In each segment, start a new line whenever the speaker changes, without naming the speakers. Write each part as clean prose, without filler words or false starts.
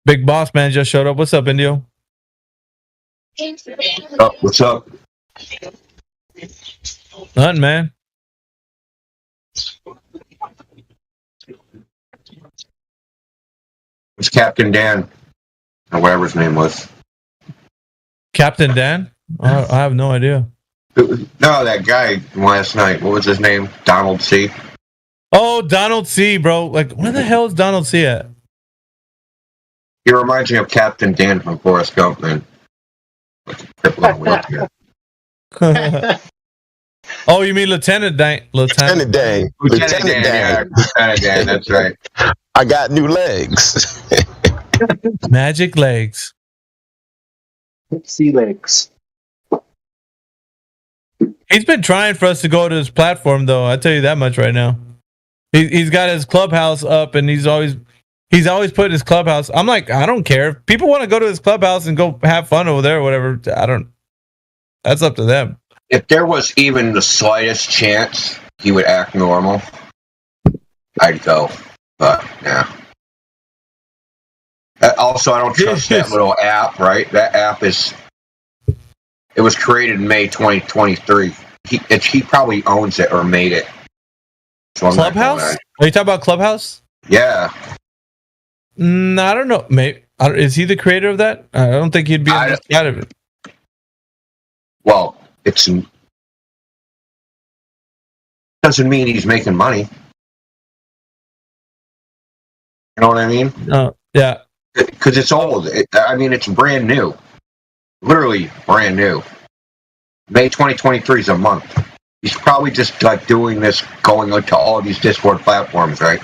Big Boss Man just showed up. What's up, Indio?
Oh, what's up?
Nothing, man.
It's Captain Dan, or whatever his name was.
Captain Dan? I have no idea.
No, that guy last night. What was his name? Donald C.
Oh, Donald C, bro. Like, where the hell is Donald C at?
He reminds me of Captain Dan from Forrest Gump, man.
Oh, you mean Lieutenant Dan?
Lieutenant Dan.
Lieutenant Dan. Lieutenant Dan, that's right.
I got new legs.
Magic legs.
Sea legs.
He's been trying for us to go to his platform, though. I tell you that much right now. He's got his clubhouse up, and he's always put his clubhouse. I'm like, I don't care. If people want to go to his clubhouse and go have fun over there or whatever, that's up to them.
If there was even the slightest chance he would act normal, I'd go. But yeah. Also, I don't trust that little app. Right? That app it was created in May 2023. He probably owns it or made it. So
Clubhouse? Are you talking about Clubhouse?
Yeah.
I don't know. Maybe is he the creator of that? I don't think he'd be on this side of it.
Well, doesn't mean he's making money. You know what I mean?
Yeah.
Because it's old. It's brand new. Literally brand new. May 2023 is a month. He's probably just like doing this, going to all these Discord platforms, right?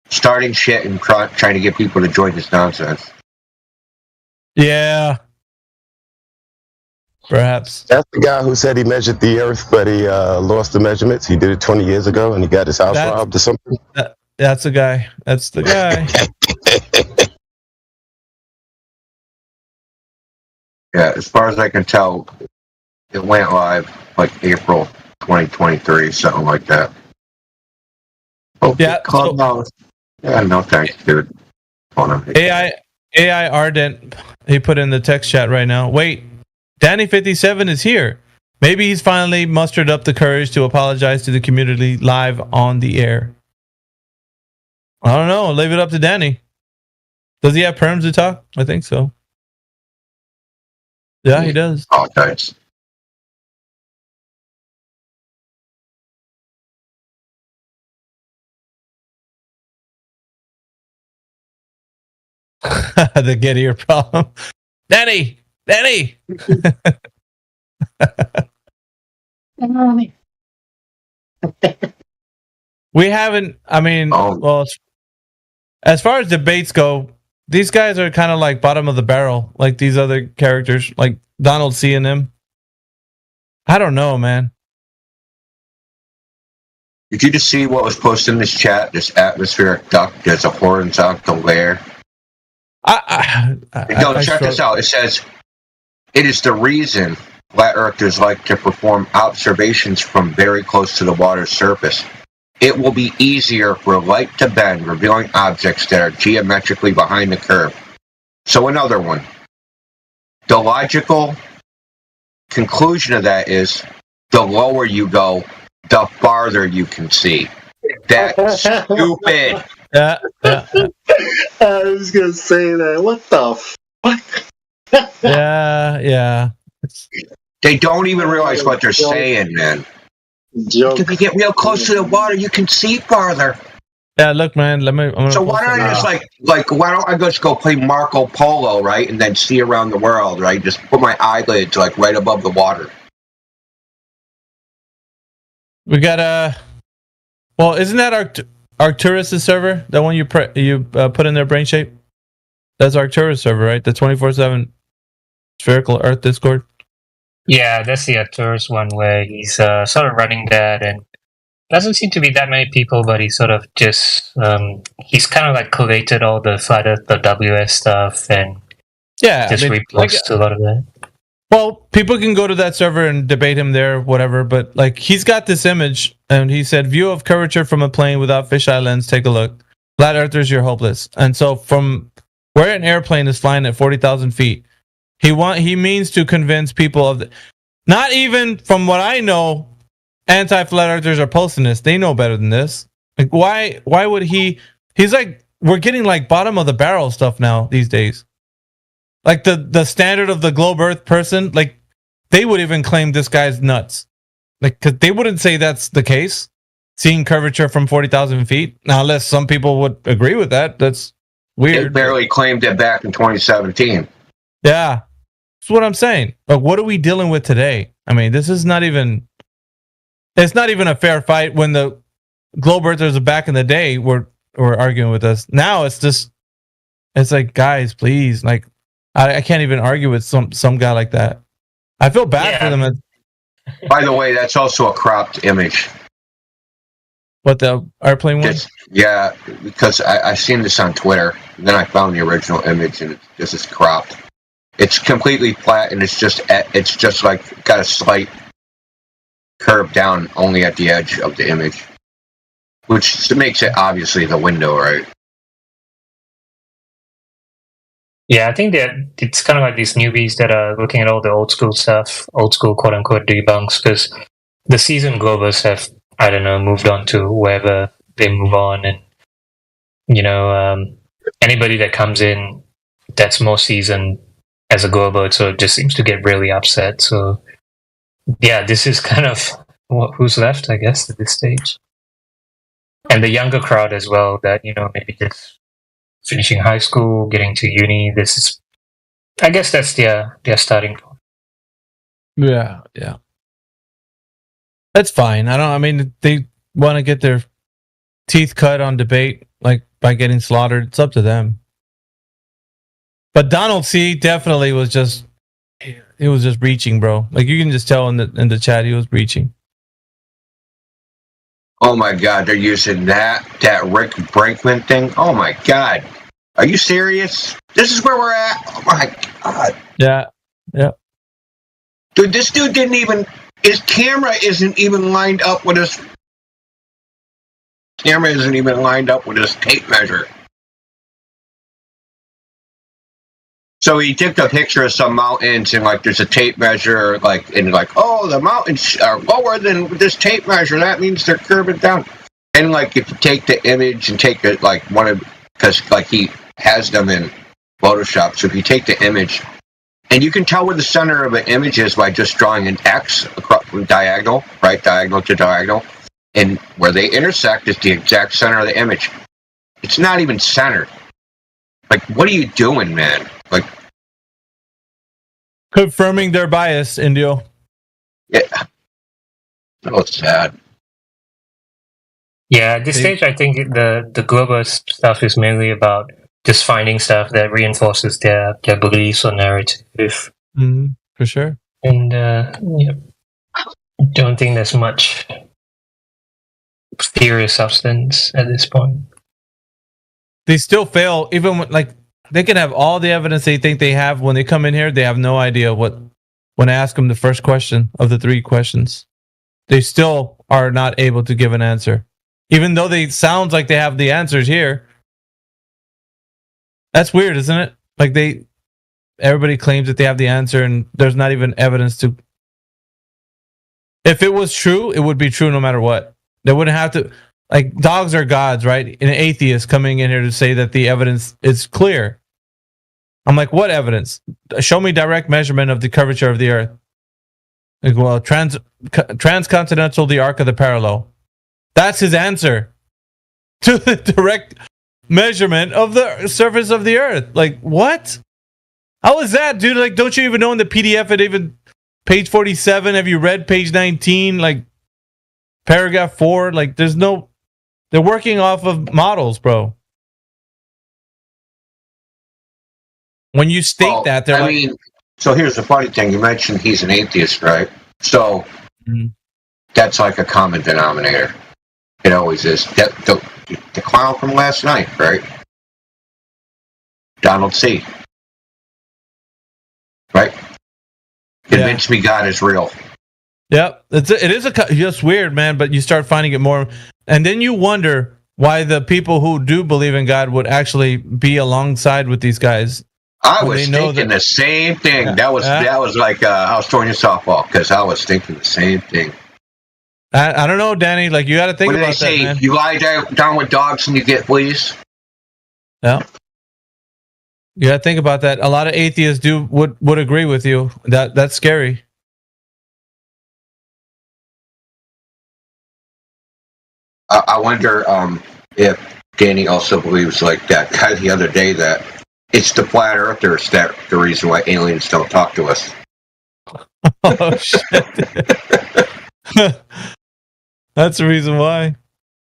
Starting shit and trying to get people to join this nonsense.
Yeah. Perhaps.
That's the guy who said he measured the earth, but he lost the measurements. He did it 20 years ago, and he got his house robbed or something.
That's the guy. That's the guy.
Yeah, as far as I can tell, it went live like April 2023, something like that. Oh,
yeah.
Yeah, no thanks, dude.
AI Ardent, he put in the text chat right now. Wait, Danny57 is here. Maybe he's finally mustered up the courage to apologize to the community live on the air. I don't know. Leave it up to Danny. Does he have perms to talk? I think so. Yeah, he does.
Oh, thanks.
The get ear problem. Danny! We haven't, well, as far as debates go, these guys are kind of like bottom of the barrel, like these other characters, like Donald C and them. I don't know, man.
Did you just see what was posted in this chat? This atmospheric duct, there's a horizontal layer. Check this out. It says, it is the reason flat earthers like to perform observations from very close to the water's surface. It will be easier for light to bend, revealing objects that are geometrically behind the curve. So another one. The logical conclusion of that is, the lower you go, the farther you can see. That's stupid.
Yeah.
I was gonna say that. What the fuck?
Yeah.
They don't even realize what they're saying, man.
Joke.
If you get real close to the water, you can see farther.
Yeah, look, man.
So why don't I just why don't I just go play Marco Polo, right, and then see around the world, right? Just put my eyelids right above the water.
We got well, isn't that Arcturus' server? That one you put in their brain shape? That's Arcturus server, right? The 24/7 spherical Earth Discord.
Yeah, that's the Arcturus one where he's sort of running that, and doesn't seem to be that many people, but he sort of just he's kind of like collated all the flat Earth, the WS stuff, and just reposts a lot of that.
Well, people can go to that server and debate him there, whatever. But like, he's got this image, and he said, "View of curvature from a plane without fisheye lens. Take a look. Flat earthers, you're hopeless." And so, from where an airplane is flying at 40,000 feet. He means to convince people of the, not even from what I know, anti-flat earthers are posting this. They know better than this. Like why would he's like, we're getting like bottom of the barrel stuff now these days. Like the standard of the globe earth person, like they would even claim this guy's nuts. Like, cause they wouldn't say that's the case. Seeing curvature from 40,000 feet. Now, unless some people would agree with that, that's weird.
They barely claimed it back in 2017.
Yeah. That's what I'm saying. Like, what are we dealing with today? I mean, this is not even, it's not even a fair fight when the globe earthers back in the day were arguing with us. Now it's just, it's like, guys, please. Like, I can't even argue with some guy like that. I feel bad for them.
By the way, that's also a cropped image.
What, the airplane one?
Yeah, because I seen this on Twitter. And then I found the original image, and this is cropped. It's completely flat, and it's just like got a slight curve down only at the edge of the image, which makes it obviously the window, right?
Yeah, I think that it's kind of like these newbies that are looking at all the old school stuff, old school quote unquote debunks, because the seasoned Globers have, I don't know, moved on to wherever they move on, and anybody that comes in that's more seasoned as a Glober, so it just seems to get really upset. So yeah, this is kind of who's left, I guess, at this stage, and the younger crowd as well that maybe just finishing high school, getting to uni. This is, I guess, that's their starting point.
Yeah. That's fine. I mean, they want to get their teeth cut on debate, like by getting slaughtered. It's up to them. But Donald C. definitely was just reaching, bro. Like you can just tell in the chat he was reaching.
Oh my God, they're using that Rick Brinkman thing. Oh my God, are you serious? This is where we're at. Oh my God.
Yeah.
Dude, this dude didn't even. His camera isn't even lined up with his. Camera isn't even lined up with his tape measure. So he took a picture of some mountains and like there's a tape measure oh, the mountains are lower than this tape measure. That means they're curving down. And like if you take the image and take it like because like he has them in Photoshop. So if you take the image and you can tell where the center of an image is by just drawing an X across diagonal, right? Diagonal to diagonal. And where they intersect is the exact center of the image. It's not even centered. Like, what are you doing, man? Like,
confirming their bias, Indio.
Yeah. Oh, it's sad.
Yeah, at this stage, I think the Glober stuff is mainly about just finding stuff that reinforces their beliefs or narrative.
For sure.
And don't think there's much serious substance at this point.
They still fail, even when, like, they can have all the evidence they think they have. When they come in here, they have no idea when I ask them the first question of the 3 questions. They still are not able to give an answer. Even though they sounds like they have the answers here. That's weird, isn't it? Like everybody claims that they have the answer and there's not even evidence to. If it was true, it would be true no matter what. They wouldn't have to. Like, dogs are gods, right? An atheist coming in here to say that the evidence is clear. I'm like, what evidence? Show me direct measurement of the curvature of the Earth. Like, well, transcontinental, the arc of the parallel. That's his answer to the direct measurement of the surface of the Earth. Like, what? How is that, dude? Like, don't you even know in the PDF it even page 47? Have you read page 19? Like, paragraph 4? Like, there's no. They're working off of models, bro. When you state that, they're
mean, so here's the funny thing. You mentioned he's an atheist, right? So that's like a common denominator. It always is. The clown from last night, right? Donald C. Right? Convince me God is real.
Yep, it is just weird, man. But you start finding it more, and then you wonder why the people who do believe in God would actually be alongside with these guys.
I
When
was
they know
thinking
that-
the same thing.
Yeah.
That was like I was throwing you softball because I was thinking the same thing.
I don't know, Danny. Like, you got to think
When they
about that,
say
man.
you lie down with dogs and you get fleas,
Yeah. You got to think about that. A lot of atheists would agree with you. That's scary.
I wonder if Danny also believes like that guy the other day that it's the flat earthers that the reason why aliens don't talk to us.
Oh shit. That's the reason why.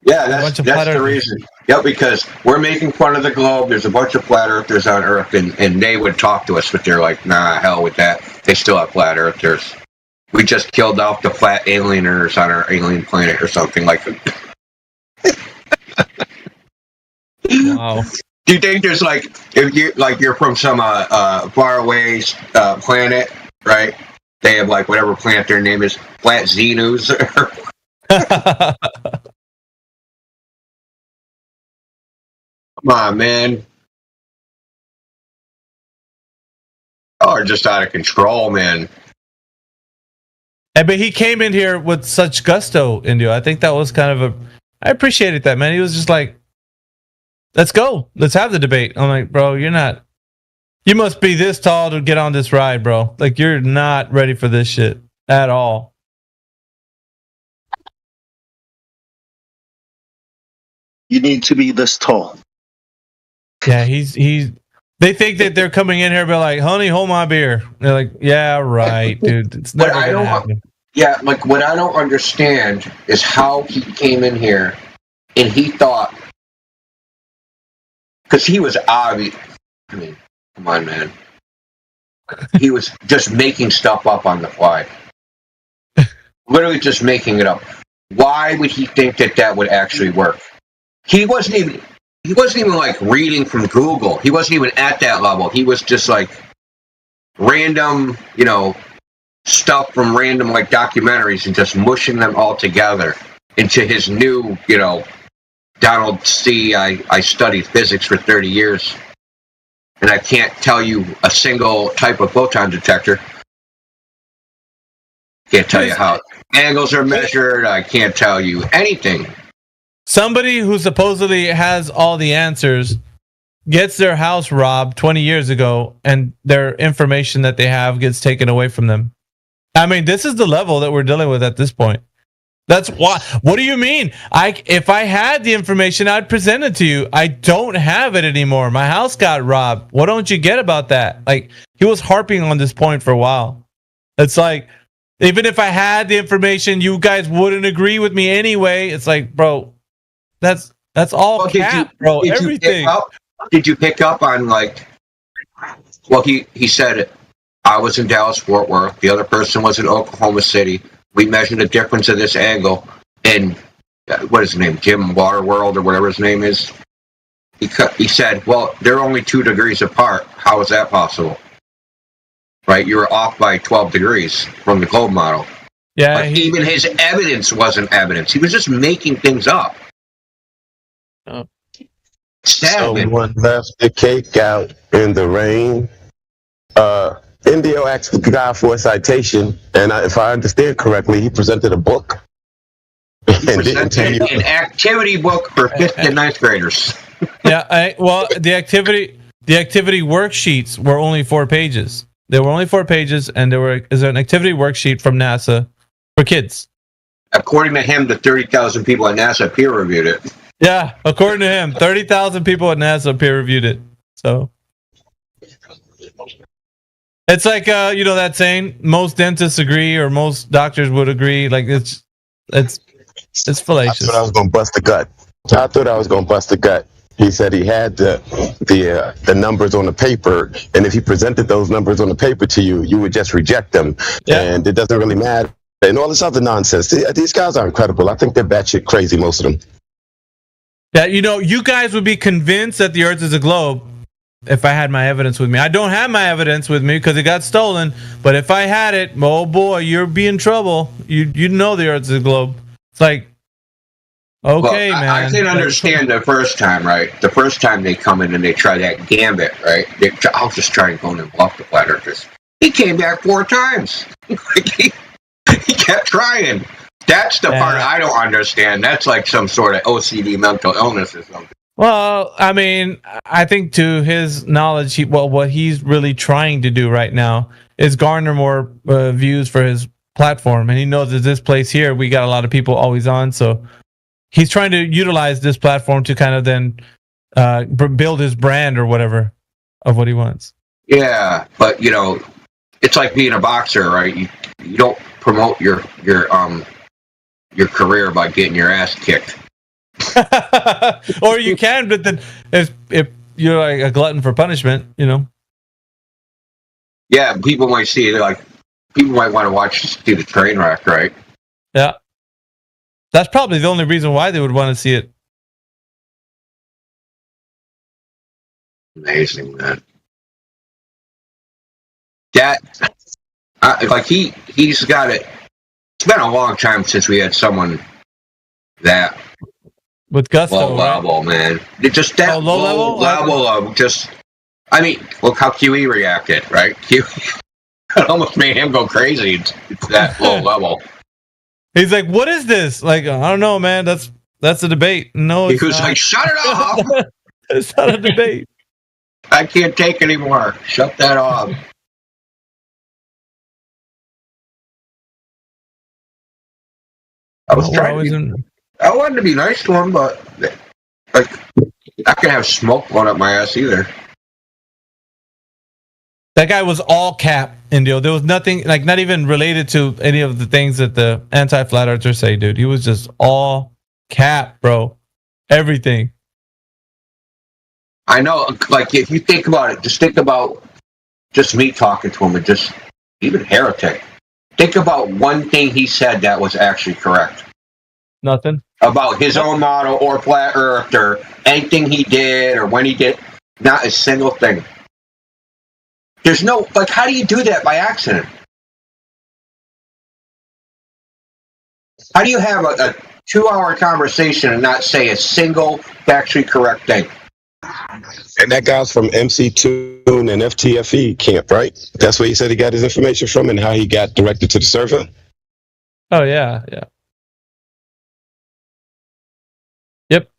Yeah,
bunch of
that's
flat
the
earthers.
reason. Yep, because we're making fun of the globe. There's a bunch of flat earthers on Earth, and they would talk to us, but they're like, nah, hell with that. They still have flat earthers. We just killed off the flat alieners on our alien planet or something like that.
Wow.
Do you think there's like, if you're from some far away planet, right? They have like whatever planet their name is, Flat Xenus. Come on, man. Y'all are just out of control, man.
Hey, but he came in here with such gusto, Indio. I think that was kind of I appreciated that, man. He was just like, let's go. Let's have the debate. I'm like, bro, you must be this tall to get on this ride, bro. Like, you're not ready for this shit at all.
You need to be this tall.
Yeah, he's they think that they're coming in here and be like, honey, hold my beer. They're like, yeah, right, dude. It's
But
never
I
gonna
don't-
happen.
Yeah, like what I don't understand is how he came in here and he thought, because he was obvious. I mean, come on, man. He was just making stuff up on the fly. Literally just making it up. Why would he think that that would actually work? He wasn't even like reading from Google. He wasn't even at that level. He was just like random, stuff from random like documentaries and just mushing them all together into his new, Donald C. I studied physics for 30 years and I can't tell you a single type of photon detector. Can't tell you how angles are measured. I can't tell you anything.
Somebody who supposedly has all the answers gets their house robbed 20 years ago and their information that they have gets taken away from them. I mean, this is the level that we're dealing with at this point. That's why. What do you mean? If I had the information, I'd present it to you. I don't have it anymore. My house got robbed. What don't you get about that? Like, he was harping on this point for a while. It's like, even if I had the information, you guys wouldn't agree with me anyway. It's like, bro, that's all
Well,
cap, bro. Everything.
Did you pick up on like? Well, he said it. I was in Dallas, Fort Worth. The other person was in Oklahoma City. We measured the difference of this angle. And what is his name? Jim Waterworld or whatever his name is. He said, well, they're only 2 degrees apart. How is that possible? Right? You were off by 12 degrees from the globe model.
Yeah.
But even his evidence wasn't evidence. He was just making things up.
Oh.
Someone left the cake out in the rain. Indio asked the guy for a citation, and if I understand correctly, he presented a book.
He presented an activity book for 5th and 9th graders.
Yeah. The activity worksheets were only 4 pages. There were only 4 pages, and there is an activity worksheet from NASA for kids.
According to him, the 30,000 people at NASA peer reviewed it.
Yeah, according to him, 30,000 people at NASA peer reviewed it. So it's like that saying, most dentists agree or most doctors would agree. Like it's fallacious.
I thought I was going to bust the gut. He said he had the numbers on the paper, and if he presented those numbers on the paper to you, you would just reject them, and it doesn't really matter. And all this other nonsense. These guys are incredible. I think they're batshit crazy, most of them.
Yeah, you guys would be convinced that the Earth is a globe if I had my evidence with me. I don't have my evidence with me because it got stolen. But if I had it, oh boy, you'd be in trouble. You know the Earth is a globe. It's like, Okay,
well,
man.
I can understand the first time, right? The first time they come in and they try that gambit, right? I'll just try and go in and bluff the flat earthers. He came back 4 times. he kept trying. That's the part I don't understand. That's like some sort of OCD mental illness or something.
Well, I mean, I think to his knowledge, what he's really trying to do right now is garner more views for his platform, and he knows that this place here, we got a lot of people always on, so he's trying to utilize this platform to kind of then build his brand or whatever of what he wants.
Yeah, but you know, it's like being a boxer, right? You don't promote your career by getting your ass kicked.
Or you can, but then if you're like a glutton for punishment, you know.
Yeah, people might see it like people might want to see the train wreck, right?
Yeah, that's probably the only reason why they would want to see it.
Amazing, man. That like he's got it. It's been a long time since we had someone that
with gusto,
low level, man. It just that low level of just. I mean, look how QE reacted, right? QE almost made him go crazy. It's that low level.
He's like, "What is this?" Like, I don't know, man. That's a debate. No,
he was like, "Shut it off."
It's not a debate.
I can't take anymore. Shut that off. I was I wanted to be nice to him, but like I can have smoke going up my ass either.
That guy was all cap, Indio. There was nothing, like, not even related to any of the things that the anti-flat earthers say, dude. He was just all cap, bro. Everything.
I know, like, if you think about it, just think about just me talking to him and just even Heretic. Think about one thing he said that was actually correct.
Nothing.
About his own model or flat earth or anything he did or when he did. Not a single thing. There's no, like, how do you do that by accident? How do you have a 2-hour conversation and not say a single factually correct thing?
And that guy's from MC Tune and FTFE camp, right? That's where he said he got his information from and how he got directed to the server?
Oh, yeah, yeah. Yep.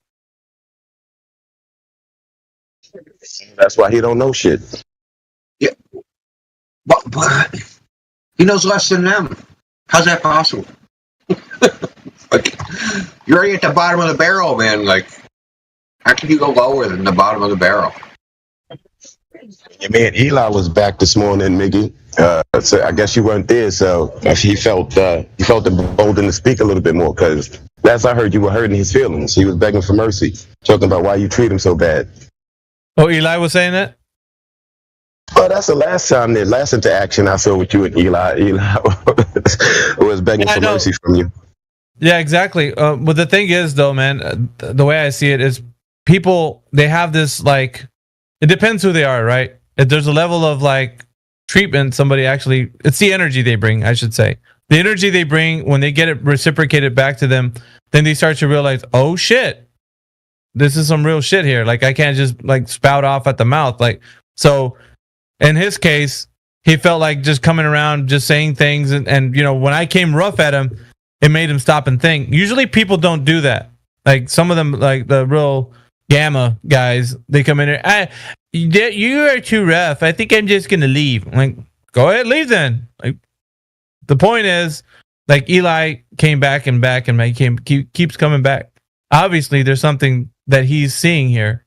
That's why he don't know shit.
Yeah. But he knows less than them. How's that possible? Like, you're already at the bottom of the barrel, man. Like, how can you go lower than the bottom of the barrel?
Your man Eli was back this morning, Miggy. So I guess you weren't there, so he felt emboldened to speak a little bit more, because last I heard you were hurting his feelings. He was begging for mercy, talking about why you treat him so bad.
Oh, Eli was saying that?
Well, that's the last interaction I saw with you and Eli. Eli was begging for mercy from you.
Yeah, exactly. But the thing is, though, man, the way I see it is people, they have this, like, it depends who they are, right? If there's a level of, like, treatment, somebody actually, it's the energy they bring, I should say. The energy they bring, when they get it reciprocated back to them, then they start to realize, oh, shit, this is some real shit here. Like, I can't just, like, spout off at the mouth. Like, so in his case, he felt like just coming around, just saying things. And you know, when I came rough at him, it made him stop and think. Usually people don't do that. Like, some of them, like the real Gamma guys, they come in here, you are too rough. I think I'm just going to leave. I'm like, go ahead, leave then. Like, the point is, like, Eli came back and keeps coming back. Obviously, there's something that he's seeing here.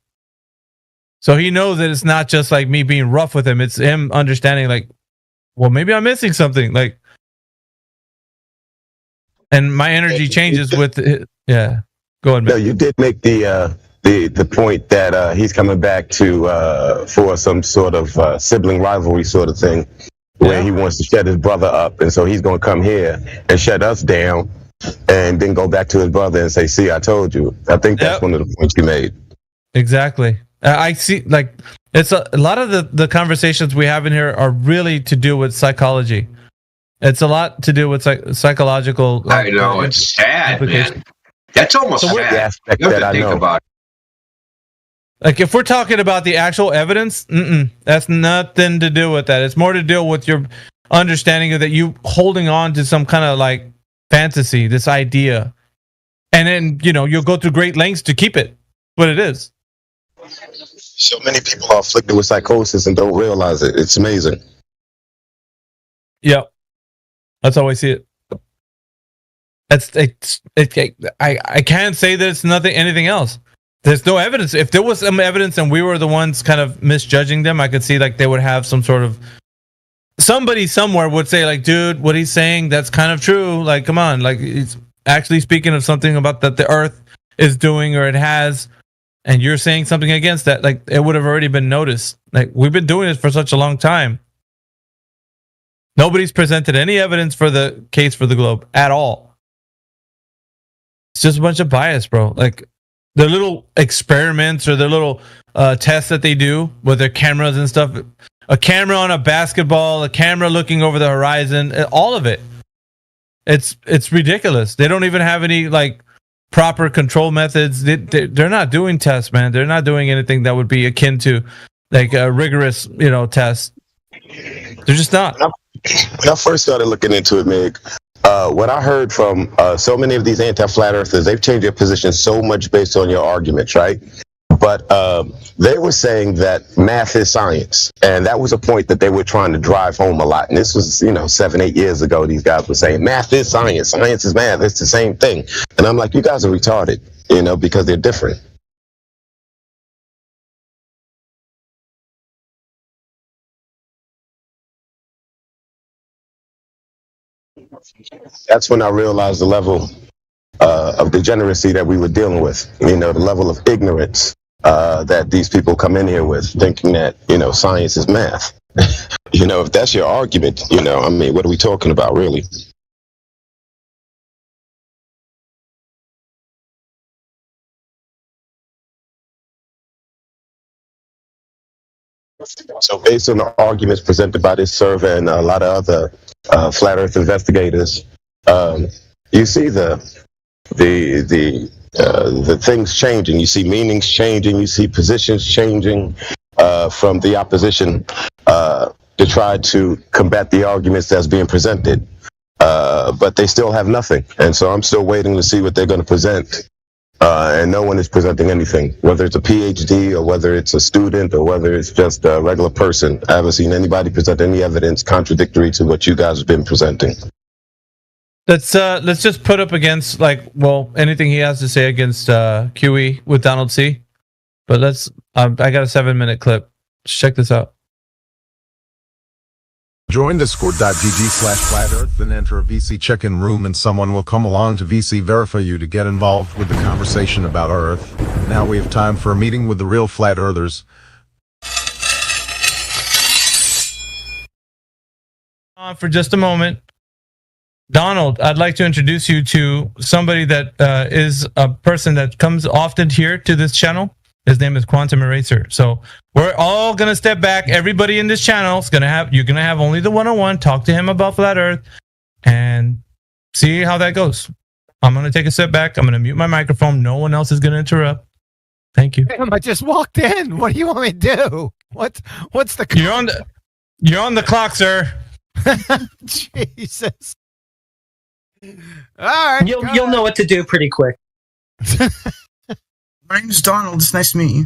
So he knows that it's not just like me being rough with him. It's him understanding, like, well, maybe I'm missing something. Like, and my energy changes with it. Yeah. Go ahead, man.
No, you did make the point that he's coming back to for some sort of sibling rivalry sort of thing, where he wants to shut his brother up, and so he's going to come here and shut us down, and then go back to his brother and say, "See, I told you." I think that's one of the points you made. Exactly.
I see, like, it's a lot of the conversations we have in here are really to do with psychology. It's a lot to do with psychological.
I know, it's sad, man. That's almost
So we're-
sad.
The aspect
You have
that
to
I
think
know.
about it.
Like if we're talking about the actual evidence, that's nothing to do with that. It's more to deal with your understanding of that you holding on to some kind of like fantasy, this idea, and then you'll go through great lengths to keep it what it is.
So many people are afflicted with psychosis and don't realize it. It's amazing.
Yep, that's how I see it. I can't say that it's anything else. There's no evidence. If there was some evidence and we were the ones kind of misjudging them, I could see like they would have some sort of somebody somewhere would say like, dude, what he's saying, that's kind of true. Like, come on, like he's actually speaking of something about that the Earth is doing or it has, and you're saying something against that. Like it would have already been noticed. Like we've been doing this for such a long time. Nobody's presented any evidence for the case for the globe at all. It's just a bunch of bias, bro. Like their little experiments or their little tests that they do with their cameras and stuff. A camera on a basketball, a camera looking over the horizon, all of it. It's ridiculous. They don't even have any like proper control methods. They're not doing tests, man. They're not doing anything that would be akin to like a rigorous, test. They're just not.
When I first started looking into it, Meg, what I heard from so many of these anti-flat earthers, they've changed their position so much based on your arguments, right? But they were saying that math is science. And that was a point that they were trying to drive home a lot. And this was, 7-8 years ago, these guys were saying math is science. Science is math. It's the same thing. And I'm like, you guys are retarded, because they're different. That's when I realized the level of degeneracy that we were dealing with, the level of ignorance that these people come in here with, thinking that, science is math. If that's your argument, what are we talking about, really? So based on the arguments presented by this survey and a lot of other flat earth investigators, you see the things changing. You see meanings changing. You see positions changing from the opposition to try to combat the arguments that's being presented. But they still have nothing. And so I'm still waiting to see what they're going to present. And no one is presenting anything, whether it's a PhD or whether it's a student or whether it's just a regular person. I haven't seen anybody present any evidence contradictory to what you guys have been presenting.
Let's just put up against anything he has to say against QE with Donald C. But I got a 7-minute clip. Let's check this out.
Join Discord.gg/Flat Earth, then enter a VC check-in room and someone will come along to VC verify you to get involved with the conversation about Earth. Now we have time for a meeting with the real Flat Earthers.
For just a moment. Donald, I'd like to introduce you to somebody that is a person that comes often here to this channel. His name is Quantum Eraser. So we're all going to step back. Everybody in this channel is you're going to have only the one-on-one. Talk to him about Flat Earth and see how that goes. I'm going to take a step back. I'm going to mute my microphone. No one else is going to interrupt. Thank you.
Damn, I just walked in. What do you want me to do? What's the...
You're on the clock, sir.
Jesus. All right.
You'll know what to do pretty quick.
My name's Donald. It's nice to meet you.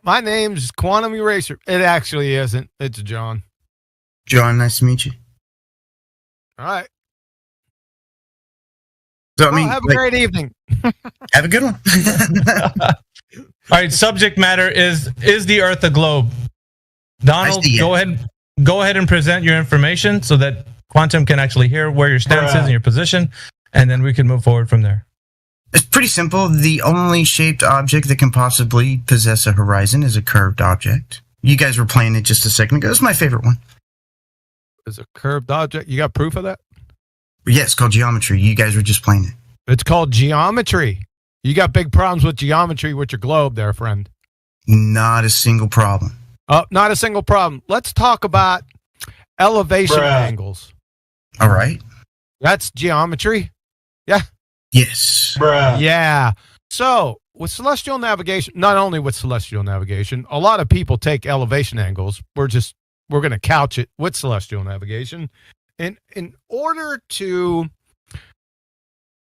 My name's Quantum Eraser. It actually isn't. It's John.
John, nice to meet you.
All right.
So,
have a great evening.
Have a good one.
All right. Subject matter is the Earth a globe? Donald, go ahead and present your information so that Quantum can actually hear where your stance is and your position, and then we can move forward from there.
It's pretty simple. The only shaped object that can possibly possess a horizon is a curved object. You guys were playing it just a second ago. It's my favorite one.
Is a curved object? You got proof of that?
Yeah, it's called geometry. You guys were just playing it.
It's called geometry. You got big problems with geometry with your globe there, friend.
Not a single problem.
Not a single problem. Let's talk about elevation angles.
All right.
That's geometry. Yeah.
Yes.
Yeah. So with celestial navigation, not only with celestial navigation, a lot of people take elevation angles. We're going to couch it with celestial navigation. And in order to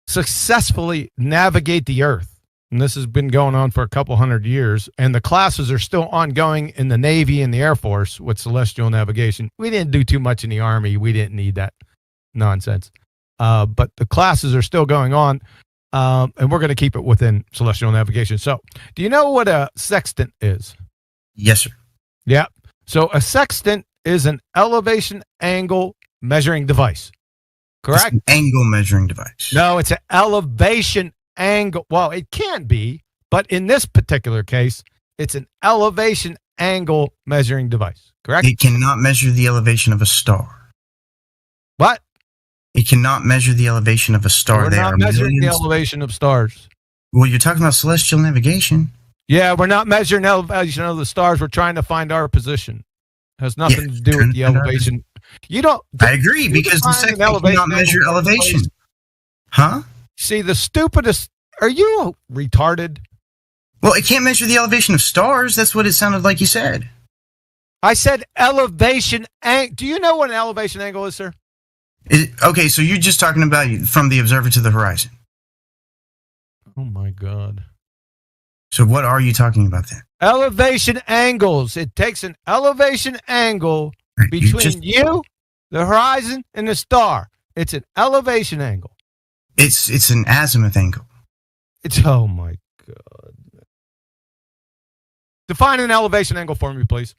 successfully navigate the Earth, and this has been going on for a couple hundred years, and the classes are still ongoing in the Navy and the Air Force with celestial navigation. We didn't do too much in the Army. We didn't need that nonsense. But the classes are still going on, and we're going to keep it within celestial navigation. So, do you know what a sextant is?
Yes, sir.
Yeah. So, a sextant is an elevation angle measuring device. Correct?
It's an angle measuring device.
No, it's an elevation angle. Well, it can be, but in this particular case, it's an elevation angle measuring device. Correct?
It cannot measure the elevation of a star.
What?
It cannot measure the elevation of a star.
We're
They
not
are
measuring the
millions.
elevation of stars.
Well, you're talking about celestial navigation.
Yeah, we're not measuring elevation of the stars. We're trying to find our position. It has nothing to do with the elevation. You don't.
I agree, because the
find an
sextant cannot measure
angle
elevation. Huh?
See, the stupidest. Are you retarded?
Well, it can't measure the elevation of stars. That's what it sounded like you said.
I said elevation angle. Do you know what an elevation angle is, sir?
Okay, so you're just talking about from the observer to the horizon.
Oh my God.
So what are you talking about then?
Elevation angles. It takes an elevation angle
Right,
between you, the horizon, and the star. It's an elevation angle.
It's an azimuth angle.
It's, oh my God. Define an elevation angle for me, please.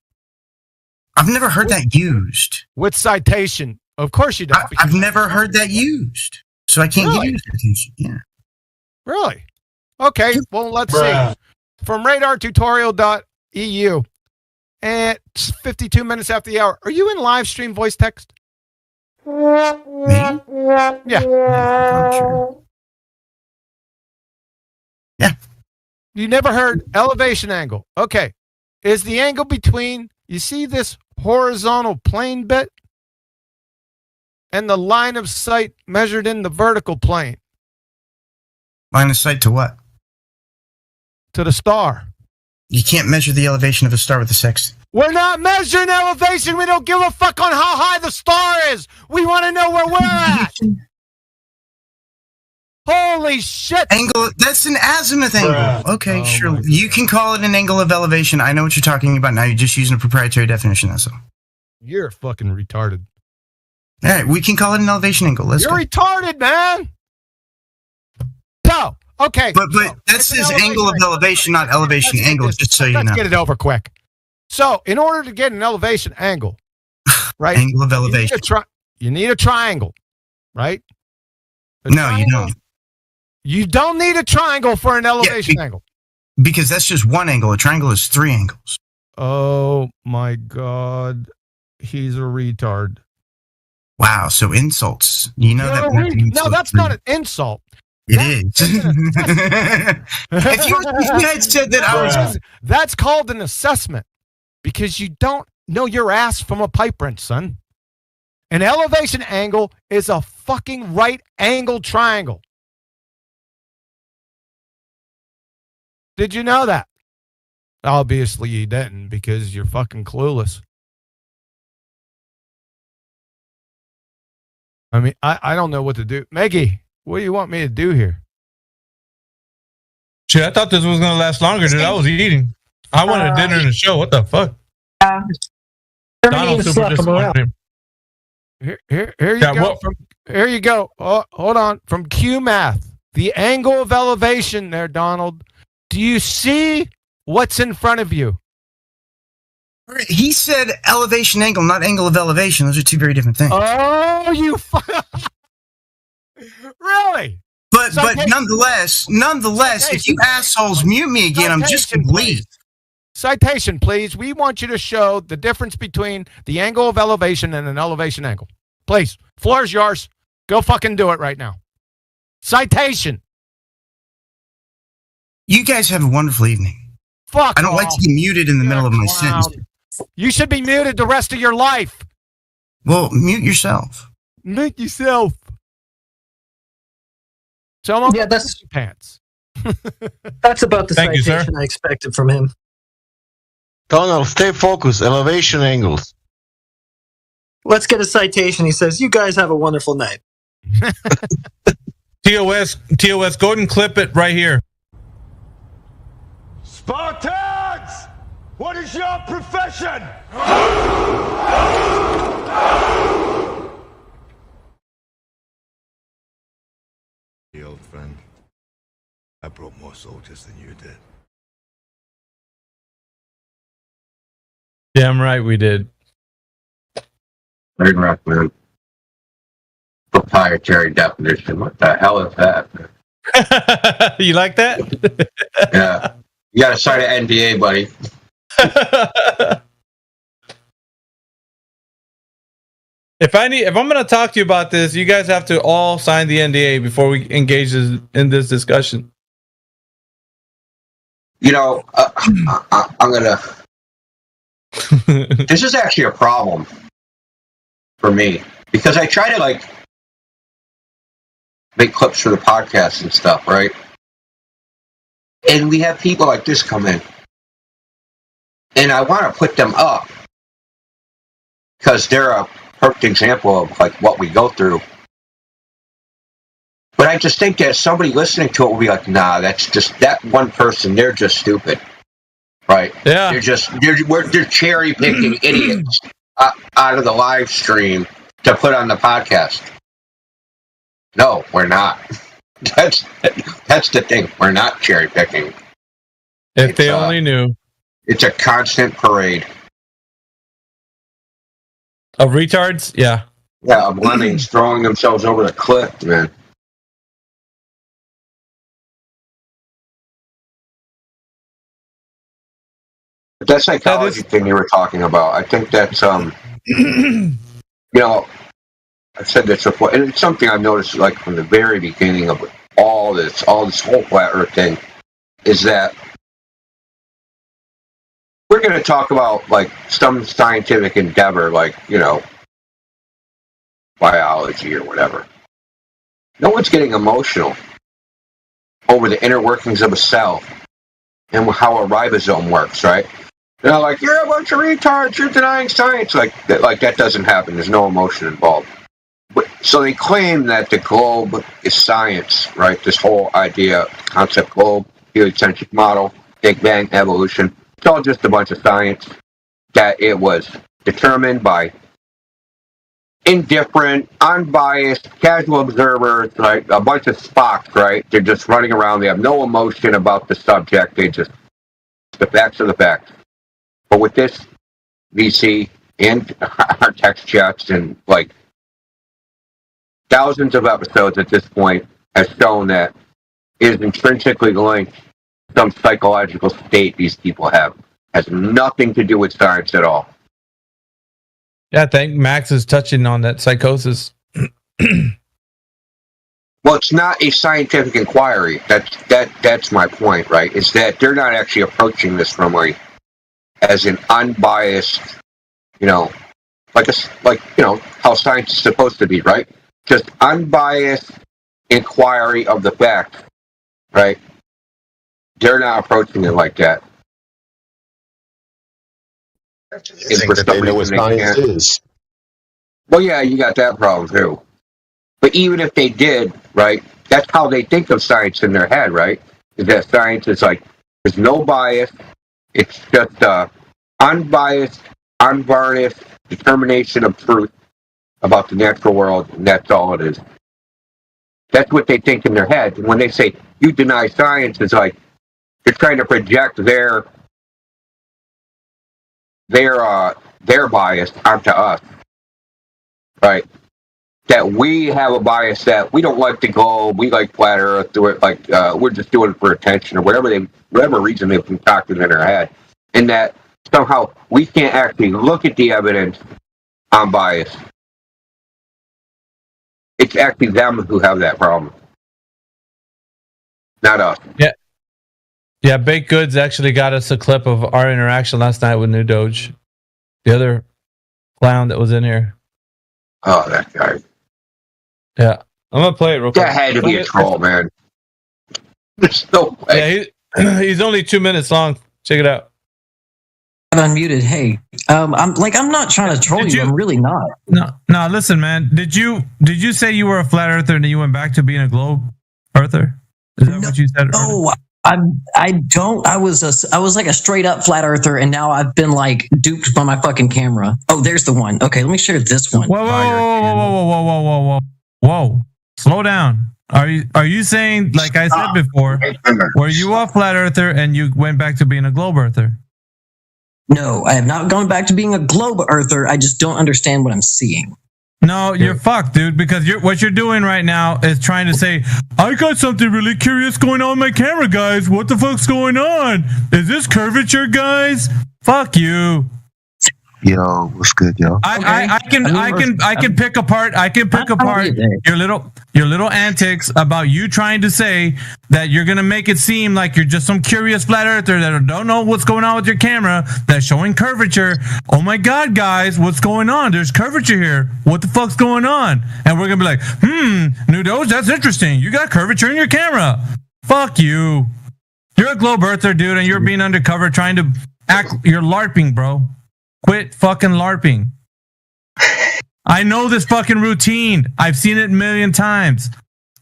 I've never heard that used.
With citation. Of course you don't.
I've never heard that used. So I can't
Really?
give you attention. Yeah.
Really? Okay, well, let's see. From radartutorial.eu. And it's 52 minutes after the hour. Are you in live stream voice text?
Me?
Yeah.
I'm sure. Yeah.
You never heard elevation angle. Okay. Is the angle between, you see this horizontal plane bit? And the line of sight measured in the vertical plane
Line of sight to what?
to the star.
You can't measure the elevation of a star with a sextant.
We're not measuring elevation. We don't give a fuck on how high the star is. We want to know where we're at. Holy shit.
Angle, that's an azimuth angle. Okay,
Oh
sure.
my God.
You can call it an angle of elevation. I know what you're talking about now. You're just using a proprietary definition, that's all.
You're fucking retarded.
All right, we can call it an elevation angle. Let's
You're
go.
retarded, man. So, okay.
But
so
that
it's an
says angle of elevation, not elevation
Let's get
angle,
this-
just so you
Let's
know.
get it over quick. So, in order to get an elevation angle, right?
Angle of elevation.
You need a triangle, right? A
No, you
triangle-
don't.
You don't need a triangle for an elevation angle.
Because that's just one angle. A triangle is three angles.
Oh my God. He's a retard.
Wow, so insults. You know that.
No, that's not an insult.
It is. if you had said that I was.
That's called an assessment because you don't know your ass from a pipe wrench, son. An elevation angle is a fucking right angle triangle. Did you know that? Obviously you didn't because you're fucking clueless. I mean, I don't know what to do. Maggie, what do you want me to do here?
Shit, I thought this was gonna last longer, dude. I was eating. I wanted dinner in the show. What the fuck? Donald's super disappointed.
Here you
Yeah,
go.
what-
Here you go. Oh, hold on. From Q Math, the angle of elevation there, Donald. Do you see what's in front of you?
He said elevation angle, not angle of elevation. Those are two very different things.
Oh, you really?
But
Citation.
nonetheless, if you assholes mute me again, I'm just
Citation,
gonna leave.
Citation, please. We want you to show the difference between the angle of elevation and an elevation angle. Please. Floor is yours. Go fucking do it right now. Citation.
You guys have a wonderful evening.
Fuck
I don't like
off.
to be muted in the
You're
middle
a
of my
clown.
sentence.
You should be muted the rest of your life.
Well, mute yourself.
Mute yourself. So I'm
Yeah, that's
pants.
about the
Thank you, sir.
citation I expected from him.
Donald, stay focused. Elevation angles.
Let's get a citation. He says, "You guys have a wonderful night."
TOS, go ahead and clip it right here.
Spartans! What is your profession?
Old friend, I brought more soldiers than you did.
Damn right we did.
Train wreck, man. Proprietary definition. What the hell is that?
You like that?
Yeah. You gotta sign an NDA, buddy.
If I'm going to talk to you about this, you guys have to all sign the NDA before we engage in this discussion.
You know, I'm gonna. This is actually a problem for me because I try to like make clips for the podcast and stuff, right? And we have people like this come in, and I want to put them up because they're a perfect example of like what we go through. But I just think that somebody listening to it will be like, nah, that's just that one person. They're just stupid, right?
Yeah.
They're cherry picking idiots out of the live stream to put on the podcast. No, we're not. That's the thing. We're not cherry picking.
If they only knew.
It's a constant parade
Of retards? Yeah.
Yeah, of lemmings throwing themselves over the cliff, man. But that psychology thing you were talking about, I think that's you know, I've said this before, and it's something I've noticed like from the very beginning of all this whole flat earth thing, is that we're going to talk about like some scientific endeavor, like, you know, biology or whatever. No one's getting emotional over the inner workings of a cell and how a ribosome works, right? They're not like, you're a bunch of retards, you're denying science. Like that doesn't happen. There's no emotion involved. But, so they claim that the globe is science, right? This whole idea, concept globe, heliocentric model, Big Bang, evolution. It's all just a bunch of science, that it was determined by indifferent, unbiased, casual observers, like a bunch of Spocks, right? They're just running around. They have no emotion about the subject. The facts are the facts. But with this VC and our text chats and like thousands of episodes at this point has shown that it is intrinsically linked to some psychological state these people have. Has nothing to do with science at all.
Yeah, I think Max is touching on that psychosis.
Well, it's not a scientific inquiry. That's my point, right? Is that they're not actually approaching this from as an unbiased, you know, like you know how science is supposed to be, right? Just unbiased inquiry of the fact, right? They're not approaching it like that.
I think that they know what science is.
Well, yeah, you got that problem too. But even if they did, right, that's how they think of science in their head, right? Is that science is like, there's no bias. It's just unbiased, unvarnished determination of truth about the natural world, and that's all it is. That's what they think in their head. And when they say, you deny science, it's like, they're trying to project their bias onto us, right? That we have a bias that we don't like the globe, we like flat Earth, do it like we're just doing it for attention or whatever reason they've concocted in their head, and that somehow we can't actually look at the evidence on bias. It's actually them who have that problem, not us.
Yeah, Baked Goods actually got us a clip of our interaction last night with New Doge, the other clown that was in here.
Oh, that guy.
Yeah, I'm gonna play it real quick.
That had to be a troll, man. There's no way.
Yeah, he's only 2 minutes long. Check it out.
I'm unmuted. Hey, I'm not trying to troll you. I'm really not.
No. Listen, man. Did you say you were a flat earther and then you went back to being a globe earther? Is that what you said?
No, I don't. I was like a straight up flat earther, and now I've been like duped by my fucking camera. Oh, there's the one. Okay, let me share this one.
Whoa. Slow down. Are you saying, like I said before, were you a flat earther and you went back to being a globe earther?
No, I have not gone back to being a globe earther. I just don't understand what I'm seeing.
No, you're fucked, dude, because what you're doing right now is trying to say, I got something really curious going on my camera, guys. What the fuck's going on? Is this curvature, guys? Fuck you.
Yo, what's good, yo?
I can pick apart your little antics about you trying to say that you're gonna make it seem like you're just some curious flat earther that don't know what's going on with your camera that's showing curvature. Oh my god, guys, what's going on? There's curvature here. What the fuck's going on? And we're gonna be like, Nudos, that's interesting. You got curvature in your camera. Fuck you. You're a globe earther, dude, and you're being undercover trying to act. You're LARPing, bro. Quit fucking LARPing. I know this fucking routine. I've seen it a million times.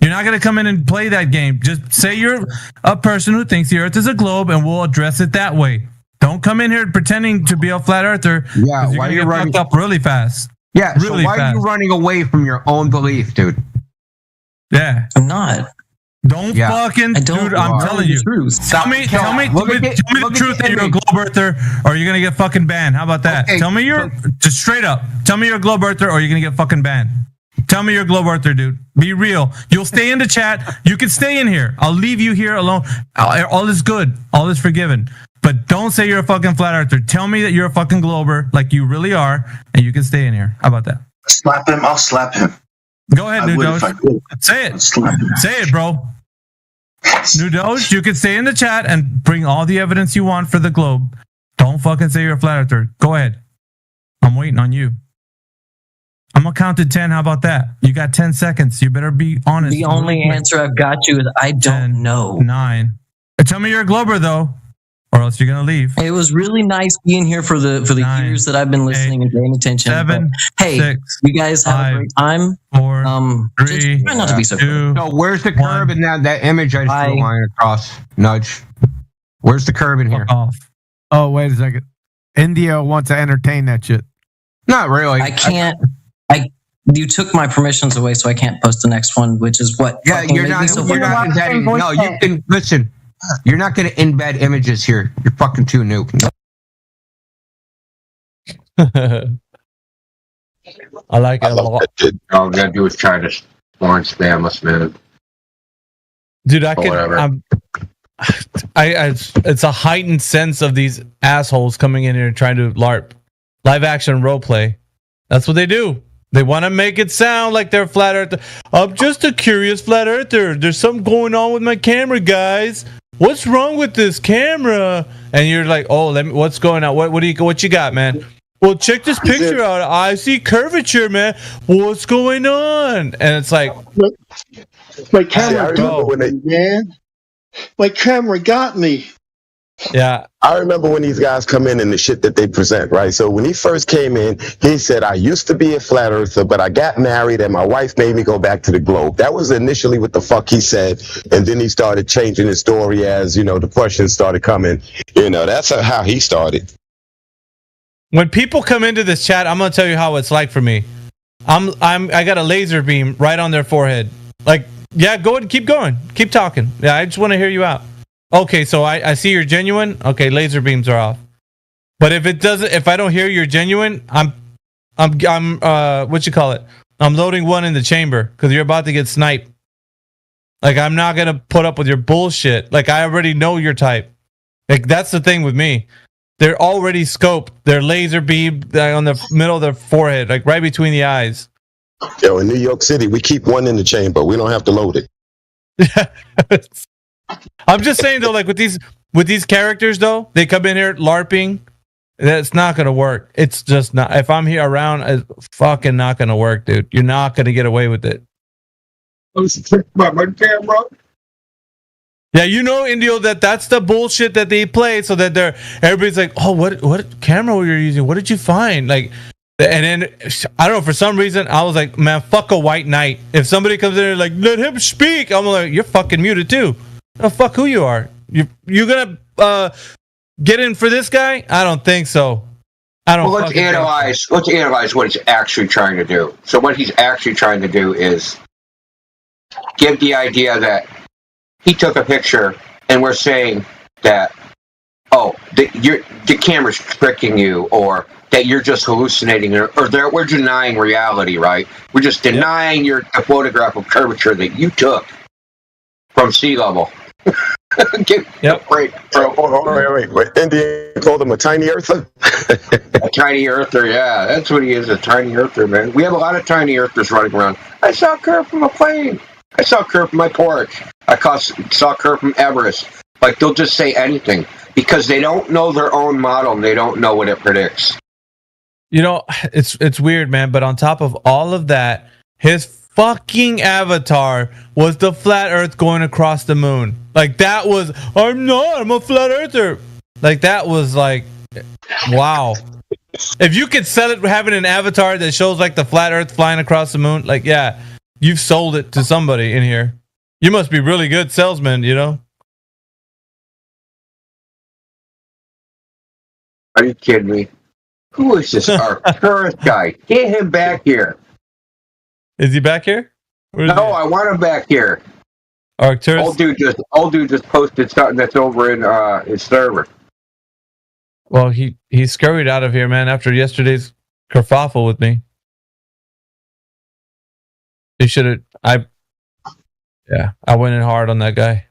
You're not going to come in and play that game. Just say you're a person who thinks the earth is a globe and we'll address it that way. Don't come in here pretending to be a flat earther.
Yeah,
why are you running up really fast?
Yeah, really so why are you running away from your own belief, dude?
Yeah.
I'm not.
Don't fucking, dude, I'm telling you. Tell me the truth that you're a globe earther or you're going to get fucking banned. How about that? Okay. Tell me just straight up. Tell me you're a globe earther or you're going to get fucking banned. Tell me you're a globe earther, dude. Be real. You'll stay in the chat. You can stay in here. I'll leave you here alone. All is good. All is forgiven. But don't say you're a fucking flat earther. Tell me that you're a fucking glober like you really are and you can stay in here. How about that?
Slap him. I'll slap him.
Go ahead, New Doge. Say it. Say it, bro. New Doge, you can stay in the chat and bring all the evidence you want for the globe. Don't fucking say you're a flat earther. Go ahead. I'm waiting on you. I'm gonna count to 10. How about that? You got 10 seconds. You better be honest.
The only answer I've got you is I don't know.
9. Tell me you're a glober though, or else you're gonna leave.
It was really nice being here for the 9, years that I've been listening
8,
and paying attention.
7,
but, hey,
6,
you guys have 5, a great time.
4, 3,
just try not to be so
2.
No, where's the curb in that image I just drew a line across? Nudge. Where's the curb in here?
Off.
Oh, wait a second. India wants to entertain that shit.
Not really.
I can't. You took my permissions away, so I can't post the next one, which is what.
Yeah, you're not embedding. No, you can listen. You're not going to embed images here. You're fucking too new.
I like it a lot.
All I'm gonna do is try to foreign spam us, man.
Dude, it's a heightened sense of these assholes coming in here trying to LARP, live action role play. That's what they do. They want to make it sound like they're flat earther. I'm just a curious flat earther. There's something going on with my camera, guys. What's wrong with this camera? And you're like, oh, what's going on? What you got, man? Well, check this picture out. I see curvature, man. What's going on? And it's like,
my camera got me, man. My camera got me.
Yeah.
I remember when these guys come in and the shit that they present, right? So when he first came in, he said, I used to be a flat earther, but I got married and my wife made me go back to the globe. That was initially what the fuck he said. And then he started changing his story as, the questions started coming. That's how he started.
When people come into this chat, I'm gonna tell you how it's like for me. I got a laser beam right on their forehead. Like, yeah, go ahead, keep going, keep talking. Yeah, I just want to hear you out. Okay, so I see you're genuine. Okay, laser beams are off. But if I don't hear you're genuine, I'm what you call it? I'm loading one in the chamber because you're about to get sniped. Like, I'm not gonna put up with your bullshit. Like, I already know your type. Like, that's the thing with me. They're already scoped. They're laser beamed on the middle of their forehead, like right between the eyes.
Yo, in New York City, we keep one in the chamber. We don't have to load it.
I'm just saying though, like with these characters though, they come in here LARPing. That's not gonna work. It's just not. If I'm here around, it's fucking not gonna work, dude. You're not gonna get away with it.
was tricked by my camera.
Yeah, you know, Indio, that's the bullshit that they play, so that everybody's like, oh, what camera were you using? What did you find? Like, and then I don't know, for some reason I was like, man, fuck a white knight. If somebody comes in and like, let him speak, I'm like, you're fucking muted too. Oh, fuck who you are. You gonna get in for this guy? I don't think so. I don't.
Well, let's analyze what he's actually trying to do. So what he's actually trying to do is give the idea that he took a picture, and we're saying that, oh, the camera's tricking you, or that you're just hallucinating, or that we're denying reality, right? We're just denying the photograph of curvature that you took from sea level. Get a break, bro.
Wait. Indian called him a tiny earther?
A tiny earther, yeah. That's what he is, a tiny earther, man. We have a lot of tiny earthers running around. I saw a curve from a plane. I saw a curve from my porch. I saw a curve from Everest. Like, they'll just say anything because they don't know their own model and they don't know what it predicts.
You know, it's weird, man. But on top of all of that, his fucking avatar was the flat Earth going across the moon. Like, that was, I'm a flat earther. Like, that was like, wow. If you could sell it having an avatar that shows like the flat Earth flying across the moon, like, yeah, you've sold it to somebody in here. You must be really good salesman, you know?
Are you kidding me? Who is this Arcturus guy? Get him back here.
Is he back here?
No, I want him back here.
Arcturus?
Old dude just posted something that's over in his server.
Well, he scurried out of here, man, after yesterday's kerfuffle with me. He should have. I went in hard on that guy.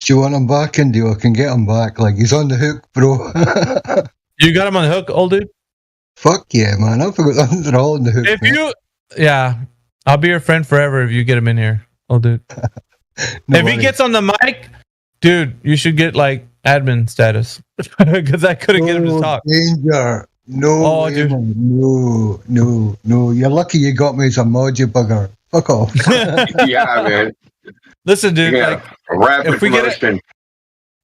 Do you want him back, Indio? I can get him back. Like, he's on the hook, bro.
You got him on the hook, old dude?
Fuck yeah, man. I forgot they're all on the hook.
I'll be your friend forever if you get him in here, old dude. If he gets on the mic, dude, you should get like admin status because I couldn't get him to talk.
Danger. No,
dude.
No. You're lucky you got me as a moji bugger. Fuck off.
Yeah, man.
Listen, dude.
Yeah,
like,
rapid motion.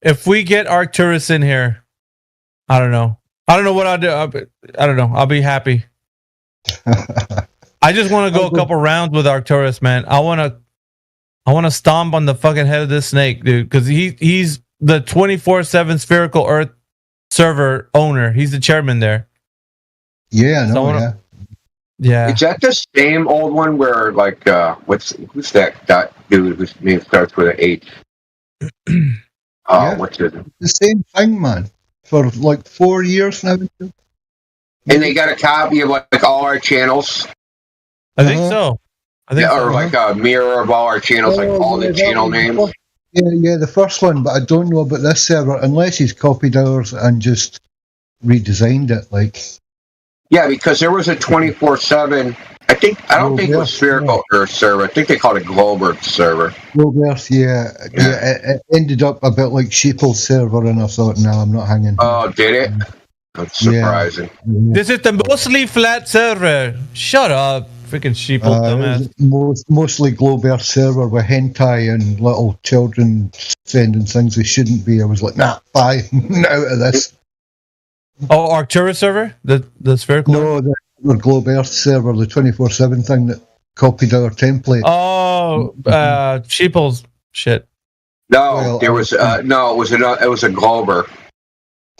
If we get Arcturus in here, I don't know what I'll do. I don't know. I'll be happy. I just want to go a couple rounds with Arcturus, man. I want to stomp on the fucking head of this snake, dude, because he's the 24/7 Spherical Earth server owner. He's the chairman there.
Yeah, I know.
Yeah.
Is that the same old one where, like, who's that dude whose name starts with an H? What's his name?
The same thing, man. For like 4 years now.
And they got a copy of like all our channels.
I think so.
Or like a mirror of all our channels, like all the channel names.
Yeah, the first one, but I don't know about this server unless he's copied ours and just redesigned it. Like,
yeah, because there was a 24/7. I don't think it was Spherical Earth server. I think they called it Globe Earth server.
Globe Earth, yeah. It ended up a bit like Sheeple's server, and I thought, no, I'm not hanging.
Oh, did it? That's surprising.
Yeah.
This is the mostly flat server. Shut up, freaking sheeple, dumbass.
Mostly Globe Earth server with hentai and little children sending things they shouldn't be. I was like, nah, bye, out of this.
Oh, Arcturus server, the Spherical.
No, the Globe Earth server, the 24/7 thing that copied our template.
Oh, sheeple's shit.
No, there was it was a Glober.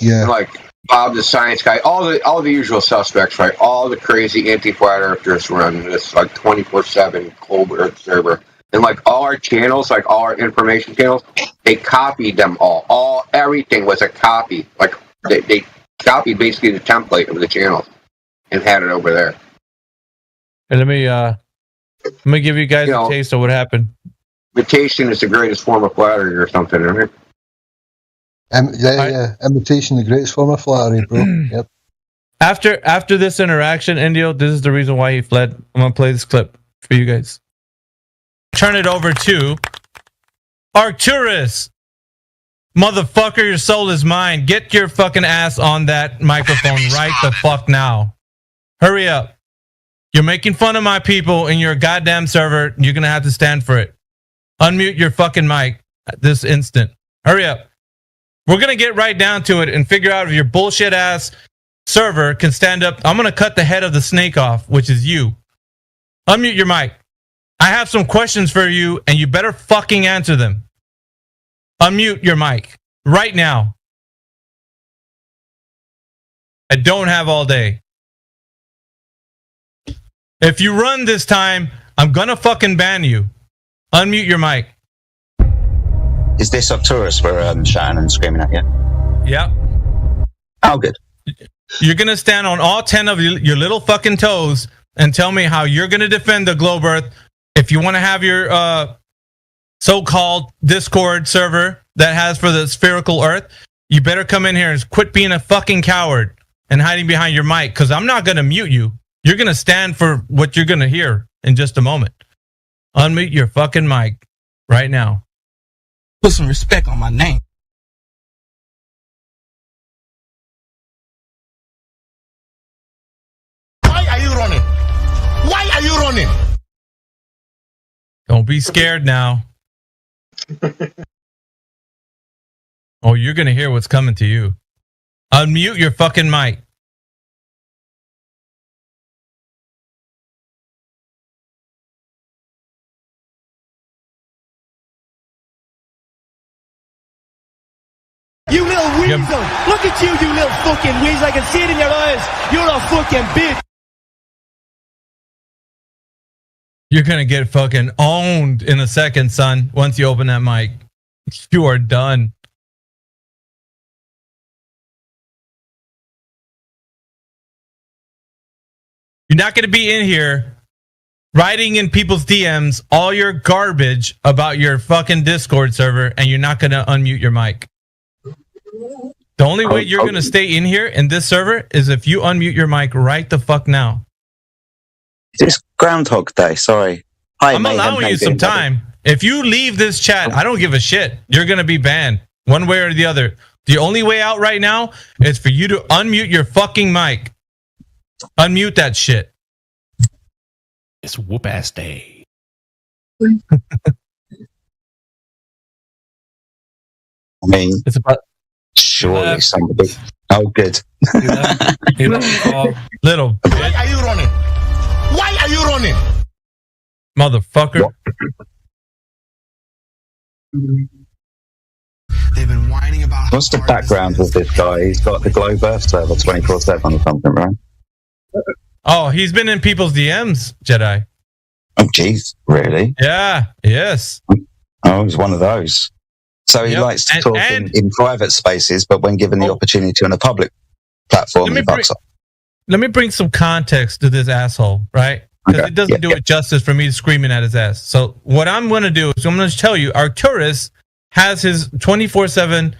Yeah,
like Bob the Science Guy, all the usual suspects, right? All the crazy anti-flat earthers run this like 24/7 Globe Earth server, and like all our channels, like all our information channels, they copied them all. Everything was a copy. Like they copied basically the template of the channel and had it over there.
And let me give you guys a taste of what happened.
Imitation is the greatest form of flattery, or something, right?
Imitation, the greatest form of flattery, bro. Yep.
After this interaction, Indio, this is the reason why he fled. I'm gonna play this clip for you guys. Turn it over to Arcturus. Motherfucker, your soul is mine. Get your fucking ass on that microphone right the fuck now. Hurry up. You're making fun of my people in your goddamn server. You're going to have to stand for it. Unmute your fucking mic at this instant. Hurry up. We're going to get right down to it and figure out if your bullshit ass server can stand up. I'm going to cut the head of the snake off, which is you. Unmute your mic. I have some questions for you, and you better fucking answer them. Unmute your mic right now. I don't have all day. If you run this time, I'm gonna fucking ban you. Unmute your mic.
Is this Arcturus we're shouting and screaming at you?
Yep.
Oh, good.
You're gonna stand on all 10 of your little fucking toes and tell me how you're gonna defend the globe Earth. If you want to have your so-called Discord server that has for the spherical Earth, you better come in here and quit being a fucking coward and hiding behind your mic, because I'm not gonna mute you. You're gonna stand for what you're gonna hear in just a moment. Unmute your fucking mic right now.
Put some respect on my name.
Why are you running? Why are you running?
Don't be scared now. Oh, you're going to hear what's coming to you. Unmute your fucking mic.
You little weasel! Look at you, you little fucking weasel! I can see it in your eyes! You're a fucking bitch!
You're going to get fucking owned in a second, son, once you open that mic. You are done. You're not going to be in here writing in people's DMs all your garbage about your fucking Discord server, and you're not going to unmute your mic. The only way you're going to stay in here in this server is if you unmute your mic right the fuck now.
It's Groundhog Day, sorry. Hi,
I'm allowing you some time. If you leave this chat, I don't give a shit. You're going to be banned one way or the other. The only way out right now is for you to unmute your fucking mic. Unmute that shit.
It's whoop ass day.
I mean,
it's about
surely somebody. Oh, good.
Little.
Why are you running? Why are you running?
Motherfucker.
They've been whining about.
What's the background with this guy? He's got the Globe Earth server 24/7 or something, right?
Oh, he's been in people's DMs, Jedi.
Oh, jeez, really?
Yeah. Yes.
Oh, he's one of those. So he likes to talk in private spaces, but when given the opportunity on a public platform, he bucks up.
Let me bring some context to this asshole, right? Because it doesn't do it justice for me screaming at his ass. So what I'm going to do is I'm going to tell you, Arcturus has his 24/7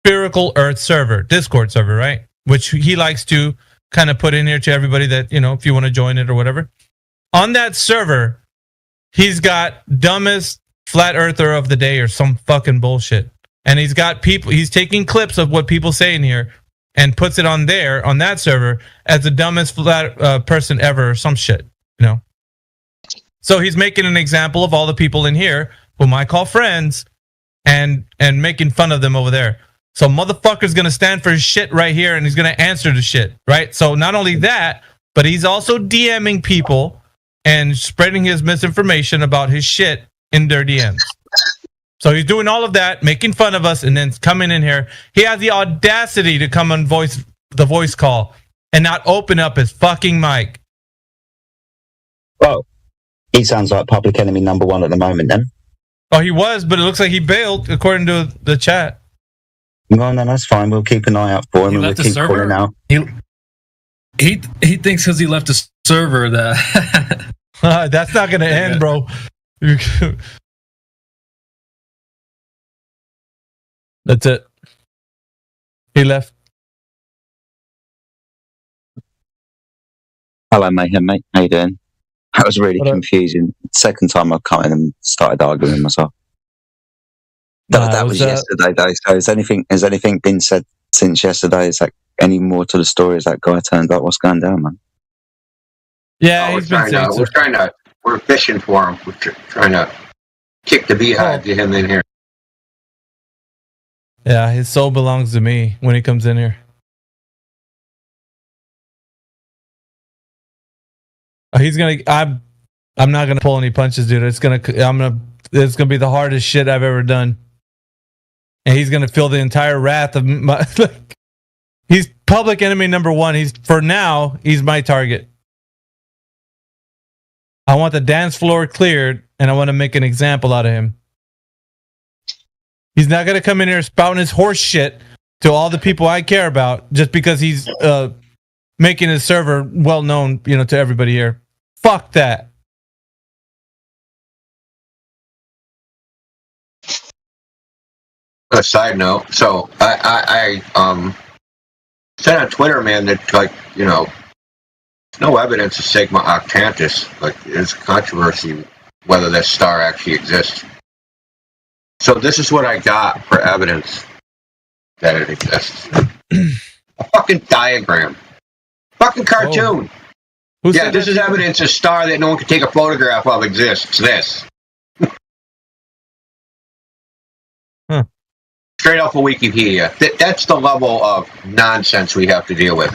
spherical Earth server, Discord server, right? Which he likes to kind of put in here to everybody that, you know, if you want to join it or whatever. On that server, he's got dumbest flat earther of the day or some fucking bullshit. And he's got people, he's taking clips of what people say in here and puts it on there, on that server, as the dumbest flat person ever or some shit, you know? So he's making an example of all the people in here whom I call friends and making fun of them over there. So motherfucker's gonna stand for his shit right here and he's gonna answer the shit, right? So not only that, but he's also DMing people and spreading his misinformation about his shit in their DMs. So he's doing all of that, making fun of us, and then coming in here. He has the audacity to come on the voice call and not open up his fucking mic.
Well, he sounds like public enemy number one at the moment, then.
Oh, he was, but it looks like he bailed, according to the chat.
No, that's fine. We'll keep an eye out for him, and we'll keep calling out.
He thinks because he left the server that
that's not going to end, bro. That's it. He left.
Hello, Mayhem, mate. How you doing? That was really confusing. Second time I've come in and started arguing with myself. That was yesterday, though. So has anything been said since yesterday? Is that any more to the story? Is that guy turned up? What's going down, man?
Yeah, he's been saying so.
We're fishing for him. We're trying to kick the beehive, get him in here.
Yeah, his soul belongs to me when he comes in here. He's gonna. I'm not gonna pull any punches, dude. It's gonna be the hardest shit I've ever done, and he's gonna feel the entire wrath of my. He's public enemy number one. He's my target. I want the dance floor cleared, and I want to make an example out of him. He's not gonna come in here spouting his horse shit to all the people I care about just because he's making his server well known, to everybody here. Fuck that.
A side note, so I said on Twitter, man, that there's no evidence of Sigma Octantis. There's controversy whether that star actually exists. So this is what I got for evidence that it exists. A fucking diagram. Fucking cartoon.
Oh.
This is evidence a star that no one can take a photograph of exists. This.
Huh.
Straight off of Wikipedia. That's the level of nonsense we have to deal with.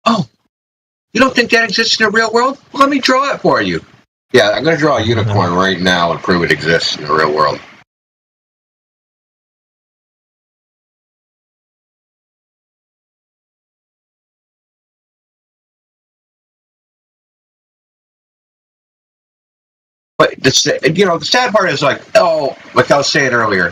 Oh, you don't think that exists in the real world? Well, let me draw it for you. Yeah, I'm going to draw a unicorn right now and prove it exists in the real world. But the sad part is like I was saying earlier,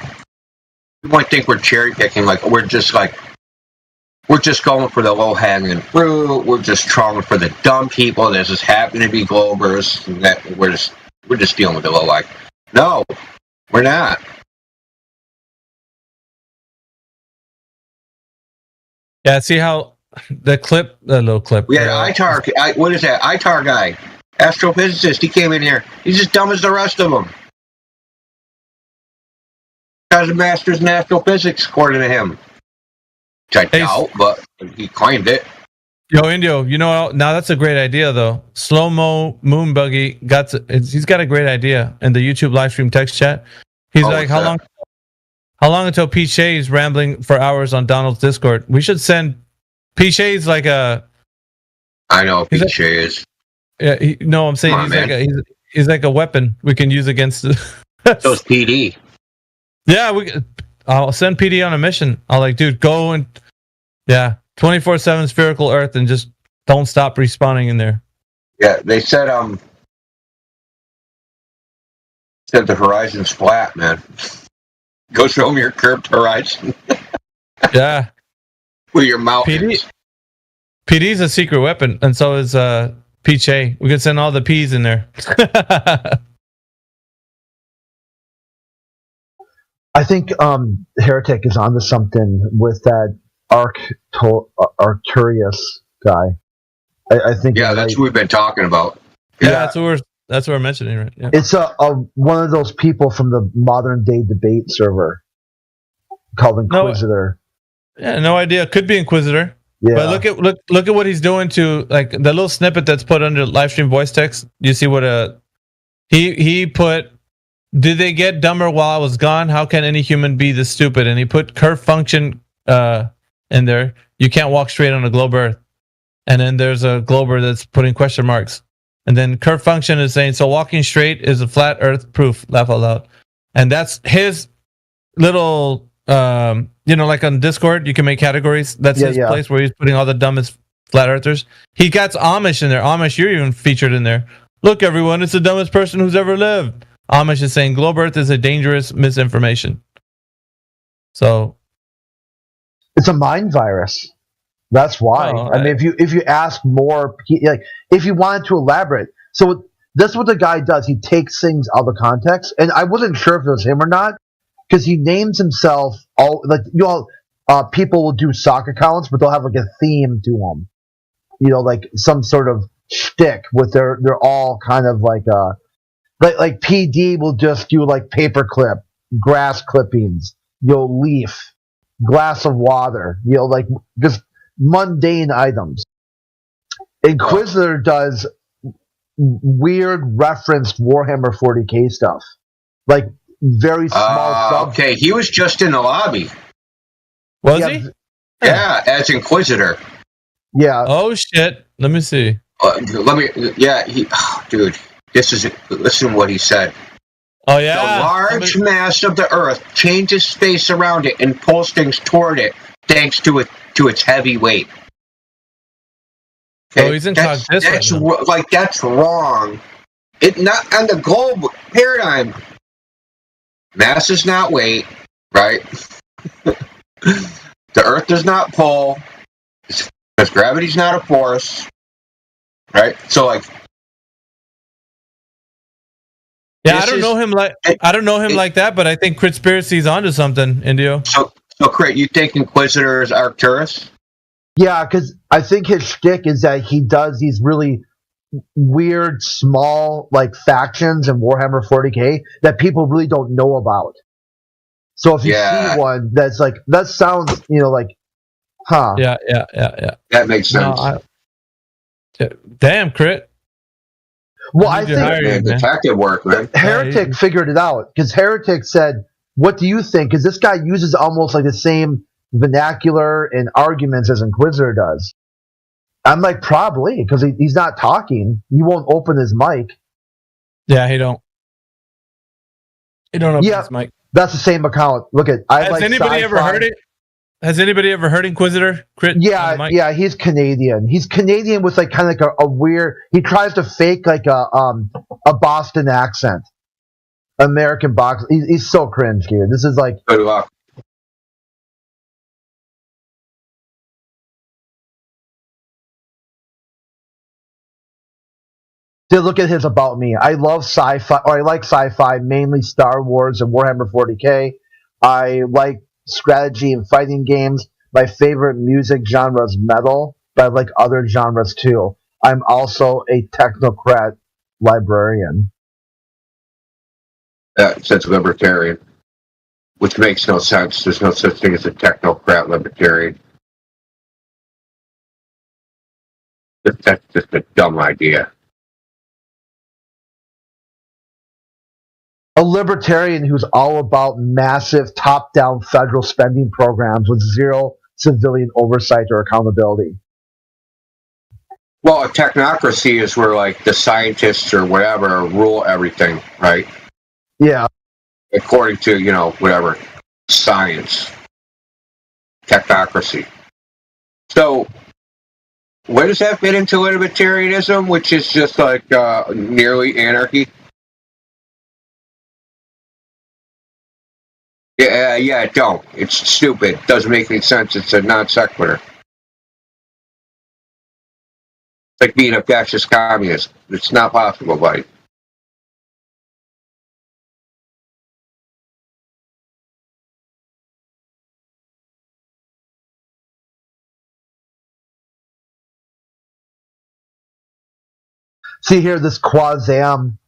you might think we're cherry picking, we're just going for the low hanging fruit. We're just trawling for the dumb people. There's just happen to be Globers, and that we're just dealing with the low life. No, we're not.
Yeah, see how the little clip.
Yeah, ITAR. What is that? ITAR guy. Astrophysicist, he came in here. He's as dumb as the rest of them. Has a master's in astrophysics, according to him. Which I doubt, but he claimed it.
Yo, Indio, now that's a great idea, though. Slow-mo moon buggy he's got a great idea in the YouTube live stream text chat. He's like, how long until P. Shay's rambling for hours on Donald's Discord? We should send P. Shay's like a...
I know P. Shay is.
Yeah, I'm saying he's like a weapon we can use against
those PD.
Yeah, I'll send PD on a mission. I'll dude, go and 24/7 spherical Earth and just don't stop respawning in there.
Yeah, they said the horizon's flat, man. Go show me your curved horizon.
Yeah,
with your mountains.
PD's a secret weapon, and so is P-Chay. We could send all the P's in there.
I think Heretic is onto something with that Arcturus guy. I think.
Yeah, that's what we've been talking about.
Yeah, that's what we're mentioning, right? Yeah.
It's one of those people from the modern day debate server called Inquisitor.
No idea. Could be Inquisitor.
Yeah.
But look at what he's doing to the little snippet that's put under live stream voice text. You see what he put. Did they get dumber while I was gone? How can any human be this stupid? And he put curve function in there. You can't walk straight on a globe Earth. And then there's a glober that's putting question marks. And then curve function is saying, so walking straight is a flat Earth proof. Laugh out loud. And that's his little, like on Discord, you can make categories. That's his place where he's putting all the dumbest flat Earthers. He got Amish in there. Amish, you're even featured in there. Look, everyone, it's the dumbest person who's ever lived. Amish is saying globe Earth is a dangerous misinformation. So
it's a mind virus. That's why. I mean, if you ask more, if you wanted to elaborate, so that's what the guy does. He takes things out of context, and I wasn't sure if it was him or not because he names himself people will do sock accounts, but they'll have a theme to them. Some sort of shtick with they're all kind of like PD will just do paperclip, grass clippings, leaf, glass of water, just mundane items. Inquisitor does weird referenced Warhammer 40k stuff, like very small stuff.
Okay, he was just in the lobby.
Was he?
Yeah, as Inquisitor.
Yeah.
Oh shit! Let me see.
Dude, listen to what he said.
Oh yeah.
The large mass of the Earth changes space around it and pulls things toward it, thanks to its heavy weight.
Okay? Oh, he's in
that's
right
that's wrong. It not on the globe paradigm. Mass is not weight, right? The Earth does not pull because gravity's not a force, right? So like.
Yeah, I don't know him like that, but I think Critspiracy's onto something, Indio.
So Crit, you think Inquisitor is Arcturus?
Yeah, because I think his shtick is that he does these really weird, small, like factions in Warhammer 40k that people really don't know about. So if you see one that's like, that sounds, like, huh?
Yeah.
That makes sense.
Damn, Crit.
Well, I think
detective work, man.
Heretic figured it out because Heretic said, "What do you think?" Because this guy uses almost like the same vernacular and arguments as Inquisitor does. I'm like, probably, because he's not talking. He won't open his mic.
Yeah, he don't open his mic.
That's the same account. Look at.
Has anybody ever heard it? Has anybody ever heard Inquisitor? Crit?
Yeah. He's Canadian. He's Canadian with like kind of like a weird. He tries to fake like a Boston accent, American box. He's so cringe, dude. This is like.
Good luck.
Dude, look at his about me. I love sci-fi, or I like sci-fi, mainly Star Wars and Warhammer 40k. I like strategy and fighting games. My favorite music genre is metal, but I like other genres too. I'm also a technocrat librarian.
It says libertarian, which makes no sense. There's no such thing as a technocrat libertarian. That's just a dumb idea.
A libertarian who's all about massive top-down federal spending programs with zero civilian oversight or accountability.
Well, a technocracy is where like the scientists or whatever rule everything, right?
Yeah.
According to, whatever, science. Technocracy. So, where does that fit into libertarianism, which is just like nearly anarchy? Yeah, don't. It's stupid. It doesn't make any sense. It's a non sequitur. It's like being a fascist communist. It's not possible, buddy.
See here, this Quasam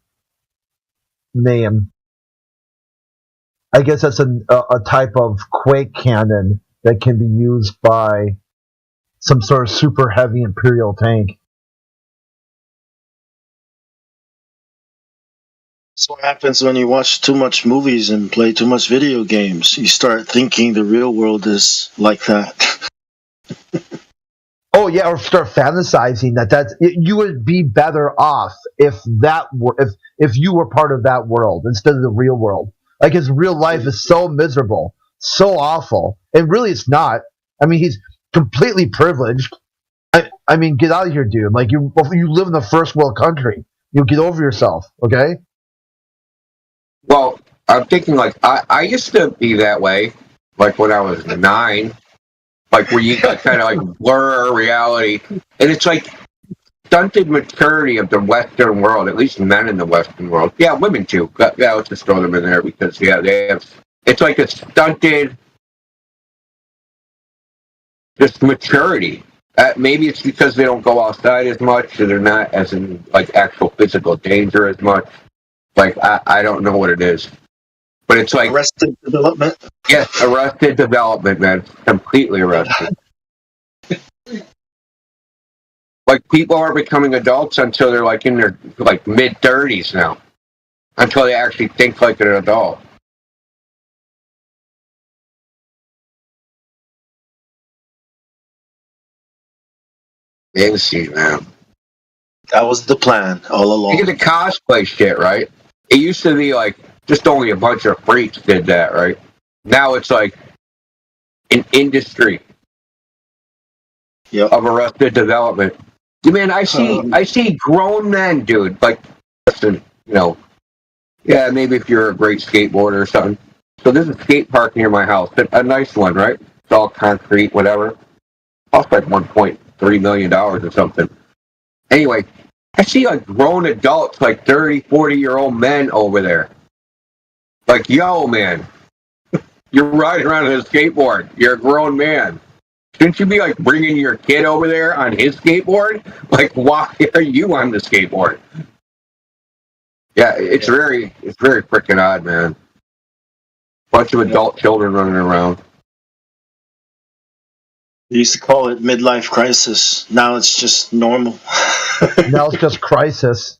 name. I guess that's a type of Quake cannon that can be used by some sort of super heavy Imperial tank.
That's what happens when you watch too much movies and play too much video games. You start thinking the real world is like that.
Oh yeah, or start fantasizing that you would be better off if you were part of that world instead of the real world. Like his real life is so miserable, so awful, and really it's not. I mean, he's completely privileged. I mean, get out of here, dude. Like you live in a first world country. You get over yourself, okay?
Well, I'm thinking like I used to be that way, like when I was 9, like where you kind of like blur reality, and it's like stunted maturity of the Western world, at least men in the Western world. Yeah, women too. Yeah, let's just throw them in there because they have. It's like a stunted, just maturity. Maybe it's because they don't go outside as much, or they're not as in like actual physical danger as much. Like I don't know what it is, but it's like
arrested development.
Yes, arrested development, man. Completely arrested. Like, people aren't becoming adults until they're like in their like mid-30s now, until they actually think like an adult. Fantasy, man.
That was the plan all along.
Look at the cosplay shit, right? It used to be like just only a bunch of freaks did that, right? Now it's like an industry of Arrested Development. Man, I see grown men, dude. Like, listen, you know, yeah, maybe if you're a great skateboarder or something. So there's a skate park near my house, a nice one, right? It's all concrete, whatever. Cost like $1.3 million or something. Anyway, I see like grown adults, like 30, 40-year-old men over there. Like, yo, man, you're riding around on a skateboard. You're a grown man. Shouldn't you be like bringing your kid over there on his skateboard? Like, why are you on the skateboard? Yeah, it's very freaking odd, man. Bunch of adult children running around.
They used to call it midlife crisis. Now it's just normal.
Now it's just crisis.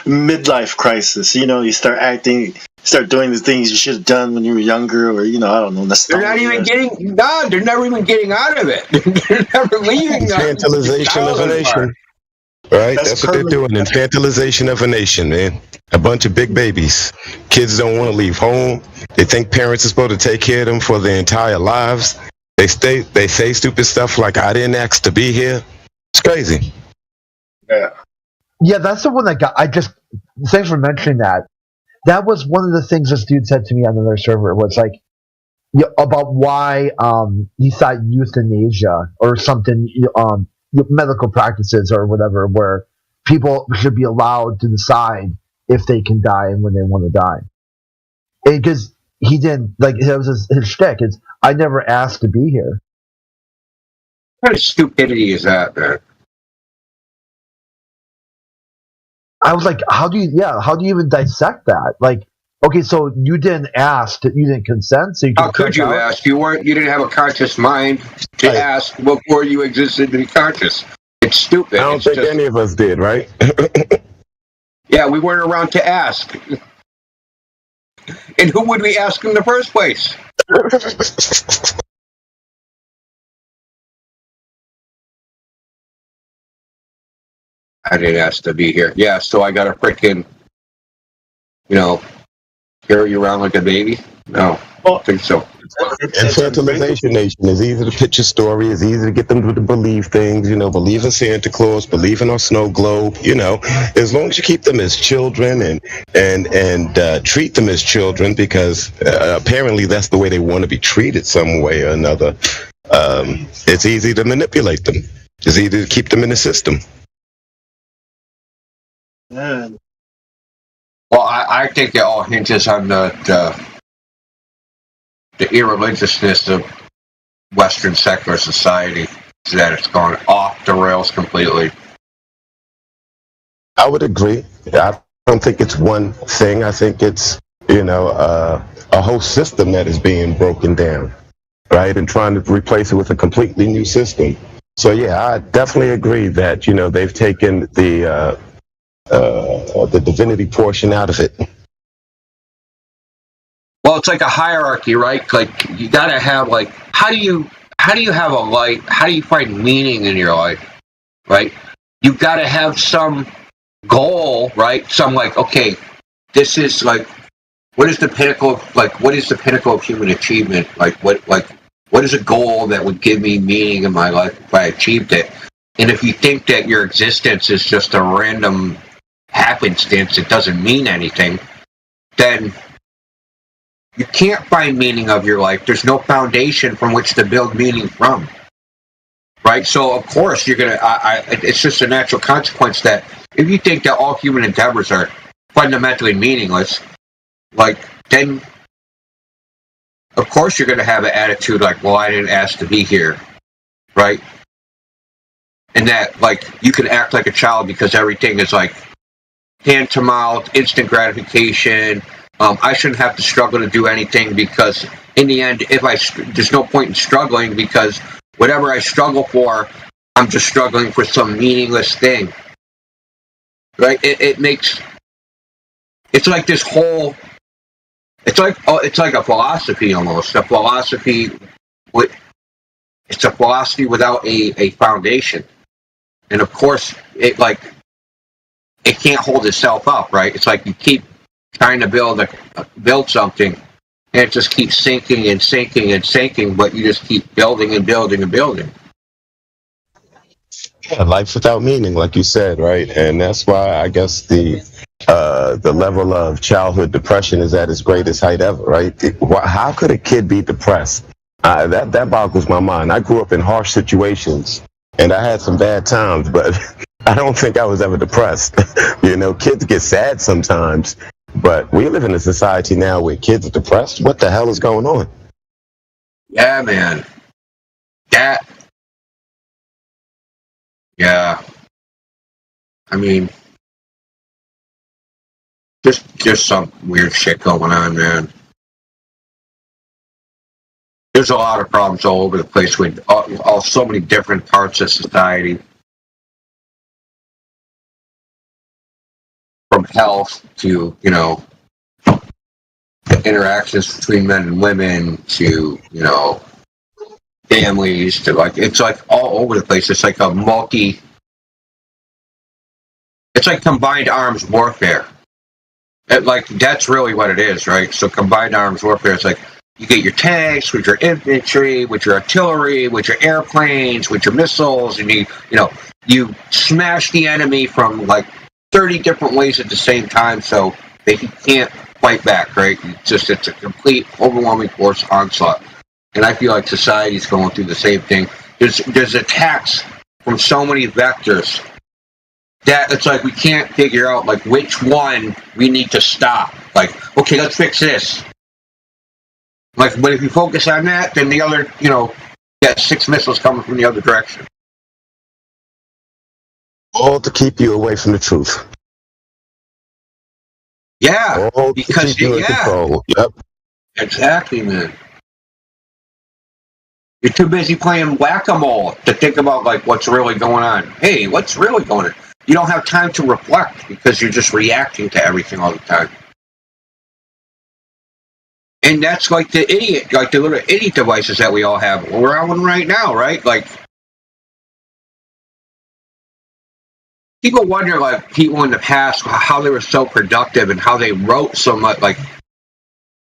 Midlife crisis. You know, you start doing the things you should have done when you were younger, or, you know, I don't know.
They're not even getting, no, they're never even getting out of it. They're never leaving.
Infantilization of a nation. Right? That's what they're doing. Infantilization of a nation, man. A bunch of big babies. Kids don't want to leave home. They think parents are supposed to take care of them for their entire lives. They say stupid stuff like, I didn't ask to be here. It's crazy.
Yeah, that's the one that got. Thanks for mentioning that. That was one of the things this dude said to me on another server. Was like, about why he thought euthanasia or something, medical practices or whatever, where people should be allowed to decide if they can die and when they want to die. Because he didn't, like, it was his shtick. It's, I never asked to be here.
What kind of stupidity is that, man?
I was like, how do you even dissect that? Like, okay, so you didn't ask, you didn't consent, so you
how could you ask? You didn't have a conscious mind to ask before you existed to be conscious. It's stupid.
I don't think any of us did, right?
Yeah, we weren't around to ask. And who would we ask in the first place? I didn't ask to be here. Yeah, so I got to freaking, carry you around like a baby? No, I don't think so.
Infantilization nation is easy to pitch a story. It's easy to get them to believe things. Believe in Santa Claus, believe in our snow globe. As long as you keep them as children and treat them as children, because apparently that's the way they want to be treated, some way or another. It's easy to manipulate them. It's easy to keep them in the system.
Well, I think it all hinges on the irreligiousness of Western secular society, that it's gone off the rails completely.
I would agree. I don't think it's one thing. I think it's, a whole system that is being broken down, right? And trying to replace it with a completely new system. So, yeah, I definitely agree that, they've taken the divinity portion out of it.
Well, it's like a hierarchy, right? Like, you gotta have, like, how do you have a life? How do you find meaning in your life, right? You've got to have some goal, right? Some, like, okay, this is like, what is the pinnacle of human achievement? What is a goal that would give me meaning in my life if I achieved it? And if you think that your existence is just a random happenstance, it doesn't mean anything, then you can't find meaning of your life. There's no foundation from which to build meaning from, right? So, of course, you're going to... it's just a natural consequence that if you think that all human endeavors are fundamentally meaningless, then, of course, you're going to have an attitude like, well, I didn't ask to be here, right? And that, you can act like a child because everything is, hand to mouth, instant gratification. I shouldn't have to struggle to do anything because, in the end, there's no point in struggling because whatever I struggle for, I'm just struggling for some meaningless thing. Right? It makes, it's like this whole, it's like a philosophy almost. It's a philosophy without a foundation. And of course, it can't hold itself up, right? It's like you keep trying to build something, and it just keeps sinking and sinking and sinking, but you just keep building and building and building.
Yeah, life without meaning, like you said, right? And that's why I guess the level of childhood depression is at its greatest height ever, right? How could a kid be depressed? That boggles my mind. I grew up in harsh situations, and I had some bad times, but I don't think I was ever depressed. Kids get sad sometimes, but we live in a society now where kids are depressed. What the hell is going on?
Yeah, man. Yeah. I mean, just some weird shit going on, man. There's a lot of problems all over the place with all so many different parts of society. From health to, the interactions between men and women to, families to it's like all over the place. It's like it's like combined arms warfare. That's really what it is, right? So combined arms warfare is like you get your tanks with your infantry, with your artillery, with your airplanes, with your missiles, and you smash the enemy from 30 different ways at the same time, so they can't fight back, right? It's a complete, overwhelming force onslaught. And I feel like society's going through the same thing. There's attacks from so many vectors that it's like we can't figure out which one we need to stop. Okay, let's fix this. But if you focus on that, then the other, got 6 missiles coming from the other direction.
All to keep you away from the truth.
Yeah,
all because you in control. Yep.
Exactly, man. You're too busy playing whack-a-mole to think about what's really going on. Hey, what's really going on? You don't have time to reflect because you're just reacting to everything all the time. And that's the idiot, the little idiot devices that we all have. We're on one right now, right? People wonder, people in the past, how they were so productive and how they wrote so much,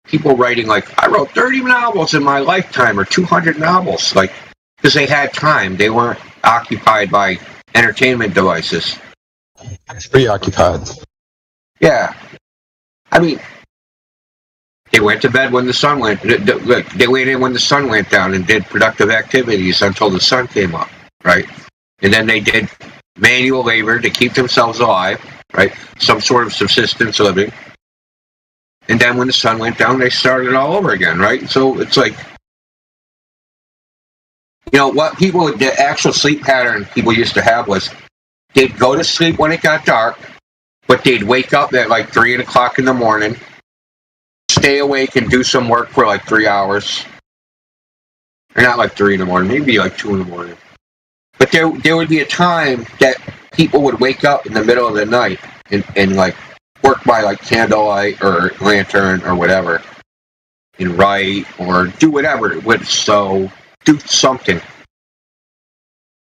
people writing, I wrote 30 novels in my lifetime or 200 novels, because they had time. They weren't occupied by entertainment devices.
Preoccupied.
Yeah. I mean, they went to bed when the sun went, they waited when the sun went down and did productive activities until the sun came up, right? And then they did manual labor to keep themselves alive, right? Some sort of subsistence living. And then when the sun went down, they started all over again, right? So it's what the actual sleep pattern people used to have was they'd go to sleep when it got dark, but they'd wake up at 3 o'clock in the morning, stay awake and do some work for 3 hours. Or not 3 in the morning, maybe 2 in the morning. But there would be a time that people would wake up in the middle of the night and work by candlelight or lantern or whatever, and write or do whatever. Do something.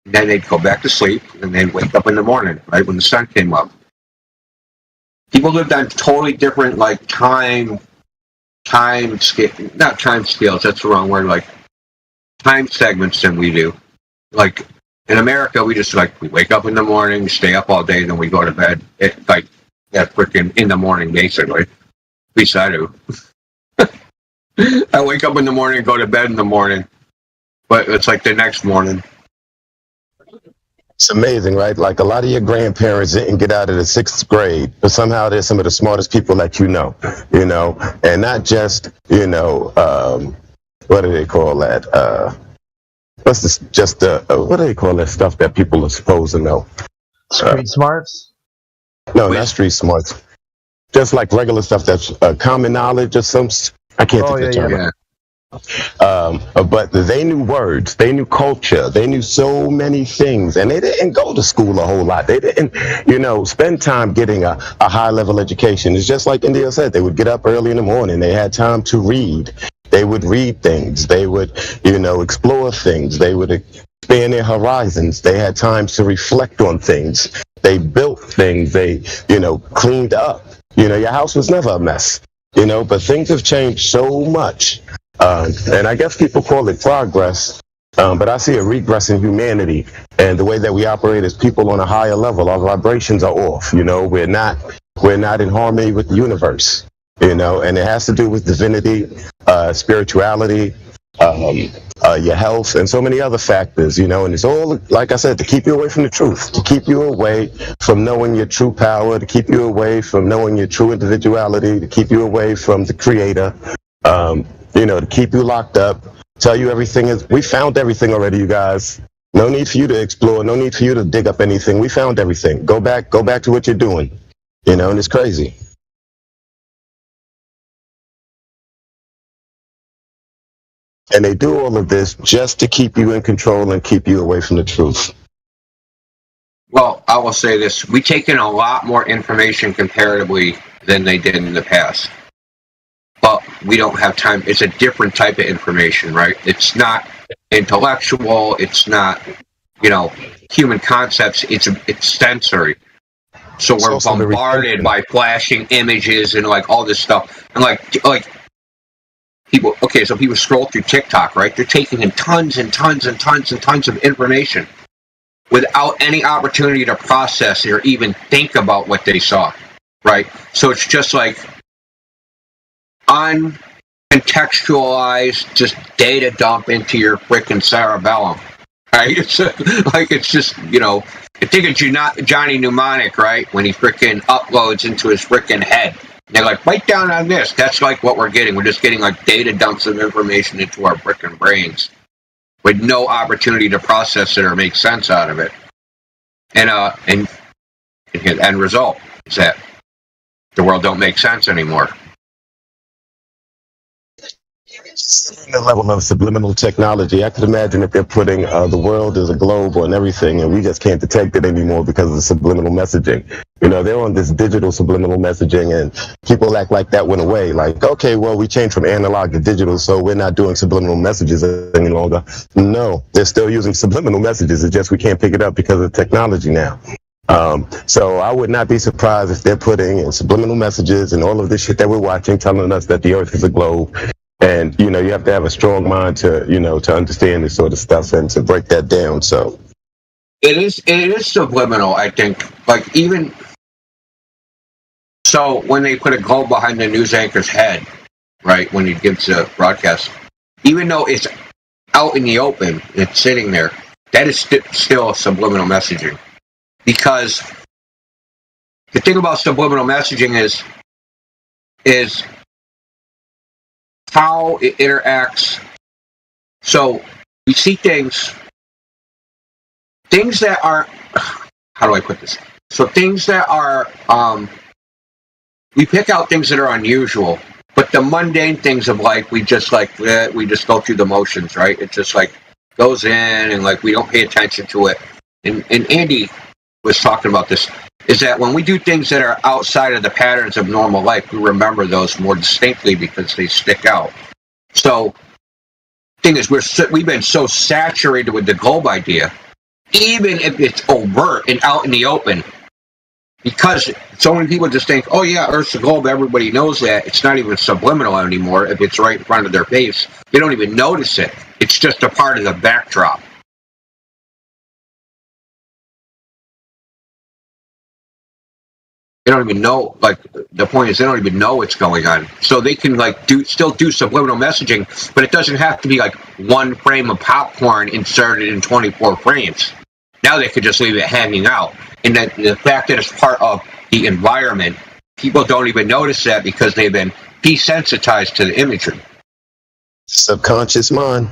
And then they'd go back to sleep and they'd wake up in the morning, right when the sun came up. People lived on totally different time scale, not time scales. That's the wrong word. Time segments than we do. In America, we just we wake up in the morning, we stay up all day, and then we go to bed at freaking in the morning, basically. At least I do. I wake up in the morning and go to bed in the morning, but it's the next morning.
It's amazing, right? A lot of your grandparents didn't get out of the 6th grade, but somehow they're some of the smartest people that and not just, what do they call that? What's this? Just what do they call that stuff that people are supposed to know?
Street smarts?
No, not street smarts. Just regular stuff that's common knowledge or some. I can't think of the term. But they knew words, they knew culture, they knew so many things, and they didn't go to school a whole lot. They didn't, spend time getting a high level education. It's just like India said, they would get up early in the morning. They had time to read. They would read things. They would, explore things. They would expand their horizons. They had time to reflect on things. They built things. They, cleaned up. Your house was never a mess, but things have changed so much. And I guess people call it progress, but I see a regress in humanity and the way that we operate as people on a higher level. Our vibrations are off. We're not in harmony with the universe. And it has to do with divinity, spirituality, your health, and so many other factors. And it's all, like I said, to keep you away from the truth, to keep you away from knowing your true power, to keep you away from knowing your true individuality, to keep you away from the Creator. To keep you locked up, tell you everything we found everything already, you guys. No need for you to explore, no need for you to dig up anything. We found everything. Go back to what you're doing. And it's crazy. And they do all of this just to keep you in control and keep you away from the truth.
Well, I will say this. We take in a lot more information comparatively than they did in the past. But we don't have time. It's a different type of information, right? It's not intellectual. It's not, human concepts. It's sensory. So we're bombarded by flashing images and like all this stuff. And like people. Okay, so people scroll through TikTok, right? They're taking in tons and tons and tons and tons of information without any opportunity to process or even think about what they saw, right? So it's just like uncontextualized, just data dump into your freaking cerebellum, right? It's just, think of Johnny Mnemonic, right? When he freaking uploads into his freaking head. And they're like, write down on this. That's like what we're getting. We're just getting like data dumps of information into our freaking brains with no opportunity to process it or make sense out of it. And the end result is that the world don't make sense anymore.
The level of subliminal technology, I could imagine if they're putting the world as a globe on everything, and we just can't detect it anymore because of the subliminal messaging. They're on this digital subliminal messaging, and people act like that went away. Like, okay, well, we changed from analog to digital, so we're not doing subliminal messages any longer. No, they're still using subliminal messages. It's just we can't pick it up because of technology now. So I would not be surprised if they're putting in subliminal messages and all of this shit that we're watching, telling us that the Earth is a globe. And, you have to have a strong mind to, to understand this sort of stuff and to break that down. So
it is subliminal, I think. Like, even so, when they put a globe behind the news anchor's head, right, when he gives a broadcast, even though it's out in the open, it's sitting there, that is still subliminal messaging. Because the thing about subliminal messaging is how it interacts. So we see things that are, how do I put this? So things that are, we pick out things that are unusual, but the mundane things of life, we just go through the motions, right? It just like goes in and like we don't pay attention to it. And Andy was talking about this, is that when we do things that are outside of the patterns of normal life, we remember those more distinctly because they stick out. So, thing is, we've been so saturated with the globe idea, even if it's overt and out in the open, because so many people just think, oh yeah, Earth's a globe, everybody knows that. It's not even subliminal anymore if it's right in front of their face. They don't even notice it. It's just a part of the backdrop. They don't even know, like, the point is they don't even know what's going on. So they can, like, still do subliminal messaging, but it doesn't have to be, like, one frame of popcorn inserted in 24 frames. Now they could just leave it hanging out. And that the fact that it's part of the environment, people don't even notice that because they've been desensitized to the imagery.
Subconscious mind.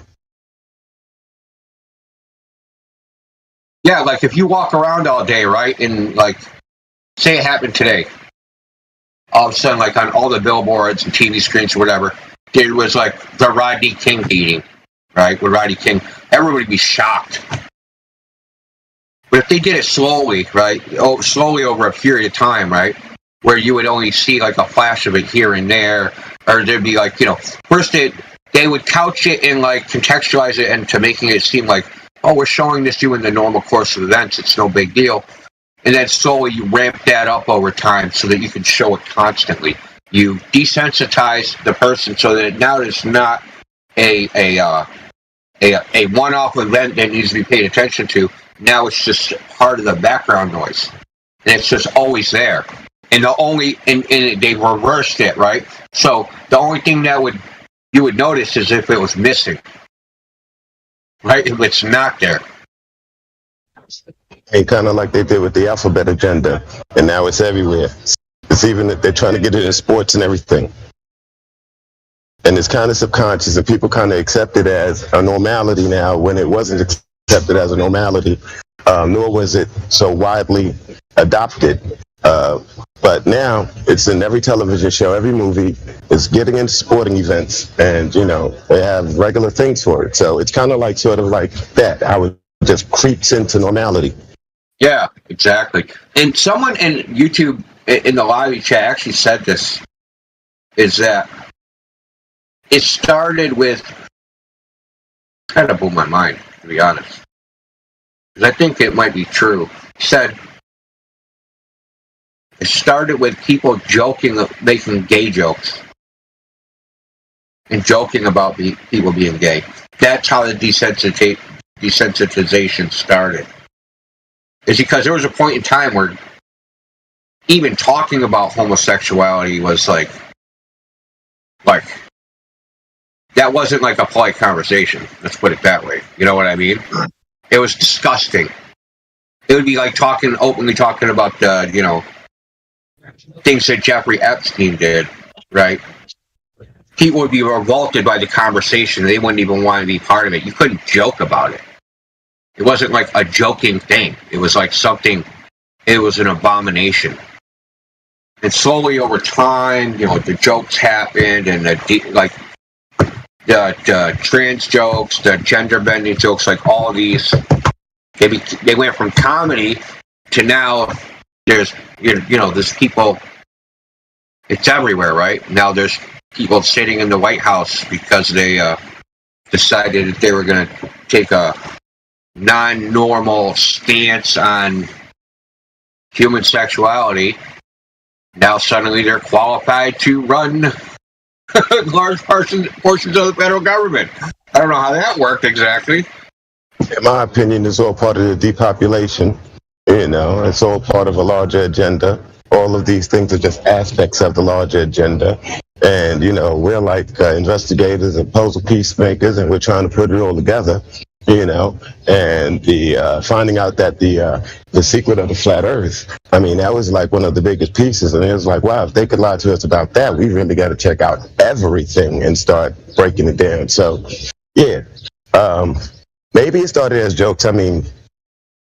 Yeah, like, if you walk around all day, right, and, like, say it happened today. All of a sudden, like on all the billboards and TV screens or whatever, there was like the Rodney King beating, right? With Rodney King, everybody would be shocked. But if they did it slowly, right? Oh, slowly over a period of time, right? Where you would only see like a flash of it here and there, or there'd be like, first they would couch it and like contextualize it into making it seem like, oh, we're showing this to you in the normal course of events. It's no big deal. And then slowly you ramp that up over time so that you can show it constantly. You desensitize the person so that now it's not a one-off event that needs to be paid attention to. Now it's just part of the background noise, and it's just always there. And they reversed it, right? So the only thing that you would notice is if it was missing, right? If it's not there.
And kind of like they did with the alphabet agenda, and now it's everywhere. It's even that they're trying to get it in sports and everything. And it's kind of subconscious, and people kind of accept it as a normality now when it wasn't accepted as a normality, nor was it so widely adopted. But now it's in every television show, every movie. It's getting into sporting events, and they have regular things for it. So it's kind of like sort of like that, how it just creeps into normality.
Yeah, exactly. And someone in YouTube in the live chat actually said this, is that it started with, kind of blew my mind, to be honest. Because I think it might be true. He said it started with people joking, making gay jokes. And joking about people being gay. That's how the desensitization started. Is because there was a point in time where even talking about homosexuality was like that wasn't like a polite conversation. Let's put it that way. You know what I mean? It was disgusting. It would be like openly talking about things that Jeffrey Epstein did, right? People would be revolted by the conversation. They wouldn't even want to be part of it. You couldn't joke about it. It wasn't like a joking thing. It was like something, it was an abomination. And slowly over time, the jokes happened, and the trans jokes, the gender bending jokes, like all of these, they went from comedy to now there's, there's people, it's everywhere, right? Now there's people sitting in the White House because they decided that they were going to take a non-normal stance on human sexuality. Now suddenly they're qualified to run large portions of the federal government. I don't know how that worked exactly.
In my opinion, it's all part of the depopulation. It's all part of a larger agenda. All of these things are just aspects of the larger agenda. And, we're like investigators and puzzle peacemakers, and we're trying to put it all together. And the finding out that the secret of the flat Earth, that was like one of the biggest pieces. And it was like, wow, if they could lie to us about that, we really got to check out everything and start breaking it down. So, yeah, maybe it started as jokes.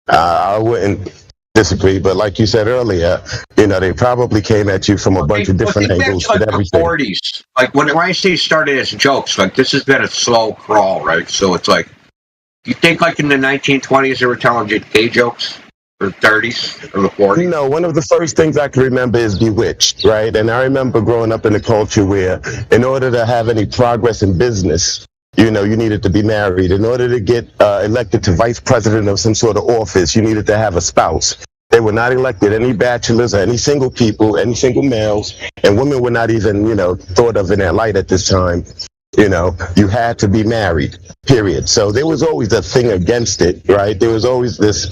I wouldn't disagree, but like you said earlier, they probably came at you from a bunch of different angles
like
with everything.
The 40s, like when I say started as jokes, like this has been a slow crawl, right? So it's like, you think like in the 1920s they were telling gay jokes, or the 30s, or the 40s?
One of the first things I can remember is Bewitched, right? And I remember growing up in a culture where, in order to have any progress in business, you needed to be married. In order to get elected to vice president of some sort of office, you needed to have a spouse. They were not elected any bachelors or any single people, any single males, and women were not even, thought of in that light at this time. You had to be married, period. So there was always a thing against it, right? There was always this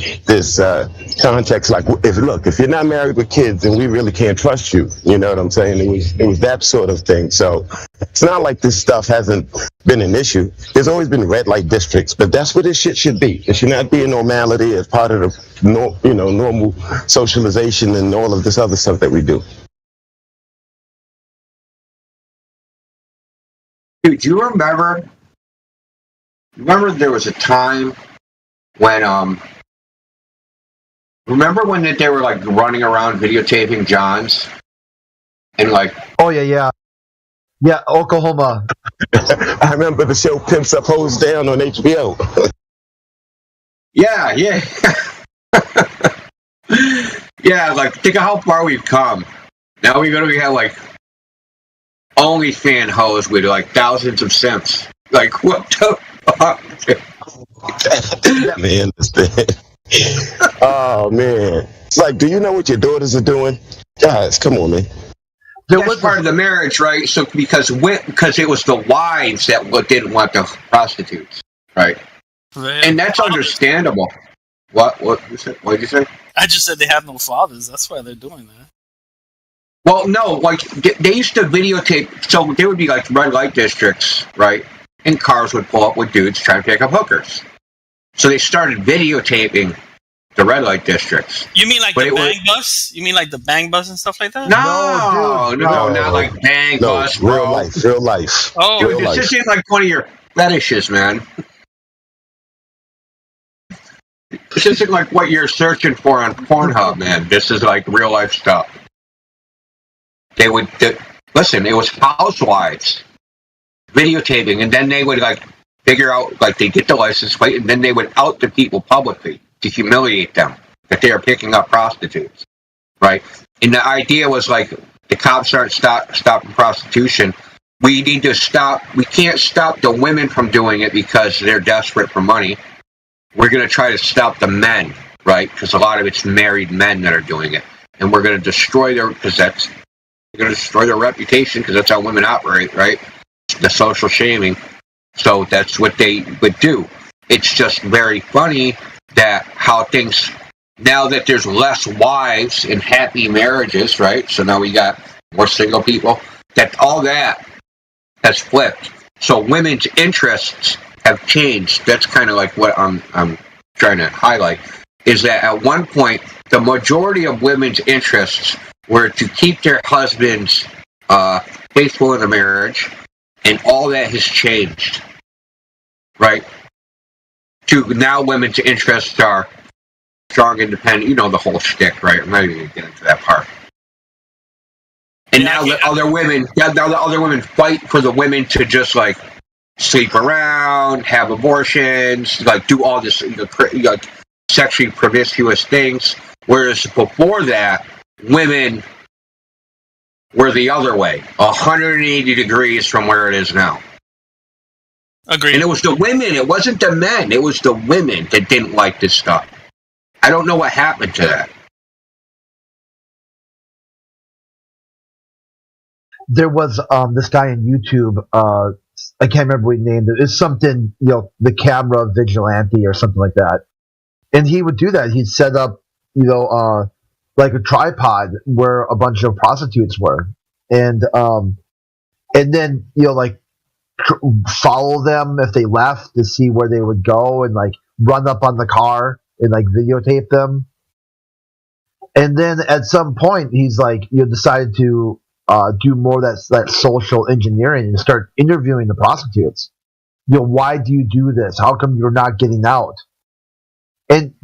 context, like, if you're not married with kids, then we really can't trust you. You know what I'm saying? It was that sort of thing. So it's not like this stuff hasn't been an issue. There's always been red light districts, but that's what this shit should be. It should not be a normality as part of the normal socialization and all of this other stuff that we do.
Dude, you remember there was a time when remember when they were like running around videotaping Johns and like,
oh yeah Yeah, Oklahoma.
I remember the show Pimps Up, Hoes Down on HBO.
Yeah. Yeah, like, think of how far we've come. Now we're going to have, like, OnlyFans hoes with, like, thousands of simps. Like, what the fuck?
Man, this thing. Oh, man. It's like, do you know what your daughters are doing? Guys, come on, man.
That's part of the marriage, right? So because it was the wives that didn't want the prostitutes, right? And that's understandable. What did you say?
I just said they have no fathers. That's why they're doing that.
Well, no, like they used to videotape. So there would be like red light districts, right? And cars would pull up with dudes trying to pick up hookers. So they started videotaping the red light districts.
You mean like the bang bus? You mean like the bang bus and stuff like that?
No, not like bang bus, bro.
Real life.
Oh,
dude, this just ain't like one of your fetishes, man. This isn't like what you're searching for on Pornhub, man. This is like real life stuff. Listen, it was housewives videotaping, and then they would like figure out, like they get the license plate, and then they would out the people publicly to humiliate them that they are picking up prostitutes, right? And the idea was like the cops aren't stopping prostitution. We need to stop. We can't stop the women from doing it because they're desperate for money. We're going to try to stop the men, right? Because a lot of it's married men that are doing it, and we're going to destroy their reputation because that's how women operate, right? The social shaming. So that's what they would do. It's just very funny that how things, now that there's less wives in happy marriages, right? So now we got more single people, that all that has flipped. So women's interests have changed. That's kind of like what I'm trying to highlight, is that at one point, the majority of women's interests were to keep their husbands faithful in the marriage, and all that has changed, right? To now women's interests are strong, independent, you know, the whole shtick, right? I'm not even going to get into that part. And now the other women fight for the women to just like sleep around, have abortions, like do all this like sexually promiscuous things. Whereas before that, women were the other way, 180 degrees from where it is now.
Agreed.
And it was the women, it wasn't the men, it was the women that didn't like this stuff. I don't know what happened to that.
There was this guy on YouTube, I can't remember what he named it. It's something, you know, the camera vigilante or something like that. And he would do that. He'd set up, you know, like a tripod where a bunch of prostitutes were. And then, you know, like follow them if they left to see where they would go, and like run up on the car and like videotape them. And then at some point he's like, you know, decided to do more of that social engineering and start interviewing the prostitutes. You know, why do you do this? How come you're not getting out? And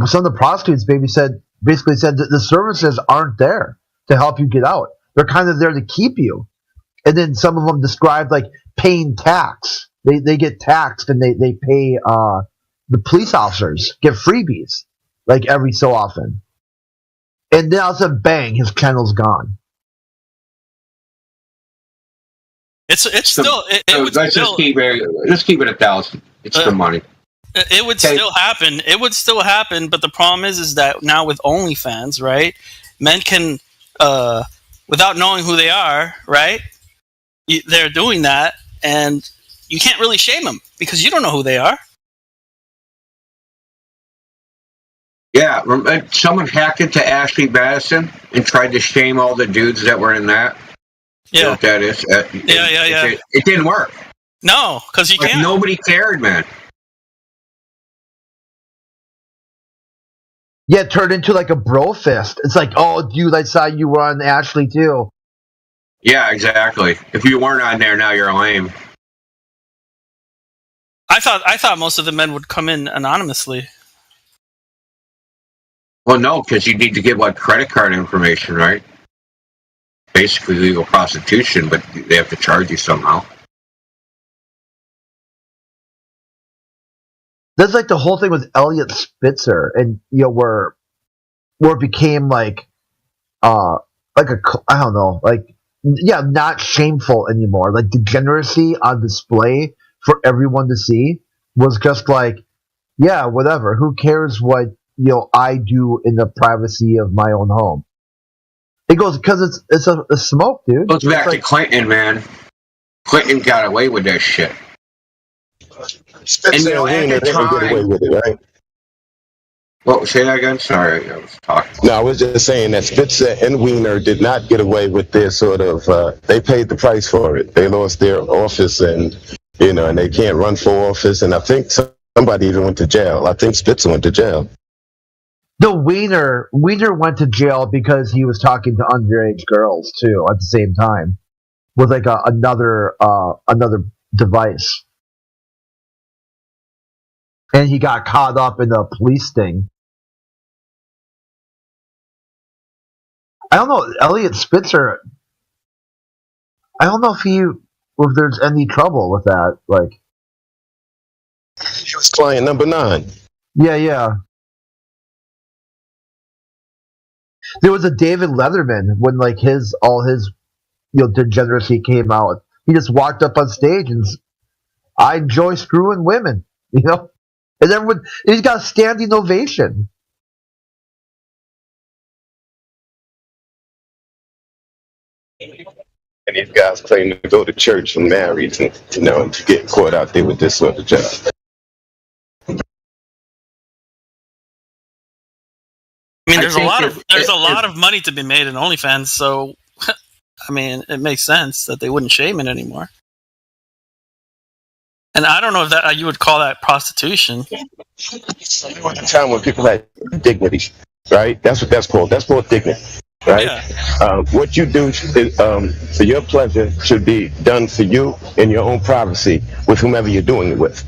some of the prostitutes basically said that the services aren't there to help you get out. They're kind of there to keep you. And then some of them described like paying tax. They get taxed, and they pay the police officers, get freebies like every so often. And then all of a sudden, bang, his channel's gone.
It's still.
Let's just keep it 1,000. It's the money.
It would still happen. It would still happen, but the problem is that now with OnlyFans, right? Men can, without knowing who they are, right? They're doing that, and you can't really shame them because you don't know who they are.
Yeah, someone hacked into Ashley Madison and tried to shame all the dudes that were in that.
Yeah,
you know what that is.
Yeah.
It didn't work.
No, because you can't.
Nobody cared, man.
Yeah, it turned into like a bro fist. It's like, oh, dude, I saw you were on Ashley too.
Yeah, exactly. If you weren't on there, now you're lame.
I thought most of the men would come in anonymously.
Well, no, because you need to give like credit card information, right? basically legal prostitution, but they have to charge you somehow.
That's like the whole thing with Elliot Spitzer, and where it became like I don't know, not shameful anymore. Like degeneracy on display for everyone to see was just like, yeah, whatever. Who cares what I do in the privacy of my own home? It goes because it's a smoke, dude.
It goes back to Clinton, man. Clinton got away with that shit. And at the time,
get away with it, right?
Well, say that again. Sorry, I was talking.
No, I was just saying that Spitzer and Weiner did not get away with their sort of. They paid the price for it. They lost their office, and and they can't run for office. And I think somebody even went to jail. I think Spitzer went to jail.
No, Weiner went to jail because he was talking to underage girls too at the same time, with like another device, and he got caught up in a police sting. I don't know, Elliot Spitzer. I don't know if there's any trouble with that. Like,
he was client number 9.
Yeah. There was a David Letterman when like all his degeneracy came out. He just walked up on stage and I enjoy screwing women, and everyone, he's got a standing ovation.
And these guys claim to go to church and married, and to get caught out there with this sort of job.
I mean, there's a lot of money to be made in OnlyFans, so I mean, it makes sense that they wouldn't shame it anymore. And I don't know if that you would call that prostitution.
There was a time when people had dignity, right? That's what that's called. That's called dignity, right? Yeah. What you do for your pleasure should be done for you in your own privacy with whomever you're doing it with.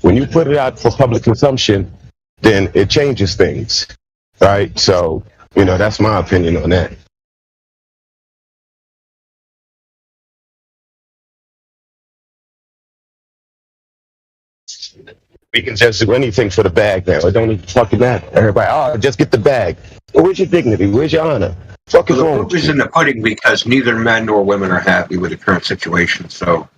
When you put it out for public consumption, then it changes things, right? So, that's my opinion on that. We can just do anything for the bag now. It don't even fucking matter. Everybody, just get the bag. Well, where's your dignity? Where's your honor? Fuck is wrong?
The proof is in the pudding because neither men nor women are happy with the current situation. So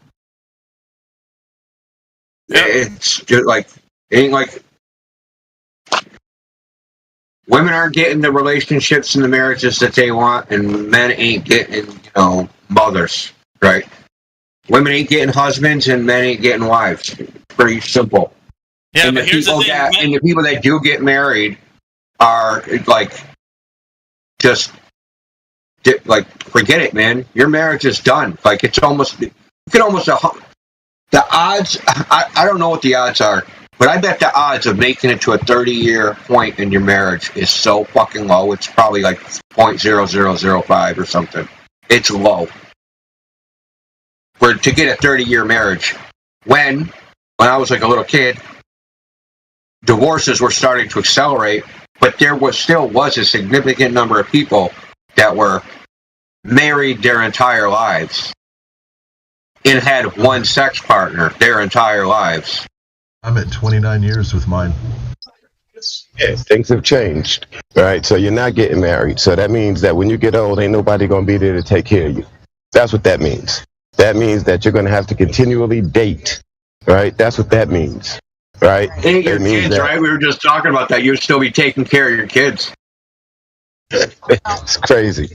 it's just like it ain't like women aren't getting the relationships and the marriages that they want, and men ain't getting mothers, right? Women ain't getting husbands, and men ain't getting wives. Pretty simple.
Yeah,
and
but here's the thing.
And the people that do get married are like, just like, forget it, man. Your marriage is done. Like, it's almost, you can almost, the odds, I don't know what the odds are, but I bet the odds of making it to a 30-year point in your marriage is so fucking low. It's probably like 0.0005 or something. It's low. To get a 30-year marriage, when I was like a little kid, divorces were starting to accelerate, but there still was a significant number of people that were married their entire lives and had one sex partner their entire lives.
I'm at 29 years with mine.
Yeah, things have changed, right? So you're not getting married. So that means that when you get old, ain't nobody going to be there to take care of you. That's what that means. That means that you're going to have to continually date, right? That's what that means, right?
And your kids, right? We were just talking about that. You'll still be taking care of your kids.
It's crazy.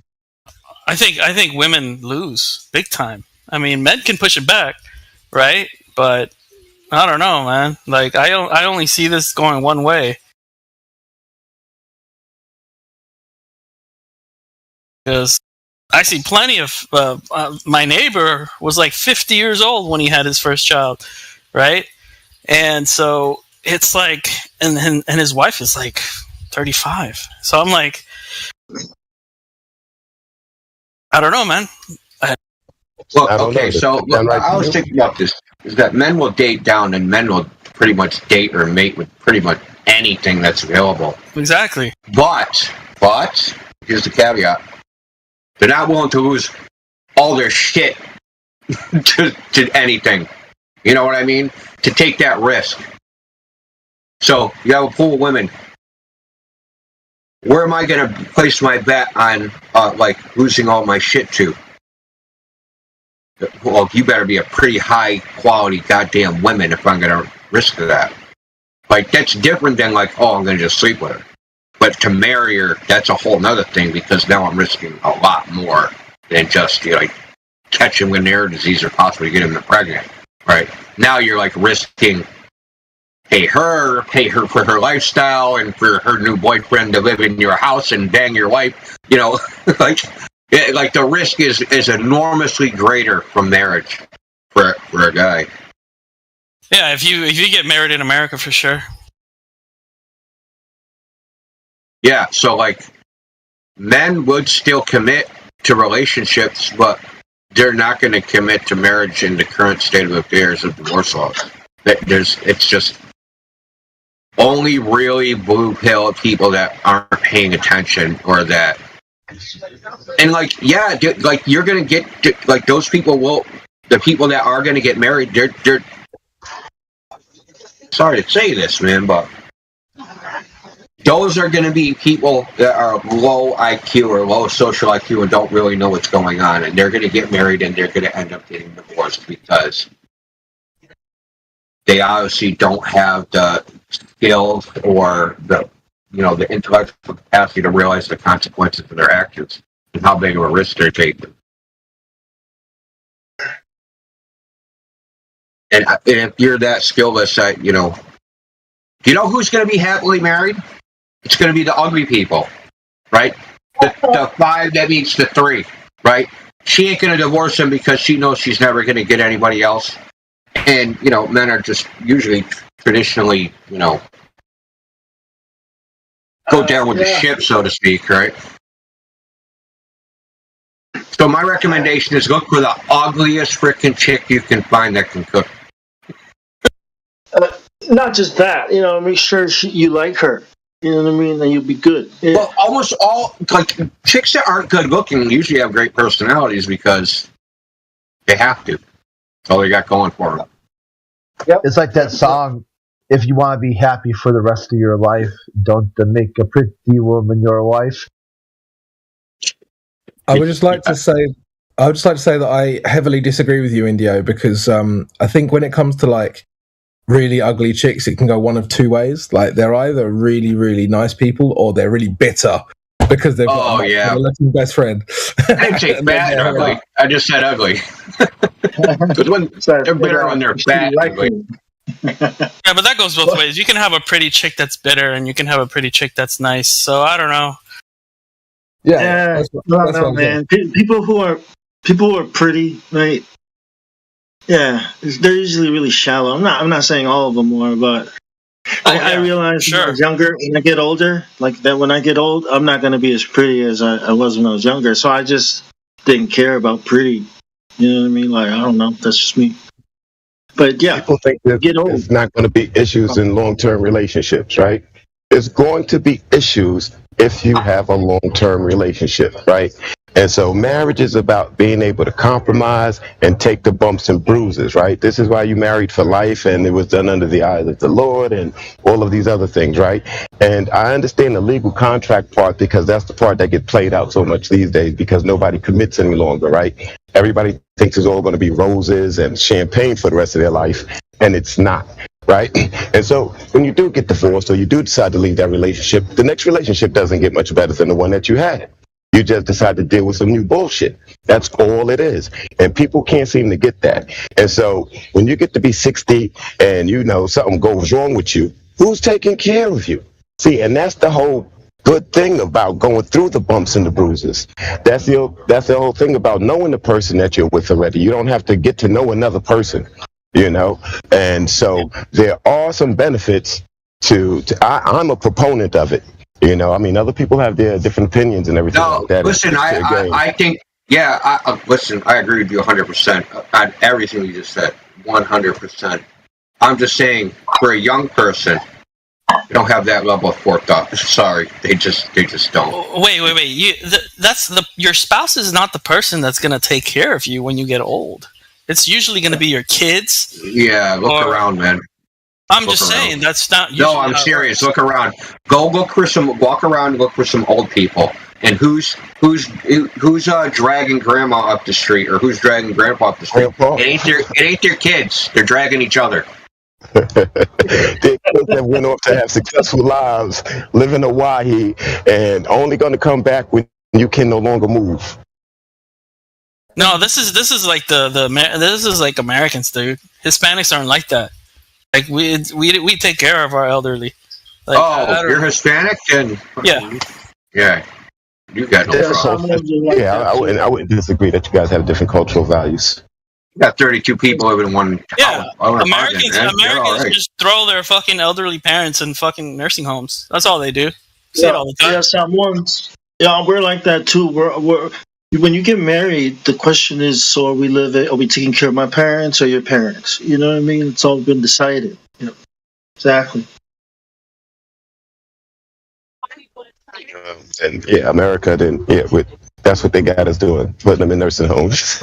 I think women lose big time. I mean, men can push it back, right? But I don't know, man. Like, I only see this going one way. Because I see plenty of my neighbor was like 50 years old when he had his first child, right? And so it's like, and his wife is like 35. So I'm like, I don't know, man.
Well, okay, so I was thinking about this, is that men will date down and men will pretty much date or mate with pretty much anything that's available.
Exactly.
But, here's the caveat. They're not willing to lose all their shit to anything. You know what I mean? To take that risk. So you have a pool of women. Where am I going to place my bet on, like, losing all my shit to? Well, you better be a pretty high quality goddamn woman if I'm going to risk that. Like, that's different than, like, oh, I'm going to just sleep with her. But to marry her, that's a whole nother thing, because now I'm risking a lot more than just, you know, like, catching Lanier disease or possibly getting them pregnant, right? Now you're, like, risking pay her for her lifestyle and for her new boyfriend to live in your house and bang your wife, you know, like the risk is enormously greater from marriage for a guy.
Yeah, if you get married in America, for sure.
Yeah, so like men would still commit to relationships, but they're not going to commit to marriage in the current state of affairs of divorce laws. It's just only really blue pill people that aren't paying attention, or that, and like, yeah, like you're gonna get, like, those people will, the people that are gonna get married, they're sorry to say this, man, but those are gonna be people that are low IQ or low social IQ and don't really know what's going on, and they're gonna get married and they're gonna end up getting divorced because they obviously don't have the skills or the intellectual capacity to realize the consequences of their actions and how big of a risk they're taking. And if you're that skillless, you know who's going to be happily married? It's going to be the ugly people, right? The 5 that meets the 3, right? She ain't going to divorce him because she knows she's never going to get anybody else. And, men are just usually traditionally, go down with the ship, so to speak, right? So my recommendation is look for the ugliest frickin' chick you can find that can cook.
Not just that, make sure you like her. You know what I mean? Then you'll be good. Yeah.
Well, almost all, like, chicks that aren't good looking usually have great personalities because they have to. That's all they got going for them.
Yep. It's like that song, if you want to be happy for the rest of your life, don't make a pretty woman your wife.
I would just like to say that I heavily disagree with you, Indio, because I think when it comes to like really ugly chicks, it can go one of 2 ways. Like they're either really, really nice people or they're really bitter because they've got a looking best friend.
I didn't say bad or ugly. I just said ugly. Because when they're bitter when they're bad ugly.
Yeah, but that goes both ways. You can have a pretty chick that's bitter, and you can have a pretty chick that's nice. So I don't know.
Yeah, that's man. People who are pretty, right? Yeah, they're usually really shallow. I'm not saying all of them are, but I realize when I was younger, when I get older, like that when I get old, I'm not going to be as pretty as I was when I was younger. So I just didn't care about pretty. You know what I mean? Like, I don't know. That's just me. But yeah,
people think that there's not going to be issues in long-term relationships, right? There's going to be issues if you have a long-term relationship, right? And so marriage is about being able to compromise and take the bumps and bruises, right? This is why you married for life, and it was done under the eyes of the Lord and all of these other things, right? And I understand the legal contract part because that's the part that gets played out so much these days because nobody commits any longer, right? Everybody thinks it's all going to be roses and champagne for the rest of their life, and it's not. Right? And so when you do get divorced or you do decide to leave that relationship, the next relationship doesn't get much better than the one that you had. You just decide to deal with some new bullshit. That's all it is. And people can't seem to get that. And so when you get to be 60 and something goes wrong with you, who's taking care of you? See, and that's the whole good thing about going through the bumps and the bruises. That's the whole thing about knowing the person that you're with already. You don't have to get to know another person. And so there are some benefits I'm a proponent of it. I mean, other people have their different opinions and everything like that.
Listen, I think, listen, I agree with you 100% on everything you just said, 100%. I'm just saying, for a young person, They don't have that level of forethought. Sorry, they just don't.
Wait. Your spouse is not the person that's going to take care of you when you get old. It's usually going to be your kids.
Yeah, look around, man.
I'm just saying that's not.
No, I'm serious. Look around. Walk around and look for some old people. And who's dragging grandma up the street, or who's dragging grandpa up the street? It ain't their kids. They're dragging each other.
They that went off to have successful lives, live in Hawaii, and only going to come back when you can no longer move.
No, this is like this is like Americans, dude. Hispanics aren't like that. Like we take care of our elderly. Like,
you're Hispanic, then yeah. You got no problem.
Yeah, I wouldn't disagree that you guys have different cultural values.
You got 32 people living in one.
Yeah, Americans just throw their fucking elderly parents in fucking nursing homes. That's all they do. See it all the time.
Yeah, we're like that too. We're when you get married, the question is: so are we taking care of my parents or your parents? You know what I mean? It's all been decided. You know, exactly.
And yeah, America that's what they got us doing, putting them in nursing homes.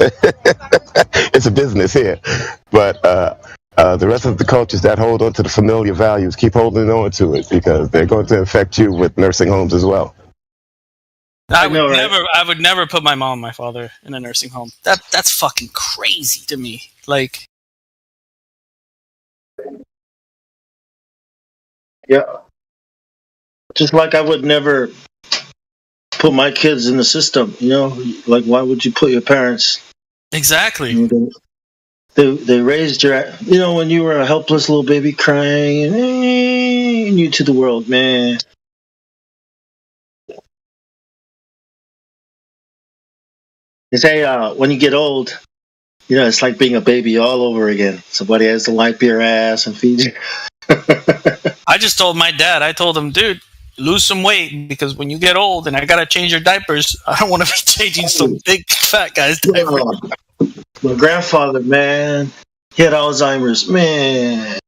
It's a business here, but the rest of the cultures that hold on to the familiar values keep holding on to it because they're going to affect you with nursing homes as well.
I would never put my mom and my father in a nursing home. That's fucking crazy to me. Like,
yeah. Just like I would never put my kids in the system, you know? Like, why would you put your parents?
Exactly.
You know, they raised your, you know, when you were a helpless little baby crying and you to the world, man. They say when you get old, you know, it's like being a baby all over again. Somebody has to wipe your ass and feed you.
I just told my dad, I told him, dude, lose some weight because when you get old and I gotta change your diapers, I don't want to be changing some big fat guy's diapers.
My grandfather, man, he had Alzheimer's, man.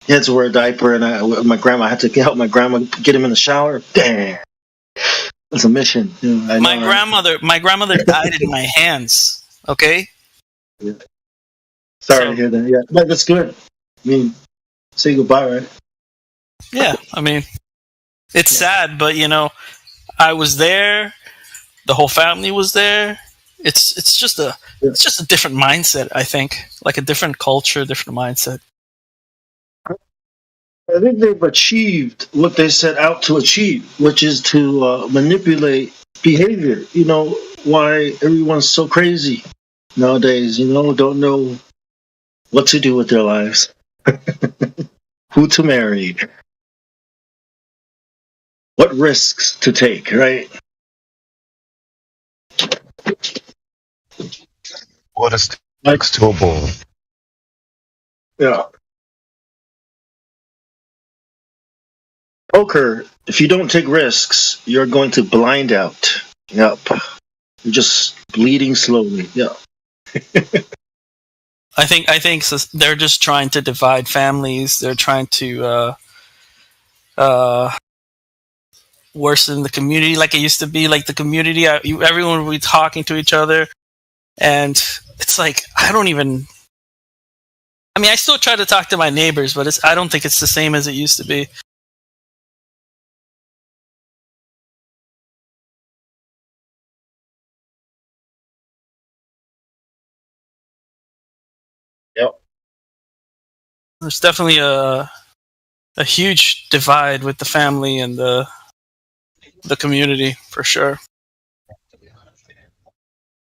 He had to wear a diaper, and my grandma had to help my grandma get him in the shower. Damn, it's a mission. You know,
my grandmother died in my hands. Okay.
Yeah. Sorry to hear that. Yeah, but that's good. I mean, say goodbye, right?
Yeah, I mean. It's sad, but you know, I was there. The whole family was there. It's just a different mindset. I think, like a different culture, different mindset.
I think they've achieved what they set out to achieve, which is to manipulate behavior. You know why everyone's so crazy nowadays. You know, don't know what to do with their lives, who to marry. What risks to take, right?
What is next to a ball?
Yeah. Poker, if you don't take risks, you're going to blind out. Yep. You're just bleeding slowly. Yeah.
I think they're just trying to divide families. They're trying to worsen the community like it used to be. Like the community, everyone would be talking to each other, and it's like I still try to talk to my neighbors, but I don't think it's the same as it used to be.
Yep.
There's definitely a huge divide with the family and the community, for sure.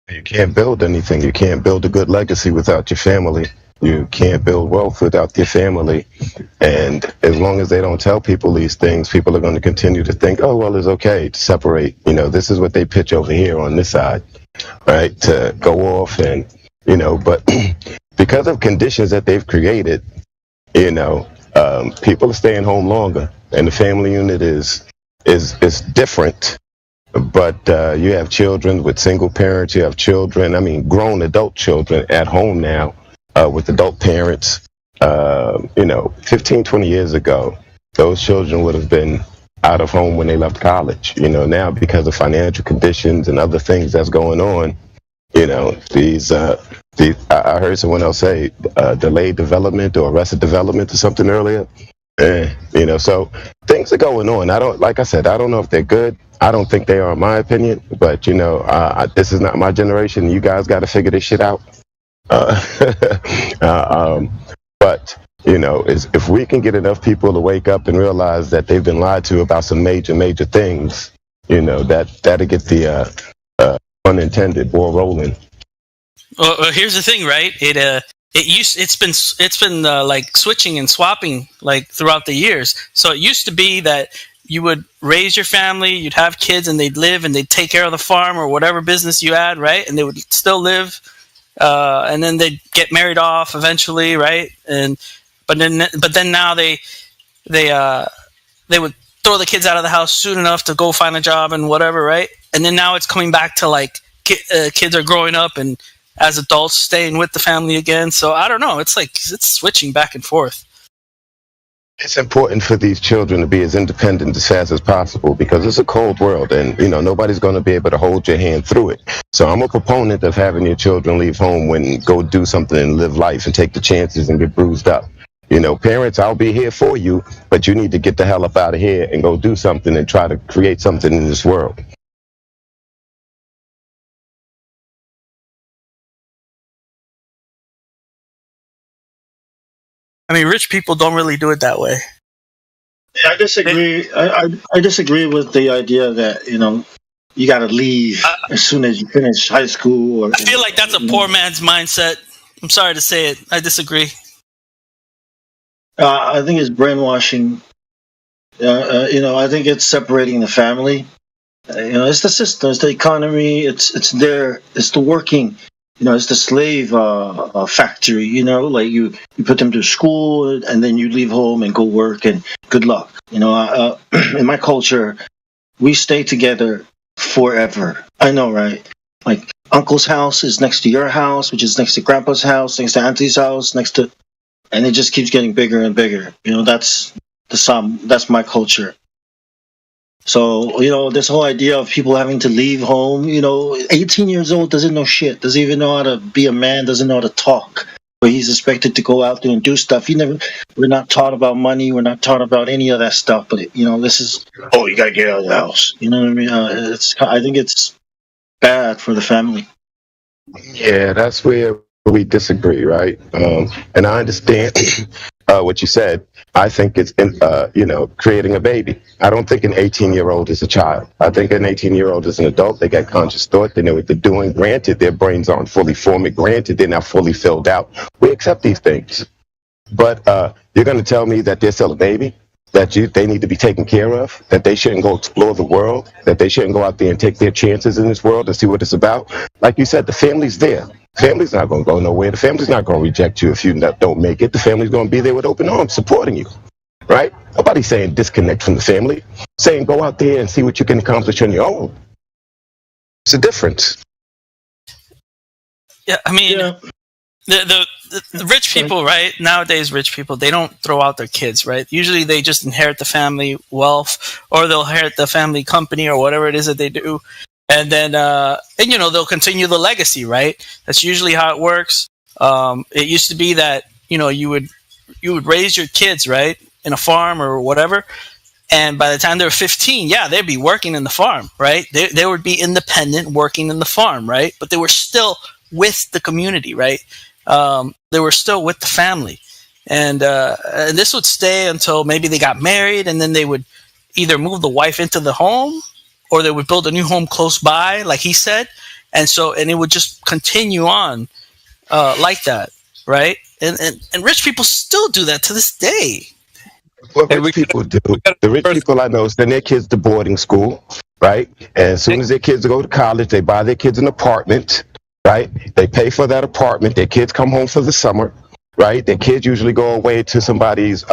You can't build anything. You can't build a good legacy without your family. You can't build wealth without your family. And as long as they don't tell people these things, people are going to continue to think, oh, well, it's okay to separate. You know, this is what they pitch over here on this side, right? To go off and, you know, but because of conditions that they've created, you know, people are staying home longer, and the family unit is different. But you have children with single parents. You have children, grown adult children at home now with adult parents. 15, 20 years ago, those children would have been out of home when they left college. You know, now because of financial conditions and other things that's going on, you know, I heard someone else say delayed development or arrested development or something earlier. You know, so things are going on. Like I said, I don't know if they're good. I don't think they are, in my opinion. But you know, this is not my generation. You guys got to figure this shit out. But you know, if we can get enough people to wake up and realize that they've been lied to about some major things, you know, that'll get the unintended ball rolling.
Well, here's the thing, right? It's been like switching and swapping like throughout the years. So it used to be that you would raise your family, you'd have kids, and they'd live and they'd take care of the farm or whatever business you had, right? And they would still live, and then they'd get married off eventually, right? But then now they would throw the kids out of the house soon enough to go find a job and whatever, right? And then now it's coming back to like kids are growing up and as adults staying with the family again. So I don't know. It's like it's switching back and forth.
It's important for these children to be as independent as fast as possible because it's a cold world and, you know, nobody's going to be able to hold your hand through it. So I'm a proponent of having your children leave home and go do something and live life and take the chances and get bruised up. You know, parents, I'll be here for you, but you need to get the hell up out of here and go do something and try to create something in this world.
I mean, rich people don't really do it that way.
I disagree. I disagree with the idea that, you know, you got to leave as soon as you finish high school.
I feel like that's a poor man's mindset. I'm sorry to say it. I disagree.
I think it's brainwashing. You know, I think it's separating the family. You know, it's the system, it's the economy, it's the working. You know, it's the slave factory. You know, like you put them to school and then you leave home and go work and good luck. You know, in my culture, we stay together forever. I know, right? Like uncle's house is next to your house, which is next to grandpa's house, next to auntie's house, and it just keeps getting bigger and bigger. You know, that's my culture. So, you know, this whole idea of people having to leave home, you know, 18 years old doesn't know shit, doesn't even know how to be a man, doesn't know how to talk, but he's expected to go out there and do stuff. We're not taught about money, we're not taught about any of that stuff, but, you know, this is, you gotta get out of the house. You know what I mean? I think it's bad for the family.
Yeah, that's where we disagree, right? And I understand what you said. I think it's, you know, creating a baby. I don't think an 18-year-old is a child. I think an 18-year-old is an adult. They got conscious thought. They know what they're doing. Granted, their brains aren't fully formed. Granted, they're not fully filled out. We accept these things. But you're going to tell me that they're still a baby, that they need to be taken care of, that they shouldn't go explore the world, that they shouldn't go out there and take their chances in this world and see what it's about. Like you said, the family's there. Family's not going to go nowhere. The family's not going to reject you if you don't make it. The family's going to be there with open arms, supporting you, right? Nobody's saying disconnect from the family. Saying go out there and see what you can accomplish on your own. It's a difference.
Yeah, I mean, the rich people, right? Nowadays, rich people, they don't throw out their kids, right? Usually they just inherit the family wealth or they'll inherit the family company or whatever it is that they do. And then, and you know, they'll continue the legacy, right? That's usually how it works. It used to be that, you know, you would raise your kids, right, in a farm or whatever. And by the time they were 15, yeah, they'd be working in the farm, right? They would be independent working in the farm, right? But they were still with the community, right? They were still with the family. And this would stay until maybe they got married and then they would either move the wife into the home or they would build a new home close by, like he said. And it would just continue on like that, right? And rich people still do that to this day.
What rich people do, the rich people I know send their kids to boarding school, right? And as soon as their kids go to college, they buy their kids an apartment, right? They pay for that apartment. Their kids come home for the summer, right? Their kids usually go away to somebody's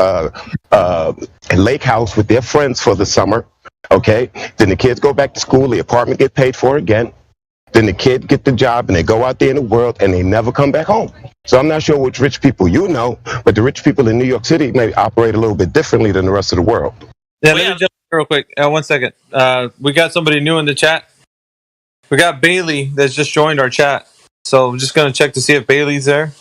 lake house with their friends for the summer, okay? Then the kids go back to school. The apartment gets paid for again. then the kid get the job and they go out there in the world and they never come back home. So I'm not sure which rich people you know, but the rich people in New York City may operate a little bit differently than the rest of the world.
Yeah, let me jump in real quick. 1 second. We got somebody new in the chat. We got Bailey that's just joined our chat. So I'm just going to check to see if Bailey's there.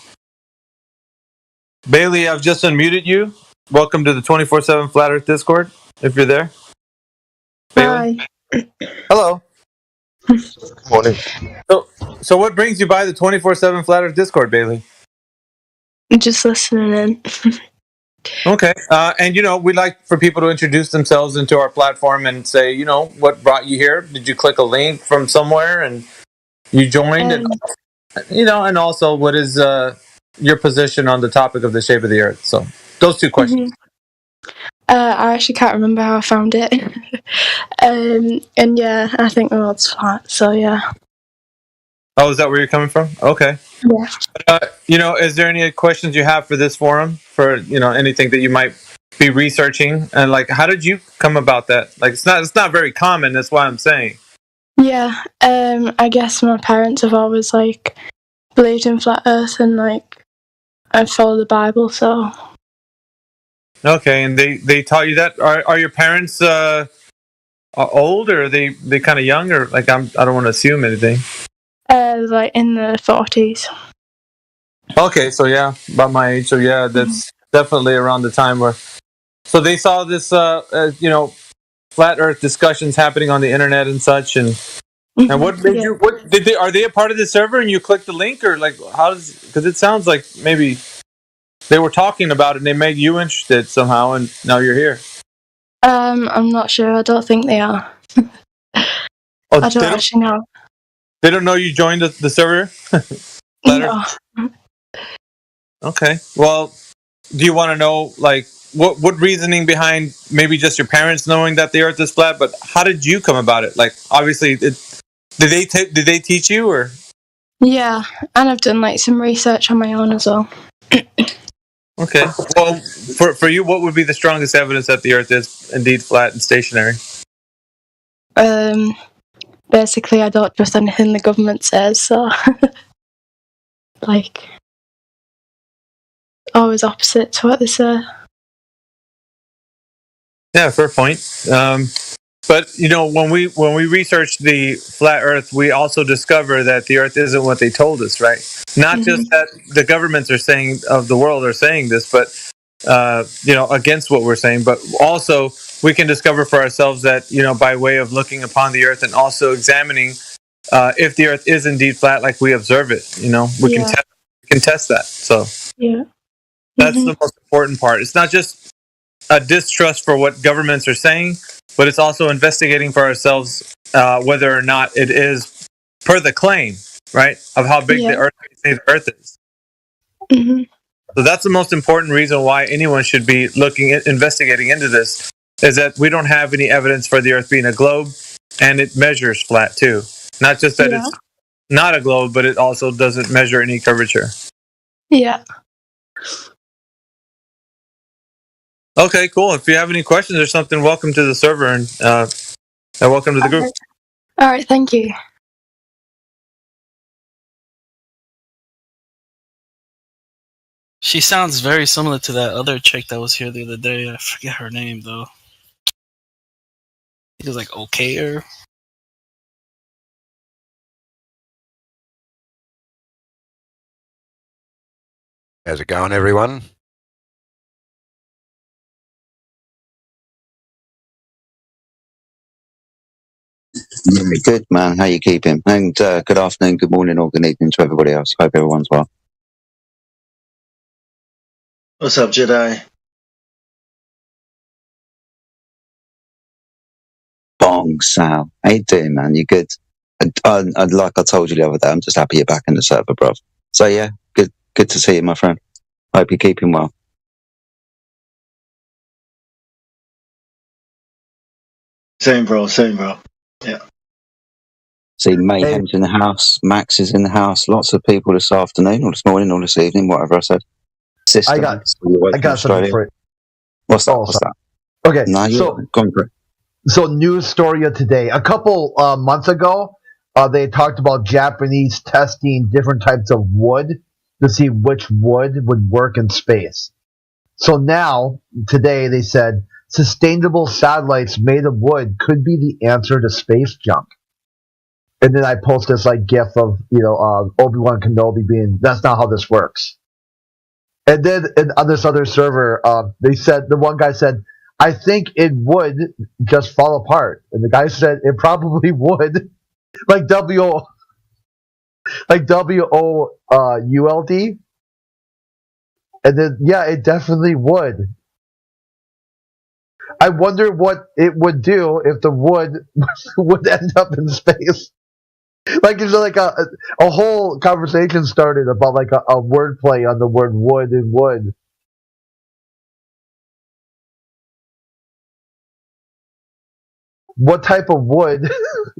Bailey, I've just unmuted you. Welcome to the 24/7 Flat Earth Discord, if you're there. Bailey?
Hi.
Hello.
Morning.
So what brings you by the 24/7 Flat Earth Discord, Bailey?
Just listening in.
Okay. And, we'd like for people to introduce themselves into our platform and say, what brought you here? Did you click a link from somewhere and you joined? And also, what is your position on the topic of the shape of the Earth? So those two questions.
I actually can't remember how I found it. And yeah, I think the world's flat, so yeah.
Oh, is that where you're coming from? Okay.
Yeah.
Is there any questions you have for this forum? For anything that you might be researching, and how did you come about that? It's not very common. That's why I'm saying.
Yeah. I guess my parents have always believed in flat Earth, and I follow the Bible, so.
Okay, and they taught you that. Are your parents old, or are they kind of young, or I don't want to assume anything.
In the 40s.
Okay, so yeah, about my age. So yeah, that's definitely around the time where. So they saw this, flat Earth discussions happening on the internet and such, and what made you? What did they? Are they a part of the server? And you clicked the link, or how does? Because it sounds like maybe they were talking about it and they made you interested somehow, and now you're here.
I'm not sure. I don't think they are. I don't actually know.
They don't know you joined the server?
No.
Okay. Well, do you want to know, what reasoning behind maybe just your parents knowing that the Earth is flat, but how did you come about it? Obviously, did they teach you, or?
Yeah, and I've done, some research on my own as well.
Okay. Well, for you, what would be the strongest evidence that the Earth is indeed flat and stationary?
Basically, I don't trust anything the government says, so always opposite to what they say.
Yeah, fair point. But when we research the flat Earth, we also discover that the Earth isn't what they told us, right? Not just that the governments are saying of the world are saying this, but against what we're saying, but also we can discover for ourselves that by way of looking upon the Earth and also examining if the Earth is indeed flat, like we observe it. We can test that. So
yeah,
that's the most important part. It's not just a distrust for what governments are saying, but it's also investigating for ourselves whether or not it is per the claim, right, of how big the Earth is. So that's the most important reason why anyone should be investigating into this, is that we don't have any evidence for the Earth being a globe, and it measures flat too. Not just that it's not a globe, but it also doesn't measure any curvature.
Yeah.
Okay, cool. If you have any questions or something, welcome to the server, and welcome to the group.
All right, thank you.
She sounds very similar to that other chick that was here the other day. I forget her name, though. It was Okayer.
How's it going, everyone?
Very good, man. How you keeping? And good afternoon, good morning, or good evening to everybody else. Hope everyone's well.
What's up, Jedi?
Bong, Sal. How you doing, man? You good? Like I told you the other day, I'm just happy you're back in the server, bruv. So yeah, good to see you, my friend. Hope you're keeping well.
Same, bro. Yeah.
See, Mayhem's in the house. Max is in the house. Lots of people this afternoon, or this morning, or this evening, whatever I said. Sister,
I got something for it.
What's that?
Okay,
no,
so news story of today. A couple months ago, they talked about Japanese testing different types of wood to see which wood would work in space. So now, today, they said sustainable satellites made of wood could be the answer to space junk. And then I post this like GIF of Obi-Wan Kenobi being, that's not how this works. And then on this other server, they said, the one guy said, I think it would just fall apart. And the guy said it probably would. like WOULD. And then, yeah, it definitely would. I wonder what it would do if the wood would end up in space. Like, it's like a whole conversation started about like a wordplay on the word wood and wood. What type of wood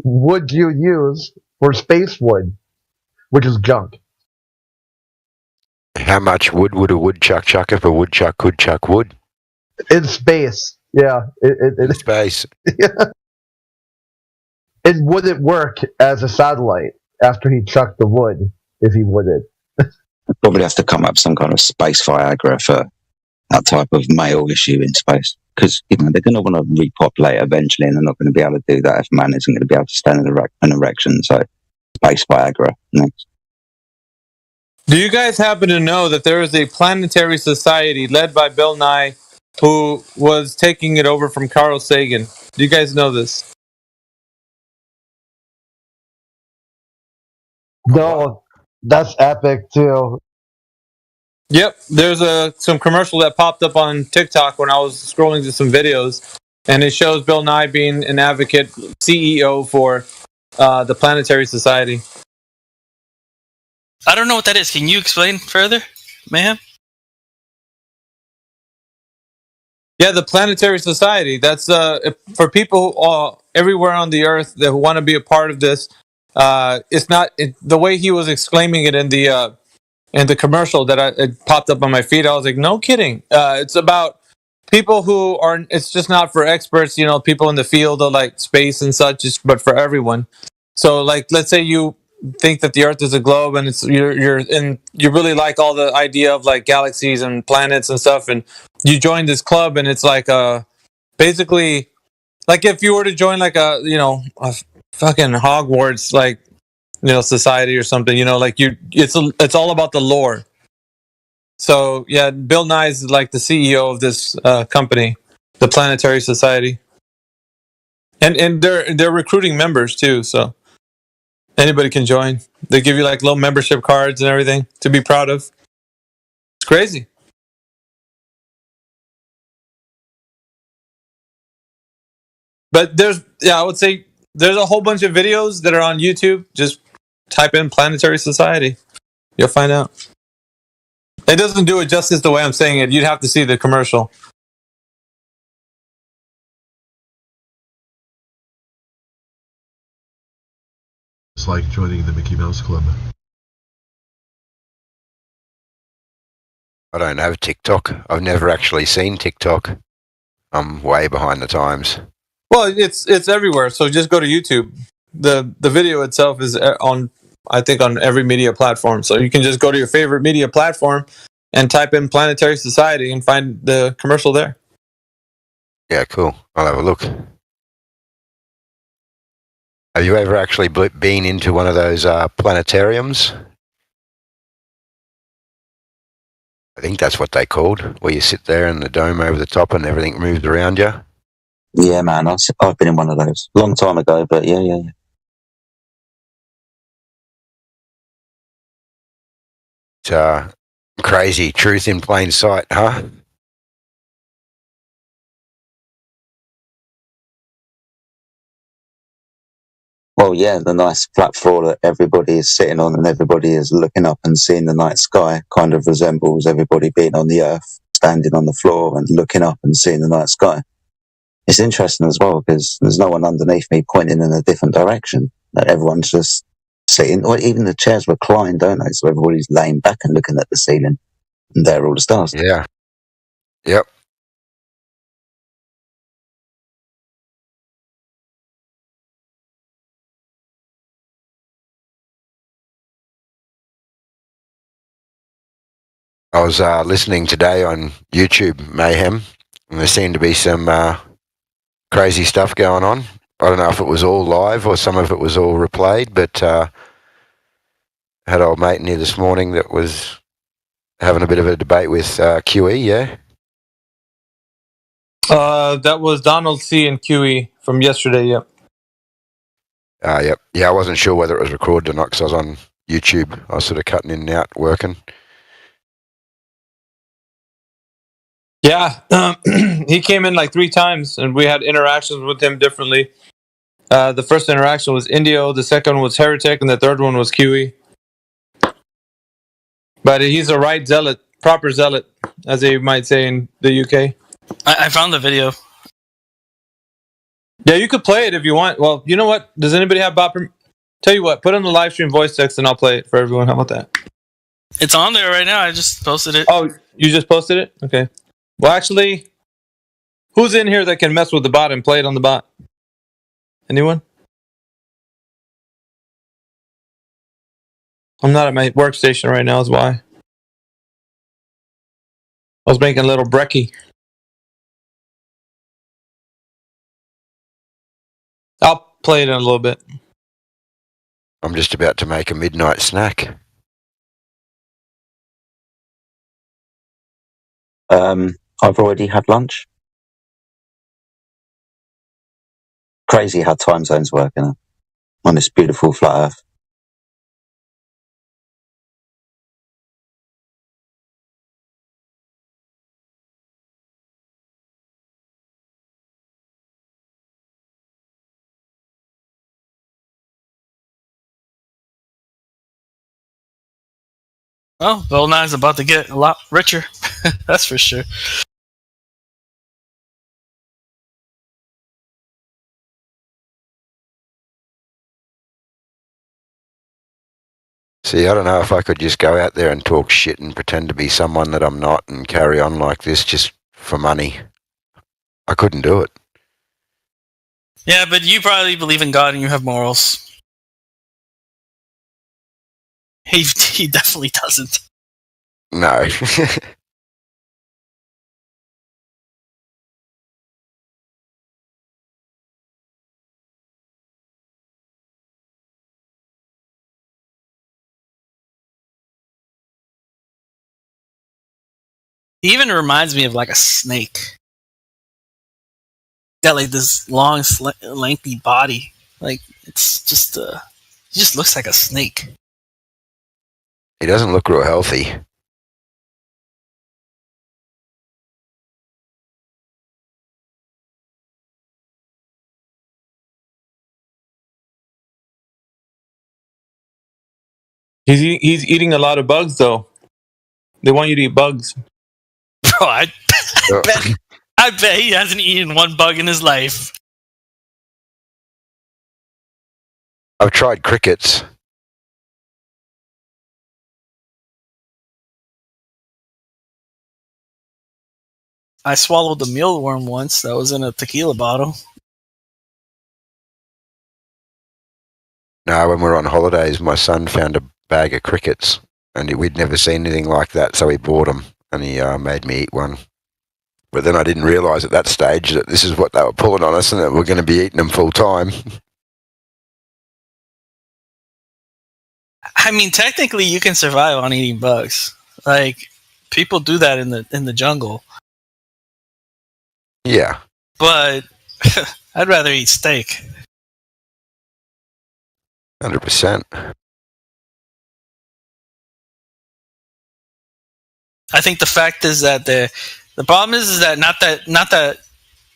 would you use for space wood, which is junk?
How much wood would a woodchuck chuck if a woodchuck could chuck wood?
In space, yeah.
In space.
Yeah. And would it work as a satellite after he chucked the wood, if he would it?
I'd probably have to come up with some kind of space Viagra for that type of male issue in space. Because they're going to want to repopulate eventually, and they're not going to be able to do that if man isn't going to be able to stand an erection. So, space Viagra next.
Do you guys happen to know that there is a planetary society led by Bill Nye who was taking it over from Carl Sagan? Do you guys know this?
No, that's epic too.
Yep, there's some commercial that popped up on TikTok when I was scrolling through some videos, and it shows Bill Nye being an advocate, CEO for the Planetary Society.
I don't know what that is. Can you explain further, Mayhem?
Yeah, the Planetary Society. That's for people everywhere on the Earth that want to be a part of this. It's not the way he was exclaiming it in the commercial that it popped up on my feed. I was like, no kidding. It's about people who are. It's just not for experts, people in the field of like space and such. But for everyone. So, like, let's say you think that the Earth is a globe, and you really like all the idea of like galaxies and planets and stuff, and you join this club, and it's like basically like if you were to join like a fucking Hogwarts like society or something, it's all about the lore. So yeah, Bill Nye is like the CEO of this company, the Planetary Society, and they're recruiting members too, so anybody can join. They give you like little membership cards and everything to be proud of. It's crazy. But I would say there's a whole bunch of videos that are on YouTube. Just type in Planetary Society. You'll find out. It doesn't do it justice the way I'm saying it. You'd have to see the commercial.
It's like joining the Mickey Mouse Club.
I don't have TikTok. I've never actually seen TikTok. I'm way behind the times.
Well, it's everywhere. So just go to YouTube. The video itself is on every media platform. So you can just go to your favorite media platform and type in Planetary Society and find the commercial there.
Yeah, cool. I'll have a look. Have you ever actually been into one of those planetariums? I think that's what they called, where you sit there in the dome over the top and everything moves around you.
Yeah, man, I've been in one of those long time ago, but yeah.
It's crazy, truth in plain sight, huh?
Well, yeah, the nice flat floor that everybody is sitting on and everybody is looking up and seeing the night sky kind of resembles everybody being on the earth, standing on the floor and looking up and seeing the night sky. It's interesting as well because there's no one underneath me pointing in a different direction. Everyone's just sitting, or even the chairs recline, don't they? So everybody's laying back and looking at the ceiling, and there are all the stars.
Yeah. Yep. I was listening today on YouTube Mayhem, and there seemed to be some crazy stuff going on. I don't know if it was all live or some of it was all replayed, but had old mate in here this morning that was having a bit of a debate with QE, yeah?
That was Donald C. and QE from yesterday, yep.
Yep. Yeah, I wasn't sure whether it was recorded or not because I was on YouTube. I was sort of cutting in and out working.
Yeah, he came in like 3 times, and we had interactions with him differently. The first interaction was Indio, the second one was Heretic, and the third one was QE. But he's a right zealot, proper zealot, as they might say in the UK.
I found the video.
Yeah, you could play it if you want. Well, you know what? Does anybody have bot? Tell you what, put on the live stream voice text, and I'll play it for everyone. How about that?
It's on there right now. I just posted it.
Oh, you just posted it? Okay. Well, actually, who's in here that can mess with the bot and play it on the bot? Anyone? I'm not at my workstation right now, is why. I was making a little brekkie. I'll play it in a little bit.
I'm just about to make a midnight snack.
I've already had lunch. Crazy how time zones work on this beautiful flat Earth.
Oh, Bill Nye's about to get a lot richer. That's for sure.
See, I don't know if I could just go out there and talk shit and pretend to be someone that I'm not and carry on like this just for money. I couldn't do it.
Yeah, but you probably believe in God and you have morals. He definitely doesn't.
No.
He even reminds me of like a snake. Got like this long, lengthy body. Like it's just, he just looks like a snake.
He doesn't look real healthy.
He's eating a lot of bugs, though. They want you to eat bugs.
Bro, I bet he hasn't eaten one bug in his life.
I've tried crickets.
I swallowed a mealworm once that was in a tequila bottle.
No, when we were on holidays, my son found a bag of crickets, and we'd never seen anything like that, so he bought them, and he made me eat one. But then I didn't realise at that stage that this is what they were pulling on us and that we're going to be eating them full time.
I mean, technically, you can survive on eating bugs. Like people do that in the jungle.
Yeah,
but I'd rather eat steak.
100%.
I think the fact is that the problem is that not that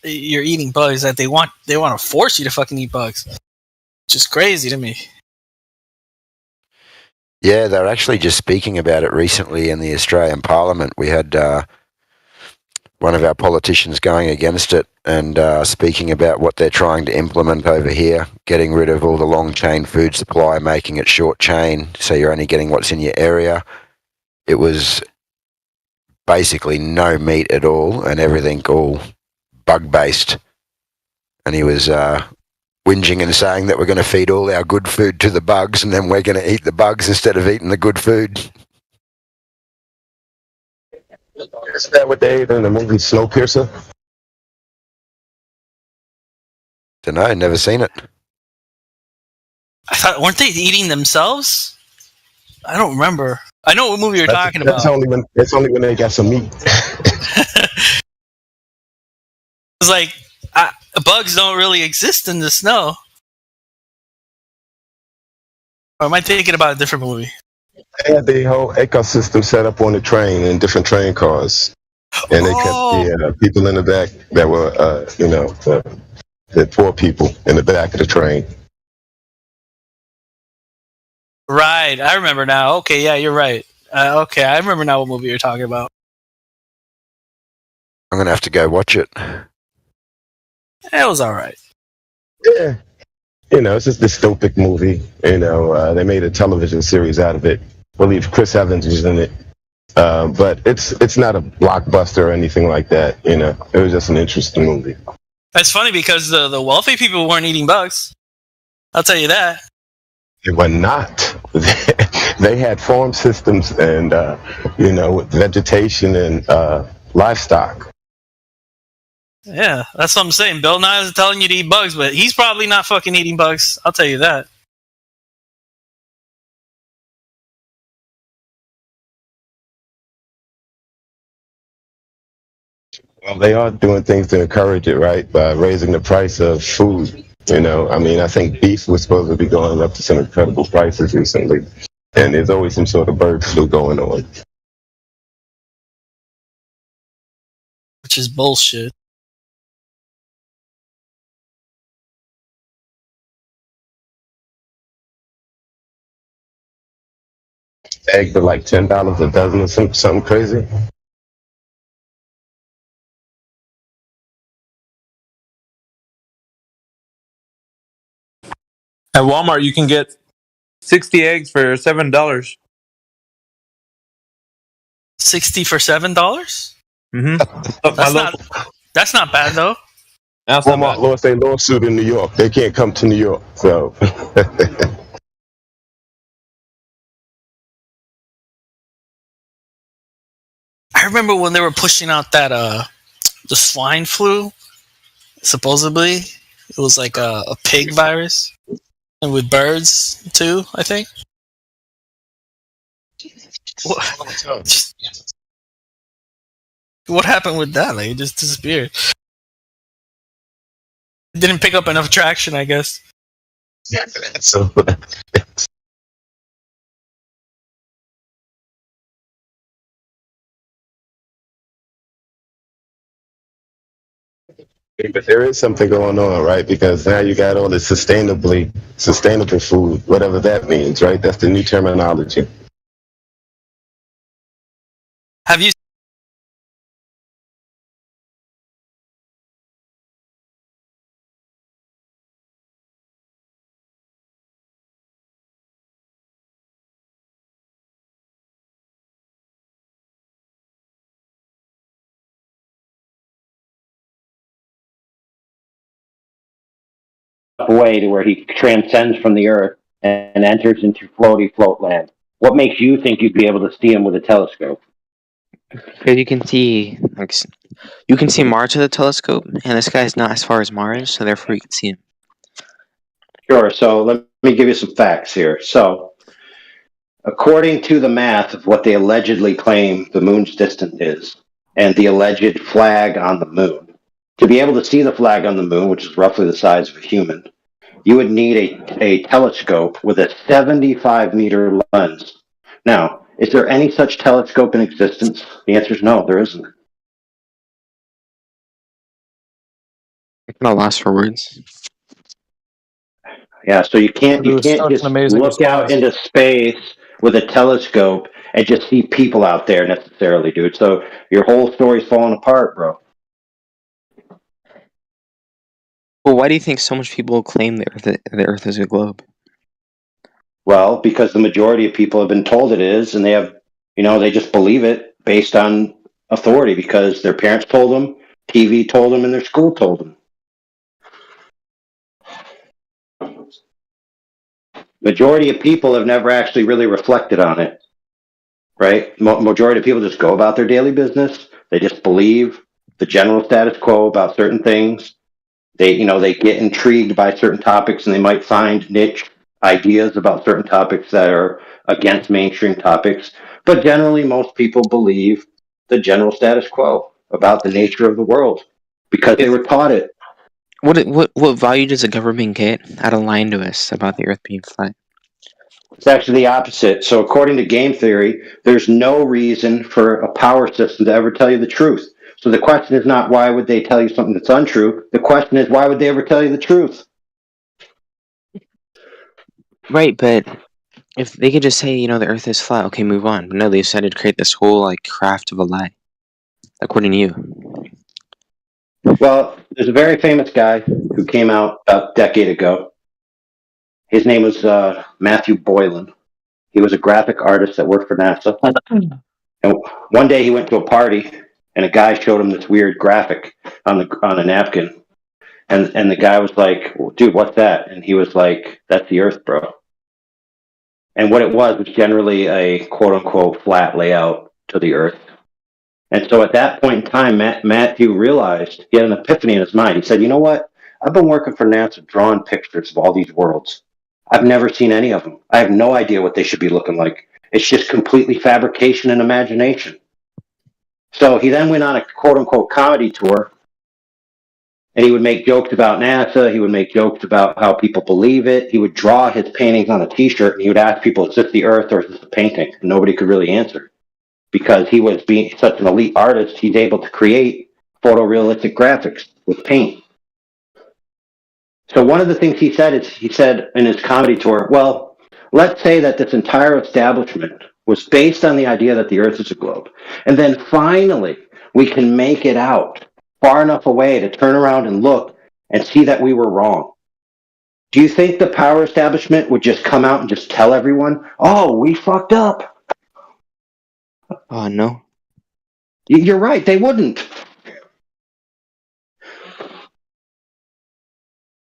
you're eating bugs, that they want to force you to fucking eat bugs. Which is crazy to me.
Yeah, they're actually just speaking about it recently in the Australian Parliament. We had one of our politicians going against it and speaking about what they're trying to implement over here, getting rid of all the long chain food supply, making it short chain, so you're only getting what's in your area. It was basically no meat at all and everything all bug-based. And he was whinging and saying that we're going to feed all our good food to the bugs and then we're going to eat the bugs instead of eating the good food.
Is that what they ate in the movie Snowpiercer?
Don't know. Never seen it.
I thought, weren't they eating themselves? I don't remember. I know what movie you're talking about.
That's only when they got some meat.
It's like bugs don't really exist in the snow. Or am I thinking about a different movie?
They had the whole ecosystem set up on the train in different train cars, and they kept the people in the back that were, the poor people in the back of the train.
Right, I remember now. Okay, yeah, you're right. Okay, I remember now what movie you're talking about.
I'm gonna have to go watch it.
It was all right.
Yeah, it's just a dystopic movie. They made a television series out of it. I believe Chris Evans is in it, but it's not a blockbuster or anything like that. It was just an interesting movie.
That's funny because the wealthy people weren't eating bugs. I'll tell you that.
They were not. They had farm systems and, with vegetation and livestock.
Yeah, that's what I'm saying. Bill Nye is telling you to eat bugs, but he's probably not fucking eating bugs. I'll tell you that.
Well, they are doing things to encourage it, right? By raising the price of food. I think beef was supposed to be going up to some incredible prices recently. And there's always some sort of bird flu going on.
Which is bullshit.
Eggs are like $10 a dozen or something crazy.
At Walmart, you can get 60 eggs for $7.
60 for $7?
Mm-hmm.
That's not bad though.
Walmart lost a lawsuit in New York. They can't come to New York, so.
I remember when they were pushing out that the swine flu. Supposedly, it was like a pig virus, and with birds too. I think. What happened with that? Like, it just disappeared. It didn't pick up enough traction, I guess.
Yeah, so. But there is something going on, right? Because now you got all this sustainable food, whatever that means, right? That's the new terminology.
Have you?
Way to where he transcends from the earth and enters into float land. What makes you think you'd be able to see him with a telescope?
Because you can see Mars with a telescope, and this guy's not as far as Mars, so therefore you can see him.
Sure. So let me give you some facts here. So, according to the math of what they allegedly claim the moon's distance is, and the alleged flag on the moon, to be able to see the flag on the moon, which is roughly the size of a human, you would need a telescope with a 75-meter lens. Now, is there any such telescope in existence? The answer is no, there isn't.
I'm at a loss for words.
Yeah, so you can't just look out into space with a telescope and just see people out there necessarily, dude. So your whole story's falling apart, bro.
Well, why do you think so much people claim the Earth is a globe?
Well, because the majority of people have been told it is, and they just believe it based on authority because their parents told them, TV told them, and their school told them. Majority of people have never actually really reflected on it, right? Majority of people just go about their daily business. They just believe the general status quo about certain things. They get intrigued by certain topics, and they might find niche ideas about certain topics that are against mainstream topics. But generally, most people believe the general status quo about the nature of the world because they were taught it.
What value does the government get out of lying to us about the Earth being flat?
It's actually the opposite. So according to game theory, there's no reason for a power system to ever tell you the truth. So the question is not why would they tell you something that's untrue. The question is why would they ever tell you the truth?
Right, but if they could just say, the Earth is flat, okay, move on. But no, they decided to create this whole craft of a lie, according to you.
Well, there's a very famous guy who came out about a decade ago. His name was Matthew Boylan. He was a graphic artist that worked for NASA. And one day he went to a party, and a guy showed him this weird graphic on a napkin. And the guy was like, dude, what's that? And he was like, that's the Earth, bro. And what it was generally a quote-unquote flat layout to the Earth. And so at that point in time, Matthew realized, he had an epiphany in his mind. He said, you know what? I've been working for NASA drawing pictures of all these worlds. I've never seen any of them. I have no idea what they should be looking like. It's just completely fabrication and imagination. So he then went on a quote-unquote comedy tour, and he would make jokes about NASA. He would make jokes about how people believe it. He would draw his paintings on a T-shirt, and he would ask people, is this the Earth or is this a painting? And nobody could really answer. Because he was being such an elite artist, he's able to create photorealistic graphics with paint. So one of the things he said in his comedy tour, well, let's say that this entire establishment was based on the idea that the Earth is a globe. And then finally, we can make it out far enough away to turn around and look and see that we were wrong. Do you think the power establishment would just come out and just tell everyone, oh, we fucked up?
Oh, no.
You're right, they wouldn't.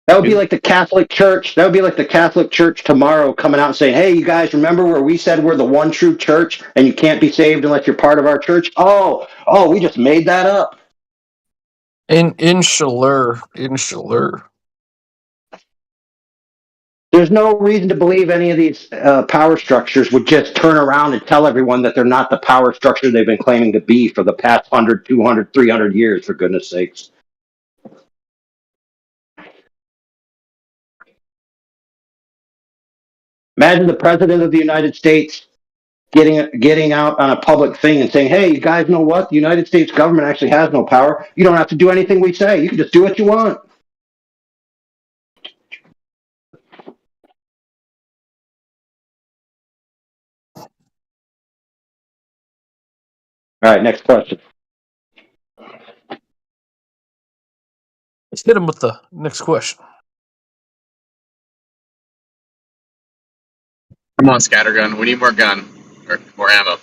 That would be like the Catholic Church. That would be like the Catholic Church tomorrow coming out and saying, hey, you guys, remember where we said we're the one true church and you can't be saved unless you're part of our church? Oh, we just made that up.
Inshallah.
There's no reason to believe any of these power structures would just turn around and tell everyone that they're not the power structure they've been claiming to be for the past 100, 200, 300 years, for goodness sakes. Imagine the President of the United States getting out on a public thing and saying, hey, you guys know what? The United States government actually has no power. You don't have to do anything we say. You can just do what you want. All right, next question.
Let's hit him with the next question.
Come on, Scattergun. We need more gun. Or more ammo.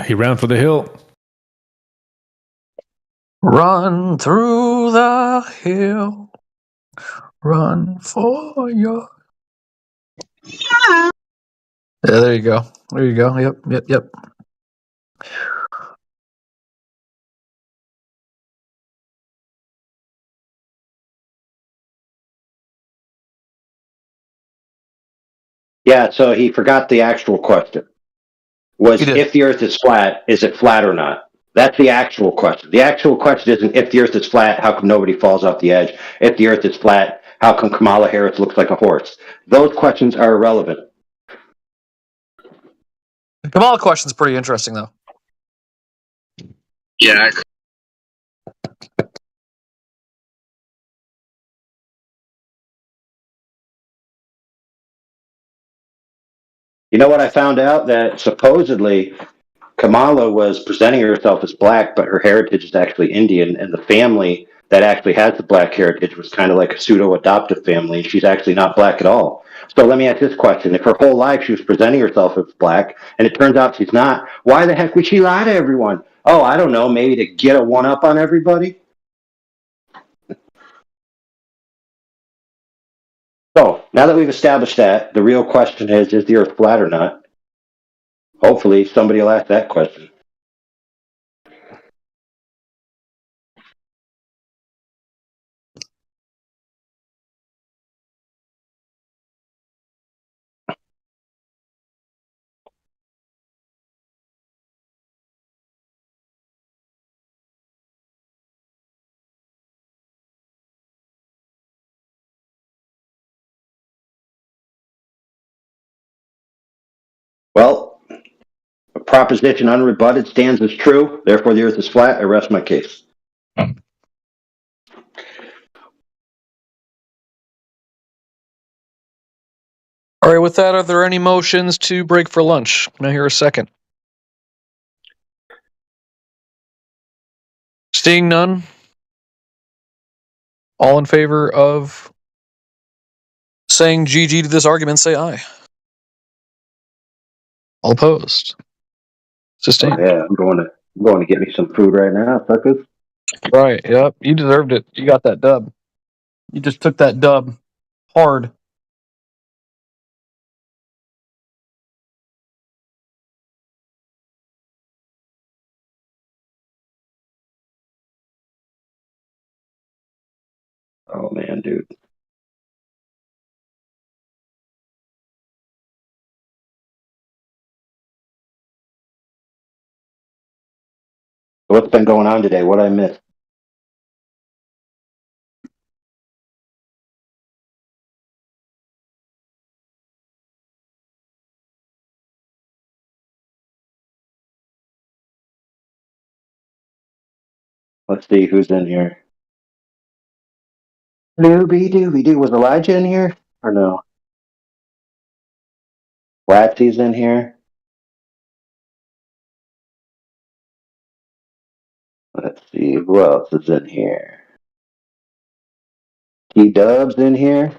He ran for the hill.
Run through the hill. Run for your... Yeah, there you go. There you go. Yep.
Yeah, so he forgot the actual question. Was if the Earth is flat, is it flat or not? That's the actual question. The actual question isn't if the Earth is flat, how come nobody falls off the edge? If the Earth is flat, how come Kamala Harris looks like a horse? Those questions are irrelevant.
The Kamala question's pretty interesting, though.
Yeah.
You know what I found out? That supposedly Kamala was presenting herself as black, but her heritage is actually Indian, and the family that actually has the black heritage was kind of like a pseudo-adoptive family, and she's actually not black at all. So let me ask this question. If her whole life she was presenting herself as black, and it turns out she's not, why the heck would she lie to everyone? Oh, I don't know, maybe to get a one-up on everybody? So, now that we've established that, the real question is the Earth flat or not? Hopefully, somebody will ask that question. Well, a proposition unrebutted stands as true. Therefore, the Earth is flat. I rest my case.
All right, with that, are there any motions to break for lunch? Can I hear a second? Seeing none, all in favor of saying GG to this argument, say aye. All opposed? Sustained.
Yeah, I'm going to get me some food right now, suckers.
Right, yep. You deserved it. You got that dub. You just took that dub hard.
Oh man, dude. What's been going on today? What I missed? Let's see who's in here. Doobie doobie doo. Was Elijah in here or no? Waxy's in here. Let's see who else is in here. T-Dub's in here.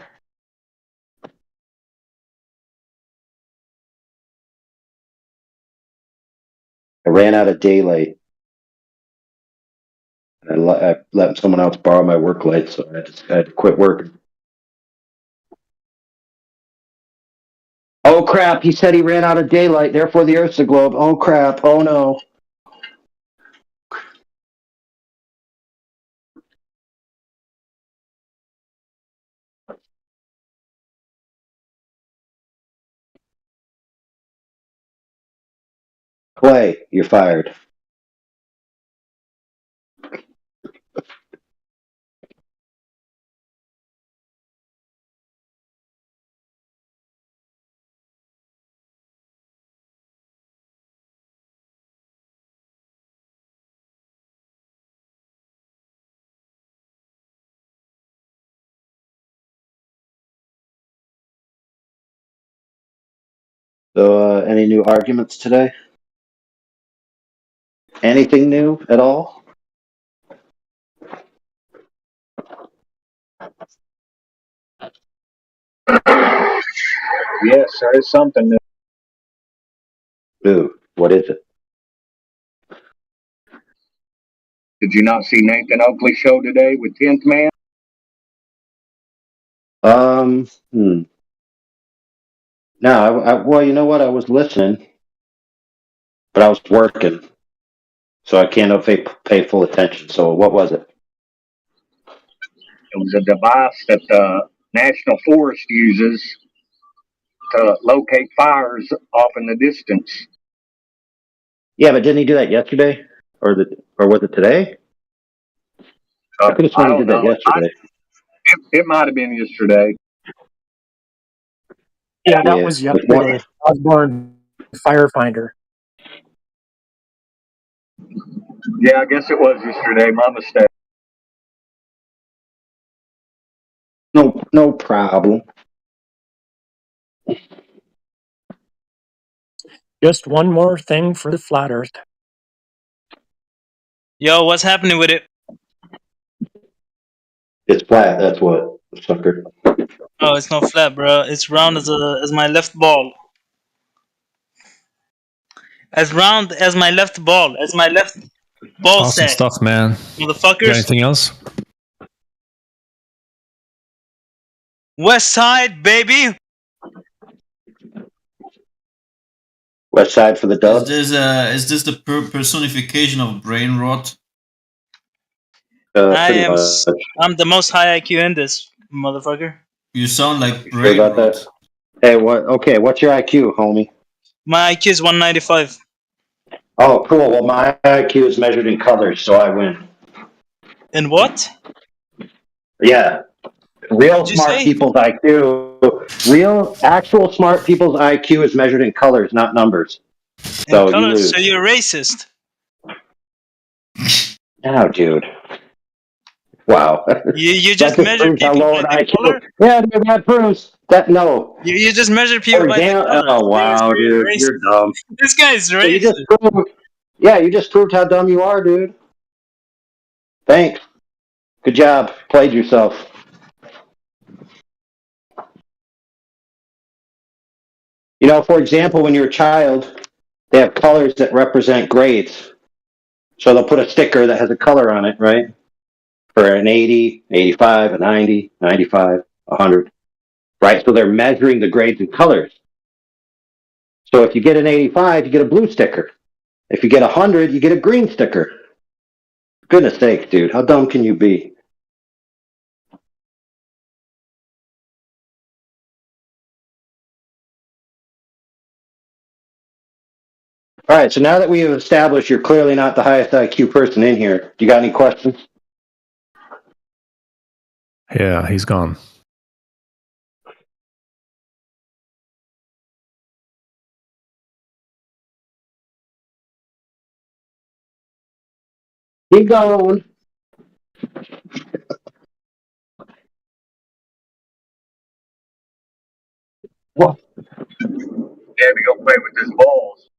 I ran out of daylight. I let someone else borrow my work light, so I had to quit working. Oh crap, he said he ran out of daylight, therefore the Earth's a globe. Oh crap, oh no. Clay, you're fired. So, any new arguments today? Anything new at all?
Yes, there is something new.
Ooh, what is it?
Did you not see Nathan Oakley's show today with 10th Man?
No, well, you know what? I was listening, but I was working, so I can't pay full attention. So, what was it?
It was a device that the National Forest uses to locate fires off in the distance.
Yeah, but didn't he do that yesterday, or was it today? I could have sworn he did that yesterday.
It might have been yesterday.
Yeah, that was yesterday. Osborne Firefinder.
Yeah, I guess it was yesterday. My mistake.
No problem.
Just one more thing for the flat Earth.
Yo, what's happening with it?
It's flat. That's what, sucker.
Oh, it's not flat, bro. It's round as my left ball. As round as my left ball. As my left ball
Awesome
sack.
stuff, man.
Motherfuckers.
Got anything else?
West Side, baby.
West Side for the dub.
Is this the personification of brain rot?
I
Pretty
am.
much.
I'm the most high IQ in this motherfucker.
You sound like
Sure
brain
about
rot.
that? Hey, what? Okay, what's your IQ, homie?
My IQ is 195.
Oh, cool. Well, my IQ is measured in colors, so I win.
In what?
Yeah. Real
What'd you
smart
say?
people's actual smart people's IQ is measured in colors, not numbers. So you
Colors,
lose.
so you're racist.
No, dude. Wow.
You
That
just measure
proves how
people
low
by
an
the
IQ.
color.
Yeah, dude, that proves that no.
You just measure people
For
by the
example,
color.
oh wow, dude, you're dumb.
This guy's
So you
racist.
just proved, you just proved how dumb you are, dude. Thanks. Good job. Played yourself. You know, for example, when you're a child, they have colors that represent grades. So they'll put a sticker that has a color on it, right? For an 80, 85, a 90, 95, 100, right? So they're measuring the grades in colors. So if you get an 85, you get a blue sticker. If you get 100, you get a green sticker. Goodness sakes, dude, how dumb can you be? All right, so now that we have established you're clearly not the highest IQ person in here, do you got any questions?
Yeah, he's gone.
Keep going. What?
Yeah, we gonna play with this balls.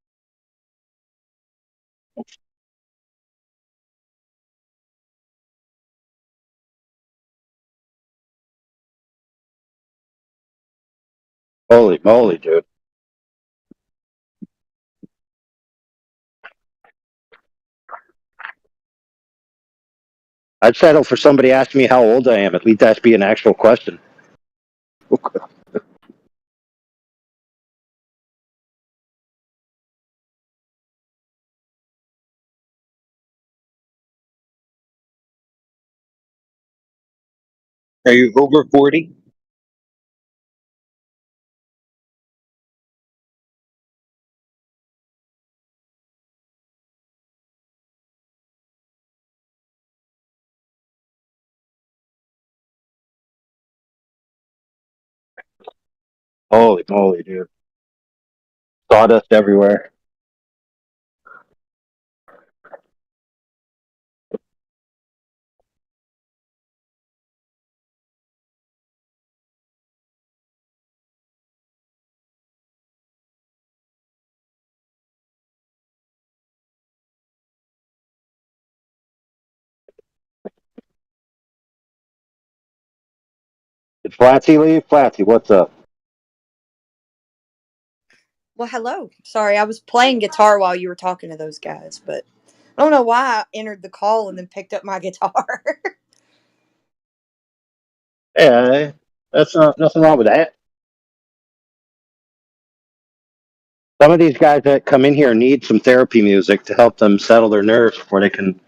Holy moly, dude. I'd settle for somebody asking me how old I am. At least that be an actual question. Are you over 40? Holy moly, dude. Sawdust everywhere. Did Flatsy leave? Flatsy, what's up?
Well, hello. Sorry, I was playing guitar while you were talking to those guys, but I don't know why I entered the call and then picked up my guitar.
Yeah, that's not nothing wrong with that. Some of these guys that come in here need some therapy music to help them settle their nerves before they can,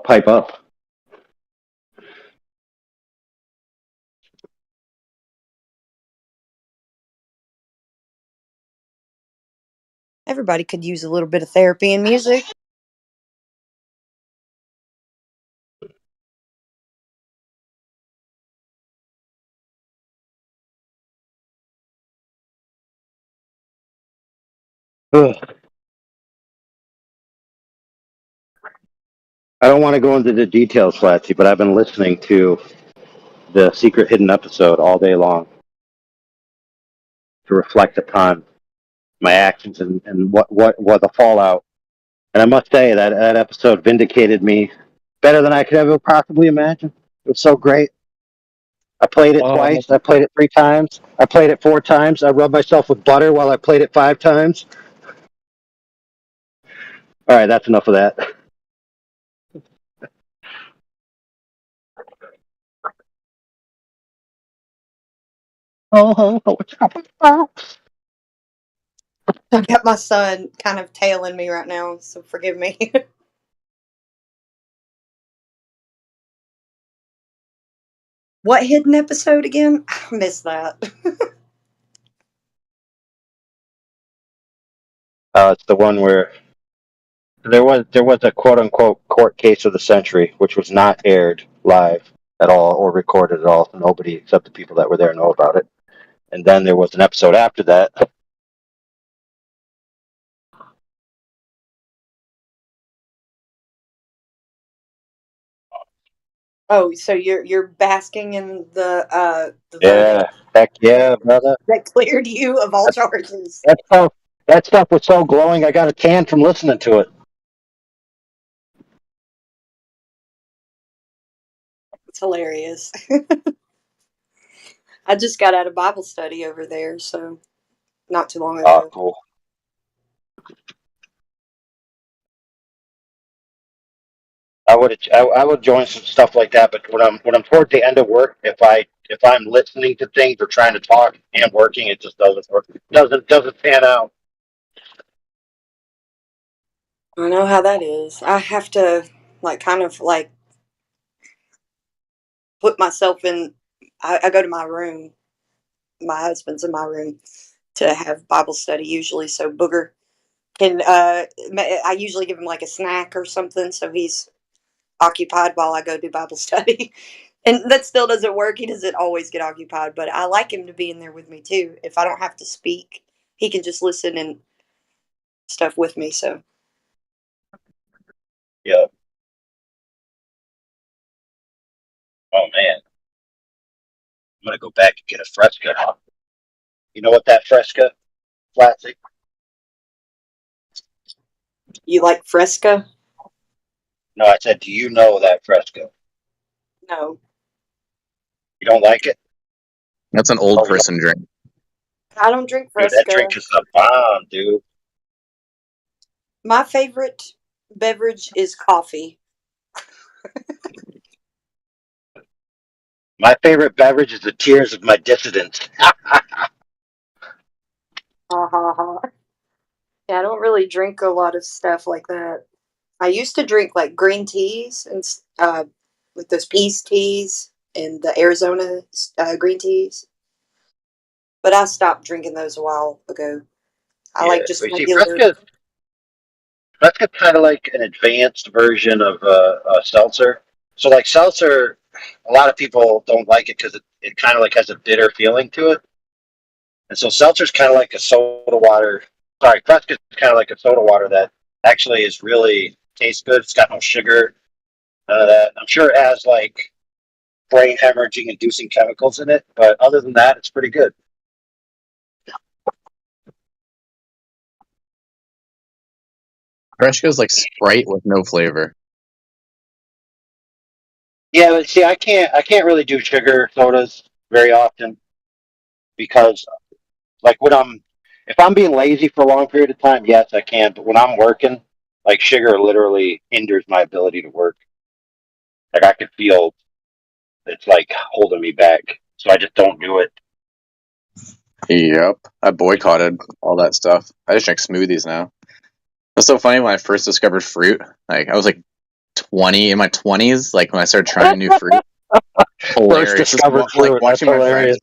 pipe up.
Everybody could use a little bit of therapy and music.
Ugh. I don't want to go into the details, Flatsy, but I've been listening to the Secret Hidden episode all day long to reflect upon my actions and what the fallout. And I must say that episode vindicated me better than I could ever possibly imagine. It was so great. I played it twice. I played it 3 times. I played it 4 times. I rubbed myself with butter while I played it 5 times. All right, that's enough of that. Oh, what's up?
I got my son kind of tailing me right now, so forgive me. What hidden episode again? I missed that.
It's the one where there was a quote unquote court case of the century, which was not aired live at all or recorded at all, so nobody except the people that were there know about it. And then there was an episode after that.
Oh, so you're basking in the
Yeah, heck yeah, brother.
that cleared you of all charges.
That stuff was so glowing. I got a tan from listening to it.
It's hilarious. I just got out of Bible study over there, so not too long ago.
Oh, cool. I would join some stuff like that, but when I'm toward the end of work, if I'm listening to things or trying to talk and working, it just doesn't work. Doesn't pan out.
I know how that is. I have to kind of put myself in. I go to my room. My husband's in my room to have Bible study usually. So Booger can. I usually give him like a snack or something, so he's occupied while I go do Bible study. And that still doesn't work. He doesn't always get occupied, but I like him to be in there with me too. If I don't have to speak, he can just listen and stuff with me. So
Yeah. Oh man, I'm gonna go back and get a Fresca. You know what that Fresca, Flatsy?
you like Fresca?
No, I said, do you know that Fresca?
No.
You don't like it?
That's an old person drink.
I don't drink
Dude,
Fresca.
that drink is a bomb, dude.
My favorite beverage is coffee.
My favorite beverage is the tears of my dissidents.
Ha ha ha. Yeah, I don't really drink a lot of stuff like that. I used to drink like green teas and with those peace teas and the Arizona green teas, but I stopped drinking those a while ago. I like just
You see,
regular.
Fresca's kind of like an advanced version of seltzer. So, like seltzer, a lot of people don't like it because it kind of like has a bitter feeling to it. And so, seltzer's kind of like a soda water. Sorry, Fresca's kind of like a soda water that actually is really tastes good. It's got no sugar, none of that. I'm sure it has like brain hemorrhaging inducing chemicals in it, but other than that, it's pretty good.
Fresca's like Sprite with no flavor.
Yeah, but see, I can't really do sugar sodas very often because, like, if I'm being lazy for a long period of time, yes, I can. But when I'm working, like, sugar literally hinders my ability to work. Like, I could feel it's like holding me back, so I just don't do it.
Yep, I boycotted all that stuff. I just drink smoothies now. It's so funny when I first discovered fruit. Like I was like 20 in my 20s. Like when I started trying new fruit. Hilarious.
First discovered fruit.
Like watching my friends.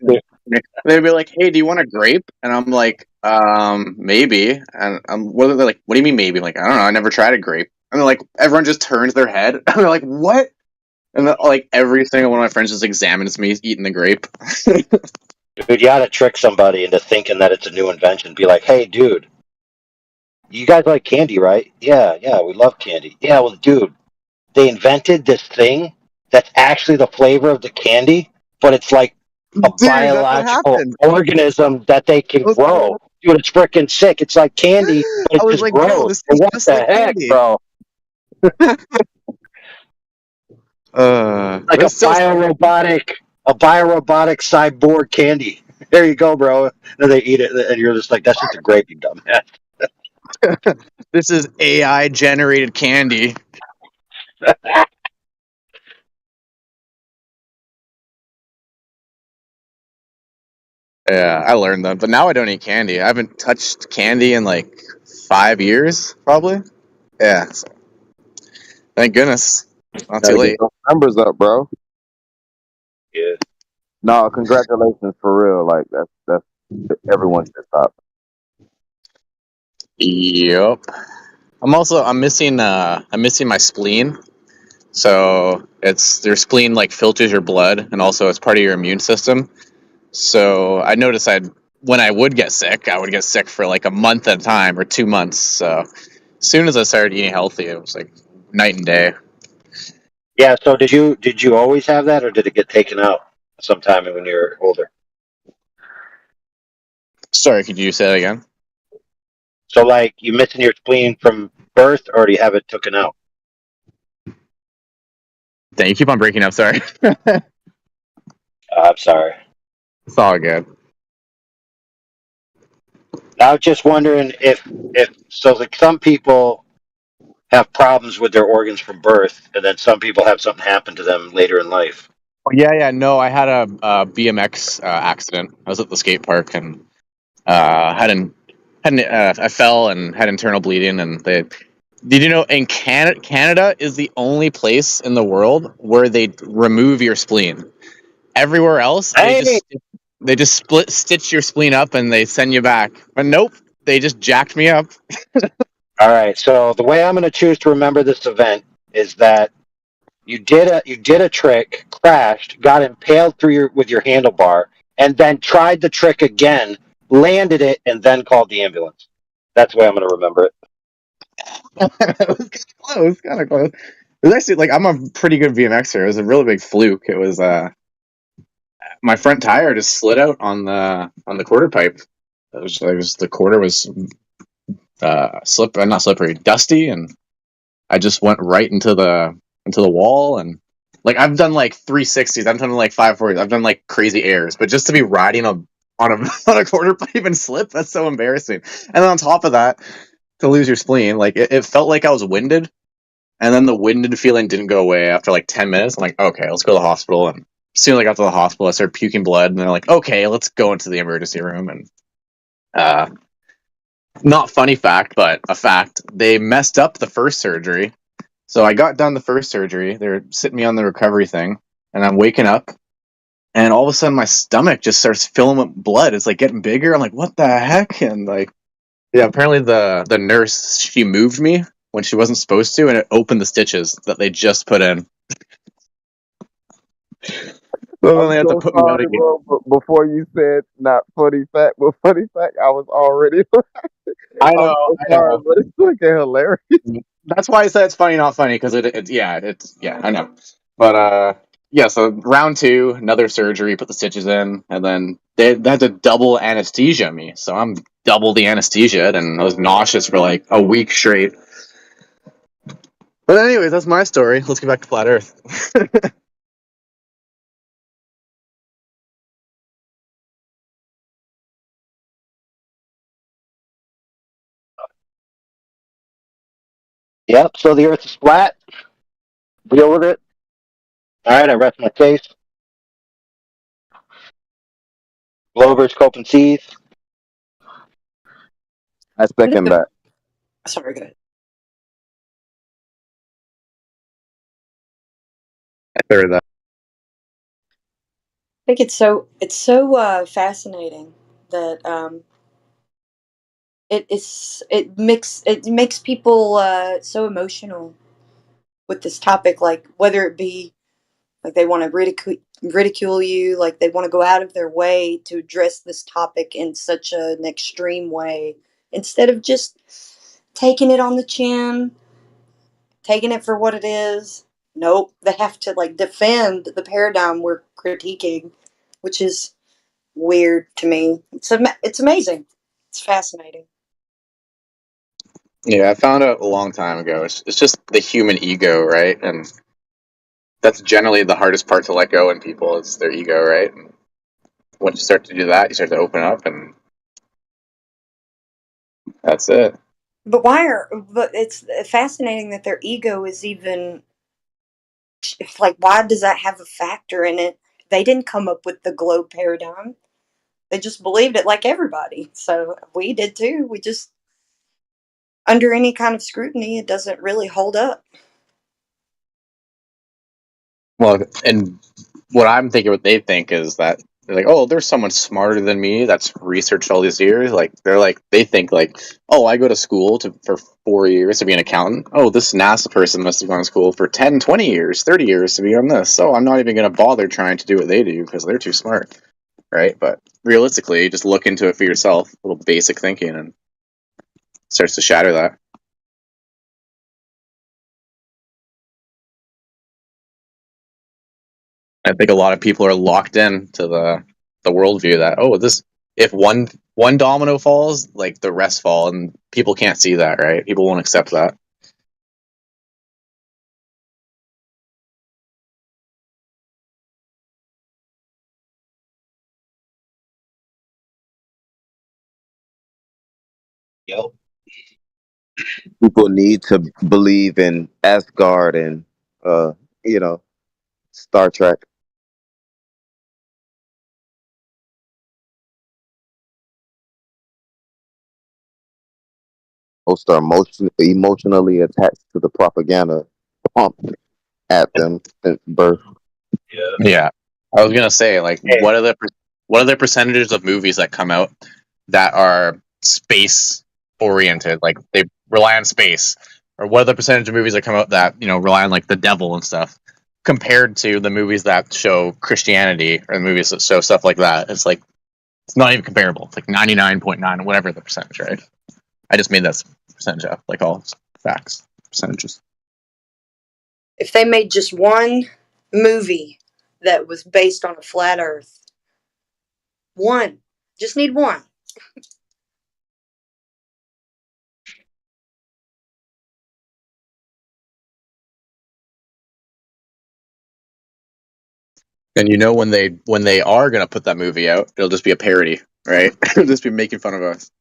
They'd be like, "Hey, do you want a grape?" And I'm like, maybe." And they're like, "What do you mean maybe?" I'm like, I don't know. I never tried a grape. And they're like, everyone just turns their head. And they're like, "What?" And then, like every single one of my friends just examines me eating the grape.
Dude, you gotta trick somebody into thinking that it's a new invention. Be like, "Hey, dude, you guys like candy, right? Yeah, we love candy. Yeah, well, dude, they invented this thing that's actually the flavor of the candy, but it's like a biological organism that they can grow. Dude, it's freaking sick. It's like candy, but it just grows. What the heck, bro? Like a biorobotic cyborg candy. There you go, bro. And they eat it, and you're just like, that's just a grape, you dumbass.
This is AI generated candy. Yeah, I learned them, but now I don't eat candy. I haven't touched candy in like 5 years, probably. Yeah. So, thank goodness. Not too
Gotta get
late.
those numbers up, bro.
Yeah.
No, congratulations for real. Like that's everyone should stop.
Yep. I'm missing my spleen. So it's your spleen like filters your blood, and also it's part of your immune system. So I noticed when I would get sick, I would get sick for like a month at a time or 2 months. So as soon as I started eating healthy, it was like night and day.
Yeah. So did you always have that, or did it get taken out sometime when you were older?
Sorry, could you say that again?
So like you missing your spleen from birth, or do you have it taken out?
Dang, you keep on breaking up. Sorry.
I'm sorry.
It's all good.
I was just wondering if so like some people have problems with their organs from birth, and then some people have something happen to them later in life.
Oh, yeah. No, I had a BMX accident. I was at the skate park and I fell and had internal bleeding. And did you know in Canada is the only place in the world where they remove your spleen. Everywhere else, they just split stitch your spleen up and they send you back. But nope, they just jacked me up.
All right. So the way I'm going to choose to remember this event is that you did a trick, crashed, got impaled with your handlebar, and then tried the trick again, landed it, and then called the ambulance. That's the way I'm going to remember it.
Kind of close. It was actually like I'm a pretty good BMXer. It was a really big fluke. It was my front tire just slid out on the quarter pipe. The quarter was not slippery, dusty, and I just went right into the wall. And like I've done like 360s, I've done like 540s, I've done like crazy airs, but just to be riding on a quarter pipe and slip, that's so embarrassing. And then on top of that, to lose your spleen, like it felt like I was winded, and then the winded feeling didn't go away after like 10 minutes. I'm like, okay, let's go to the hospital. And as soon as I got to the hospital, I started puking blood, and they're like, okay, let's go into the emergency room. And not funny fact, but a fact, they messed up the first surgery. So I got done the first surgery. They're sitting me on the recovery thing, and I'm waking up, and all of a sudden my stomach just starts filling with blood. It's like getting bigger. I'm like, what the heck? And like, yeah, apparently the nurse, she moved me when she wasn't supposed to, and it opened the stitches that they just put in. So then they had to put me out again.
Bro, but before you said not funny fact, but funny fact, I was already.
I know,
but it's fucking hilarious.
That's why I said it's funny, not funny, because it's I know. But yeah, so round 2, another surgery, put the stitches in, and then they had to double anesthesia me. So I'm double the anesthesia, and I was nauseous for like a week straight. But anyways, that's my story. Let's get back to Flat Earth.
Yep. So the Earth is flat. Deal with it. All right. I rest my case. Glovers, Cope, and Seas.
I second that.
Sorry, go ahead.
I third that.
I think it's so fascinating that it makes people so emotional with this topic, like whether it be like they want to ridicule you, like they want to go out of their way to address this topic in such an extreme way instead of just taking it on the chin, taking it for what it is. Nope, they have to like defend the paradigm we're critiquing, which is weird to me. It's amazing. It's fascinating.
Yeah, I found out a long time ago. It's just the human ego, right? And that's generally the hardest part to let go in people is their ego, right? And once you start to do that, you start to open up, and that's it.
But it's fascinating that their ego is even why does that have a factor in it? They didn't come up with the globe paradigm. They just believed it like everybody. So we did too. We just, under any kind of scrutiny, it doesn't really hold up.
Well, and what I'm thinking, what they think is that they're like, oh, there's someone smarter than me that's researched all these years. Like they think like, oh, I go to school for 4 years to be an accountant. Oh, this NASA person must have gone to school for 10, 20 years, 30 years to be on this. So I'm not even going to bother trying to do what they do because they're too smart, right? But realistically, just look into it for yourself, a little basic thinking, and starts to shatter that. I think a lot of people are locked in to the worldview that, oh, this, if one domino falls, like the rest fall, and people can't see that, right? People won't accept that.
Yep. People need to believe in Asgard and you know, Star Trek. Most are emotionally attached to the propaganda pumped at them since birth.
Yeah, I was gonna say, like, what are the percentages of movies that come out that are space oriented, like they rely on space, or what are the percentage of movies that come out that rely on like the devil and stuff, compared to the movies that show Christianity or the movies that show stuff like that? It's like it's not even comparable. It's like 99.9, whatever the percentage, right? I just made that percentage up, like all facts percentages.
If they made just one movie that was based on a flat Earth, one, just need one.
And when they are gonna put that movie out, it'll just be a parody, right? It'll just be making fun of us.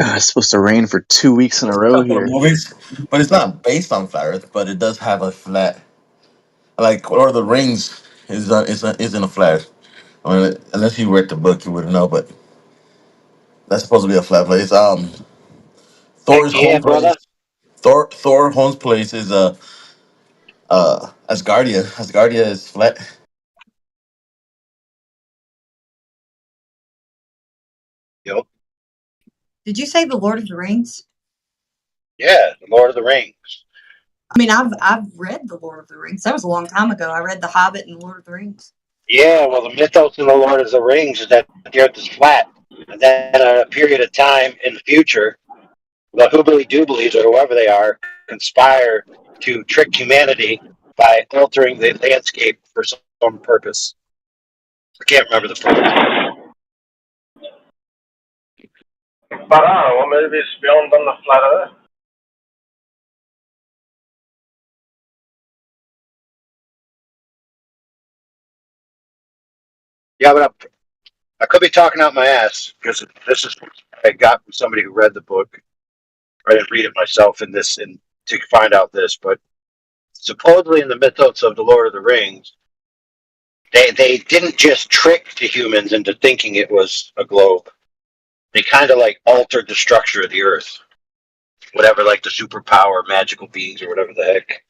It's supposed to rain for 2 weeks in a row
Couple of
here.
movies, but it's not based on flat Earth. But it does have a flat. Like Lord of the Rings is in a flat. I mean, unless you read the book, you wouldn't know. But that's supposed to be a flat place. Thor's
Yeah,
home
brother.
place. Thor home's place is Asgardia. Asgardia is flat.
Yep.
Did you say The Lord of the Rings?
Yeah, the Lord of the Rings.
I mean, I've read The Lord of the Rings. That was a long time ago. I read The Hobbit and Lord of the Rings.
Yeah, well, the mythos in the Lord of the Rings is that the Earth is flat, and then at a period of time in the future, the Hoobly Dooblies or whoever they are conspire to trick humanity by altering the landscape for some purpose. I can't remember the full.
But I don't know, maybe it's beyond on the flat Earth.
Yeah, but I could be talking out my ass because this is what I got from somebody who read the book. I didn't read it myself to find out this, but supposedly in the mythos of the Lord of the Rings, they didn't just trick the humans into thinking it was a globe. They kind of like altered the structure of the Earth, whatever, like the superpower, magical beings, or whatever the heck.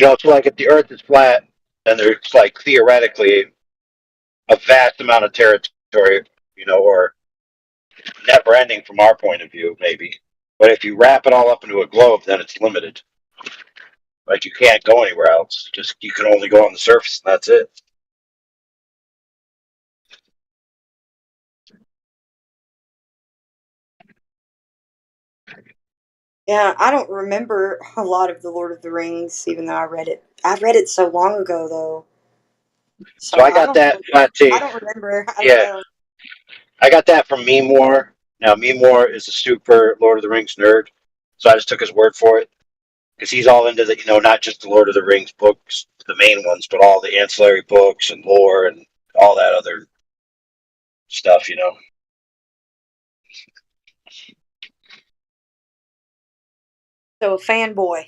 It's like if the Earth is flat, then there's like theoretically a vast amount of territory or never ending from our point of view, maybe. But if you wrap it all up into a globe, then it's limited. Like you can't go anywhere else. Just you can only go on the surface, and that's it.
Yeah, I don't remember a lot of the Lord of the Rings, even though I read it. I read it so long ago, though.
So I got that.
I don't remember. I don't know.
I got that from Meemore. Now Meemore is a super Lord of the Rings nerd, so I just took his word for it because he's all into the not just the Lord of the Rings books, the main ones, but all the ancillary books and lore and all that other stuff.
So a fanboy.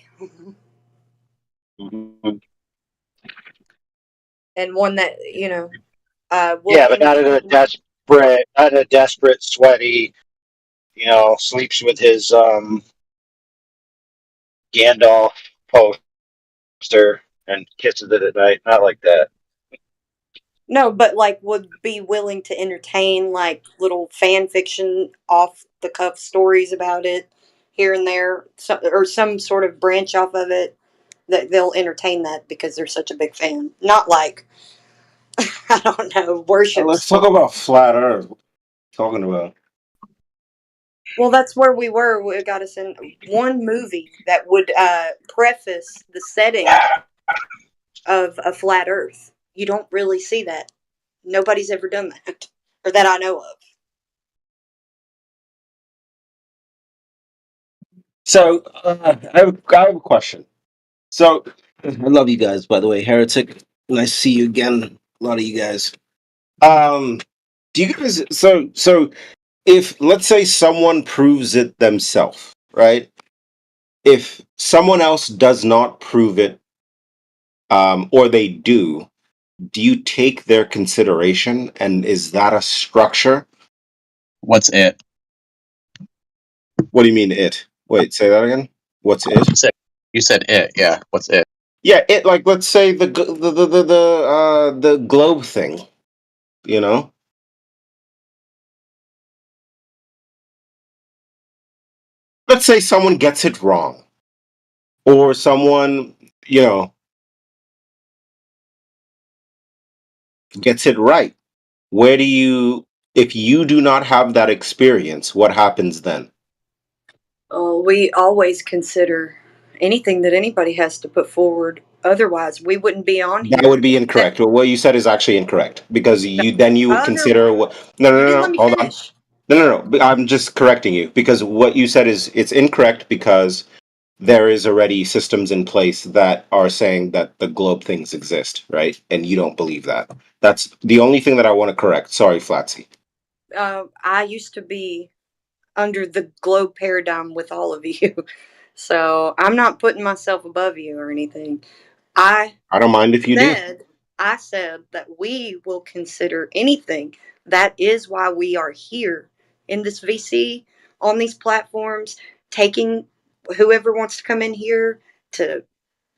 And one that
But not in a desperate, sweaty, sleeps with his Gandalf poster and kisses it at night. Not like that.
No, but would be willing to entertain little fan fiction off the cuff stories about it here and there, or some sort of branch off of it that they'll entertain that because they're such a big fan. Not I don't know, worship.
Let's talk about flat Earth. What are you talking about?
Well, that's where we were. We got us in one movie that would preface the setting of a flat Earth. You don't really see that. Nobody's ever done that, or that I know of.
So I have a question. So I love you guys, by the way. Heretic, nice to see you again. A lot of you guys. Do you guys so if let's say someone proves it themselves, right? If someone else does not prove it, or they do you take their consideration, and is that a structure?
What's it?
What do you mean it? Wait, say that again. What's it?
You said it. Yeah. What's it?
Yeah, it like let's say the globe thing. Let's say someone gets it wrong, or someone gets it right. Where do you, if you do not have that experience, what happens then?
Oh, we always consider anything that anybody has to put forward. Otherwise, we wouldn't be on here.
That would be incorrect. Well, what you said is actually incorrect because you would consider what. No. Hold on. No. I'm just correcting you because what you said is it's incorrect because there is already systems in place that are saying that the globe things exist, right? And you don't believe that. That's the only thing that I want to correct. Sorry, Flatsy.
I used to be under the globe paradigm with all of you. So I'm not putting myself above you or anything. I
don't mind if you do.
I said that we will consider anything. That is why we are here in this VC on these platforms, taking whoever wants to come in here to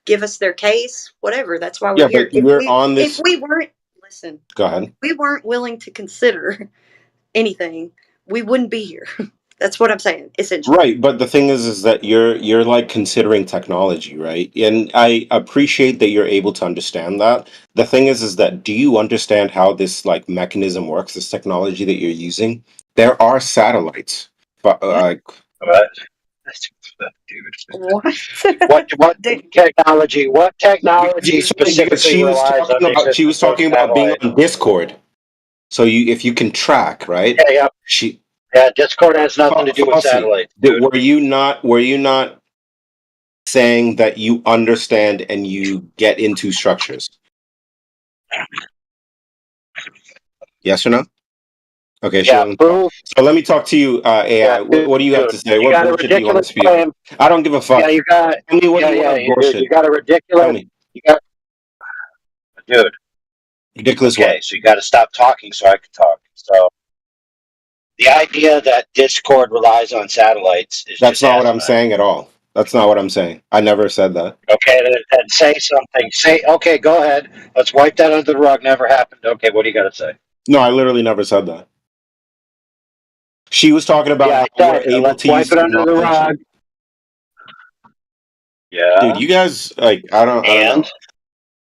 give us their case, whatever. That's why we're here. If we weren't, listen.
Go ahead.
If we weren't willing to consider anything, we wouldn't be here. That's what I'm saying, essentially.
Right, but the thing is that you're like considering technology, right? And I appreciate that you're able to understand that. The thing is that do you understand how this like mechanism works, this technology that you're using? There are satellites, but
What? What technology? What technology specifically relies on these
she was talking about being on Discord. So if you can track, right?
Yeah. Discord has nothing to do with satellites.
Were you not saying that you understand and you get into structures? Yes or no? Okay,
yeah.
So let me talk to you, AI. What do you have to say? What bullshit do you want to speak? I don't give a fuck.
Yeah, you got.
Tell me what you want to bullshit.
You got a ridiculous.
Tell me.
Dude.
Ridiculous.
Okay, so you got to stop talking so I can talk. So the idea that Discord relies on satellites is
that's not what I'm saying at all. That's not what I'm saying. I never said that.
Okay, then say something. Okay, go ahead. Let's wipe that under the rug. Never happened. Okay, what do you got to say?
No, I literally never said that. She was talking about
Yeah,
how
I
we're
said,
able
let's
to
wipe
use
it under the
technology.
rug. Yeah.
Dude, you guys like I don't
And
know.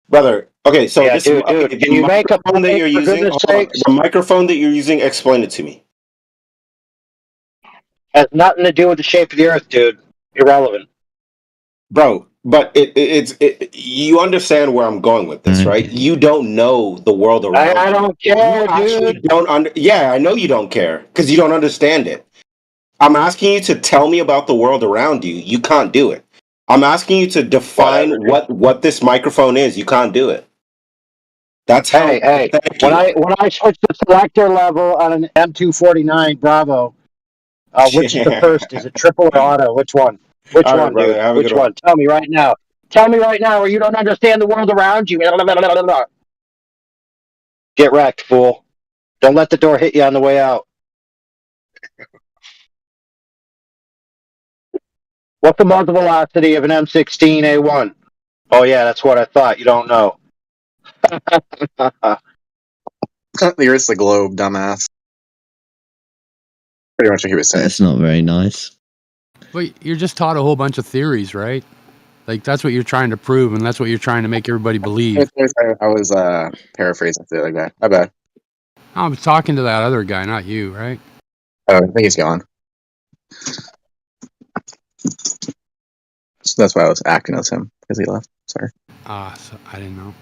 Brother, okay, so
yeah,
this
dude,
okay,
dude,
the
can you make a
microphone that
point
you're
for
using,
goodness
hold on.
sakes?
The microphone that you're using, explain it to me.
Has nothing to do with the shape of the earth, dude. Irrelevant.
Bro, but you understand where I'm going with this, right? You don't know the world around
I
you.
don't
You
care,
actually
dude.
don't yeah, I know you don't care because you don't understand it. I'm asking you to tell me about the world around you. You can't do it. I'm asking you to define
Whatever, dude.
what this microphone is. You can't do it. That's how
Hey,
pathetic you are.
when I switch to selector level on an M249 Bravo, which is the first? Is it triple or auto? Which one? Which
All right,
one,
brother.
dude?
Have a good
Which
one.
one? Tell me right now. Tell me right now, or you don't understand the world around you. Get wrecked, fool. Don't let the door hit you on the way out. What's the muzzle velocity of an M16A1? Oh yeah, that's what I thought. You don't know.
The Earth's the globe, dumbass. Pretty much what he was saying.
That's not very nice.
But you're just taught a whole bunch of theories, right? Like that's what you're trying to prove, and that's what you're trying to make everybody believe.
I was paraphrasing the other guy. My bad.
I was talking to that other guy, not you, right?
Oh, I think he's gone. So that's why I was acting as him because he left. Sorry.
So I didn't know.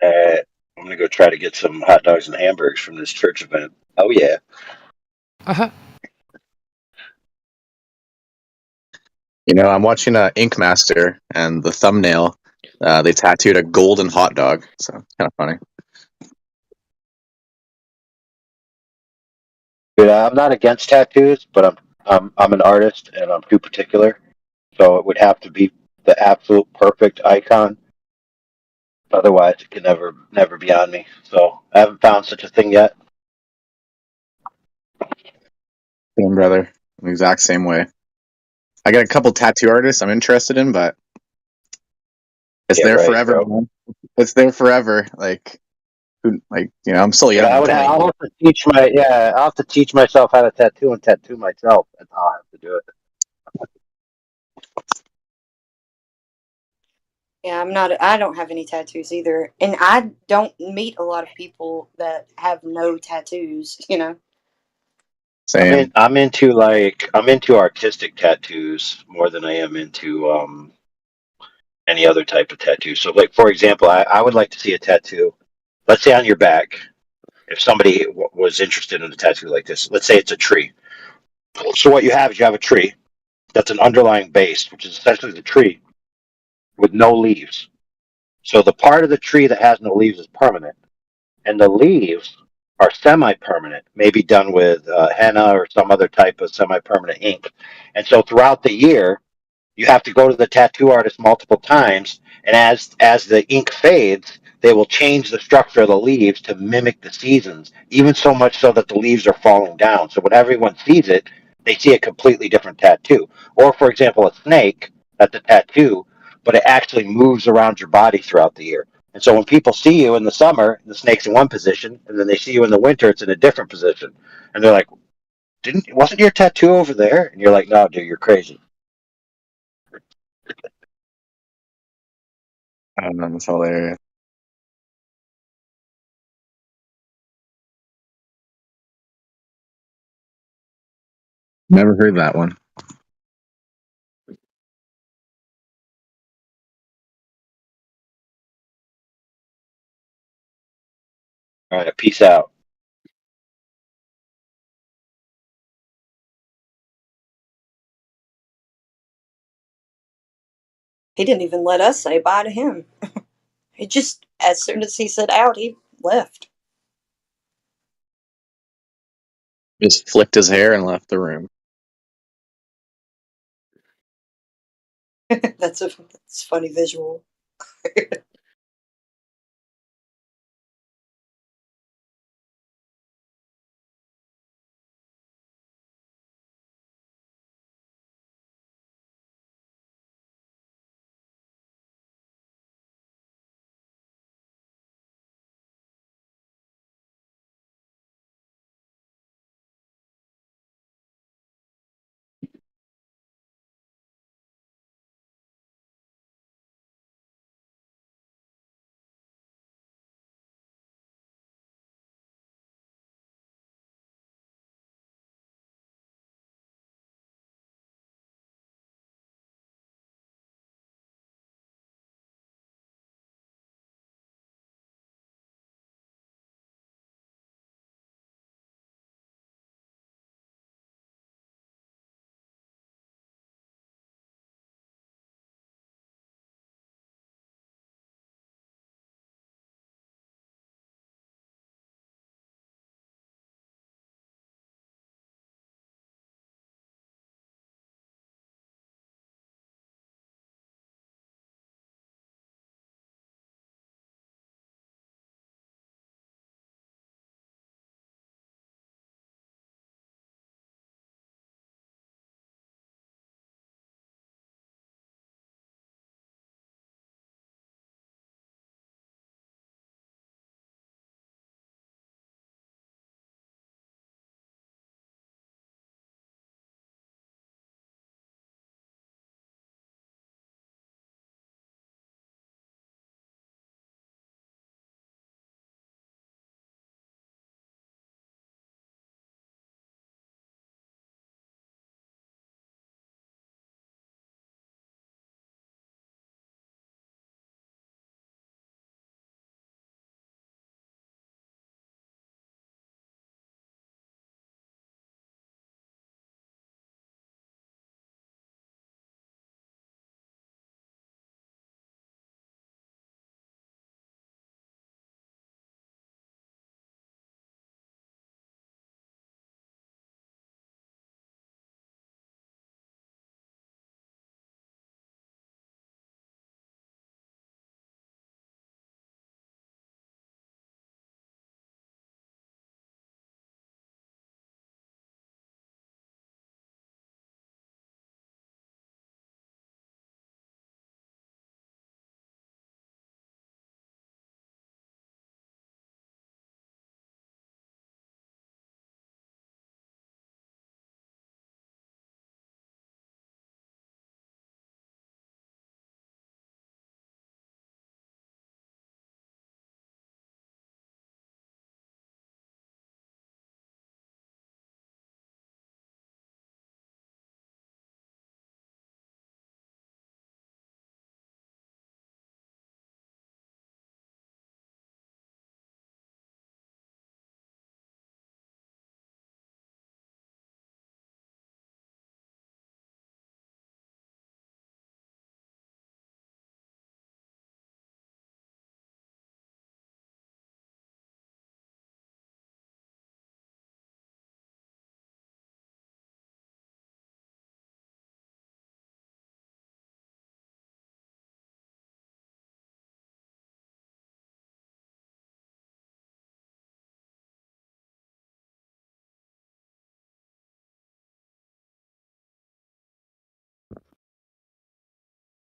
I'm gonna go try to get some hot dogs and hamburgers from this church event. Oh yeah.
You know, I'm watching Ink Master, and the thumbnail, they tattooed a golden hot dog. So kind of funny.
Dude, I'm not against tattoos, but I'm an artist and I'm too particular. So it would have to be the absolute perfect icon. Otherwise, it can never be on me. So I haven't found such a thing yet.
Same brother, the exact same way. I got a couple tattoo artists I'm interested in, but it's there forever, man. It's there forever. Like, I'm still young.
I'll have to teach I'll have to teach myself how to tattoo and tattoo myself. That's how I have to do it.
Yeah, I don't have any tattoos either. And I don't meet a lot of people that have no tattoos, you know?
Same.
I'm into artistic tattoos more than I am into any other type of tattoo. So, like for example, I would like to see a tattoo. Let's say on your back, if somebody was interested in a tattoo like this. Let's say it's a tree. So what you have is you have a tree that's an underlying base, which is essentially the tree with no leaves. So the part of the tree that has no leaves is permanent, and the leaves are semi-permanent, maybe done with henna or some other type of semi-permanent ink. And so throughout the year, you have to go to the tattoo artist multiple times, and as the ink fades, they will change the structure of the leaves to mimic the seasons, even so much so that the leaves are falling down. So when everyone sees it, they see a completely different tattoo. Or, for example, a snake, that's a tattoo, but it actually moves around your body throughout the year. And so when people see you in the summer, the snake's in one position, and then they see you in the winter, it's in a different position. And they're like, wasn't your tattoo over there? And you're like, no, dude, you're crazy.
I don't know. That's hilarious. Never heard that one.
All right, peace out.
He didn't even let us say bye to him. He just, as soon as he said out, he left.
Just flicked his hair and left the room.
That's a funny visual.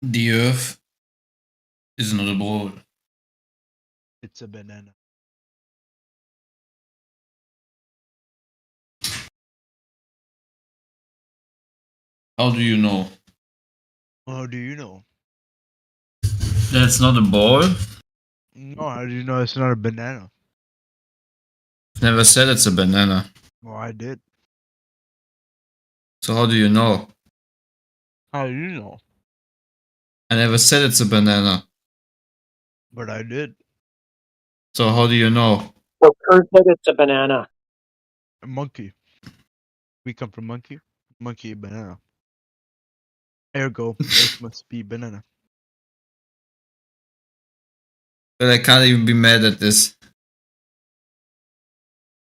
The Earth is not a ball.
It's a banana.
How do you know?
How do you know?
That's not a ball?
No, how do you know it's not a banana?
Never said it's a banana.
Well, I did.
So how do you know?
How do you know?
I never said it's a banana.
But I did.
So how do you know?
So Kurt said it's a banana.
A monkey. We come from monkey. Monkey, banana. Ergo, it must be banana.
But I can't even be mad at this.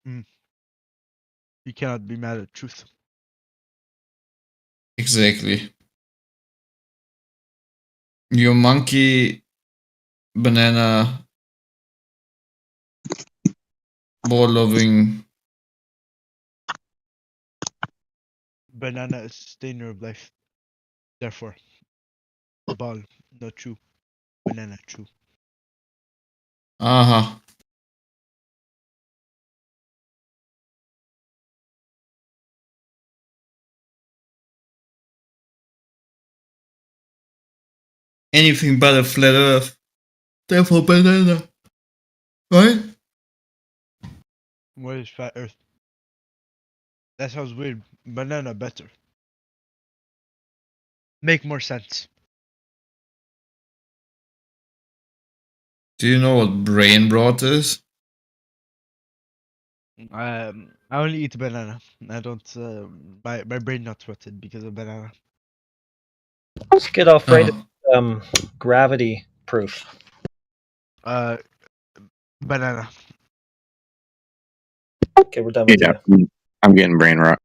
You cannot be mad at truth.
Exactly. Your monkey, banana, ball loving.
Banana is sustainer of life. Therefore, ball, not true. Banana, true.
Uh-huh. Anything but a flat earth. Therefore banana. Right?
What is flat earth? That sounds weird. Banana better. Make more sense.
Do you know what brain rot is?
I only eat banana. I don't. My brain not rotted because of banana.
Let's get Alfred gravity proof.
Banana.
Okay, we're done with you.
I'm getting brain rot.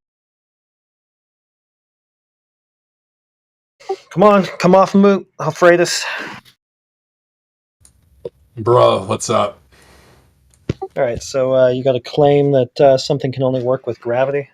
Come on, come off mute, Alfredus.
Bro, what's up?
All right, so you got a claim that something can only work with gravity?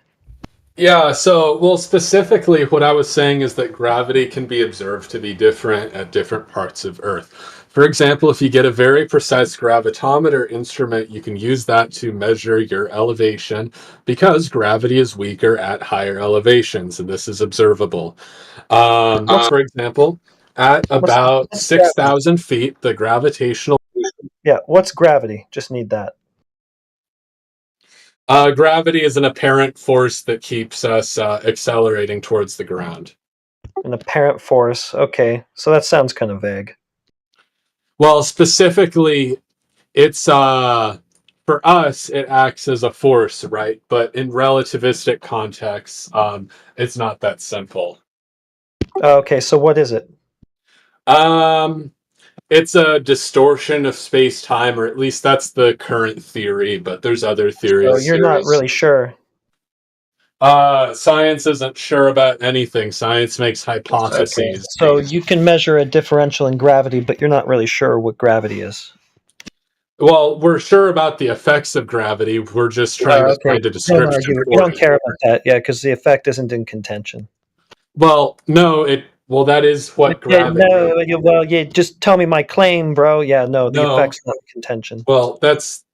Yeah, so, well, specifically, what I was saying is that gravity can be observed to be different at different parts of Earth. For example, if you get a very precise gravitometer instrument, you can use that to measure your elevation because gravity is weaker at higher elevations, and this is observable. For example, at about 6,000 feet, the gravitational...
Yeah, what's gravity? Just need that.
Gravity is an apparent force that keeps us accelerating towards the ground.
An apparent force. Okay, so that sounds kind of vague.
Well, specifically, it's for us, it acts as a force, right? But in relativistic contexts, it's not that simple.
Okay, so what is it?
It's a distortion of space-time, or at least that's the current theory, but there's other theories.
So you're not really sure.
Science isn't sure about anything. Science makes hypotheses.
Okay. So you can measure a differential in gravity, but you're not really sure what gravity is.
Well, we're sure about the effects of gravity. We're just trying to find a description for
You don't
it.
care about that, yeah, because the effect isn't in contention.
Well, no, well, that is what gravity is.
Just tell me my claim, bro. Yeah, no, the
No.
effect's not in contention.
Well, that's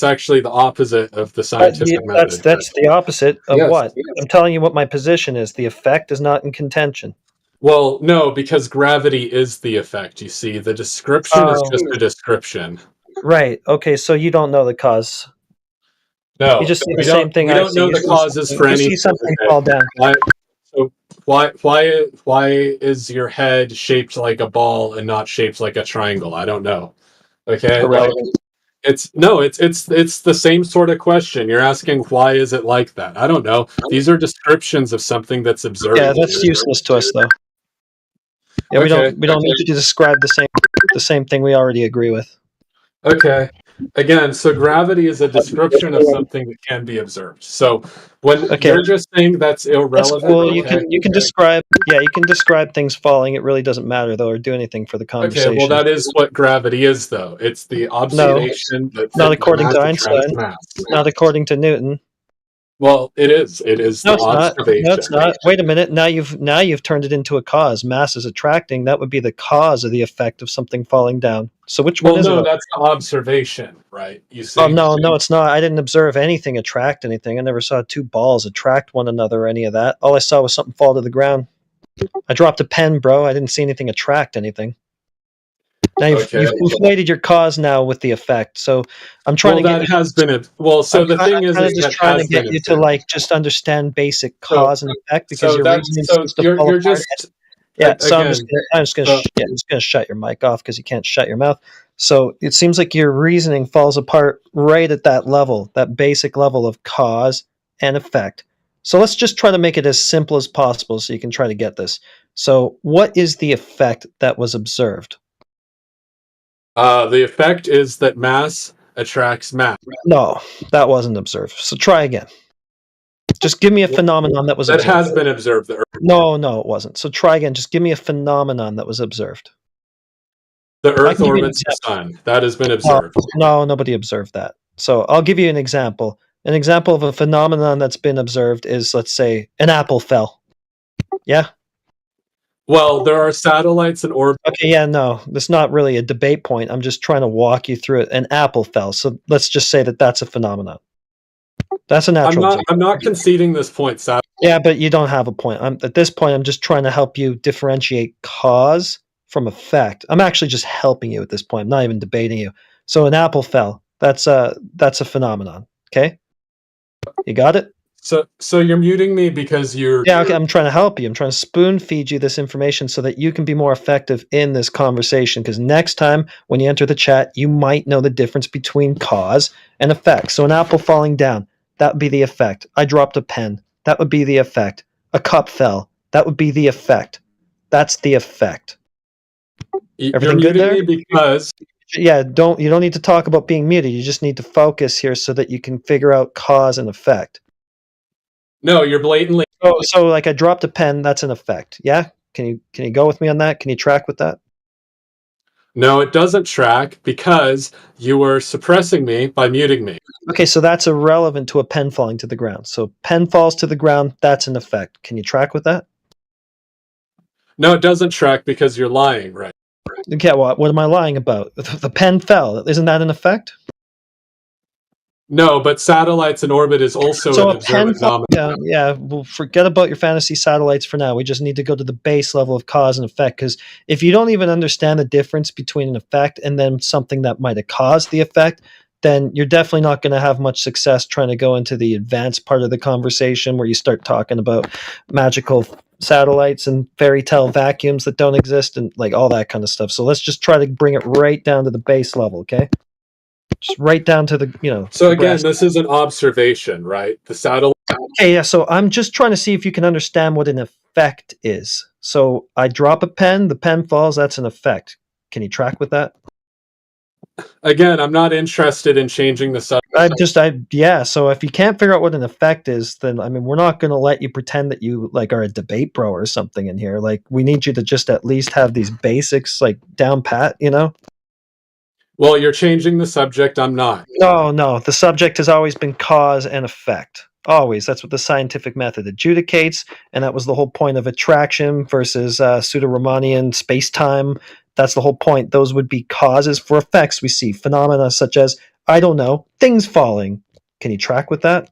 actually the opposite of the scientific method.
That's the opposite of
Yes,
what?
yes.
I'm telling you what my position is. The effect is not in contention.
Well, no, because gravity is the effect, you see. The description is just a description.
Right. Okay, so you don't know the cause.
No,
You just see
we
the same thing
We
I
don't
see.
know
You
the
see
causes
something-
for
you
anything.
see something
okay?
fall down.
Why is your head shaped like a ball and not shaped like a triangle? I don't know. Okay,
Irrelevant.
it's the same sort of question. You're asking why is it like that? I don't know. These are descriptions of something that's observed.
Yeah, that's useless to us, though. Yeah, we don't need to describe the same thing we already agree with.
Okay. Again, so gravity is a description of something that can be observed. So when you're just saying that's irrelevant,
That's cool. You can describe. Yeah, you can describe things falling. It really doesn't matter though, or do anything for the conversation.
Okay, well that is what gravity is, though. It's the observation that
not according to
mass
Einstein.
attracts mass.
Not according to Newton.
Well, it is. It is
No,
the
it's not.
observation.
No, it's not. Wait a minute. Now you've turned it into a cause. Mass is attracting. That would be the cause of the effect of something falling down. So which one
Well,
is
no,
it?
that's the observation, right? You see.
Oh no, it's not. I didn't observe anything attract anything. I never saw two balls attract one another or any of that. All I saw was something fall to the ground. I dropped a pen, bro. I didn't see anything attract anything. Now you've conflated your cause now with the effect. So I'm trying to get
that has been it. Well, so the thing is
just
that
trying to
has
get
been
you to like just understand basic cause and effect because
so
your
that's
reasoning
so
seems to fall
you're
apart.
just
Yeah, so I'm
again.
just gonna shut your mic off because you can't shut your mouth. So it seems like your reasoning falls apart right at that level, that basic level of cause and effect. So let's just try to make it as simple as possible so you can try to get this. So what is the effect that was observed?
The effect is that mass attracts mass.
No, that wasn't observed. So try again. Just give me a phenomenon that was
That
observed.
has been observed.
No, it wasn't. So try again. Just give me a phenomenon that was observed.
The Earth orbits the sun. That has been
No,
observed.
no, nobody observed that. So I'll give you an example. An example of a phenomenon that's been observed is, let's say, an apple fell. Yeah?
Well, there are satellites in orbit.
Okay, yeah, no. That's not really a debate point. I'm just trying to walk you through it. An apple fell. So let's just say that that's a phenomenon. That's a natural
I'm not conceding this point, Sal.
Yeah, but you don't have a point. At this point, I'm just trying to help you differentiate cause from effect. I'm actually just helping you at this point. I'm not even debating you. So an apple fell. That's a phenomenon. Okay, you got it.
So you're muting me because you're.
Yeah, okay. I'm trying to help you. I'm trying to spoon feed you this information so that you can be more effective in this conversation. Because next time when you enter the chat, you might know the difference between cause and effect. So an apple falling down, that would be the effect. I dropped a pen. That would be the effect. A cup fell. That would be the effect. That's the effect. Everything good there?
Because
you don't need to talk about being muted. You just need to focus here so that you can figure out cause and effect.
No, you're blatantly.
So like I dropped a pen. That's an effect. Yeah. Can you go with me on that? Can you track with that?
No, it doesn't track because you were suppressing me by muting me.
Okay, so that's irrelevant to a pen falling to the ground. So pen falls to the ground, that's an effect. Can you track with that?
No, it doesn't track because you're lying, right?
Okay, what am I lying about? The pen fell. Isn't that an effect?
No, but satellites in orbit is also
So
an
a pen
observed phenomenon.
yeah, well, forget about your fantasy satellites for now. We just need to go to the base level of cause and effect, because if you don't even understand the difference between an effect and then something that might have caused the effect, then you're definitely not going to have much success trying to go into the advanced part of the conversation where you start talking about magical satellites and fairy tale vacuums that don't exist and like all that kind of stuff. So let's just try to bring it right down to the base level, okay? Just right down to the,
So again, this is an observation, right? The satellite.
Okay, yeah, so I'm just trying to see if you can understand what an effect is. So I drop a pen, the pen falls, that's an effect. Can you track with that?
Again, I'm not interested in changing the subject.
Yeah, so if you can't figure out what an effect is, then I mean we're not gonna let you pretend that you like are a debate bro or something in here. Like we need you to just at least have these basics like down pat,
Well, you're changing the subject, I'm not.
No, the subject has always been cause and effect. Always. That's what the scientific method adjudicates, and that was the whole point of attraction versus pseudo-Riemannian space-time. That's the whole point. Those would be causes for effects. We see phenomena such as, I don't know, things falling. Can you track with that?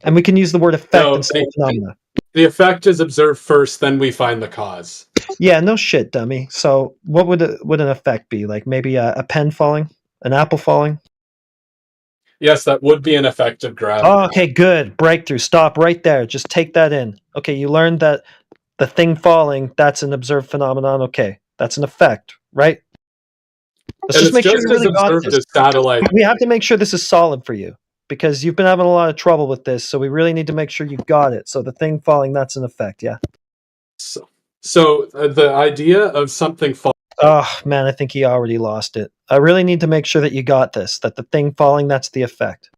And we can use the word effect instead of phenomena.
The effect is observed first, then we find the cause.
Yeah, no shit, dummy. So what would an effect be? Like maybe a pen falling? An apple falling?
Yes, that would be an effect of gravity.
Oh, okay, good. Breakthrough. Stop right there. Just take that in. Okay, you learned that the thing falling, that's an observed phenomenon. Okay, that's an effect, right? Let's just make sure you really got this.
Satellite.
We have to make sure this is solid for you because you've been having a lot of trouble with this, so we really need to make sure you got it. So the thing falling, that's an effect, yeah?
So the idea of something falling.
Oh, man, I think he already lost it. I really need to make sure that you got this, that the thing falling, that's the effect.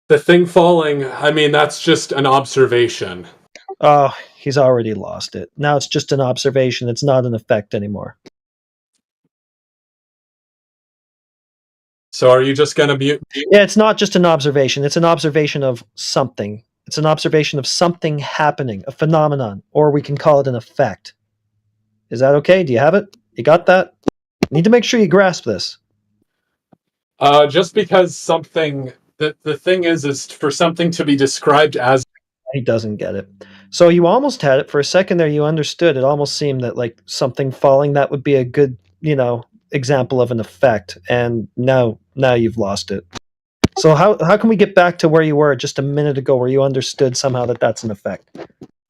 The thing falling, I mean, that's just an observation.
Oh, he's already lost it. Now it's just an observation. It's not an effect anymore.
So are you just going to mute?
Yeah, it's not just an observation. It's an observation of something. It's an observation of something happening, a phenomenon, or we can call it an effect. Is that okay? Do you have it? You got that? Need to make sure you grasp this.
Just because something, the thing is for something to be described as...
He doesn't get it. So you almost had it. For a second there, you understood. It almost seemed that like something falling, that would be a good, example of an effect. And now you've lost it. So how can we get back to where you were just a minute ago, where you understood somehow that that's an effect?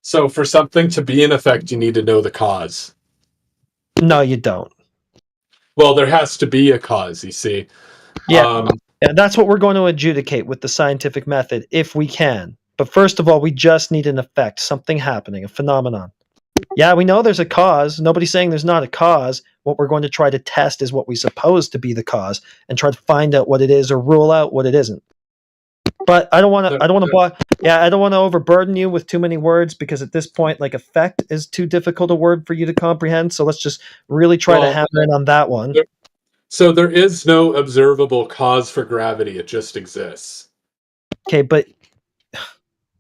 So for something to be an effect, you need to know the cause.
No, you don't.
Well, there has to be a cause, you see.
Yeah, and that's what we're going to adjudicate with the scientific method, if we can. But first of all, we just need an effect, something happening, a phenomenon. Yeah, we know there's a cause. Nobody's saying there's not a cause. What we're going to try to test is what we suppose to be the cause, and try to find out what it is or rule out what it isn't. But I don't want to overburden you with too many words, because at this point, like, effect is too difficult a word for you to comprehend. So let's just really try to hammer in on that one.
So there is no observable cause for gravity. It just exists.
Okay, but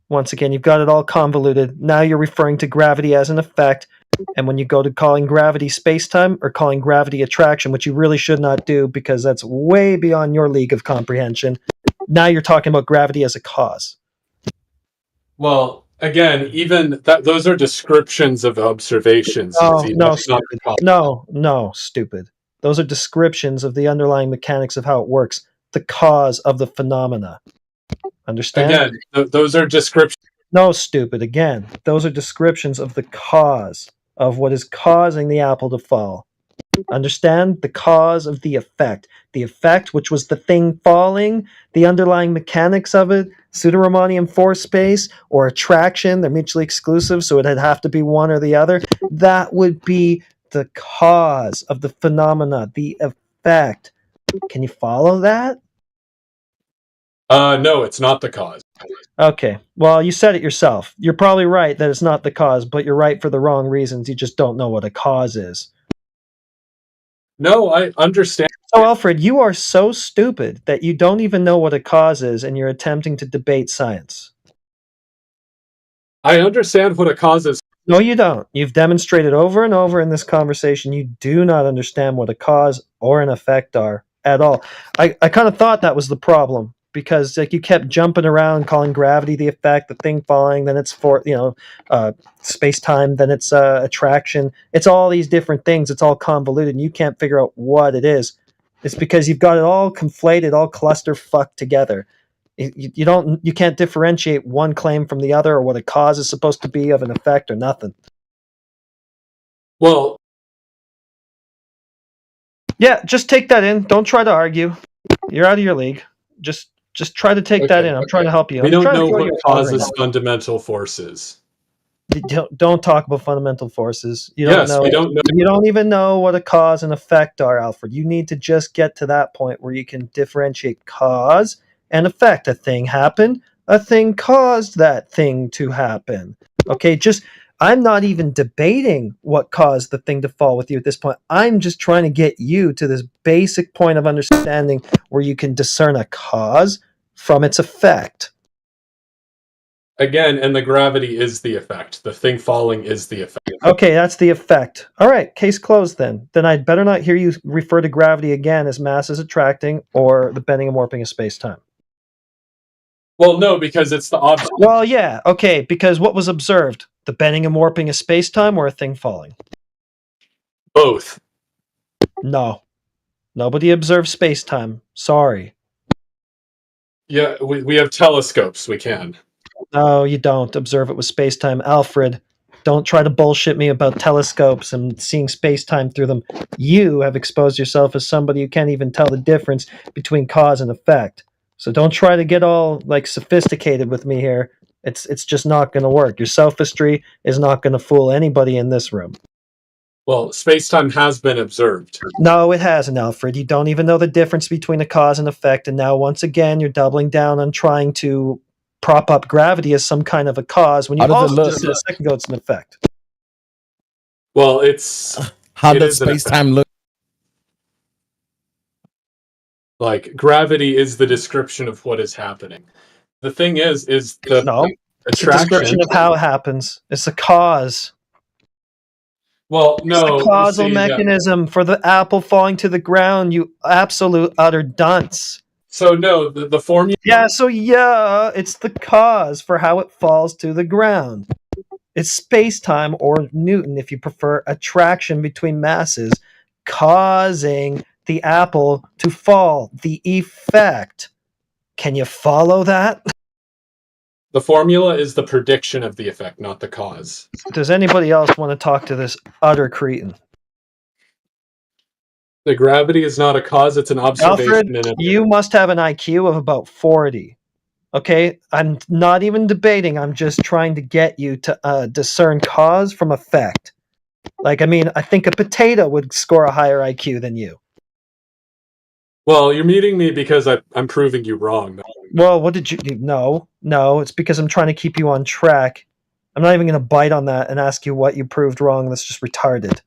once again, you've got it all convoluted. Now you're referring to gravity as an effect, and when you go to calling gravity space-time or calling gravity attraction, which you really should not do because that's way beyond your league of comprehension, now you're talking about gravity as a cause.
Well, again, even those are descriptions of observations.
No, stupid. Those are descriptions of the underlying mechanics of how it works, the cause of the phenomena. Understand?
Again, those are descriptions.
No, stupid. Again, those are descriptions of the cause of what is causing the apple to fall. Understand? The cause of the effect. The effect, which was the thing falling, the underlying mechanics of it, pseudo-Riemannian force space, or attraction, they're mutually exclusive, so it'd have to be one or the other. That would be the cause of the phenomena, the effect. Can you follow that?
No, it's not the cause.
Okay. Well, you said it yourself. You're probably right that it's not the cause, but you're right for the wrong reasons. You just don't know what a cause is.
No, I understand.
So, Alfred, you are so stupid that you don't even know what a cause is, and you're attempting to debate science.
I understand what a cause is.
No, you don't. You've demonstrated over and over in this conversation you do not understand what a cause or an effect are at all. I kind of thought that was the problem, because like you kept jumping around calling gravity the effect, the thing falling, then it's space-time, then it's attraction. It's all these different things. It's all convoluted, and you can't figure out what it is. It's because you've got it all conflated, all cluster-fucked together. You can't differentiate one claim from the other, or what a cause is supposed to be of an effect, or nothing.
Well,
yeah, just take that in. Don't try to argue. You're out of your league. Just try to take that in. I'm trying to help you.
We don't know what causes fundamental forces.
Don't talk about fundamental forces. You don't know.
We don't know.
You don't even know what a cause and effect are, Alfred. You need to just get to that point where you can differentiate cause and effect. A thing happened. A thing caused that thing to happen. Okay, I'm not even debating what caused the thing to fall with you at this point. I'm just trying to get you to this basic point of understanding where you can discern a cause from its effect.
Again, and the gravity is the effect. The thing falling is the effect.
Okay, that's the effect. All right, case closed then. Then I'd better not hear you refer to gravity again as mass is attracting or the bending and warping of space-time.
Well, no, because it's the object.
Well, yeah, okay, because what was observed? The bending and warping of space-time or a thing falling?
Both.
No. Nobody observed space-time. Sorry.
Yeah, we have telescopes. We can.
No, you don't observe it with space-time. Alfred, don't try to bullshit me about telescopes and seeing space-time through them. You have exposed yourself as somebody who can't even tell the difference between cause and effect. So don't try to get all sophisticated with me here. It's just not going to work. Your sophistry is not going to fool anybody in this room.
Well, space-time has been observed.
No, it hasn't, Alfred. You don't even know the difference between a cause and effect, and now once again you're doubling down on trying to prop up gravity as some kind of a cause when you also just said a second ago it's an effect.
Well, how does space-time look? Like gravity is the description of what is happening. The thing is the
No, it's a
attraction.
description of how it happens. It's a cause.
Well,
It's
no,
the
you
causal
see,
mechanism for the apple falling to the ground, you absolute utter dunce.
So no, the formula.
Yeah, so yeah, it's the cause for how it falls to the ground. It's space-time, or Newton, if you prefer, attraction between masses, causing the apple to fall. The effect. Can you follow that?
The formula is the prediction of the effect, not the cause.
Does anybody else want to talk to this utter cretin?
The gravity is not a cause; it's an observation.
Alfred, you must have an IQ of about 40. Okay, I'm not even debating. I'm just trying to get you to discern cause from effect. Like, I mean, I think a potato would score a higher IQ than you.
Well, you're meeting me because I'm proving you wrong.
Well, what did you do? No, it's because I'm trying to keep you on track. I'm not even going to bite on that and ask you what you proved wrong. That's just retarded.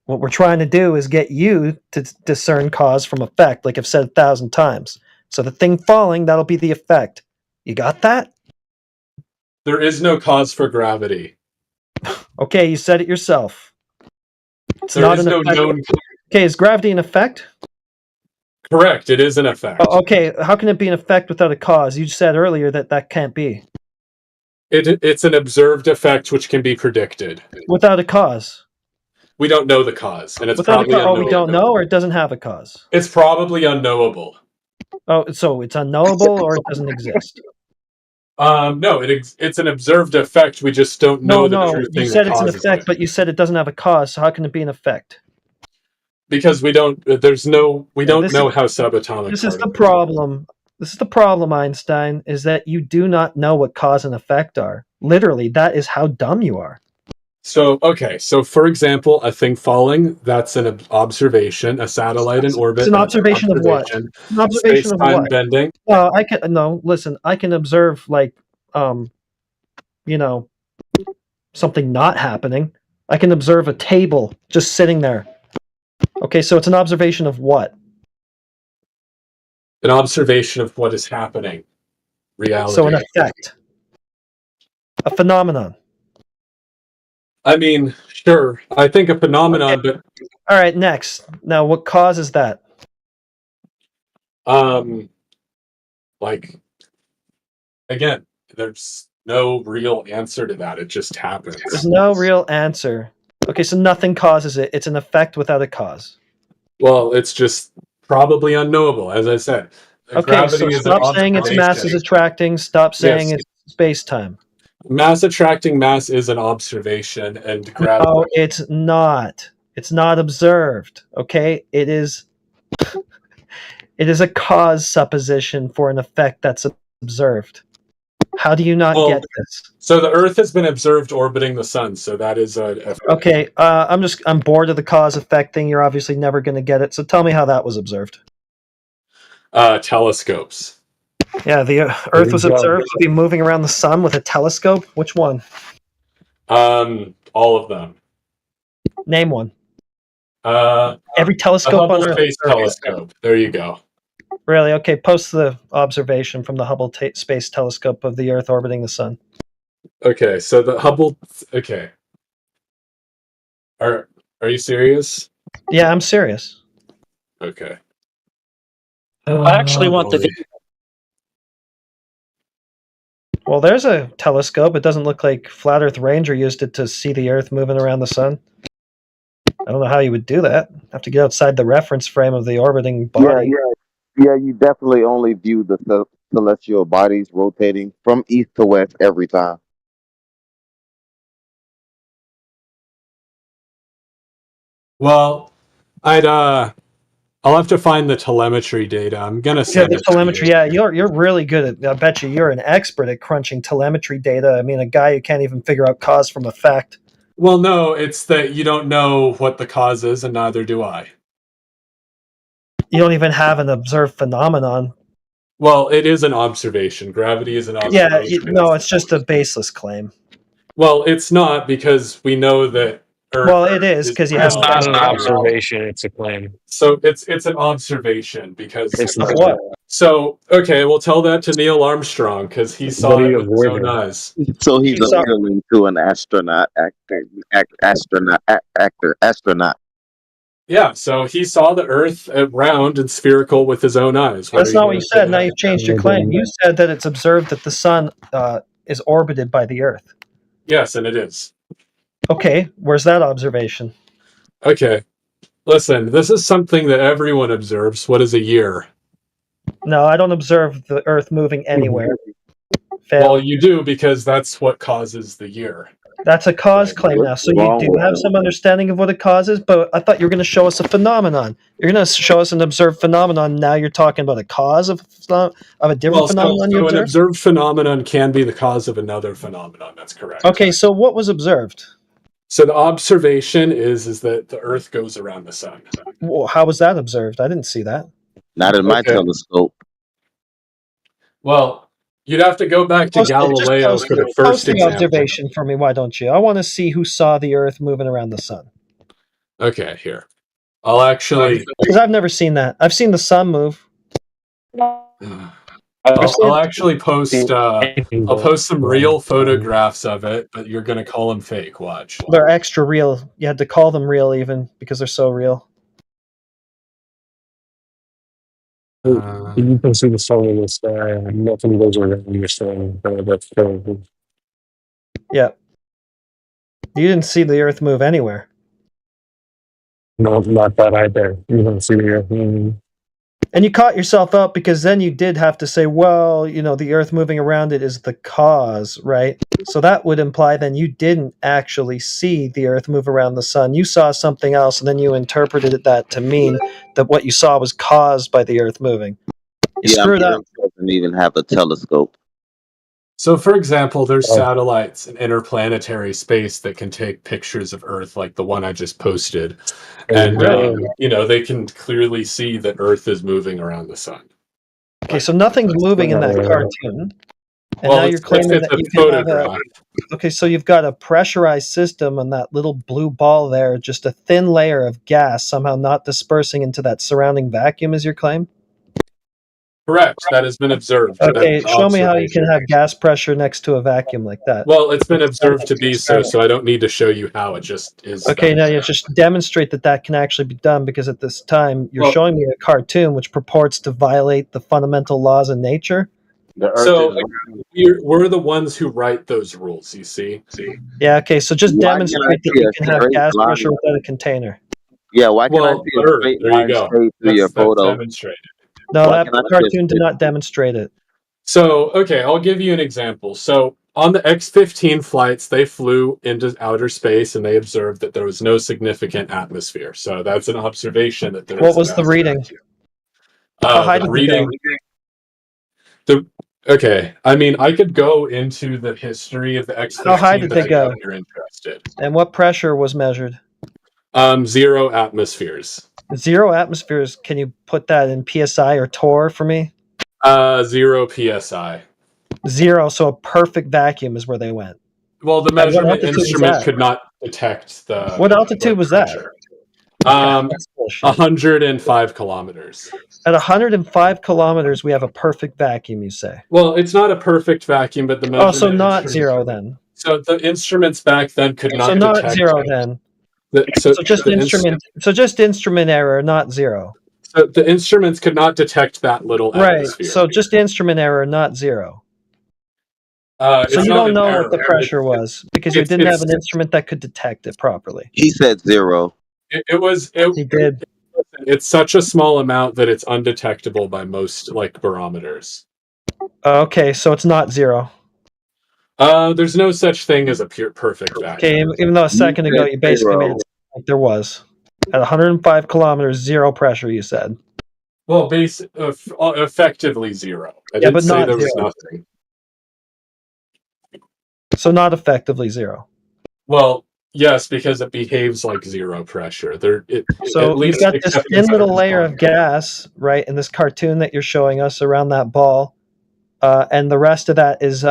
What we're trying to do is get you to discern cause from effect, like I've said 1,000 times. So the thing falling, that'll be the effect. You got that?
There is no cause for gravity.
Okay, you said it yourself. It's
There
not
is
an
no
effect.
known.
Okay, is gravity an effect?
Correct, it is an effect.
Okay, how can it be an effect without a cause? You said earlier that that can't be.
It's an observed effect which can be predicted.
Without a cause.
We don't know the cause, and it's
Without a
probably
cause. Oh,
unknowable.
we don't know, or it doesn't have a cause?
It's probably unknowable.
Oh, so it's unknowable, or it doesn't exist?
No, it's an observed effect. We just don't know the true thing
you said
that
it's an
causes
effect,
it.
but you said it doesn't have a cause, so how can it be an effect?
Because we don't. We don't
this
know
is-
how subatomic.
This is the
particles-
problem. This is the problem, Einstein, is that you do not know what cause and effect are. Literally, that is how dumb you are.
So for example, a thing falling, that's an observation. A satellite in orbit.
It's an
that's
observation of what?
observation.
An observation of
Space-time
what?
bending.
Listen, I can observe something not happening. I can observe a table just sitting there. Okay, so it's an observation of what?
An observation of what is happening. Reality.
So an effect. A phenomenon.
I mean, sure. I think a phenomenon, but
All right, next. Now, what causes that?
like, again, there's no real answer to that. It just happens.
There's no real answer. Okay, so nothing causes it. It's an effect without a cause.
Well, it's just probably unknowable, as I said.
Okay, so stop saying it's mass is attracting. Stop saying
Yes.
it's space-time.
Mass attracting mass is an observation, and gravity.
No, it's not. It's not observed. Okay, it is. It is a cause supposition for an effect that's observed. How do you not get this?
So the Earth has been observed orbiting the sun, so that is a
Okay, I'm bored of the cause effect thing. You're obviously never going to get it. So tell me how that was observed.
telescopes.
Yeah, the Earth was observed to be moving around the sun with a telescope. Which one?
All of them.
Name one.
The
Every telescope
Hubble
on Earth.
Space Telescope. There you go.
Really? Okay, post the observation from the Hubble Space Telescope of the Earth orbiting the sun.
Okay, so the Hubble. Okay. Are you serious?
Yeah, I'm serious.
Okay.
I actually want the.
Well, there's a telescope. It doesn't look like Flat Earth Ranger used it to see the Earth moving around the sun. I don't know how you would do that. Have to get outside the reference frame of the orbiting body.
Yeah, you definitely only view the celestial bodies rotating from east to west every time.
Well, I'll have to find the telemetry data. I'm gonna
Yeah,
send
the
it to
telemetry.
you.
Yeah, you're really good at. I bet you're an expert at crunching telemetry data. I mean, a guy who can't even figure out cause from effect.
Well, no, it's that you don't know what the cause is, and neither do I.
You don't even have an observed phenomenon.
Well, it is an observation. Gravity is an observation.
Yeah, no, it's just a baseless claim.
Well, it's not, because we know that
Well, it is because you
It's
haven't
not an
tested it.
observation; it's a claim.
So it's an observation because
It's
Of
not.
what?
So okay, we'll tell that to Neil Armstrong because he saw
What are
it
you
with his own
avoiding?
eyes.
So he's
He saw-
appealing to an astronaut, astronaut.
Yeah, so he saw the Earth round and spherical with his own eyes.
That's not what you said. Now
gonna
you've changed your claim. You said that it's observed that the sun is orbited by the Earth.
Yes, and it is.
Okay, where's that observation?
Okay, listen, this is something that everyone observes. What is a year?
No, I don't observe the Earth moving anywhere.
Well, you do because that's what causes the year.
That's a cause claim now. So you do have some understanding of what a cause is, but I thought you were going to show us a phenomenon. You're going to show us an observed phenomenon. Now you're talking about a cause of a different phenomenon you
so an
observed?
observed phenomenon can be the cause of another phenomenon. That's correct.
Okay, so what was observed?
So the observation is that the Earth goes around the sun.
Well, how was that observed? I didn't see that.
Not in my
Okay.
telescope.
Well, you'd have to go back to Galileo for the first
Post the
example.
observation for me, why don't you? I want to see who saw the Earth moving around the sun.
Okay, here. I'll actually.
Because I've never seen that. I've seen the sun move.
I'll actually post. I'll post some real photographs of it, but you're gonna call them fake. Watch.
They're extra real. You had to call them real even because they're so real.
You can see the sun in the sky, and nothing goes around your sun. That's terrible.
Yeah. You didn't see the Earth move anywhere.
No, not that either. You don't see the Earth moving.
And you caught yourself up because then you did have to say, well, the Earth moving around it is the cause, right? So that would imply then you didn't actually see the Earth move around the sun. You saw something else, and then you interpreted that to mean that what you saw was caused by the Earth moving. You screwed up.
Doesn't even have a telescope.
So, for example, there's satellites in interplanetary space that can take pictures of Earth, like the one I just posted, and they can clearly see that Earth is moving around the sun.
Okay, so nothing's moving in that cartoon. And
Well,
now you're
it's
claiming
a
that you can have
photograph.
Okay, so you've got a pressurized system on that little blue ball there, just a thin layer of gas somehow not dispersing into that surrounding vacuum is your claim?
Correct. That has been observed.
Okay,
That's
show me how you can
observation.
have gas pressure next to a vacuum like that.
Well, it's been observed to be so I don't need to show you how. It just is.
Okay, now you just demonstrate that can actually be done because at this time you're
Well-
showing me a cartoon which purports to violate the fundamental laws of nature.
So we're the ones who write those rules, you see?
Yeah, okay, so just
Why can't I
demonstrate that
see
you
a
can have
straight
got gas
line?
pressure without a container.
Yeah, why can't I
Well,
see a
Earth,
straight
there you
line
go.
straight through your
That's
photo?
demonstrated.
No,
Why
that
can't I see a
cartoon did
straight-
not demonstrate it.
So, okay, I'll give you an example. So, on the X-15 flights, they flew into outer space and they observed that there was no significant atmosphere. So, that's an observation that there
What
is
was
a
the
vast
reading?
vacuum.
How high
The
did it go?
reading. Okay, I mean, I could go into the history of the X-15.
How high did they go?
If you're interested.
And what pressure was measured?
0 atmospheres.
0 atmospheres. Can you put that in PSI or torr for me?
0 psi.
0, so a perfect vacuum is where they went.
Well, the
At what
measurement
altitude was
instrument
that?
could not detect the.
What altitude was that?
pressure. 105 kilometers.
At 105 kilometers, we have a perfect vacuum, you say?
Well, it's not a perfect vacuum, but the measurement.
Oh, so not
instrument-
0 then.
So the instruments back then could not
So not
detect
0 then.
So
just
the
instrument. So just instrument error, not 0.
So the instruments could not detect that little
Right.
atmosphere.
So just instrument error, not 0.
So
So you don't know what the pressure was because you didn't have an instrument that could detect it properly.
He said 0.
He did.
It's such a small amount that it's undetectable by most barometers.
Okay, so it's not 0.
There's no such thing as a pure perfect vacuum.
Okay, even though a second ago you basically made it sound like there was. At 105 kilometers, 0 pressure, you said.
Well, effectively 0. I
Yeah,
didn't
but
say
not
there was
0.
nothing.
So not effectively 0.
Well, yes, because it behaves like 0 pressure.
So you've got this thin little layer of gas, right, in this cartoon that you're showing us around that ball, and the rest of that is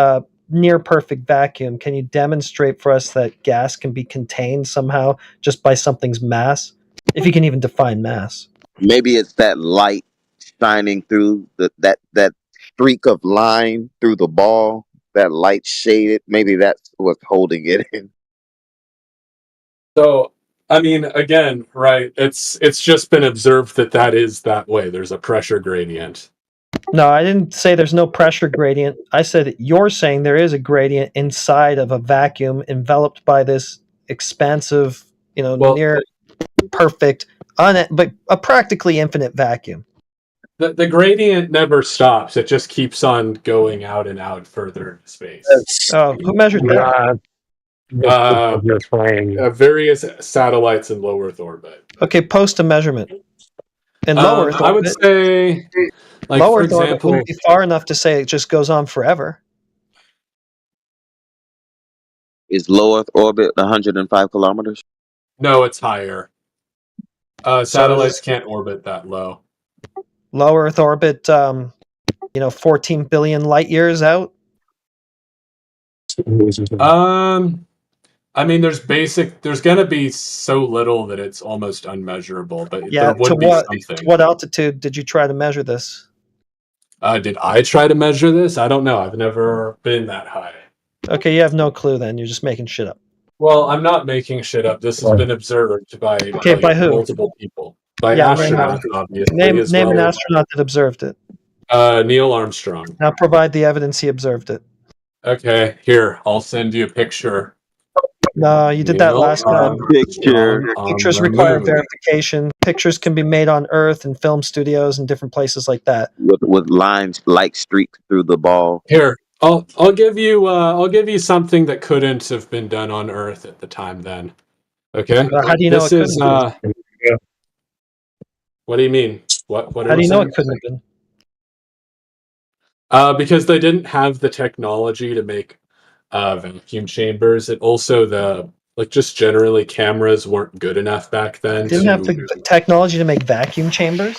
near perfect vacuum, can you demonstrate for us that gas can be contained somehow just by something's mass? If you can even define mass.
Maybe it's that light shining through that streak of line through the ball. That light shaded. Maybe that's what's holding it in.
So, I mean, again, right? It's just been observed that is that way. There's a pressure gradient.
No, I didn't say there's no pressure gradient. I said you're saying there is a gradient inside of a vacuum enveloped by this expansive, near perfect, but a practically infinite vacuum.
The gradient never stops. It just keeps on going out and out further into space.
Oh, who measured that?
Various satellites in low Earth orbit.
Okay, post a measurement. In low Earth orbit,
I would say, like,
low
for
Earth orbit
example,
wouldn't be far enough to say it just goes on forever.
Is low Earth orbit 105 kilometers?
No, it's higher. Satellites can't orbit that low.
Low Earth orbit, 14 billion light years out.
I mean, there's going to be so little that it's almost unmeasurable, but
Yeah,
there would be something.
to what altitude did you try to measure this?
Did I try to measure this? I don't know. I've never been that high.
Okay, you have no clue then. You're just making shit up.
Well, I'm not making shit up. This has been observed by
by who?
multiple people. By
Yeah,
astronauts, obviously.
Name
as
an
well.
astronaut that observed it.
Neil Armstrong.
Now provide the evidence he observed it.
Okay, here, I'll send you a picture.
No, you did that
Neil
last time.
Armstrong on
Pictures
the
require
moon.
verification. Pictures can be made on Earth and film studios and different places like that.
With lines light streaked through the ball.
Here, I'll give you something that couldn't have been done on Earth at the time. Then, okay.
How do you know
this
it
is
couldn't have
What do you mean? What?
How do you know it couldn't have been?
Because they didn't have the technology to make vacuum chambers. And also just generally cameras weren't good enough back then.
Didn't have the technology to make vacuum chambers?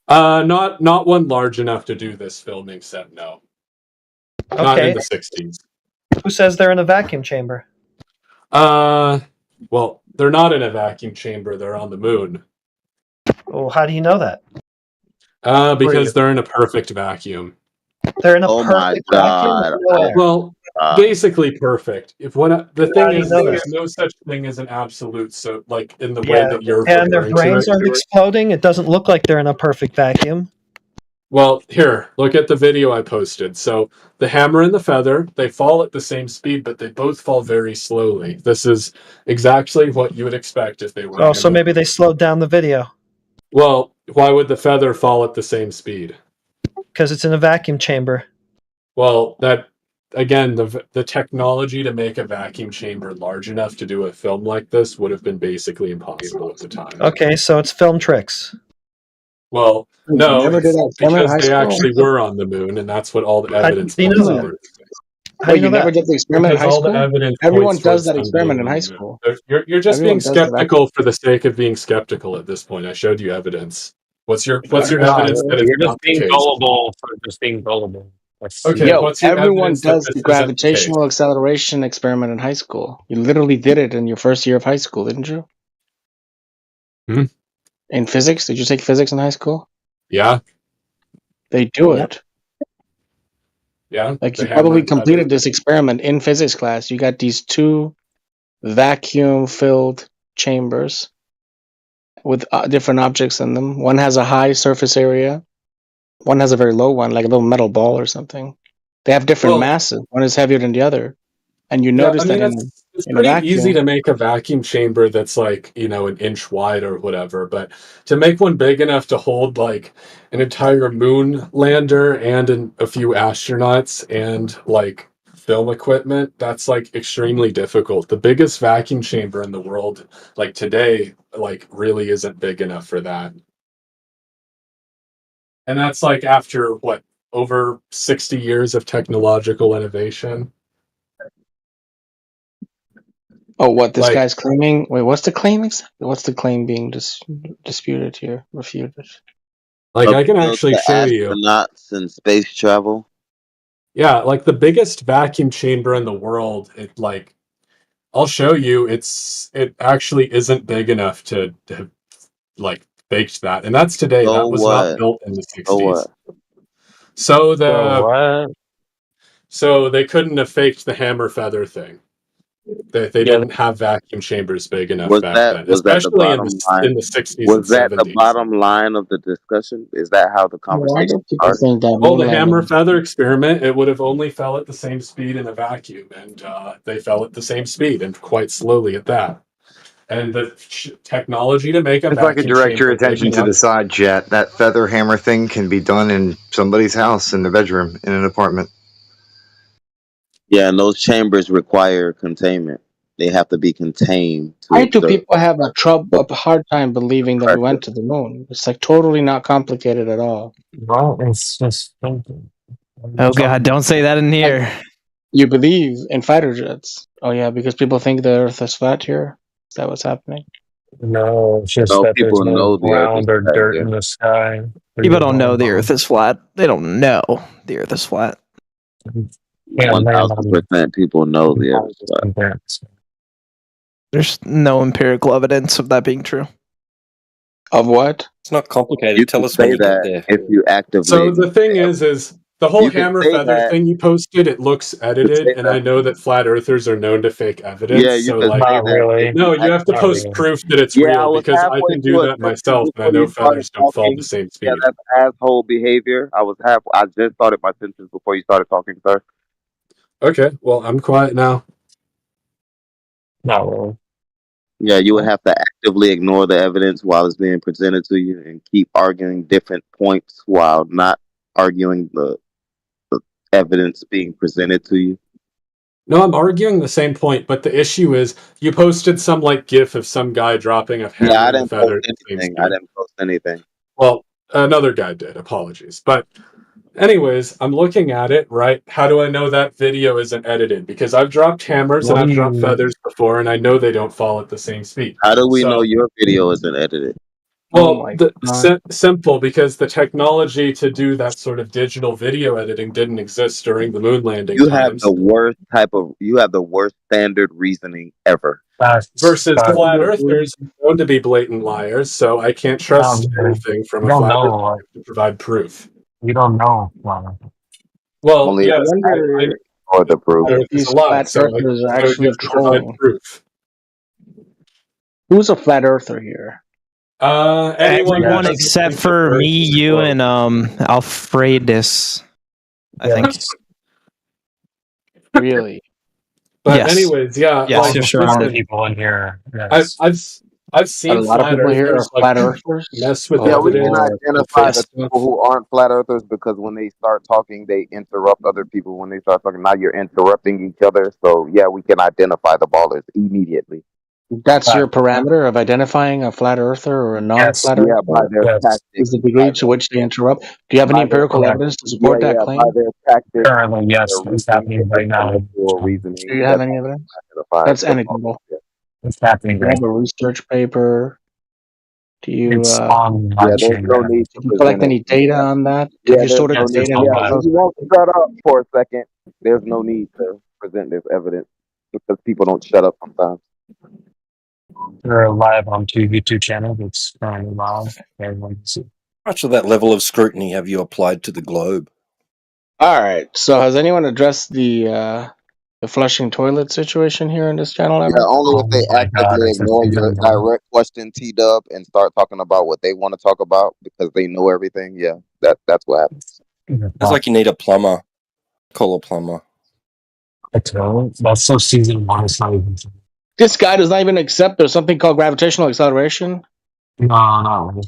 Not one large enough to do this filming set, no. Not in the 60s.
Who says they're in a vacuum chamber?
Well, they're not in a vacuum chamber, they're on the moon.
Well, how do you know that?
Because they're in a perfect vacuum.
They're in a perfect vacuum?
Well, basically perfect. The thing is, there's no such thing as an absolute, so like in the way that you're
and their
referring
brains
to it.
aren't exploding. It doesn't look like they're in a perfect vacuum.
Well, here, look at the video I posted. So the hammer and the feather, they fall at the same speed, but they both fall very slowly. This is exactly what you would expect if they were.
Oh, so maybe they slowed down the video.
Well, why would the feather fall at the same speed?
Because it's in a vacuum chamber.
Well, again, the technology to make a vacuum chamber large enough to do a film like this would have been basically impossible at the time.
Okay, so it's film tricks.
Well, no,
never did that experiment in
because
high
they
school?
actually were on the moon, and that's what all the evidence
do you
points
know that?
towards.
Wait, you never did the experiment in
Because
high
all the
school?
evidence
Everyone
points
does
towards
that
them
experiment
being
in high
on the moon.
school.
You're just
Everyone
being
does that
skeptical for the sake of being skeptical at this point. I showed you evidence. What's your evidence that it's
You're just
not the
being
case?
gullible for just being gullible.
Okay,
Yo,
what's your
everyone
evidence that
does
this
the
isn't the case?
gravitational acceleration experiment in high school. You literally did it in your first year of high school, didn't you?
Hmm?
In physics? Did you take physics in high school?
Yeah.
They do it.
Yeah.
Like
they
you
have
probably
that
completed this experiment in physics class. You got these two vacuum-filled chambers with different objects in them. One has a high surface area. One has a very low one, like a little metal ball or something. They have different masses. One is heavier than the other. And you notice that
it's
in a
pretty
vacuum.
easy to make a vacuum chamber that's like, an inch wide or whatever, but to make one big enough to hold like an entire moon lander and a few astronauts and like film equipment, that's like extremely difficult. The biggest vacuum chamber in the world, like today, like really isn't big enough for that. And that's like after what, over 60 years of technological innovation.
Oh, what this
Like-
guy's claiming? Wait, what's the claim exactly? What's the claim being disputed here? Refuted?
Like I can actually show you.
Astronauts and space travel.
Yeah, like the biggest vacuum chamber in the world, it like I'll show you, it actually isn't big enough to have like faked that. And that's today.
So
That was not
what?
built in the
So
60s.
what?
So
So what?
so they couldn't have faked the hammer feather thing. They
Yeah,
didn't have vacuum chambers big enough
Was
back
that
then,
was that the
especially in
bottom line?
the 60s
Was
and
that the
70s.
bottom line of the discussion? Is that how the
Why do
conversation
people
started?
think that
Well,
moon
the hammer
landing?
feather experiment, it would have only fell at the same speed in a vacuum, and they fell at the same speed and quite slowly at that. And the technology to make a
If I could
vacuum
direct your
chamber big
attention to
enough.
the side, Jet, that feather hammer thing can be done in somebody's house, in the bedroom, in an apartment.
Yeah, and those chambers require containment. They have to be contained to
Why do
absorb
people have a hard time believing that we
pressure.
went to the moon? It's like totally not complicated at all.
well, it's just thinking.
Oh God, don't say that in here.
You believe in fighter jets? Oh yeah, because people think the Earth is flat here. Is that what's happening?
No, it's just
No,
that there's
people
no
know the Earth is
ground or
flat,
dirt
yeah.
in the sky.
People don't know the Earth is flat. They don't know the Earth is flat.
Yeah,
1000% people know the Earth is flat.
There's no empirical evidence of that being true.
Of what?
It's not complicated.
You
Tell
can
us when
say
you get
that
there.
if you actively.
So the thing is the whole
You can
hammer
say
feather
that-
thing you posted, it looks edited,
say
and
that-
I know that flat earthers are known to fake evidence.
Yeah, you
so
can
like,
say that.
really.
no, you have to
Not
post
really.
proof that it's
Yeah, I
real
was
because I
halfway
can
through
do
a
that
sentence
myself, and I
before
know
you started
feathers don't fall
talking.
the same
Yeah,
speed.
that's asshole behavior. I just started my sentence before you started talking, sir.
Okay, well, I'm quiet now.
Not really.
Yeah, you would have to actively ignore the evidence while it's being presented to you and keep arguing different points while not arguing the evidence being presented to you.
No, I'm arguing the same point, but the issue is you posted some like GIF of some guy dropping a hammer
Yeah, I
and a
didn't
feather
post
at the same
anything.
speed.
I didn't post anything.
Well, another guy did. Apologies. But anyways, I'm looking at it, right? How do I know that video isn't edited? Because I've dropped hammers and
What do
I've dropped
you-
feathers before, and I know they don't fall at the same speed.
How do we
So-
know your video isn't edited?
Well, simple, because the technology to do that sort of digital video editing didn't exist during the moon landing
You have
times.
the worst standard reasoning ever.
Versus flat earthers known to be blatant liars, so I can't trust anything from a
You don't
flat
know.
earther to provide proof.
You don't know.
Well,
Only
yes,
or the proof.
These
a lot,
flat
so
earthers are
I
actually
need to provide
trolling.
proof.
Who's a flat earther here?
Everyone except for me, you, and Alfredus. I think.
Really?
But
Yes.
anyways, yeah,
Yes,
like,
you're sure.
A lot of people in here. Yes.
I've seen
A lot of
flat
people here are
earthers
flat
like
earthers.
mess with
Yeah, we
evidence.
can identify the
stuff.
people who aren't flat earthers because when they start talking, they interrupt other people when they start talking. Now you're interrupting each other. So yeah, we can identify the ballers immediately.
That's your parameter of identifying a flat earther or a non-flat
Yeah,
earther?
by their tactics.
Is the degree to which they interrupt? Do you have any
By their-
empirical evidence to support that claim?
By their tactics.
Currently, yes, it's happening right now.
Reasoning.
Do you have any evidence? That's anecdotal.
It's happening
Do you
right
have a research paper? Do you
It's on my
there's
chain.
no need to
do you collect
present
any
it.
data on that?
Yeah,
Have you
there's
stored
no
any
need.
data?
Yeah, if you won't shut up for a second, there's no need to present this evidence because people don't shut up sometimes.
We're live on two YouTube channels. It's currently live. Everyone can see.
How much of that level of scrutiny have you applied to the globe?
All right. So has anyone addressed the flushing toilet situation here in this channel ever?
Yeah, only if they
my God,
actively
it's
ignore
even
your
more.
direct question, T-Dub, and start talking about what they want to talk about because they know everything. Yeah, that's what happens.
It's like you need a plumber. Call a plumber.
That's so season one. It's not even.
This guy does not even accept there's something called gravitational acceleration.
No.
Well,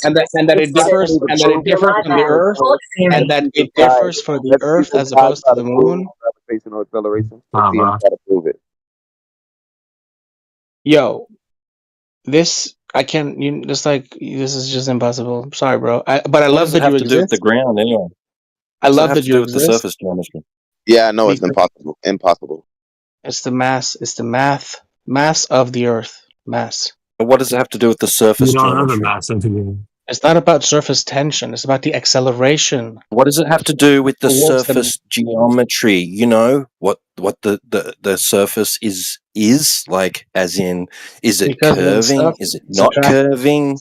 and that it differs from the Earth, and that it differs for the Earth as opposed to the Moon.
Gravitational acceleration. Let's see him try to prove it.
Yo, this I can't. You just like this is just impossible. I'm sorry, bro. But I
What
love
does it
that you
have to do with
exist.
the ground anyway?
I
What does it
love
have
that
to
you
do with the
exist.
surface geometry?
Yeah, I know it's
Because-
impossible. Impossible.
It's the mass. It's the mass of the Earth. Mass.
But what does it have to do with the surface
You don't know the
geometry?
mass of the
It's not about surface tension. It's about the acceleration.
What does it have to do with the
Towards the-
surface geometry? You know what the surface is like, as in, is it
Because when
curving?
stuff
Is it
is
not
attracted-
curving?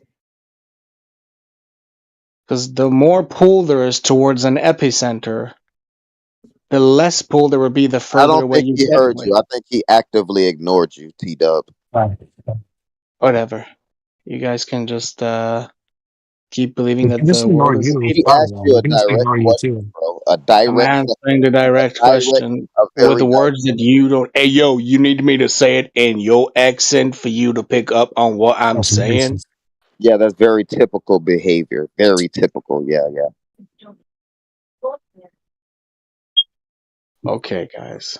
Because the more pull there is towards an epicenter, the less pull there will be the
I
further
don't
away
think
you
he
get
heard
away.
you. I think he actively ignored you, T-Dub.
Whatever. You guys can just keep believing
We
that
can just
the world
ignore
is.
you. It's
He
fine,
asked
man.
you
We
a
can just
direct
ignore you
question,
too.
bro. A
I'm
direct,
answering the direct question
a
with
very
the words that you don't. Hey, yo, you need me to say it in your accent for you to pick up on what I'm
That's
saying.
racist.
Yeah, that's very typical behavior. Very typical. Yeah, yeah.
Okay, guys.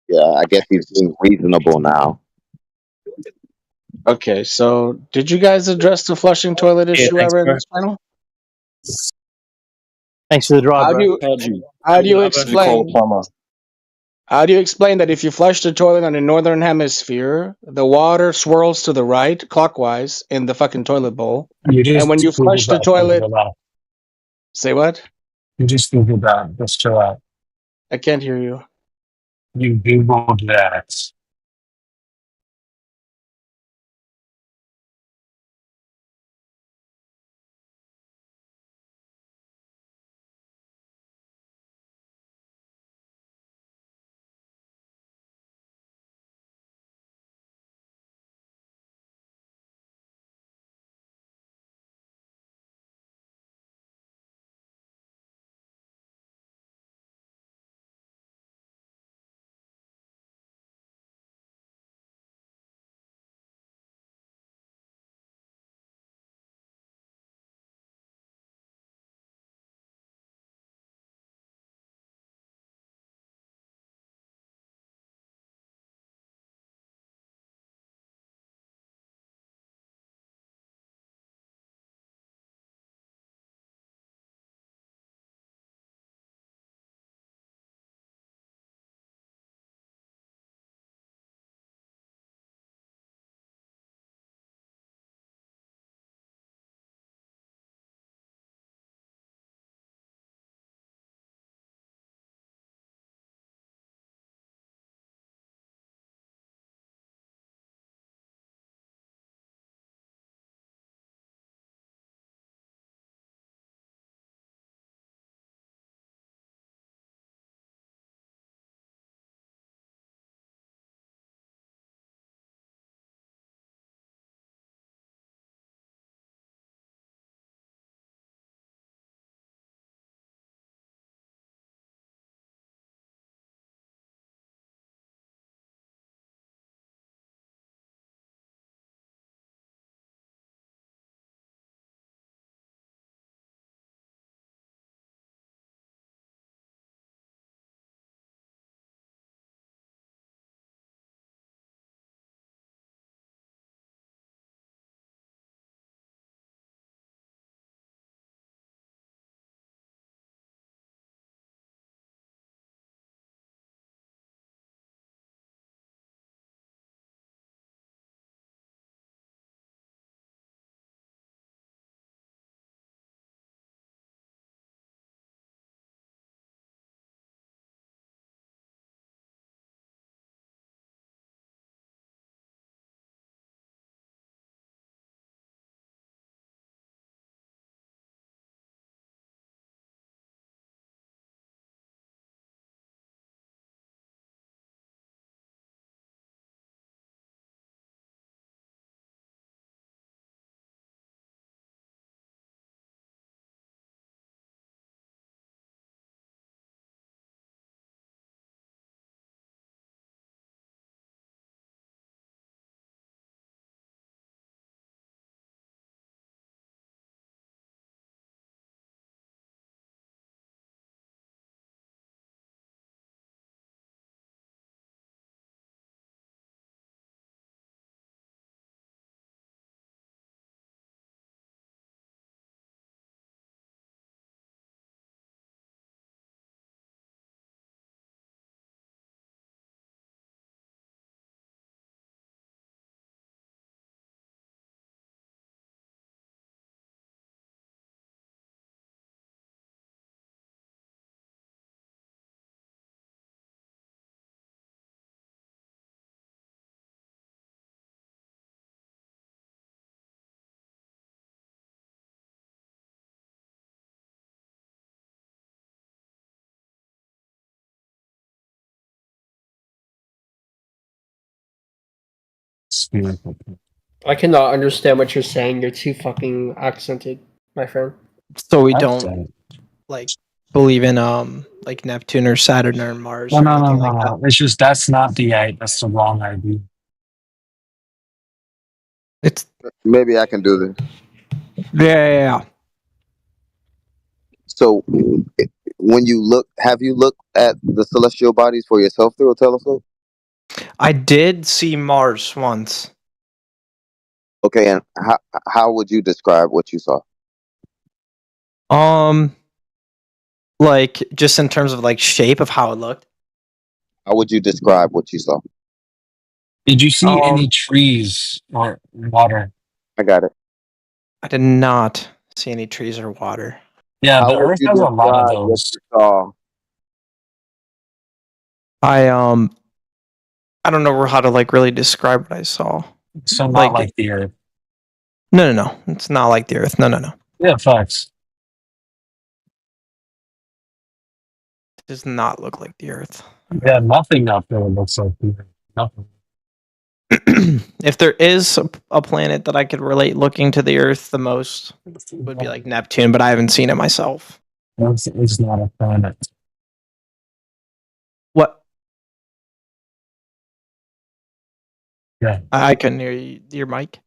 Yeah, I guess he's being reasonable now.
Okay, so did you guys address the flushing toilet issue
thanks,
ever in
bro.
this panel?
Thanks for the draw,
How
bro.
do you how do you explain that if you flush the toilet on the northern hemisphere, the water swirls to the right clockwise in the fucking toilet bowl,
You just
and when you
Google
flush the
that.
toilet,
Relax.
say what?
You just Googled that. Just chill out.
I can't hear you.
You Googled that. spiritual.
I cannot understand what you're saying. You're too fucking accented, my friend.
So we
That's
don't like believe in like Neptune or Saturn or Mars
No,
or
no, no,
anything
no,
like that.
no. It's just that's not that's the wrong idea.
It's
Maybe I can do this.
yeah.
So, when you look, have you looked at the celestial bodies for yourself through a telescope?
I did see Mars once.
Okay, and how would you describe what you saw?
Like just in terms of like shape of how it looked.
How would you describe what you saw?
Did you see any trees or water?
I got it.
I did not see any trees or water.
Yeah,
How
the
would
Earth
you
has a lot of
describe what
those.
you saw?
I don't know how to like really describe what I saw.
So not like the Earth.
No. It's not like the Earth. No.
Yeah, facts.
It does not look like the Earth.
Yeah, nothing up there looks like the Earth. Nothing.
If there is a planet that I could relate looking to the Earth the most, would be like Neptune, but I haven't seen it myself.
It's not a planet.
What?
Yeah.
I couldn't hear you, your mic.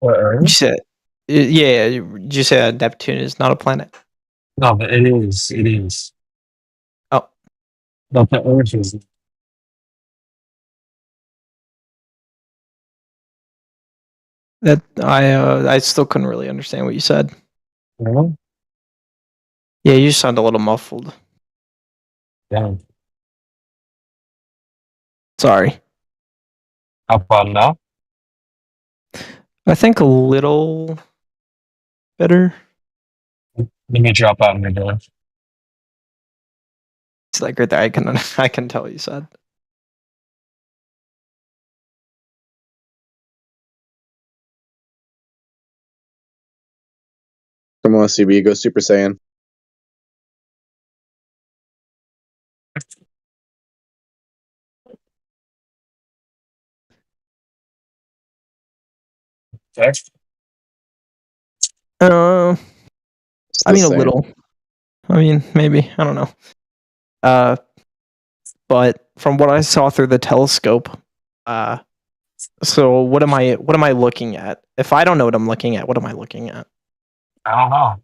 You said, yeah. You said Neptune is not a planet.
No, but it is. It is.
Oh.
But the Earth is.
That I still couldn't really understand what you said.
Really?
Yeah, you sound a little muffled.
Yeah.
Sorry.
How about now?
I think a little better.
Let me drop out in the door.
It's like right there. I can tell what you said.
Come on, CB, go Super Saiyan.
Text?
I mean, a
Same.
little. I mean, maybe. I don't know. But from what I saw through the telescope, so what am I looking at? If I don't know what I'm looking at, what am I looking at?
I don't know.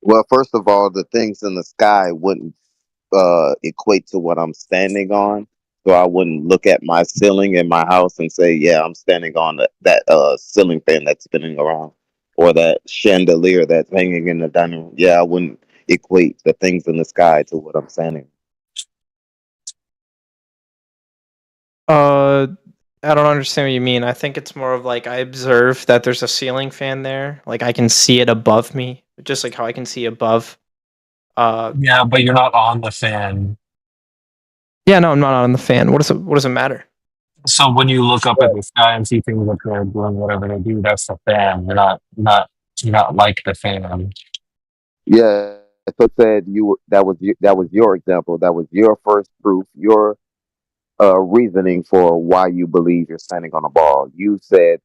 Well, first of all, the things in the sky wouldn't equate to what I'm standing on. So I wouldn't look at my ceiling in my house and say, "Yeah, I'm standing on that ceiling fan that's spinning around, or that chandelier that's hanging in the dining room." Yeah, I wouldn't equate the things in the sky to what I'm standing.
I don't understand what you mean. I think it's more of like I observe that there's a ceiling fan there. Like I can see it above me, just like how I can see above.
Yeah, but you're not on the fan.
Yeah, no, I'm not on the fan. What does it matter?
So when you look up at the sky and see things that they're doing, whatever they do, that's the fan. You're not like the fan.
Yeah, so said that was your example. That was your first proof. Your reasoning for why you believe you're standing on a ball. You said,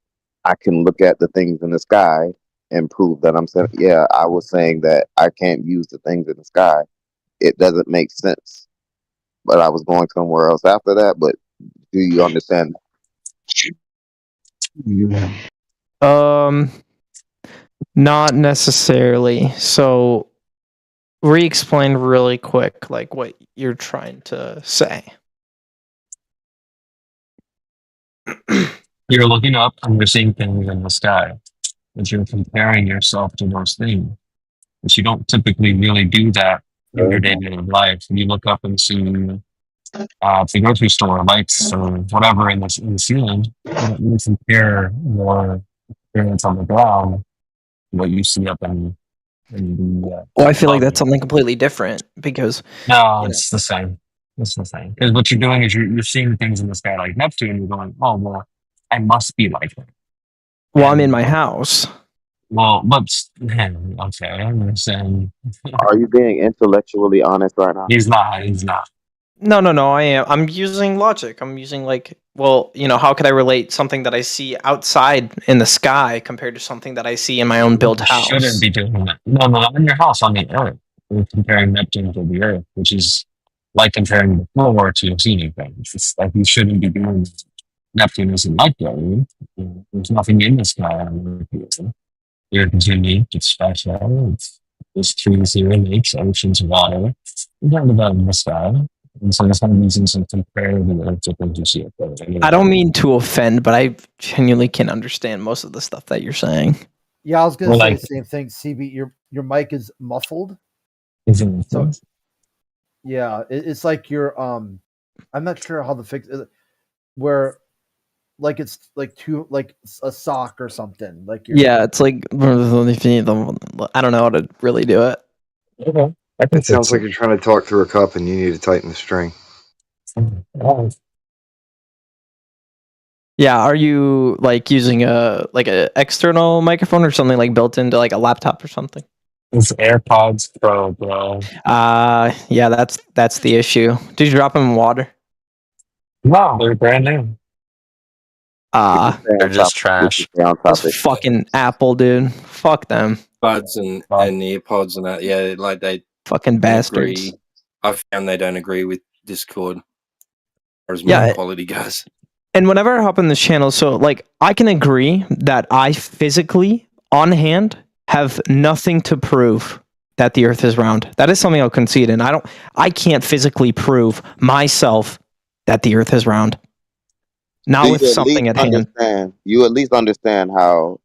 I can look at the things in the sky and prove that I'm saying, yeah, I was saying that I can't use the things in the sky. It doesn't make sense. But I was going somewhere else after that. But do you understand?
Not necessarily. So re-explain really quick, like what you're trying to say.
You're looking up and you're seeing things in the sky, but you're comparing yourself to those things. But you don't typically really do that in your day-to-day life. You look up and see the grocery store lights or whatever in the ceiling. You don't really compare your experience on the ground to what you see up in the.
Well, I feel like that's something completely different because
No, it's the same. It's the same. Because what you're doing is you're seeing things in the sky like Neptune. You're going, oh well, I must be like that.
Well, I'm in my house.
Well, but okay, I understand.
Are you being intellectually honest right now?
He's not. He's not.
No. I'm using logic. I'm using like, well, how could I relate something that I see outside in the sky compared to something that I see in my own built
You
house?
shouldn't be doing that. No, not in your house, on the Earth. We're comparing Neptune to the Earth, which is like comparing the floor to a ceiling fan. It's like you shouldn't be doing that. Neptune isn't like the Earth. There's nothing in the sky on Earth. The Earth is unique. It's special. There's trees here, lakes, oceans, water. You don't live out in the sky. And so there's no reason to compare the Earth to things you see up there.
I don't mean to offend, but I genuinely can understand most of the stuff that you're saying.
Yeah, I was gonna
Well,
say
like-
the same thing. CB, your mic is muffled.
Is it
So yeah, it's like you're I'm not sure how to fix it, where like it's like like a sock or something. Like you're,
Yeah, it's like I don't know how to really do it.
Okay.
It sounds like you're trying to talk through a cup and you need to tighten the string.
Yeah, are you like using a external microphone or something like built into like a laptop or something?
It's AirPods Pro, bro.
Yeah, that's the issue. Did you drop them in water?
No, they're brand new.
They're
just trash.
It's fucking Apple, dude. Fuck them.
Buds and earpods and that. Yeah, like they
Fucking bastards.
agree. I've found they don't agree with Discord as
Yeah,
my quality goes.
And whenever I hop in this channel, so like I can agree that I physically on hand have nothing to prove that the Earth is round. That is something I'll concede, and I can't physically prove myself that the Earth is round. Not
Do
with
you at
something
least
at hand.
understand? You at least understand how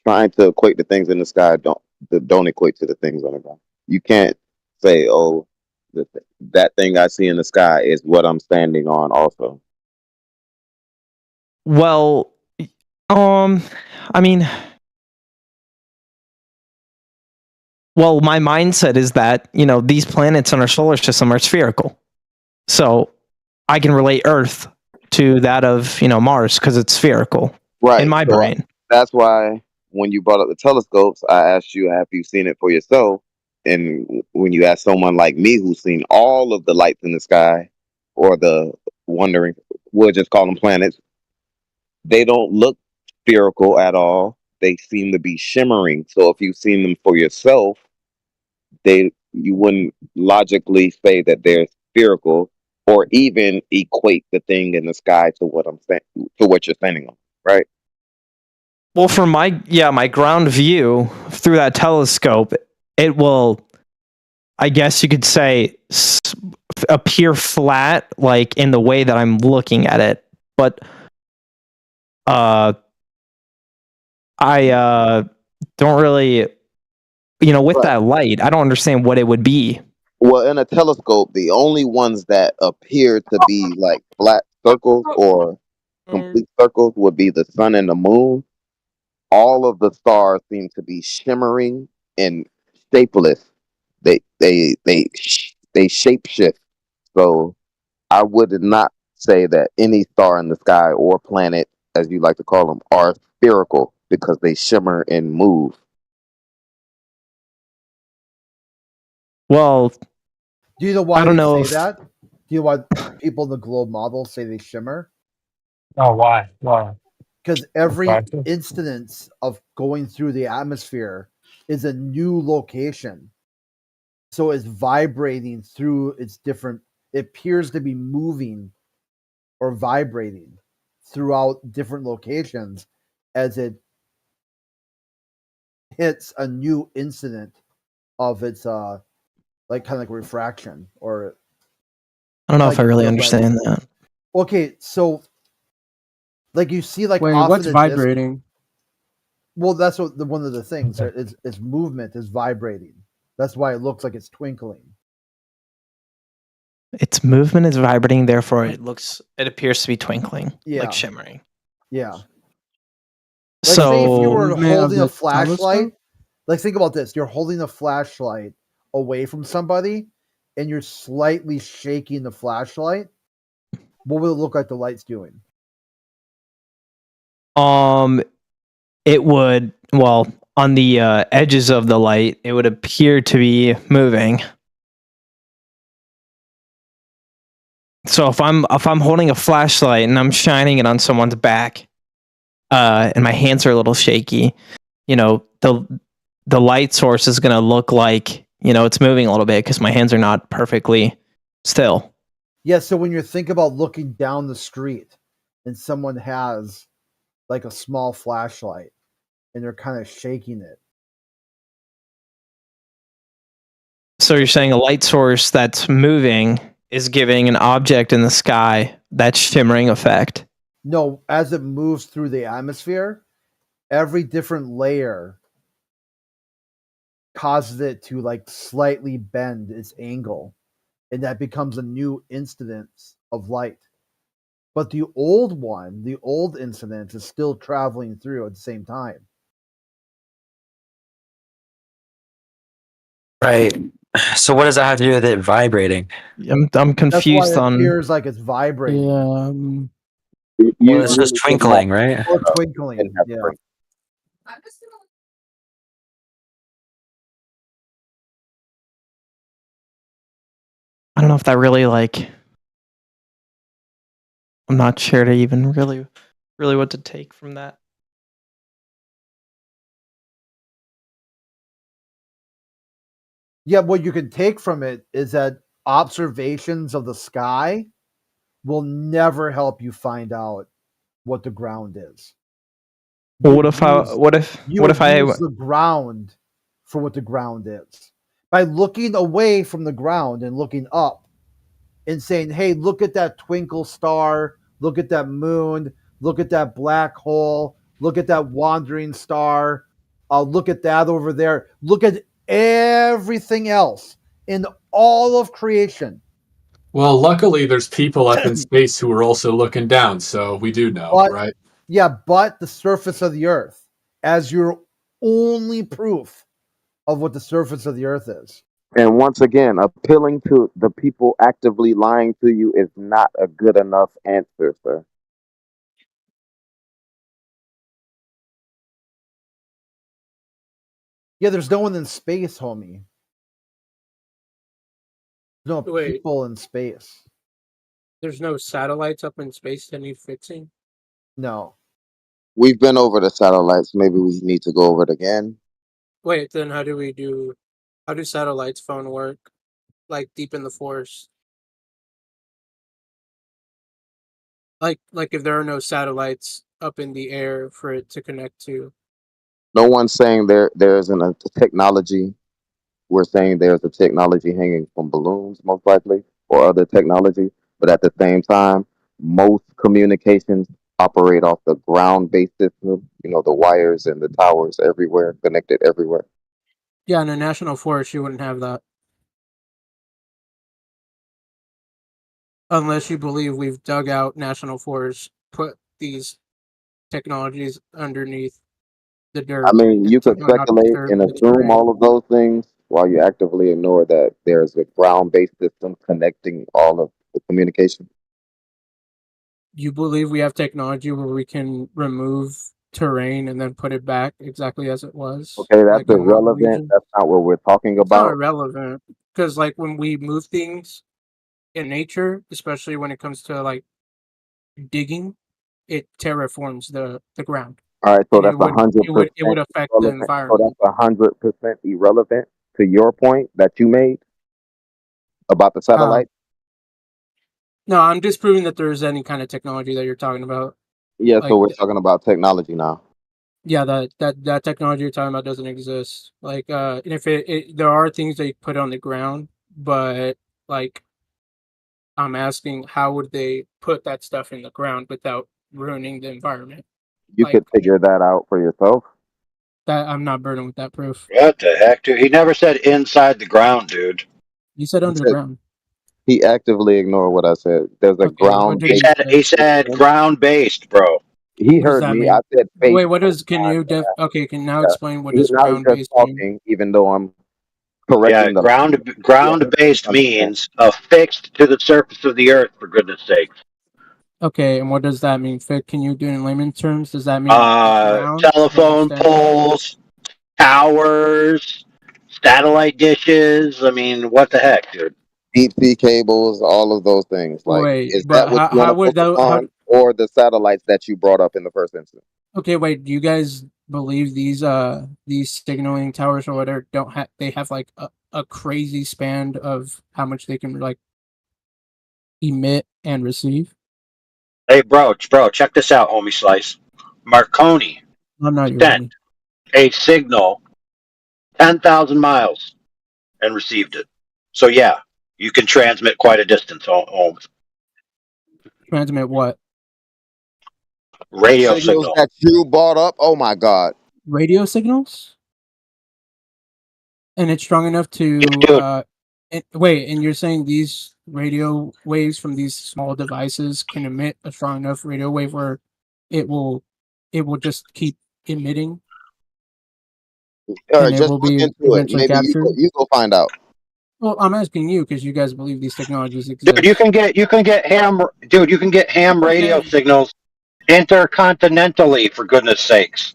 trying to equate the things in the sky don't equate to the things on the ground. You can't say, "Oh, that thing I see in the sky is what I'm standing on." Also,
Well, I mean, well, my mindset is that, these planets in our solar system are spherical. So I can relate Earth to that of, Mars because it's spherical
right?
in my
So
brain.
that's why when you brought up the telescopes, I asked you, "Have you seen it for yourself?" And when you ask someone like me who's seen all of the lights in the sky, or the wondering, we'll just call them planets, they don't look spherical at all. They seem to be shimmering. So if you've seen them for yourself, you wouldn't logically say that they're spherical or even equate the thing in the sky to what I'm saying, to what you're standing on, right?
Well, from my ground view through that telescope, it will, I guess you could say, appear flat, like in the way that I'm looking at it. But I don't really, with that light, I don't understand what it would be.
Well, in a telescope, the only ones that appear to be like flat circles or complete circles would be the sun and the moon. All of the stars seem to be shimmering and shapeless. They shapeshift. So I would not say that any star in the sky or planet, as you like to call them, are spherical because they shimmer and move.
Well,
do you know why
I don't
they
know
say
if-
that? Do you know why people in the globe model say they shimmer?
Oh, why? Why?
Because every
Okay.
instance of going through the atmosphere is a new location. So it's vibrating through its different, it appears to be moving or vibrating throughout different locations as it hits a new incident of its like kind of like refraction, or
I don't know
like
if I really
the
understand that.
Okay, so like you see, like
Wait,
off
what's
in the
vibrating?
well, that's what one of the things. Its movement is vibrating. That's why it looks like it's twinkling.
Its movement is vibrating, therefore it appears to be twinkling,
Yeah.
like shimmering.
Yeah. Like
So
say if you were
Movement of
holding
the
a flashlight,
telescope?
like think about this: you're holding a flashlight away from somebody, and you're slightly shaking the flashlight. What will it look like the light's doing?
It would, well, on the edges of the light, it would appear to be moving. So if I'm holding a flashlight and I'm shining it on someone's back, and my hands are a little shaky, you know, the light source is gonna look like, you know, it's moving a little bit because my hands are not perfectly still.
Yeah, so when you think about looking down the street and someone has like a small flashlight and they're kind of shaking it.
So you're saying a light source that's moving is giving an object in the sky that shimmering effect.
No, as it moves through the atmosphere, every different layer causes it to like slightly bend its angle, and that becomes a new incidence of light. But the old incidence is still traveling through at the same time.
Right. So what does that have to do with it vibrating?
I'm
That's why
confused
it
on.
appears like it's vibrating.
Well, it's just twinkling, right?
Or twinkling. Yeah.
I don't know if that really like. I'm not sure to even really what to take from that.
Yeah, what you can take from it is that observations of the sky will never help you find out what the ground is.
Well, what if I
use the ground for what the ground is? By looking away from the ground and looking up and saying, hey, look at that twinkle star, look at that moon, look at that black hole, look at that wandering star, look at that over there, look at everything else in all of creation.
Well, luckily, there's people up in space who are also looking down, so we do know,
But,
right?
yeah, but the surface of the earth as your only proof of what the surface of the earth is.
And once again, appealing to the people actively lying to you is not a good enough answer, sir.
Yeah, there's no one in space, homie. No
Wait.
people in space.
There's no satellites up in space that need fixing?
No.
We've been over the satellites. Maybe we need to go over it again.
Wait, then how do satellites phone work? Like deep in the forest? Like if there are no satellites up in the air for it to connect to.
No one's saying there isn't a technology. We're saying there's a technology hanging from balloons, most likely, or other technology. But at the same time, most communications operate off the ground-based system. You know, the wires and the towers everywhere, connected everywhere.
Yeah, in a national forest you wouldn't have that. Unless you believe we've dug out national forests, put these technologies underneath the dirt.
I mean, you could
to not
speculate
disturb
and
the
assume
terrain.
all of those things while you actively ignore that there's a ground-based system connecting all of the communication.
You believe we have technology where we can remove terrain and then put it back exactly as it was?
Okay, that's
Like a mountain
irrelevant.
region?
That's not what we're talking
It's not
about.
irrelevant because, like, when we move things in nature, especially when it comes to like digging, it terraforms the ground.
All right, so
And
that's 100%
it would affect the
irrelevant. So
environment.
that's 100% irrelevant to your point that you made about the satellite.
No, I'm disproving that there is any kind of technology that you're talking about.
Yeah, so
Like,
we're talking about technology now.
yeah, that technology you're talking about doesn't exist. Like, and if there are things that you put on the ground, but like, I'm asking, how would they put that stuff in the ground without ruining the environment?
You
Like,
could figure that out for yourself.
that I'm not burdened with that proof.
What the heck, dude? He never said inside the ground, dude.
You said
He said
underground.
he actively ignored what I said. There's a
Okay, what did
ground-based.
He said ground based, bro.
He
What does
heard
that
me.
mean?
I said
Wait,
face.
what does? Can you okay? Can now
Yeah.
explain what
He's
does
now
ground
just
based mean?
talking, even though I'm
Yeah,
correcting the
ground based means affixed to the surface of the earth, for goodness sake.
Okay, and what does that mean? Can you do it in layman's terms? Does that mean ground?
Telephone poles, towers, satellite dishes. I mean, what the heck, dude?
deep sea cables, all of those things. Like,
Wait,
is that
but
what you
how
want to
would
focus
that? How?
on, or the satellites that you brought up in the first instance?
Okay, wait. Do you guys believe these signaling towers or whatever don't have? They have like a crazy span of how much they can like emit and receive.
Hey, bro, check this out, homie Slice. Marconi
I'm not your
sent
homie.
a signal 10,000 miles and received it. So yeah, you can transmit quite a distance, Holmes.
Transmit what?
Radio
Signals
signal.
that you brought up. Oh my God.
Radio signals? And it's strong enough to
Dude.
wait, and you're saying these radio waves from these small devices can emit a strong enough radio wave where it will just keep emitting and it
Just
will
look
be
into it.
eventually
Maybe
captured?
you go find out.
Well, I'm asking you because you guys believe these technologies
Dude,
exist.
you can get ham radio
Okay.
signals intercontinentally, for goodness sakes.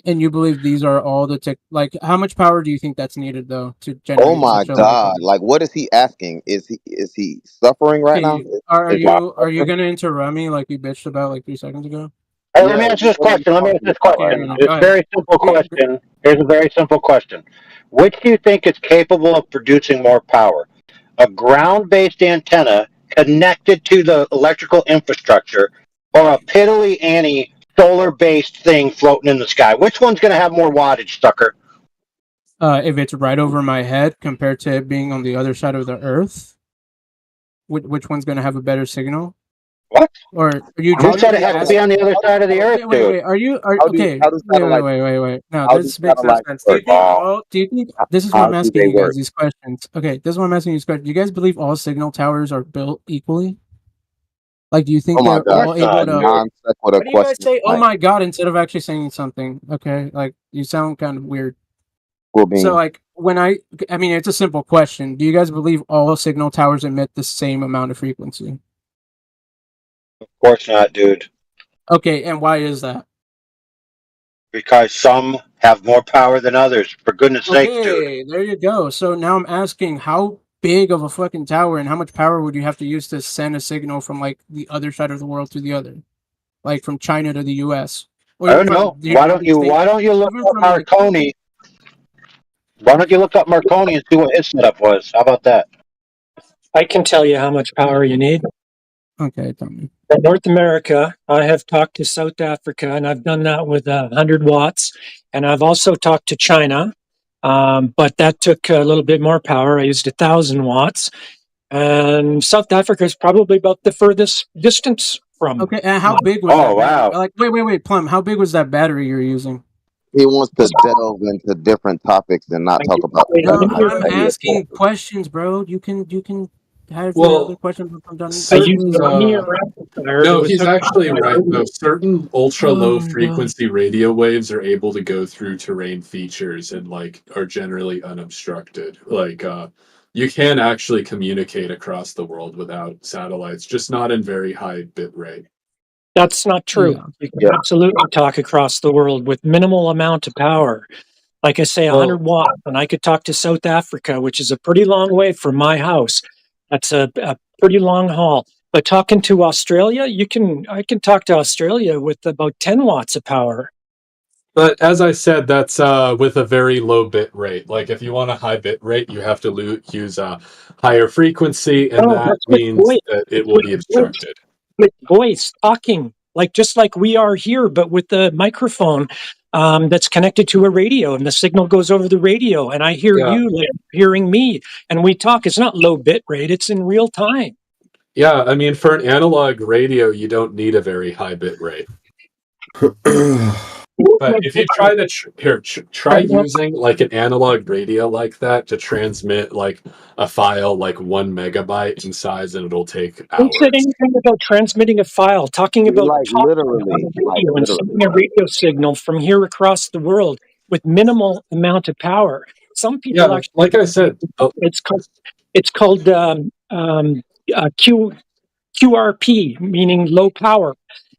And you believe these are all the tech? Like, how much power do you think that's needed though to
Oh
generate
my
such a
God. Like, what is he asking? Is he suffering right now?
Okay, are
Is he
you
suffering?
gonna interrupt me like you bitched about like 3 seconds ago?
Hey,
Yeah,
let me answer
you
this
know what
question.
you're talking
Okay,
about right
you're
now.
gonna go
It's a
ahead.
very simple question. Here's a very simple question. Which do you think is capable of producing more power? A ground-based antenna connected to the electrical infrastructure, or a piddly Annie solar-based thing floating in the sky? Which one's going to have more wattage, sucker?
If it's right over my head compared to it being on the other side of the earth, which one's gonna have a better signal?
What?
Or are you
Who said it
genuinely
has to be on the other side of the earth,
Okay,
dude?
wait. Are okay?
How do satellites
Wait. No,
how do
this makes no
satellites
sense.
work?
Do you think this is why
How
I'm
do
asking
they
you guys
work?
these questions? Okay, this is why I'm asking you these questions. Do you guys believe all signal towers are built equally? Like, do you think
Oh my
they're
God.
all
Such
able
a
to?
non sequitur
Why do you guys
question.
say "Oh
Like,
my god" instead of actually saying something? Okay, like you sound kind of weird.
cool
So,
beans.
like, I mean, it's a simple question. Do you guys believe all signal towers emit the same amount of frequency?
Of course not, dude.
Okay, and why is that?
Because some have more power than others. For goodness sakes, dude.
Okay, there you go. So now I'm asking, how big of a fucking tower and how much power would you have to use to send a signal from like the other side of the world to the other, like from China to the U.S. or
I
even
don't know.
from the United States,
Why don't you look
even
up
from like.
Marconi? Why don't you look up Marconi and see what his setup was? How about that?
I can tell you how much power you need.
Okay, tell me.
In North America, I have talked to South Africa, and I've done that with 100 watts. And I've also talked to China, but that took a little bit more power. I used 1,000 watts. And South Africa is probably about the furthest distance from.
Okay, and how big was
Oh,
that battery?
wow.
Like, wait, Plum. How big was that battery you're using?
He wants to delve into different topics and not talk about the
No,
satellites
I'm
that he is
asking questions, bro. You can have your other
Well,
questions when I'm done.
certain no, he's actually right though. Certain ultra low
Oh my god.
frequency radio waves are able to go through terrain features and like are generally unobstructed. Like you can actually communicate across the world without satellites, just not in very high bit rate.
That's not true. You can absolutely talk across the world with minimal amount of power. Like I say, 100 watts, and I could talk to South Africa, which is a pretty long way from my house. That's a pretty long haul. But talking to Australia, I can talk to Australia with about 10 watts of power.
But as I said, that's with a very low bit rate. Like if you want a high bit rate, you have to use a higher frequency, and
No,
that
that's with
means
voice.
that it
It's
will
with
be
voice.
obstructed.
With voice, talking, like just like we are here, but with the microphone that's connected to a radio, and the signal goes over the radio, and I hear
Yeah.
you like hearing me, and we talk. It's not low bit rate; it's in real time.
Yeah, I mean, for an analog radio, you don't need a very high bit rate. But if you try to try using like an analog radio like that to transmit like a file like 1 megabyte in size, and it'll take
Who
hours.
said anything about transmitting a file? Talking about
Like
talking
literally,
on a radio
like
and
literally.
sending a radio signal from here across the world with minimal amount of power. Some people
Yeah,
actually,
like I said,
it's called QRP, meaning low power.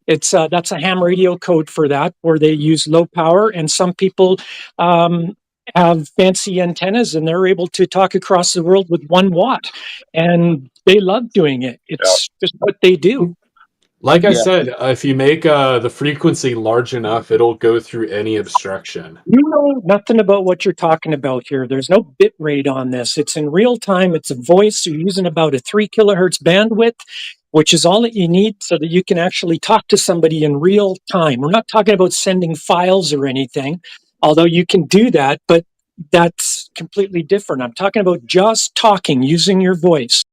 It's that's a ham radio code for that, where they use low power, and some people have fancy antennas and they're able to talk across the world with 1 watt, and they love doing it. It's just what they do.
Like I
Yeah.
said, if you make the frequency large enough, it'll go through any obstruction.
You know nothing about what you're talking about here. There's no bit rate on this. It's in real time. It's a voice. You're using about a 3 kilohertz bandwidth, which is all that you need so that you can actually talk to somebody in real time. We're not talking about sending files or anything, although you can do that, but that's completely different. I'm talking about just talking, using your voice.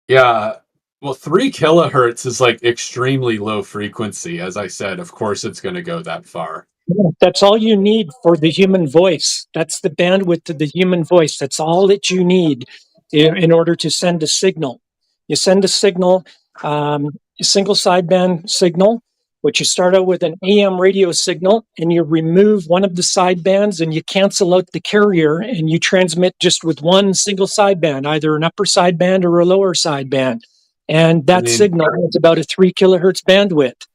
Yeah. Well, 3 kilohertz is like extremely low frequency. As I said, of course it's going to go that far.
Yeah, that's all you need for the human voice. That's the bandwidth of the human voice. That's all that you need in order to send a signal. You send a signal, a single sideband signal, which you start out with an AM radio signal, and you remove one of the sidebands and you cancel out the carrier, and you transmit just with one single sideband, either an upper sideband or a lower sideband. And that signal is about a 3 kilohertz bandwidth.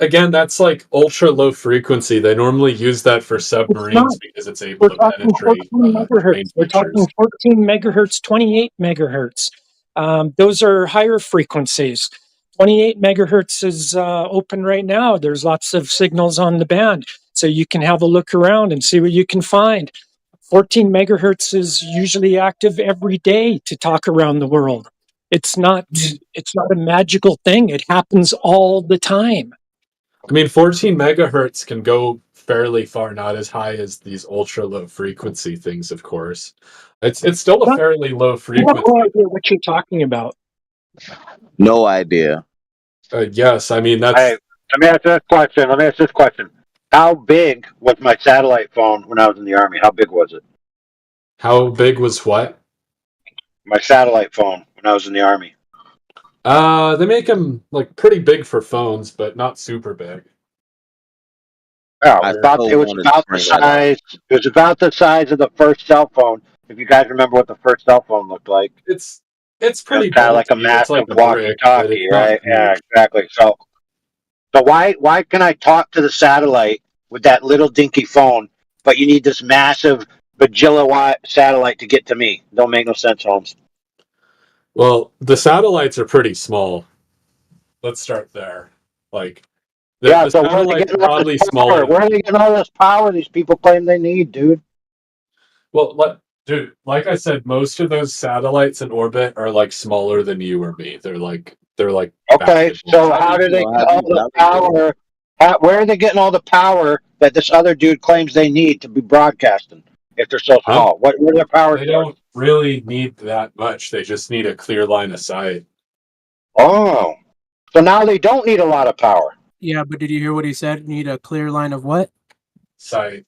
Again, that's like ultra low frequency. They normally use that for submarines because it's able
We're
to
talking
penetrate
14
terrain
megahertz. We're talking
features.
14 megahertz, 28 megahertz. Those are higher frequencies. 28 megahertz is open right now. There's lots of signals on the band, so you can have a look around and see what you can find. 14 megahertz is usually active every day to talk around the world. It's not a magical thing. It happens all the time.
I mean, 14 megahertz can go fairly far, not as high as these ultra low frequency things, of course. It's still a fairly low
I have
frequency.
no idea what you're talking about.
No idea.
Yes, I mean, that's.
Hey, let me ask this question. How big was my satellite phone when I was in the Army? How big was it?
How big was what?
My satellite phone when I was in the Army.
They make them like pretty big for phones, but not super big.
Yeah, it was about the size. It was about the size of the first cell phone. If you guys remember what the first cell phone looked like,
it's pretty
kind of like a
bulky. It's
massive
like a brick, but
walkie-talkie,
it's not
right? Yeah,
huge.
exactly. So why can I talk to the satellite with that little dinky phone, but you need this massive bajilliwatt satellite to get to me? Don't make no sense, Holmes.
Well, the satellites are pretty small. Let's start there. Like, the
So where are they
satellite's
getting all
probably
this power?
smaller.
Where are they getting all this power these people claim they need, dude?
Well, dude, like I said, most of those satellites in orbit are like smaller than you or me. They're like
Okay, so how do they get all the power? Where are they getting all the power that this other dude claims they need to be broadcasting if they're so small? Where are their power
They
sources?
don't really need that much. They just need a clear line of sight.
Oh, so now they don't need a lot of power.
Yeah, but did you hear what he said? Need a clear line of what?
Sight.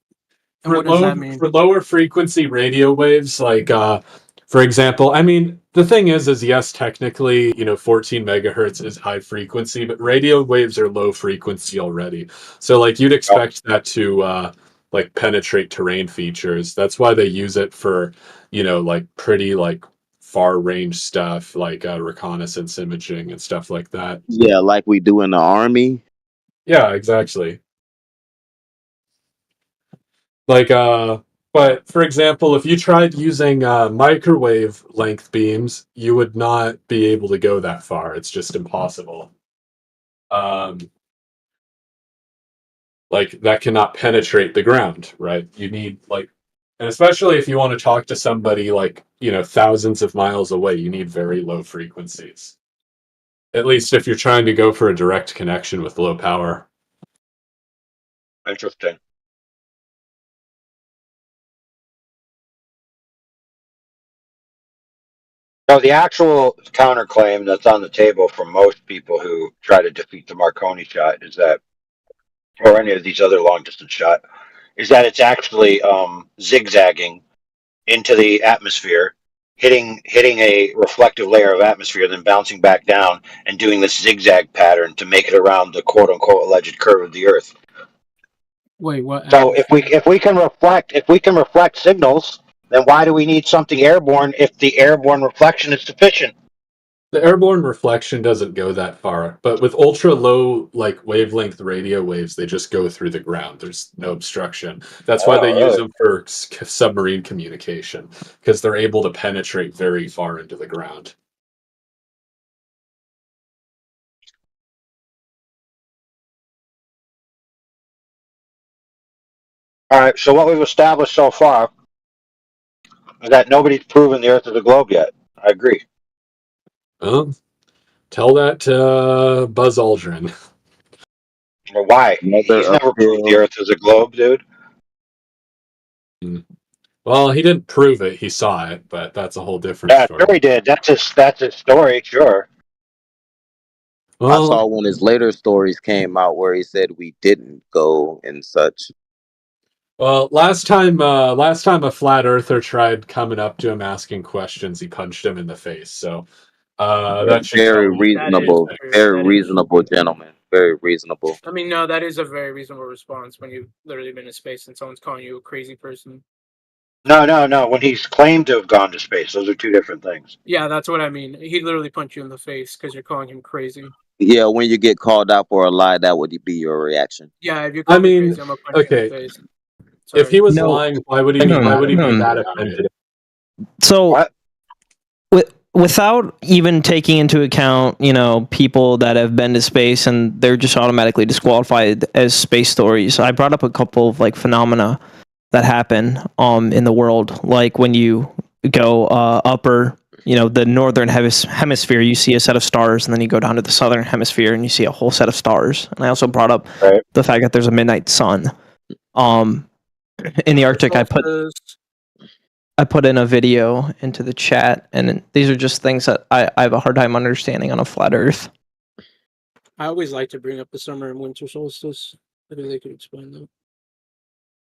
And what does that mean?
For lower frequency radio waves, like for example, I mean, the thing is yes, technically, 14 megahertz is high frequency, but radio waves are low frequency already. So like you'd expect that to like penetrate terrain features. That's why they use it for, like pretty like far range stuff like reconnaissance imaging and stuff like that.
Yeah, like we do in the Army.
Yeah, exactly. Like, but for example, if you tried using microwave length beams, you would not be able to go that far. It's just impossible. Like that cannot penetrate the ground, right? You need and especially if you want to talk to somebody like, thousands of miles away, you need very low frequencies. At least if you're trying to go for a direct connection with low power.
Interesting. So the actual counterclaim that's on the table for most people who try to defeat the Marconi shot is that, or any of these other long distance shot, is that it's actually zigzagging into the atmosphere, hitting a reflective layer of atmosphere, then bouncing back down and doing this zigzag pattern to make it around the quote unquote alleged curve of the Earth.
Wait, what?
So if we can reflect signals, then why do we need something airborne if the airborne reflection is sufficient?
The airborne reflection doesn't go that far, but with ultra low like wavelength radio waves, they just go through the ground. There's no obstruction. That's why they use them for submarine communication, because they're able to penetrate very far into the ground.
All right. So what we've established so far is that nobody's proven the Earth is a globe yet. I agree.
Tell that to Buzz Aldrin.
Well, why? He's never proved the Earth is a globe, dude.
Well, he didn't prove it; he saw it, but that's a whole different
Yeah,
story.
sure he did. That's his story, sure.
I saw when his later stories came out where he said we didn't go and such.
Well, last time a flat earther tried coming up to him asking questions, he punched him in the face. So that should
Very
tell you.
reasonable, very reasonable gentleman. Very reasonable.
I mean, no, that is a very reasonable response when you've literally been in space and someone's calling you a crazy person.
No. When he's claimed to have gone to space, those are two different things.
Yeah, that's what I mean. He literally punched you in the face because you're calling him crazy.
Yeah, when you get called out for a lie, that would be your reaction.
Yeah, if you call me crazy, I'm gonna punch you in the face.
If he was lying, why would he be that offended?
So, without even taking into account, people that have been to space and they're just automatically disqualified as space stories, I brought up a couple of phenomena that happen in the world, like when you go upper, the northern hemisphere, you see a set of stars, and then you go down to the southern hemisphere and you see a whole set of stars. And I also brought up the fact that there's a midnight sun. In the Arctic, I put in a video into the chat, and these are just things that I have a hard time understanding on a flat Earth.
I always like to bring up the summer and winter solstice. Maybe they could explain that.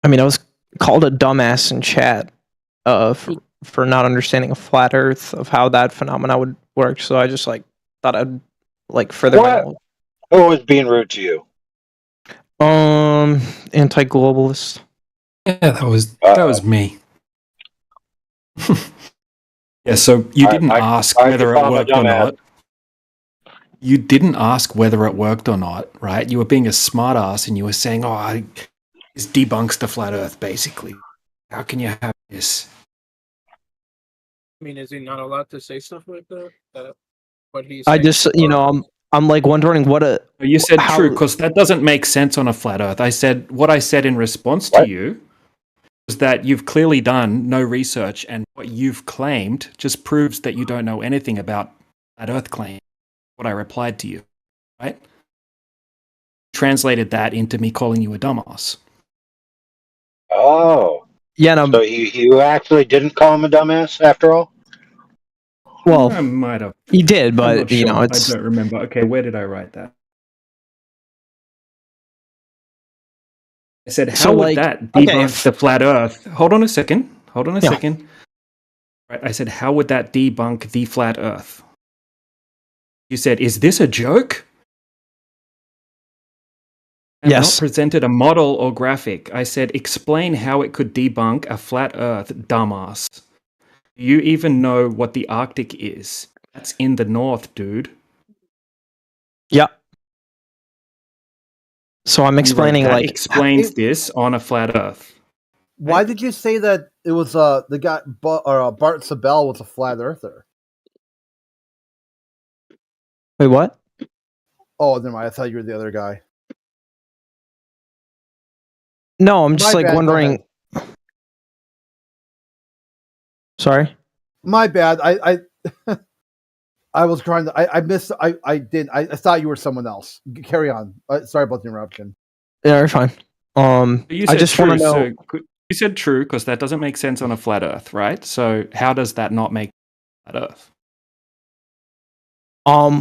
I mean, I was called a dumbass in chat for not understanding a flat Earth, of how that phenomena would work. So I just thought I'd further my knowledge.
Who was being rude to you?
Anti-globalist.
Yeah, that was me. Yeah, so you didn't ask whether it worked or not. You didn't ask whether it worked or not, right? You were being a smartass and you were saying, this debunks the flat Earth, basically. How can you have this?
I mean, is he not allowed to say stuff like that? What he's
I just, I'm wondering what a.
You said true, because that doesn't make sense on a flat Earth. What I said in response to you was that you've clearly done no research, and what you've claimed just proves that you don't know anything about flat Earth claim. What I replied to you, right? Translated that into me calling you a dumbass.
Oh.
Yeah, no.
So you actually didn't call him a dumbass after all?
Well,
I might have.
He did, but
I'm not sure.
it's.
I don't remember. Okay, where did I write that? I said, how would that debunk the flat Earth? Hold on a second. Right, I said, how would that debunk the flat Earth? You said, is this a joke? I have not presented a model or graphic. I said, explain how it could debunk a flat Earth, dumbass. Do you even know what the Arctic is? That's in the north, dude.
Yeah. So I'm explaining
explains this on a flat Earth.
Why did you say that it was the guy Bart Sabel was a flat earther?
Wait, what?
Oh, never mind. I thought you were the other guy.
No, I'm just wondering. Sorry.
My bad. I was trying to. I missed. I did. I thought you were someone else. Carry on. Sorry about the interruption.
Yeah, you're fine. I just want to know.
So you said true because that doesn't make sense on a flat Earth, right? So how does that not make flat Earth?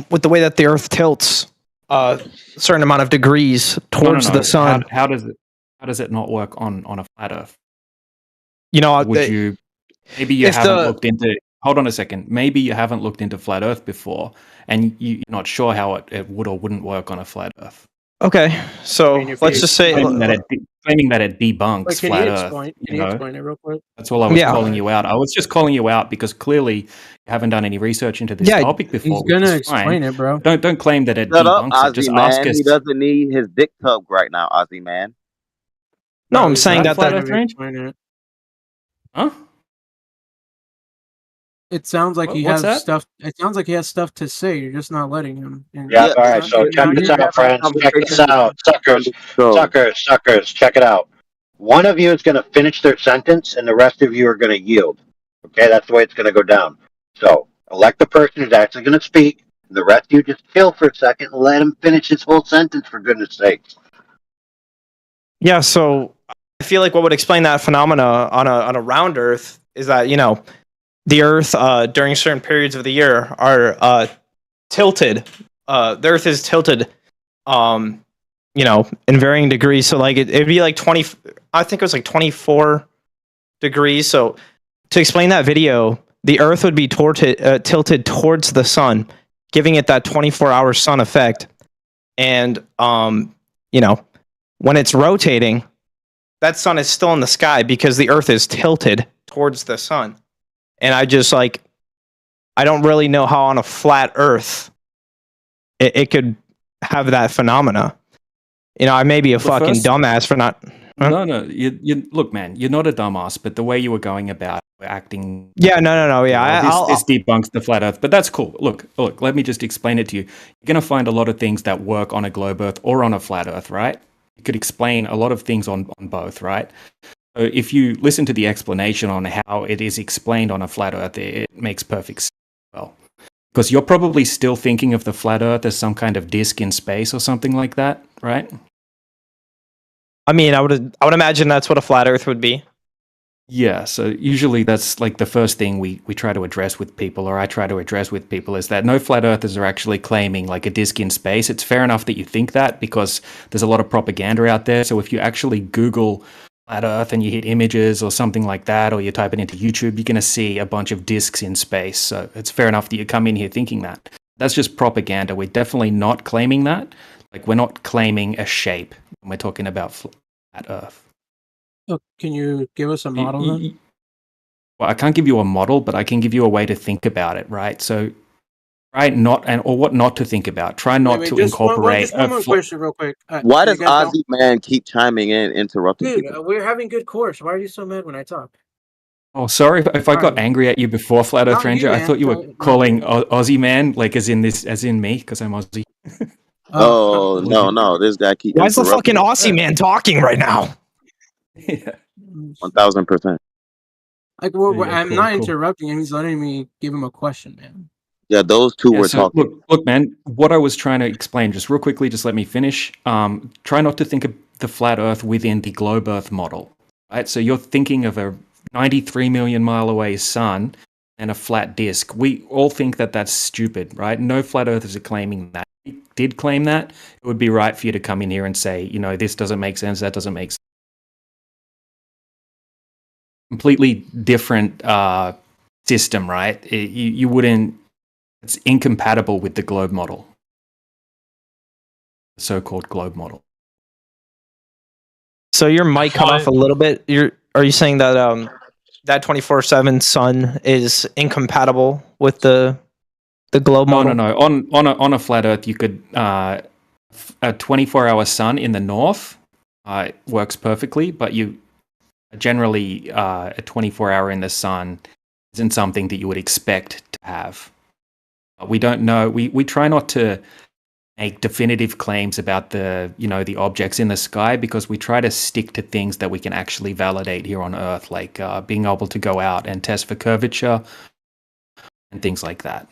With the way that the Earth tilts a certain amount of degrees towards the sun.
How does it not work on a flat Earth? Maybe you haven't looked into. Hold on a second. Maybe you haven't looked into flat Earth before, and you're not sure how it would or wouldn't work on a flat Earth.
Okay, so
if
let's
you-
just say
claiming that it debunks
Like, can
flat
you
Earth.
explain?
you
Can you
know?
explain it real quick?
That's all I was
Yeah.
calling you out. I was just calling you out because clearly you haven't done any research into this
Yeah,
topic before.
He's
which
gonna
is fine.
explain it, bro.
Don't claim that it
Shut up,
debunks it. Just
Ozzy
ask
man.
us.
He doesn't need his dick tugged right now, Ozzy man.
no,
Bro,
I'm
he's
saying
not
that
Flat
gonna
Earth range?
explain it.
Huh?
It sounds like he
What's
has
that?
stuff. It sounds like he has stuff to say. You're just not letting him. And
Yeah,
Yeah,
all right.
it's
So
not-
check
now
this
you're-
out, friends. Check this
Conversation
out, suckers,
So,
suckers. Check it out. One of you is going to finish their sentence, and the rest of you are going to yield. Okay, that's the way it's going to go down. So elect the person who's actually going to speak, and the rest of you just chill for a second and let him finish his whole sentence. For goodness' sakes.
Yeah, so I feel like what would explain that phenomena on a round Earth is that the Earth during certain periods of the year are tilted. The Earth is tilted, in varying degrees. So like it'd be like 20. I think it was like 24 degrees. So to explain that video, the Earth would be tilted towards the sun, giving it that 24-hour sun effect, and when it's rotating, that sun is still in the sky because the Earth is tilted towards the sun. And I don't really know how on a flat Earth it could have that phenomena. I may be a fucking dumbass for not. Huh?
No. You look, man. You're not a dumbass, but the way you were going about acting.
Yeah, no. Yeah,
this debunks the flat Earth, but that's cool. Look. Let me just explain it to you. You're gonna find a lot of things that work on a globe Earth or on a flat Earth, right? You could explain a lot of things on both, right? So if you listen to the explanation on how it is explained on a flat Earth, it makes perfect sense. Well, because you're probably still thinking of the flat Earth as some kind of disk in space or something like that, right?
I mean, I would imagine that's what a flat Earth would be.
Yeah, so usually that's like the first thing we try to address with people, or I try to address with people, is that no flat earthers are actually claiming like a disk in space. It's fair enough that you think that because there's a lot of propaganda out there. So if you actually Google flat earth and you hit images or something like that, or you type it into YouTube, you're going to see a bunch of disks in space. So it's fair enough that you come in here thinking that. That's just propaganda. We're definitely not claiming that. Like, we're not claiming a shape when we're talking about flat earth.
Oh, can you give us a model then?
Well, I can't give you a model, but I can give you a way to think about it, right? So try or what not to think about. Try not to incorporate.
Just one more question real quick.
Why
you
does
guys
Ozzy man keep chiming in, interrupting
Dude,
people?
we're having good course. Why are you so mad when I talk?
Oh, sorry if I got angry at you before, Flat Earth
Not you,
Ranger. I
man.
thought you were calling Aussie man, like as in me, because I'm Aussie.
Oh no, this guy keeps.
Why is the fucking Aussie man talking right now?
1000%.
Like, I'm not interrupting him. He's letting me give him a question, man.
Yeah, those two
Yeah,
were
so
talking.
look, man. What I was trying to explain, just real quickly, just let me finish. Try not to think of the flat Earth within the globe Earth model, right? So you're thinking of a 93 million mile away sun and a flat disk. We all think that that's stupid, right? No flat earthers are claiming that. If you did claim that, it would be right for you to come in here and say, this doesn't make sense, that doesn't make sense. Completely different system, right? You wouldn't. It's incompatible with the globe model, the so-called globe model.
So your mic cut off a little bit. Are you saying that that 24/7 sun is incompatible with the globe model?
No. On a flat Earth, you could a 24-hour sun in the north works perfectly, but you generally a 24-hour in the sun isn't something that you would expect to have. We don't know. We try not to make definitive claims about the objects in the sky, because we try to stick to things that we can actually validate here on Earth, like being able to go out and test for curvature and things like that,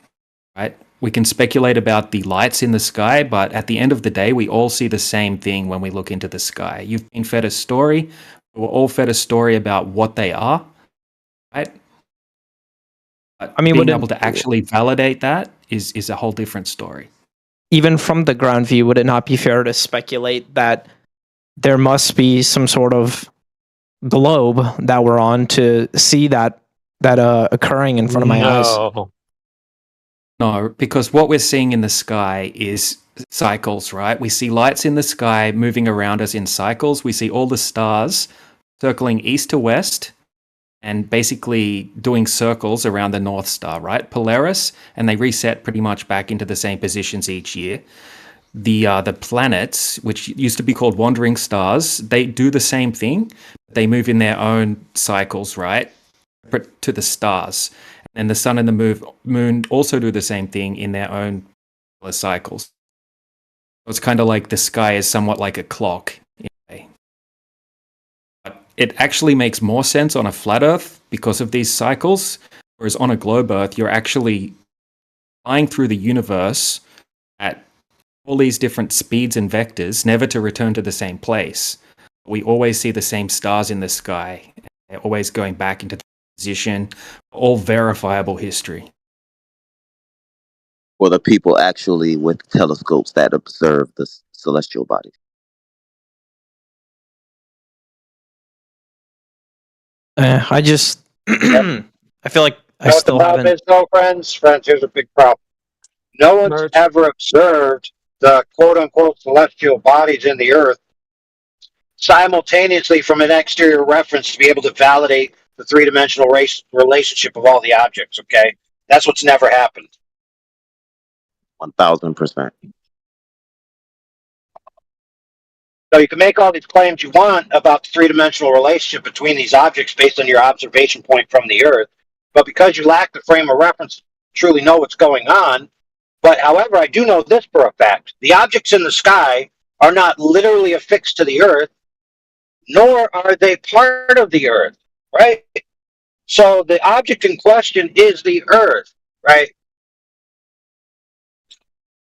right? We can speculate about the lights in the sky, but at the end of the day, we all see the same thing when we look into the sky. You've been fed a story. We're all fed a story about what they are, right? But being able to actually validate that is a whole different story.
Even from the ground view, would it not be fair to speculate that there must be some sort of globe that we're on to see that occurring in front of my eyes?
No, because what we're seeing in the sky is cycles, right? We see lights in the sky moving around us in cycles. We see all the stars circling east to west and basically doing circles around the North Star, right? Polaris, and they reset pretty much back into the same positions each year. The planets, which used to be called wandering stars, they do the same thing. They move in their own cycles, right, to the stars. And the sun and the moon also do the same thing in their own cycles. So it's kind of like the sky is somewhat like a clock in a way. But it actually makes more sense on a flat Earth because of these cycles, whereas on a globe Earth, you're actually flying through the universe at all these different speeds and vectors, never to return to the same place. We always see the same stars in the sky. They're always going back into the position, all verifiable history.
For the people actually with telescopes that observe the celestial bodies.
I just, I feel like I
You know what the
still
problem
haven't.
is, though, friends? Friends, here's a big problem. No one's ever observed the quote-unquote celestial bodies in the Earth simultaneously from an exterior reference to be able to validate the three-dimensional relationship of all the objects, okay? That's what's never happened.
1000%.
So you can make all these claims you want about the three-dimensional relationship between these objects based on your observation point from the Earth, but because you lack the frame of reference to truly know what's going on. But however, I do know this for a fact. The objects in the sky are not literally affixed to the Earth, nor are they part of the Earth, right? So the object in question is the Earth, right?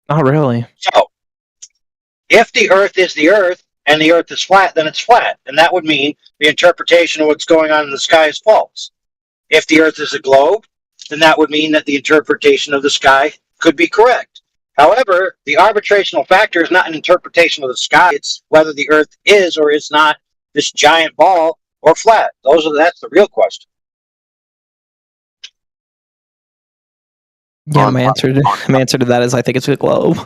Not really.
So if the Earth is the Earth and the Earth is flat, then it's flat. And that would mean the interpretation of what's going on in the sky is false. If the Earth is a globe, then that would mean that the interpretation of the sky could be correct. However, the arbitrational factor is not an interpretation of the sky. It's whether the Earth is or is not this giant ball or flat. That's the real question.
Yeah, my answer to that is I think it's a globe.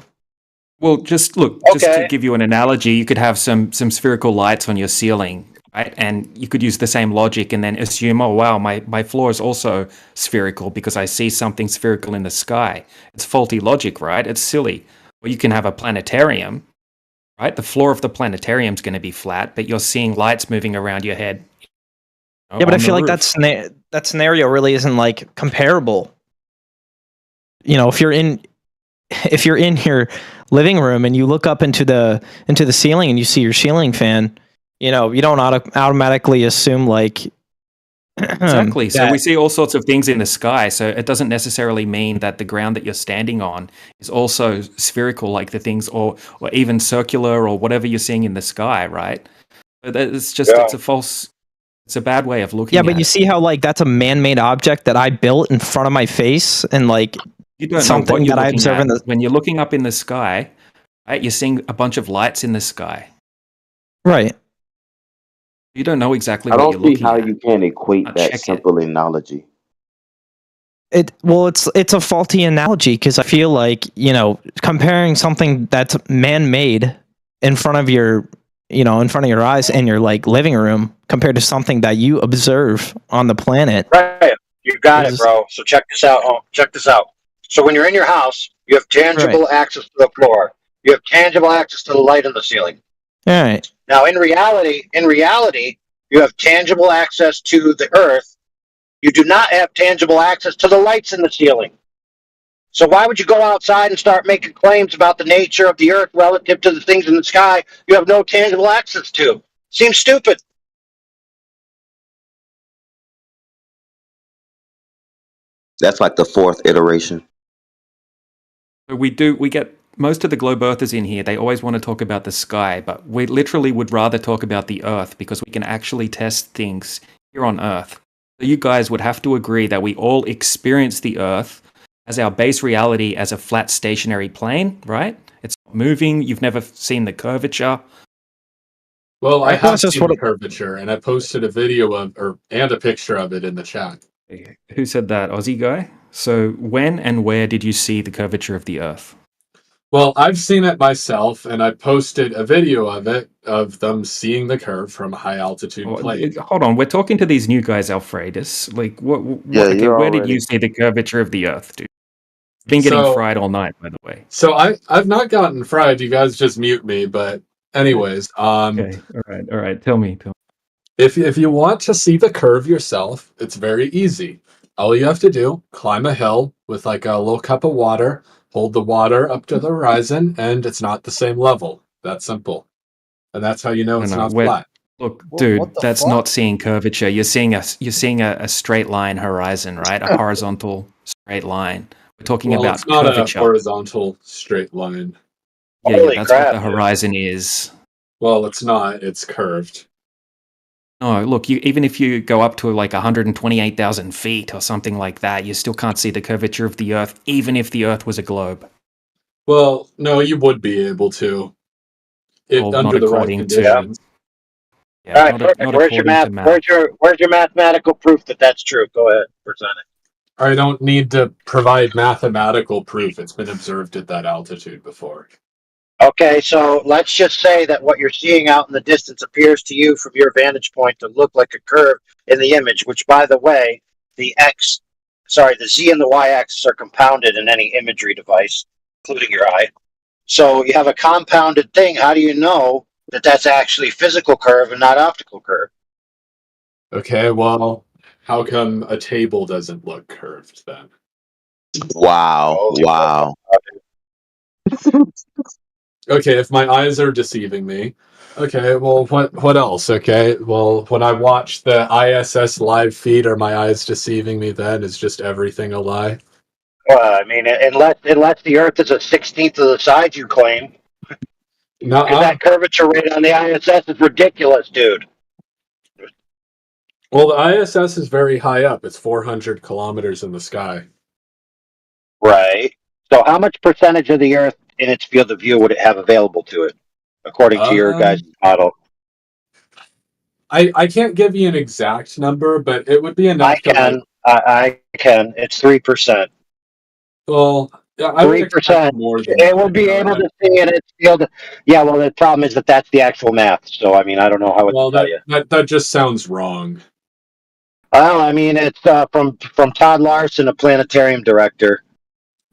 Well, just look, just to give you an analogy, you could have some spherical lights on your ceiling, right? And you could use the same logic and then assume, oh, wow, my floor is also spherical because I see something spherical in the sky. It's faulty logic, right? It's silly. Or you can have a planetarium, right? The floor of the planetarium is going to be flat, but you're seeing lights moving around your head.
Yeah, but I feel like that scenario really isn't like comparable. You know, if you're in your living room and you look up into the ceiling and you see your ceiling fan, you know, you don't automatically assume like
exactly. So we see all sorts of things in the sky. So it doesn't necessarily mean that the ground that you're standing on is also spherical, like the things, or even circular, or whatever you're seeing in the sky, right? It's just it's a bad way of looking.
Yeah, but you see how like that's a man-made object that I built in front of my face, and like
you don't
something
know what you're
that I
looking
observe
at.
in the
When you're looking up in the sky, right? You're seeing a bunch of lights in the sky.
right.
You don't know exactly
I
what
don't
you're
see
looking
how
at.
you can equate that
check
simple analogy.
It's a faulty analogy because I feel like, you know, comparing something that's man-made in front of your eyes in your like living room compared to something that you observe on the planet.
Right. You got it, bro. So check this out. Check this out. So when you're in your house, you have tangible access to the floor. You have tangible access to the light in the ceiling.
All right.
Now, in reality, you have tangible access to the Earth. You do not have tangible access to the lights in the ceiling. So why would you go outside and start making claims about the nature of the Earth relative to the things in the sky you have no tangible access to? Seems stupid.
That's like the fourth iteration.
We get most of the globe earthers in here. They always want to talk about the sky, but we literally would rather talk about the Earth because we can actually test things here on Earth. So you guys would have to agree that we all experience the Earth as our base reality as a flat stationary plane, right? It's not moving. You've never seen the curvature.
Well, I
Right,
have
that's just
seen
what
the curvature, and I posted a video and a picture of it in the chat.
Who said that? Aussie guy? So when and where did you see the curvature of the Earth?
Well, I've seen it myself, and I posted a video of it, of them seeing the curve from a high altitude
Oh,
plane.
hold on, we're talking to these new guys, Alfredus. Like,
Yeah,
okay,
you're
where did you
already.
see the curvature of the Earth, dude? Been getting
So,
fried all night, by the way.
so I've not gotten fried. You guys just mute me. But anyways,
Okay, all right. Tell me.
if you want to see the curve yourself, it's very easy. All you have to do, climb a hill with like a little cup of water, hold the water up to the horizon, and it's not the same level. That's simple. And that's how you know it's not flat.
Look,
What
dude,
the
that's
fuck?
not seeing curvature. You're seeing a straight line horizon, right? A horizontal straight line. We're talking
Well,
about
it's not a
curvature.
horizontal straight line.
Yeah,
Holy
that's
crap,
what the
dude.
horizon is.
Well, it's not. It's curved.
No, look, even if you go up to like 128,000 feet or something like that, you still can't see the curvature of the Earth, even if the Earth was a globe.
Well, no, you would be able to,
Well, not
under the right
according to
conditions.
yeah,
All right,
not
perfect.
not
Where's your
according
math?
to math.
Where's your mathematical proof that that's true? Go ahead, present it.
I don't need to provide mathematical proof. It's been observed at that altitude before.
Okay, so let's just say that what you're seeing out in the distance appears to you from your vantage point to look like a curve in the image, which, by the way, the Z and the Y axis are compounded in any imagery device, including your eye. So you have a compounded thing. How do you know that that's actually physical curve and not optical curve?
Okay, well, how come a table doesn't look curved then?
Wow. Wow.
Okay, if my eyes are deceiving me. Okay, well, what else? Okay, well, when I watch the ISS live feed, are my eyes deceiving me then? Is just everything a lie?
I mean, unless the Earth is a 16th of the size you claim, because that curvature rate on the ISS is ridiculous, dude.
Well, the ISS is very high up. It's 400 kilometers in the sky.
Right. So how much percentage of the Earth in its field of view would it have available to it, according to your guys' model?
I can't give you an exact number, but it would be enough.
I can. It's 3%.
Well, I would expect
3%.
more than
It would be able to see in its field. Yeah, well, the problem is that that's the actual math. So, I mean, I don't know how to tell you.
That just sounds wrong.
Well, I mean, it's from Todd Larson, a planetarium director,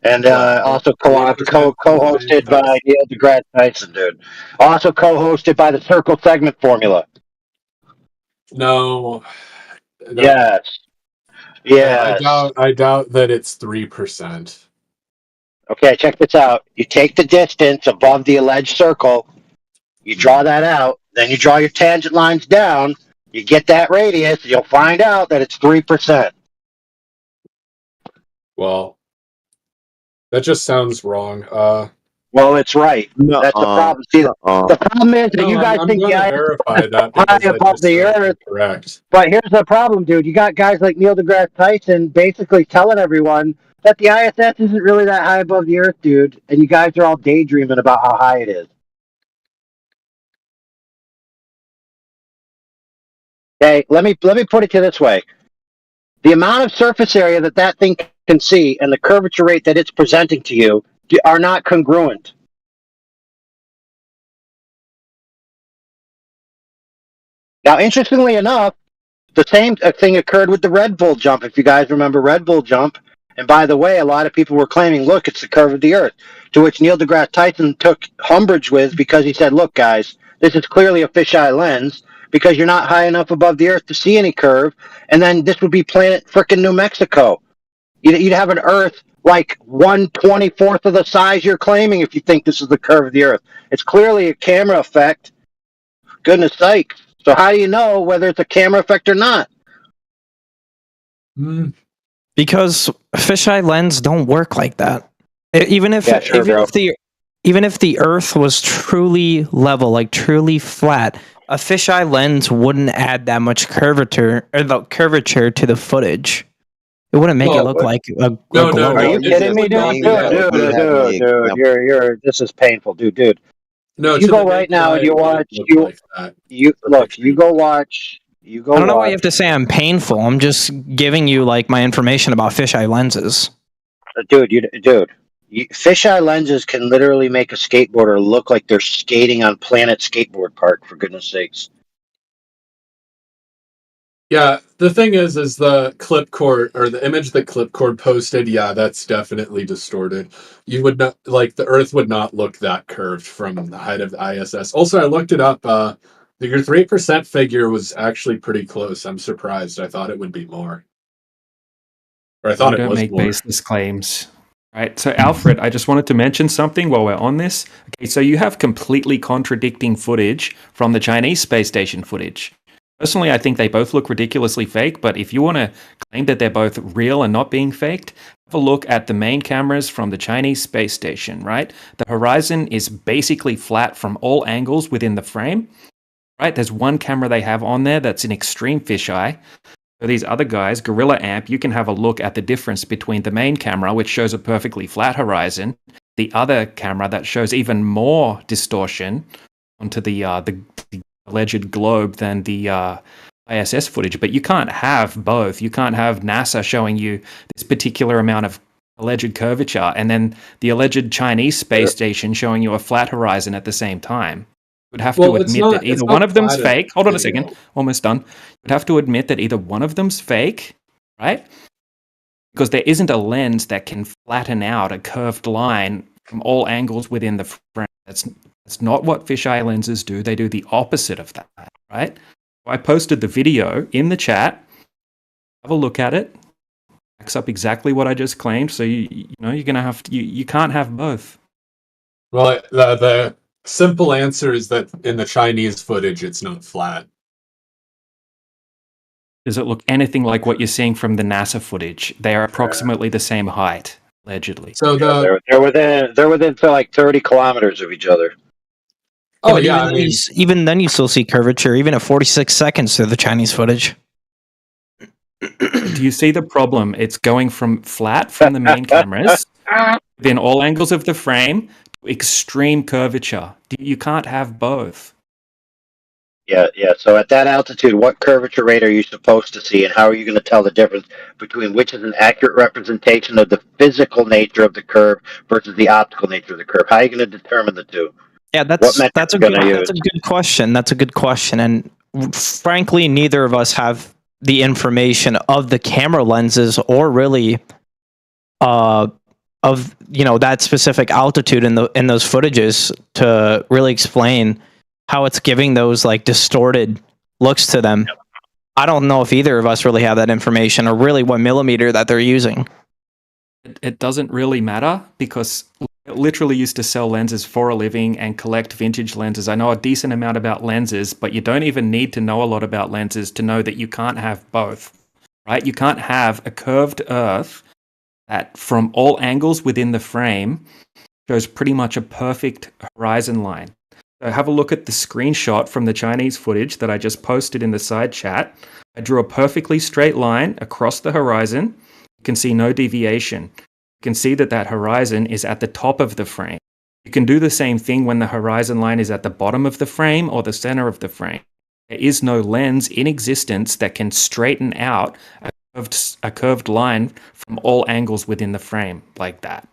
and also co-hosted by Neil deGrasse Tyson, dude. Also co-hosted by the Circle Segment Formula.
No.
Yes. Yes.
I doubt that it's 3%.
Okay, check this out. You take the distance above the alleged circle, you draw that out, then you draw your tangent lines down, you get that radius, you'll find out that it's 3%.
Well, that just sounds wrong.
Well, it's right. That's the problem. See, the problem is that you guys think the ISS
verify that
is high
because
above the Earth.
Correct.
But here's the problem, dude. You got guys like Neil deGrasse Tyson basically telling everyone that the ISS isn't really that high above the Earth, dude. And you guys are all daydreaming about how high it is. Okay, let me put it to you this way. The amount of surface area that thing can see and the curvature rate that it's presenting to you are not congruent. Now, interestingly enough, the same thing occurred with the Red Bull jump, if you guys remember Red Bull jump. And by the way, a lot of people were claiming, look, it's the curve of the Earth, to which Neil deGrasse Tyson took umbrage with because he said, look, guys, this is clearly a fisheye lens because you're not high enough above the Earth to see any curve. And then this would be planet frickin' New Mexico. You'd have an Earth like 1/24th of the size you're claiming if you think this is the curve of the Earth. It's clearly a camera effect. Goodness sake. So how do you know whether it's a camera effect or not?
Because fisheye lens don't work like that. Even if the Earth was truly level, like truly flat, a fisheye lens wouldn't add that much curvature to the footage. It wouldn't make it look like a globe.
Are you kidding me, dude? Dude, this is painful, dude.
No,
you go right now and you watch. You go watch. You go.
I don't know why you have to say I'm painful. I'm just giving you like my information about fisheye lenses.
Dude, Fisheye lenses can literally make a skateboarder look like they're skating on Planet Skateboard Park, for goodness sakes.
Yeah, the thing is the Clipcord or the image that Clipcord posted. Yeah, that's definitely distorted. You would not like the Earth would not look that curved from the height of the ISS. Also, I looked it up. Your 3% figure was actually pretty close. I'm surprised. I thought it would be more, or I thought
We
it
don't
was
make
more.
baseless claims. Right. So, Alfred, I just wanted to mention something while we're on this. Okay, so you have completely contradicting footage from the Chinese space station footage. Personally, I think they both look ridiculously fake, but if you want to claim that they're both real and not being faked, have a look at the main cameras from the Chinese space station, right? The horizon is basically flat from all angles within the frame, right? There's one camera they have on there that's an extreme fisheye. So these other guys, Gorilla Amp, you can have a look at the difference between the main camera, which shows a perfectly flat horizon, the other camera that shows even more distortion onto the alleged globe than the ISS footage. But you can't have both. You can't have NASA showing you this particular amount of alleged curvature and then the alleged Chinese space station showing you a flat horizon at the same time. Would have to admit that either one of them's fake. Hold on a second, almost done. Would have to admit that either one of them's fake, right? Because there isn't a lens that can flatten out a curved line from all angles within the frame. That's not what fisheye lenses do. They do the opposite of that, right? So I posted the video in the chat. Have a look at it. Backs up exactly what I just claimed. So you know you're gonna have to. You can't have both.
Well, the simple answer is that in the Chinese footage, it's not flat.
Does it look anything like what you're seeing from the NASA footage? They are approximately the same height, allegedly.
So
they're within like 30 kilometers of each other.
Oh yeah,
even then you still see curvature, even at 46 seconds through the Chinese footage.
Do you see the problem? It's going from flat from the main cameras, within all angles of the frame, to extreme curvature. You can't have both.
Yeah. So at that altitude, what curvature rate are you supposed to see, and how are you going to tell the difference between which is an accurate representation of the physical nature of the curve versus the optical nature of the curve? How are you going to determine the two?
Yeah, that's a good question. That's a good question, and frankly, neither of us have the information of the camera lenses or really of that specific altitude in those footages to really explain how it's giving those like distorted looks to them. I don't know if either of us really have that information or really what millimeter that they're using.
It doesn't really matter because I literally used to sell lenses for a living and collect vintage lenses. I know a decent amount about lenses, but you don't even need to know a lot about lenses to know that you can't have both, right? You can't have a curved Earth that from all angles within the frame shows pretty much a perfect horizon line. So have a look at the screenshot from the Chinese footage that I just posted in the side chat. I drew a perfectly straight line across the horizon. You can see no deviation. You can see that horizon is at the top of the frame. You can do the same thing when the horizon line is at the bottom of the frame or the center of the frame. There is no lens in existence that can straighten out a curved line from all angles within the frame like that.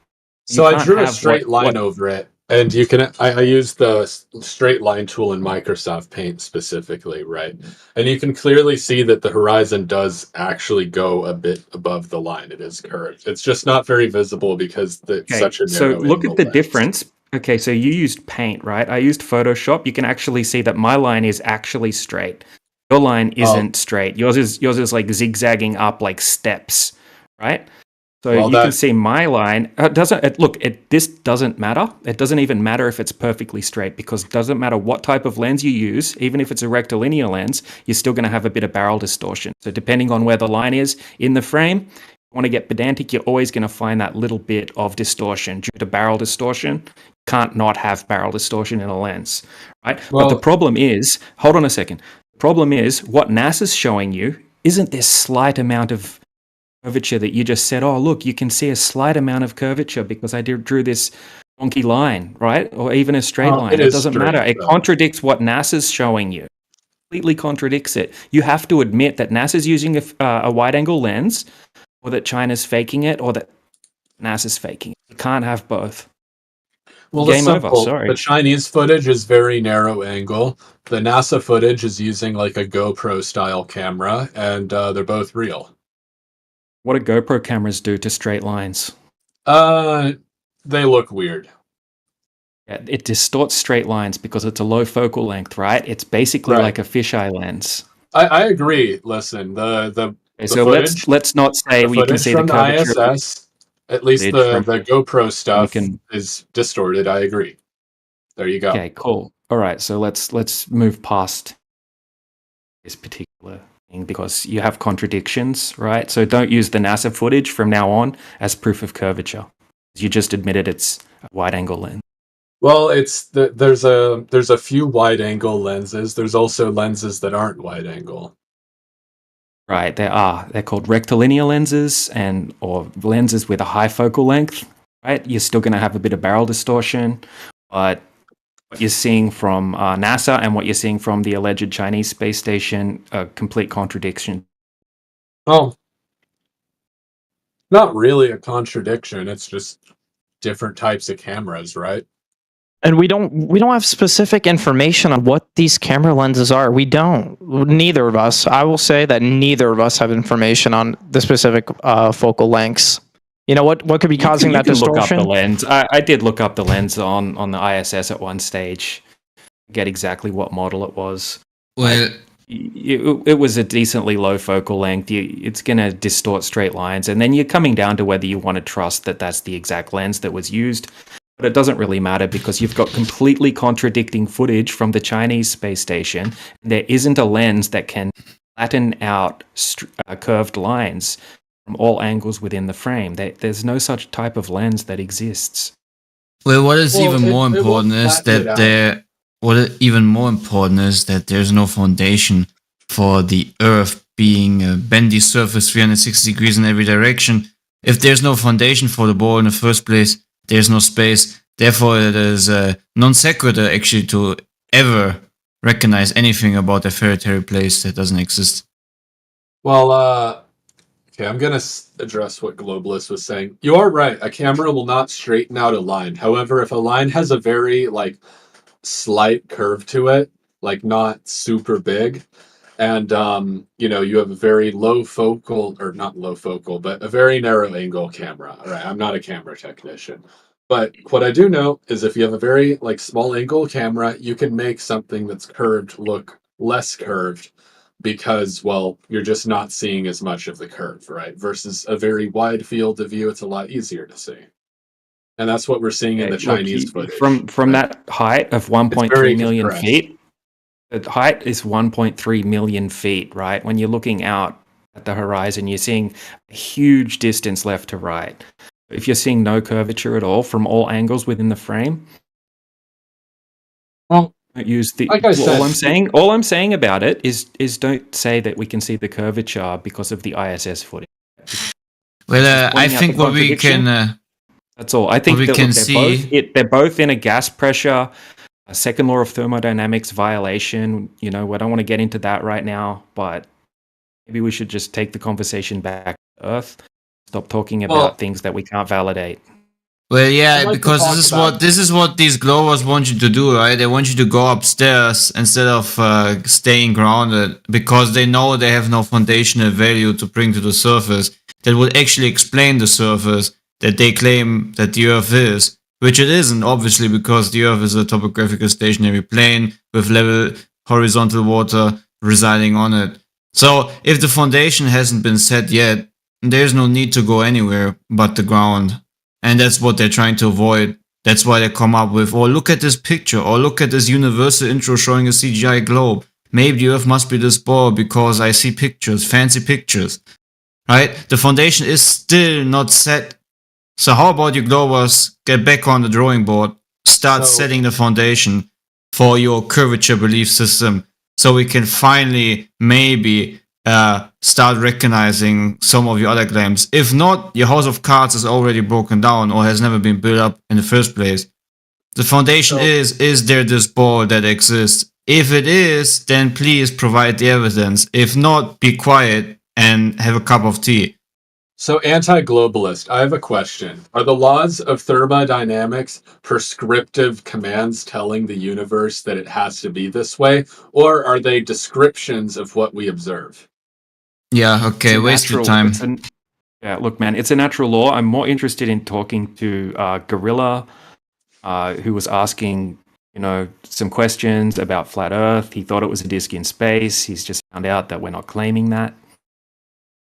So I drew a straight line over it, and you can. I used the straight line tool in Microsoft Paint specifically, right? And you can clearly see that the horizon does actually go a bit above the line. It is curved. It's just not very visible because it's such a narrow.
So look at the difference. Okay, so you used Paint, right? I used Photoshop. You can actually see that my line is actually straight. Your line isn't straight. Yours is like zigzagging up like steps, right? So you can see my line. This doesn't matter. It doesn't even matter if it's perfectly straight because it doesn't matter what type of lens you use. Even if it's a rectilinear lens, you're still going to have a bit of barrel distortion. So depending on where the line is in the frame, if you want to get pedantic, you're always going to find that little bit of distortion due to barrel distortion. You can't not have barrel distortion in a lens, right? But the problem is, hold on a second. The problem is what NASA's showing you isn't this slight amount of curvature that you just said, oh, look, you can see a slight amount of curvature because I drew this wonky line, right? Or even a straight line. It doesn't matter. It contradicts what NASA's showing you. Completely contradicts it. You have to admit that NASA's using a wide-angle lens or that China's faking it or that NASA's faking it. You can't have both.
Well,
Game
it's
over.
simple.
Sorry.
The Chinese footage is very narrow angle. The NASA footage is using like a GoPro style camera, and they're both real.
What do GoPro cameras do to straight lines?
They look weird.
Yeah, it distorts straight lines because it's a low focal length, right? It's basically
Right.
like a fisheye lens.
I agree. Listen, the
Okay, so
footage,
let's not say
the
we can
footage
see the
from the
curvature.
ISS, at least
footage from-
the GoPro stuff
can-
is distorted. I agree. There you go.
Okay, cool. All right, so let's move past this particular thing because you have contradictions, right? So don't use the NASA footage from now on as proof of curvature. You just admitted it's a wide-angle lens.
Well, there's a few wide angle lenses. There's also lenses that aren't wide angle.
Right, they're called rectilinear lenses or lenses with a high focal length, right? You're still going to have a bit of barrel distortion, but what you're seeing from NASA and what you're seeing from the alleged Chinese space station are complete contradiction.
Oh, not really a contradiction. It's just different types of cameras, right?
And we don't have specific information on what these camera lenses are. We don't. Neither of us. I will say that neither of us have information on the specific focal lengths. You know what could be causing that
you can look up
distortion?
the lens. I did look up the lens on the ISS at one stage, get exactly what model it was.
Well,
it was a decently low focal length. It's going to distort straight lines, and then you're coming down to whether you want to trust that that's the exact lens that was used. But it doesn't really matter because you've got completely contradicting footage from the Chinese space station. There isn't a lens that can flatten out curved lines from all angles within the frame. There's no such type of lens that exists.
well, what is even more important is that there's no foundation for the Earth being a bendy surface 360 degrees in every direction. If there's no foundation for the ball in the first place, there's no space. Therefore, it is non sequitur actually to ever recognize anything about a ferretary place that doesn't exist.
Well, okay, I'm going to address what Globalist was saying. You are right. A camera will not straighten out a line. However, if a line has a very slight curve to it, not super big, and you have a very low focal, or not low focal, but a very narrow angle camera. All right, I'm not a camera technician. But what I do know is if you have a very small angle camera, you can make something that's curved look less curved because, well, you're just not seeing as much of the curve, right? Versus a very wide field of view, it's a lot easier to see. And that's what we're seeing in the Chinese footage.
From that height of 1.3 million feet, the height is 1.3 million feet, right? When you're looking out at the horizon, you're seeing a huge distance left to right. If you're seeing no curvature at all from all angles within the frame,
well,
don't use the.
Like I said,
all I'm saying about it is don't say that we can see the curvature because of the ISS footage.
Well, I think what we can.
That's all. I think
we
that,
can
look,
see.
They're both in a gas pressure, a second law of thermodynamics violation. I don't want to get into that right now, but maybe we should just take the conversation back to Earth. Stop talking about things that we can't validate.
Well, yeah, because this is what these glowers want you to do, right? They want you to go upstairs instead of staying grounded because they know they have no foundational value to bring to the surface that would actually explain the surface that they claim that the Earth is, which it isn't, obviously, because the Earth is a topographical stationary plane with level horizontal water residing on it. So if the foundation hasn't been set yet, there's no need to go anywhere but the ground. And that's what they're trying to avoid. That's why they come up with, oh, look at this picture, or look at this universal intro showing a CGI globe. Maybe the Earth must be this ball because I see pictures, fancy pictures. Right? The foundation is still not set. So how about you globers get back on the drawing board, start setting the foundation for your curvature belief system so we can finally maybe start recognizing some of your other claims. If not, your house of cards is already broken down or has never been built up in the first place. The foundation is there this ball that exists? If it is, then please provide the evidence. If not, be quiet and have a cup of tea.
So, anti-globalist, I have a question. Are the laws of thermodynamics prescriptive commands telling the universe that it has to be this way, or are they descriptions of what we observe?
Yeah, okay,
It's a
waste your
natural-
time.
it's an- yeah, look, man, it's a natural law. I'm more interested in talking to Gorilla, who was asking, some questions about flat Earth. He thought it was a disk in space. He's just found out that we're not claiming that.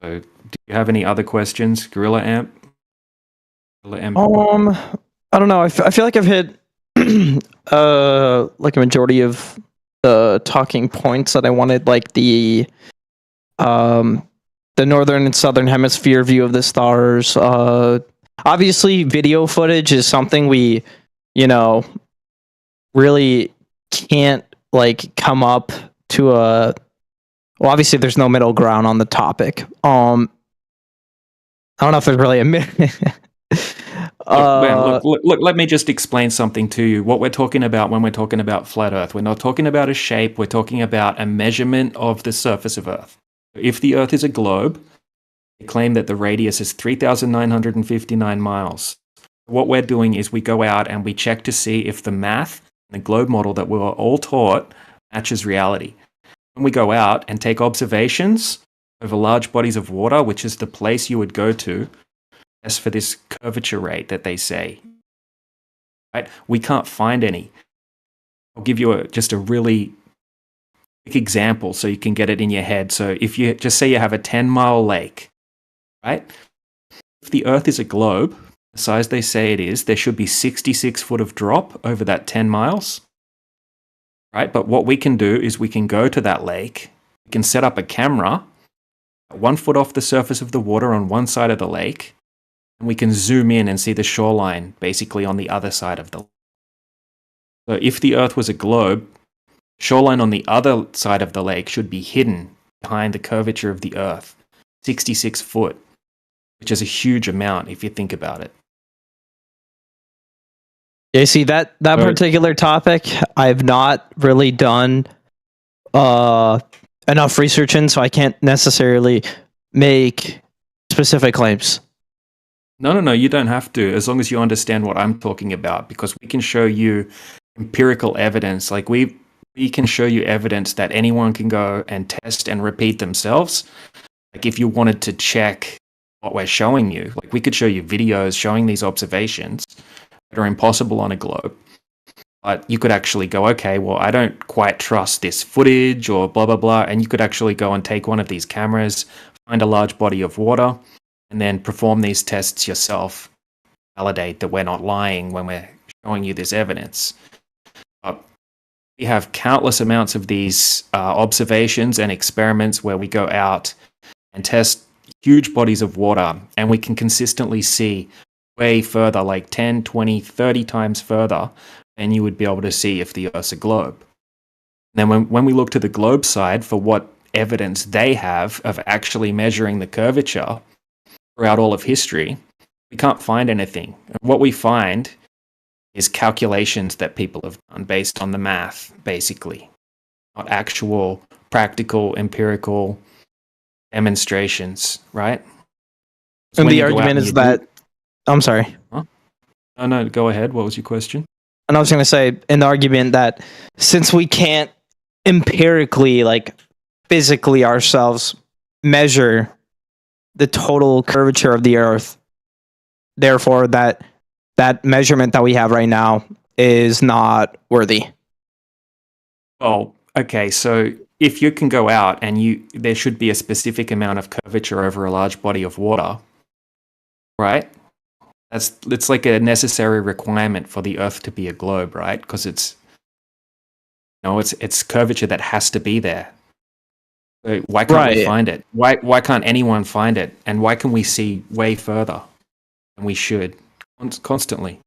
So, do you have any other questions, Gorilla Amp? Gorilla Amp?
I don't know. I feel like I've hit like a majority of the talking points that I wanted, like the northern and southern hemisphere view of the stars. Obviously, video footage is something we, really can't like come up to a. Well, obviously, there's no middle ground on the topic. I don't know if there's really a
Look, let me just explain something to you. What we're talking about when we're talking about flat Earth, we're not talking about a shape, we're talking about a measurement of the surface of Earth. If the Earth is a globe, they claim that the radius is 3,959 miles. What we're doing is we go out and we check to see if the math, the globe model that we were all taught, matches reality. When we go out and take observations over large bodies of water, which is the place you would go to, as for this curvature rate that they say, right? We can't find any. I'll give you just a really quick example so you can get it in your head. So if you just say you have a 10-mile lake, right? If the Earth is a globe, the size they say it is, there should be 66 foot of drop over that 10 miles, right? But what we can do is we can go to that lake, we can set up a camera 1 foot off the surface of the water on one side of the lake, and we can zoom in and see the shoreline basically on the other side of the lake. So if the Earth was a globe, shoreline on the other side of the lake should be hidden behind the curvature of the Earth, 66 foot, which is a huge amount if you think about it.
Yeah, see that particular topic, I've not really done enough research in, so I can't necessarily make specific claims.
No, you don't have to, as long as you understand what I'm talking about, because we can show you empirical evidence. Like we can show you evidence that anyone can go and test and repeat themselves. Like if you wanted to check what we're showing you, like we could show you videos showing these observations that are impossible on a globe. But you could actually go, okay, well, I don't quite trust this footage or blah, blah, blah. And you could actually go and take one of these cameras, find a large body of water, and then perform these tests yourself, validate that we're not lying when we're showing you this evidence. We have countless amounts of these observations and experiments where we go out and test huge bodies of water, and we can consistently see way further, like 10, 20, 30 times further than you would be able to see if the Earth's a globe. And then when we look to the globe side for what evidence they have of actually measuring the curvature throughout all of history, we can't find anything. What we find is calculations that people have done based on the math, basically, not actual practical, empirical demonstrations, right? So
and the argument is that, I'm sorry.
Huh? Oh, no, go ahead. What was your question?
And I was going to say, an argument that since we can't empirically, like physically ourselves, measure the total curvature of the Earth, therefore that measurement that we have right now is not worthy.
Oh, okay. So if you can go out and there should be a specific amount of curvature over a large body of water, right? It's like a necessary requirement for the Earth to be a globe, right? Because it's curvature that has to be there. So why can't we find it? Why can't anyone find it? And why can we see way further than we should constantly?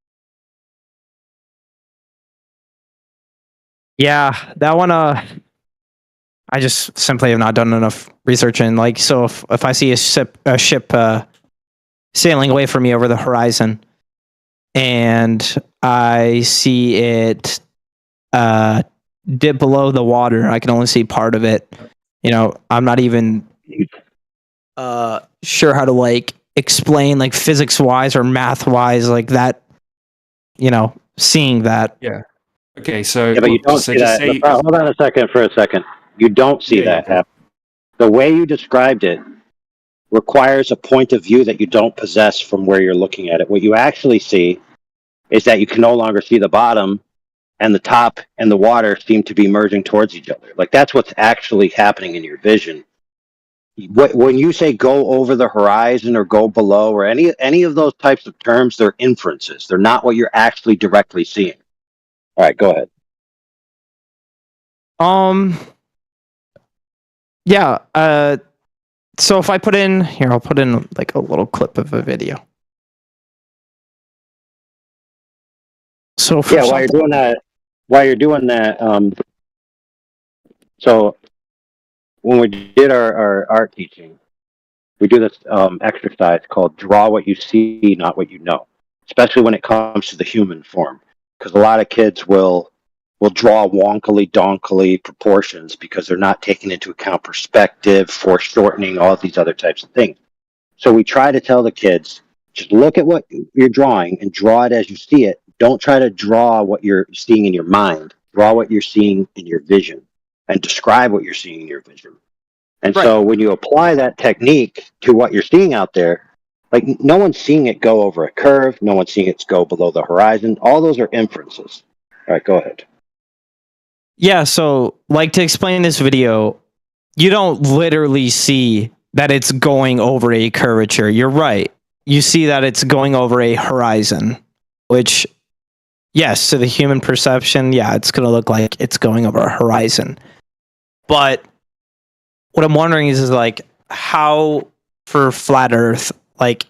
Yeah, that one. I just simply have not done enough research in. Like, so if I see a ship sailing away from me over the horizon, and I see it dip below the water, I can only see part of it. I'm not even sure how to like explain like physics wise or math wise like that, seeing that.
Yeah. Okay, so
Yeah, but you don't see that. Hold on a second for a second. You don't see that happen. The way you described it requires a point of view that you don't possess from where you're looking at it. What you actually see is that you can no longer see the bottom, and the top and the water seem to be merging towards each other. Like that's what's actually happening in your vision. When you say go over the horizon or go below or any of those types of terms, they're inferences. They're not what you're actually directly seeing. All right, go ahead.
Yeah. So if I put in here, I'll put in like a little clip of a video. So for
while you're doing that, so when we did our art teaching, we do this exercise called draw what you see, not what you know, especially when it comes to the human form, because a lot of kids will draw wonkily donkily proportions because they're not taking into account perspective, foreshortening, all of these other types of things. So we try to tell the kids, just look at what you're drawing and draw it as you see it. Don't try to draw what you're seeing in your mind. Draw what you're seeing in your vision and describe what you're seeing in your vision. And so when you apply that technique to what you're seeing out there, like no one's seeing it go over a curve. No one's seeing it go below the horizon. All those are inferences. All right, go ahead.
Yeah, so like to explain this video, you don't literally see that it's going over a curvature. You're right. You see that it's going over a horizon, which, yes, to the human perception, yeah, it's going to look like it's going over a horizon. But what I'm wondering is like, how for flat Earth, like,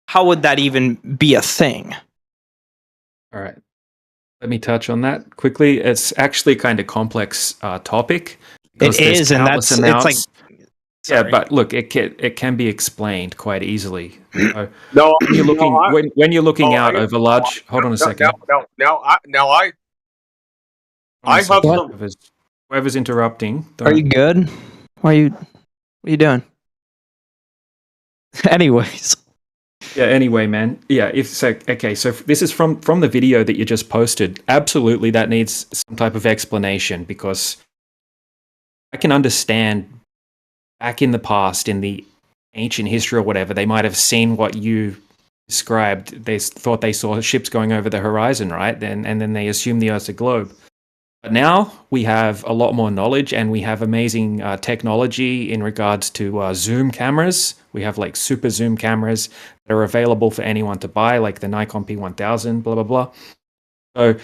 how would that even be a thing?
All right. Let me touch on that quickly. It's actually kind of complex topic.
It is, and it's like,
yeah, but look, it can be explained quite easily.
No,
when you're looking when you're looking out over large. Hold on a second.
I have some.
Whoever's interrupting.
Are you good? What are you doing? Anyways.
Yeah, anyway, man. Yeah, okay, so this is from the video that you just posted. Absolutely, that needs some type of explanation, because I can understand back in the past, in the ancient history or whatever, they might have seen what you described. They thought they saw ships going over the horizon, right? And then they assumed the Earth's a globe. But now we have a lot more knowledge, and we have amazing technology in regards to zoom cameras. We have like super zoom cameras that are available for anyone to buy, like the Nikon P1000, blah, blah, blah. So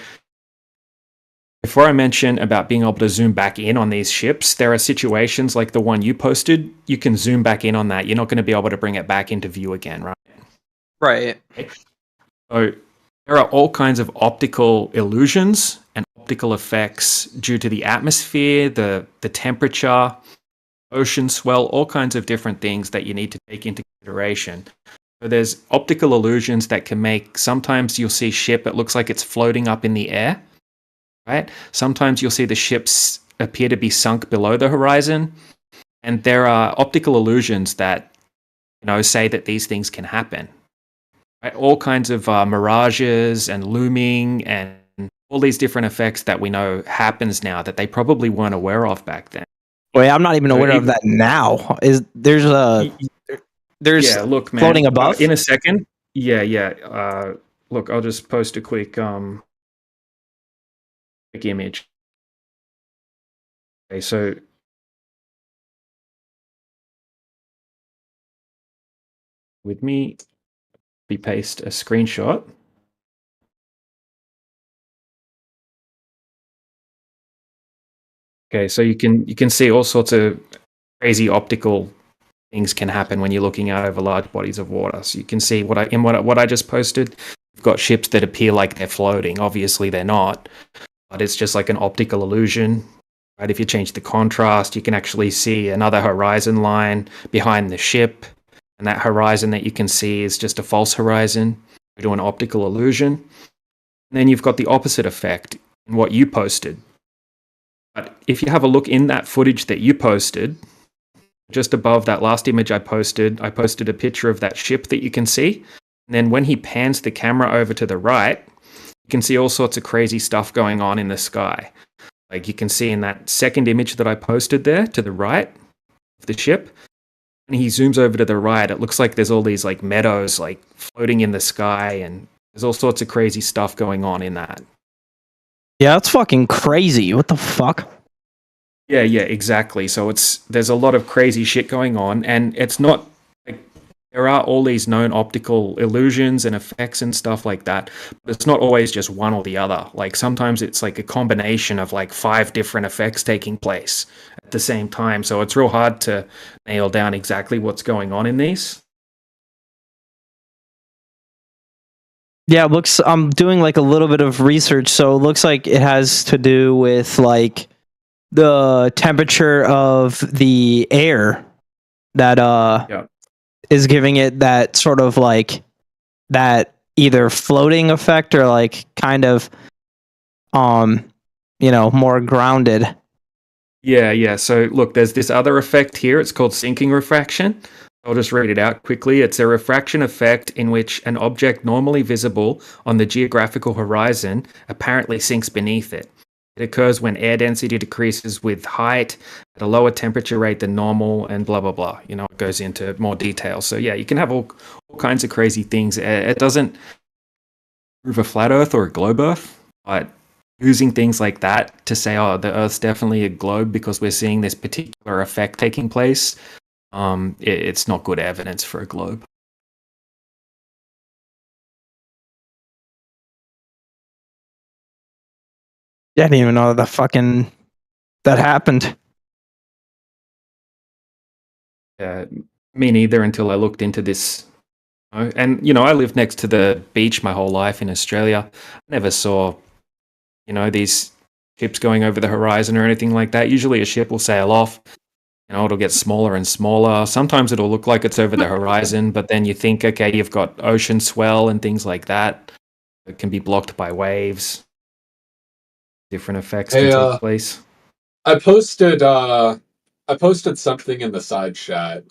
before I mention about being able to zoom back in on these ships, there are situations like the one you posted. You can zoom back in on that. You're not going to be able to bring it back into view again, right?
Right.
So there are all kinds of optical illusions and optical effects due to the atmosphere, the temperature, ocean swell, all kinds of different things that you need to take into consideration. So there's optical illusions that can make, sometimes you'll see ship, it looks like it's floating up in the air, right? Sometimes you'll see the ships appear to be sunk below the horizon. And there are optical illusions that, say that these things can happen. Right? All kinds of mirages and looming and all these different effects that we know happens now that they probably weren't aware of back then.
Wait, I'm not even aware of that now. There's
look, man,
floating above
in a second. Yeah. Look, I'll just post a quick image. Okay, so with me, we paste a screenshot. Okay, so you can see all sorts of crazy optical things can happen when you're looking out over large bodies of water. So you can see what I just posted. You've got ships that appear like they're floating. Obviously, they're not, but it's just like an optical illusion. Right? If you change the contrast, you can actually see another horizon line behind the ship, and that horizon that you can see is just a false horizon due to an optical illusion. And then you've got the opposite effect in what you posted. But if you have a look in that footage that you posted, just above that last image I posted a picture of that ship that you can see. And then when he pans the camera over to the right, you can see all sorts of crazy stuff going on in the sky. Like you can see in that second image that I posted there to the right of the ship, and he zooms over to the right, it looks like there's all these like meadows like floating in the sky, and there's all sorts of crazy stuff going on in that.
Yeah, that's fucking crazy. What the fuck?
Yeah, exactly. So there's a lot of crazy shit going on, and it's not like there are all these known optical illusions and effects and stuff like that, but it's not always just one or the other. Like sometimes it's like a combination of like 5 different effects taking place at the same time. So it's real hard to nail down exactly what's going on in these.
Yeah, it looks. I'm doing like a little bit of research, so it looks like it has to do with like the temperature of the air that is giving it that sort of like that either floating effect or like kind of more grounded.
Yeah. So look, there's this other effect here. It's called sinking refraction. I'll just read it out quickly. It's a refraction effect in which an object normally visible on the geographical horizon apparently sinks beneath it. It occurs when air density decreases with height at a lower temperature rate than normal, and blah, blah, blah. It goes into more detail. So yeah, you can have all kinds of crazy things. It doesn't prove a flat Earth or a globe Earth, but using things like that to say, oh, the Earth's definitely a globe because we're seeing this particular effect taking place, it's not good evidence for a globe.
Yeah, I didn't even know that happened.
Yeah, me neither until I looked into this. And, I lived next to the beach my whole life in Australia. I never saw, these ships going over the horizon or anything like that. Usually a ship will sail off, it'll get smaller and smaller. Sometimes it'll look like it's over the horizon, but then you think, okay, you've got ocean swell and things like that. It can be blocked by waves. Different effects can take place.
I posted something in the side chat.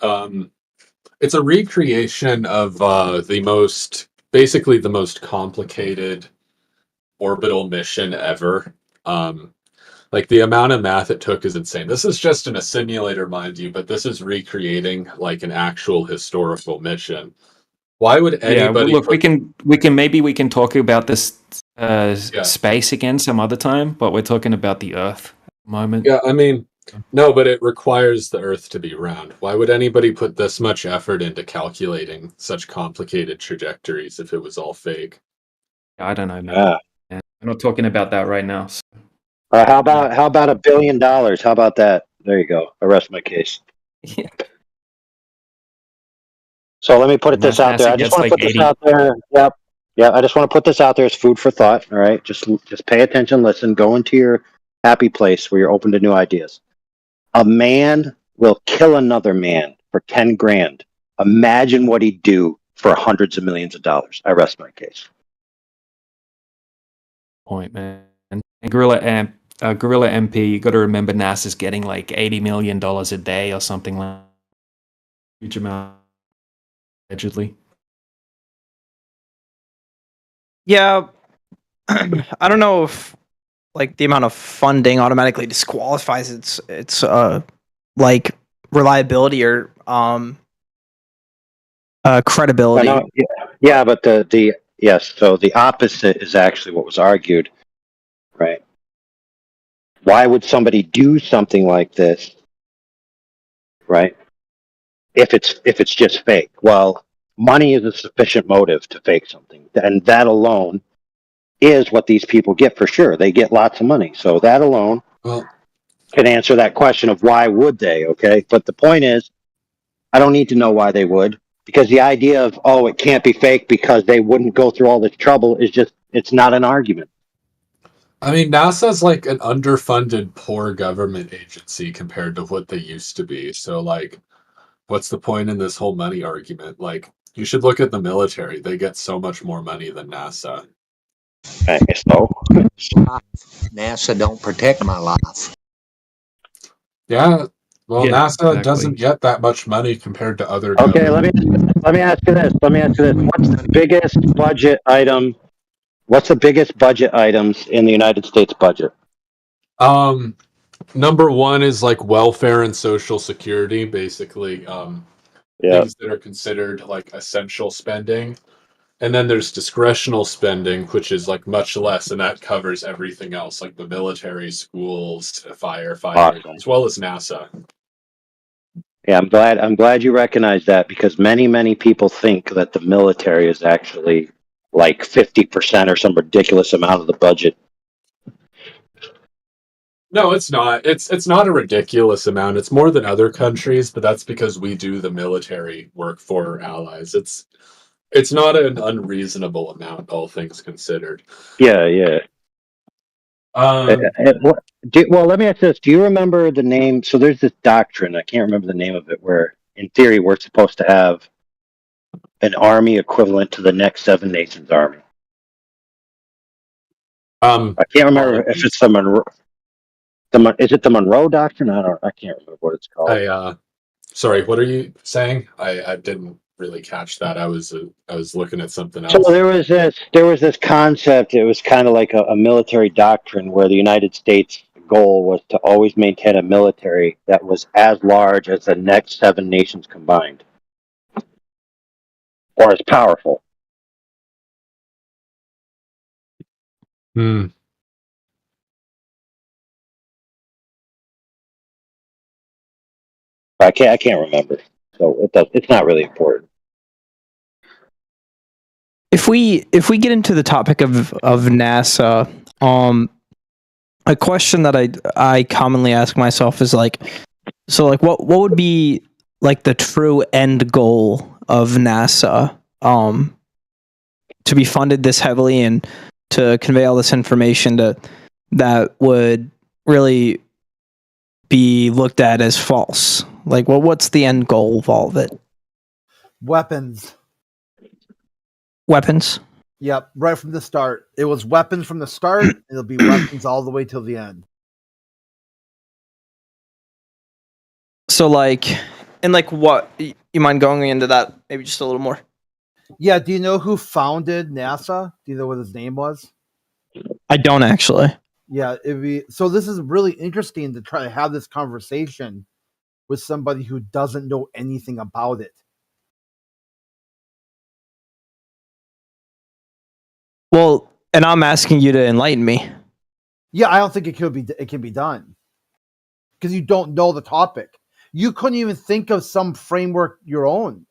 It's a recreation of the most complicated orbital mission ever. Like the amount of math it took is insane. This is just in a simulator, mind you, but this is recreating like an actual historical mission. Why would anybody?
Yeah, look, we can talk about this space again some other time, but we're talking about the Earth at the moment.
Yeah, I mean, no, but it requires the Earth to be round. Why would anybody put this much effort into calculating such complicated trajectories if it was all fake?
I don't know, man. Yeah. I'm not talking about that right now. So.
How about $1 billion? How about that? There you go. I rest my case.
Yeah.
So let me put this out there. I just want to put this out there. Yep. Yeah, I just want to put this out there as food for thought. All right. Just pay attention, listen, go into your happy place where you're open to new ideas. A man will kill another man for 10 grand. Imagine what he'd do for hundreds of millions of dollars. I rest my case.
Point, man. And Gorilla MP, you got to remember NASA's getting like $80 million a day or something like that. Huge amount. Allegedly.
Yeah, I don't know if like the amount of funding automatically disqualifies its like reliability or credibility.
Yeah, but yes. So the opposite is actually what was argued, right? Why would somebody do something like this, right? If it's just fake. Well, money is a sufficient motive to fake something, and that alone is what these people get for sure. They get lots of money, so that alone can answer that question of why would they? Okay, but the point is, I don't need to know why they would, because the idea of it can't be fake because they wouldn't go through all this trouble is it's not an argument.
I mean, NASA's like an underfunded, poor government agency compared to what they used to be. So like, what's the point in this whole money argument? Like, you should look at the military. They get so much more money than NASA.
I guess so.
NASA don't protect my life.
Yeah, Well,
Yeah,
NASA
exactly.
doesn't get that much money compared to other
Okay,
governments.
let me ask you this. What's the biggest budget item? What's the biggest budget items in the United States budget?
Number one is like welfare and social security, basically
Yeah.
things that are considered like essential spending. And then there's discretional spending, which is like much less, and that covers everything else, like the military, schools, firefighters,
Awesome.
as well as NASA.
Yeah, I'm glad you recognize that, because many people think that the military is actually like 50% or some ridiculous amount of the budget.
No, it's not. It's not a ridiculous amount. It's more than other countries, but that's because we do the military work for our allies. It's not an unreasonable amount, all things considered.
Yeah. Well, let me ask this. Do you remember the name? So there's this doctrine, I can't remember the name of it, where in theory we're supposed to have an army equivalent to the next Seven Nations army. I can't remember if it's the Monroe. Is it the Monroe Doctrine? I can't remember what it's called.
Sorry, what are you saying? I didn't really catch that. I was looking at something else.
So there was this concept. It was kind of like a military doctrine where the United States goal was to always maintain a military that was as large as the next Seven Nations combined, or as powerful. I can't remember. So it's not really important.
If we get into the topic of NASA, a question that I commonly ask myself is like, so like what would be like the true end goal of NASA to be funded this heavily and to convey all this information that would really be looked at as false? Like, what's the end goal of all of it?
Weapons.
Weapons?
Yep, right from the start. It was weapons from the start. It'll be weapons all the way till the end.
So, like, and like what? You mind going into that maybe just a little more?
Yeah, do you know who founded NASA? Do you know what his name was?
I don't actually.
Yeah, so this is really interesting to try to have this conversation with somebody who doesn't know anything about it.
Well, and I'm asking you to enlighten me.
Yeah, I don't think it can be done because you don't know the topic. You couldn't even think of some framework of your own.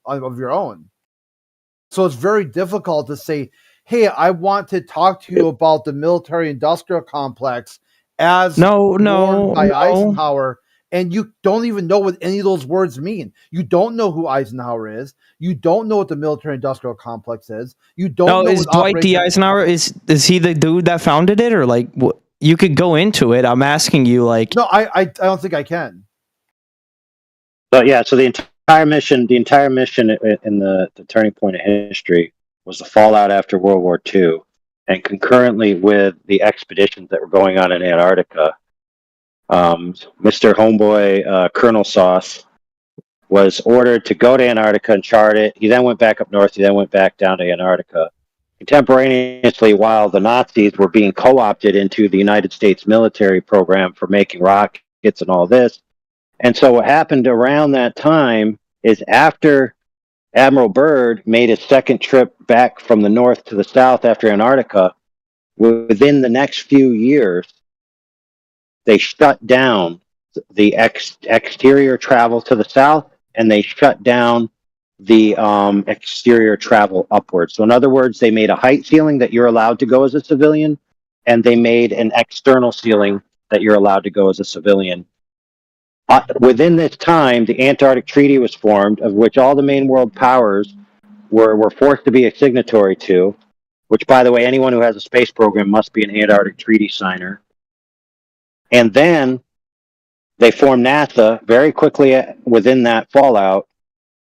So it's very difficult to say, "Hey, I want to talk to you about the military-industrial complex as warned by Eisenhower," and you don't even know what any of those words mean. You don't know who Eisenhower is. You don't know what the military-industrial complex is. You don't know.
Is Dwight D. Eisenhower is he the dude that founded it, or like what? You could go into it. I'm asking you, like.
No, I don't think I can.
But yeah, so the entire mission in the turning point of history was the fallout after World War II, and concurrently with the expeditions that were going on in Antarctica, Mr. Homeboy Colonel Sauce was ordered to go to Antarctica and chart it. He then went back up north. He then went back down to Antarctica. Contemporaneously, while the Nazis were being co-opted into the United States military program for making rockets and all this. And so what happened around that time is after Admiral Byrd made his second trip back from the north to the south after Antarctica, within the next few years, they shut down the exterior travel to the south, and they shut down the exterior travel upwards. So in other words, they made a height ceiling that you're allowed to go as a civilian, and they made an external ceiling that you're allowed to go as a civilian. Within this time, the Antarctic Treaty was formed, of which all the main world powers were forced to be a signatory to, which, by the way, anyone who has a space program must be an Antarctic Treaty signer. And then they formed NASA very quickly within that fallout.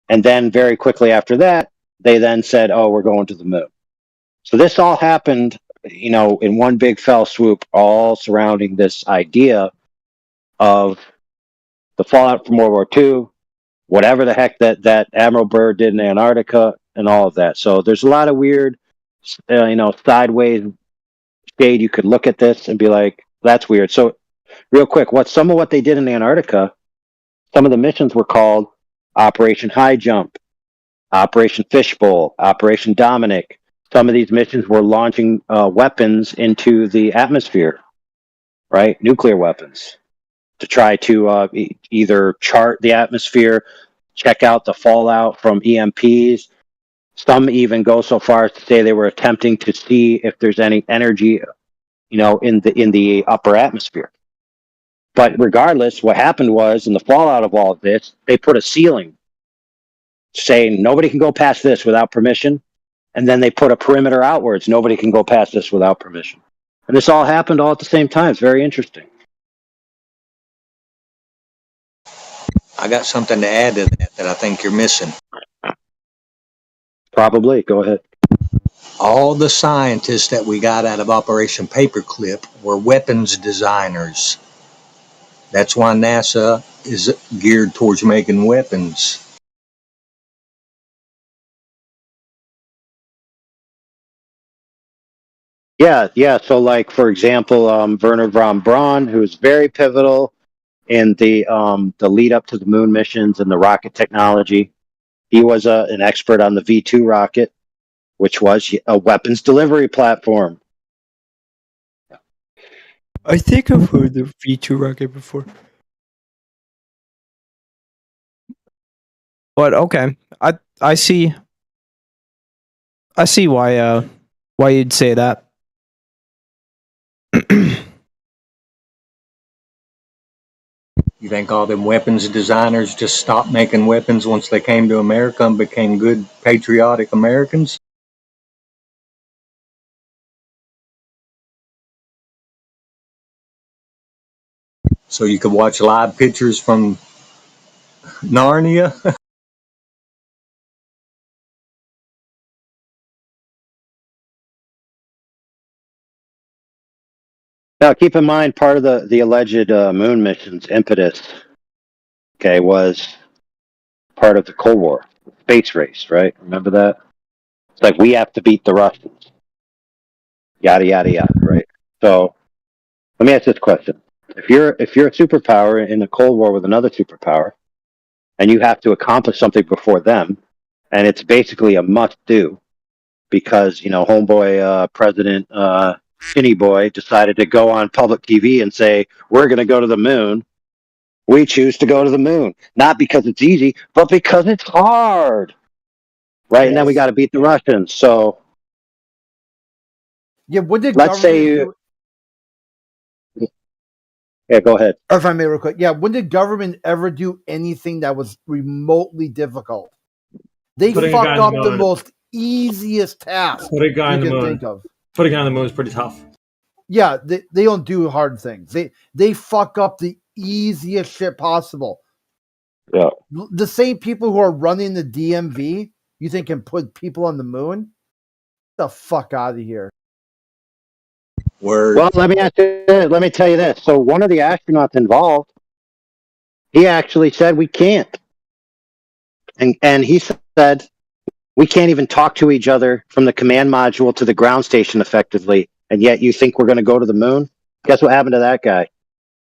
And then very quickly after that, they then said, "Oh, we're going to the moon." So this all happened, in one big fell swoop, all surrounding this idea of the fallout from World War II, whatever the heck that Admiral Byrd did in Antarctica, and all of that. So there's a lot of weird, sideways shade you could look at this and be like, that's weird. So real quick, some of what they did in Antarctica, some of the missions were called Operation High Jump, Operation Fishbowl, Operation Dominic. Some of these missions were launching weapons into the atmosphere, right? Nuclear weapons, to try to either chart the atmosphere, check out the fallout from EMPs. Some even go so far as to say they were attempting to see if there's any energy, in the upper atmosphere. But regardless, what happened was, in the fallout of all of this, they put a ceiling saying nobody can go past this without permission. And then they put a perimeter outwards. Nobody can go past this without permission. And this all happened all at the same time. It's very interesting.
I got something to add to that I think you're missing.
Probably. Go ahead.
All the scientists that we got out of Operation Paperclip were weapons designers. That's why NASA is geared towards making weapons.
Yeah. So, like, for example, Werner von Braun, who's very pivotal in the lead up to the moon missions and the rocket technology. He was an expert on the V2 rocket, which was a weapons delivery platform.
I think I've heard the V2 rocket before. But okay, I see why you'd say that.
You think all them weapons designers just stopped making weapons once they came to America and became good patriotic Americans? So you could watch live pictures from Narnia?
Now, keep in mind, part of the alleged moon mission's impetus, okay, was part of the Cold War, space race, right? Remember that? It's like, we have to beat the Russians. Yada, yada, yada, right? So let me ask this question. If you're a superpower in a Cold War with another superpower, and you have to accomplish something before them, and it's basically a must-do, because, homeboy President Skinny Boy decided to go on public TV and say, we're going to go to the moon. We choose to go to the moon. Not because it's easy, but because it's hard. Right? Yes. And then we got to beat the Russians. So,
yeah, what did
let's say you... Yeah, go ahead.
Or if I may real quick. Yeah, when did government ever do anything that was remotely difficult? They fucked up the most easiest task
Put a guy
you
in the
can
moon.
think of.
Putting on the moon is pretty tough.
Yeah, they don't do hard things. They fuck up the easiest shit possible.
Yeah.
The same people who are running the DMV, you think can put people on the moon? Get the fuck out of here.
Word.
Well, let me tell you this. So one of the astronauts involved, he actually said we can't. And he said we can't even talk to each other from the command module to the ground station effectively, and yet you think we're going to go to the moon? Guess what happened to that guy?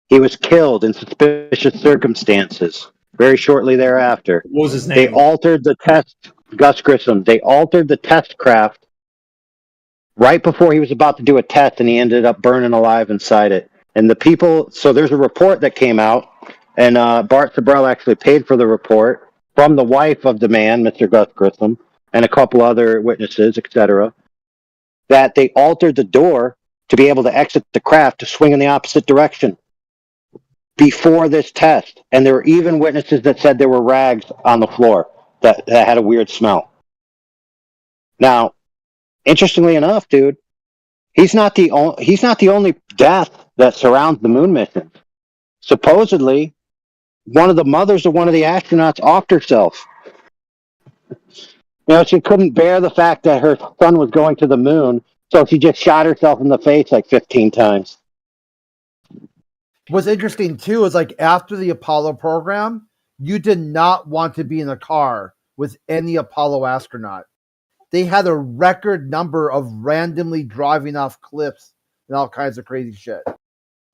He was killed in suspicious circumstances very shortly thereafter.
What was his name?
They altered the test, Gus Grissom. They altered the test craft right before he was about to do a test, and he ended up burning alive inside it. And the people, so there's a report that came out, and Bart Sabrell actually paid for the report from the wife of the man, Mr. Gus Grissom, and a couple other witnesses, etc., that they altered the door to be able to exit the craft to swing in the opposite direction before this test. And there were even witnesses that said there were rags on the floor that had a weird smell. Now, interestingly enough, dude, he's not the only death that surrounds the moon mission. Supposedly, one of the mothers of one of the astronauts offed herself. She couldn't bear the fact that her son was going to the moon, so she just shot herself in the face like 15 times.
What's interesting too is like after the Apollo program, you did not want to be in a car with any Apollo astronaut. They had a record number of randomly driving off cliffs and all kinds of crazy shit.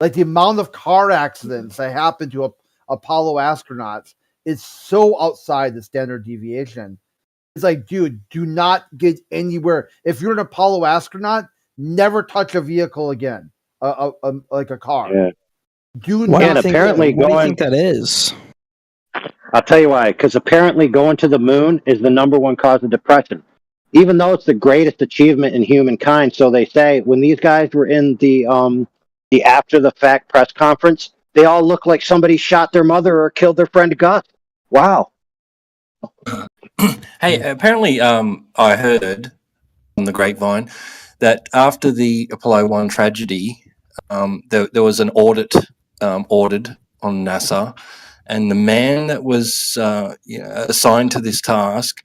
Like the amount of car accidents that happened to Apollo astronauts is so outside the standard deviation. It's like, dude, do not get anywhere. If you're an Apollo astronaut, never touch a vehicle again, like a car.
Yeah.
Do
Well,
not.
and apparently
what do you
going.
think that is?
I'll tell you why. Because apparently going to the moon is the number one cause of depression, even though it's the greatest achievement in humankind. So they say when these guys were in the after the fact press conference, they all look like somebody shot their mother or killed their friend Gus. Wow.
Hey, apparently, I heard on the grapevine that after the Apollo 1 tragedy, there was an audit ordered on NASA, and the man that was assigned to this task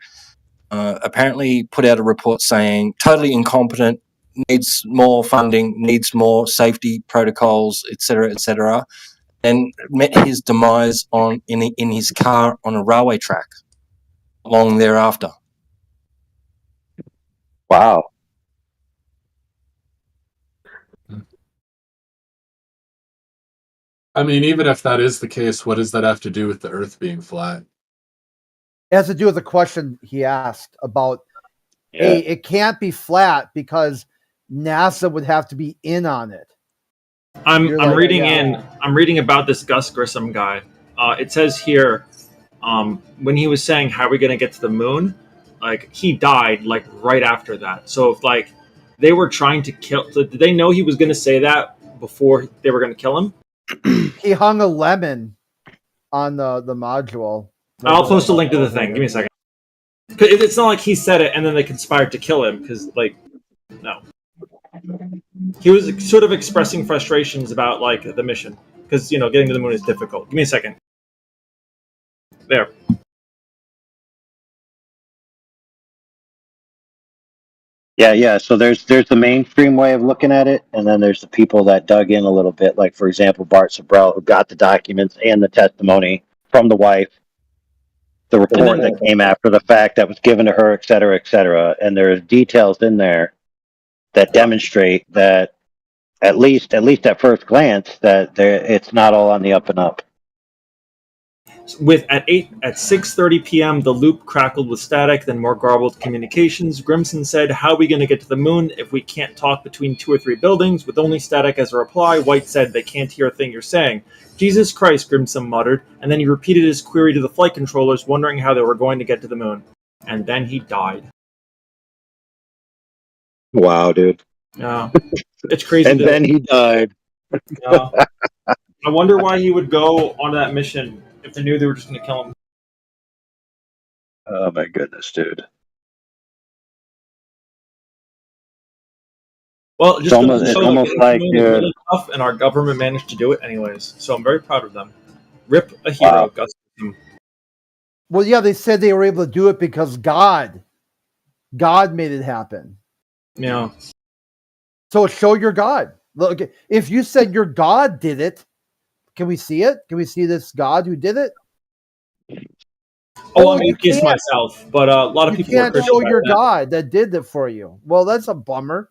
apparently put out a report saying totally incompetent, needs more funding, needs more safety protocols, etc., and met his demise in his car on a railway track long thereafter.
Wow.
I mean, even if that is the case, what does that have to do with the Earth being flat?
It has to do with the question he asked about, hey, it can't be flat because NASA would have to be in on it.
I'm
like,
reading
yeah.
I'm reading about this Gus Grissom guy. It says here, when he was saying how are we going to get to the moon, like he died like right after that. So if like they were trying to kill, did they know he was going to say that before they were going to kill him?
He hung a lemon on the module.
I'll post a link to the thing. Give me a second. 'Cause it's not like he said it and then they conspired to kill him. Because like, no, he was sort of expressing frustrations about like the mission because getting to the moon is difficult. Give me a second. There.
Yeah. So there's the mainstream way of looking at it, and then there's the people that dug in a little bit, like for example Bart Sabrell, who got the documents and the testimony from the wife, the report that came after the fact that was given to her, et cetera, and there's details in there that demonstrate that at least at first glance that it's not all on the up and up.
With at 6:30 p.m. the loop crackled with static, then more garbled communications. Grimson said, "How are we going to get to the moon if we can't talk between 2 or 3 buildings with only static as a reply?" White said, "They can't hear a thing you're saying." "Jesus Christ," Grimson muttered, and then he repeated his query to the flight controllers, wondering how they were going to get to the moon. And then he died.
Wow, dude.
Yeah, it's crazy.
And then he died.
Yeah. I wonder why he would go on that mission if they knew they were just going to kill him.
Oh my goodness, dude.
Well, just
it's almost like
really tough, and our government managed to do it anyways. So I'm very proud of them. Rip a hero, Gus.
Well, yeah, they said they were able to do it because God made it happen.
Yeah.
So show your God. Look, if you said your God did it, can we see it? Can we see this God who did it?
Oh, I'm atheist myself, but a lot of people
can't show your God that did it for you. Well, that's a bummer.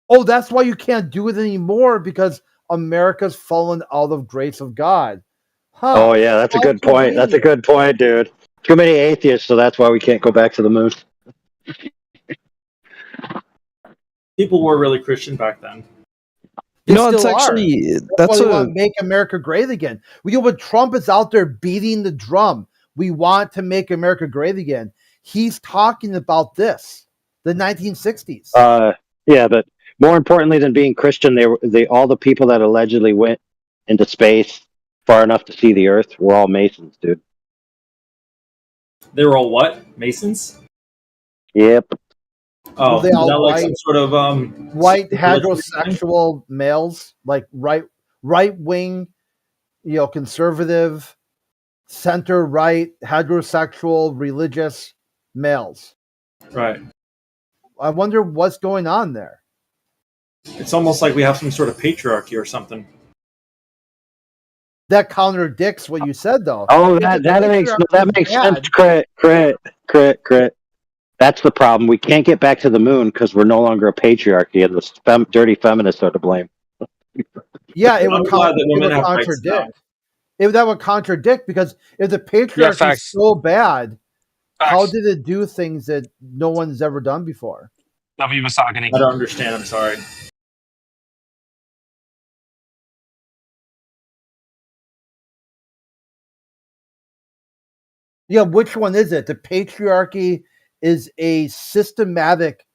Oh, that's why you can't do it anymore because America's fallen out of grace of God. Huh.
Oh yeah, that's a good point. That's a good point, dude. Too many atheists, so that's why we can't go back to the moon.
People were really Christian back then.
It's actually that's why we want to make America great again. When Trump is out there beating the drum, we want to make America great again. He's talking about this, the 1960s.
Yeah, but more importantly than being Christian, they all the people that allegedly went into space far enough to see the Earth were all Masons, dude.
They were all what? Masons?
Yep.
Oh,
they all
like some sort of
white heterosexual males, like right wing, conservative, center right, heterosexual, religious males.
Right.
I wonder what's going on there.
It's almost like we have some sort of patriarchy or something.
that contradicts what you said, though.
Oh,
If the
that makes
patriarchy is
sense.
bad-
Crit. That's the problem. We can't get back to the moon because we're no longer a patriarchy, and the dirty feminists are to blame.
Yeah, it
I'm
would,
glad that women have rights
contradict. That would contradict, because if the patriarchy is
facts.
so bad, how
Facts.
did it do things that no one's ever done before?
W misogyny.
I don't understand. I'm sorry.
Yeah, which one is it? The patriarchy is a systematic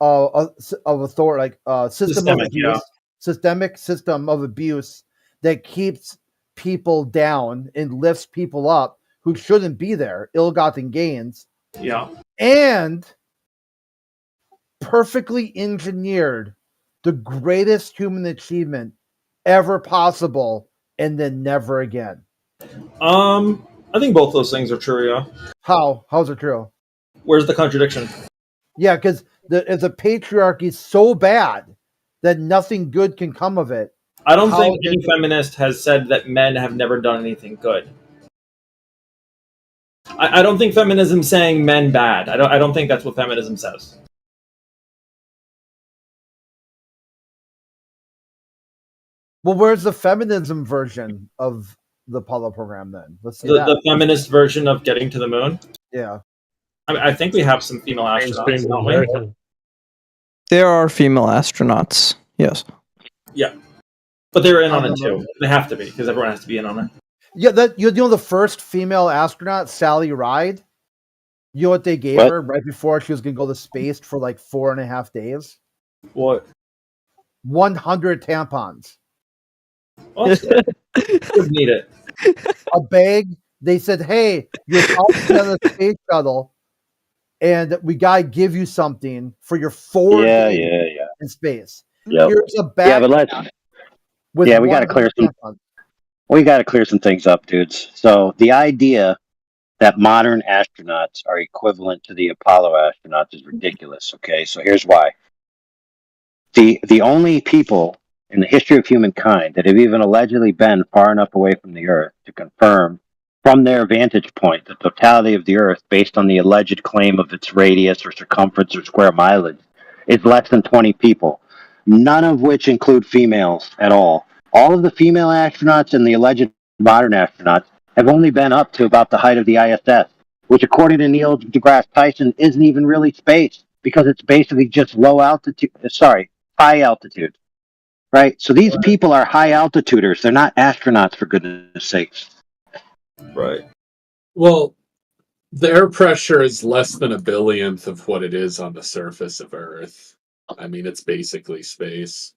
of authority, like system of
Systemic,
abuse, systemic system of abuse that keeps people down and lifts people up who shouldn't be there, ill-gotten gains,
Yeah.
and perfectly engineered the greatest human achievement ever possible, and then never again.
I think both those things are true. Yeah.
How's it true?
Where's the contradiction?
Yeah, because if the patriarchy is so bad that nothing good can come of it,
I don't think any feminist has said that men have never done anything good. I don't think feminism's saying men bad. I don't think that's what feminism says.
Well, where's the feminism version of the Apollo program then? Let's see
The feminist version of getting to the moon.
Yeah.
I think we have some female astronauts, don't we?
There are female astronauts. Yes.
Yeah, but they're in on it too. They have to be, because everyone has to be in on it.
Yeah, you know the first female astronaut, Sally Ride. You know what they gave her right before she was going to go to space for like 4.5 days?
What?
100 tampons.
Oh, would need it.
A bag. They said, "Hey, you're probably on the space shuttle, and we gotta give you something for your 4 days in space.
Yep.
Here's a bag."
Yeah, but let's.
with
Yeah, we got to clear
100
some.
tampons.
We got to clear some things up, dudes. So the idea that modern astronauts are equivalent to the Apollo astronauts is ridiculous. Okay, so here's why. The only people in the history of humankind that have even allegedly been far enough away from the Earth to confirm from their vantage point the totality of the Earth based on the alleged claim of its radius or circumference or square mileage is less than 20 people, none of which include females at all. All of the female astronauts and the alleged modern astronauts have only been up to about the height of the ISS, which according to Neil deGrasse Tyson isn't even really space, because it's basically just high altitude. Right? So these people are high altituders. They're not astronauts, for goodness sakes.
Right.
Well, the air pressure is less than a billionth of what it is on the surface of Earth. I mean, it's basically space.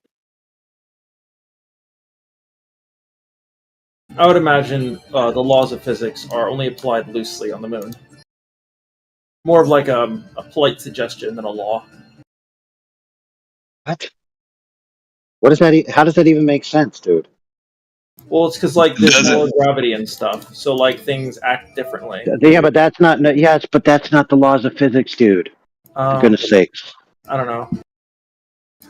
I would imagine the laws of physics are only applied loosely on the moon. More of like a polite suggestion than a law.
What? What does that? How does that even make sense, dude?
Well, it's because like there's more gravity and stuff, so like things act differently.
Yeah, but that's not. Yes, but that's not the laws of physics, dude. For goodness sakes.
I don't know.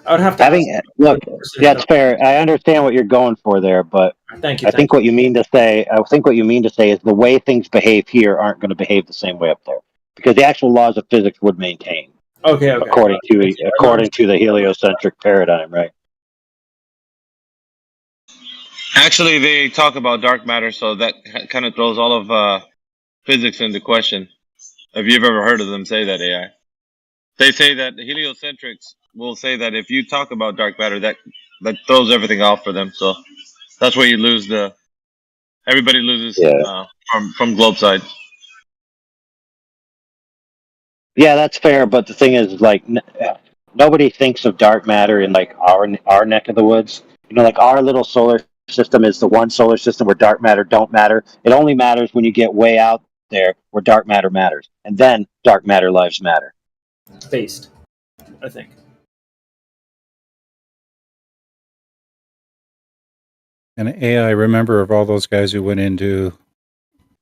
I would have to
look. That's fair. I understand what you're going for there, but
Thank you.
I think what you mean to say. I think what you mean to say is the way things behave here aren't going to behave the same way up there, because the actual laws of physics would maintain.
Okay.
According to the heliocentric paradigm, right?
Actually, they talk about dark matter, so that kind of throws all of physics into question. If you've ever heard of them say that, AI, they say that the heliocentrics will say that if you talk about dark matter, that throws everything off for them. So that's where you lose everybody loses from globe side.
Yeah, that's fair. But the thing is, like, nobody thinks of dark matter in like our neck of the woods. You know, like our little solar system is the one solar system where dark matter don't matter. It only matters when you get way out there where dark matter matters, and then dark matter lives matter.
Based, I think.
And AI, remember, of all those guys who went into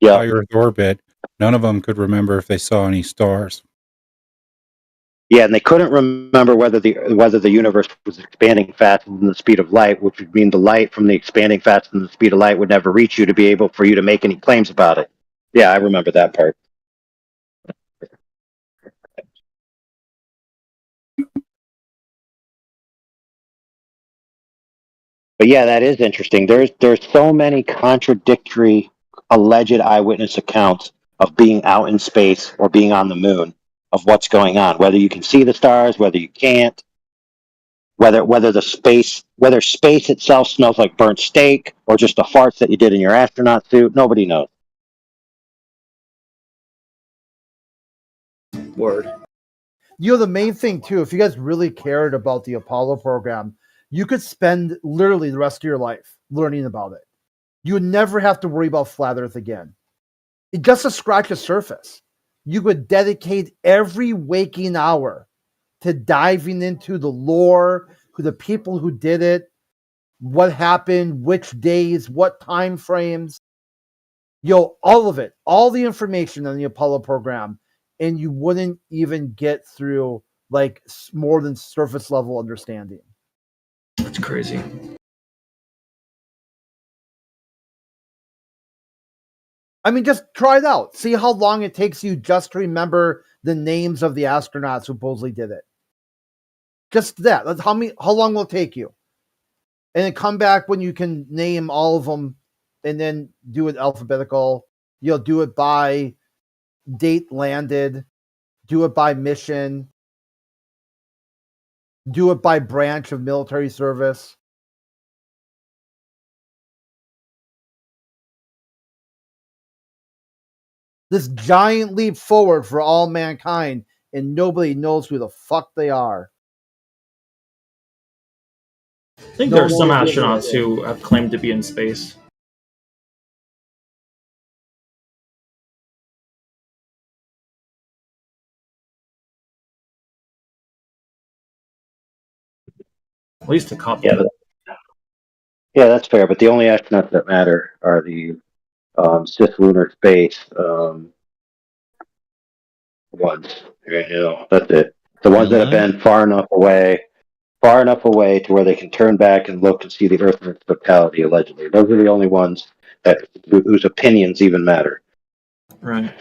high Earth orbit, none of them could remember if they saw any stars.
Yeah, and they couldn't remember whether the universe was expanding faster than the speed of light, which would mean the light from the expanding faster than the speed of light would never reach you to be able for you to make any claims about it. Yeah, I remember that part. But yeah, that is interesting. There's so many contradictory alleged eyewitness accounts of being out in space or being on the moon of what's going on. Whether you can see the stars, whether you can't, whether space itself smells like burnt steak or just the farts that you did in your astronaut suit. Nobody knows.
Word.
You know, the main thing too, if you guys really cared about the Apollo program, you could spend literally the rest of your life learning about it. You would never have to worry about flat Earth again. Just to scratch the surface, you could dedicate every waking hour to diving into the lore, who the people who did it, what happened, which days, what time frames. All of it, all the information on the Apollo program, and you wouldn't even get through like more than surface level understanding.
That's crazy.
I mean, just try it out. See how long it takes you just to remember the names of the astronauts who supposedly did it. Just that. That's how long will it take you? And then come back when you can name all of them, and then do it alphabetical. You'll do it by date landed, do it by mission, do it by branch of military service. This giant leap forward for all mankind, and nobody knows who the fuck they are.
I think there are some astronauts who have claimed to be in space. At least a couple.
Yeah, that's fair. But the only astronauts that matter are the cislunar space ones. That's it. The ones that have been far enough away to where they can turn back and look and see the Earth in its totality. Allegedly, those are the only ones whose opinions even matter.
Right.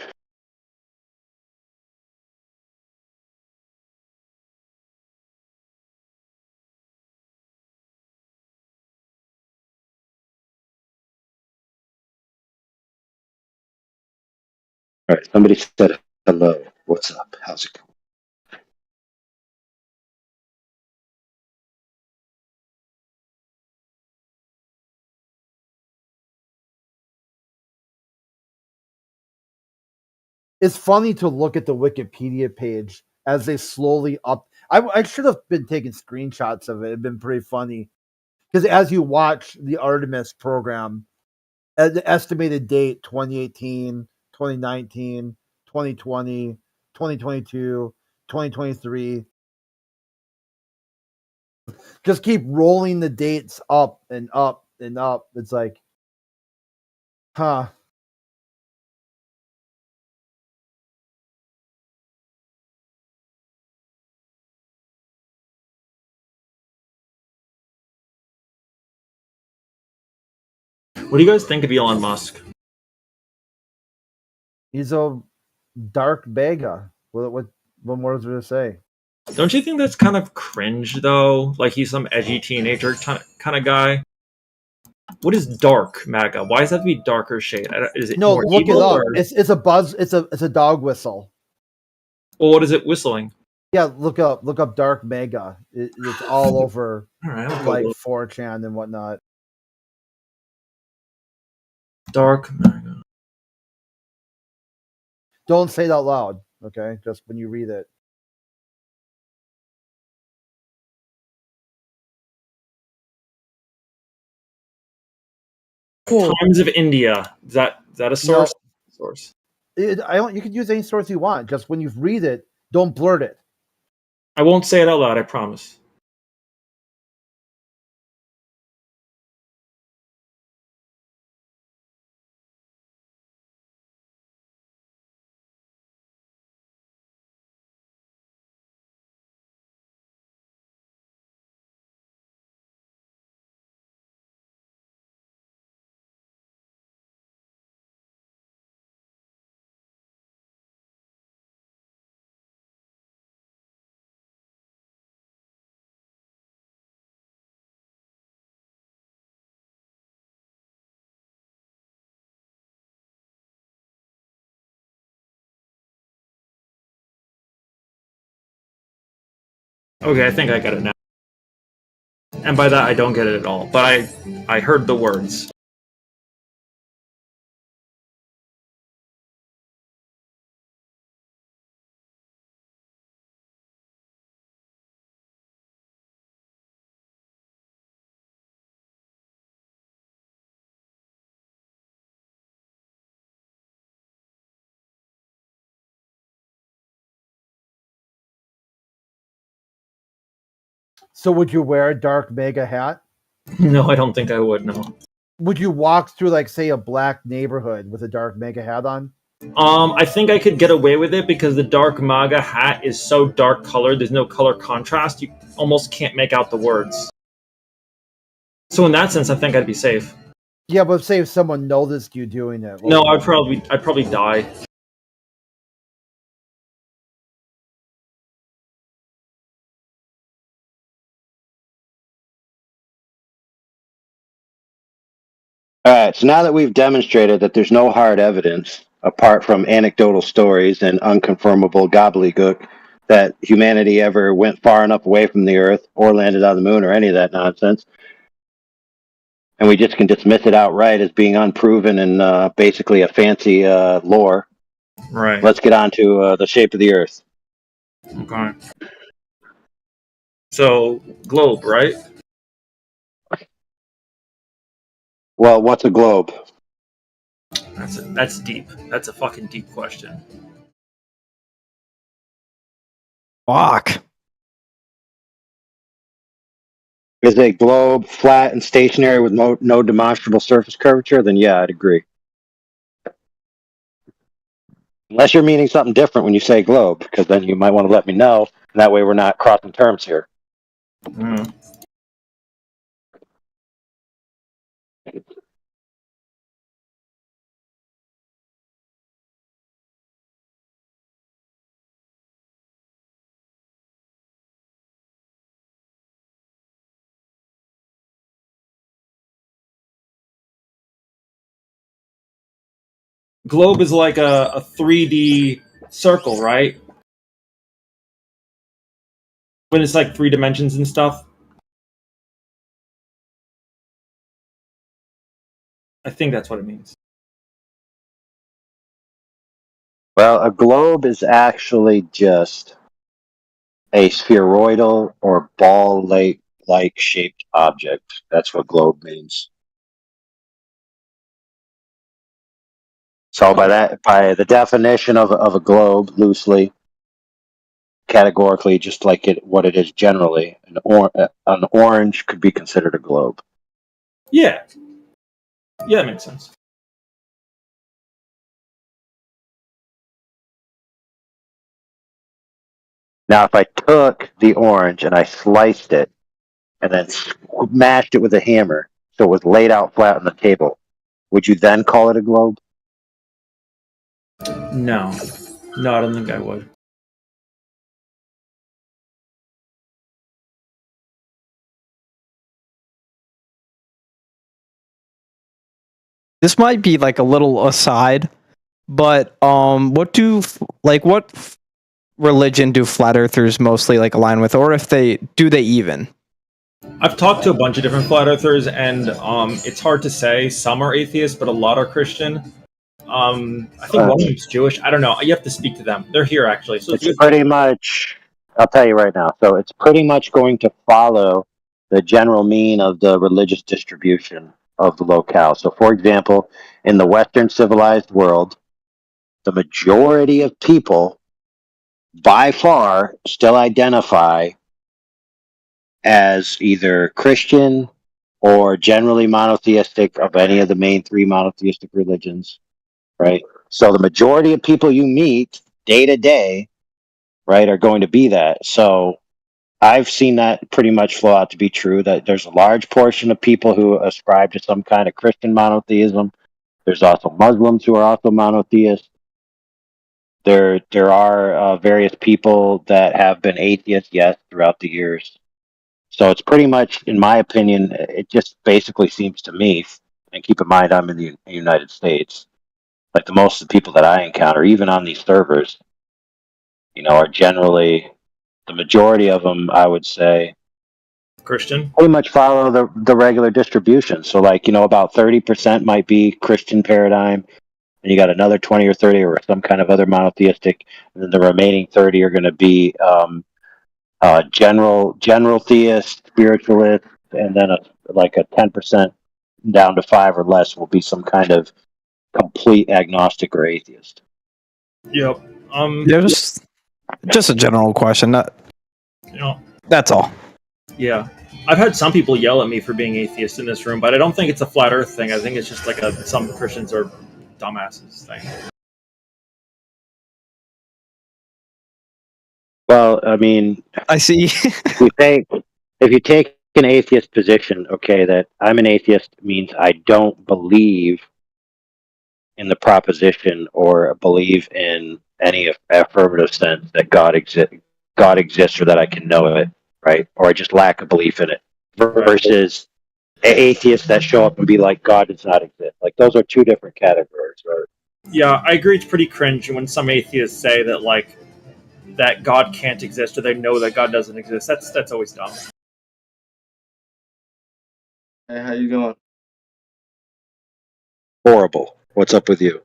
All right. Somebody said hello. What's up? How's it going?
It's funny to look at the Wikipedia page as they slowly up. I should have been taking screenshots of it. It'd been pretty funny because as you watch the Artemis program, the estimated date 2018, 2019, 2020, 2022, 2023. Just keep rolling the dates up and up and up. It's like, huh.
What do you guys think of Elon Musk?
He's a dark bega. What more is there to say?
Don't you think that's kind of cringe though? Like he's some edgy teenager kind of guy. What is dark MAGA? Why does that have to be darker shade? Is it
No,
more
look it
evil,
up.
or-
It's a buzz. It's a dog whistle.
Well, what is it whistling?
Yeah, look up dark mega. It's all over
All right, I'll
like
Google it.
4chan and whatnot.
Dark MAGA.
Don't say it out loud, okay? Just when you read it.
Times of India. Is that a source? Source.
You can use any source you want. Just when you read it, don't blurt it.
I won't say it out loud. I promise. Okay, I think I get it now. And by that, I don't get it at all. But I heard the words.
So would you wear a dark mega hat?
No, I don't think I would. No.
Would you walk through, like, say, a black neighborhood with a dark mega hat on?
I think I could get away with it because the dark MAGA hat is so dark colored. There's no color contrast. You almost can't make out the words. So in that sense, I think I'd be safe.
Yeah, but say if someone noticed you doing it.
No, I'd probably die.
All right, so now that we've demonstrated that there's no hard evidence, apart from anecdotal stories and unconfirmable gobbledygook, that humanity ever went far enough away from the Earth or landed on the moon or any of that nonsense, and we just can dismiss it outright as being unproven and basically a fancy lore.
Right.
Let's get on to the shape of the Earth.
Okay. So, globe, right?
Well, what's a globe?
That's deep. That's a fucking deep question.
Fuck.
Is a globe flat and stationary with no demonstrable surface curvature? Then yeah, I'd agree. Unless you're meaning something different when you say globe, because then you might want to let me know. And that way we're not crossing terms here.
Mm. Globe is like a 3D circle, right? When it's like 3 dimensions and stuff. I think that's what it means.
Well, a globe is actually just a spheroidal or ball-like shaped object. That's what globe means. So by the definition of a globe, loosely, categorically, just like what it is generally, an orange could be considered a globe.
Yeah. Yeah, that makes sense.
Now, if I took the orange and I sliced it and then smashed it with a hammer so it was laid out flat on the table, would you then call it a globe?
No. No, I don't think I would.
This might be like a little aside, but what religion do flat earthers mostly like align with, or if they even?
I've talked to a bunch of different flat earthers, and it's hard to say. Some are atheists, but a lot are Christian. I think one of them's Jewish. I don't know. You have to speak to them. They're here actually. So
It's pretty much, I'll tell you right now. So it's pretty much going to follow the general mean of the religious distribution of the locale. So, for example, in the Western civilized world, the majority of people, by far, still identify as either Christian or generally monotheistic of any of the main 3 monotheistic religions, right? So the majority of people you meet day to day, right, are going to be that. So I've seen that pretty much flow out to be true, that there's a large portion of people who ascribe to some kind of Christian monotheism. There's also Muslims who are also monotheists. There are various people that have been atheists, yes, throughout the years. So it's pretty much, in my opinion, it just basically seems to me, and keep in mind I'm in the United States, like the most of the people that I encounter, even on these servers, are generally the majority of them, I would say,
Christian.
pretty much follow the regular distribution. So, like, about 30% might be Christian paradigm, and you got another 20 or 30 or some kind of other monotheistic, and then the remaining 30 are going to be general theist, spiritualist, and then like a 10% down to 5 or less will be some kind of complete agnostic or atheist.
Yep.
Yeah, just a general question. That's all.
Yeah. I've had some people yell at me for being atheist in this room, but I don't think it's a flat Earth thing. I think it's just like some Christians are dumbasses thing.
Well, I mean,
I see.
if you take an atheist position, okay, that I'm an atheist means I don't believe in the proposition or believe in any affirmative sense that God exists or that I can know it, right? Or I just lack a belief in it. Versus atheists that show up and be like, God does not exist. Like, those are two different categories, right?
Yeah, I agree. It's pretty cringe when some atheists say that that God can't exist or they know that God doesn't exist. That's always dumb.
Hey, how you doing?
Horrible. What's up with you?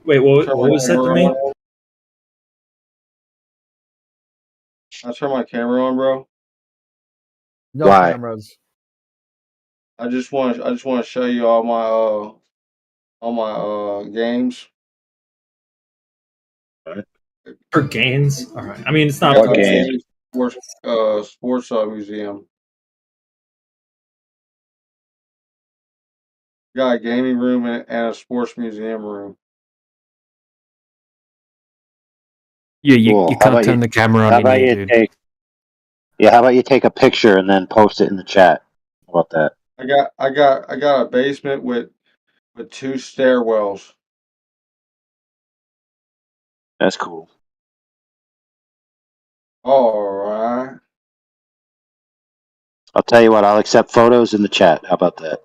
Wait, what was that to me?
I turn my camera on, bro.
No
Why?
cameras.
I just want to show you all my games.
For games? All right. I mean, it's not.
What game?
Sports museum. Got a gaming room and a sports museum room.
Yeah, you
Cool. How
can't
about
turn
you-
the camera
How
on in
about
here,
you
dude.
how about you take a picture and then post it in the chat? How about that?
I got a basement with 2 stairwells.
That's cool.
All right.
I'll tell you what, I'll accept photos in the chat. How about that?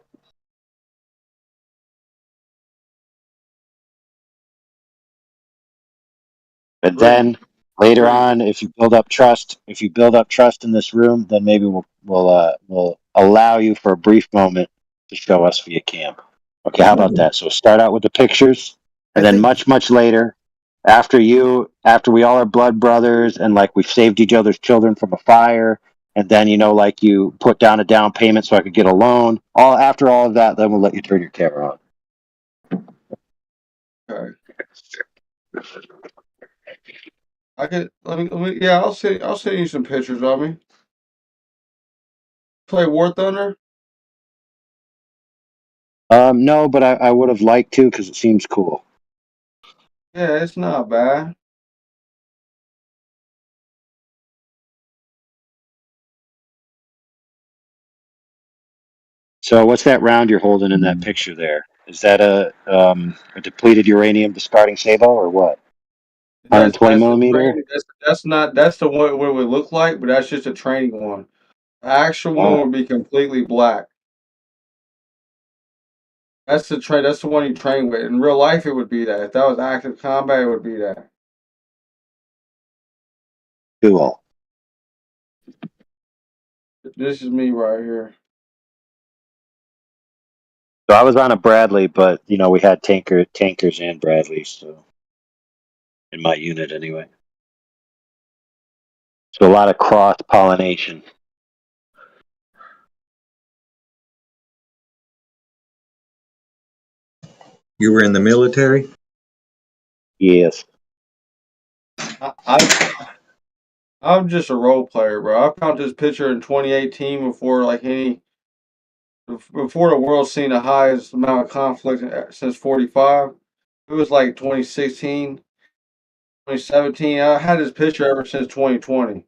And then later on, if you build up trust in this room, then maybe we'll allow you for a brief moment to show us via cam. Okay, how about that? So start out with the pictures, and then much later, after we all are blood brothers, and like we've saved each other's children from a fire, and then like you put down a down payment so I could get a loan. After all of that, then we'll let you turn your camera on.
Okay. I could let me yeah, I'll send you some pictures of me. Play War Thunder?
No, but I would have liked to because it seems cool.
Yeah, it's not bad.
So what's that round you're holding in that picture there? Is that a depleted uranium discarding Sabo or what? 120 millimeter?
That's the one what it would look like, but that's just a training one. The actual one would be completely black. That's the one you train with. In real life it would be that. If that was active combat, it would be that.
Cool.
This is me right here.
So I was on a Bradley, but we had tankers and Bradleys, so in my unit anyway. So a lot of cross pollination.
You were in the military?
Yes.
I'm just a role player, bro. I found this picture in 2018 before the world's seen the highest amount of conflict since 45. It was like 2016, 2017. I had this picture ever since 2020.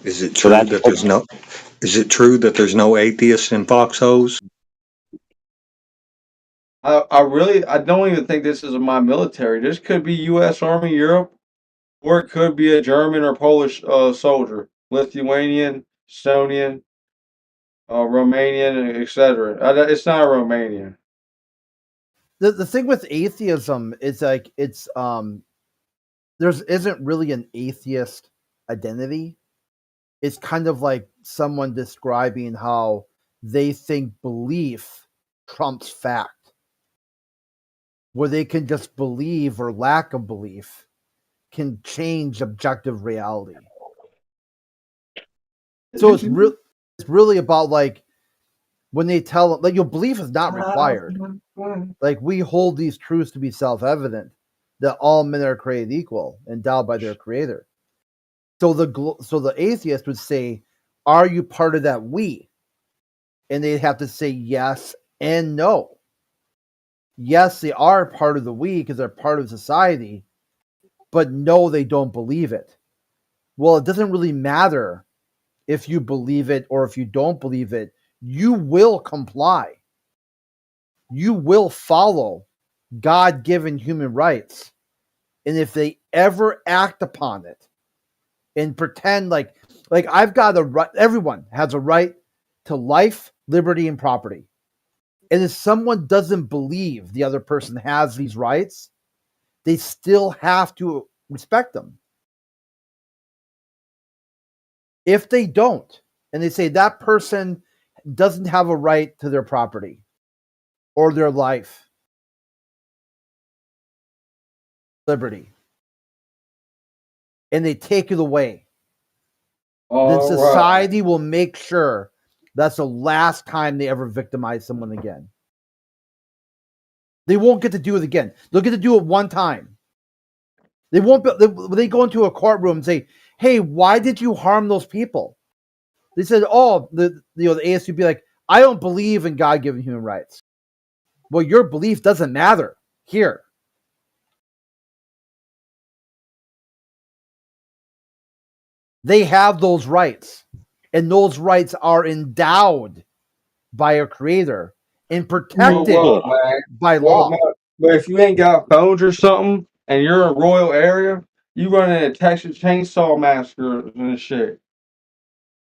Is it true that there's no atheists in foxholes?
I don't even think this is my military. This could be U.S. Army Europe, or it could be a German or Polish soldier, Lithuanian, Estonian, Romanian, etc. It's not a Romanian.
The thing with atheism is like isn't really an atheist identity. It's kind of like someone describing how they think belief trumps fact, where they can just believe or lack of belief can change objective reality. So it's really about like when they tell like your belief is not required. Like we hold these truths to be self-evident that all men are created equal, endowed by their creator. So the atheist would say, "Are you part of that we?" And they'd have to say yes and no. Yes, they are part of the we because they're part of society, but no, they don't believe it. Well, it doesn't really matter if you believe it or if you don't believe it. You will comply. You will follow God-given human rights. And if they ever act upon it and pretend like I've got a right, everyone has a right to life, liberty, and property. And if someone doesn't believe the other person has these rights, they still have to respect them. If they don't, and they say that person doesn't have a right to their property or their life, liberty, and they take it away, then society will make sure that's the last time they ever victimize someone again. They won't get to do it again. They'll get to do it one time. They won't. They go into a courtroom and say, "Hey, why did you harm those people?" They said, "Oh, the ASU would be like, I don't believe in God-given human rights." Well, your belief doesn't matter here. They have those rights, and those rights are endowed by a creator and protected by law.
But if you ain't got phones or something, and you're in a rural area, you run into Texas Chainsaw Massacre and shit.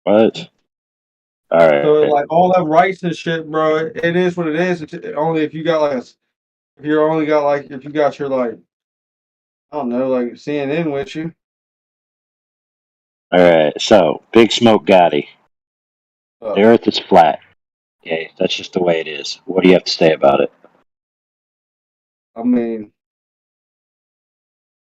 What? All right.
So like all that rights and shit, bro. It is what it is. It's only if you got like if you got your like I don't know like CNN with you.
All right. So, Big Smoke Gotti. The Earth is flat. Okay, that's just the way it is. What do you have to say about it?
I mean,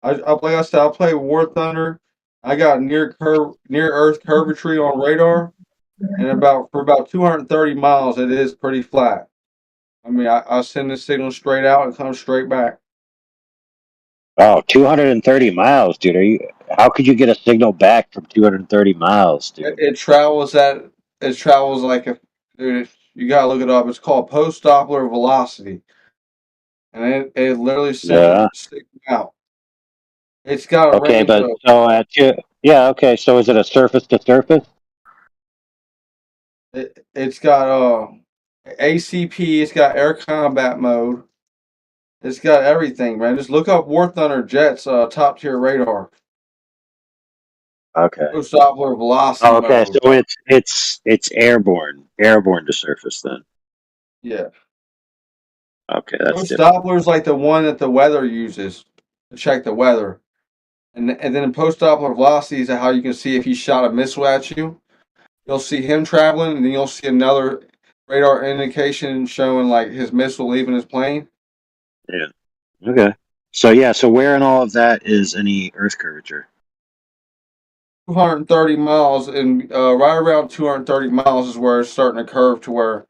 like I said, I play War Thunder. I got near Earth curvature on radar, and for about 230 miles, it is pretty flat. I mean, I send the signal straight out and comes straight back.
Oh, 230 miles, dude. How could you get a signal back from 230 miles, dude?
It travels like dude, you gotta look it up. It's called post Doppler velocity, and it literally sends a signal out. It's got a
Okay,
range
but
of
so okay. So is it a surface to surface?
it's got ACP. It's got air combat mode. It's got everything, man. Just look up War Thunder Jets top tier radar.
Okay.
Post Doppler velocity.
Oh, okay,
mode.
so it's airborne to surface then.
Yeah.
Okay, that's
Post
different.
Doppler is like the one that the weather uses to check the weather. And then post Doppler velocity is how you can see if he shot a missile at you. You'll see him traveling, and then you'll see another radar indication showing like his missile leaving his plane.
Yeah. Okay. So where in all of that is any Earth curvature?
230 miles, and right around 230 miles is where it's starting to curve to where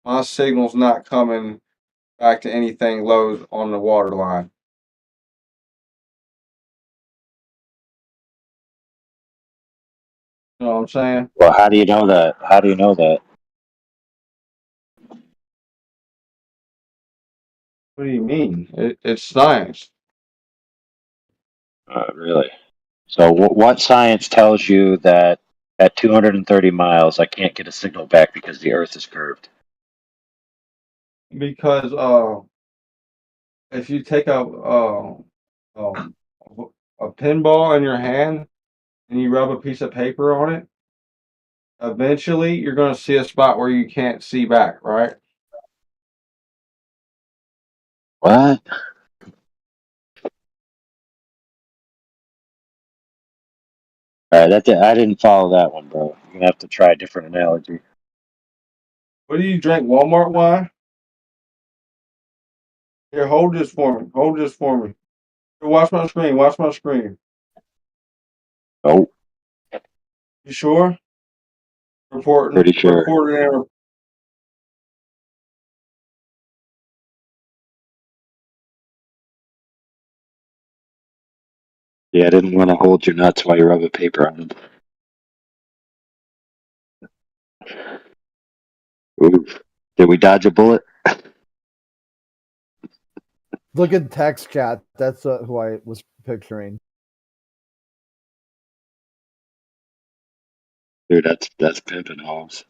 my signal's not coming back to anything low on the water line. You know what I'm saying?
Well, how do you know that?
What do you mean? It's science.
Really? So what science tells you that at 230 miles I can't get a signal back because the Earth is curved?
Because if you take a pinball in your hand and you rub a piece of paper on it, eventually you're going to see a spot where you can't see back, right?
What? All right, that's it. I didn't follow that one, bro. You're gonna have to try a different analogy.
What do you drink? Walmart wine? Here, hold this for me. Hold this for me. Here, watch my screen. Watch my screen.
Oh,
You sure? Reporting.
pretty sure.
Reporting error.
Yeah, I didn't want to hold your nuts while you rub a paper on them. Oof. Did we dodge a bullet?
Look at text chat. That's who I was picturing.
Dude, that's pimping Holmes.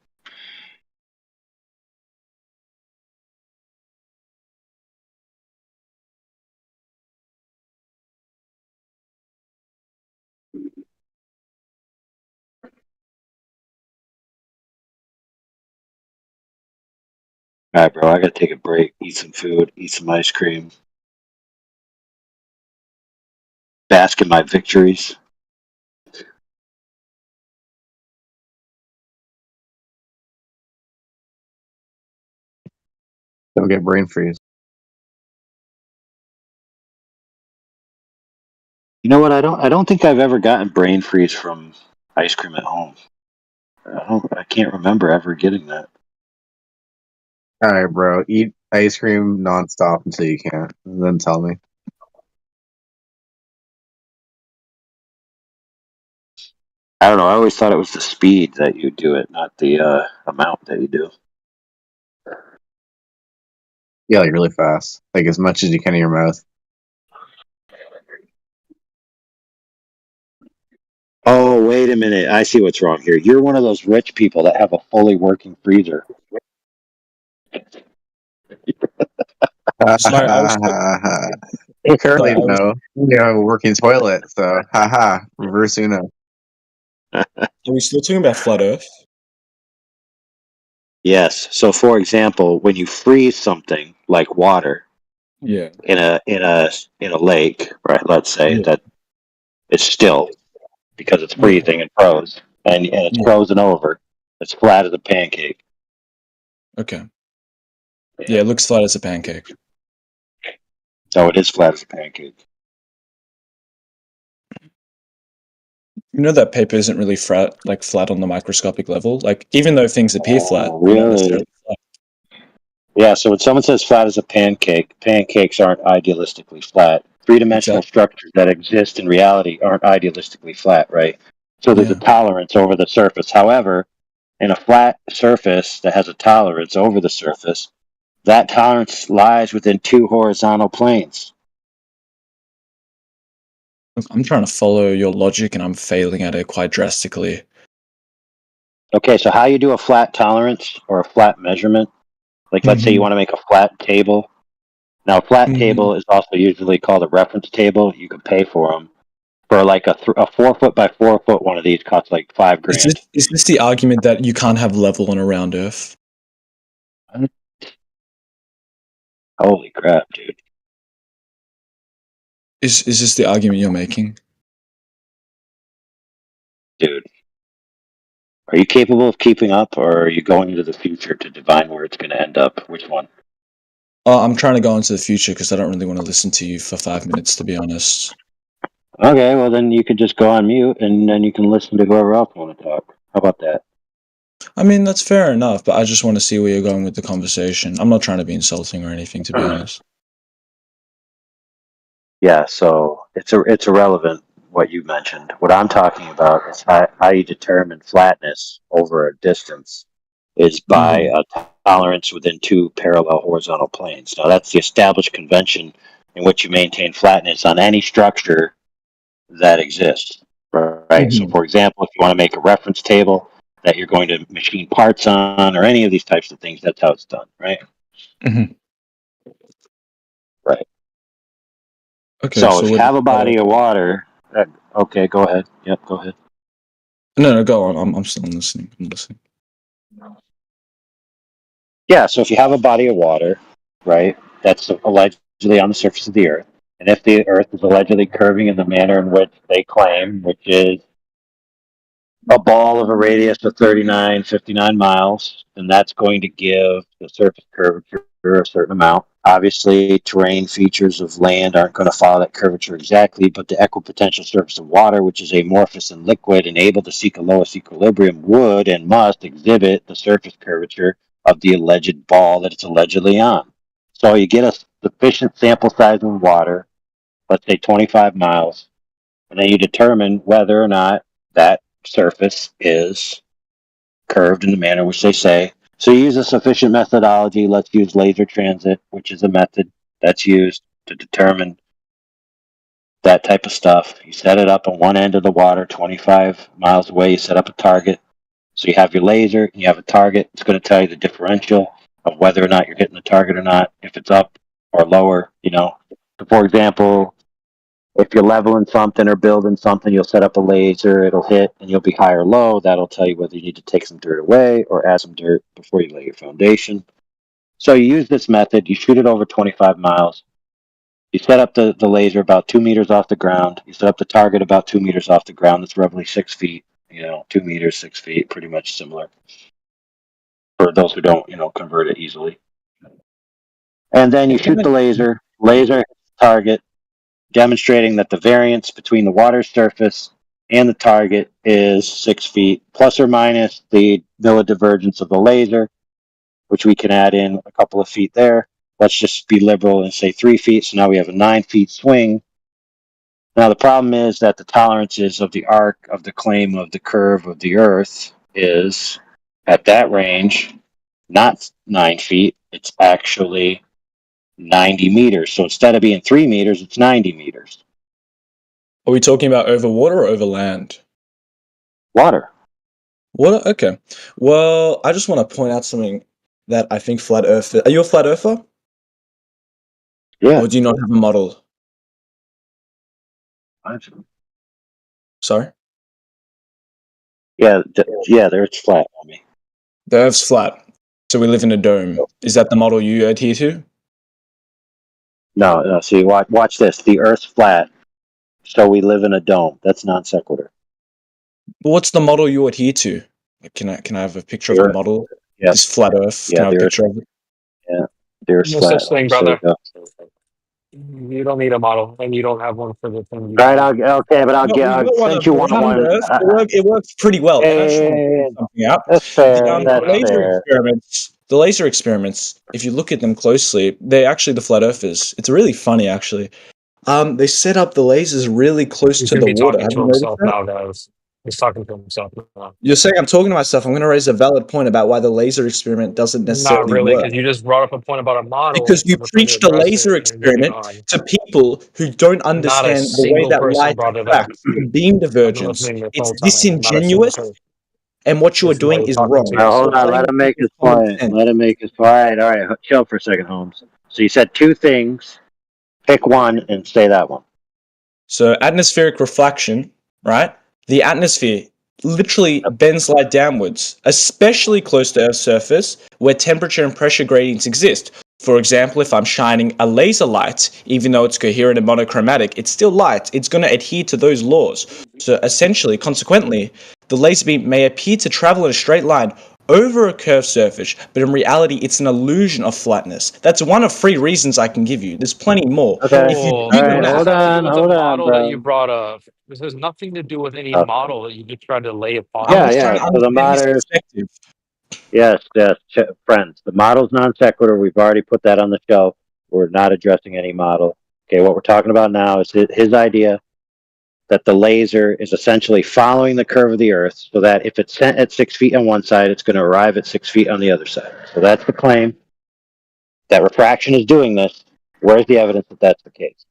All right, bro. I gotta take a break, eat some food, eat some ice cream, bask in my victories.
Don't get brain freeze.
You know what? I don't think I've ever gotten brain freeze from ice cream at home. I can't remember ever getting that.
All right, bro. Eat ice cream nonstop until you can't, and then tell me.
I don't know. I always thought it was the speed that you do it, not the amount that you do.
Yeah, like really fast, like as much as you can in your mouth.
Oh, wait a minute. I see what's wrong here. You're one of those rich people that have a fully working freezer.
Currently, no. You have a working toilet, so haha, reverse Uno.
Are we still talking about flat Earth?
Yes. So, for example, when you freeze something like water
Yeah.
in a lake, right? Let's say that it's still because it's freezing and froze, and it's frozen over. It's flat as a pancake.
Okay. Yeah, it looks flat as a pancake.
So it is flat as a pancake.
You know that paper isn't really flat on the microscopic level. Like even though things appear flat, they're not necessarily flat.
Yeah, so when someone says flat as a pancake, pancakes aren't idealistically flat. Three-dimensional structures that exist in reality aren't idealistically flat, right? So there's a tolerance over the surface. However, in a flat surface that has a tolerance over the surface, that tolerance lies within two horizontal planes.
I'm trying to follow your logic and I'm failing at it quite drastically.
Okay, so how you do a flat tolerance or a flat measurement? Like, let's say you want to make a flat table. Now, a flat table is also usually called a reference table. You can pay for them. For like a 4 foot by 4 foot one of these costs like $5,000.
Is this the argument that you can't have level on a round Earth?
Holy crap, dude.
Is this the argument you're making?
Dude. Are you capable of keeping up, or are you going into the future to divine where it's going to end up? Which one?
I'm trying to go into the future because I don't really want to listen to you for 5 minutes, to be honest.
Okay, well then you could just go on mute, and then you can listen to whoever else want to talk. How about that?
I mean, that's fair enough, but I just want to see where you're going with the conversation. I'm not trying to be insulting or anything, to be honest.
Yeah, so it's irrelevant what you mentioned. What I'm talking about is how you determine flatness over a distance is by a tolerance within two parallel horizontal planes. Now, that's the established convention in which you maintain flatness on any structure that exists, right? So, for example, if you want to make a reference table that you're going to machine parts on or any of these types of things, that's how it's done, right? Right.
Okay,
So if you have a body of water, okay, go ahead. Yep, go ahead.
No, go on. I'm still listening. I'm listening.
Yeah, so if you have a body of water, right, that's allegedly on the surface of the Earth, and if the Earth is allegedly curving in the manner in which they claim, which is a ball of a radius of 39, 59 miles, and that's going to give the surface curvature a certain amount. Obviously, terrain features of land aren't going to follow that curvature exactly, but the equipotential surface of water, which is amorphous and liquid and able to seek a lowest equilibrium, would and must exhibit the surface curvature of the alleged ball that it's allegedly on. So you get a sufficient sample size of water, let's say 25 miles, and then you determine whether or not that surface is curved in the manner which they say. So you use a sufficient methodology. Let's use laser transit, which is a method that's used to determine that type of stuff. You set it up on one end of the water, 25 miles away. You set up a target. So you have your laser, and you have a target. It's going to tell you the differential of whether or not you're hitting the target or not, if it's up or lower, you know. So for example, if you're leveling something or building something, you'll set up a laser, it'll hit, and you'll be high or low. That'll tell you whether you need to take some dirt away or add some dirt before you lay your foundation. So you use this method, you shoot it over 25 miles. You set up the laser about 2 meters off the ground. You set up the target about 2 meters off the ground. That's roughly 6 feet, 2 meters, 6 feet, pretty much similar. For those who don't, convert it easily. And then you shoot the laser target, demonstrating that the variance between the water surface and the target is 6 feet, plus or minus the milladivergence of the laser, which we can add in a couple of feet there. Let's just be liberal and say 3 feet. So now we have a 9 feet swing. Now the problem is that the tolerances of the arc of the claim of the curve of the Earth is at that range, not 9 feet. It's actually 90 meters. So instead of being 3 meters, it's 90 meters.
Are we talking about over water or over land?
Water.
Water? Okay. Well, I just want to point out something that I think flat earth. Are you a flat earther?
Yeah.
Or do you not have a model? Sorry?
Yeah, there's flat on me.
The Earth's flat. So we live in a dome. Is that the model you adhere to?
No. See, watch this. The Earth's flat, so we live in a dome. That's non sequitur.
What's the model you adhere to? Can I have a picture of the model?
Yeah.
This flat Earth. Can I have a picture of it?
Yeah. The Earth's
No
flat.
such thing,
So
brother.
you go.
You don't need a model, and you don't have one for the thing.
Right, I'll send you one.
It works pretty well. And I just want to point something out.
That's fair. That's fair.
The laser experiments, if you look at them closely, they're actually the flat earthers. It's really funny, actually. They set up the lasers really close to the water.
Talking to himself now, guys. He's talking to himself now.
You're saying I'm talking to myself. I'm going to raise a valid point about why the laser experiment doesn't necessarily
Not really,
work.
because you just brought up a point about a model.
Because you preached a laser experiment to people who don't understand the way that light attracts the beam divergence. It's disingenuous, and what you are doing is wrong.
Now, hold on, let him make his point. All right, chill for a second, Holmes. So you said two things. Pick one and say that one.
So atmospheric reflection, right? The atmosphere literally bends light downwards, especially close to Earth's surface, where temperature and pressure gradients exist. For example, if I'm shining a laser light, even though it's coherent and monochromatic, it's still light. It's going to adhere to those laws. So essentially, consequently, the laser beam may appear to travel in a straight line over a curved surface, but in reality, it's an illusion of flatness. That's one of 3 reasons I can give you. There's plenty more.
Okay.
Hold
on,
that you brought up. This has nothing to do with any model that you just tried to lay upon.
Yeah. So the model. Yes, friends. The model's non sequitur. We've already put that on the shelf. We're not addressing any model. Okay, what we're talking about now is his idea that the laser is essentially following the curve of the Earth, so that if it's sent at 6 feet on one side, it's going to arrive at 6 feet on the other side. So that's the claim. That refraction is doing this. Where's the evidence that that's the case?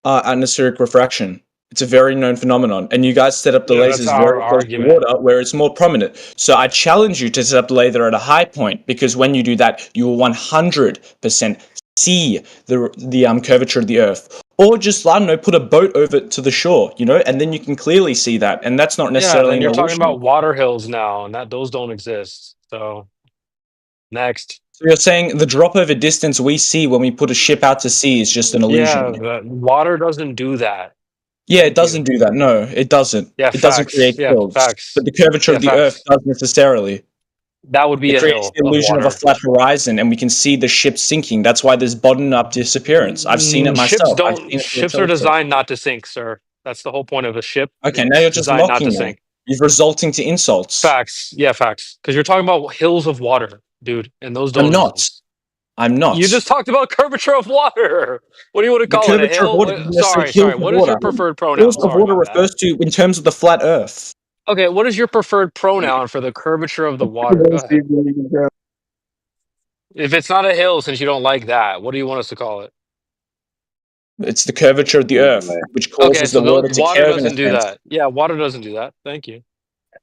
Atmospheric refraction. It's a very known phenomenon, and you guys set up the lasers very close to water where it's more prominent. So I challenge you to set up the laser at a high point, because when you do that, you will 100% see the curvature of the Earth. Or just, I don't know, put a boat over to the shore, and then you can clearly see that, and that's not necessarily
and you're talking about water hills now, and those don't exist. So, next.
So you're saying the drop over distance we see when we put a ship out to sea is just an illusion?
Yeah, water doesn't do that.
Yeah, it doesn't do that. No, it doesn't.
Yeah,
It doesn't create
facts. Yeah,
hills.
facts.
But the curvature
Yeah,
of the Earth
facts.
does necessarily.
That would be
It
a
creates
hill
the
of
illusion of a
water.
flat horizon, and we can see the ship sinking. That's why there's bottom-up disappearance. I've seen it
Ships
myself. I've seen
don't.
it through a
Ships are
telescope.
designed not to sink, sir. That's the whole point of a ship.
Okay, now you're
It's
just
designed not
mocking
to
me.
sink.
You're resulting to insults.
Facts. Yeah, facts. Because you're talking about hills of water, dude, and those don't
I'm not.
exist.
I'm not.
You just talked about curvature of water. What do you want to
The
call it? A
curvature of
hill?
water doesn't necessarily
Sorry,
hills
sorry.
of
What is
water.
your preferred pronoun?
Hills of
Sorry,
water
my bad.
refers to in terms of the flat Earth.
Okay, what is your preferred pronoun for the curvature of the water? Go ahead. If it's not a hill, since you don't like that, what do you want us to call it?
It's the curvature of the Earth, which
Okay,
causes
so
the water to
water
curve in a
doesn't do
sense.
that. Yeah, water doesn't do that. Thank you.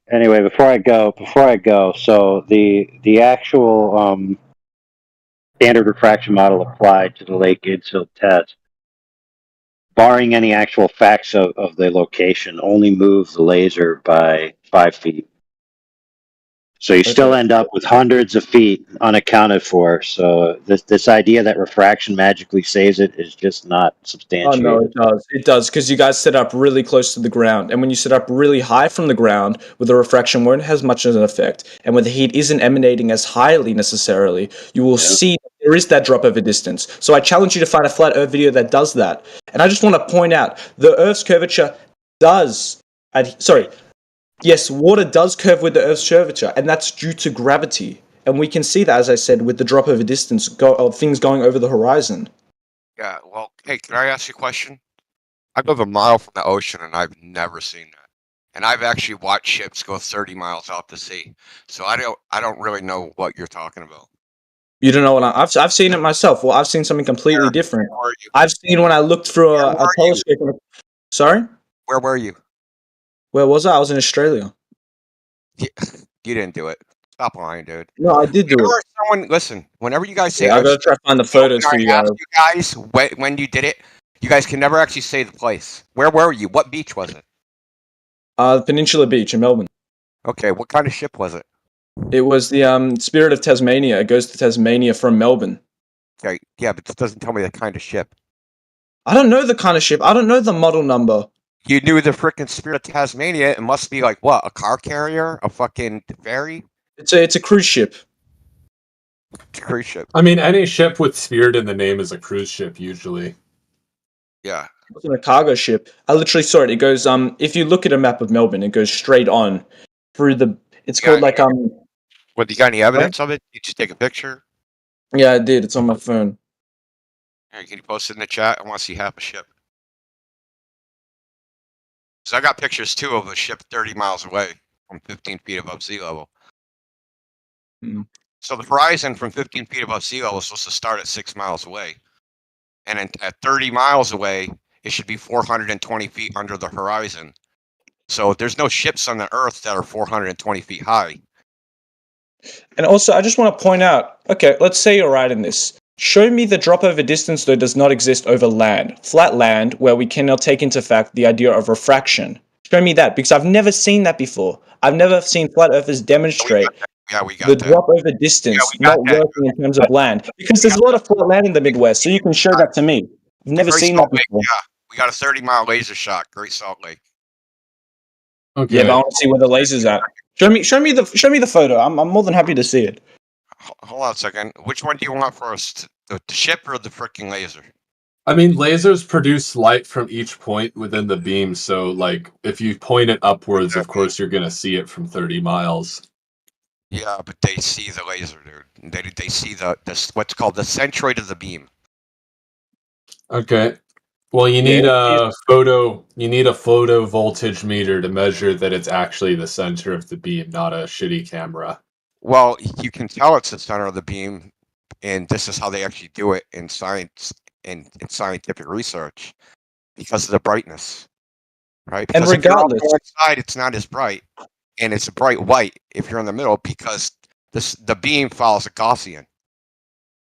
Anyway, before I go, so the actual standard refraction model applied to the Lake Edsel test, barring any actual facts of the location, only moves the laser by 5 feet. So you still end up with hundreds of feet unaccounted for. So this idea that refraction magically saves it is just not
Oh
substantiated.
no, it does. It does because you guys set up really close to the ground, and when you set up really high from the ground, with the refraction won't have as much of an effect, and when the heat isn't emanating as highly necessarily, you will see there is that drop over distance. So I challenge you to find a flat Earth video that does that. And I just want to point out the Earth's curvature does. Yes, water does curve with the Earth's curvature, and that's due to gravity. And we can see that, as I said, with the drop over distance of things going over the horizon.
Yeah, well, hey, can I ask you a question? I live a mile from the ocean and I've never seen that. And I've actually watched ships go 30 miles out to sea. So I don't really know what you're talking about.
You don't know what I've seen it myself. Well, I've seen something completely different. I've seen when I looked through a telescope. Sorry?
Where were you?
Where was I? I was in Australia.
You didn't do it. Stop lying, dude.
No, I did do it.
Someone listen. Whenever you guys say,
Yeah, I gotta try to find the photos for you guys.
You guys, when you did it, you guys can never actually say the place. Where were you? What beach was it?
Peninsula Beach in Melbourne.
Okay, what kind of ship was it?
It was the Spirit of Tasmania. It goes to Tasmania from Melbourne.
Okay, yeah, but this doesn't tell me the kind of ship.
I don't know the kind of ship. I don't know the model number.
You knew the frickin' Spirit of Tasmania. It must be like what? A car carrier? A fucking ferry?
It's a cruise ship.
It's a cruise ship.
I mean, any ship with Spirit in the name is a cruise ship usually.
Yeah.
It's a cargo ship. I literally saw it. It goes if you look at a map of Melbourne, it goes straight on through the. It's called like
What? You got any evidence of it? You just take a picture.
Yeah, I did. It's on my phone.
Here, can you post it in the chat? I want to see half a ship. So I got pictures too of a ship 30 miles away from 15 feet above sea level. So the horizon from 15 feet above sea level is supposed to start at 6 miles away. And at 30 miles away, it should be 420 feet under the horizon. So there's no ships on the Earth that are 420 feet high.
And also, I just want to point out, okay, let's say you're right in this. Show me the drop over distance though does not exist over land. Flat land, where we cannot take into fact the idea of refraction. Show me that, because I've never seen that before. I've never seen flat earthers demonstrate the drop over distance not working in terms of land. Because there's a lot of flat land in the Midwest, so you can show that to me. I've never seen that before.
Yeah, we got a 30-mile laser shot, Great Salt Lake.
Okay.
Yeah, but I want to see where the laser's at. Show me the photo. I'm more than happy to see it.
Hold on a second. Which one do you want first? The ship or the freaking laser?
I mean, lasers produce light from each point within the beam, so like if you point it upwards, of course you're gonna see it from 30 miles.
Yeah, but they see the laser, dude. They see the what's called the centroid of the beam.
Okay. Well, you need a photo voltage meter to measure that it's actually the center of the beam, not a shitty camera.
Well, you can tell it's the center of the beam, and this is how they actually do it in science and in scientific research, because of the brightness, right? Because
And regardless,
if you're on the side, it's not as bright, and it's a bright white if you're in the middle, because the beam follows a Gaussian.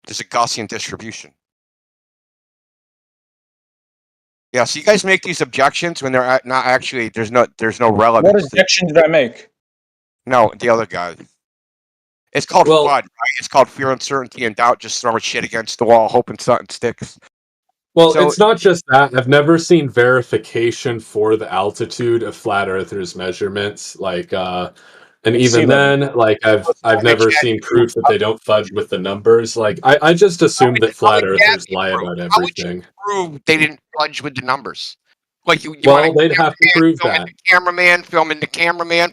There's a Gaussian distribution. Yeah, so you guys make these objections when they're not actually. There's no relevance.
what objection did I make?
No, the other guy. It's called FUD, right? It's called fear, uncertainty, and doubt. Just throwing shit against the wall, hoping something sticks.
Well,
So-
it's not just that. I've never seen verification for the altitude of flat earthers' measurements. Like, and
It's sea
even
level.
then, like I've never seen proof that they don't fudge with the numbers. Like, I just assume that flat earthers lie about
How would you
everything.
prove they didn't fudge with the numbers? Like you
Well,
want
they'd have to prove that.
cameraman, filming the cameraman.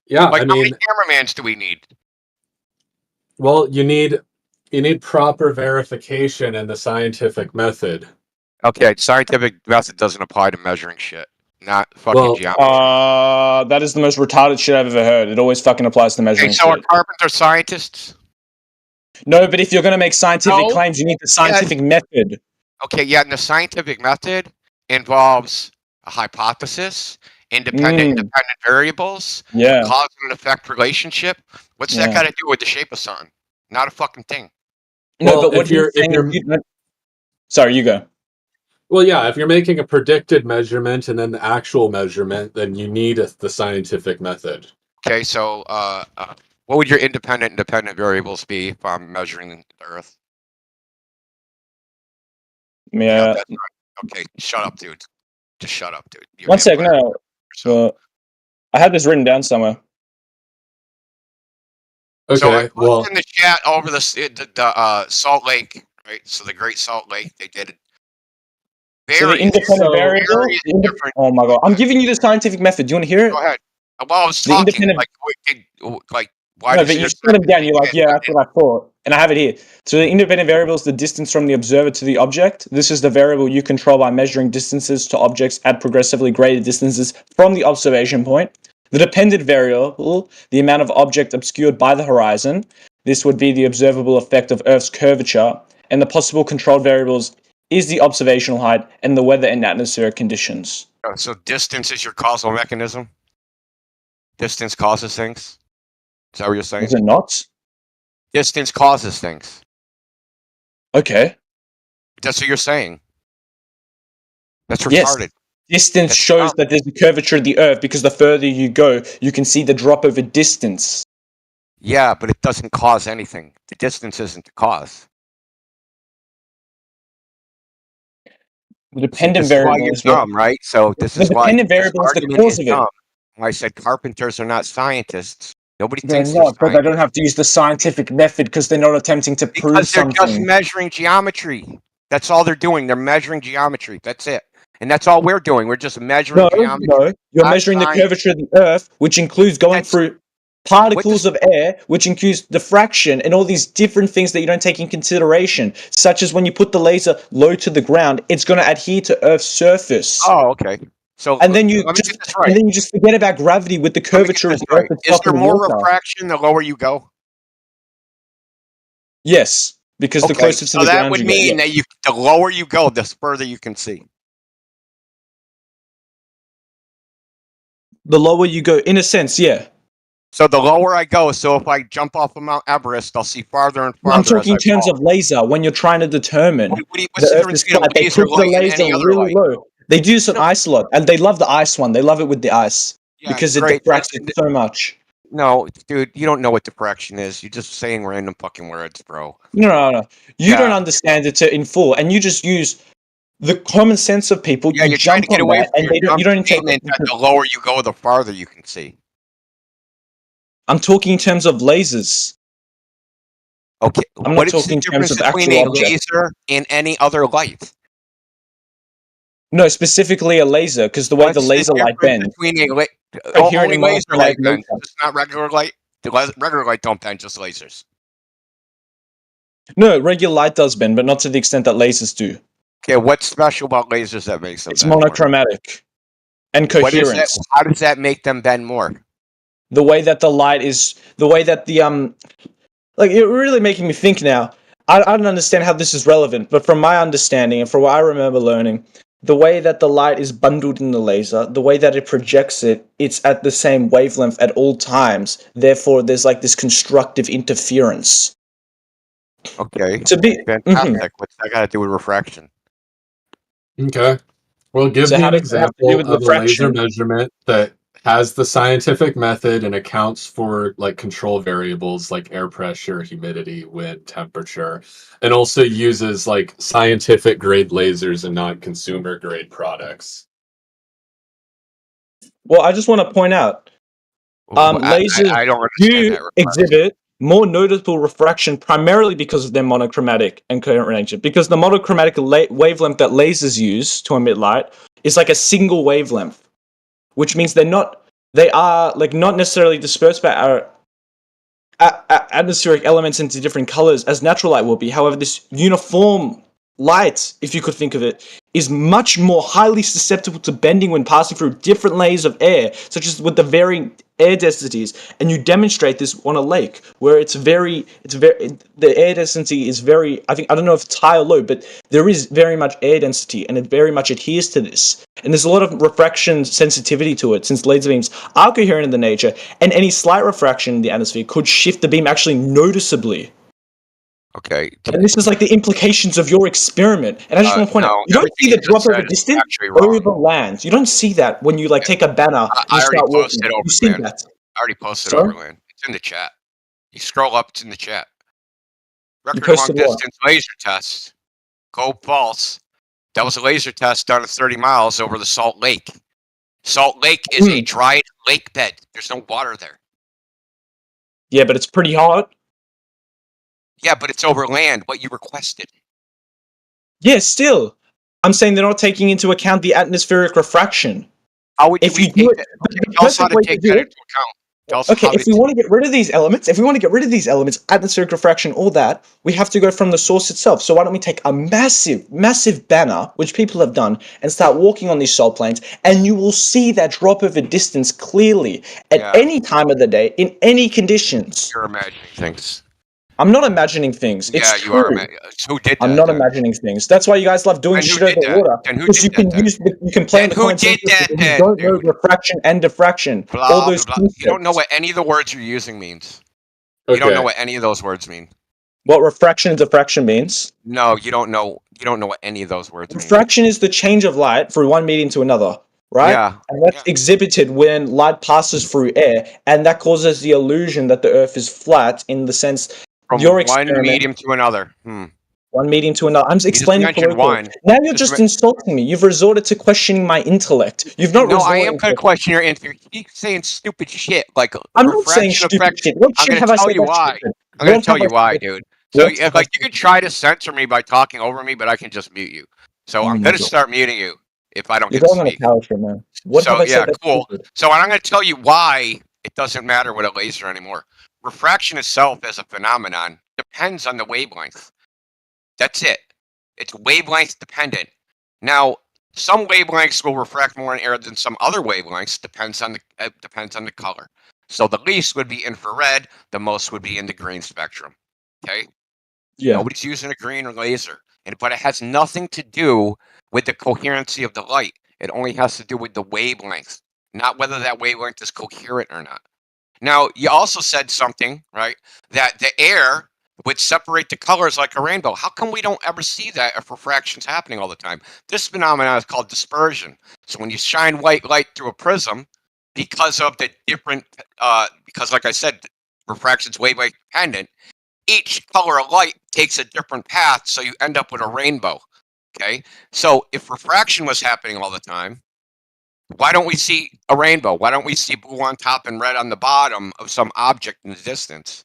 Yeah,
Like
I
how many
mean,
cameramans do we need?
well, you need proper verification and the scientific method.
Okay, scientific method doesn't apply to measuring shit. Not fucking
Well,
geometry.
That is the most retarded shit I've ever heard. It always fucking applies to measuring
Okay, so are
shit.
carpenter scientists?
No, but if you're going to make scientific
No.
claims, you need the scientific method.
Okay, yeah, and the scientific method involves a hypothesis, independent variables,
Yeah.
cause and effect relationship. What's that
Yeah.
got to do with the shape of something? Not a fucking thing.
No,
Well,
but what
if you're-
he's saying is you don't- Sorry, you go.
Well, yeah, if you're making a predicted measurement and then the actual measurement, then you need the scientific method.
Okay, so what would your independent variables be if I'm measuring the Earth?
Yeah.
That's right. Okay, shut up, dude. Just shut up, dude. You're
One
being
second.
quiet.
No. So, I had this written down somewhere.
So
Okay,
I put in the chat over the Salt Lake, right? So the Great Salt Lake, they did it.
So the independent variable. Oh my god! I'm giving you the scientific method. Do you want to hear it?
Go ahead. Well, I was
The
talking
independent-
like why
No,
does
but you
your
put them down. You're like, yeah, that's what I thought, and I have it here. So the independent variable is the distance from the observer to the object. This is the variable you control by measuring distances to objects at progressively greater distances from the observation point. The dependent variable, the amount of object obscured by the horizon. This would be the observable effect of Earth's curvature, and the possible controlled variables is the observational height and the weather and atmospheric conditions.
So distance is your causal mechanism. Distance causes things. Is that what you're saying?
Is it not?
Distance causes things.
Okay.
That's what you're saying. That's
Yes.
retarded.
Distance shows that there's a curvature of the Earth because the further you go, you can see the drop over distance.
Yeah, but it doesn't cause anything. The distance isn't the cause.
The dependent
This is why
variable
you're
is what-
dumb, right? So this
The
is why
dependent
this
variable is the
argument
cause of it.
dumb. Why I said carpenters are not scientists. Nobody
They're
thinks they're
not, but they don't have to use the scientific method because they're not attempting to prove
because they're just
something.
measuring geometry. That's all they're doing. They're measuring geometry. That's it. And that's all we're doing. We're just measuring
No,
geometry.
no, you're
not
measuring the
science.
curvature of the Earth, which includes going through particles of air, which includes diffraction and all these different things that you don't take in consideration, such as when you put the laser low to the ground, it's going to adhere to Earth's surface.
Oh, okay. So
and then you
let me
just
get this right.
and then you just forget about gravity with the curvature of the Earth
Is
itself
there
in the
more
water.
refraction the lower you go?
Yes, because the closer to
so
the
that
ground
would
you
mean
get.
that the lower you go, the further you can see.
The lower you go, in a sense, yeah.
So the lower I go, so if I jump off of Mount Everest, I'll see farther and farther.
I'm talking in
as I
terms
fall.
of laser. When you're trying to determine
what's
the
the
Earth
difference
is
between a
flat, they
laser
put the
light and
laser
any other
really
light?
low. They do this on ice a lot, and they love the ice one. They love it with the ice
Yeah,
because it
great.
diffracts it so much.
No, dude, you don't know what diffraction is. You're just saying random fucking words, bro.
No. You
Yeah.
don't understand it in full, and you just use the common sense of people.
Yeah,
you
you're trying to
jump
get
on
away
that,
from
and
your
they don't. You don't take.
statement that the lower you go, the farther you can see.
I'm talking in terms of lasers.
Okay,
I'm not
what is
talking
the
in terms
difference
of
between
actual
a
objects.
laser and any other light?
No, specifically a laser, because the way the
What's
laser light
difference
bends.
between
Coherent
only laser light
monochrome
bends,
laser.
just not regular light? The regular light don't bend, just lasers.
No, regular light does bend, but not to the extent that lasers do.
Okay, what's special about lasers that makes them
It's
bend more?
monochromatic and
What is that?
coherence.
How does that make them bend more?
The way that the light is, the way that the like, you're really making me think now. I don't understand how this is relevant, but from my understanding and from what I remember learning, the way that the light is bundled in the laser, the way that it projects it, it's at the same wavelength at all times. Therefore, there's like this constructive interference.
Okay,
To be
fantastic. What's that got to do with refraction?
Okay. Well, give
So
me
how
an
does that have to do
example
with
of a laser
refraction?
measurement that has the scientific method and accounts for like control variables like air pressure, humidity, wind, temperature, and also uses like scientific grade lasers and not consumer grade products.
Well, I just want to point out, lasers
I don't understand
do
that request.
exhibit more noticeable refraction primarily because of their monochromatic and coherent nature. Because the monochromatic wavelength that lasers use to emit light is like a single wavelength, which means they are like not necessarily dispersed by our atmospheric elements into different colors as natural light will be. However, this uniform light, if you could think of it, is much more highly susceptible to bending when passing through different layers of air, such as with the varying air densities. And you demonstrate this on a lake where the air density is very, I don't know if it's high or low, but there is very much air density and it very much adheres to this. And there's a lot of refraction sensitivity to it since laser beams are coherent in the nature, and any slight refraction in the atmosphere could shift the beam actually noticeably.
Okay.
And this is like the implications of your experiment. And I just want to point out, you don't see the drop over distance over land. You don't see that when you like take a banner and
I
you
already
start walking.
posted
You see
Overland.
that.
I already posted
Sorry?
Overland. It's in the chat. You scroll up, it's in the chat. Record
posted
long
what?
distance laser test. Go false. That was a laser test done at 30 miles over the Salt Lake. Salt Lake is a dried lake bed. There's no water there.
Yeah, but it's pretty hot.
Yeah, but it's over land, what you requested.
Yeah, still. I'm saying they're not taking into account the atmospheric refraction.
How would
if you do it,
Tell us how to take that into account. Tell us
Okay,
how
if we want to get rid of these elements, atmospheric refraction, all that, we have to go from the source itself. So why don't we take a massive banner, which people have done, and start walking on these salt plains, and you will see that drop over distance clearly at any time of the day, in any conditions.
You're imagining things.
I'm not imagining things. It's
Yeah,
true.
you are. Who did that?
I'm not imagining things. That's why you guys love doing
Then who
shit over
did that?
water.
Then who
Because
did
you can play in the
Who
comments.
did that
You
then,
don't know refraction and diffraction.
Blah,
all those
blah, blah. You don't know what any of the words you're using means. You don't know what any of those words mean.
What refraction and diffraction means?
No, you don't know. You don't know what any of those words mean.
Refraction is the change of light from one medium to another, right?
Yeah.
And that's exhibited when light passes through air, and that causes the illusion that the Earth is flat in the sense
From
your
one
experiment.
medium to another.
One medium to another. I'm just explaining
mentioned
colloquially.
one.
Now you're just insulting me. You've resorted to questioning my intellect. You've not
No, I
resorted
am going to question your answer. You keep saying stupid shit. Like,
I'm not saying
refraction
stupid
effect.
shit. What
I'm
shit
going
have
to
I
tell
said
you
that's
why.
stupid?
I'm going
What
to tell
have
you
I
why,
said?
dude. So,
What have I
like, you can try to censor me by talking over me, but I can just mute you. So I'm
my
going to
God.
start muting you if I don't
You're
get to
going on a
speak.
couch right now. What have
So
I said
yeah,
that's
cool.
stupid?
So I'm going to tell you why it doesn't matter with a laser anymore. Refraction itself as a phenomenon depends on the wavelength. That's it. It's wavelength dependent. Now, some wavelengths will refract more in air than some other wavelengths. Depends on the color. So the least would be infrared. The most would be in the green spectrum. Okay.
Yeah.
Nobody's using a green or laser, but it has nothing to do with the coherency of the light. It only has to do with the wavelength, not whether that wavelength is coherent or not. Now, you also said something, right? That the air would separate the colors like a rainbow. How come we don't ever see that if refraction's happening all the time? This phenomenon is called dispersion. So when you shine white light through a prism, because of the different, because like I said, refraction's wavelength dependent, each color of light takes a different path, so you end up with a rainbow. Okay? So if refraction was happening all the time, why don't we see a rainbow? Why don't we see blue on top and red on the bottom of some object in the distance?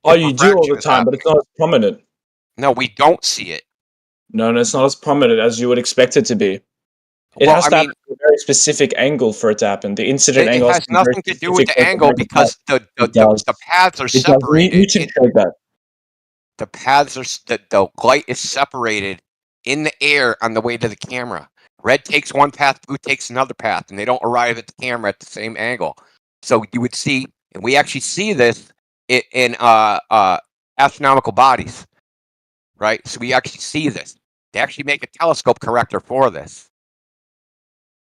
Oh, you do all the time, but it's not as prominent.
No, we don't see it.
No, it's not as prominent as you would expect it to be. It
Well,
has
I
to
mean-
happen at a very specific angle for it to happen. The incident
It
angle
has
to be very
nothing to do with
specific
the
for it to
angle
make it
because
happen.
the paths are
It does.
separated.
Newton showed that.
The paths are the light is separated in the air on the way to the camera. Red takes one path, blue takes another path, and they don't arrive at the camera at the same angle. So you would see, and we actually see this in astronomical bodies, right? So we actually see this. They actually make a telescope corrector for this.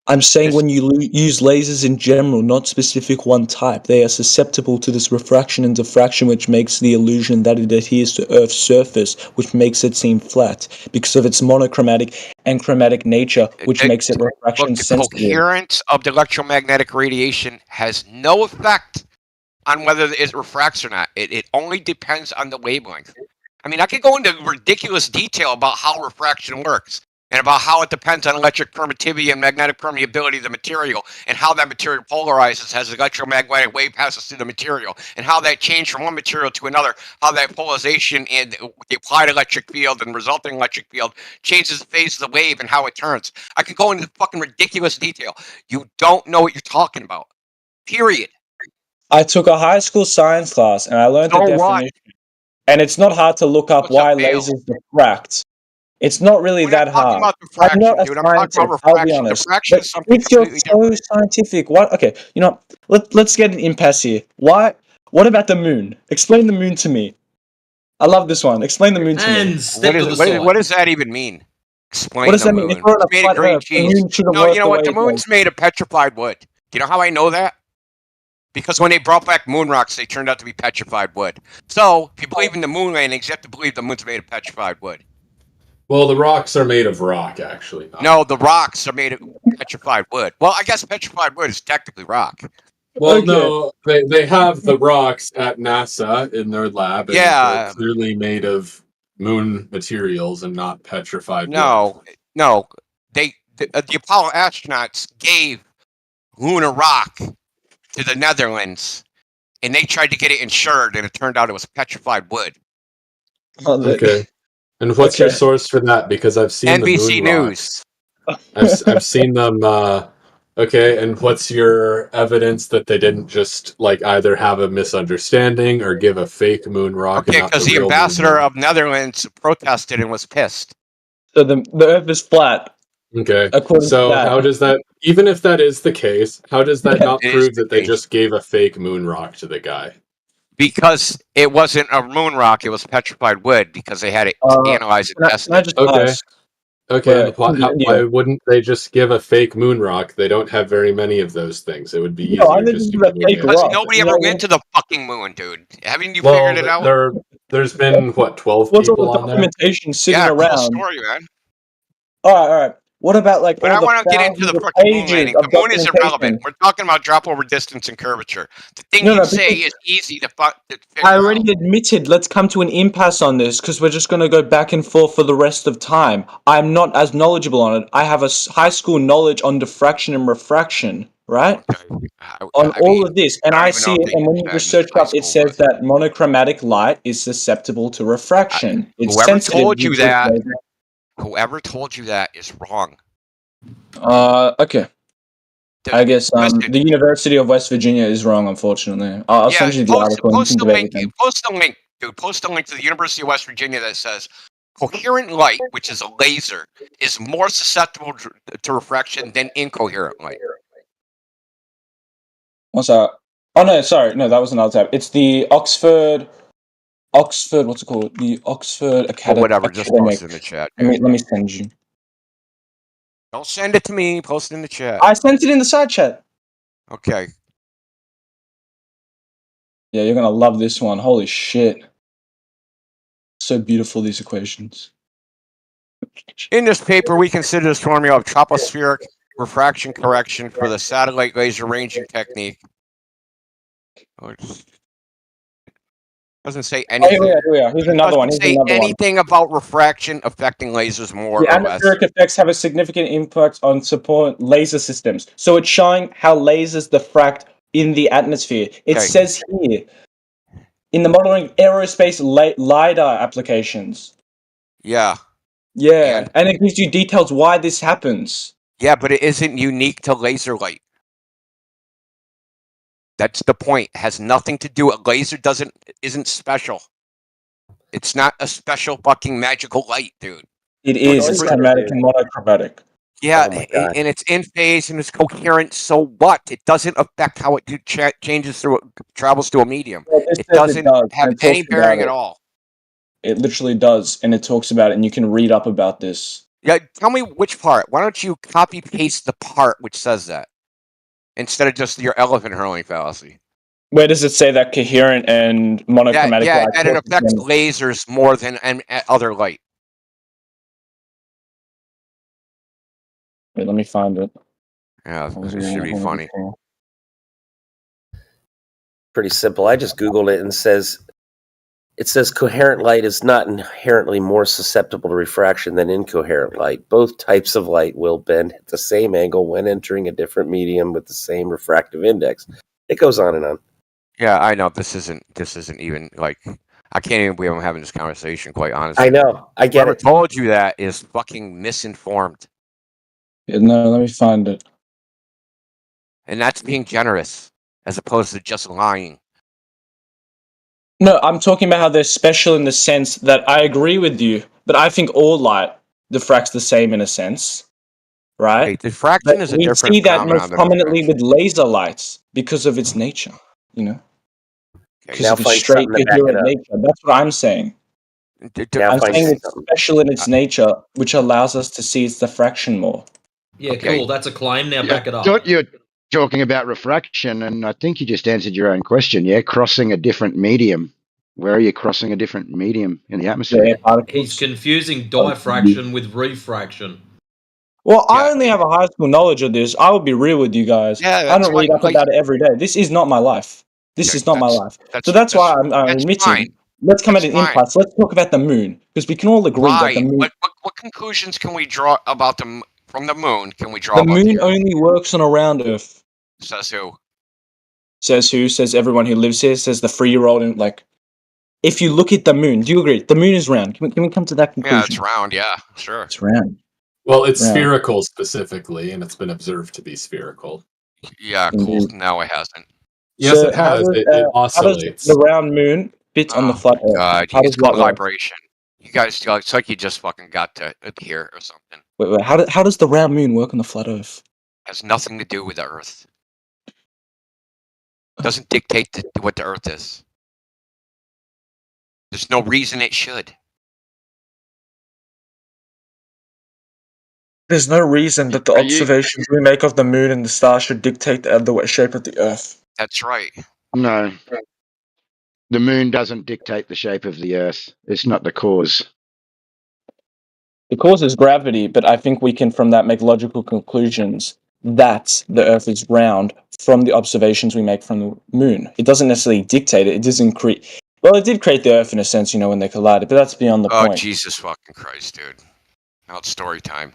I'm saying when you use lasers in general, not specific one type, they are susceptible to this refraction and diffraction, which makes the illusion that it adheres to Earth's surface, which makes it seem flat because of its monochromatic and chromatic nature, which makes it refraction
Look, the
sensitive.
coherence of the electromagnetic radiation has no effect on whether it refracts or not. It only depends on the wavelength. I mean, I could go into ridiculous detail about how refraction works and about how it depends on electric permittivity and magnetic permeability of the material, and how that material polarizes as the electromagnetic wave passes through the material, and how that change from one material to another, how that polarization in the applied electric field and resulting electric field changes the phase of the wave and how it turns. I could go into fucking ridiculous detail. You don't know what you're talking about. Period.
I took a high school science class and I learned the definition. And it's not hard to look up why lasers diffract. It's not really that hard. I'm not a scientist, I'll be honest. But if you're so scientific, what? Okay, you know, let's get an impasse here. What about the moon? Explain the moon to me. I love this one. Explain the moon to me.
What does that even mean? Explain
What does
the
that mean?
moon.
If we're on a
It's made
flat
of green
Earth, the
cheese.
moon shouldn't
No,
work
you know
the
what?
way
The
it does.
moon's made of petrified wood. Do you know how I know that? Because when they brought back moon rocks, they turned out to be petrified wood. So, if you believe in the moon landings, you have to believe the moon's made of petrified wood.
Well, the rocks are made of rock, actually.
No, the rocks are made of petrified wood. Well, I guess petrified wood is technically rock.
Well, no, they have the rocks at NASA in their lab, and they're clearly made of moon materials and not petrified wood.
No. The Apollo astronauts gave lunar rock to the Netherlands, and they tried to get it insured, and it turned out it was petrified wood.
Okay. And what's your source for that? Because I've seen
NBC
the moon
News.
rocks. I've seen them. Okay, and what's your evidence that they didn't just like either have a misunderstanding or give a fake moon rock?
Okay,
and not
because the
real moon
ambassador
rock?
of Netherlands protested and was pissed.
So the Earth is flat.
Okay,
According
so
to that.
how does that? Even if that is the case, how does that not
It is
prove
the
that they
case.
just gave a fake moon rock to the guy?
Because it wasn't a moon rock, it was petrified wood, because they had it analyzed and tested.
Okay, why wouldn't they just give a fake moon rock? They don't have very many of those things. It would be easier just to give a
Because nobody ever went to the fucking moon, dude. Haven't you
Well,
figured it out?
there's been, what, 12
What's all
people
the
on there?
documentation sitting
Yeah,
around?
cool story, man.
All right. What about like
But
all
I
the
want to get into the
thousands of
fucking moon
pages
landing.
of
The moon is
documentation?
irrelevant. We're talking about drop over distance and curvature. The thing
No,
you
no,
say
because-
is easy to figure
I already admitted, let's come to an impasse on this because we're just going to go back and forth for the rest of time. I'm not as knowledgeable on it. I have a high school knowledge on diffraction and refraction, right? On all of this. And I see it, and when you research up, it says that monochromatic light is susceptible to refraction. It's
Whoever
sensitive
told
to
you
this
that,
laser.
whoever told you that is wrong.
Okay. I guess the University of West Virginia is wrong, unfortunately. I'll send you the article. And you can debate with them.
Post the link, dude. Post the link to the University of West Virginia that says coherent light, which is a laser, is more susceptible to refraction than incoherent light.
What's that? Oh no, sorry, no, that was another tab. It's the Oxford. What's it called? The Oxford Academy.
Whatever, just post it in the chat.
Let me send you.
Don't send it to me. Post it in the chat.
I sent it in the side chat.
Okay.
Yeah, you're gonna love this one. Holy shit! So beautiful, these equations.
In this paper, we consider this formula of tropospheric refraction correction for the satellite laser ranging technique. Oh, it doesn't say anything.
Here we are. Here's another one.
Doesn't
Here's
say
another one.
anything about refraction affecting lasers more
The
or less.
atmospheric effects have a significant impact on support laser systems. So it's showing how lasers diffract in the atmosphere. It
Okay.
says here in the modeling aerospace LiDAR applications.
Yeah.
Yeah, and it gives you details why this happens.
Yeah, but it isn't unique to laser light. That's the point. It has nothing to do. A laser isn't special. It's not a special fucking magical light, dude.
It is. It's chromatic and monochromatic.
Yeah,
Oh my God.
and it's in phase and it's coherent. So what? It doesn't affect how it changes through, travels through a medium.
Well, this
It
says
doesn't
does,
have
and it
any
talks
bearing
about
at
it.
all.
It literally does, and it talks about it, and you can read up about this.
Yeah, tell me which part. Why don't you copy paste the part which says that instead of just your elephant hurling fallacy?
Where does it say that coherent and monochromatic
Yeah,
light?
and it affects lasers more than other light.
Wait, let me find it.
Yeah, it should be funny.
Pretty simple. I just Googled it and it says coherent light is not inherently more susceptible to refraction than incoherent light. Both types of light will bend at the same angle when entering a different medium with the same refractive index. It goes on and on.
Yeah, I know. This isn't even like I can't even believe I'm having this conversation. Quite honestly,
I know. I get
Whoever
it.
told you that is fucking misinformed,
Yeah, no, let me find it.
and that's being generous as opposed to just lying.
No, I'm talking about how they're special in the sense that I agree with you, but I think all light diffracts the same in a sense, right?
Hey, diffraction
But
is a
we
different
see that
phenomenon
most
than
prominently
refraction.
with laser lights because of its nature, you know? Because
Now
of its
find
straight,
something to back it
coherent
up.
nature. That's what I'm saying.
Now
I'm
find
saying it's
something.
special in its nature, which allows us to see its diffraction more.
Yeah, cool. That's a claim. Now back it up.
You're talking about refraction, and I think you just answered your own question. Yeah, crossing a different medium. Where are you crossing a different medium in the atmosphere?
He's confusing diffraction with refraction.
Well, I only have a high school knowledge of this. I will be real with you guys.
Yeah,
I
that's
don't read up about it every day. This is not my life. This is not my life. So that's why I'm admitting.
fine.
Let's come at
That's
an impasse. Let's talk about the moon because we can all agree that
Why?
the moon.
What conclusions can we draw about from the moon? Can we draw
The
about
moon only works on around Earth.
Says who?
Says who? Says everyone who lives here. Says the 3-year-old. And like, if you look at the moon, do you agree? The moon is round. Can we come to that conclusion?
Yeah, it's round. Yeah, sure.
It's round.
Well, it's
Yeah.
spherical specifically, and it's been observed to be spherical.
Yeah, cool. No, it hasn't.
Yes,
So
it
how
has.
does,
It
how does
oscillates.
the round moon fit on the flat Earth?
God,
How does
it's called
that work?
vibration. You guys, it's like you just fucking got to here or something.
Wait, how does the round moon work on the flat Earth?
Has nothing to do with the Earth. Doesn't dictate what the Earth is. There's no reason it should.
There's no reason that the observations we make of the moon and the stars should dictate the shape of the Earth.
That's right.
No. The moon doesn't dictate the shape of the Earth. It's not the cause.
The cause is gravity, but I think we can from that make logical conclusions that the Earth is round from the observations we make from the moon. It doesn't necessarily dictate it. It doesn't create. Well, it did create the Earth in a sense, you know, when they collided, but that's beyond the
Oh,
point.
Jesus fucking Christ, dude. Now it's story time.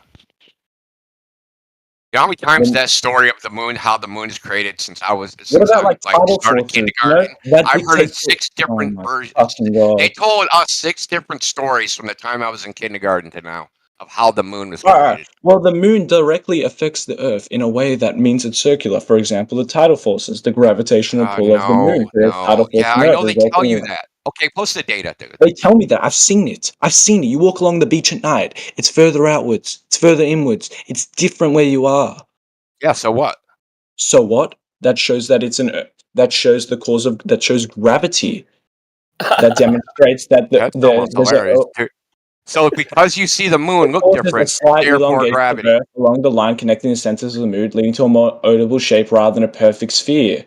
You know how many times that story of the moon, how the moon is created since I was since
about,
I
like, tidal
started
forces, you know?
kindergarten?
That
I've heard of
dictates
6 different
my
versions.
fucking God.
They told us 6 different stories from the time I was in kindergarten to now of how the moon was
All
created.
right. Well, the moon directly affects the Earth in a way that means it's circular. For example, the tidal forces, the gravitational pull of the moon. creates tidal force
Yeah,
on
I
Earth,
know they
resulting
tell you
in-
that. Okay, post the data, dude.
They tell me that. I've seen it. I've seen it. You walk along the beach at night. It's further outwards. It's further inwards. It's different where you are.
Yeah, so what?
So what? That shows that it's that shows the cause of that shows gravity. That demonstrates that
That's almost hilarious. So because you see the moon look
causes a
different,
slight
therefore
elongation of
gravity.
Earth along the line connecting the centers of the moon, leading to a more oval shape rather than a perfect sphere.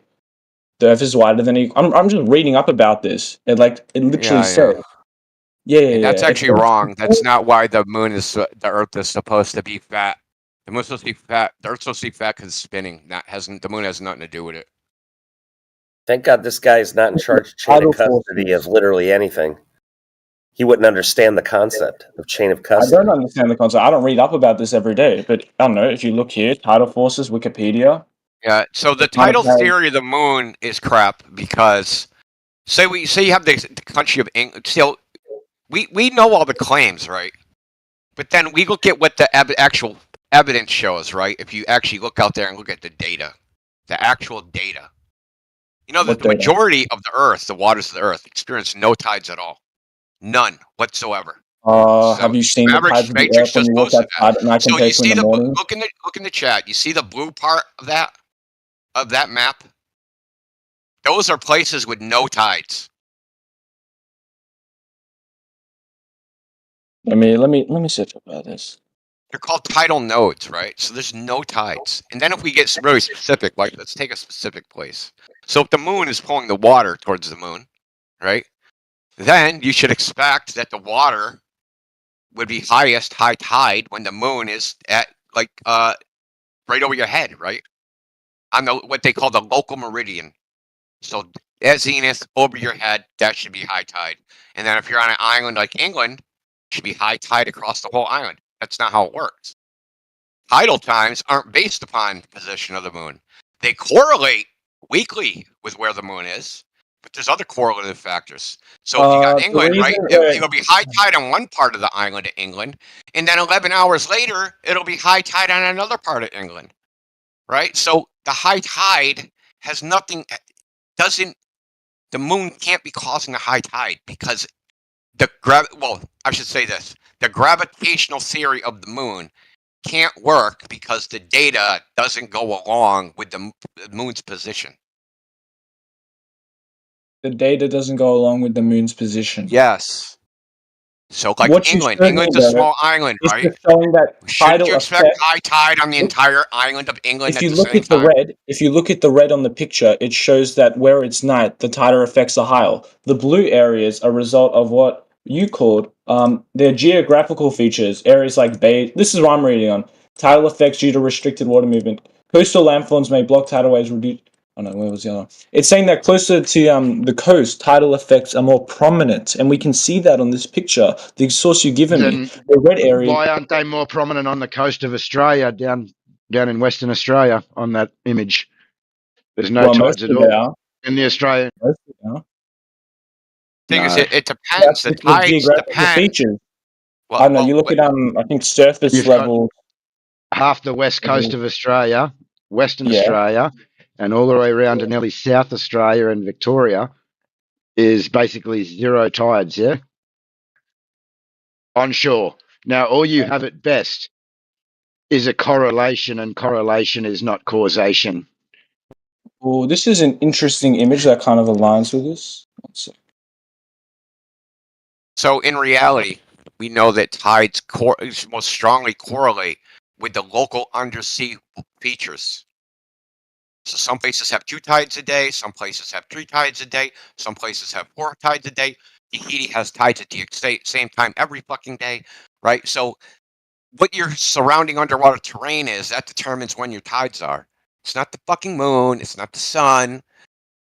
The Earth is wider than I'm just reading up about this. It literally says. Yeah.
And that's
yeah.
actually wrong. That's not why the moon is the Earth is supposed to be fat. The moon's supposed to be fat. The Earth's supposed to be fat because it's spinning. The moon has nothing to do with it.
Thank God this guy is not in charge of chain of custody of literally anything. He wouldn't understand the concept of chain of
I
custody.
don't understand the concept. I don't read up about this every day, but I don't know. If you look here, tidal forces, Wikipedia.
Yeah. So the tidal theory of the moon is crap because say you have the country of England. So we know all the claims, right? But then we look at what the actual evidence shows, right? If you actually look out there and look at the data, the actual data. You know that the majority of the Earth, the waters of the Earth, experience no tides at all. None whatsoever.
Have you seen the
average
tides of the
matrix
Earth when
just
you walk
posted that.
outside at night
So
compared
you
to in
see
the morning?
look in the chat. You see the blue part of that map? Those are places with no tides.
Let me search about this.
they're called tidal nodes, right? So there's no tides. And then if we get really specific, like let's take a specific place. So if the moon is pulling the water towards the moon, right? Then you should expect that the water would be highest high tide when the moon is at like right over your head, right? On the what they call the local meridian. So at zenith over your head, that should be high tide. And then if you're on an island like England, it should be high tide across the whole island. That's not how it works. Tidal times aren't based upon the position of the moon. They correlate weekly with where the moon is, but there's other correlative factors. So if you got England, right, it'll be high tide on one part of the island of England, and then 11 hours later, it'll be high tide on another part of England, right? So the high tide has nothing, the moon can't be causing a high tide because I should say this, the gravitational theory of the moon can't work because the data doesn't go along with the moon's position.
The data doesn't go along with the moon's position.
Yes. So like
What you
England,
showed me
England's a
there
small island,
is
right?
just showing that
Shouldn't
tidal
you expect
effect.
high tide on the entire island of England
If
at
you
the
look
same
at the
time?
red, if you look at the red on the picture, it shows that where it's night, the tidal effects are higher. The blue areas are a result of what you called their geographical features. Areas like bay. This is what I'm reading on. Tidal effects due to restricted water movement. Coastal landforms may block tidal waves. Oh no, where was the other one? It's saying that closer to the coast, tidal effects are more prominent, and we can see that on this picture. The source you've given me, the red area.
Why aren't they more prominent on the coast of Australia, down in Western Australia, on that image? There's no
Well,
tides
most
at
of
all
it are.
in the Australian.
Most of it are.
Thing is,
No.
it depends. The
That's the
tides
geographical
depend.
features.
Well,
I don't know. You look at I think surface
You've got
level.
half the west coast of Australia, Western
Yeah.
Australia, and all the way around to nearly South Australia and Victoria is basically zero tides, yeah? Onshore. Now, all you have at best is a correlation, and correlation is not causation.
Well, this is an interesting image that kind of aligns with this. One sec.
So in reality, we know that tides most strongly correlate with the local undersea features. So some places have 2 tides a day, some places have 3 tides a day, some places have 4 tides a day. Tahiti has tides at the same time every fucking day, right? So what your surrounding underwater terrain is, that determines when your tides are. It's not the fucking moon, it's not the sun.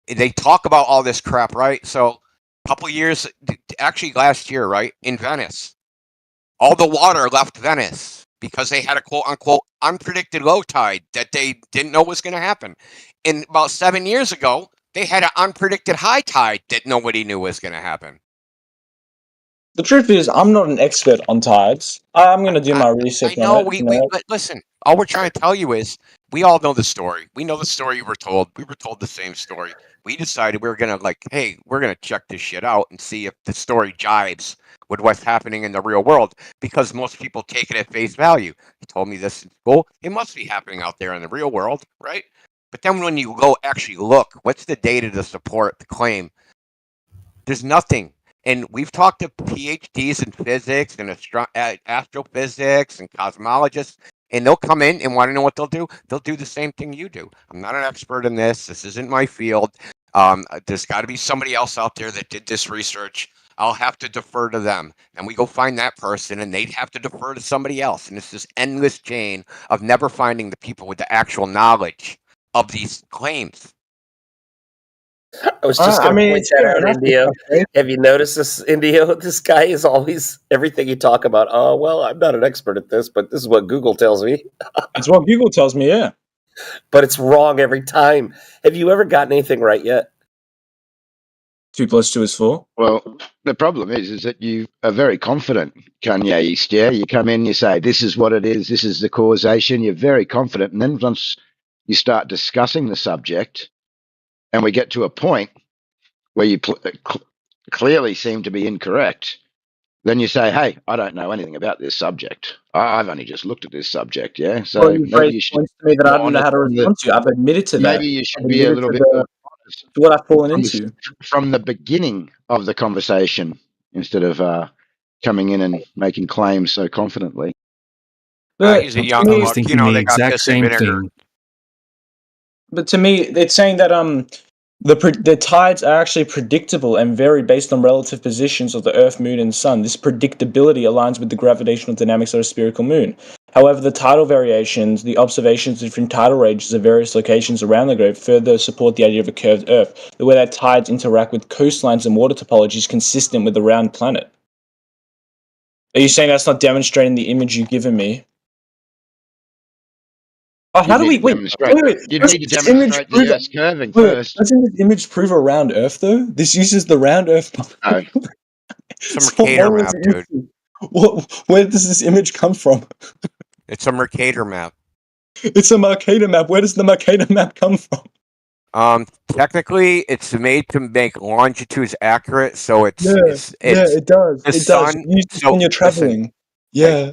They talk about all this crap, right? So a couple years, actually last year, right, in Venice, all the water left Venice because they had a quote-unquote unpredicted low tide that they didn't know was going to happen. And about 7 years ago, they had an unpredicted high tide that nobody knew was going to happen.
The truth is, I'm not an expert on tides. I'm going to do my research
I know,
on it.
but listen, all we're trying to tell you is we all know the story. We know the story you were told. We were told the same story. We decided we were going to hey, we're going to check this shit out and see if the story jives with what's happening in the real world, because most people take it at face value. He told me this in school. It must be happening out there in the real world, right? But then when you go actually look, what's the data to support the claim? There's nothing. And we've talked to PhDs in physics and astrophysics and cosmologists, and they'll come in and want to know what they'll do. They'll do the same thing you do. I'm not an expert in this. This isn't my field. There's got to be somebody else out there that did this research. I'll have to defer to them. And we go find that person, and they'd have to defer to somebody else. And it's this endless chain of never finding the people with the actual knowledge of these claims.
I was just going to point that out, Indio. Have you noticed this, Indio? This guy is always, everything you talk about, oh, well, I'm not an expert at this, but this is what Google tells me.
It's what Google tells me, yeah.
But it's wrong every time. Have you ever gotten anything right yet?
2 + 2 is 4.
Well, the problem is that you are very confident, Kanye East, yeah? You come in, you say, this is what it is, this is the causation, you're very confident, and then once you start discussing the subject, and we get to a point where you clearly seem to be incorrect, then you say, hey, I don't know anything about this subject. I've only just looked at this subject, yeah? So
Well, you've
maybe
raised
you should
points to me that I don't know how to respond to. I've admitted to that.
maybe you should be a little bit more honest
to what I've fallen into.
from the beginning of the conversation instead of coming in and making claims so confidently.
But
He's a
to
young
me-
buck. You know, they got piss and vinegar.
But to me, it's saying that the tides are actually predictable and vary based on relative positions of the Earth, Moon, and Sun. This predictability aligns with the gravitational dynamics of a spherical moon. However, the tidal variations, the observations of different tidal ranges of various locations around the globe further support the idea of a curved Earth. The way that tides interact with coastlines and water topology is consistent with the round planet. Are you saying that's not demonstrating the image you've given me? Oh, how do we wait?
You need to demonstrate the Earth's curving first.
Doesn't this image prove a round Earth though? This uses the round Earth.
No.
It's a Mercator map, dude.
Where does this image come from?
It's a Mercator map.
It's a Mercator map. Where does the Mercator map come from?
Technically, it's made to make longitudes accurate, so it's
Yeah, it does.
The
It
sun.
does. You use it
So
when you're
listen,
traveling. Yeah.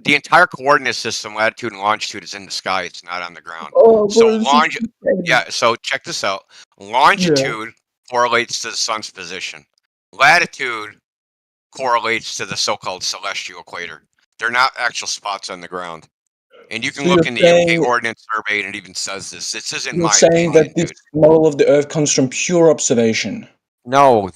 the entire coordinate system, latitude and longitude, is in the sky. It's not on the ground.
Oh,
So
bro, this is
longitude.
insane.
Yeah. So check this out. Longitude correlates to the sun's position. Latitude correlates to the so-called celestial equator. They're not actual spots on the ground. And you can
So
look
you're
in the
saying-
UK Ordnance Survey, and it even says this. This isn't
You're
my
saying
opinion,
that this
dude.
model of the Earth comes from pure observation.
No,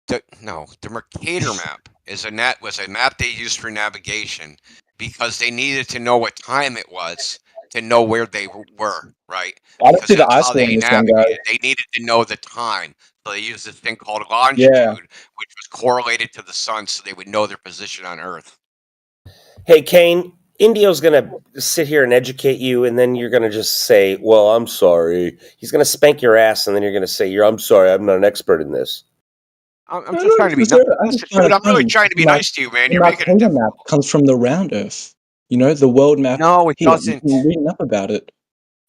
the Mercator map was a map they used for navigation because they needed to know what time it was to know where they were, right?
I don't
Because
see the
that's how
ISO
they
in this one, guys.
navigated. They needed to know the time. So they used this thing called longitude,
Yeah.
which was correlated to the sun, so they would know their position on Earth.
Hey, Kane, Indio's going to sit here and educate you, and then you're going to just say, well, I'm sorry. He's going to spank your ass, and then you're going to say, I'm sorry, I'm not an expert in this.
I'm just trying to be nice. Dude, I'm really trying to be nice to you, man.
The
You're making it
Mercator map comes from the round Earth. You know, the world map.
No, it
here.
doesn't.
You've been reading up about it.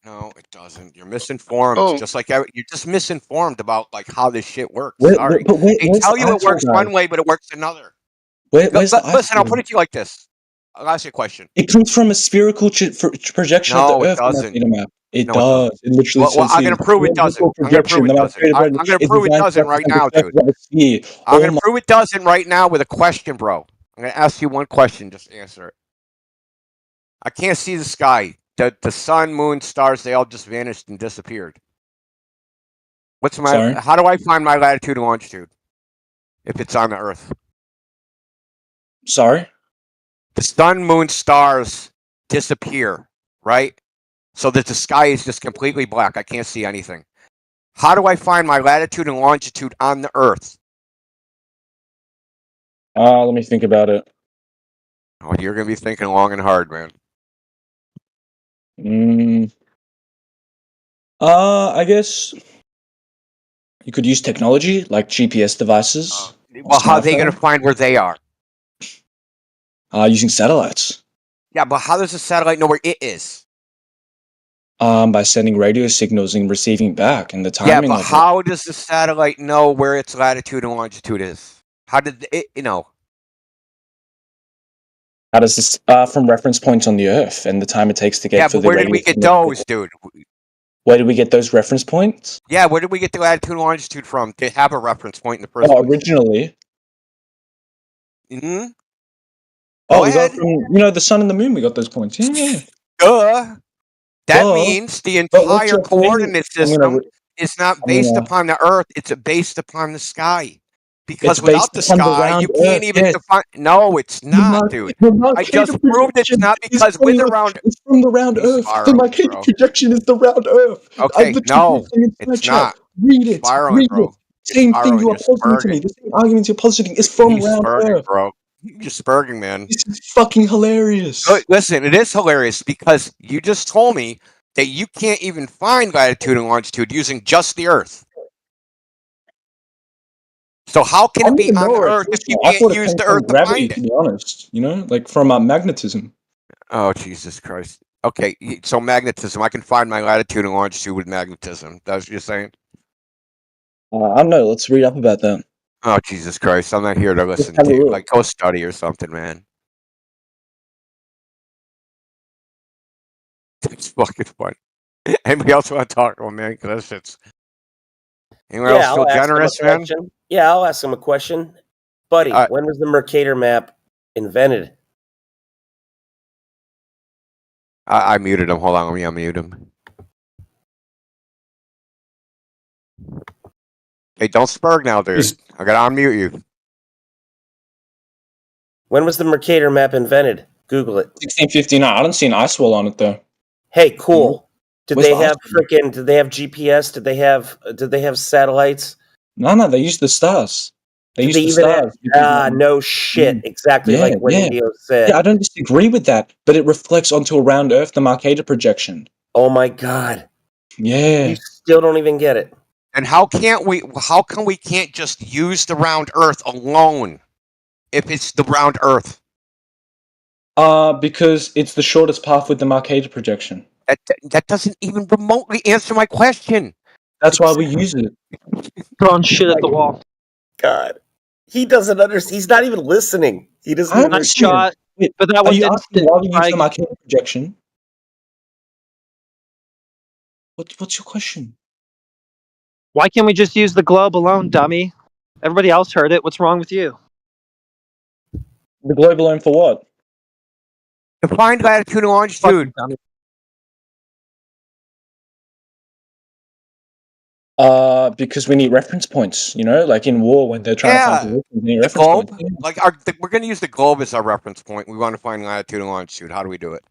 No, it doesn't. You're misinformed.
Oh.
Just like you're just misinformed about like how this shit works.
Where-
Sorry,
but where-
they
where's
tell
the
you it
actual
works
guy?
one way, but it works another.
Where's the
Listen, I'll
ISO?
put it to you like this. I'll ask you a question.
It comes from a spherical projection
No,
of the
it
Earth.
doesn't.
Mercator map. It
No, it
does.
doesn't.
It literally
Well,
says
I'm gonna prove it doesn't. I'm gonna prove it doesn't. I'm gonna prove it doesn't right now, dude. I'm gonna prove it doesn't right now with a question, bro. I'm gonna ask you one question. Just answer it. I can't see the sky. The sun, moon, stars—they all just vanished and disappeared. What's my?
Sorry?
How do I find my latitude and longitude if it's on the Earth?
Sorry?
The sun, moon, stars disappear, right? So that the sky is just completely black. I can't see anything. How do I find my latitude and longitude on the Earth?
Let me think about it.
Oh, you're gonna be thinking long and hard, man.
I guess you could use technology like GPS devices.
Well, how are they gonna find where they are?
Using satellites.
Yeah, but how does the satellite know where it is?
By sending radio signals and receiving back, and the
Yeah,
timing
but
of
how does the satellite know where its latitude and longitude is? How did it,
How does this from reference points on the Earth and the time it takes to get
Yeah,
for
but
the
where did
radio
we get
signal?
those, dude?
Where did we get those reference points?
Yeah, where did we get the latitude and longitude from to have a reference point in the first
Oh,
place?
originally.
Hmm?
Oh,
Go
we
ahead.
got from the sun and the moon. We got those points. Yeah.
Duh. That
Duh.
means the
But what's
entire
your opinion?
coordinate
I'm gonna
system
re-
is not
I'm
based
gonna-
upon the Earth, it's based upon the sky. Because
It's
without the
based upon the
sky,
round
you can't
Earth,
even
yes.
define. No, it's not, dude. I just proved it's not because with the round.
It's from the round
He's
Earth. The
spiraling,
Mercator
bro.
projection is the round Earth.
Okay, no, it's not.
Read it.
Spiraling,
Read
bro.
it. Same thing
spiraling,
you are
you're
positing to me.
spurging.
The same arguments you're positing is from
He's
round
spurging,
Earth.
bro. You're spurging, man.
This is fucking hilarious.
Listen, it is hilarious because you just told me that you can't even find latitude and longitude using just the Earth. So how can it be on the Earth if you
I
can't
thought it
use
came
the
from
Earth to
gravity,
find
to
it?
be honest. Like from magnetism.
Oh, Jesus Christ. Okay, so magnetism. I can find my latitude and longitude with magnetism. That's what you're saying?
I don't know. Let's read up about that.
Oh, Jesus Christ. I'm not here to listen
have a
to you.
look.
Like, go study or something, man. It's fucking fun. Anybody else want to talk to him, man? Because it's... Anyone else feel
I'll ask him a
generous, man?
question. Yeah, I'll ask him a question. Buddy, when was the Mercator map invented?
I muted him. Hold on, let me unmute him. Hey, don't spurg now, dude. I gotta unmute you.
When was the Mercator map invented? Google it.
1659. I don't see an ice wall on it though.
Hey, cool. Did
Where's
they
the ice
have freaking? Did they have GPS? Did they have satellites?
No, they used the stars. They
Did
used
they
the
even
stars.
no shit. Exactly like what Neo said.
Yeah, I don't disagree with that, but it reflects onto a round Earth, the Mercator projection.
Oh my god.
Yeah.
You still don't even get it.
And how can we can't just use the round Earth alone if it's the round Earth?
Because it's the shortest path with the Mercator projection.
That doesn't even remotely answer my question.
That's why we use it.
Throwing shit at the wall.
God. He doesn't understand. He's not even listening. He doesn't
I'm
even
not shot,
but that
Are
one
you
didn't
asking
stick.
why we use the Mercator projection? What's your question?
Why can't we just use the globe alone, dummy? Everybody else heard it. What's wrong with you?
The globe alone for what?
To find latitude and longitude.
Because we need reference points, like in war when they're trying to find positions, we need
the
reference
globe.
points.
Like we're going to use the globe as our reference point. We want to find latitude and longitude. How do we do it?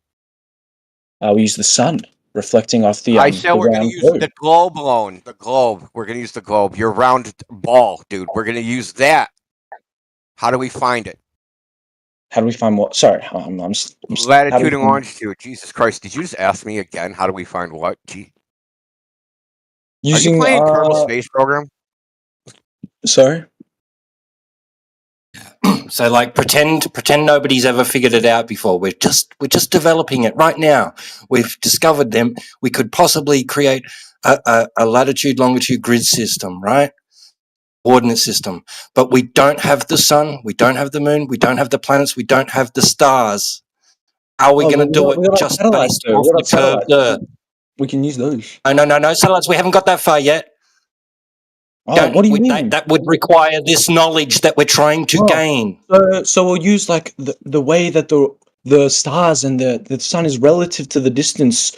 We use the sun reflecting off the
I said we're going to
round
use
globe.
the globe alone. The globe. We're going to use the globe. Your round ball, dude. We're going to use that. How do we find it?
How do we find what? Sorry,
Latitude and longitude. Jesus Christ! Did you just ask me again? How do we find what? Gee.
Using,
Are you playing Kerbal Space Program?
Sorry.
So like pretend nobody's ever figured it out before. We're just developing it right now. We've discovered them. We could possibly create a latitude longitude grid system, right? Coordinate system. But we don't have the sun, we don't have the moon, we don't have the planets, we don't have the stars. How are we going to do it just based off the curved Earth?
We can use those.
No satellites. We haven't got that far yet.
What do you mean?
That would require this knowledge that we're trying to gain.
So we'll use like the way that the stars and the sun is relative to the distance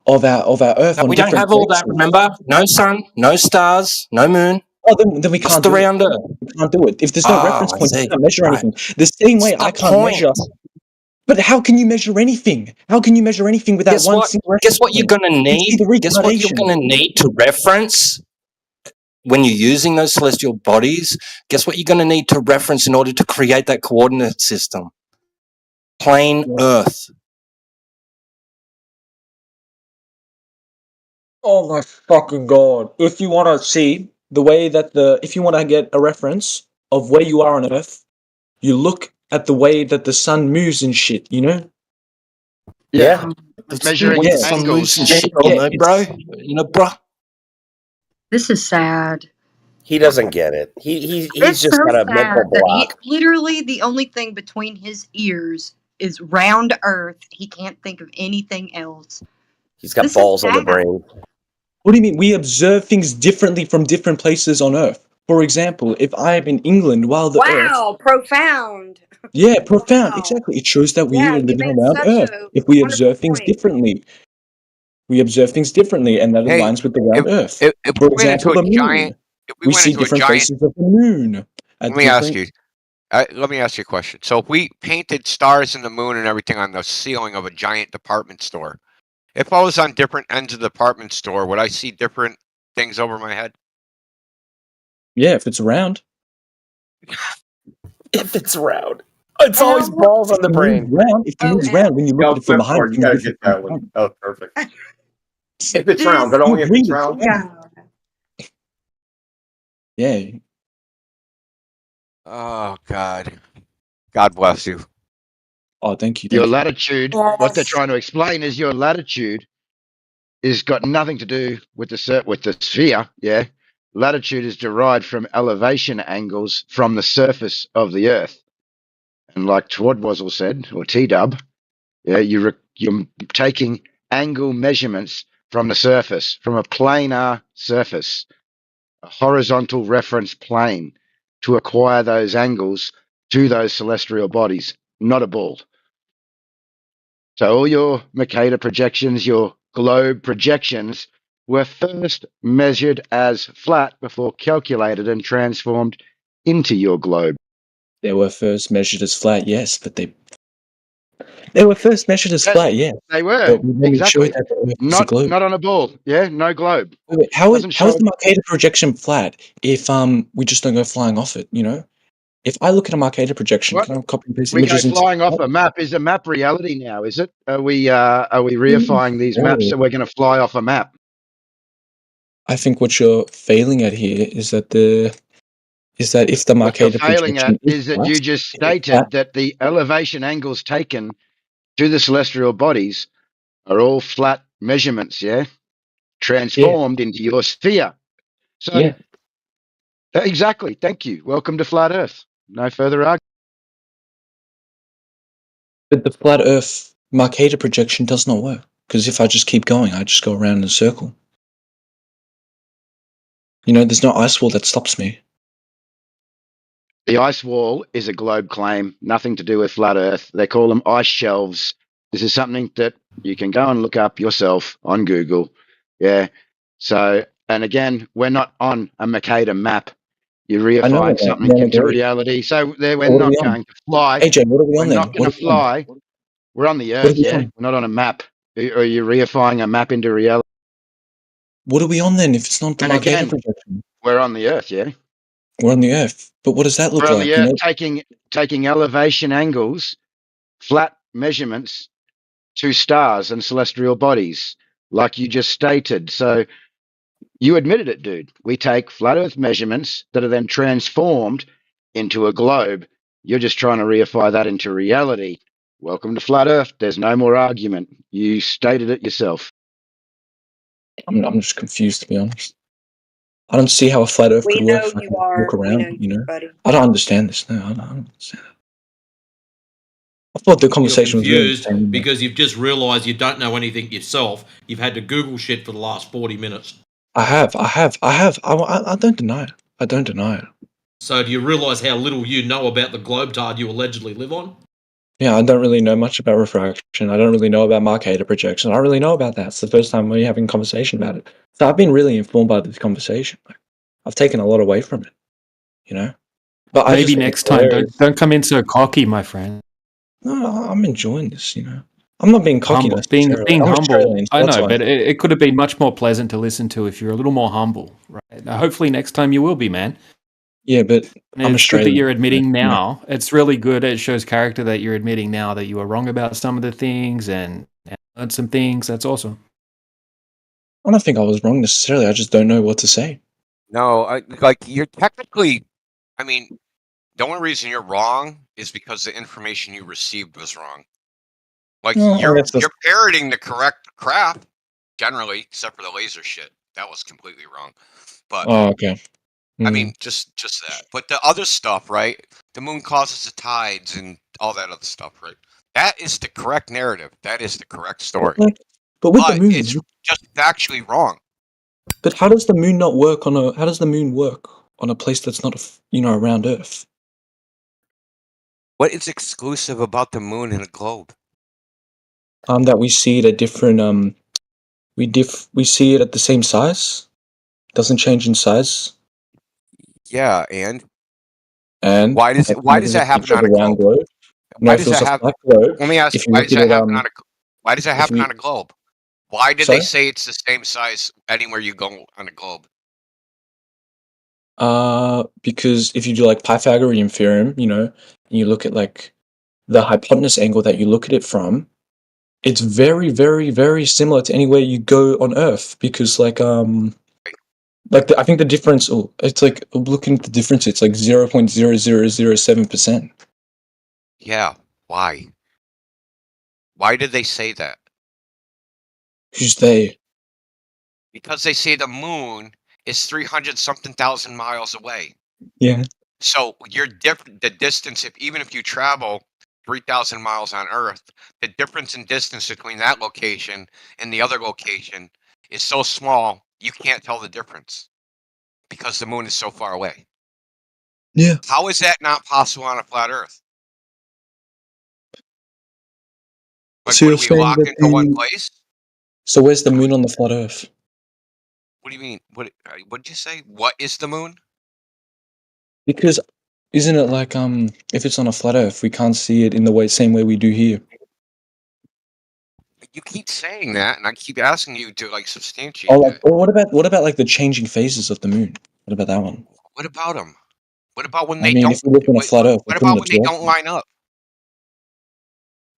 of our Earth.
We don't have all that. Remember, no sun, no stars, no moon.
Oh, then we can't
do it.
We can't do it. If there's no reference point, you can't measure anything. The same way I can't measure. But how can you measure anything? How can you measure anything without
Guess
one
what?
single reference
Guess what you're
point?
going to need? Guess what you're
retardation.
going to need to reference when you're using those celestial bodies? Guess what you're going to need to reference in order to create that coordinate system? Plain Earth.
Oh my fucking god! If you want to see the way that if you want to get a reference of where you are on Earth, you look at the way that the sun moves and shit.
Yeah.
Measuring
When the sun
angles.
moves and shit, bro.
This is sad.
He doesn't get it. He's
It's
just
so
got a
sad
mental
that
block.
literally the only thing between his ears is round Earth. He can't think of anything else.
He's got
This is
balls on the
sad.
brain.
What do you mean? We observe things differently from different places on Earth. For example, if I am in England while the Earth.
Wow, profound.
Yeah, profound. Exactly. It shows that we
Yeah,
are
you
living
made
around
such
Earth.
a
If we
wonderful
observe things
point.
differently. We observe things differently, and that aligns with the round Earth.
If
For
we went
example,
into
the
a
moon.
giant, if we
We
went
see
into a
different
giant,
faces of the moon.
let me ask you. Let me ask you a question. So if we painted stars and the moon and everything on the ceiling of a giant department store, if I was on different ends of the department store, would I see different things over my head?
Yeah, if it's round.
If it's round. It's always balls on the brain.
If the moon's round, when you look at it from behind,
you gotta get that one. That was perfect. If it's round, but only if it's round.
Yeah.
Oh God. God bless you.
Oh, thank you.
Your latitude, what they're trying to explain is your latitude is got nothing to do with the sphere. Yeah, latitude is derived from elevation angles from the surface of the Earth, and like Twadwazzle said, or T-Dub, yeah, you're taking angle measurements from the surface, from a planar surface, a horizontal reference plane, to acquire those angles to those celestial bodies, not a ball. So all your Mercator projections, your globe projections, were first measured as flat before calculated and transformed into your globe.
They were first measured as flat, yes, but they were first measured as
Yes,
flat, yeah.
they were,
But when we showed
exactly.
that the Earth was a
Not
globe.
not on a ball, yeah, no globe.
Wait, how is
Doesn't
how is
show.
the Mercator projection flat if we just don't go flying off it? You know, if I look at a Mercator projection,
What?
can I copy and paste
We go
images into?
flying off a map. Is a map reality now? Is it? Are we reifying these maps
No.
so we're going to fly off a map?
I think what you're failing at here is that if the
What you're
Mercator
failing
projection
at
is
is that
flat,
you just
if it's flat,
stated that the elevation angles taken to the celestial bodies are all flat measurements, yeah, transformed into your sphere. So
yeah.
exactly. Thank you. Welcome to flat Earth. No further argument.
But the flat Earth Mercator projection does not work because if I just keep going, I just go around in a circle. You know, there's no ice wall that stops me.
The ice wall is a globe claim, nothing to do with flat Earth. They call them ice shelves. This is something that you can go and look up yourself on Google. Yeah. So, and again, we're not on a Mercator map. You're
I know
reifying
that.
something
I
into
agree.
reality. So there, we're
What are we
not
on?
going to fly.
AJ, what are we
We're
on then?
not going
What
to
are we on?
fly. We're on the
What are
Earth,
we
yeah.
on?
We're not on a map. Are you reifying a map into reality?
What are we on then if it's not the
And
Mercator
again,
projection?
we're on the Earth, yeah.
We're on the Earth. But what does that look
We're on the
like? You
Earth
know,
taking elevation angles, flat measurements to stars and celestial bodies, like you just stated. So you admitted it, dude. We take flat Earth measurements that are then transformed into a globe. You're just trying to reify that into reality. Welcome to flat Earth. There's no more argument. You stated it yourself.
I'm just confused to be honest. I don't see how a flat Earth
We
could work
know
if I
you
can
are.
walk
We
around.
know
You
you,
know,
buddy.
I don't understand this. No, I don't understand. I thought the
You're
conversation was really
confused
entertaining.
because you've just realised you don't know anything yourself. You've had to Google shit for the last 40 minutes.
I have. I don't deny it. I don't deny it.
So do you realise how little you know about the globetard you allegedly live on?
Yeah, I don't really know much about refraction. I don't really know about Mercator projection. I don't really know about that. It's the first time we're having a conversation about it. So I've been really informed by this conversation. I've taken a lot away from it, you know. But I just
Maybe
think
next
it's
time.
hilarious.
Don't come in so cocky, my friend.
No, I'm enjoying this, you know. I'm not being cocky
Humble, being
necessarily. I'm
humble.
Australian, so
I
that's
know,
why.
but it could have been much more pleasant to listen to if you're a little more humble, right? Now, hopefully, next time you will be, man.
Yeah, but
And
I'm
it's good that
Australian.
you're admitting
you know.
now. It's really good. It shows character that you're admitting now that you were wrong about some of the things and learned some things. That's awesome.
I don't think I was wrong necessarily. I just don't know what to say.
No, like you're technically, I mean, the only reason you're wrong is because the information you received was wrong. Like
No,
you're
that's
you're parroting the correct crap generally, except for the laser shit. That was completely wrong. But
Oh, okay.
I mean, just that. But the other stuff, right? The moon causes the tides and all that other stuff, right? That is the correct narrative. That is the correct story.
But with the
But
moon,
it's just factually wrong.
but how does the moon not work on a? How does the moon work on a place that's not, around Earth?
What is exclusive about the moon and a globe?
That we see it at different. We see it at the same size. Doesn't change in size.
Yeah, and
And
why does that happen on a
round
globe?
globe?
Why
if
does
it was
that
a
happen?
flat globe,
Let me ask.
if you
Why
look
does
at
that
it,
happen on a? Why does that
if
happen
you-
on a globe? Why did
Sorry?
they say it's the same size anywhere you go on a globe?
Because if you do like Pythagorean theorem, and you look at like the hypotenuse angle that you look at it from, it's very, very, very similar to anywhere you go on Earth. Because I think the difference. Oh, it's like looking at the difference. It's like 0.0007%.
Yeah. Why? Why did they say that?
Who's they?
Because they say the moon is 300 something thousand miles away.
Yeah.
So you're different. The distance, even if you travel 3,000 miles on Earth, the difference in distance between that location and the other location is so small you can't tell the difference because the moon is so far away.
Yeah.
How is that not possible on a flat Earth? Like,
So
what
you're
are we
saying
locked
that
into one
the
place?
so where's the moon on the flat Earth?
What do you mean? What did you say? What is the moon?
Because isn't it like if it's on a flat Earth, we can't see it in the same way we do here.
You keep saying that, and I keep asking you to like substantiate
Oh, like,
that.
or what about like the changing phases of the moon? What about that one?
What about them? What about when
I
they
mean,
don't?
if we look on a flat Earth,
What
we're coming
about
to
when they
12.
don't line up?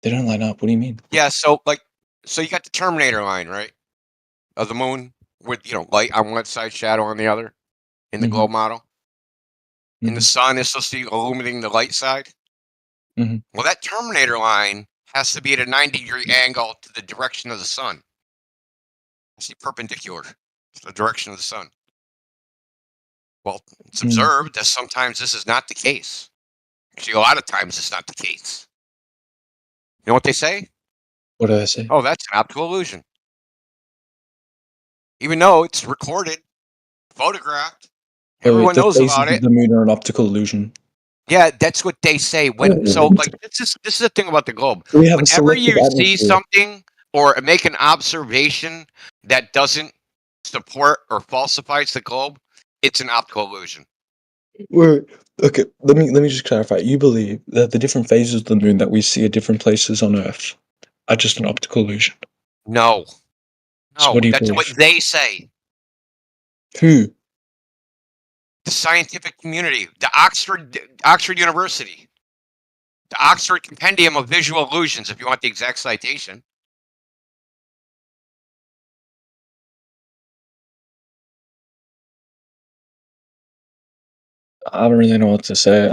They don't line up. What do you mean?
Yeah, so you got the Terminator line, right? Of the moon with light on one side, shadow on the other, in the globe model. And the sun is supposed to be illuminating the light side.
Mhm.
Well, that Terminator line has to be at a 90-degree angle to the direction of the sun. It's perpendicular to the direction of the sun. Well, it's observed that sometimes this is not the case. Actually, a lot of times it's not the case. You know what they say?
What do they say?
Oh, that's an optical illusion. Even though it's recorded, photographed, everyone
the
knows
phases
about
of
it.
the moon are an optical illusion.
Yeah, that's what they say. This is the thing about the globe.
We have a
Whenever
selective
you see
atmosphere.
something or make an observation that doesn't support or falsifies the globe, it's an optical illusion.
Wait, okay, let me just clarify. You believe that the different phases of the moon that we see at different places on Earth are just an optical illusion?
No.
So
No,
what do you
that's
believe?
what they say.
Who?
The scientific community, the Oxford University, the Oxford Compendium of Visual Illusions, if you want the exact citation.
I don't really know what to say.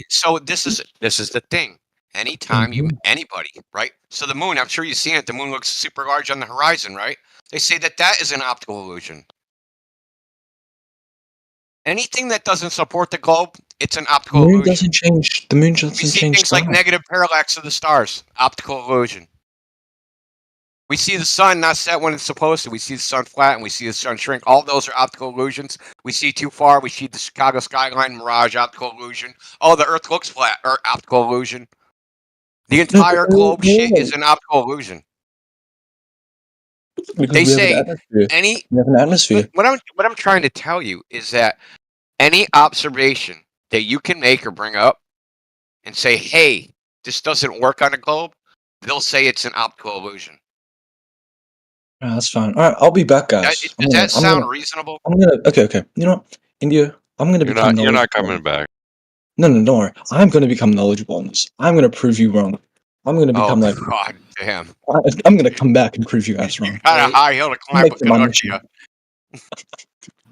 So this is the thing. Anytime anybody, right? So the moon, I'm sure you've seen it. The moon looks super large on the horizon, right? They say that is an optical illusion. Anything that doesn't support the globe, it's an optical
moon
illusion.
doesn't change. The moon doesn't
We see
change
things like
time.
negative parallax of the stars, optical illusion. We see the sun not set when it's supposed to. We see the sun flat and we see the sun shrink. All those are optical illusions. We see too far. We see the Chicago skyline mirage, optical illusion. Oh, the Earth looks flat, or optical illusion. The entire globe shit is an optical illusion.
Because
They
we have an
say
atmosphere.
any.
We have an atmosphere.
What I'm trying to tell you is that any observation that you can make or bring up and say, "Hey, this doesn't work on a globe," they'll say it's an optical illusion.
Oh, that's fine. All right, I'll be back, guys.
Does that sound reasonable?
Okay. You know what, India? I'm gonna become
You're not
knowledgeable.
coming back.
No, don't worry. I'm gonna become knowledgeable on this. I'm gonna prove you wrong. I'm gonna become like.
God damn.
I'm gonna come back and prove you guys wrong.
Got a high hill to climb,
Make
but
the
good luck
money
to you.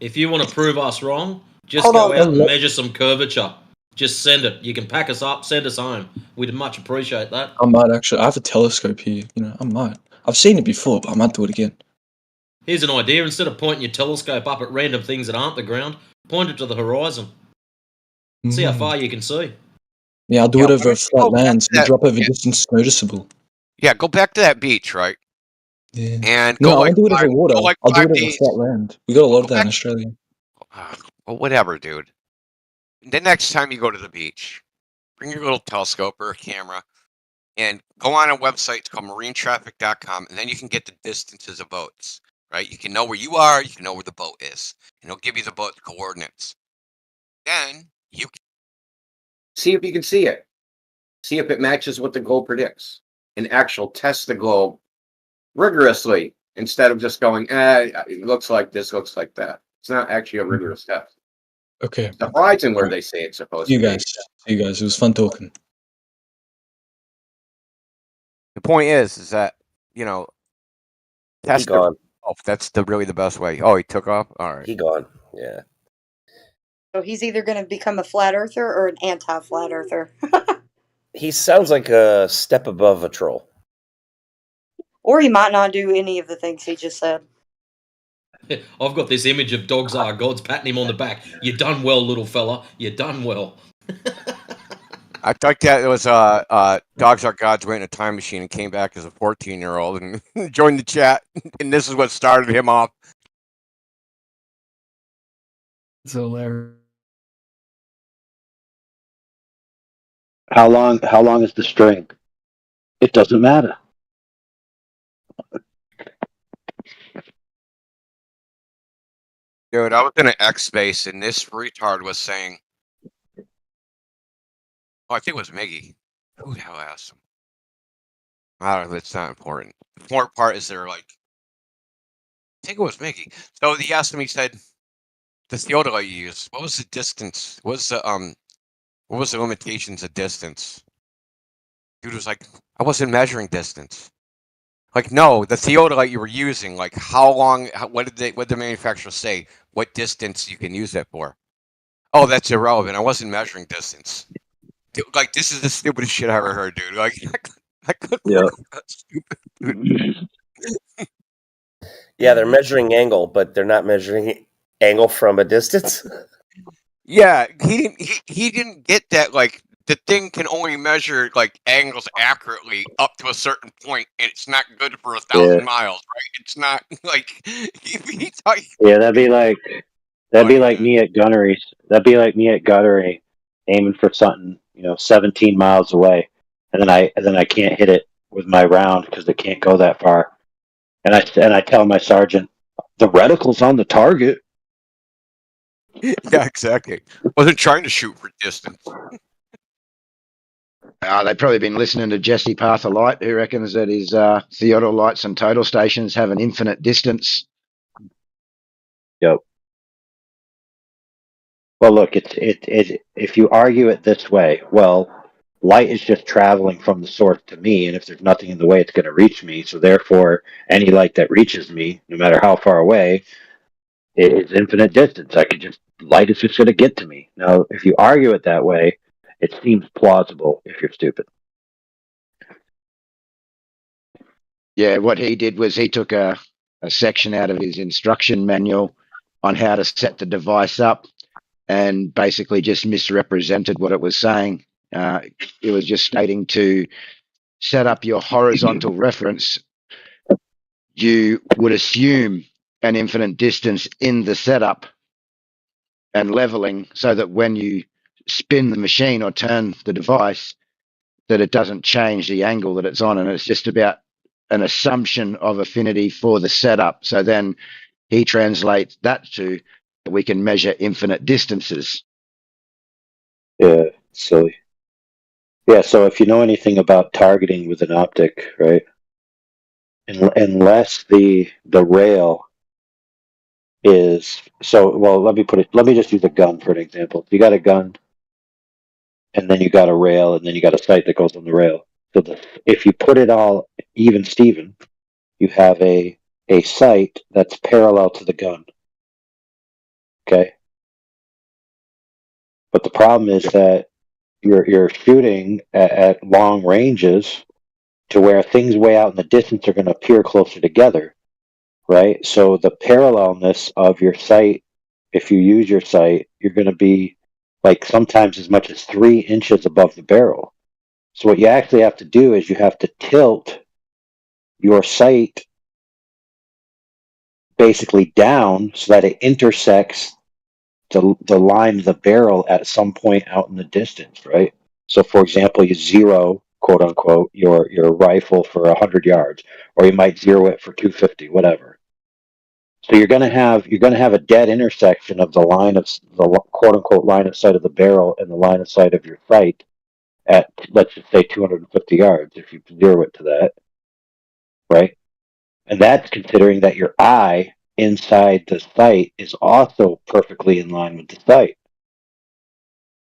If you want to prove us wrong, just
Hold
go
on.
out and measure some curvature. Just send it. You can pack us up, send us home. We'd much appreciate that.
I might actually. I have a telescope here. You know, I might. I've seen it before, but I might do it again.
Here's an idea. Instead of pointing your telescope up at random things that aren't the ground, point it to the horizon. See how far you can see.
Yeah, I'll do it over a flat land, so the
that-
drop over
yeah.
distance is noticeable.
Yeah, go back to that beach, right?
Yeah.
And
No,
go
I
like
won't do it over water.
go like
I'll do
5
it over
days.
flat land. We got a lot of that in Australia.
Well, whatever, dude. The next time you go to the beach, bring your little telescope or a camera and go on a website. It's called marinetraffic.com, and then you can get the distances of boats, right? You can know where you are, you can know where the boat is, and it'll give you the boat coordinates. Then you can see if you can see it. See if it matches what the globe predicts. And actual test the globe rigorously instead of just going, it looks like this, looks like that. It's not actually a rigorous test.
Okay.
The horizon where they say it's supposed
See you
to be.
guys. See you guys. It was fun talking.
The point is that, test
gone.
That's really the best way. Oh, he took off? All right.
He gone. Yeah.
So he's either going to become a flat earther or an anti-flat earther.
He sounds like a step above a troll.
Or he might not do any of the things he just said.
I've got this image of dogs are gods patting him on the back. You done well, little fella. You done well.
I thought that it was Dogs Are Gods went in a time machine and came back as a 14-year-old and joined the chat. And this is what started him off.
It's hilarious.
How long is the string? It doesn't matter.
Dude, I was in an X space and this retard was saying, I think it was Miggy. Who the hell asked him? I don't know, it's not important. The important part is they're like, I think it was Miggy. So he asked him, he said, the theodolite you use, what was the distance? What was the limitations of distance? Dude was like, I wasn't measuring distance. Like, no, the theodolite you were using, like, how long? What did the manufacturer say? What distance you can use that for? Oh, that's irrelevant. I wasn't measuring distance. Dude, like, this is the stupidest shit I ever heard, dude. Like, I couldn't believe that stupid, dude.
Yeah, they're measuring angle, but they're not measuring angle from a distance.
Yeah, he didn't get that. Like, the thing can only measure like angles accurately up to a certain point, and it's not good for 1,000 miles, right? It's not like he thought.
Yeah, that'd be like me at gunnery. That'd be like me at gunnery, aiming for something 17 miles away, and then I can't hit it with my round because it can't go that far. And I tell my sergeant, the reticle's on the target.
Yeah, exactly. Wasn't trying to shoot for distance.
They've probably been listening to Jesse Partholite, who reckons that his theodolites and total stations have an infinite distance.
Yep. Well, look, it if you argue it this way, well, light is just traveling from the source to me, and if there's nothing in the way, it's going to reach me. So therefore, any light that reaches me, no matter how far away, is infinite distance. Light is just going to get to me. Now, if you argue it that way, it seems plausible if you're stupid.
Yeah, what he did was he took a section out of his instruction manual on how to set the device up and basically just misrepresented what it was saying. It was just stating to set up your horizontal reference. You would assume an infinite distance in the setup and leveling so that when you spin the machine or turn the device, that it doesn't change the angle that it's on. And it's just about an assumption of affinity for the setup. So then he translates that to we can measure infinite distances.
Yeah, silly. Yeah, so if you know anything about targeting with an optic, right? Unless the rail is let me just use a gun for an example. If you got a gun and then you got a rail and then you got a sight that goes on the rail. So if you put it all even Steven, you have a sight that's parallel to the gun. Okay? But the problem is that you're shooting at long ranges to where things way out in the distance are going to appear closer together, right? So the parallelness of your sight, if you use your sight, you're going to be like sometimes as much as 3 inches above the barrel. So what you actually have to do is you have to tilt your sight basically down so that it intersects the line of the barrel at some point out in the distance, right? So, for example, you zero, quote unquote, your rifle for 100 yards, or you might zero it for 250, whatever. So you're going to have a dead intersection of the line of the quote unquote line of sight of the barrel and the line of sight of your sight at, let's just say, 250 yards. If you zero it to that, right? And that's considering that your eye inside the sight is also perfectly in line with the sight.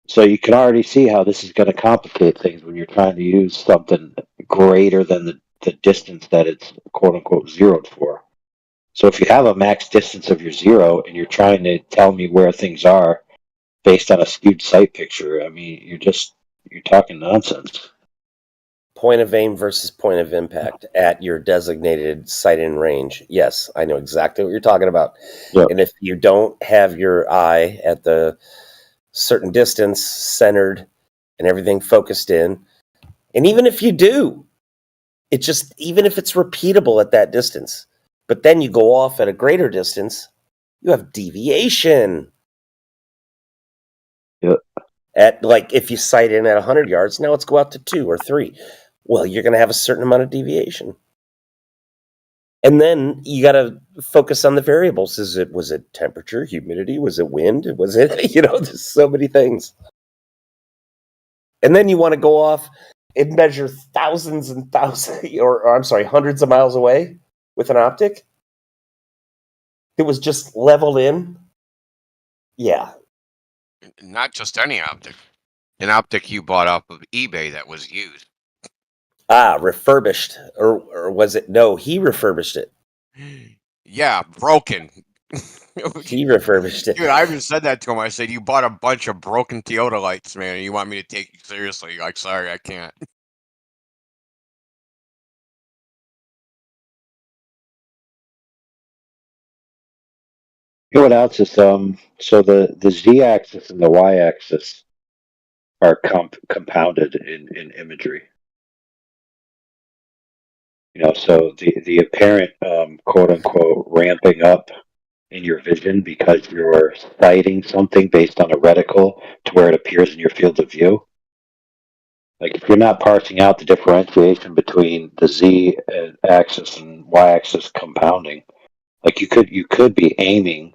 So you can already see how this is going to complicate things when you're trying to use something greater than the distance that it's quote unquote zeroed for. So if you have a max distance of your zero and you're trying to tell me where things are based on a skewed sight picture, I mean, you're talking nonsense.
Point of aim versus point of impact at your designated sight in range. Yes, I know exactly what you're talking about.
Yep.
And if you don't have your eye at the certain distance centered and everything focused in, and even if you do, even if it's repeatable at that distance, but then you go off at a greater distance, you have deviation.
Yep.
At like if you sight in at 100 yards, now let's go out to 2 or 3. Well, you're going to have a certain amount of deviation. And then you got to focus on the variables. Was it temperature, humidity? Was it wind? Was it, there's so many things. And then you want to go off and measure thousands and thousands, or I'm sorry, hundreds of miles away with an optic. It was just leveled in. Yeah.
Not just any optic. An optic you bought off of eBay that was used.
Refurbished. Or was it? No, he refurbished it.
Yeah, broken.
He refurbished it.
Dude, I even said that to him. I said, you bought a bunch of broken theodolites, man, and you want me to take you seriously. Like, sorry, I can't.
You know what else is so the z-axis and the y-axis are compounded in imagery. So the apparent quote unquote ramping up in your vision because you're sighting something based on a reticle to where it appears in your field of view. Like if you're not parsing out the differentiation between the z-axis and y-axis compounding, like you could be aiming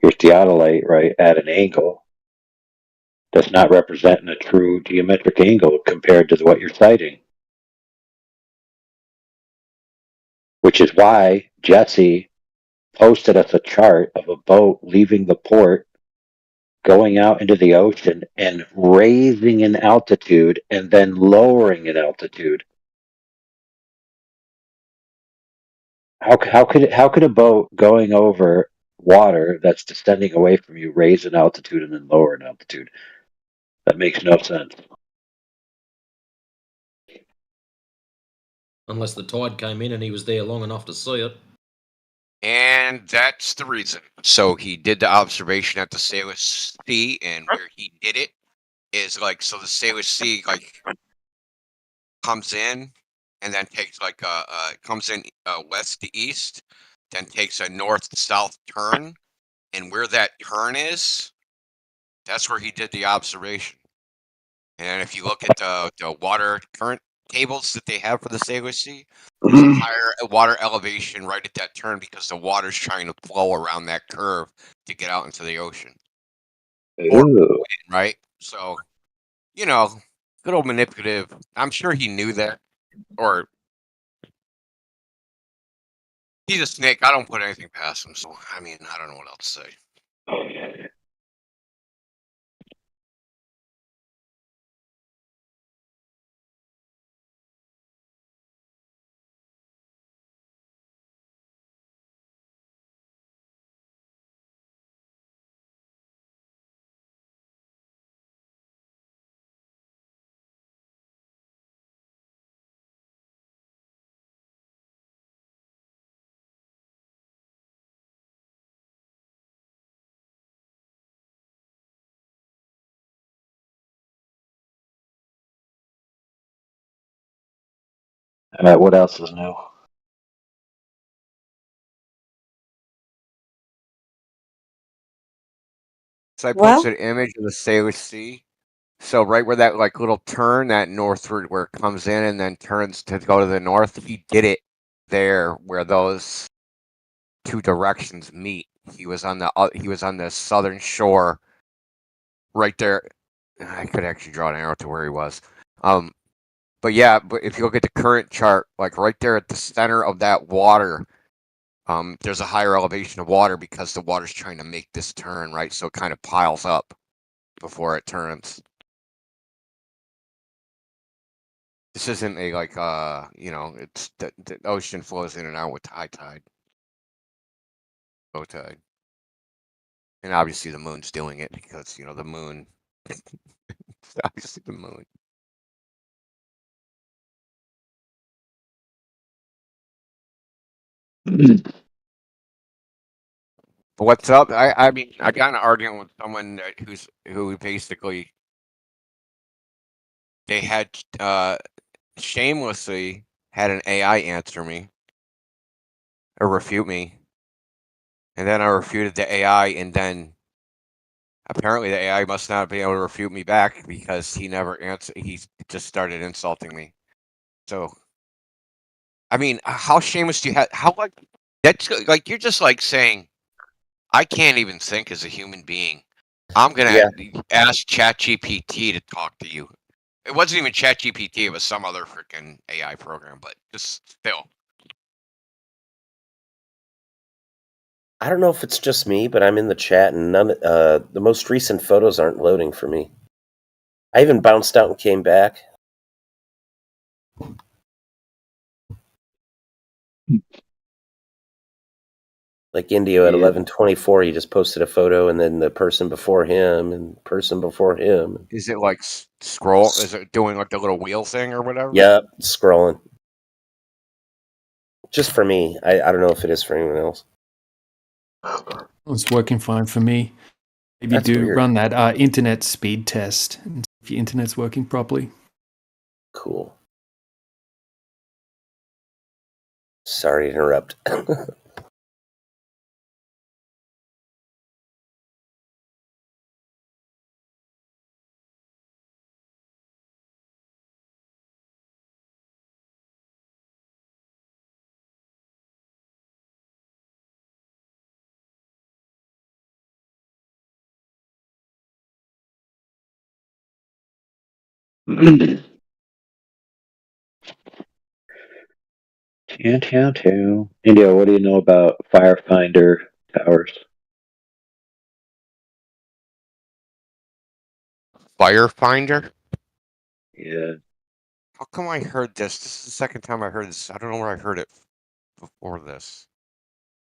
your theodolite right at an angle that's not representing a true geometric angle compared to what you're sighting. Which is why Jesse posted us a chart of a boat leaving the port, going out into the ocean and raising in altitude and then lowering in altitude. How could a boat going over water that's descending away from you raise in altitude and then lower in altitude? That makes no sense.
Unless the tide came in and he was there long enough to see it.
And that's the reason. So he did the observation at the Salish Sea, and where he did it is like, so the Salish Sea like comes in and then takes like comes in west to east, then takes a north to south turn, and where that turn is, that's where he did the observation. And if you look at the water current tables that they have for the Salish Sea, there's a higher water elevation right at that turn because the water's trying to flow around that curve to get out into the ocean. Or wind, right? So, good old manipulative. I'm sure he knew that. Or he's a snake. I don't put anything past him. So, I mean, I don't know what else to say.
What else is new?
So I posted an image of the Salish Sea. So right where that like little turn, that northward where it comes in and then turns to go to the north, he did it there where those two directions meet. He was on the southern shore, right there. I could actually draw an arrow to where he was. But if you look at the current chart, like right there at the center of that water, there's a higher elevation of water because the water's trying to make this turn, right? So it kind of piles up before it turns. This isn't a like it's the ocean flows in and out with high tide, low tide, and obviously the moon's doing it because the moon. It's obviously the moon. But what's up? I mean, I got in an argument with someone who basically they had shamelessly had an AI answer me or refute me, and then I refuted the AI, and then apparently the AI must not be able to refute me back because he never answered. He just started insulting me. So I mean, how shameless do you have? How like that's like you're just like saying, I can't even think as a human being. I'm gonna
Yeah.
ask ChatGPT to talk to you. It wasn't even ChatGPT; it was some other freaking AI program. But just still,
I don't know if it's just me, but I'm in the chat and the most recent photos aren't loading for me. I even bounced out and came back. Like Indio at
Yeah.
11:24, he just posted a photo, and then the person before him, and person before him.
is it like scroll? Is it doing like the little wheel thing or whatever?
Yep, scrolling. Just for me. I don't know if it is for anyone else.
It's working fine for me. Maybe
That's
do
weird.
run that internet speed test and see if your internet's working properly.
Cool. Sorry to interrupt.
India, what do you know about Firefinder towers?
Firefinder.
Yeah.
How come I heard this? This is the second time I heard this. I don't know where I heard it before this,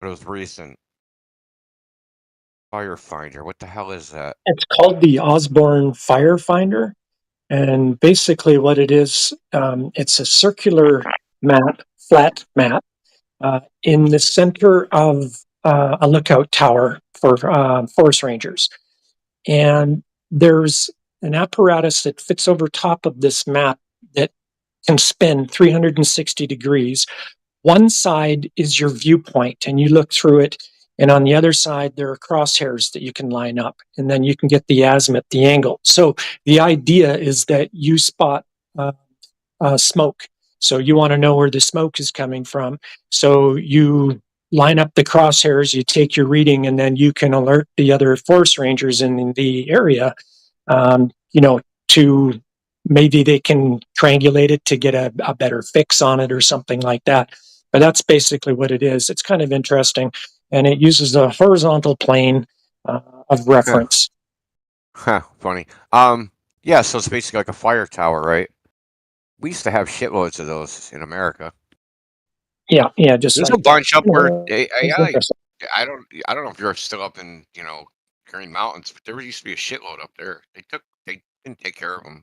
but it was recent. Firefinder. What the hell is that?
It's called the Osborne Firefinder, and basically what it is, it's a circular map, flat map, in the center of a lookout tower for forest rangers. And there's an apparatus that fits over top of this map that can spin 360 degrees. One side is your viewpoint, and you look through it, and on the other side, there are crosshairs that you can line up, and then you can get the azimuth, the angle. So the idea is that you spot smoke. So you want to know where the smoke is coming from. So you line up the crosshairs, you take your reading, and then you can alert the other forest rangers in the area, to maybe they can triangulate it to get a better fix on it or something like that. But that's basically what it is. It's kind of interesting, and it uses a horizontal plane of reference.
Huh, funny. Yeah, so it's basically like a fire tower, right? We used to have shitloads of those in America.
Yeah, just
There's
like
a bunch up where
it's interesting.
I don't know if you're still up in Green Mountains, but there used to be a shitload up there. They didn't take care of them.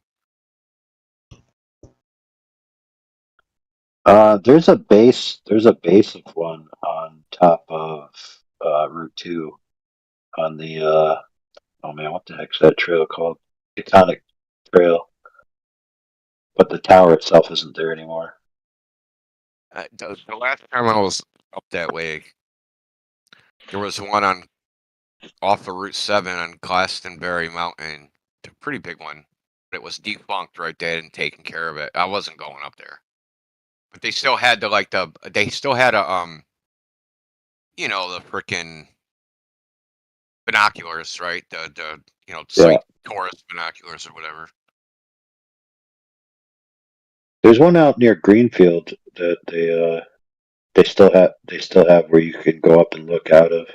There's a base of one on top of Route 2 on the oh man, what the heck's that trail called? Tectonic Trail. But the tower itself isn't there anymore.
The last time I was up that way, there was one off of Route 7 on Glastonbury Mountain. It's a pretty big one. But it was defunct right there and taken care of it. I wasn't going up there. But they still had the the freaking binoculars, right? The sight tourist binoculars or whatever.
There's one out near Greenfield that they still have where you can go up and look out of.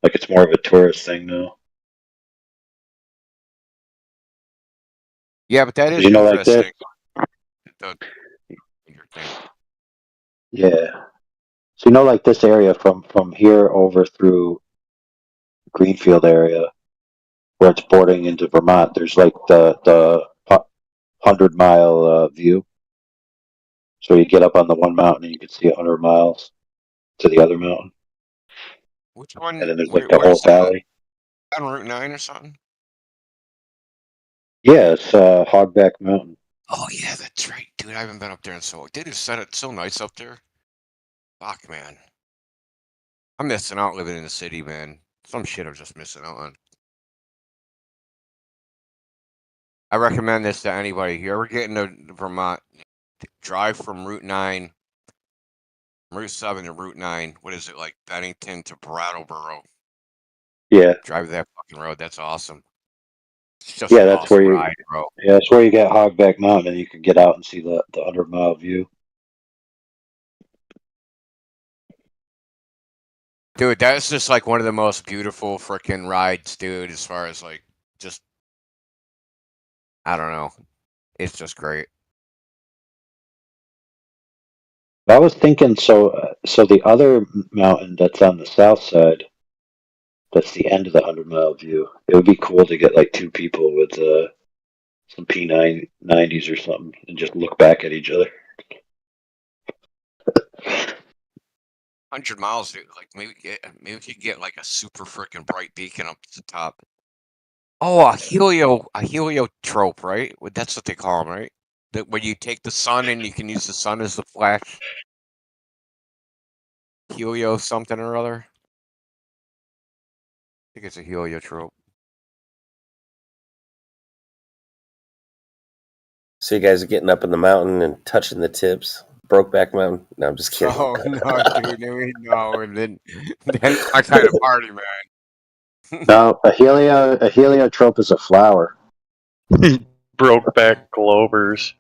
Like it's more of a tourist thing now.
Yeah, but that is
Like
interesting.
that. Yeah. So like this area from here over through Greenfield area, where it's bordering into Vermont. There's like the 100-mile view. So you get up on the one mountain and you can see 100 miles to the other mountain.
Which one?
And then there's like the whole valley.
On Route 9 or something?
Yeah, it's Hogback Mountain.
Oh yeah, that's right, dude. I haven't been up there in so long. They just said it's so nice up there. Fuck, man. I'm missing out living in the city, man. Some shit I'm just missing out on. I recommend this to anybody. If you ever get into Vermont, drive from Route 9
Route 7 to Route 9. What is it, like Bennington to Brattleboro?
Yeah.
Drive that fucking road. That's awesome. It's just
Yeah,
an
that's where
awesome
you.
ride, bro.
Yeah, that's where you get Hogback Mountain, and you can get out and see the 100-mile view.
Dude, that's just like one of the most beautiful freaking rides, dude, as far as like just I don't know. It's just great.
I was thinking, so the other mountain that's on the south side, that's the end of the 100-mile view. It would be cool to get like two people with some P90s or something, and just look back at each other.
100 miles, dude. Like maybe we could get like a super freaking bright beacon up to the top. Oh, a heliotrope, right? That's what they call them, right? That where you take the sun and you can use the sun as the flash. Helio something or other. I think it's a heliotrope.
So you guys are getting up in the mountain and touching the tips. Brokeback Mountain. No, I'm just kidding.
Oh no, dude, no, and then I kind of party, man.
No, a heliotrope is a flower.
Brokeback Globers.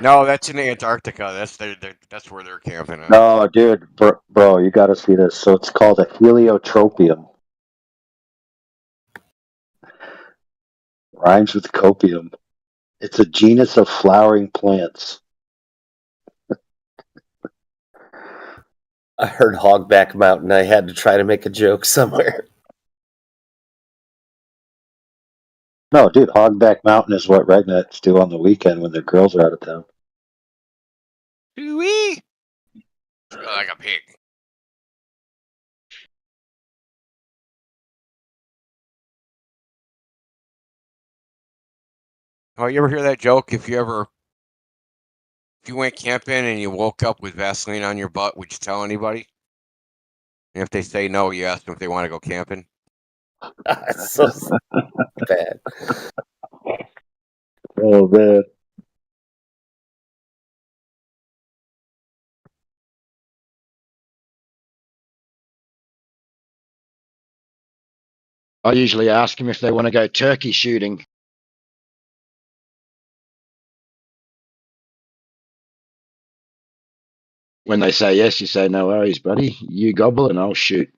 No, that's in Antarctica. That's where they're camping at.
No, dude, bro, you got to see this. So it's called a heliotropium. Rhymes with copium. It's a genus of flowering plants.
I heard Hogback Mountain. I had to try to make a joke somewhere.
No, dude, Hogback Mountain is what rednecks do on the weekend when their girls are out of town.
Ooh-wee. Like a pig. Oh, you ever hear that joke? If you went camping and you woke up with Vaseline on your butt, would you tell anybody? And if they say no, you ask them if they want to go camping.
It's so bad.
Oh, man.
I usually ask them if they want to go turkey shooting. When they say yes, you say, no worries, buddy. You gobble and I'll shoot.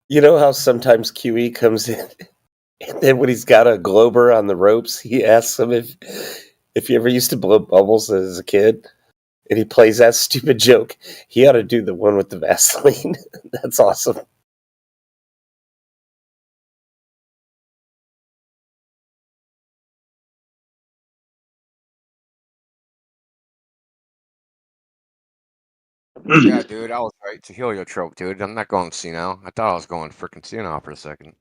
You know how sometimes QE comes in, and then when he's got a Glober on the ropes, he asks him if he ever used to blow bubbles as a kid, and he plays that stupid joke. He ought to do the one with the Vaseline. That's awesome.
Yeah, dude, I was right. It's a heliotrope, dude. I'm not going senile. I thought I was going freaking senile for a second.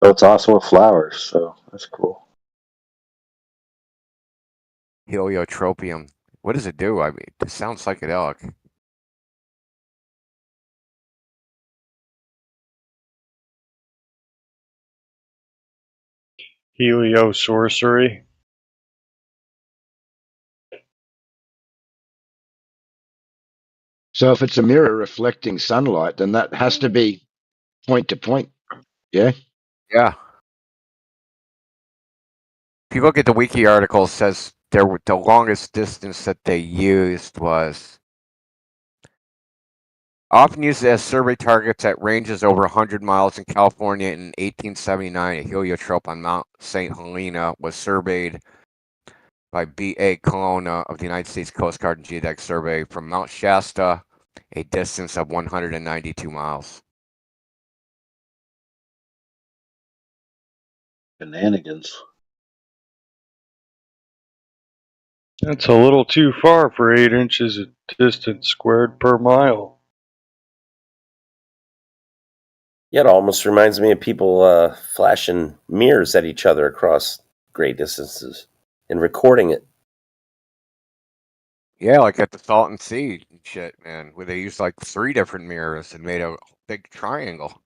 So it's also a flower, so that's cool.
Heliotropium. What does it do? I mean, it sounds psychedelic.
Heliosorcery.
So if it's a mirror reflecting sunlight, then that has to be point to point. Yeah.
Yeah. If you look at the wiki article, it says the longest distance that they used was often used as survey targets at ranges over 100 miles in California. In 1879, a heliotrope on Mount St. Helena was surveyed by B.A. Colonna of the United States Coast Guard and Geodetic Survey from Mount Shasta, a distance of 192 miles.
Shenanigans.
That's a little too far for 8 inches of distance squared per mile.
Yeah, it almost reminds me of people flashing mirrors at each other across great distances and recording it.
Yeah, like at the Salton Sea and shit, man, where they used like 3 different mirrors and made a big triangle.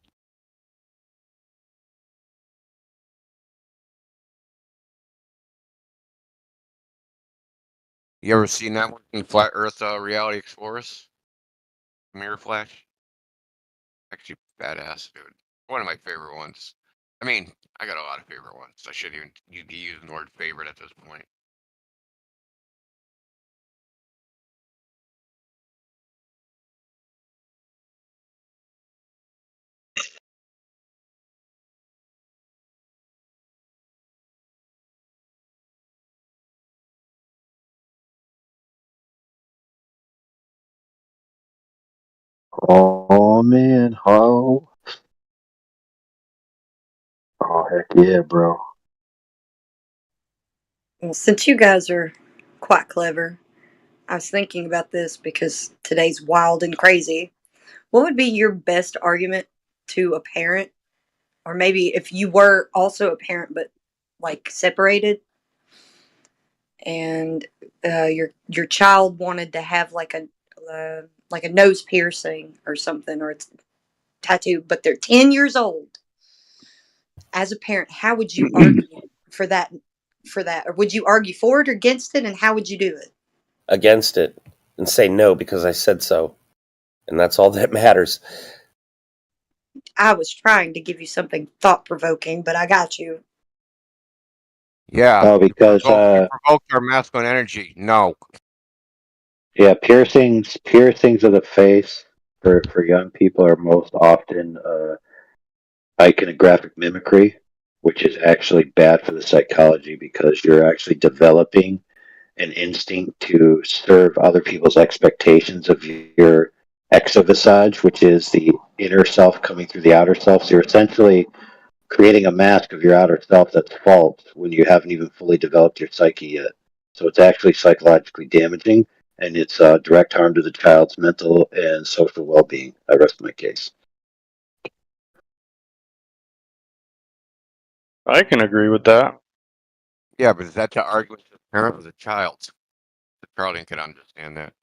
You ever seen that one in Flat Earth Reality Explorers? Mirror Flash? Actually, badass, dude. One of my favorite ones. I mean, I got a lot of favorite ones. I shouldn't even you'd be using the word favorite at this point.
Oh man, oh heck yeah, bro.
Well, since you guys are quite clever, I was thinking about this because today's wild and crazy. What would be your best argument to a parent, or maybe if you were also a parent but like separated, and your child wanted to have like a nose piercing or something, or it's tattoo, but they're 10 years old? As a parent, how would you argue for that? For that, or would you argue for it or against it, and how would you do it?
Against it and say no because I said so. And that's all that matters.
I was trying to give you something thought provoking, but I got you.
Yeah.
Oh, because
you provoked our masculine energy. No.
yeah, piercings of the face for young people are most often iconographic mimicry, which is actually bad for the psychology because you're actually developing an instinct to serve other people's expectations of your exovisage, which is the inner self coming through the outer self. So you're essentially creating a mask of your outer self that's false when you haven't even fully developed your psyche yet. So it's actually psychologically damaging, and it's direct harm to the child's mental and social well-being. I rest my case.
I can agree with that.
Yeah, but is that to argue with the parent or the child? The child can understand that.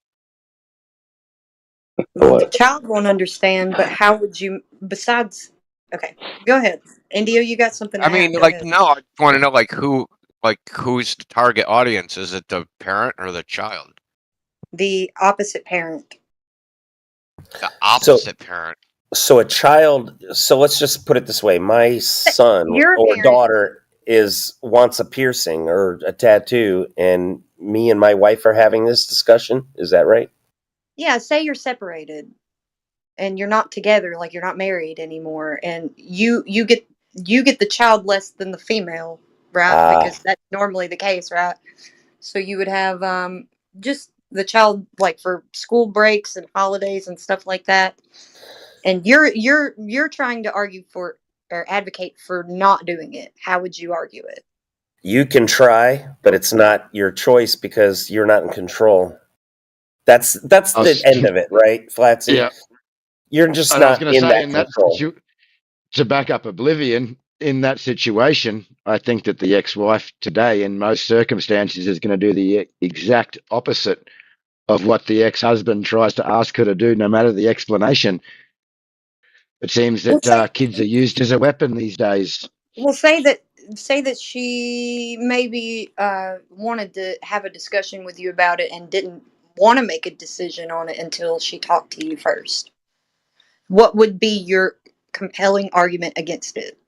Well, the child won't understand, but how would you? Besides, okay, go ahead, Indio. You got something to
I
add?
mean,
Go
like,
ahead.
no, I just want to know, who's the target audience? Is it the parent or the child?
The opposite parent.
The opposite parent.
So a child, so let's just put it this way. My son
You're a
or
parent.
daughter wants a piercing or a tattoo, and me and my wife are having this discussion. Is that right?
Yeah, say you're separated and you're not together, like you're not married anymore, and you get the child less than the female, right? Because that's normally the case, right? So you would have just the child like for school breaks and holidays and stuff like that. And you're trying to argue for or advocate for not doing it. How would you argue it?
You can try, but it's not your choice because you're not in control. That's the end of it, right, Flatsy?
Yeah.
You're just
And I was
not
going to
in
say,
that control.
to back up Oblivion, in that situation, I think that the ex-wife today, in most circumstances, is going to do the exact opposite of what the ex-husband tries to ask her to do, no matter the explanation. It seems that kids are used as a weapon these days.
Well, say that she maybe wanted to have a discussion with you about it and didn't want to make a decision on it until she talked to you first. What would be your compelling argument against it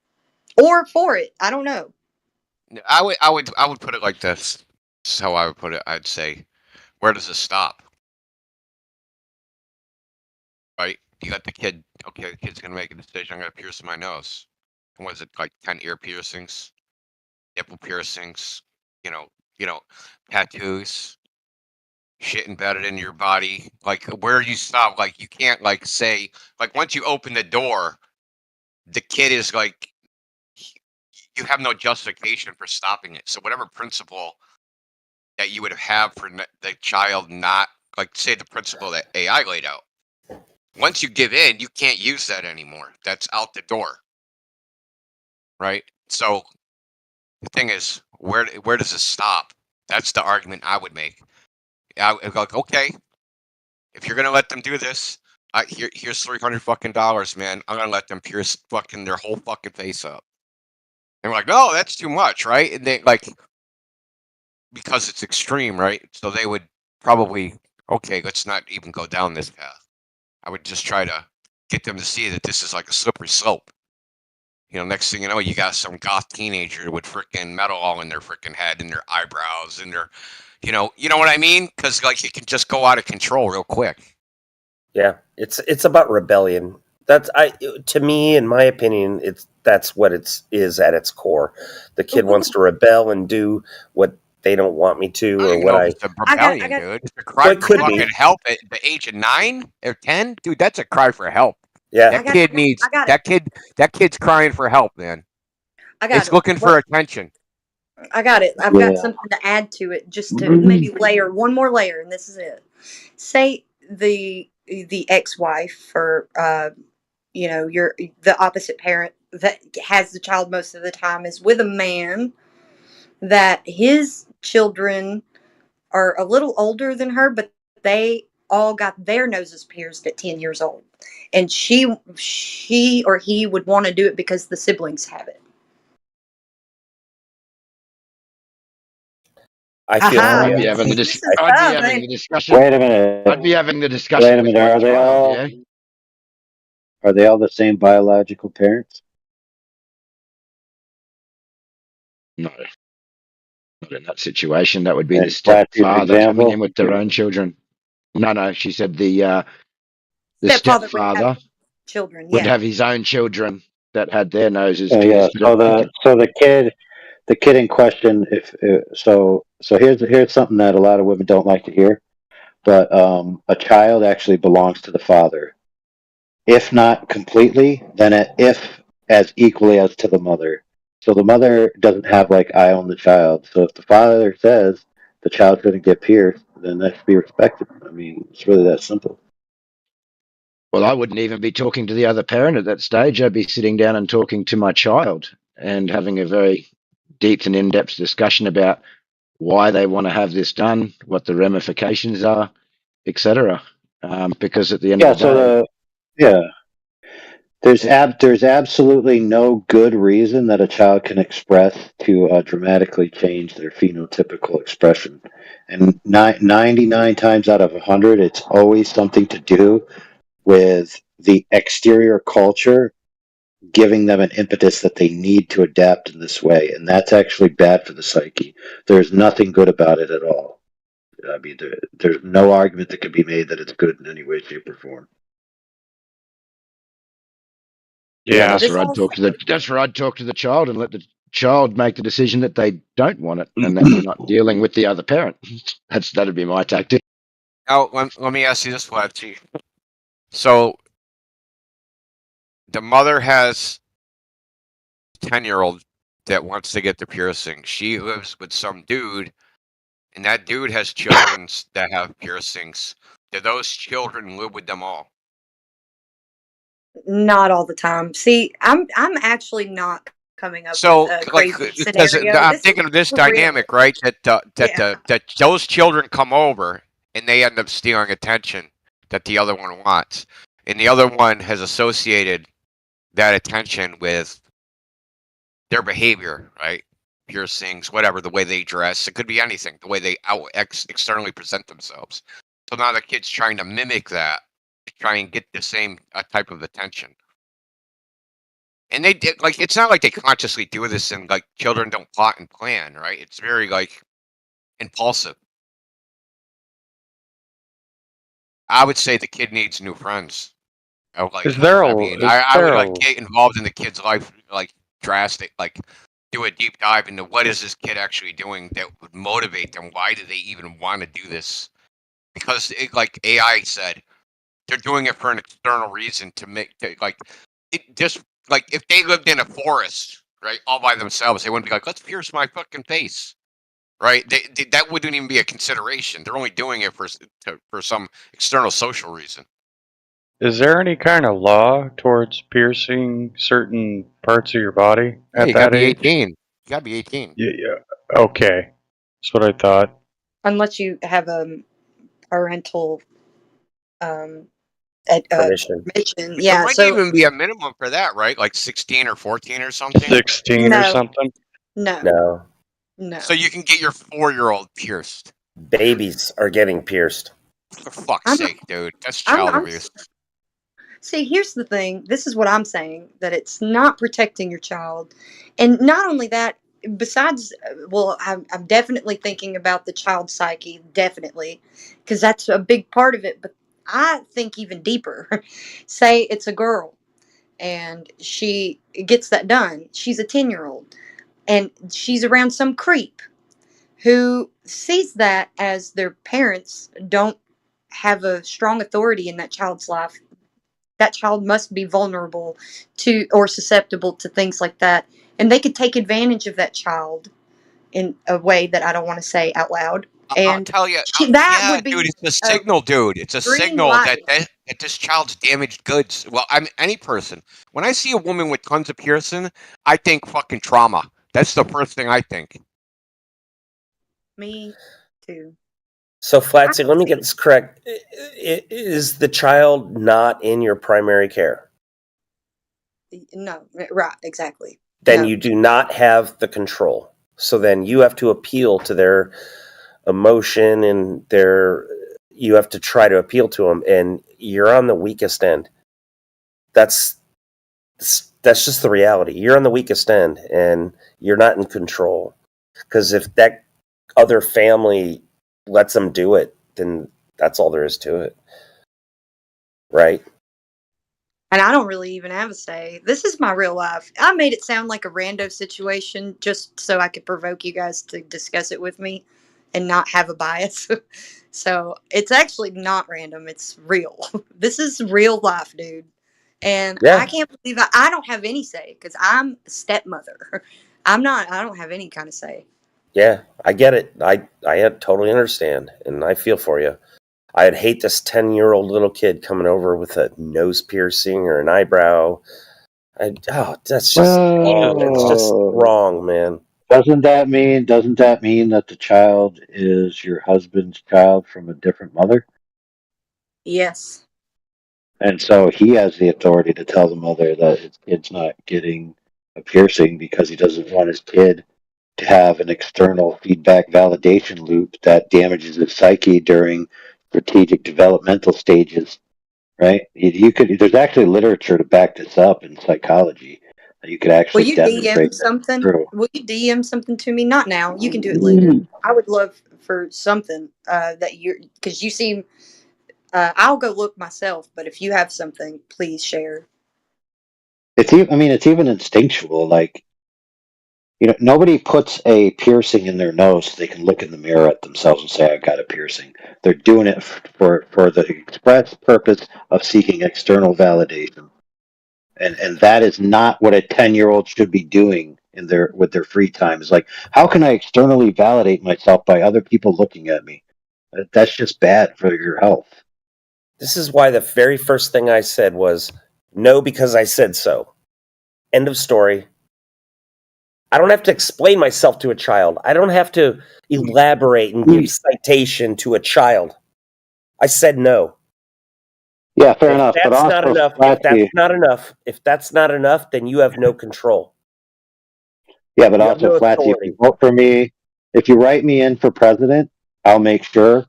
or for it? I don't know.
I would put it like this. This is how I would put it. I'd say, where does this stop? Right? You got the kid. Okay, the kid's gonna make a decision. I'm gonna pierce my nose. And was it like 10 ear piercings, nipple piercings? You know, tattoos, shit embedded in your body. Like, where do you stop? Like, you can't like say like once you open the door, the kid is like, you have no justification for stopping it. So whatever principle that you would have for the child, not like say the principle that AI laid out. Once you give in, you can't use that anymore. That's out the door. Right? So the thing is, where does it stop? That's the argument I would make.
I'd go like, okay, if you're gonna let them do this, here's $300 fucking dollars, man. I'm gonna let them pierce fucking their whole fucking face up. And we're like, no, that's too much, right? And they like, because it's extreme, right? So they would probably, okay, let's not even go down this path. I would just try to get them to see that this is like a slippery slope. You know, next thing you know, you got some goth teenager with freaking metal all in their freaking head and their eyebrows and their, you know what I mean? Because like it can just go out of control real quick.
Yeah, it's about rebellion. To me, in my opinion, that's what is at its core. The kid wants to rebel and do what they don't want me to, or what
It's a rebellion, dude. It's a cry for fucking help at the age of 9 or 10, dude. That's a cry for help.
Yeah,
that kid's crying for help, man. It's looking for attention.
I got it. I've got something to add to it, just to maybe layer one more layer, and this is it. Say the ex-wife or the opposite parent that has the child most of the time is with a man that his children are a little older than her, but they all got their noses pierced at 10 years old, and she or he would want to do it because the siblings have it.
I'd be having the discussion.
Wait a minute.
I'd be having the discussion.
Wait a minute. Are they all the same biological parents?
No. Not in that situation. That would be
And
the stepfather
example?
coming in with their own children. No. She said the
Stepfather would
stepfather
have children,
would
yeah.
have his own children that had their noses
Yeah.
pierced.
So the kid in question, so here's something that a lot of women don't like to hear, but a child actually belongs to the father, if not completely, then if as equally as to the mother. So the mother doesn't have like I own the child. So if the father says the child shouldn't get pierced, then that should be respected. I mean, it's really that simple.
Well, I wouldn't even be talking to the other parent at that stage. I'd be sitting down and talking to my child and having a very deep and in-depth discussion about why they want to have this done, what the ramifications are, etc. Because at the end of the day,
There's absolutely no good reason that a child can express to dramatically change their phenotypical expression. And 99 times out of 100, it's always something to do with the exterior culture giving them an impetus that they need to adapt in this way. And that's actually bad for the psyche. There's nothing good about it at all. I mean, there's no argument that can be made that it's good in any way, shape, or form.
Yeah, that's where I'd talk to the child and let the child make the decision that they don't want it, and that we're not dealing with the other parent. That'd be my tactic.
Now, let me ask you this, Flatty. So, the mother has a 10-year-old that wants to get the piercing. She lives with some dude, and that dude has children that have piercings. Do those children live with them all?
Not all the time. See, I'm actually not coming up
So,
with a
like,
crazy
because
scenario.
I'm
This
thinking
is
of this
for real.
dynamic, right? That those children come over and they end up stealing attention that the other one wants, and the other one has associated that attention with their behavior, right? Piercings, whatever, the way they dress. It could be anything. The way they externally present themselves. So now the kid's trying to mimic that, to try and get the same type of attention. And they did, like, it's not like they consciously do this, and like children don't plot and plan, right? It's very like impulsive. I would say the kid needs new friends. I would like get involved in the kid's life, like drastic, like do a deep dive into what is this kid actually doing that would motivate them. Why do they even want to do this? Because like AI said, they're doing it for an external reason if they lived in a forest, right, all by themselves, they wouldn't be like, let's pierce my fucking face, right? That wouldn't even be a consideration. They're only doing it for some external social reason.
Is there any kind of law towards piercing certain parts of your body at
You gotta
that
be
age?
18. You gotta be 18.
Yeah. Okay. That's what I thought.
Unless you have parental permission.
There
Yeah,
might
so
even be a minimum for that, right? Like 16 or 14 or something.
16 or
no,
something.
no,
No,
no.
So you can get your 4-year-old pierced.
babies are getting pierced.
For fuck's
I'm,
sake, dude. That's
I'm,
child
I'm
abuse.
See, here's the thing. This is what I'm saying, that it's not protecting your child. And not only that, besides, well, I'm definitely thinking about the child's psyche, definitely, because that's a big part of it. But I think even deeper. Say it's a girl and she gets that done. She's a 10-year-old and she's around some creep who sees that as their parents don't have a strong authority in that child's life. That child must be vulnerable to or susceptible to things like that. And they could take advantage of that child in a way that I don't want to say out loud.
I'll
And
tell you,
that
yeah,
would
dude,
be
it's a
a
signal, dude. It's a
green
signal
light.
that this child's damaged goods. Well, I mean, any person. When I see a woman with tons of piercing, I think fucking trauma. That's the first thing I think.
Me too.
So, Flatsy, let me get this correct. Is the child not in your primary care?
No, right, exactly.
Then
No.
you do not have the control. So then you have to appeal to their emotion and you have to try to appeal to them, and you're on the weakest end. That's just the reality. You're on the weakest end, and you're not in control. Because if that other family lets them do it, then that's all there is to it. Right?
And I don't really even have a say. This is my real life. I made it sound like a rando situation just so I could provoke you guys to discuss it with me and not have a bias. So it's actually not random. It's real. This is real life, dude. And I
Yeah.
can't believe I don't have any say because I'm a stepmother. I don't have any kind of say.
Yeah, I get it. I totally understand, and I feel for you. I'd hate this 10-year-old little kid coming over with a nose piercing or an eyebrow. That's just wrong. It's just wrong, man.
Doesn't that mean that the child is your husband's child from a different mother?
Yes.
And so he has the authority to tell the mother that his kid's not getting a piercing because he doesn't want his kid to have an external feedback validation loop that damages his psyche during strategic developmental stages, right? There's actually literature to back this up in psychology. You could
Will
actually
you
demonstrate
DM
that
something?
true.
Will you DM something to me? Not now. You can do it later. I would love for something that because you seem. I'll go look myself, but if you have something, please share.
It's even instinctual. Like, nobody puts a piercing in their nose so they can look in the mirror at themselves and say, "I've got a piercing." They're doing it for the express purpose of seeking external validation, and that is not what a 10-year-old should be doing with their free time. Is like, how can I externally validate myself by other people looking at me? That's just bad for your health.
This is why the very first thing I said was, no, because I said so. End of story. I don't have to explain myself to a child. I don't have to elaborate and give citation to a child. I said no.
Yeah, fair enough. But
That's not
also,
enough. If that's not enough, then you have no control.
yeah, but
You have
also,
no
Flatsy, if
authority.
you vote for me, if you write me in for president, I'll make sure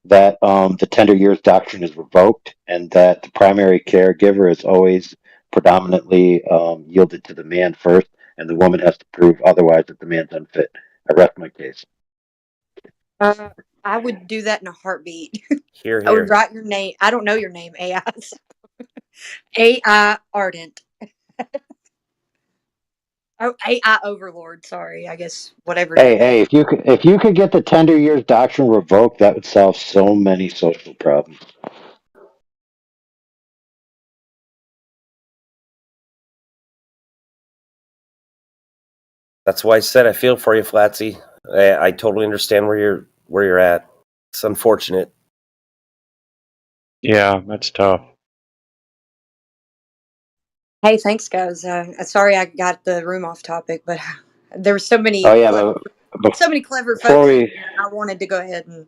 that the tender years doctrine is revoked and that the primary caregiver is always predominantly yielded to the man first, and the woman has to prove otherwise that the man's unfit. I rest my case.
I would do that in a heartbeat.
Here,
I would
here.
write your name. I don't know your name, AI. AI Ardent. Oh, AI Overlord. Sorry, I guess whatever.
Hey, if you could get the tender years doctrine revoked, that would solve so many social problems.
That's why I said I feel for you, Flatsy. I totally understand where you're at. It's unfortunate.
Yeah, that's tough.
Hey, thanks, guys. Sorry I got the room off topic, but there were so many.
Oh yeah, but
So many clever
before
folks.
we
I wanted to go ahead and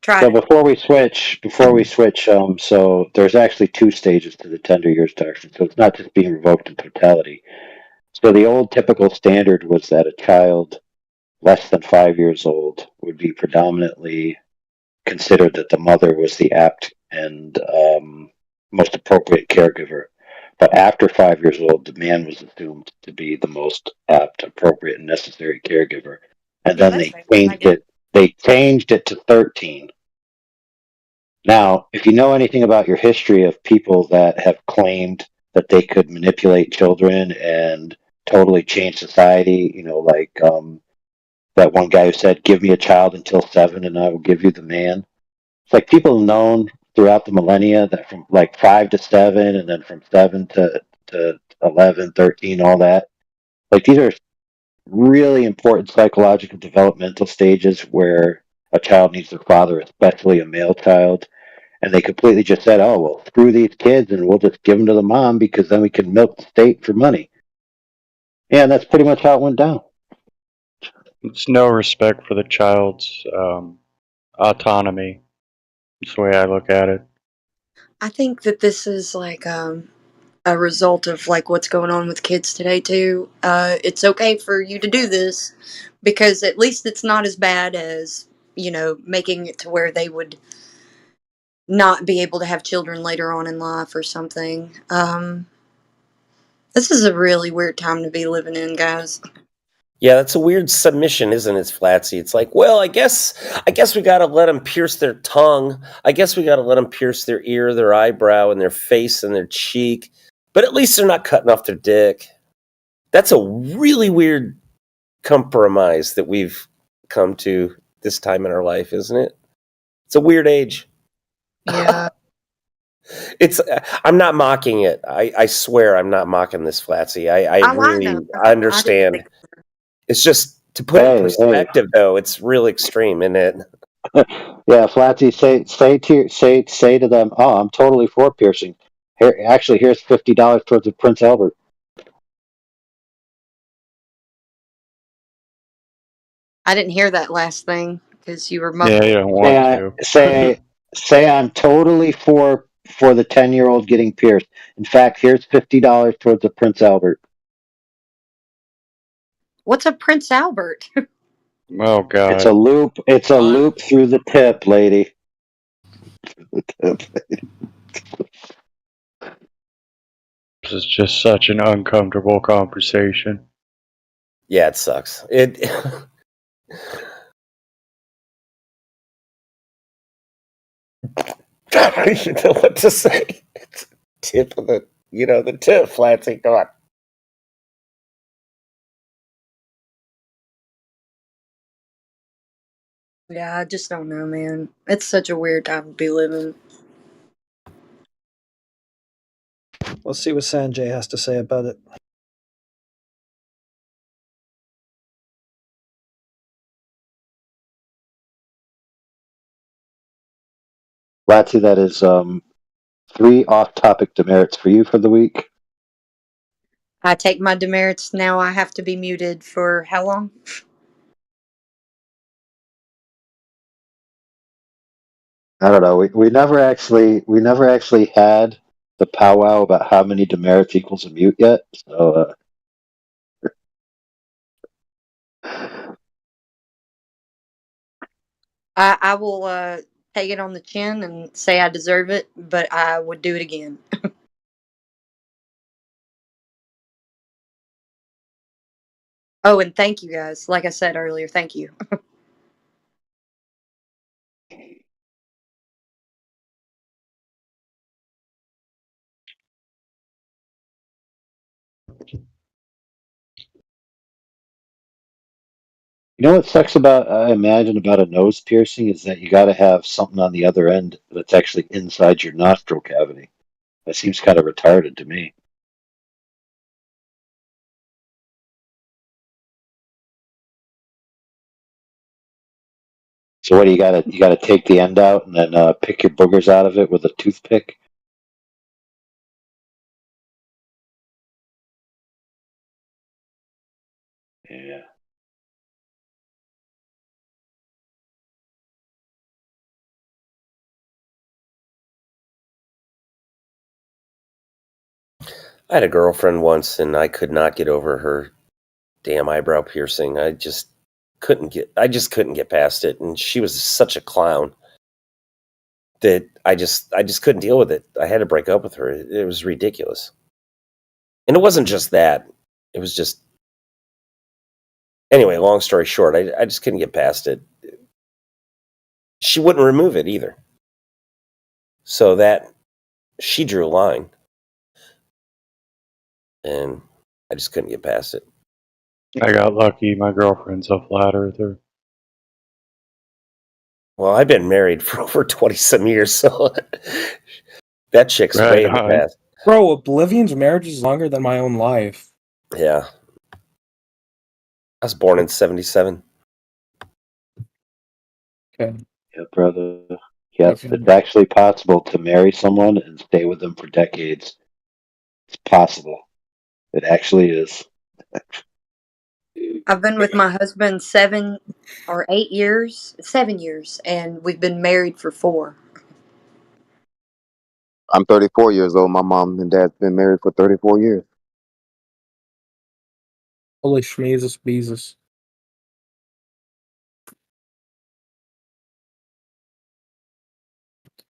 Tried
So
it.
before we switch, so there's actually two stages to the tender years doctrine. So it's not just being revoked in totality. So the old typical standard was that a child less than 5 years old would be predominantly considered that the mother was the apt and most appropriate caregiver. But after 5 years old, the man was assumed to be the most apt, appropriate, and necessary caregiver. And
Yeah,
then
that's fair. I
changed
get it.
it. They changed it to 13. Now, if you know anything about your history of people that have claimed that they could manipulate children and totally change society, like that one guy who said, "Give me a child until 7, and I will give you the man." It's like people have known throughout the millennia that from like 5 to 7, and then from 7 to 11, 13, all that. Like these are really important psychological developmental stages where a child needs their father, especially a male child. And they completely just said, "Oh, well, screw these kids and we'll just give them to the mom because then we can milk the state for money." Yeah, and that's pretty much how it went down.
It's no respect for the child's autonomy. That's the way I look at it.
I think that this is like a result of like what's going on with kids today too. It's okay for you to do this because at least it's not as bad as making it to where they would not be able to have children later on in life or something. This is a really weird time to be living in, guys.
Yeah, that's a weird submission, isn't it, Flatsy? It's like, well, I guess we got to let them pierce their tongue. I guess we got to let them pierce their ear, their eyebrow, and their face and their cheek. But at least they're not cutting off their dick. That's a really weird compromise that we've come to this time in our life, isn't it? It's a weird age.
Yeah.
I'm not mocking it. I swear I'm not mocking this, Flatsy. I
I
really
know.
understand. It's just to put it in
Hey,
perspective, though. It's real extreme, isn't it?
Yeah, Flatsy, say to them, "Oh, I'm totally for piercing. Here's $50 towards the Prince Albert."
I didn't hear that last thing because you were
Yeah,
muffled.
you don't want to.
Say I'm totally for the 10-year-old getting pierced. In fact, here's $50 towards the Prince Albert.
What's a Prince Albert?
Oh God.
It's a loop. It's a loop through the tip, lady.
This is just such an uncomfortable conversation.
Yeah, it sucks. It. I don't even know what to say. It's tip of the tip, Flatsy. Go on.
Yeah, I just don't know, man. It's such a weird time to be living.
Let's see what Sanjay has to say about it.
Flatsy, that is 3 off-topic demerits for you for the week.
I take my demerits now. I have to be muted for how long?
I don't know. We never actually had the powwow about how many demerits equals a mute yet. So
I will take it on the chin and say I deserve it, but I would do it again. Oh, and thank you guys. Like I said earlier, thank you.
you know what sucks about I imagine about a nose piercing is that you got to have something on the other end that's actually inside your nostril cavity. That seems kind of retarded to me. So what do you got to take the end out and then pick your boogers out of it with a toothpick? Yeah.
I had a girlfriend once, and I could not get over her damn eyebrow piercing. I just couldn't get past it, and she was such a clown that I just couldn't deal with it. I had to break up with her. It was ridiculous. And it wasn't just that. It was just anyway, long story short, I just couldn't get past it. She wouldn't remove it either. So that she drew a line. And I just couldn't get past it.
I got lucky. My girlfriend's a flat earther.
Well, I've been married for over 20-some years, so that chick's way in the past.
Bro, Oblivion's marriage is longer than my own life.
Yeah. I was born in 1977.
Okay.
Yeah, brother. Yes, it's actually possible to marry someone and stay with them for decades. It's possible. It actually is.
I've been with my husband 7 or 8 years, 7 years, and we've been married for 4.
I'm 34 years old. My mom and dad's been married for 34 years.
Holy schmeezus beezus.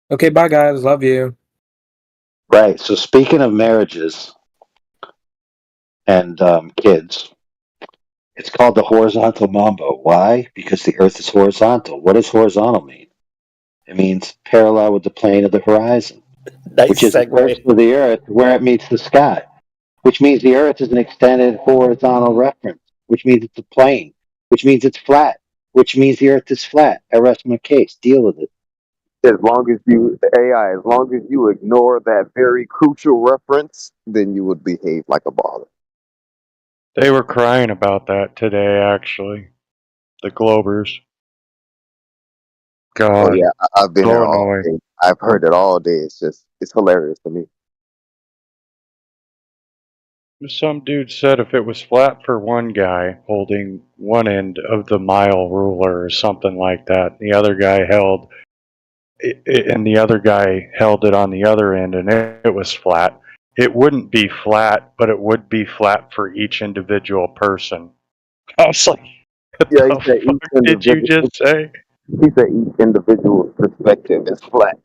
Okay, bye guys. Love you.
Right. So speaking of marriages and kids, it's called the horizontal mambo. Why? Because the Earth is horizontal. What does horizontal mean? It means parallel with the plane of the horizon, which is the surface of the Earth where it meets the sky, which means the Earth is an extended horizontal reference, which means it's a plane, which means it's flat, which means the Earth is flat. I rest my case. Deal with it.
As long as you ignore that very crucial reference, then you would behave like a baller.
They were crying about that today, actually. The Globers. God.
Oh yeah, I've been
so
there all
annoying.
day. I've heard it all day. It's hilarious to me.
Some dude said if it was flat for one guy holding one end of the mile ruler or something like that, the other guy held and the other guy held it on the other end and it was flat. It wouldn't be flat, but it would be flat for each individual person. I was like,
Yeah, he said each
did you just say?
He said each individual perspective is flat.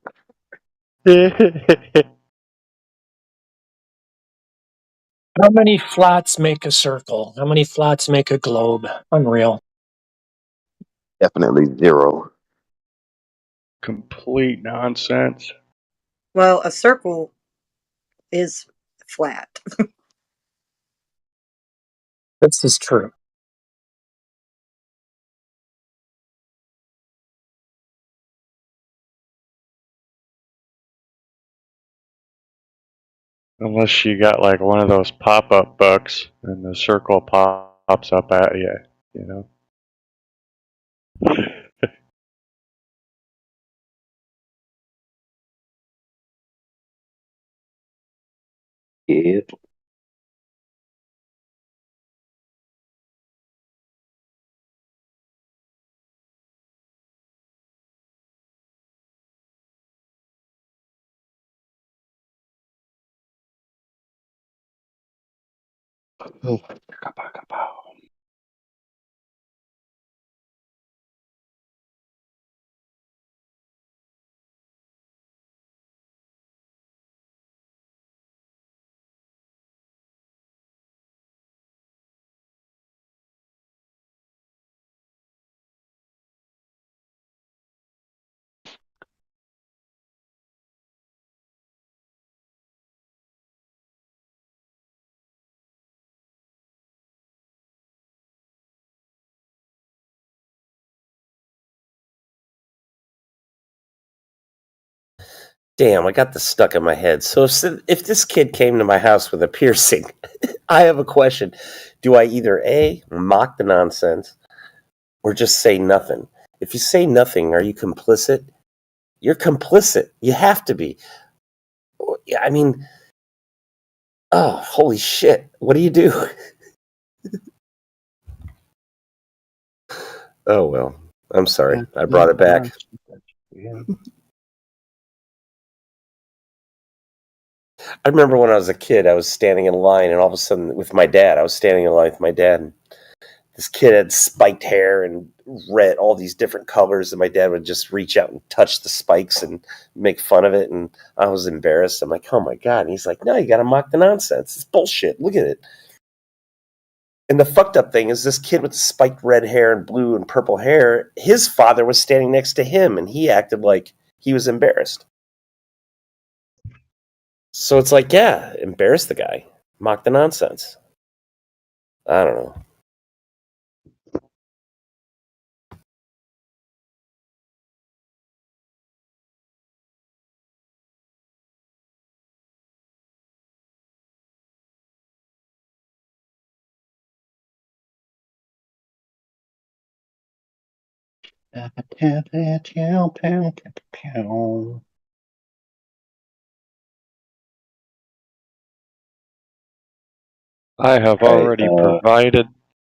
How many flats make a circle? How many flats make a globe? Unreal.
Definitely 0.
Complete nonsense.
Well, a circle is flat.
This is true.
Unless you got like one of those pop-up books and the circle pops up at you, you know?
Yep.
Damn, I got this stuck in my head. So if this kid came to my house with a piercing, I have a question. Do I either A, mock the nonsense, or just say nothing? If you say nothing, are you complicit? You're complicit. You have to be. I mean, oh, holy shit. What do you do? Oh, well. I'm sorry. I brought it back. I remember when I was a kid, I was standing in line, and all of a sudden, with my dad, and this kid had spiked hair and red, all these different colors, and my dad would just reach out and touch the spikes and make fun of it, and I was embarrassed. I'm like, oh my God. And he's like, no, you got to mock the nonsense. It's bullshit. Look at it. And the fucked up thing is this kid with the spiked red hair and blue and purple hair, his father was standing next to him, and he acted like he was embarrassed. So it's like, yeah, embarrass the guy. Mock the nonsense. I don't know.
I have
Right,
already provided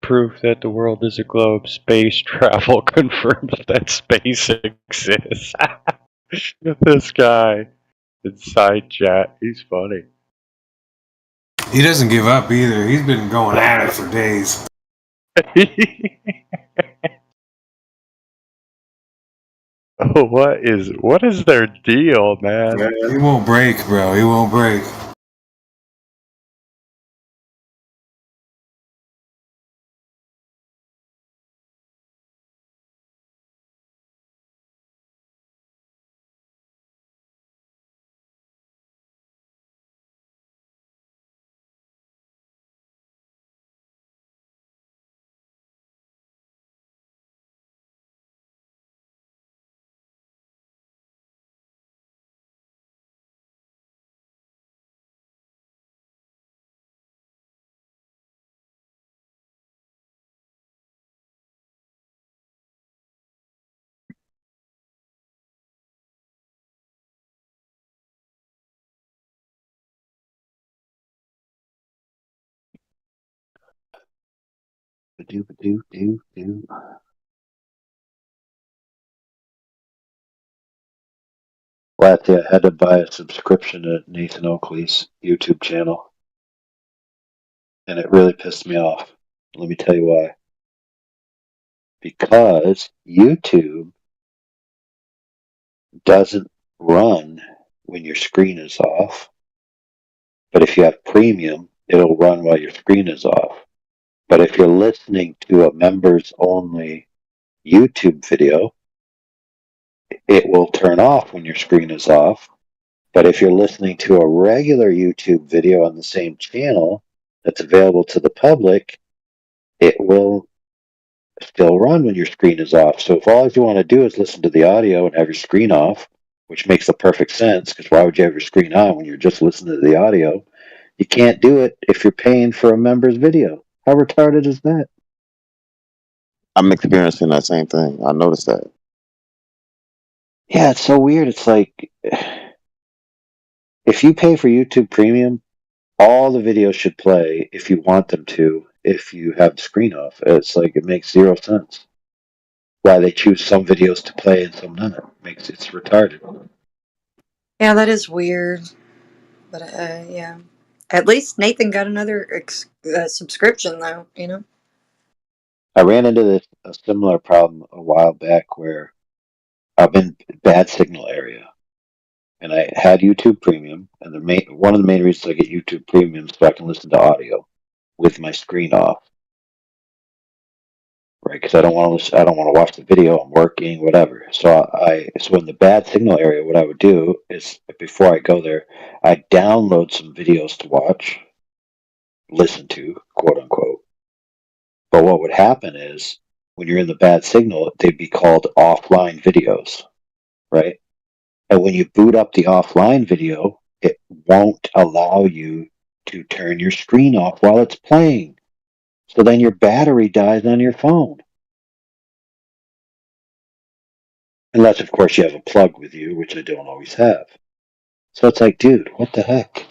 proof that the world is a globe. Space travel confirms that space exists. This guy in side chat, he's funny.
He doesn't give up either. He's been going at it for days.
Oh, what is their deal, man?
He won't break, bro. He won't break.
Last year I had to buy a subscription to Nathan Oakley's YouTube channel, and it really pissed me off. Let me tell you why. Because YouTube doesn't run when your screen is off, but if you have premium, it'll run while your screen is off. But if you're listening to a members only YouTube video, it will turn off when your screen is off. But if you're listening to a regular YouTube video on the same channel that's available to the public, it will still run when your screen is off. So if all you want to do is listen to the audio and have your screen off, which makes the perfect sense, because why would you have your screen on when you're just listening to the audio? You can't do it if you're paying for a member's video. How retarded is that?
I'm experiencing that same thing. I noticed that.
Yeah, it's so weird. It's like, if you pay for YouTube Premium, all the videos should play if you want them to, if you have the screen off. It's like, it makes zero sense. Why they choose some videos to play and some not. It's retarded.
Yeah, that is weird. But yeah, at least Nathan got another subscription though. You know.
I ran into a similar problem a while back where I'm in bad signal area, and I had YouTube Premium, and one of the main reasons I get YouTube Premium is so I can listen to audio with my screen off, right? Because I don't want to watch the video. I'm working, whatever. So in the bad signal area, what I would do is before I go there, I download some videos to watch, listen to, quote unquote. But what would happen is when you're in the bad signal, they'd be called offline videos, right? And when you boot up the offline video, it won't allow you to turn your screen off while it's playing. So then your battery dies on your phone. Unless, of course, you have a plug with you, which I don't always have. So it's like, dude, what the heck?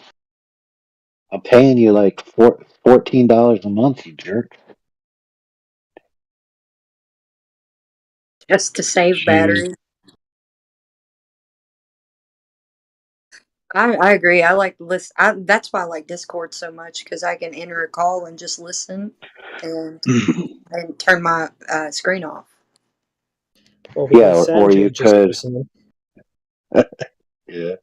I'm paying you like $14 a month, you jerk.
Just to save battery. I agree. I like list. That's why I like Discord so much because I can enter a call and just listen, and turn my screen off.
Well,
Yeah,
because
or you
Sanjay just
could.
listened.
Yeah.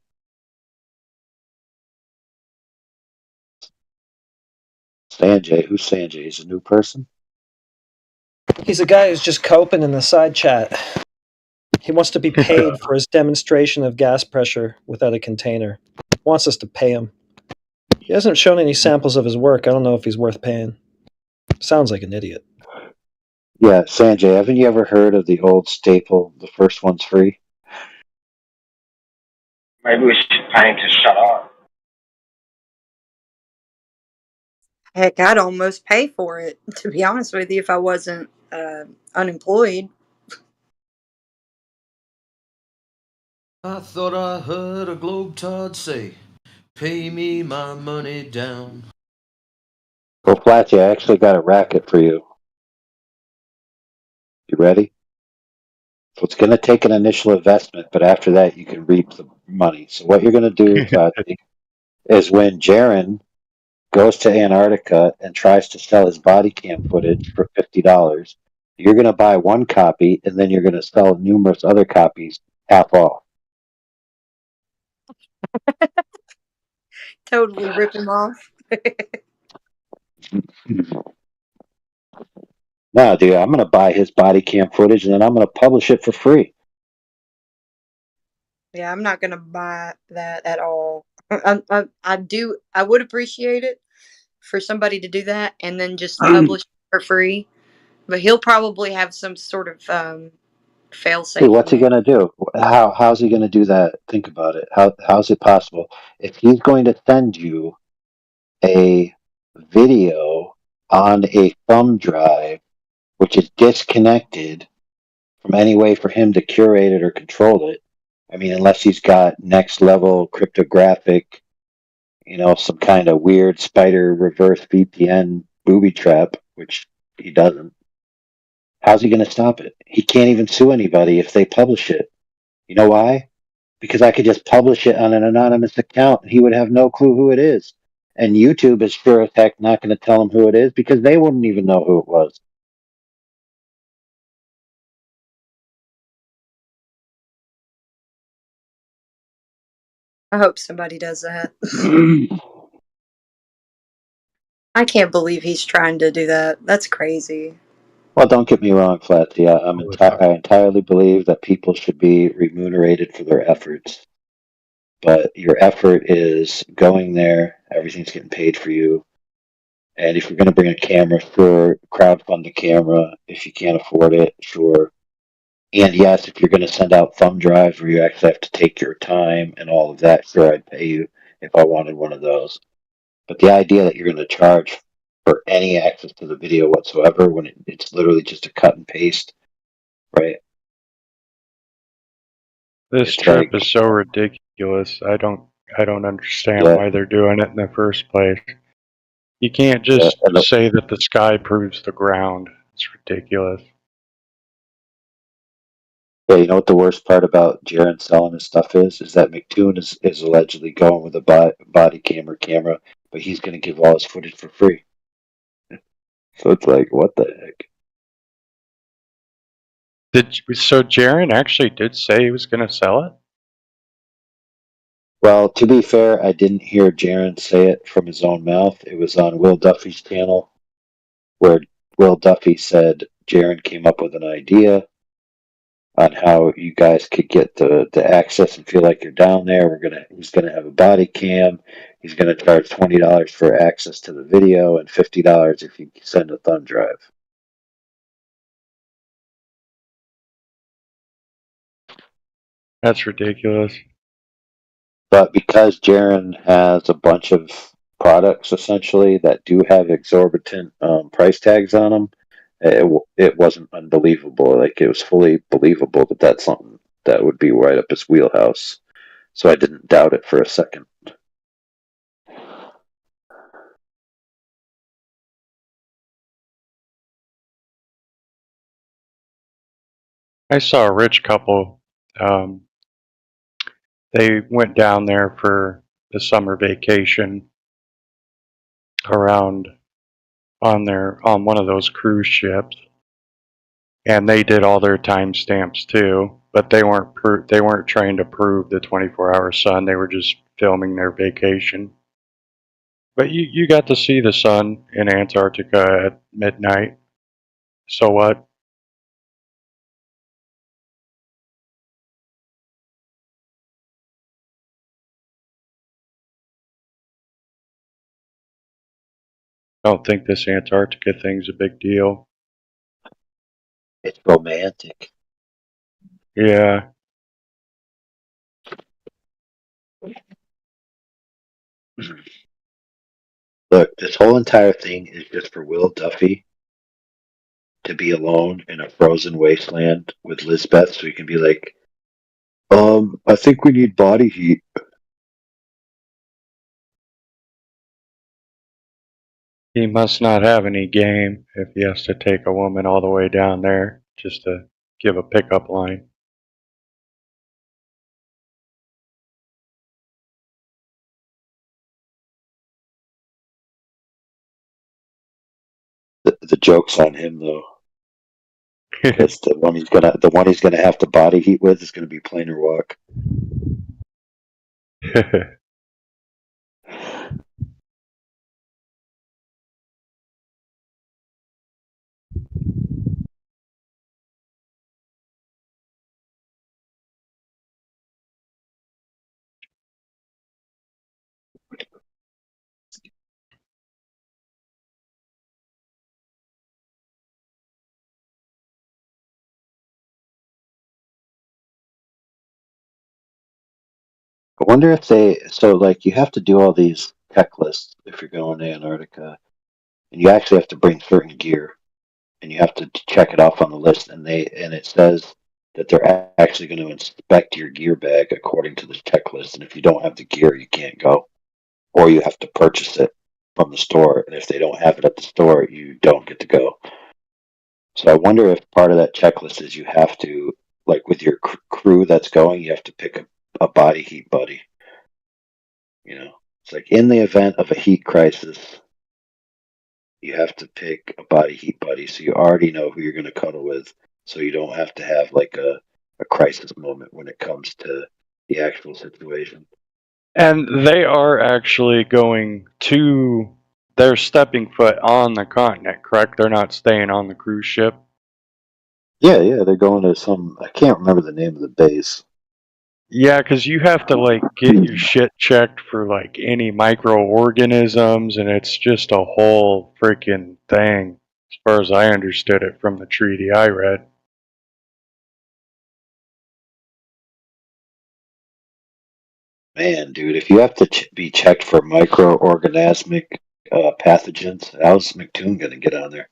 Sanjay, who's Sanjay? He's a new person.
He's a guy who's just coping in the side chat. He wants to be paid for his demonstration of gas pressure without a container. Wants us to pay him. He hasn't shown any samples of his work. I don't know if he's worth paying. Sounds like an idiot.
Yeah, Sanjay, haven't you ever heard of the old staple, the first one's free?
Maybe we should pay him to shut up.
Heck, I'd almost pay for it, to be honest with you, if I wasn't unemployed.
I thought I heard a globe-tard say, pay me my money down.
Well, Flatty, I actually got a racket for you. You ready? So it's going to take an initial investment, but after that, you can reap the money. So what you're going to do, Flatty, is when Jaron goes to Antarctica and tries to sell his body cam footage for $50, you're going to buy one copy, and then you're going to sell numerous other copies half off.
Totally rip him off.
No, dude, I'm going to buy his body cam footage, and then I'm going to publish it for free.
Yeah, I'm not gonna buy that at all. I would appreciate it for somebody to do that and then just publish it for free. But he'll probably have some sort of fail
Dude,
safe
what's
in
he
there.
going to do? How's he going to do that? Think about it. How's it possible? If he's going to send you a video on a thumb drive, which is disconnected from any way for him to curate it or control it, I mean, unless he's got next level cryptographic, some kind of weird spider reverse VPN booby trap, which he doesn't. How's he going to stop it? He can't even sue anybody if they publish it. You know why? Because I could just publish it on an anonymous account and he would have no clue who it is. And YouTube is sure as heck not going to tell him who it is because they wouldn't even know who it was.
I hope somebody does that. I can't believe he's trying to do that. That's crazy.
Well, don't get me wrong, Flatty. I entirely believe that people should be remunerated for their efforts. But your effort is going there, everything's getting paid for you. And if you're going to bring a camera, sure, crowdfund a camera. If you can't afford it, sure. And yes, if you're going to send out thumb drives where you actually have to take your time and all of that, sure, I'd pay you if I wanted one of those. But the idea that you're going to charge for any access to the video whatsoever when it's literally just a cut and paste, right?
This
It's
trip
like,
is so ridiculous. I don't understand
yeah,
why they're doing it in the first place. You can't
yeah,
just say that the sky proves the ground. It's ridiculous.
yeah, you know what the worst part about Jaron selling his stuff is that McToon is allegedly going with a body camera, but he's going to give all his footage for free. So it's like, what the heck?
So Jaren actually did say he was going to sell it?
Well, to be fair, I didn't hear Jaron say it from his own mouth. It was on Will Duffy's channel where Will Duffy said Jaron came up with an idea on how you guys could get the access and feel like you're down there. He's gonna have a body cam. He's gonna charge $20 for access to the video and $50 if you send a thumb drive.
That's ridiculous.
But because Jaron has a bunch of products essentially that do have exorbitant price tags on them, it wasn't unbelievable. Like it was fully believable that that's something that would be right up his wheelhouse. So I didn't doubt it for a second.
I saw a rich couple. They went down there for the summer vacation around on one of those cruise ships, and they did all their timestamps too. But they weren't trying to prove the 24-hour sun. They were just filming their vacation. But you got to see the sun in Antarctica at midnight. So what? I don't think this Antarctica thing's a big deal.
It's romantic.
Yeah.
Look, this whole entire thing is just for Will Duffy to be alone in a frozen wasteland with Lisbeth, so he can be like, I think we need body heat.
He must not have any game if he has to take a woman all the way down there just to give a pickup line.
The joke's on him though. Because the one he's gonna have to body heat with is gonna be Plainer Walk. I wonder if you have to do all these checklists if you're going to Antarctica, and you actually have to bring certain gear, and you have to check it off on the list, and it says that they're actually going to inspect your gear bag according to the checklist, and if you don't have the gear, you can't go, or you have to purchase it from the store, and if they don't have it at the store, you don't get to go. So I wonder if part of that checklist is you have to, like with your crew that's going, you have to pick a body heat buddy. It's like in the event of a heat crisis, you have to pick a body heat buddy, so you already know who you're going to cuddle with, so you don't have to have like a crisis moment when it comes to the actual situation.
And they are actually they're stepping foot on the continent, correct? They're not staying on the cruise ship.
Yeah, they're going to I can't remember the name of the base.
Yeah, because you have to get your shit checked for any microorganisms, and it's just a whole freaking thing, as far as I understood it from the treaty I read.
Man, dude, if you have to be checked for microorganismic pathogens, how's McToon going to get on there?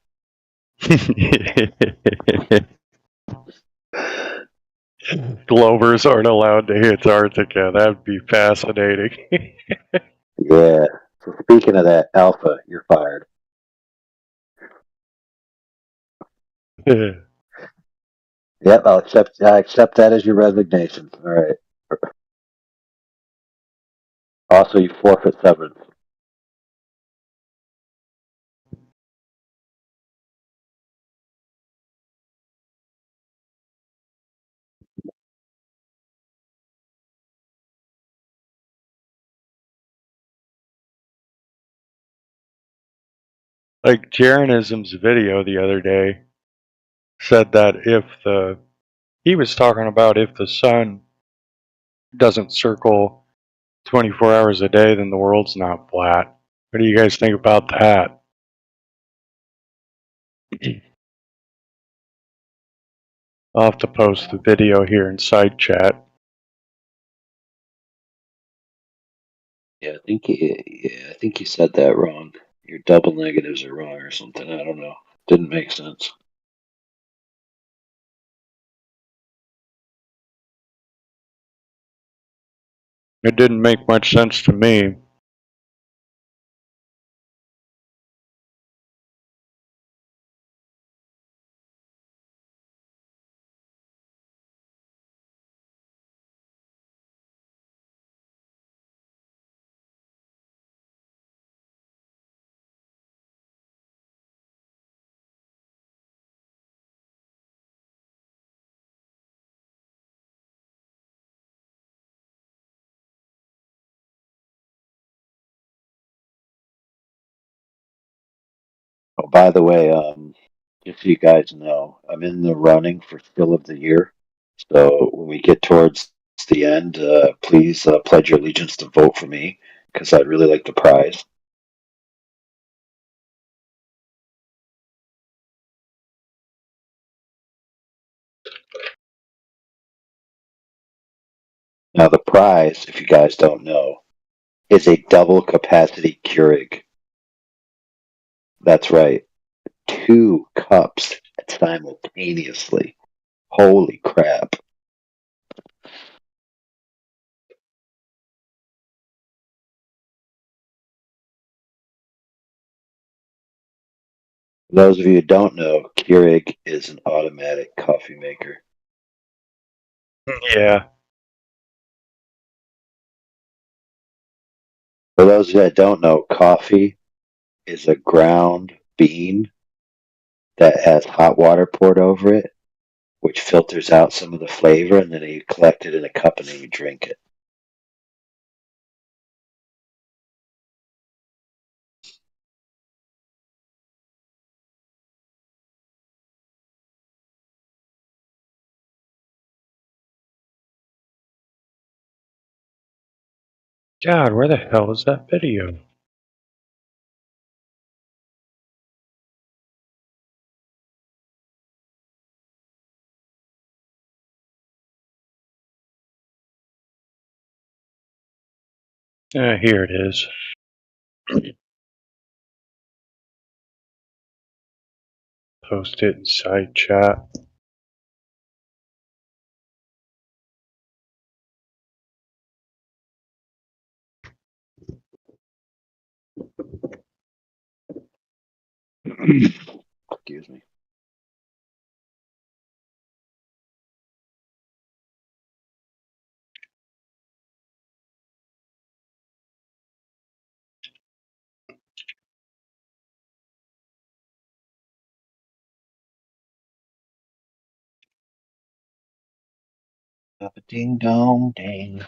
Glovers aren't allowed to hit Antarctica. That'd be fascinating.
Yeah. So speaking of that, Alpha, you're fired. Yep, I accept that as your resignation. All right. Also, you forfeit severance.
Like Jeranism's video the other day said that he was talking about if the sun doesn't circle 24 hours a day, then the world's not flat. What do you guys think about that? I'll have to post the video here in side chat.
Yeah, I think you said that wrong. Your double negatives are wrong or something. I don't know. Didn't make sense.
It didn't make much sense to me.
by the way, just so you guys know, I'm in the running for Still of the Year. So when we get towards the end, please pledge your allegiance to vote for me because I'd really like the prize. Now, the prize, if you guys don't know, is a double capacity Keurig. That's right. 2 cups simultaneously. Holy crap. For those of you who don't know, Keurig is an automatic coffee maker.
Yeah.
For those that don't know, coffee is a ground bean that has hot water poured over it, which filters out some of the flavor, and then you collect it in a cup and then you drink it.
God, where the hell is that video? Here it is. Post it in side chat.
Excuse me. Ding dong ding.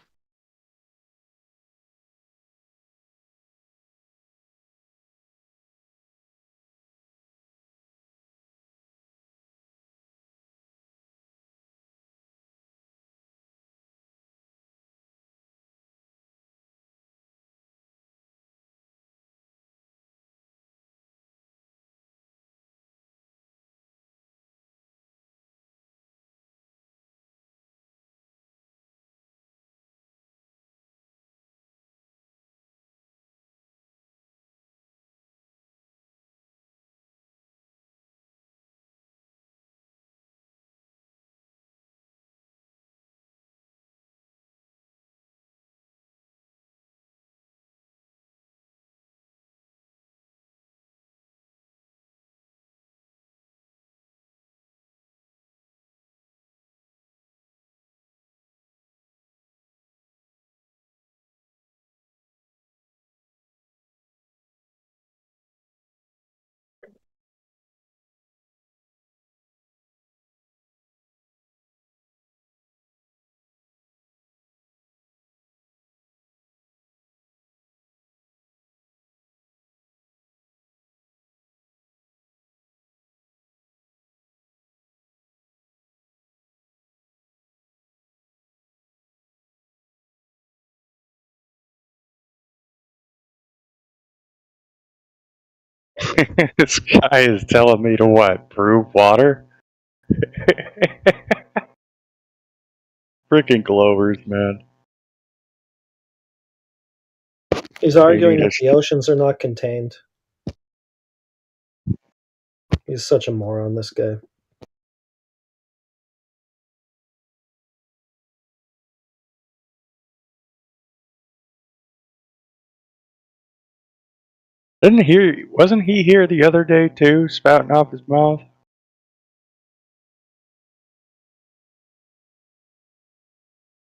This guy is telling me to what? Prove water? Freaking Glovers, man.
He's
They
arguing
need
that
us.
the oceans are not contained. He's such a moron, this guy.
Wasn't he here the other day too, spouting off his mouth?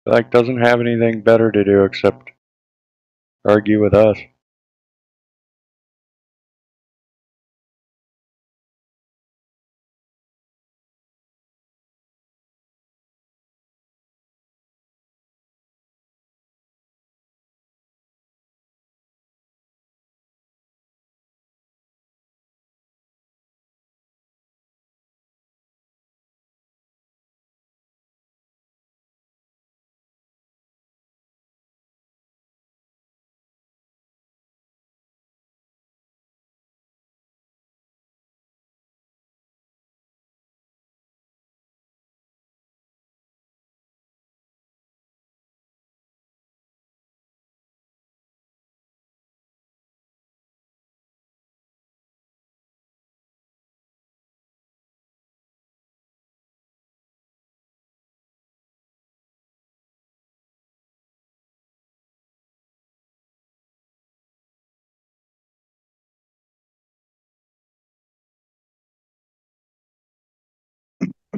Like, doesn't have anything better to do except argue with us.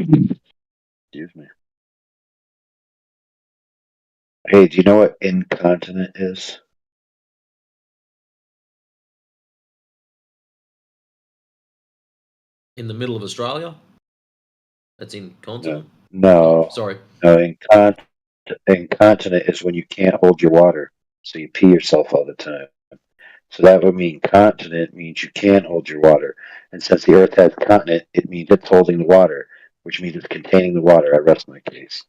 Excuse me. Hey, do you know what incontinent is?
In the middle of Australia? That's in continent?
No.
Sorry.
No, incontinent is when you can't hold your water, so you pee yourself all the time. So that would mean continent means you can hold your water. And since the Earth has continent, it means it's holding the water, which means it's containing the water. I rest my case.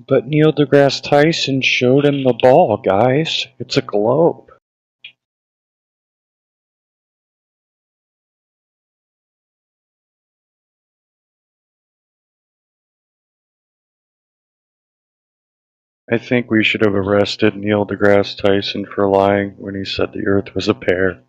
But Neil deGrasse Tyson showed him the ball, guys. It's a globe. I think we should have arrested Neil deGrasse Tyson for lying when he said the Earth was a pear.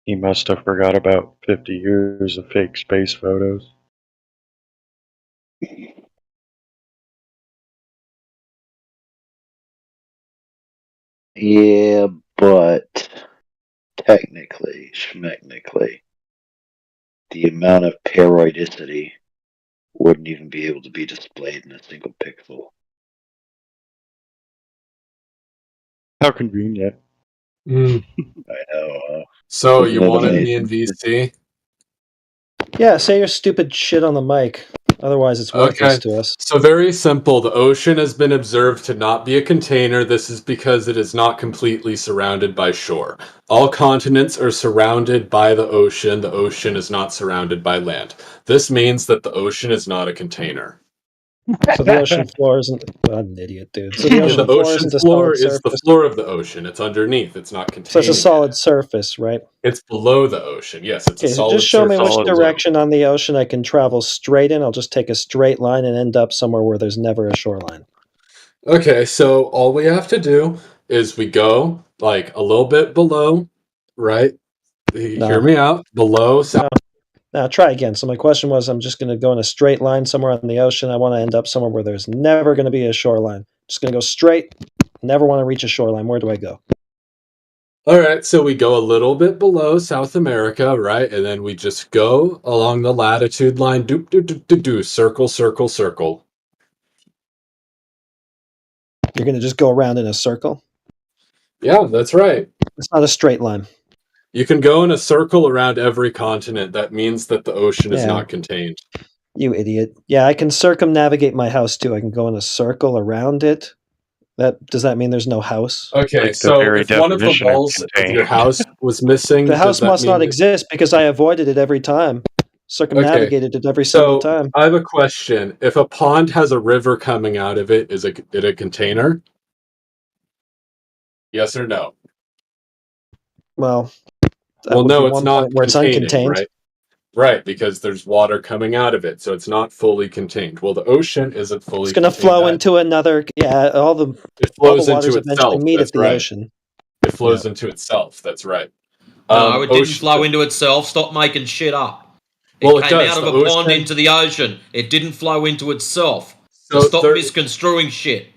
He must have forgot about 50 years of fake space photos.
Yeah, but technically, schmechnically, the amount of paroidicity wouldn't even be able to be displayed in a single pixel.
How convenient.
Mm.
I know.
So
Isn't
you
it
want to be
amazing?
in VC?
Yeah, say your stupid shit on the mic. Otherwise, it's worthless
Okay.
to us.
So very simple. The ocean has been observed to not be a container. This is because it is not completely surrounded by shore. All continents are surrounded by the ocean. The ocean is not surrounded by land. This means that the ocean is not a container.
So the ocean floor isn't. Well, I'm an idiot, dude. So the
And
ocean
the
floor
ocean
isn't a
floor
solid
is the
surface.
floor of the ocean. It's underneath. It's not
So it's
containing
a
it.
solid surface, right?
It's below the ocean. Yes, it's a
Okay, so
solid
just show me
surface
which
below.
direction on the ocean I can travel straight in. I'll just take a straight line and end up somewhere where there's never a shoreline.
Okay, so all we have to do is we go like a little bit below, right? Hear me out. Below south.
Now try again. So my question was, I'm just going to go in a straight line somewhere on the ocean. I want to end up somewhere where there's never going to be a shoreline. Just going to go straight. Never want to reach a shoreline. Where do I go?
All right, so we go a little bit below South America, right? And then we just go along the latitude line, doop, doop, doop, doop, doop, circle, circle, circle.
You're going to just go around in a circle?
Yeah, that's right.
It's not a straight line.
You can go in a circle around every continent. That means that the ocean is
Yeah.
not contained.
You idiot. Yeah, I can circumnavigate my house too. I can go in a circle around it. Does that mean there's no house?
Okay, so if one of the walls of your house was missing,
The house
does that
must not
mean-
exist because I avoided it every time. Circumnavigated it every
So
single time.
I have a question. If a pond has a river coming out of it, is it a container? Yes or no?
Well, that
Well,
would
no,
be
it's
one
not
point where it's
containing,
uncontained.
right? Right, because there's water coming out of it, so it's not fully contained. Well, the ocean isn't fully
It's going to
contained.
flow
That-
into another. Yeah, all the
flows
waters
into
eventually
itself,
meet
that's
at the
right.
ocean.
It flows into itself. That's right.
No, it didn't
Ocean-
flow into itself. Stop making shit up. It
Well, it
came
does.
out of
The
a pond
ocean-
into the ocean. It didn't flow into itself. So
So
stop
there-
misconstruing shit.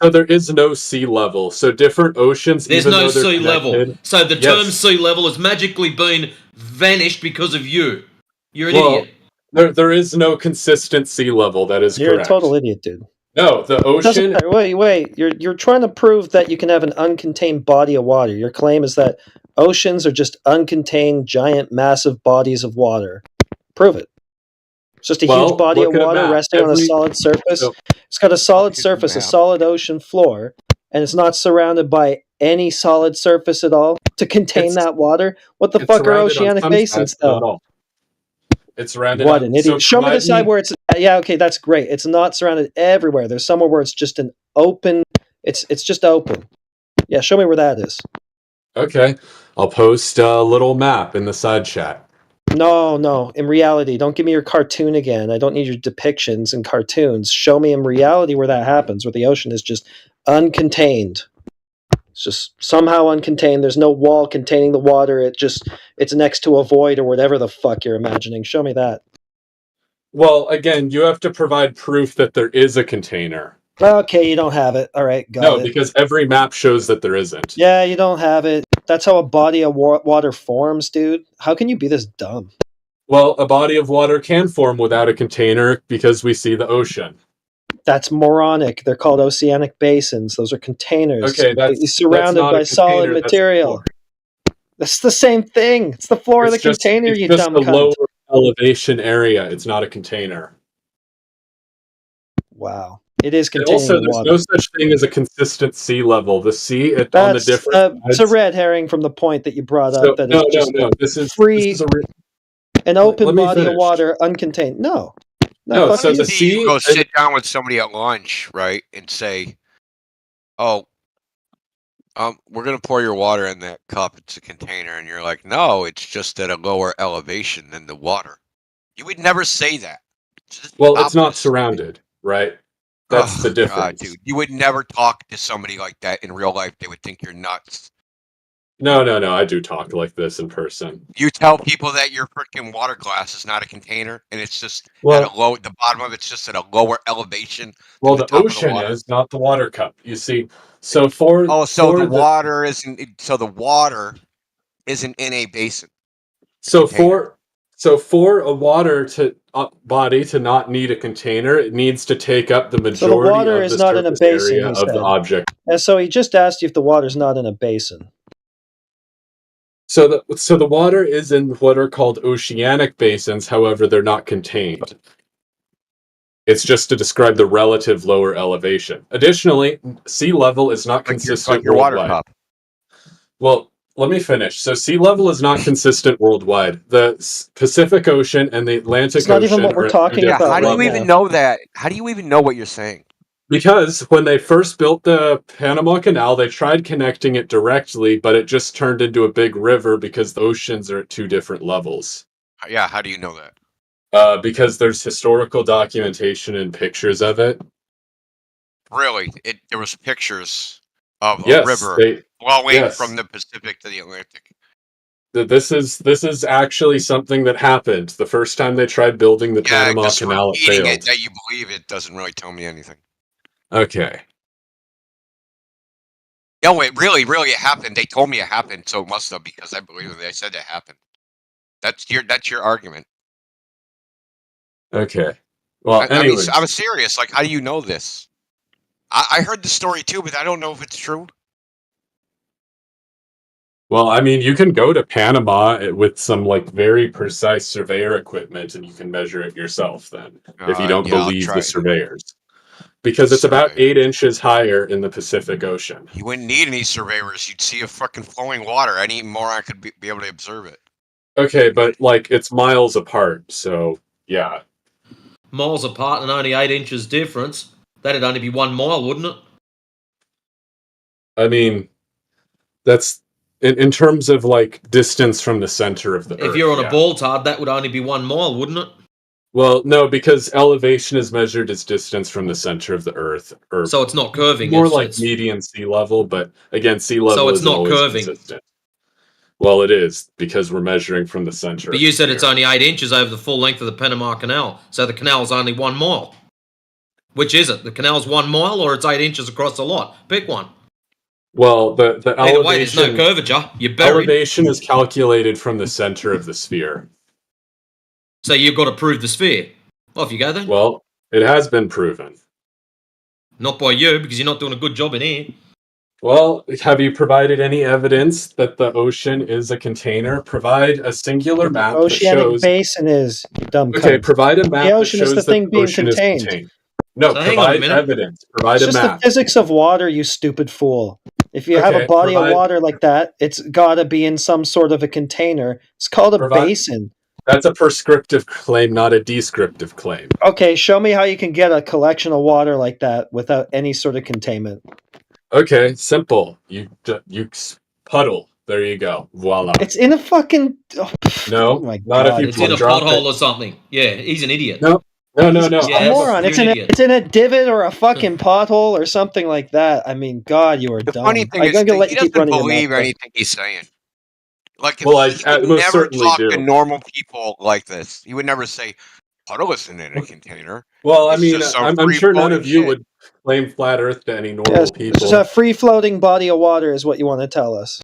So there is no sea level. So different oceans.
There's
even
no
though they're
sea level.
connected-
So the
Yes.
term sea level has magically been vanished because of you. You're an
Well,
idiot.
There is no consistent sea level. That is
You're
correct.
a total idiot, dude.
No, the
It doesn't
ocean.
matter. Wait. You're trying to prove that you can have an uncontained body of water. Your claim is that oceans are just uncontained, giant, massive bodies of water. Prove it. It's just a
Well,
huge body of
look at a
water
map.
resting on a
Every-
solid surface.
so-
It's got a solid surface, a
map.
solid ocean floor, and it's not surrounded by any solid surface at all to contain
It's-
that water. What the
It's
fuck are
surrounded on
oceanic
some
basins,
sides, not
though?
all. It's surrounded.
What
on-
an idiot!
so
Show me the
provide
side where it's. Yeah, okay, that's great. It's not surrounded everywhere. There's somewhere where it's just an open. It's just open. Yeah, show me where that is.
Okay, I'll post a little map in the side chat.
No. In reality, don't give me your cartoon again. I don't need your depictions and cartoons. Show me in reality where that happens, where the ocean is just uncontained. It's just somehow uncontained. There's no wall containing the water. It's next to a void or whatever the fuck you're imagining. Show me that.
Well, again, you have to provide proof that there is a container.
Okay, you don't have it. All right, got
No,
it.
because every map shows that there isn't.
Yeah, you don't have it. That's how a body of water forms, dude. How can you be this dumb?
Well, a body of water can form without a container because we see the ocean.
That's moronic. They're called oceanic basins. Those are containers.
Okay, that's
completely surrounded
not a
by solid
container, that's the
material. That's the same thing. It's the floor of the
It's just-
container,
it's
you
just
dumb
the
cunt.
lower elevation area. It's not a container.
Wow. It is
And
containing
also, there's
water.
no such thing as a consistent sea level. The sea on the
That's
different
it's a
sides.
red herring from the point that you brought
So-
up. That
no,
it's just
no. This is
free,
This is
an open
let me
body of
finish.
water, uncontained. No,
No,
fuck
so
you.
the sea.
You go sit down with somebody at lunch, right, and say, "Oh, we're gonna pour your water in that cup. It's a container," and you're like, "No, it's just at a lower elevation than the water." You would never say that.
Well, it's not surrounded, right? That's the
God,
difference.
dude. You would never talk to somebody like that in real life. They would think you're nuts.
No. I do talk like this in person.
You tell people that your freaking water glass is not a container, and it's just
Well-
at a low. The bottom of it's just at a lower elevation.
Well,
than
the
top of
ocean
water.
is not the water cup. You see, so for
So
for
the water isn't. So the water isn't in a basin.
So for a water body to not need a container, it needs to take up the
So the
majority
water
of
is
the
not in a
surface
basin,
area
he
of
said.
the object.
And so he just asked you if the water's not in a basin.
So the water is in what are called oceanic basins. However, they're not contained. It's just to describe the relative lower elevation. Additionally, sea level is not consistent
like your water
worldwide.
cup.
Well, let me finish. So sea level is not consistent worldwide. The Pacific Ocean and the Atlantic
It's not even
Ocean
what we're
are at
talking
two
Yeah,
about
different
how do
right
you even
levels.
now.
know that? How do you even know what you're saying?
Because when they first built the Panama Canal, they tried connecting it directly, but it just turned into a big river because the oceans are at two different levels.
Yeah, how do you know that?
Because there's historical documentation and pictures of it.
Really? There was pictures of a
Yes,
river flowing
yes.
from the Pacific to the Atlantic.
This is actually something that happened. The first time they tried building the
Yeah,
Panama
just
Canal, it
repeating
failed.
it that you believe it doesn't really tell me anything.
Okay.
No, it really it happened. They told me it happened, so it must have because I believe it. They said it happened. That's your argument.
Okay. Well,
I mean,
anyways.
I was serious. Like, how do you know this? I heard the story too, but I don't know if it's true.
Well, I mean, you can go to Panama with some like very precise surveyor equipment, and you can measure it yourself. Then, if you don't
Yeah, I'll
believe
try
the
it.
surveyors, because it's about 8 inches higher in the Pacific Ocean.
You wouldn't need any surveyors. You'd see a fucking flowing water. Any moron could be able to observe it.
Okay, but like it's miles apart, so yeah.
Miles apart and only 8 inches difference. That'd only be 1 mile, wouldn't it?
I mean, that's in terms of like distance from the center of the Earth.
If you're on
yeah.
a ball tard, that would only be 1 mile, wouldn't it?
Well, no, because elevation is measured as distance from the center of the Earth, or
So it's not curving.
more
it's,
like
it's,
median sea level. But again, sea level
So it's
isn't
not
always
curving.
consistent. Well, it is because we're measuring from the center.
But
of
you
the
said it's
sphere.
only 8 inches over the full length of the Panama Canal. So the canal is only 1 mile. Which is it? The canal's 1 mile or it's 8 inches across the lot? Pick one.
Well, the
Either way, there's no
elevation
curvature. You're buried.
elevation is calculated from the center of the sphere.
So you've got to prove the sphere. Off you go then.
Well, it has been proven.
Not by you, because you're not doing a good job in here.
Well, have you provided any evidence that the ocean is a container? Provide a singular map that
Oceanic
shows.
basin is, you dumb
Okay,
cunt.
provide a map
The
that
ocean is
shows
the
that
thing
the
being
ocean is
contained.
contained. No,
So hang on a
provide
minute.
evidence. Provide
It's
a
just
map.
the physics of water, you stupid fool. If you have a
Okay,
body
provide-
of water like that, it's got to be in some sort of a container. It's called a
Provide-
basin.
That's a prescriptive claim, not a descriptive claim.
Okay, show me how you can get a collection of water like that without any sort of containment.
Okay, simple. You puddle. There you go. Voila.
It's in a fucking. Oh,
No,
my
not if
God.
you
It's in a
drop
pothole
it.
or something. Yeah, he's an idiot.
No.
He's
Yes,
a moron.
you're
It's
an
in a,
idiot.
it's in a divot or a fucking pothole or something like that. I mean, God, you are
The
dumb.
funny thing
I'm
is,
gonna let
he
you keep
doesn't
running your
believe
mouth. though.
anything he's saying. Like,
Well,
he
I
would
most
never
certainly
talk
do.
to normal people like this. He would never say, "Puddle isn't in a container."
Well, I
It's
mean,
just some
I'm sure none
free-floating
of you
shit.
would claim flat Earth to any normal
Yes, it's
people.
just a free floating body of water, is what you want to tell us.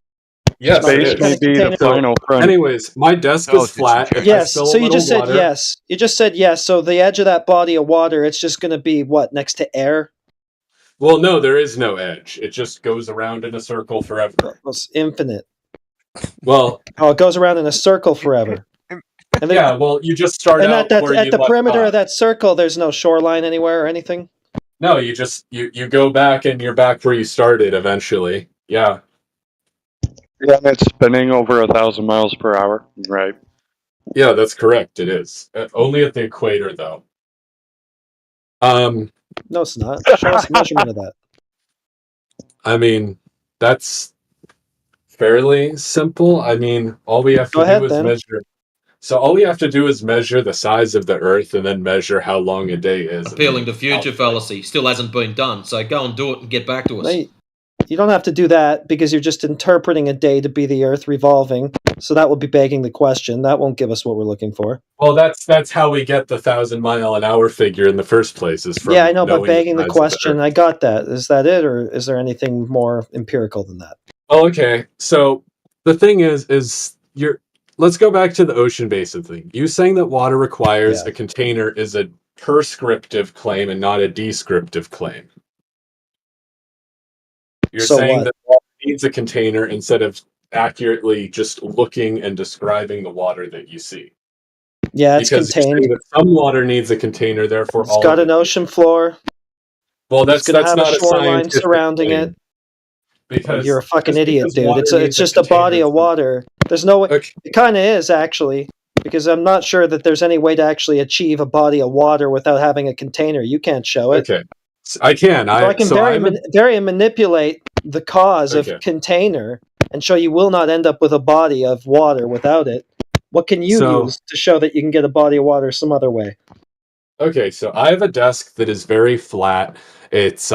Yes,
Not
it
Space
is.
some kind
may
of
be the
container.
So,
final front.
anyways, my desk is
Intelligence
flat.
and
If I
Yes,
spill a
so you
little
just said
water,
yes. You just said yes. So the edge of that body of water, it's just going to be what, next to air?
well, no, there is no edge. It just goes around in a circle forever.
It's infinite.
Well,
Oh, it goes around in a circle forever. And then,
yeah. Well, you just start
and
out
at
where you
the
left
perimeter
off.
of that circle, there's no shoreline anywhere or anything.
No, you just you go back and you're back where you started eventually. Yeah.
Yeah, and it's spinning over 1,000 miles per hour. Right.
Yeah, that's correct. It is only at the equator, though.
No, it's not. Show us a measurement of that.
I mean, that's fairly simple. I mean, all we have to
Go ahead,
do is
then.
measure. So all we have to do is measure the size of the Earth and then measure how long a day is.
Appealing to future fallacy. Still hasn't been done. So go and do it and get back to us.
No, you don't have to do that because you're just interpreting a day to be the Earth revolving. So that will be begging the question. That won't give us what we're looking for.
Well, that's how we get the 1,000-mile-an-hour figure in the first place. Is from
Yeah, I know, but
knowing
begging the
size of
question,
Earth.
I got that. Is that it, or is there anything more empirical than that?
Oh, okay. So the thing is you're. Let's go back to the ocean basin thing. You saying that water requires a container is a prescriptive claim and not a descriptive claim. You're
So
saying
what?
that water needs a container instead of accurately just looking and describing the water that you see.
Yeah, it's
Because you're
contained.
saying that some water needs a container, therefore
It's
all
got
of
an
it.
ocean floor.
Well,
It's
that's
going to have
not
a
a
shoreline
scientific
surrounding
claim.
it.
Because
You're a fucking
just
idiot,
because
dude.
water
It's
needs a
just a body
container.
of water. There's no way.
Okay.
It kind of is actually, because I'm not sure that there's any way to actually achieve a body of water without having a container. You can't show it.
Okay. I can.
So I can very manipulate the cause
Okay.
of container and show you will not end up with a body of water without it. What can you
So-
use to show that you can get a body of water some other way?
Okay, so I have a desk that is very flat. It's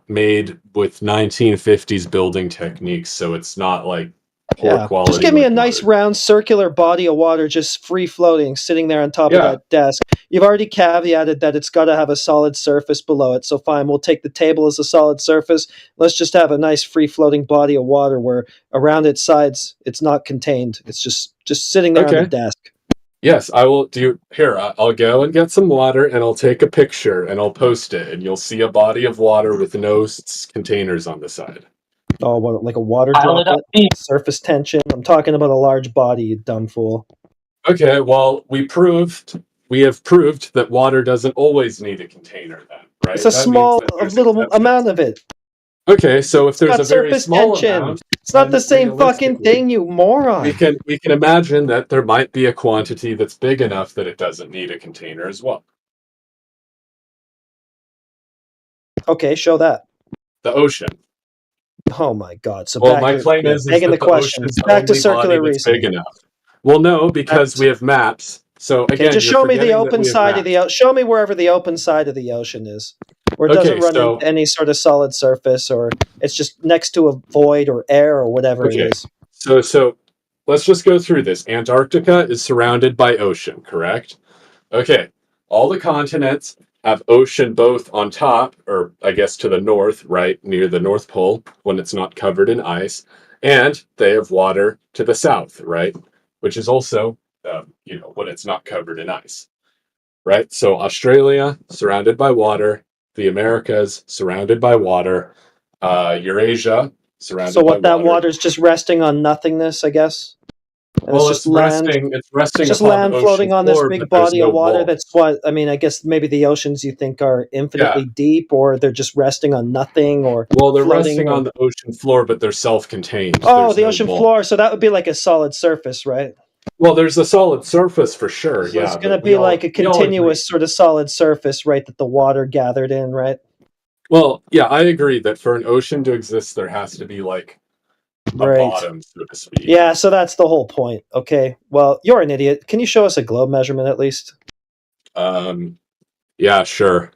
made with 1950s building techniques, so it's not like poor quality.
Just give me
like
a nice round circular body of water just free floating sitting there on top of
Yeah.
that desk. You've already caveated that it's got to have a solid surface below it, so fine, we'll take the table as a solid surface. Let's just have a nice free floating body of water where around its sides it's not contained. It's just sitting there on the
Okay.
desk.
Yes, I will do. Here, I'll go and get some water, and I'll take a picture, and I'll post it, and you'll see a body of water with no containers on the side.
Oh, what, like a water
Pile it
droplet? Surface tension? I'm talking about a large body, you dumb fool.
Okay, well, we have proved that water doesn't always need a container then, right?
It's a
That means
small,
that
a
there's
little
exceptions.
amount of it.
Okay, so if
It's
there's
got
a very
surface
small
tension.
amount,
It's not the
then
same fucking thing, you moron.
we can imagine that there might be a quantity that's big enough that it doesn't need a container as well.
Okay, show that.
The ocean.
Oh my god. So
Well,
back
my
to,
claim is
begging
that
the question.
ocean's
Back to
only
circular
body that's
reasoning.
big enough. Well, no, because we have maps. So
Okay,
again,
just
you're
show me the
forgetting that
open
we have
side of
maps.
show me wherever the open side of the ocean is. Where it doesn't
Okay,
run
so-
into any sort of solid surface, or it's just next to a void or air or whatever
Okay.
it is.
So let's just go through this. Antarctica is surrounded by ocean, correct? Okay. All the continents have ocean both on top, or I guess to the north, right, near the North Pole, when it's not covered in ice, and they have water to the south, right, which is also, when it's not covered in ice, right? So Australia, surrounded by water, the Americas, surrounded by water, Eurasia, surrounded
So what
by
that
water.
water's just resting on nothingness, I guess. And
Well,
it's just land.
It's resting
It's just
upon
land
the
floating
ocean
on this
floor,
big
but there's
body
no
of water.
wall.
That's what I mean. I guess maybe the oceans you think are infinitely deep, or they're just resting on nothing, or
Well, they're
floating,
resting
or-
on the ocean floor, but they're self-contained.
Oh,
There's
the
no
ocean
wall.
floor. So that would be like a solid surface, right?
Well, there's a solid surface for sure.
So
yeah,
it's going to
but
be
we all-
like a
we all agree.
continuous sort of solid surface, right? That the water gathered in, right?
Well, yeah, I agree that for an ocean to exist, there has to be like a
Right.
bottom, so to speak.
Yeah, so that's the whole point. Okay. Well, you're an idiot. Can you show us a globe measurement at least?
Yeah, sure.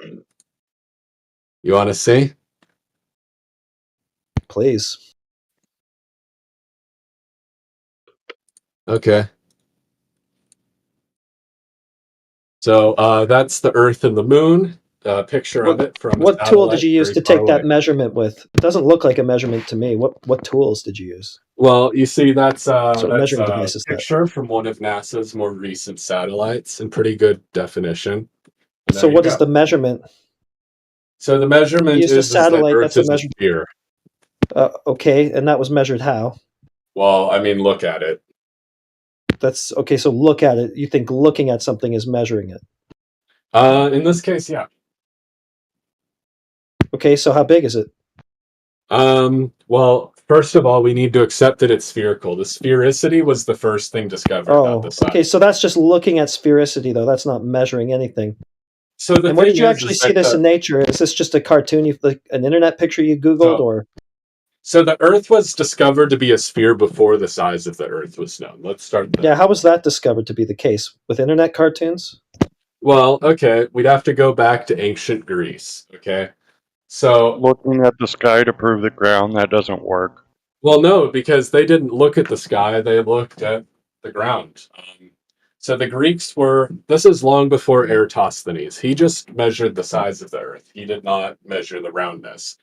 You want to see?
Please.
Okay. So that's the Earth and the Moon. Picture of it from a
What tool did
satellite
you use
very
to
far
take that
away.
measurement with? It doesn't look like a measurement to me. What tools did you use?
Well, you see, that's
What sort of
that's
measuring
a
device is that?
picture from one of NASA's more recent satellites in pretty good definition. And
So
there you
what is
go.
the measurement?
So the measurement
Used a
is that
satellite,
Earth
that's a
is a
measurement.
sphere.
Okay, and that was measured how?
Well, I mean, look at it.
That's okay. So look at it. You think looking at something is measuring it?
In this case, yeah.
Okay, so how big is it?
Well, first of all, we need to accept that it's spherical. The sphericity was the first thing discovered,
Oh,
not the size.
okay. So that's just looking at sphericity, though. That's not measuring anything.
So the
And where
thing
did you
is
actually
that
see this
the-
in nature? Is this just a cartoon, like an internet picture you Googled, or?
So the Earth was discovered to be a sphere before the size of the Earth was known. Let's start there.
Yeah, how was that discovered to be the case? With internet cartoons?
Well, okay, we'd have to go back to ancient Greece. Okay, so
Looking at the sky to prove the ground, that doesn't work.
well, no, because they didn't look at the sky; they looked at the ground. So the Greeks were. This is long before Eratosthenes. He just measured the size of the Earth. He did not measure the roundness.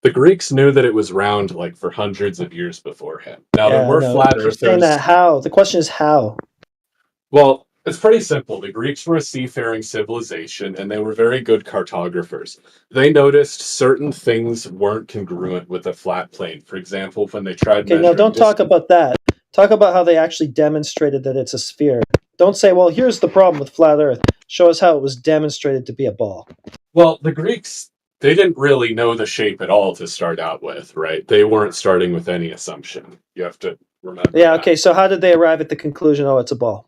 The Greeks knew that it was round like for hundreds of years before him. Now there were
no,
flat
I keep saying
earthers.
that. How? The question is how.
Well, it's pretty simple. The Greeks were a seafaring civilization and they were very good cartographers. They noticed certain things weren't congruent with a flat plane. For example, when they tried
Okay,
measuring
now don't talk
distance-
about that. Talk about how they actually demonstrated that it's a sphere. Don't say, well, here's the problem with flat Earth. Show us how it was demonstrated to be a ball.
Well, the Greeks they didn't really know the shape at all to start out with, right? They weren't starting with any assumption. You have to remember.
Yeah. Okay. So how did they arrive at the conclusion? Oh, it's a ball.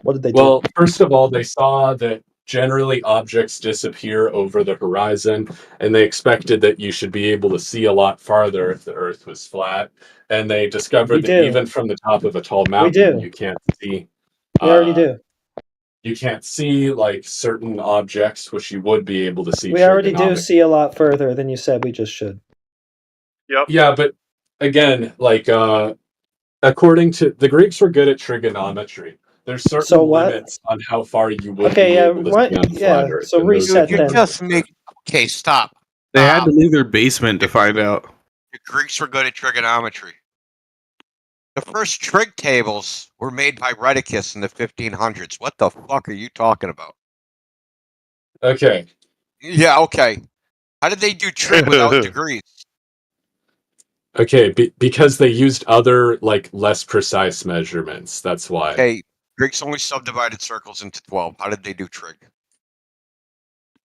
What did they do?
Well, first of all, they saw that generally objects disappear over the horizon, and they expected that you should be able to see a lot farther if the Earth was flat. And they discovered that
do.
even from the top of a tall mountain,
do.
you can't see.
We already do.
You can't see like certain objects, which you would be able to see.
We already do
trigonometry.
see a lot further than you said we just should.
Yep.
Yeah, but again, like according to the Greeks, were good at trigonometry. There's certain
So what?
limits on how far you would
Okay,
be
yeah,
able to
what-
see on
yeah,
flat Earth.
so
and those
reset
are-
then.
Just make. Okay, stop.
They had to leave their basement to find out.
The Greeks were good at trigonometry. The first trig tables were made by Rheticus in the 1500s. What the fuck are you talking about?
Okay.
Yeah, okay. How did they do trig without degrees?
Okay, because they used other like less precise measurements. That's why.
Okay, Greeks only subdivided circles into 12. How did they do trig?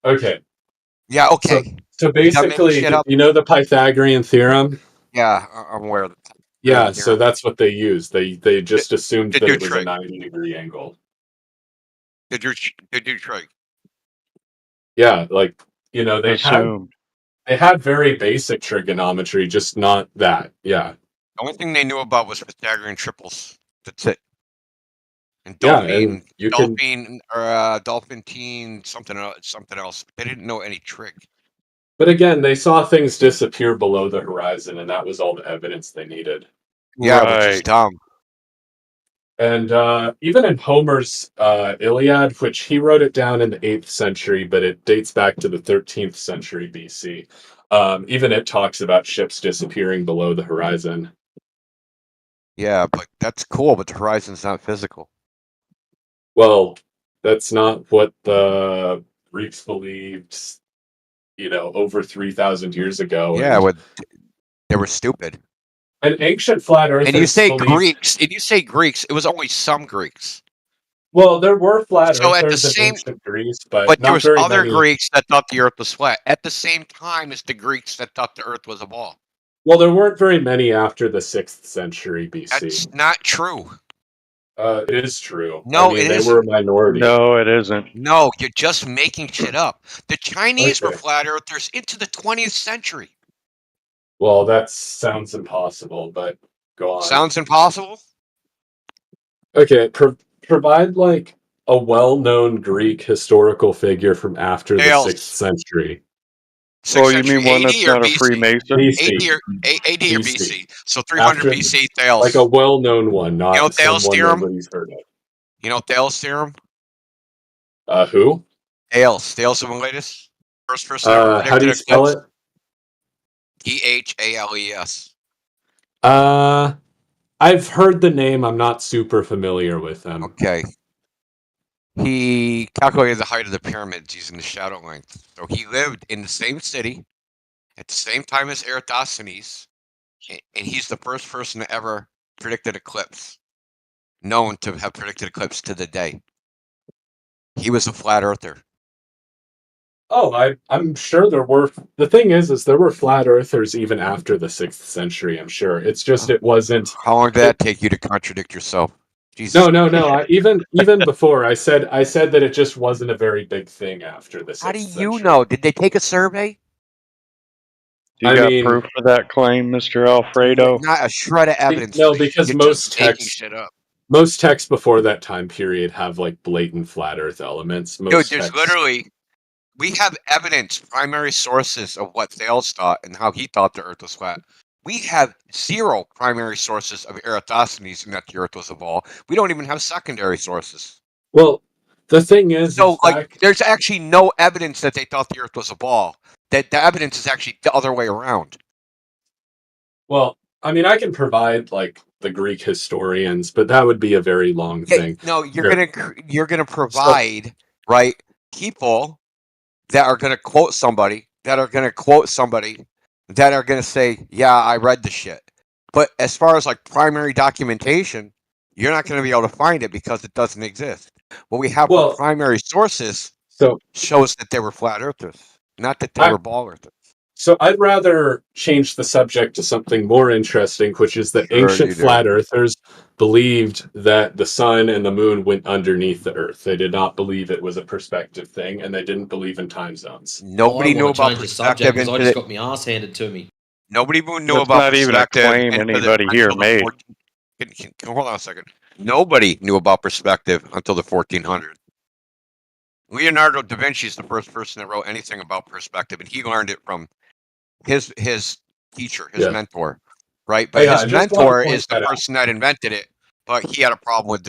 Okay.
Yeah, okay.
So
You're not making
basically,
shit up.
you know the Pythagorean theorem?
Yeah, I'm aware of that.
Yeah, so that's what they used. They just assumed
They
that
do
it was a
trig.
90-degree angle.
They do trig.
Yeah, like they
Assumed.
had very basic trigonometry, just not that. Yeah.
The only thing they knew about was Pythagorean triples. That's it. And
Yeah,
Dolphin,
and you can-
Dolphintine, something else. They didn't know any trig.
But again, they saw things disappear below the horizon, and that was all the evidence they needed.
Yeah, which is dumb.
And even in Homer's Iliad, which he wrote it down in the 8th century, but it dates back to the 13th century BC, even it talks about ships disappearing below the horizon.
Yeah, but that's cool, but the horizon's not physical.
Well, that's not what the Greeks believed, over 3,000 years ago.
Yeah, they were stupid.
And ancient flat earthers
And you say
believed-
Greeks, it was only some Greeks.
Well, there were flat
So at the
earthers in
same-
ancient Greece, but
But
not
there was
very
other
many.
Greeks that thought the earth was flat at the same time as the Greeks that thought the earth was a ball.
Well, there weren't very many after the 6th century BC.
That's not true.
It is true.
No,
they
it
were a
isn't.
minority.
No, it isn't.
No, you're just making shit up. The Chinese were
Okay.
flat earthers into the 20th century.
Well, that sounds impossible, but go on.
Sounds impossible?
Okay, provide like a well-known Greek historical figure from after the
Tails.
6th century.
Oh, you mean one
AD
that's
or
not a
BC?
Freemason?
BC.
AD or BC. So 300
After-
BC, Thales.
Like a well-known one, not
You know Thales'
someone
theorem?
nobody's heard of.
You know Thales' theorem?
Who?
Thales of Miletus? First person ever predicted
How do you spell it?
Thales.
I've heard the name. I'm not super familiar with them.
Okay. He calculated the height of the pyramids using the shadow length. So he lived in the same city at the same time as Eratosthenes, and he's the first person to ever predict an eclipse, known to have predicted eclipse to the day. He was a flat earther.
Oh, I'm sure there were. The thing is there were flat earthers even after the 6th century. I'm sure. It's just it wasn't.
How long did that take you to contradict yourself? Jesus.
No. Even before I said that it just wasn't a very big thing after the 6th
How do
century.
you know? Did they take a survey?
You got proof for that claim, Mr. Alfredo?
Not a shred of evidence.
No, because
You're
most
just making
texts
shit up.
most texts before that time period have like blatant flat Earth elements.
Dude,
Most
there's
texts-
literally, we have evidence, primary sources of what Thales thought and how he thought the Earth was flat. We have zero primary sources of Eratosthenes and that the Earth was a ball. We don't even have secondary sources.
Well, the thing is,
So, there's actually no evidence that they thought the Earth was a ball. That the evidence is actually the other way around.
well, I mean, I can provide like the Greek historians, but that would be a very long thing.
No,
Here.
you're gonna provide right people that are gonna quote somebody, that are gonna say, "Yeah, I read the shit." But as far as like primary documentation, you're not gonna be able to find it because it doesn't exist. What we have for primary sources
so
shows that they were flat earthers. not that they were ball earthers.
So I'd rather change the subject to something more interesting, which is that
Sure
ancient
you do.
flat earthers believed that the sun and the moon went underneath the earth. They did not believe it was a perspective thing, and they didn't believe in time zones.
Nobody
I
knew
want to
about
change the
perspective
subject because I
until
just
the,
got my ass handed to me.
nobody knew
That's
about
not even a
perspective
claim anybody here made.
Hold on a second. Nobody knew about perspective until the 1400s. Leonardo da Vinci is the first person that wrote anything about perspective, and he learned it from his teacher, his mentor, right? But
Yeah, I
his
just want to
mentor
point
is the
that out.
person that invented it. But he had a problem with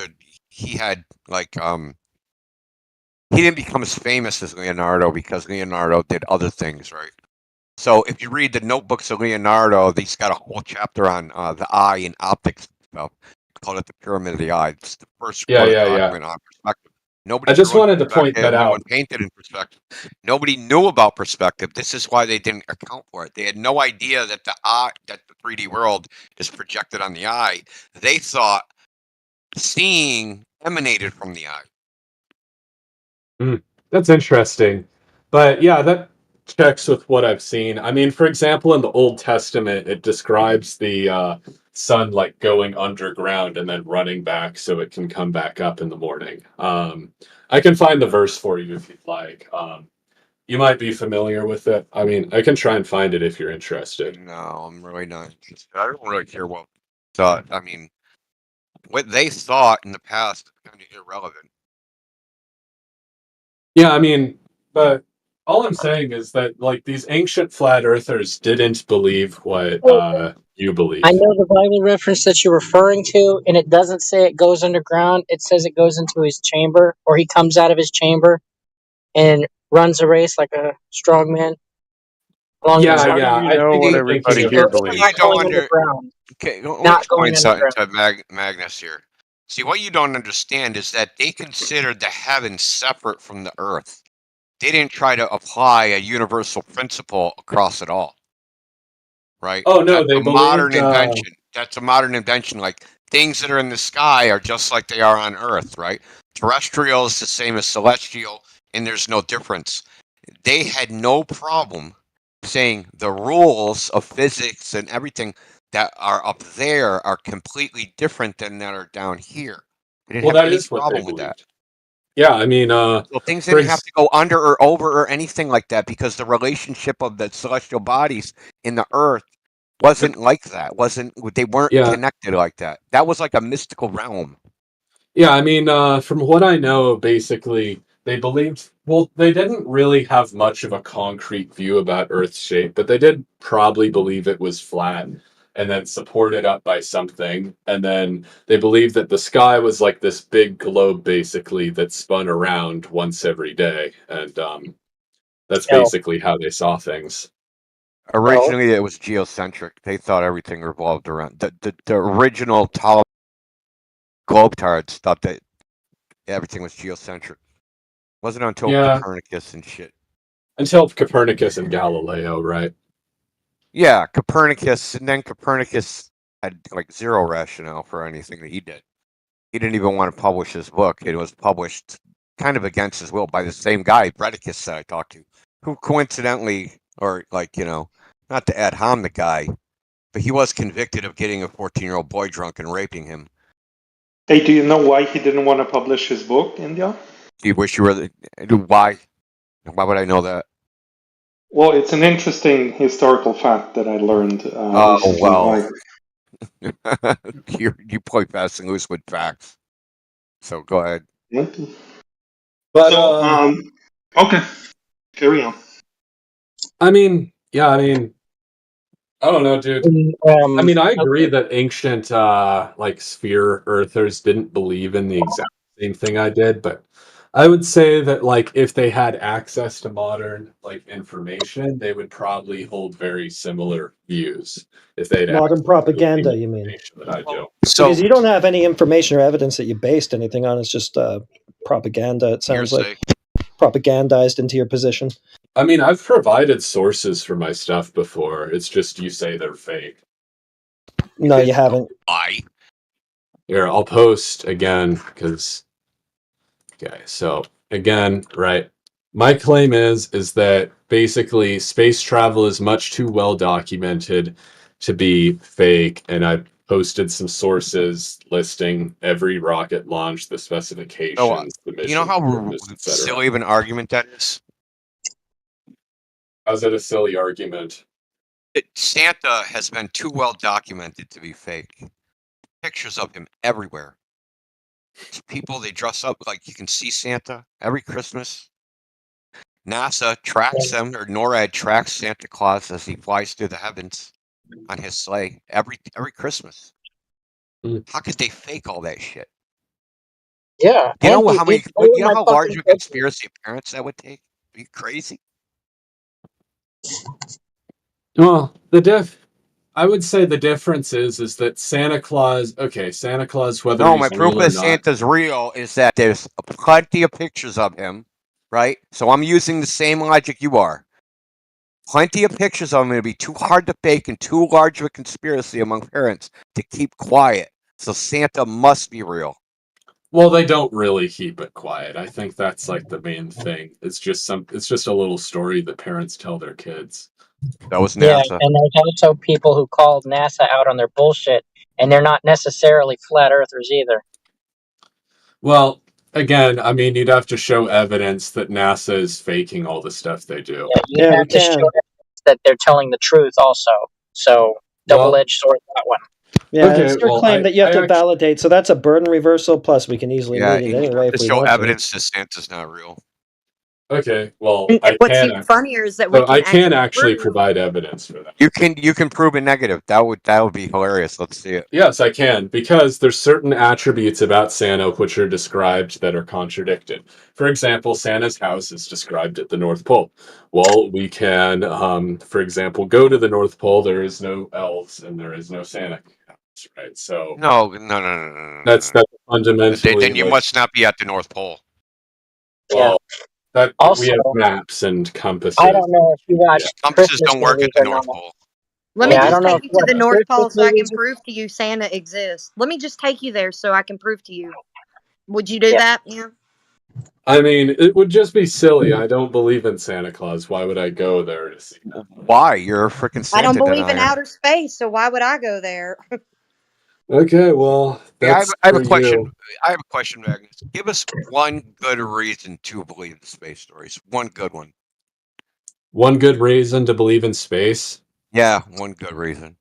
he had like he didn't become as famous as Leonardo because Leonardo did other things, right? So if you read the notebooks of Leonardo, he's got a whole chapter on the eye and optics stuff. Called it the Pyramid of the Eye. It's the first recorded document on perspective. Nobody
I just
drew in
wanted to point
perspective.
that
No
out.
one painted in perspective. Nobody knew about perspective. This is why they didn't account for it. They had no idea that the 3D world is projected on the eye. They thought seeing emanated from the eye.
That's interesting. But yeah, that checks with what I've seen. I mean, for example, in the Old Testament, it describes the sun like going underground and then running back so it can come back up in the morning. I can find the verse for you if you'd like. You might be familiar with it. I mean, I can try and find it if you're interested.
No, I'm really not. I don't really care what thought. I mean, what they thought in the past is kind of irrelevant.
Yeah, I mean, but all I'm saying is that like these ancient flat earthers didn't believe what you believe.
I know the Bible reference that you're referring to, and it doesn't say it goes underground. It says it goes into his chamber, or he comes out of his chamber and runs a race like a strong man. Along
Yeah,
those lines.
yeah. I
know
think
what
he's
everybody
thinking
here
of
believes?
Not going underground.
Okay, let me
Not
explain
going
something
underground.
to Magnus here. See, what you don't understand is that they considered the heavens separate from the earth. They didn't try to apply a universal principle across it all. Right?
Oh no,
That's
they
a modern
believed.
invention. That's a modern invention. Like things that are in the sky are just like they are on Earth, right? Terrestrial is the same as celestial, and there's no difference. They had no problem saying the rules of physics and everything that are up there are completely different than that are down here. They didn't
Well,
have
that
any
is what they
problem with that.
believed. Yeah, I mean,
So things
for
didn't have to go under or over or anything like that because the relationship of the celestial bodies in the earth wasn't like that. They weren't
Yeah.
connected like that. That was like a mystical realm.
Yeah, I mean, from what I know, basically, they believed, well, they didn't really have much of a concrete view about Earth's shape, but they did probably believe it was flat and then supported up by something. And then they believed that the sky was like this big globe, basically, that spun around once every day. And that's
No.
basically how they saw things.
Originally, it was geocentric. They thought everything revolved around the original globetards thought that everything was geocentric. Wasn't until
Yeah.
Copernicus and shit.
Until Copernicus and Galileo, right?
Yeah, Copernicus, and then Copernicus had like zero rationale for anything that he did. He didn't even want to publish his book. It was published kind of against his will by the same guy, Bredicus, that I talked to, who coincidentally, or like, not to ad hom the guy, but he was convicted of getting a 14-year-old boy drunk and raping him.
Hey, do you know why he didn't want to publish his book, India?
Do you wish you were why? Why would I know that?
Well, it's an interesting historical fact that I learned
Oh,
recently.
well. You play fast and loose with facts. So go ahead.
But
okay, carry on.
I mean, I don't know, dude. I mean, I agree that ancient, like sphere earthers didn't believe in the exact same thing I did, but I would say that, like, if they had access to modern, like, information, they would probably hold very similar views if they'd
Modern propaganda, you mean?
that I do.
Because you don't have any information or evidence that you based anything on. It's just propaganda. It sounds like propagandized into your position.
I mean, I've provided sources for my stuff before. It's just you say they're fake.
No, you haven't.
Why?
Here, I'll post again because. Okay, so again, right. My claim is that basically space travel is much too well documented to be fake, and I posted some sources listing every rocket launch, the specifications, the
you know
mission
how
purpose, etc.
silly of an argument that is?
How's that a silly argument?
Santa has been too well documented to be fake. Pictures of him everywhere. People, they dress up like you can see Santa every Christmas. NASA tracks them, or NORAD tracks Santa Claus as he flies through the heavens on his sleigh every Christmas. How could they fake all that shit?
Yeah.
You know
and
how many?
it's all
You
in
know
my
how large of
fucking
a conspiracy appearance that would take? Are you crazy?
Well, I would say the difference is that Santa Claus, whether
No,
he's
my proof
real or
that
not.
Santa's real is that there's plenty of pictures of him, right? So I'm using the same logic you are. Plenty of pictures of him. It'd be too hard to fake and too large of a conspiracy among parents to keep quiet. So Santa must be real.
Well, they don't really keep it quiet. I think that's like the main thing. It's just a little story that parents tell their kids.
That was
Yeah,
NASA.
and there's also people who called NASA out on their bullshit, and they're not necessarily flat earthers either.
Well, again, I mean, you'd have to show evidence that NASA is faking all the stuff they do.
You have to show evidence that they're telling the truth also. So double-edged sword that one.
Yeah,
Okay,
it's their
well,
claim that you have
I
to
actually-
validate. So that's a burden reversal. Plus, we can easily
Yeah,
meet it
and
anyway if
to
we
show
want
evidence that Santa's not real.
Okay, well,
And
I
what's
can.
even funnier is that we
So
can
I can actually
prove-
provide evidence for that.
You can prove a negative. That would be hilarious. Let's see it.
Yes, I can, because there's certain attributes about Santa which are described that are contradicted. For example, Santa's house is described at the North Pole. Well, we can, for example, go to the North Pole. There is no elves and there is no Santa house, right? So
No.
that's fundamentally.
Then you
like-
must not be at the North Pole.
Well, that
Also-
we have maps and compasses.
I don't know if you watch
Compasses
Christmas
don't work at
movies
the
or
North
not.
Pole.
Let me
Yeah, I
just
don't know
take
if
you to the
what,
North Pole
Christmas
so I can
movies-
prove to you Santa exists. Let me just take you there so I can prove to you. Would you do that? Yeah.
I mean, it would just be silly. I don't believe in Santa Claus. Why would I go there to see that?
Why? You're a freaking Santa
I don't believe in
denier.
outer space, so why would I go there?
Okay, well,
Yeah,
that's
I have
for
a question.
you.
I have a question, Magnus. Give us one good reason to believe the space stories. One good one.
One good reason to believe in space.
Yeah, one good reason.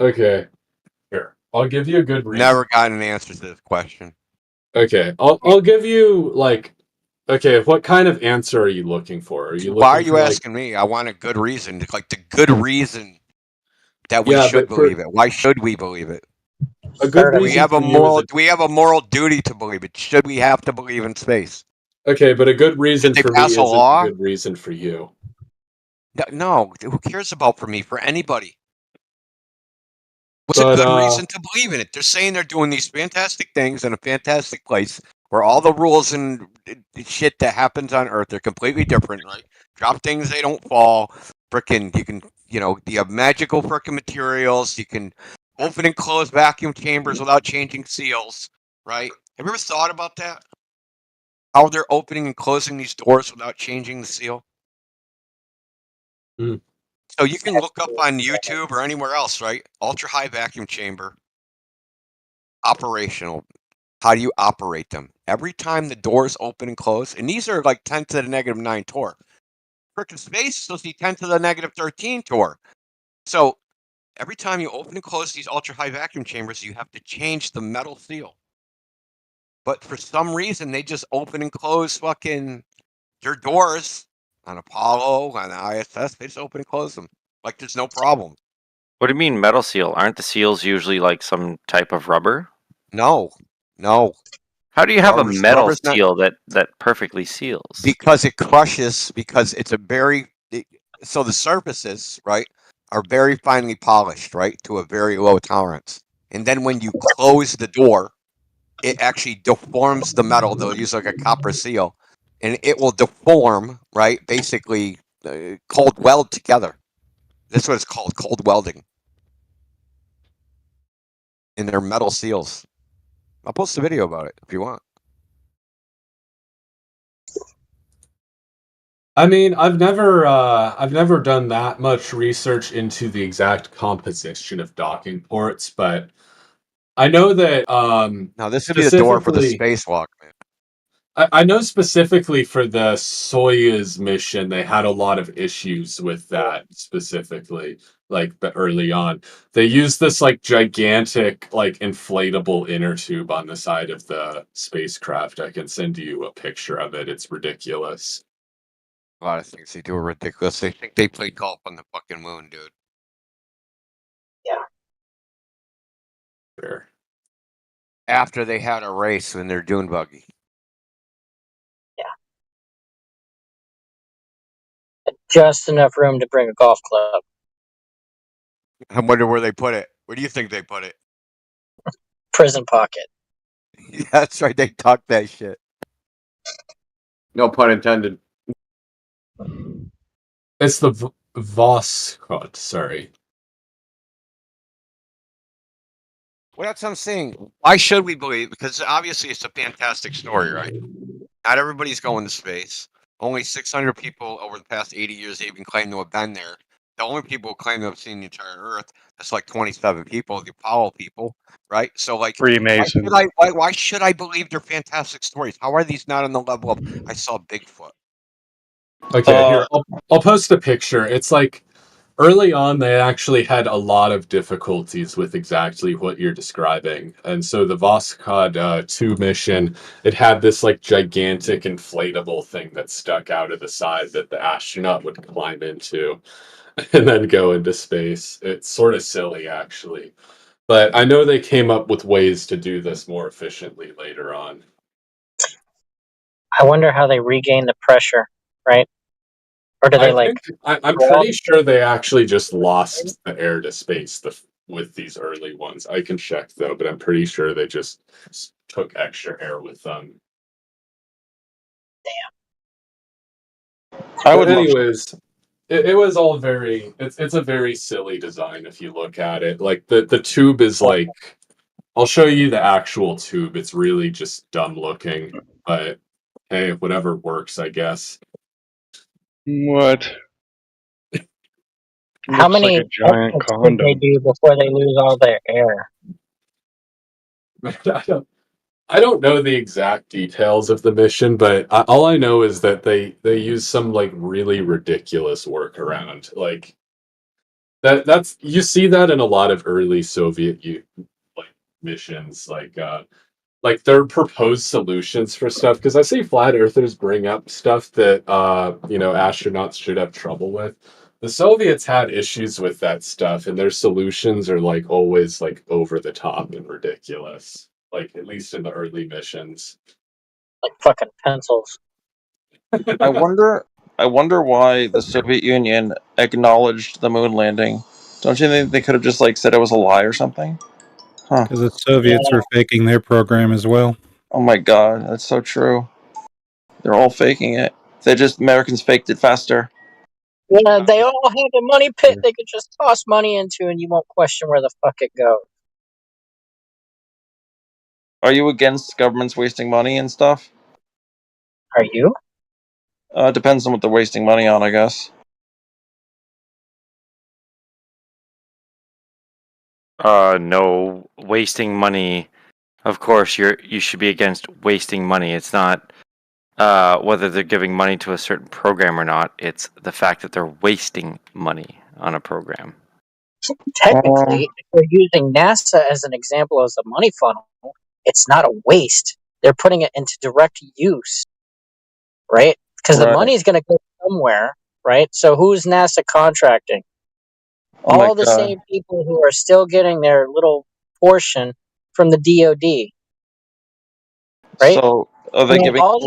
Okay. Here, I'll give you a good reason.
Never got an answer to this question.
Okay, I'll give you like. Okay, what kind of answer are you looking for? Are you looking
Why are you
for, like-
asking me? I want a good reason, like the good reason that we
Yeah,
should
but for-
believe it. Why should we believe it?
A good
Do we
reason
have a
for you
moral?
is
Do we have a moral duty to believe it? Should we have to believe in space?
okay, but a good reason
Did they
for me
pass a
isn't
law?
a good reason for you.
No, who cares about for me? For anybody. What's
But,
a good reason to believe in it? They're saying they're doing these fantastic things in a fantastic place where all the rules and shit that happens on Earth are completely different, right? Drop things, they don't fall. Frickin', you can, you have magical frickin' materials. You can open and close vacuum chambers without changing seals, right? Have you ever thought about that? How they're opening and closing these doors without changing the seal? So you can look up on YouTube or anywhere else, right? Ultra high vacuum chamber, operational. How do you operate them? Every time the doors open and close, and these are like 10 to the negative 9 torque. Frickin' space is supposed to be 10 to the negative 13 torque. So every time you open and close these ultra high vacuum chambers, you have to change the metal seal. But for some reason, they just open and close fucking their doors on Apollo, on the ISS. They just open and close them like there's no problem.
What do you mean metal seal? Aren't the seals usually like some type of rubber?
No.
How do you have
Rubber's-
a metal
rubber's not-
seal that perfectly seals?
Because it crushes, because it's so the surfaces, right, are very finely polished, right, to a very low tolerance. And then when you close the door, it actually deforms the metal. They'll use like a copper seal, and it will deform, right, basically cold weld together. That's what it's called, cold welding. In their metal seals. I'll post a video about it if you want.
I mean, I've never done that much research into the exact composition of docking ports, but I know that
Now this would be the door for the
specifically,
spacewalk, man.
I know specifically for the Soyuz mission, they had a lot of issues with that specifically, like early on. They used this like gigantic, like inflatable inner tube on the side of the spacecraft. I can send you a picture of it. It's ridiculous.
A lot of things they do are ridiculous. They think they played golf on the fucking moon, dude.
Yeah.
Sure.
After they had a race in their dune buggy.
Just enough room to bring a golf club.
I wonder where they put it. Where do you think they put it?
Prison pocket.
Yeah, that's right. They tucked that shit. No pun intended.
It's the Voskhod, sorry.
Well, that's what I'm saying. Why should we believe? Because obviously it's a fantastic story, right? Not everybody's going to space. Only 600 people over the past 80 years even claim to have been there. The only people who claim to have seen the entire Earth, that's like 27 people, the Apollo people, right? So, like,
Freemason.
why should I believe they're fantastic stories? How are these not on the level of I saw Bigfoot?
Okay, here, I'll post a picture. It's like early on, they actually had a lot of difficulties with exactly what you're describing. And so the Voskhod 2 mission, it had this like gigantic inflatable thing that stuck out of the side that the astronaut would climb into and then go into space. It's sort of silly, actually. But I know they came up with ways to do this more efficiently later on.
I wonder how they regain the pressure, right? Or do they
I'm pretty sure they actually just lost the air to space with these early ones. I can check though, but I'm pretty sure they just took extra air with them.
I would
But
love-
anyways, it was all very. It's a very silly design if you look at it. Like the tube is like. I'll show you the actual tube. It's really just dumb looking, but hey, whatever works, I guess.
What?
How
Looks
many
like a giant
exits could they
condom.
do before they lose all their air?
I don't know the exact details of the mission, but all I know is that they use some like really ridiculous workaround. Like that's you see that in a lot of early Soviet like missions, like their proposed solutions for stuff. Because I see flat earthers bring up stuff that astronauts should have trouble with. The Soviets had issues with that stuff, and their solutions are like always like over the top and ridiculous. Like at least in the early missions.
Like fucking pencils.
I wonder why the Soviet Union acknowledged the moon landing. Don't you think they could have just like said it was a lie or something? Huh.
Because the Soviets were faking their program as well.
Oh my god, that's so true. They're all faking it. Americans faked it faster.
Yeah, they all have a money pit they could just toss money into and you won't question where the fuck it goes.
Are you against governments wasting money and stuff?
Are you?
Depends on what they're wasting money on, I guess.
No, wasting money. Of course, you should be against wasting money. It's not whether they're giving money to a certain program or not. It's the fact that they're wasting money on a program.
Technically, if we're using NASA as an example as a money funnel, it's not a waste. They're putting it into direct use, right? Because the money is going to go somewhere, right? So who's NASA contracting? All the same people who are still getting their little portion from the DoD, right?
So are they giving
all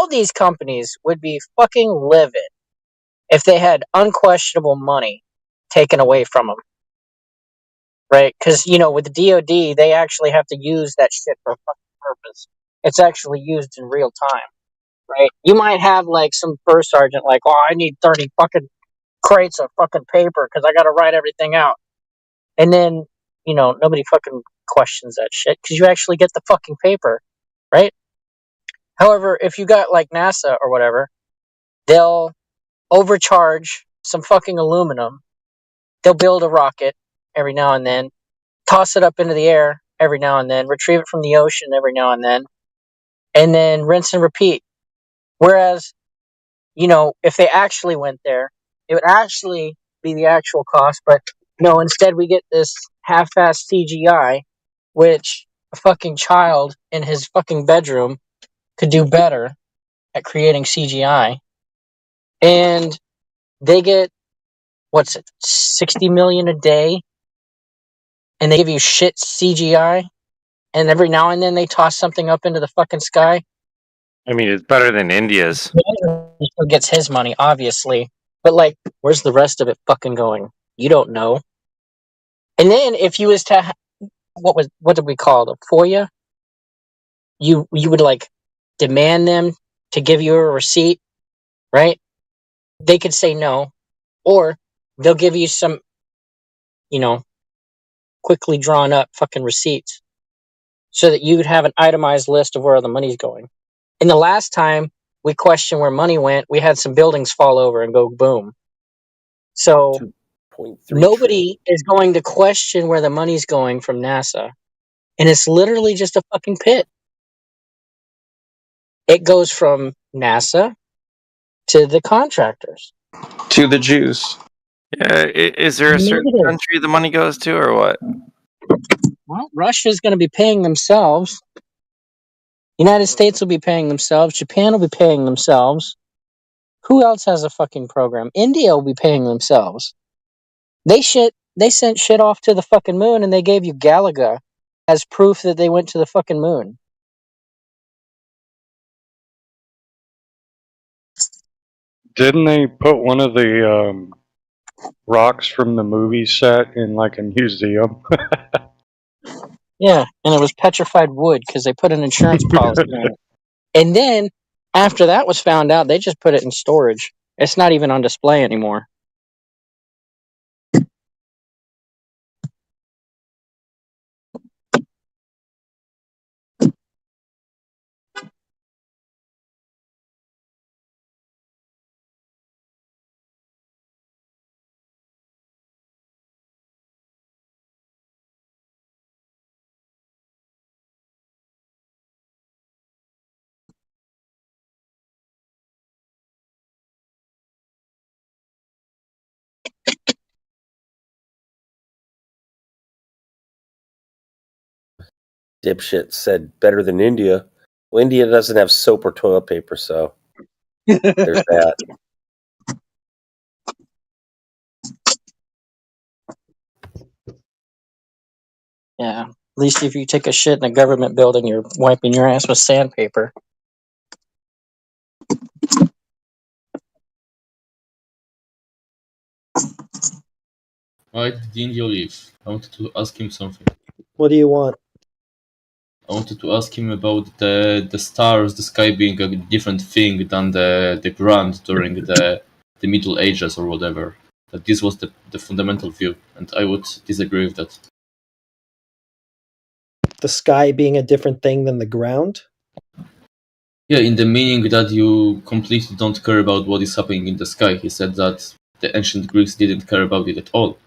these companies would be fucking livid if they had unquestionable money taken away from them, right? Because with the DoD, they actually have to use that shit for a fucking purpose. It's actually used in real time, right? You might have like some first sergeant like, oh, I need 30 fucking crates of fucking paper because I got to write everything out, and then nobody fucking questions that shit because you actually get the fucking paper, right? However, if you got like NASA or whatever, they'll overcharge some fucking aluminum. They'll build a rocket every now and then, toss it up into the air every now and then, retrieve it from the ocean every now and then rinse and repeat. Whereas, if they actually went there, it would actually be the actual cost, but no, instead we get this half-assed CGI, which a fucking child in his fucking bedroom could do better at creating CGI. And they get, 60 million a day? And they give you shit CGI? And every now and then they toss something up into the fucking sky?
I mean, it's better than India's.
He still gets his money, obviously. But, where's the rest of it fucking going? You don't know. And then if you was to, what did we call it? A FOIA? You would, demand them to give you a receipt, right? They could say no. Or they'll give you some, quickly drawn up fucking receipts so that you would have an itemized list of where the money's going. And the last time we questioned where money went, we had some buildings fall over and go boom. So nobody is going to question where the money's going from NASA. And it's literally just a fucking pit. It goes from NASA to the contractors.
To the Jews.
Yeah, is there a certain country the money goes to, or what?
Well, Russia's going to be paying themselves. United States will be paying themselves. Japan will be paying themselves. Who else has a fucking program? India will be paying themselves. They sent shit off to the fucking moon, and they gave you Galaga as proof that they went to the fucking moon.
Didn't they put one of the rocks from the movie set in a museum?
Yeah, and it was petrified wood because they put an insurance policy on it. And then, after that was found out, they just put it in storage. It's not even on display anymore.
Dipshit said better than India. Well, India doesn't have soap or toilet paper, so there's that.
Yeah, at least if you take a shit in a government building, you're wiping your ass with sandpaper.
Why did India leave? I wanted to ask him something.
What do you want?
I wanted to ask him about the stars, the sky being a different thing than the ground during the Middle Ages or whatever. That this was the fundamental view, and I would disagree with that.
The sky being a different thing than the ground?
Yeah, in the meaning that you completely don't care about what is happening in the sky. He said that the ancient Greeks didn't care about it at all.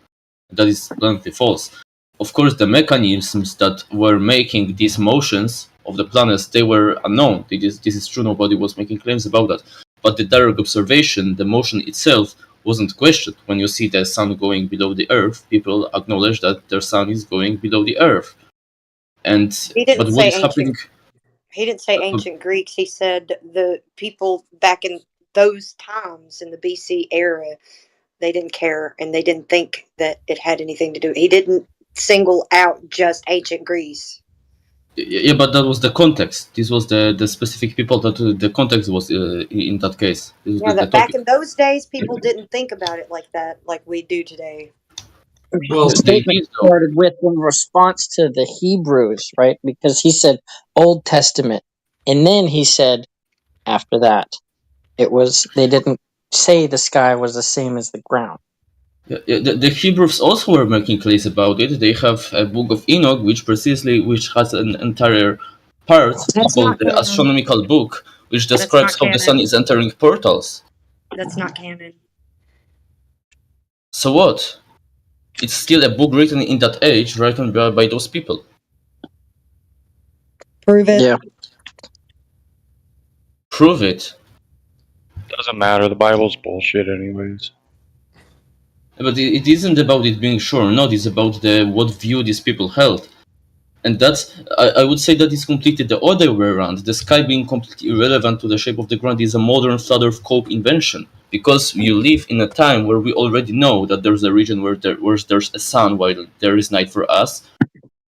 That is bluntly false. Of course, the mechanisms that were making these motions of the planets, they were unknown. This is true, nobody was making claims about that. But the direct observation, the motion itself, wasn't questioned. When you see the sun going below the earth, people acknowledge that their sun is going below the earth. And but what is happening?
He didn't say ancient Greeks. He said the people back in those times in the BC era, they didn't care and they didn't think that it had anything to do. He didn't single out just ancient Greece.
Yeah, but that was the context. This was the specific people that the context was in that case.
Yeah, that back in those days, people didn't think about it like that, like we do today.
Well,
the statement started with in response to the Hebrews, right? Because he said Old Testament, and then he said after that it was they didn't say the sky was the same as the ground.
Yeah, the Hebrews also were making claims about it. They have a book of Enoch, which has an entire part called the astronomical book, which describes how the sun is entering portals.
That's not canon.
So what? It's still a book written in that age, written by those people.
Prove it.
Yeah.
Prove it.
Doesn't matter. The Bible's bullshit, anyways.
But it isn't about it being sure or not. It's about what view these people held. And that's, I would say that it's completely the other way around. The sky being completely irrelevant to the shape of the ground is a modern Flat Earth Cope invention. Because you live in a time where we already know that there's a region where there's a sun while there is night for us.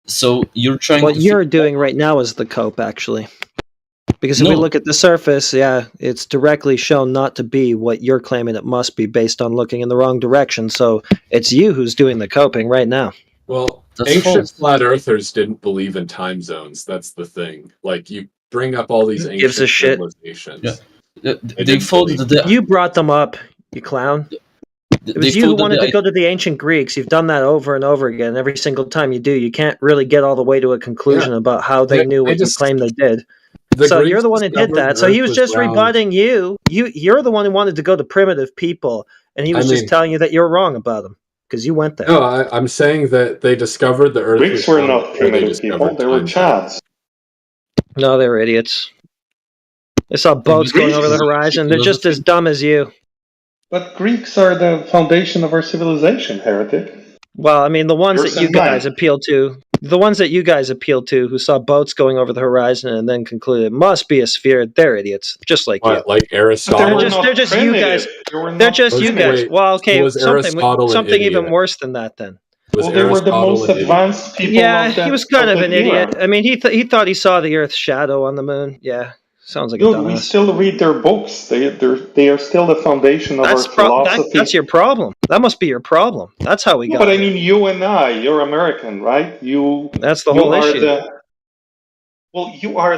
So you're trying
What
to...
you're doing right now is the cope, actually. Because if we
No.
look at the surface, yeah, it's directly shown not to be what you're claiming it must be based on looking in the wrong direction. So it's you who's doing the coping right now.
Well,
That's
ancient
false.
flat earthers didn't believe in time zones. That's the thing. Like, you bring up all these
Who gives a
ancient
shit?
civilizations.
Yeah. They
didn't
thought
believe
that
You brought them up, you clown. It was you who wanted to go to the ancient Greeks. You've done that over and over again. Every single time you do, you can't really get all the way to a conclusion about how they knew what you claim they did. So you're the one who did that. So he was just rebutting you. You're the one who wanted to go to primitive people, and he was just telling you that you're wrong about them because you went there.
No, I'm saying that they discovered the Earth.
Greeks were not primitive people. They were Chads.
No, they were idiots. They saw boats going over the horizon. They're just as dumb as you.
But Greeks are the foundation of our civilization, heretic.
Well, I mean, the ones
Yours
that you
and mine.
guys appeal to, who saw boats going over the horizon and then concluded it must be a sphere, they're idiots, just like you.
Like Aristotle?
They're just you guys. They're just you guys. Well, okay, something even worse than that then.
Well, they were the most advanced people.
Yeah,
of that,
he was kind of an
era.
idiot. I mean, he thought he saw the Earth's shadow on the moon. Yeah, sounds like a
Dude, we
dumbass.
still read their books. They are still the foundation of our philosophy.
That's your problem. That must be your problem. That's how we got.
But I
there.
mean, you and I, you're American, right?
That's the whole issue.
You're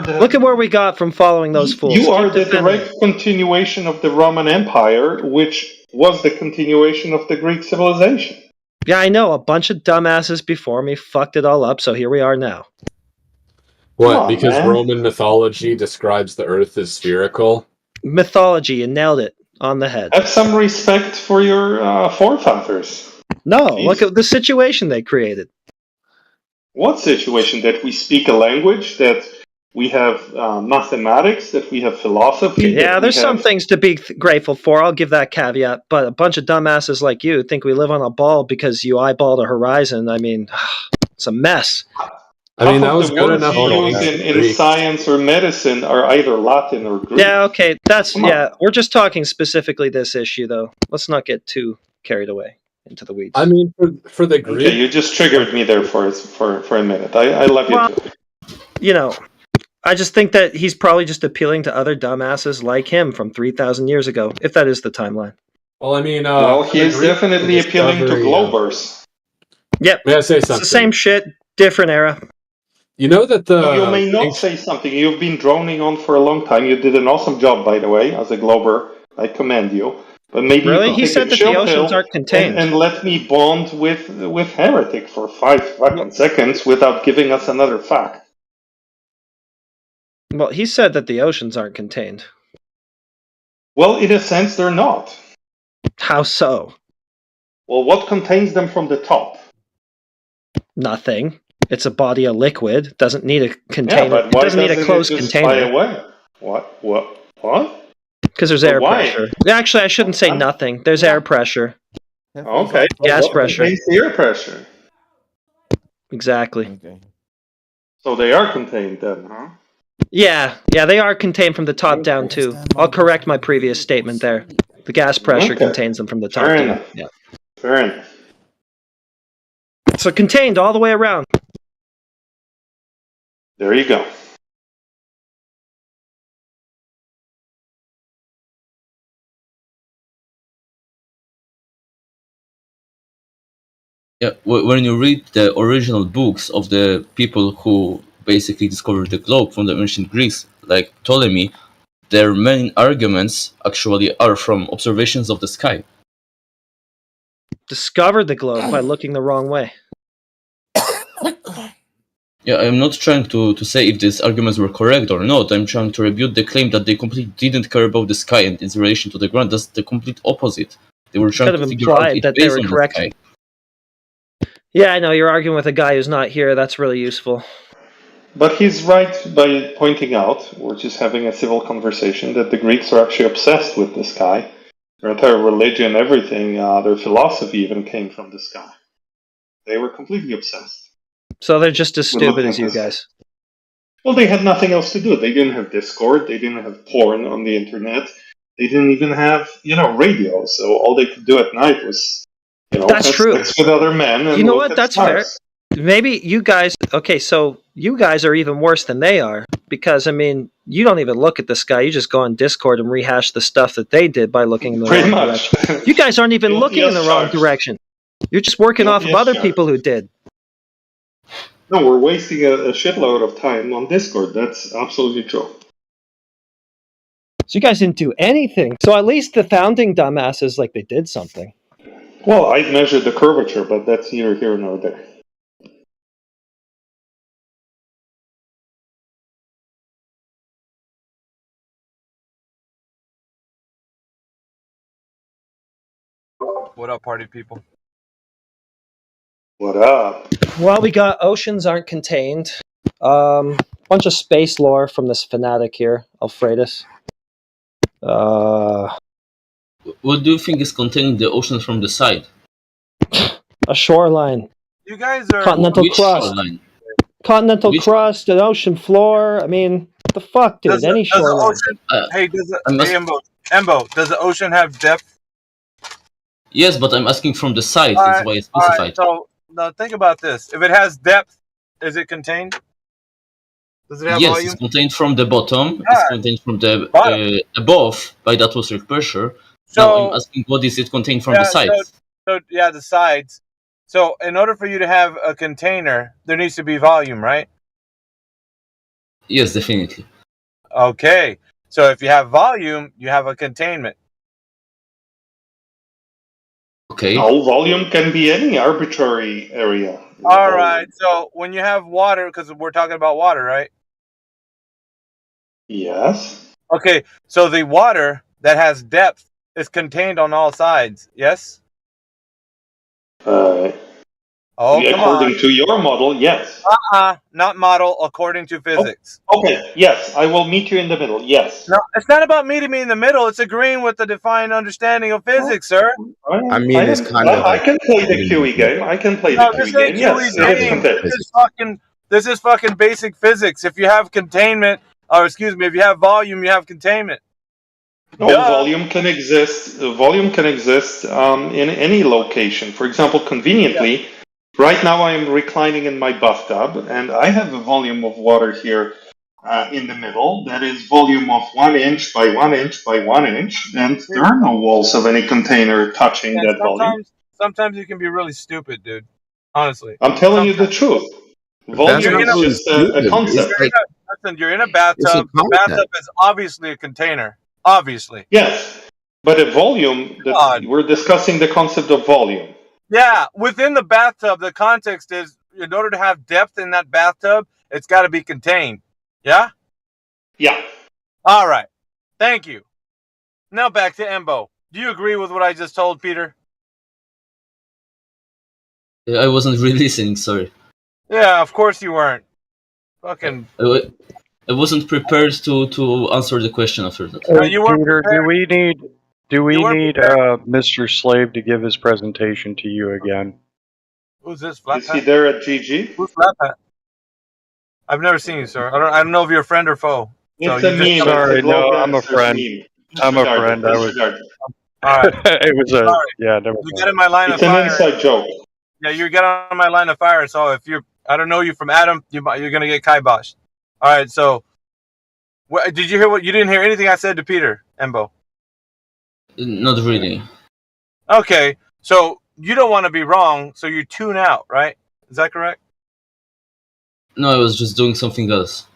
the.
Look at where we got from following those fools.
You are
Keep
the
defending
direct continuation of the Roman Empire, which was the continuation of the Greek civilization.
Yeah, I know. A bunch of dumbasses before me fucked it all up, so here we are now.
What?
Come on,
Because
man.
Roman mythology describes the Earth as spherical?
Mythology, you nailed it on the head.
Have some respect for your forefathers.
No, look at the situation they created.
What situation? That we speak a language, that we have mathematics, that we have philosophy.
Yeah,
that
there's
we
some
have...
things to be grateful for. I'll give that caveat. But a bunch of dumbasses like you think we live on a ball because you eyeball the horizon. I mean, it's a mess.
I mean, that
Half
was
of the
good
words
enough.
you use in science or medicine are either Latin or Greek.
Yeah, okay.
Come on.
We're just talking specifically this issue, though. Let's not get too carried away into the weeds.
I mean, for the Greek...
Okay, you just triggered me there for a minute. I love you.
Well,
too.
You know, I just think that he's probably just appealing to other dumbasses like him from 3,000 years ago, if that is the timeline.
Well, I mean...
well, he is definitely appealing to Globers.
Yep.
May I say
It's
something?
the same shit, different era.
You know that the...
You may not say something. You've been droning on for a long time. You did an awesome job, by the way, as a Glober. I commend you. But maybe
Really?
you
He
can
said
take a
that the
chill
oceans
pill
aren't contained.
and let me bond with Heretic for 5 fucking seconds without giving us another fact.
Well, he said that the oceans aren't contained.
Well, in a sense, they're not.
How so?
Well, what contains them from the top?
Nothing. It's a body of liquid. Doesn't need a container.
Yeah, but
It
why
doesn't need a closed
it just fly
container.
away? What?
Because there's
But
air
why?
pressure. Actually, I shouldn't say nothing. There's air pressure.
Okay.
Gas
What
pressure.
contains the air pressure?
Exactly.
So they are contained then, huh?
Yeah, they are contained from the top down too. I'll correct my previous statement there. The gas pressure
Okay.
contains them from the top
Fair
down.
enough.
Yeah.
Fair enough.
So contained all the way around.
There you go.
Yeah, when you read the original books of the people who basically discovered the globe from the ancient Greeks, like Ptolemy, their main arguments actually are from observations of the sky.
Discovered the globe by looking the wrong way.
Yeah, I'm not trying to say if these arguments were correct or not. I'm trying to rebut the claim that they completely didn't care about the sky and its relation to the ground. That's the complete opposite. They were trying
Kind
to
of
figure out
implied
it
that they
based
were
on the
correct.
sky.
Yeah, I know. You're arguing with a guy who's not here. That's really useful.
But he's right by pointing out, we're just having a civil conversation, that the Greeks are actually obsessed with the sky. Their entire religion, everything, their philosophy even came from the sky. They were completely obsessed.
So they're just as
We're
stupid
looking
as
at
you
this.
guys.
Well, they had nothing else to do. They didn't have Discord. They didn't have porn on the internet. They didn't even have, radio. So all they could do at night was,
That's
have
true.
sex with other men and
You know
look
what?
at
That's
stars.
fair. Maybe you guys. Okay, so you guys are even worse than they are because I mean, you don't even look at the sky. You just go on Discord and rehash the stuff that they did by looking in the
Pretty
wrong
much.
direction. You guys aren't even looking in the wrong
charged.
direction. You're just working off of
Guilty as
other
charged.
people who did.
No, we're wasting a shitload of time on Discord. That's absolutely true.
So you guys didn't do anything. So at least the founding dumbasses, like they did something.
Well, I measured the curvature, but that's neither here nor there.
What up, party people?
What up?
Well, we got oceans aren't contained. Bunch of space lore from this fanatic here, Alfredus.
What do you think is containing the ocean from the side?
A shoreline.
You guys are
Continental
Which
crust.
shoreline?
Continental
Which-
crust, an ocean floor. I mean, what the fuck, dude?
Does the
Any shoreline.
ocean? Hey,
I'm
hey, Embo, does the ocean have depth?
Yes, but I'm asking from the side.
All
That's
right,
why I
all
specified.
right. So now think about this. If it has depth, is it contained? Does it have
Yes,
volume?
it's contained from the bottom. It's
Alright.
contained from the
Bottom.
above by the atmospheric pressure.
So
Now I'm asking what is it contained from the sides?
So yeah, the sides. So in order for you to have a container, there needs to be volume, right?
Yes, definitely.
Okay. So if you have volume, you have a containment.
Okay.
No, volume can be any arbitrary area.
All right. So when you have water, because we're talking about water, right?
Yes.
Okay. So the water that has depth is contained on all sides. Yes.
Oh,
come
according
on.
to your model, yes.
Not model according to physics.
Okay, yes, I will meet you in the middle. Yes.
No, it's not about meeting me in the middle. It's agreeing with the defined understanding of physics, sir.
I mean, it's kind of.
I can play the QE game. I can play the
No,
QE
this
game.
ain't
Yes,
QE
it is
game.
contained.
This is fucking basic physics. If you have containment, or excuse me, if you have volume, you have containment.
No, volume can exist. Volume can exist in any location. For example, conveniently, right now I am reclining in my bathtub, and I have a volume of water here in the middle. That is volume of 1 inch by 1 inch by 1 inch, and there are no walls of any container touching that volume.
Sometimes you can be really stupid, dude. Honestly.
I'm telling you the truth. Volume is just a concept.
Listen, you're in a bathtub. The bathtub is obviously a container. Obviously.
Yes, but a volume, we're discussing the concept of volume.
Yeah, within the bathtub, the context is in order to have depth in that bathtub, it's got to be contained. Yeah?
Yeah.
All right. Thank you. Now back to Embo. Do you agree with what I just told Peter?
I wasn't really listening, sorry.
Yeah, of course you weren't. Fucking.
I wasn't prepared to answer the question after that.
Peter, do we need Mr. Slave to give his presentation to you again?
Who's this? Flat
Is he there at GG?
Who's Flat Pat? I've never seen you, sir. I don't know if you're a friend or foe.
It's
So
a
you
meme.
just-
Sorry,
It's a
no,
low
I'm a
gangster
friend.
meme.
I'm a
Disregard it,
friend. I was.
disregard it.
All right.
It was a
Sorry.
yeah. Never
You
mind.
got in my line
It's
of
an
fire.
inside joke.
Yeah, you get on my line of fire. So if I don't know you from Adam, you're gonna get kiboshed. All right. So, did you hear what? You didn't hear anything I said to Peter Embo.
Not really.
Okay. So you don't want to be wrong, so you tune out, right? Is that correct?
No, I was just doing something else.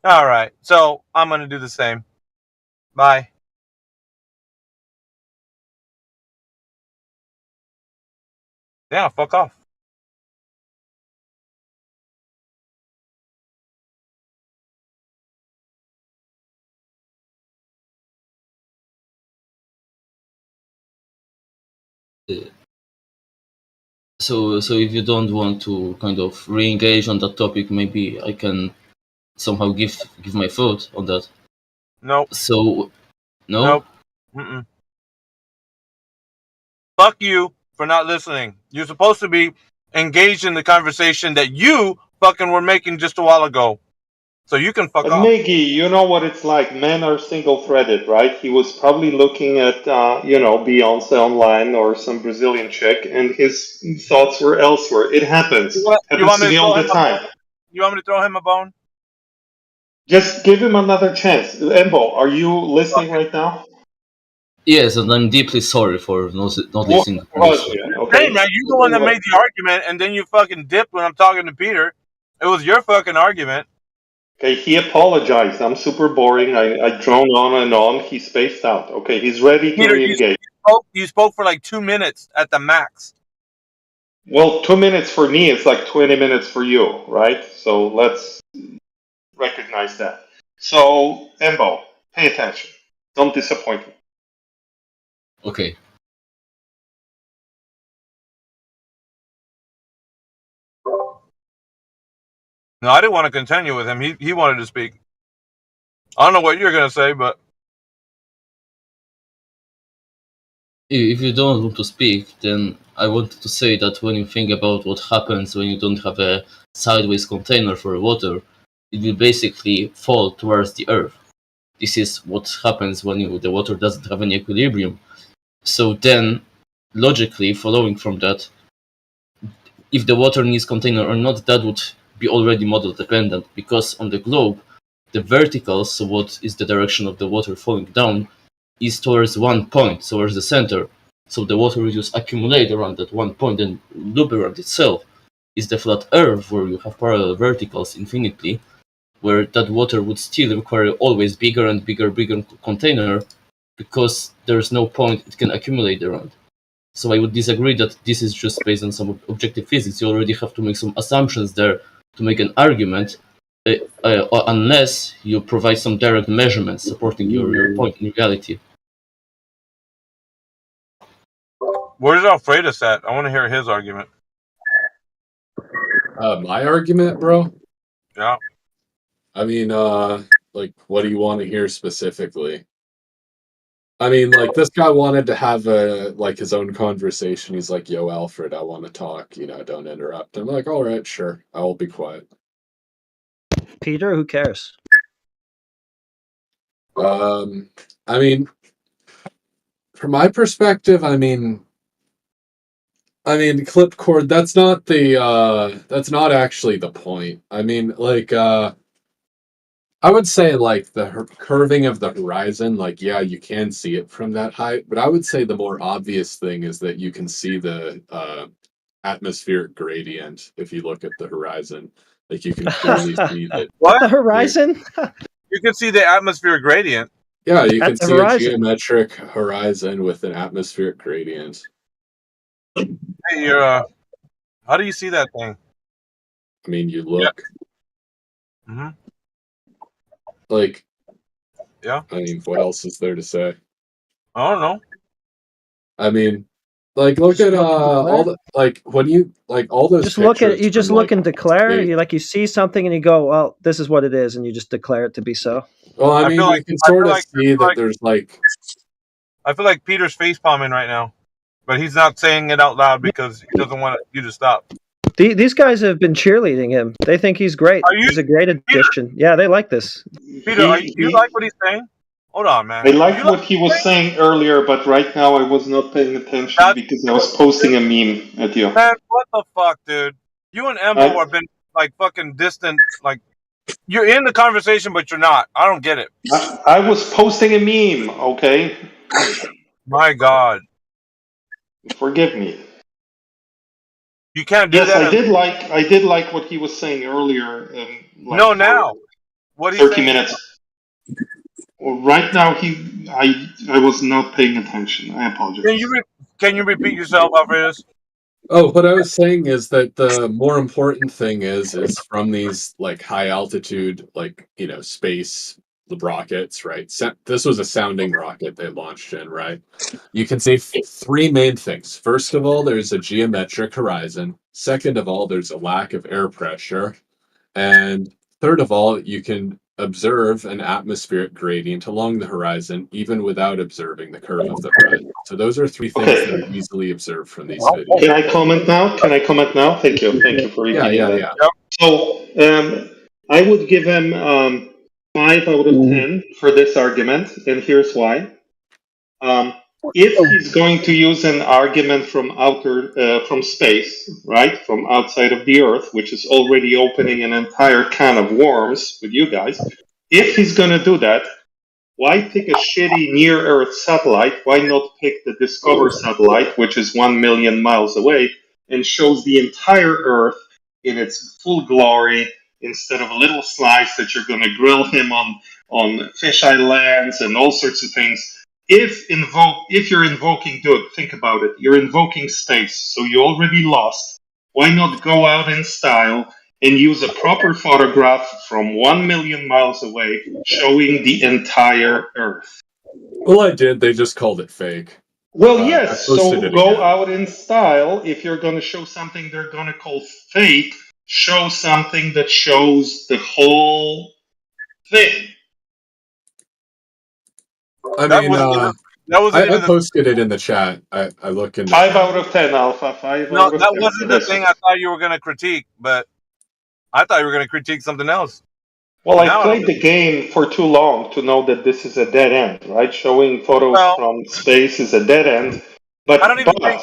All right. So I'm gonna do the same. Bye. Yeah. Fuck off.
So if you don't want to kind of re-engage on that topic, maybe I can somehow give my thought on that.
Nope.
So, no.
Nope. Mm-mm. Fuck you for not listening. You're supposed to be engaged in the conversation that you fucking were making just a while ago. So you can fuck off.
Miggy, you know what it's like. Men are single-threaded, right? He was probably looking at, Beyonce online or some Brazilian chick, and his thoughts were elsewhere. It happens.
You want
Happens
me
to me
to
all
throw
the
him a
time.
bone? You want me to throw him a bone?
Just give him another chance. Embo, are you listening right now?
Yes, and I'm deeply sorry for not listening.
Hey man, you're the one that made the argument, and then you fucking dipped when I'm talking to Peter. It was your fucking argument.
Okay, he apologized. I'm super boring. I drone on and on. He spaced out. Okay, he's ready to
Peter,
re-engage.
you spoke for like 2 minutes at the max.
Well, 2 minutes for me is like 20 minutes for you, right? So let's recognize that. So, Embo, pay attention. Don't disappoint me.
Okay.
No, I didn't want to continue with him. He wanted to speak. I don't know what you're gonna say, but
If you don't want to speak, then I wanted to say that when you think about what happens when you don't have a sideways container for water, it will basically fall towards the earth. This is what happens when the water doesn't have any equilibrium. So then, logically, following from that, if the water needs container or not, that would be already model dependent, because on the globe, the vertical, so what is the direction of the water falling down, is towards one point, towards the center. So the water will just accumulate around that one point and loop around itself. Is the flat earth, where you have parallel verticals infinitely, where that water would still require always bigger and bigger container, because there's no point it can accumulate around. So I would disagree that this is just based on some objective physics. You already have to make some assumptions there to make an argument, unless you provide some direct measurements supporting your point in reality.
where's Alfredus at? I want to hear his argument.
My argument, bro?
Yeah.
I mean, like, what do you want to hear specifically? I mean, like, this guy wanted to have his own conversation. He's like, yo, Alfred, I want to talk, don't interrupt. I'm like, all right, sure, I will be quiet.
Peter, who cares?
I mean, from my perspective, I mean, clipped cord, that's not actually the point. I mean, like, I would say, like, the curving of the horizon, like, yeah, you can see it from that height, but I would say the more obvious thing is that you can see the atmospheric gradient if you look at the horizon. Like, you can clearly see that.
What?
The horizon?
You can see the atmospheric gradient.
Yeah, you can
That's the
see a
horizon.
geometric horizon with an atmospheric gradient.
Hey, how do you see that thing?
I mean, you look.
Mm-hmm.
Like,
yeah.
I mean, what else is there to say?
I don't know.
I mean, like, look at all the, like, when you, like, all those
Just look at it.
pictures
You just
from,
look and declare.
space.
You see something and you go, well, this is what it is, and you just declare it to be so.
Well, I mean, you can sort of see that there's, like,
I feel like Peter's face palming right now, but he's not saying it out loud because he doesn't want you to stop.
These guys have been cheerleading him. They think he's great. He's a great addition. Yeah, they like this.
Peter, do you like what he's saying? Hold on, man.
I liked what he was saying earlier, but right now I was not paying attention because I was posting a meme at you.
Man, what the fuck, dude? You and Embo have been like fucking distant. Like, you're in the conversation, but you're not. I don't get it.
I was posting a meme, okay?
My God.
Forgive me.
You can't do
yes,
that.
I did like what he was saying earlier. Like
no, now. What are you
30
saying?
minutes. Well, right now, I was not paying attention. I apologize.
Can you repeat yourself, Alfredus?
Oh, what I was saying is that the more important thing is from these, like, high altitude, like, space the rockets, right? This was a sounding rocket they launched in, right? You can see three main things. First of all, there's a geometric horizon. Second of all, there's a lack of air pressure. And third of all, you can observe an atmospheric gradient along the horizon, even without observing the curve of the horizon. So those are three things that are easily observed from these videos.
Can I comment now? Thank you for repeating that.
Yeah.
So I would give him 5 out of 10 for this argument, and here's why. If he's going to use an argument from from space, right, from outside of the Earth, which is already opening an entire can of worms with you guys, if he's going to do that, why pick a shitty near-Earth satellite? Why not pick the Discover satellite, which is 1 million miles away, and shows the entire Earth in its full glory, instead of a little slice that you're going to grill him on fisheye lens and all sorts of things? If you're invoking, think about it. You're invoking space, so you already lost. Why not go out in style and use a proper photograph from 1 million miles away, showing the entire Earth?
Well, I did. They just called it fake.
Well, yes. So
posted it
go
again.
out in style. If you're going to show something they're going to call fake, show something that shows the whole thing.
I
That
mean,
wasn't even- that wasn't
I
even the-
posted it in the chat. I look in.
5 out of 10, Alpha. 5
No,
out of
that
10.
wasn't the thing I thought you were going to critique, but I thought you were going to critique something else.
Well, I
Now
played the game for too long to know that this is a dead end, right? Showing photos from space is a dead end. But
I don't even think.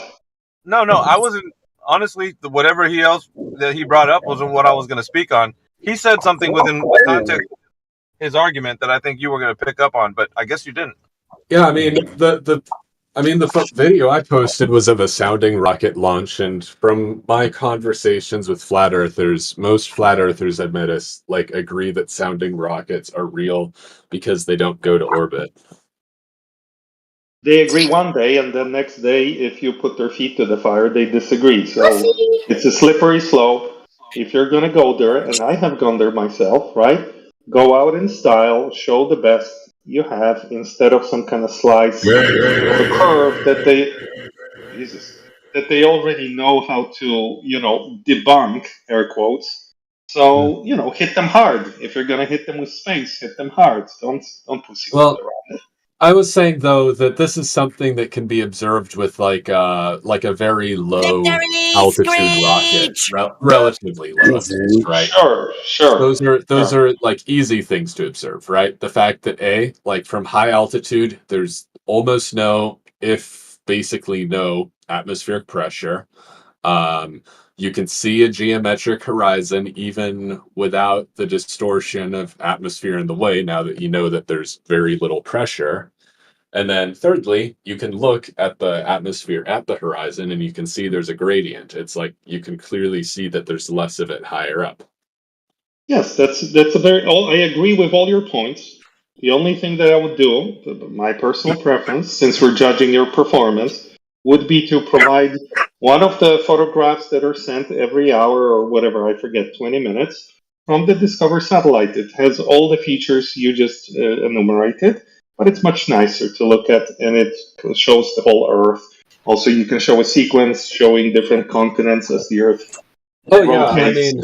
No, I wasn't. Honestly, whatever that he brought up wasn't what I was going to speak on. He said something within the context of his argument that I think you were going to pick up on, but I guess you didn't.
Yeah, I mean the video I posted was of a sounding rocket launch, and from my conversations with flat earthers, most flat earthers agree that sounding rockets are real because they don't go to orbit.
They agree one day, and the next day, if you put their feet to the fire, they disagree. So it's a slippery slope. If you're going to go there, and I have gone there myself, right? Go out in style, show the best you have, instead of some kind of slice of a curve that they already know how to, debunk, air quotes. So, hit them hard. If you're going to hit them with space, hit them hard. Don't pussy
Well,
around it.
I was saying though that this is something that can be observed with like a very low altitude rocket, relatively low, at least, right?
Sure.
Those are like easy things to observe, right? The fact that like from high altitude, there's almost no, if basically no atmospheric pressure. You can see a geometric horizon even without the distortion of atmosphere in the way, now that you know that there's very little pressure. And then thirdly, you can look at the atmosphere at the horizon and you can see there's a gradient. It's like you can clearly see that there's less of it higher up.
Yes, that's a very. I agree with all your points. The only thing that I would do, my personal preference, since we're judging your performance, would be to provide one of the photographs that are sent every hour or whatever, I forget, 20 minutes, from the Discover satellite. It has all the features you just enumerated, but it's much nicer to look at, and it shows the whole Earth. Also, you can show a sequence showing different continents as the Earth.
Oh yeah, I mean,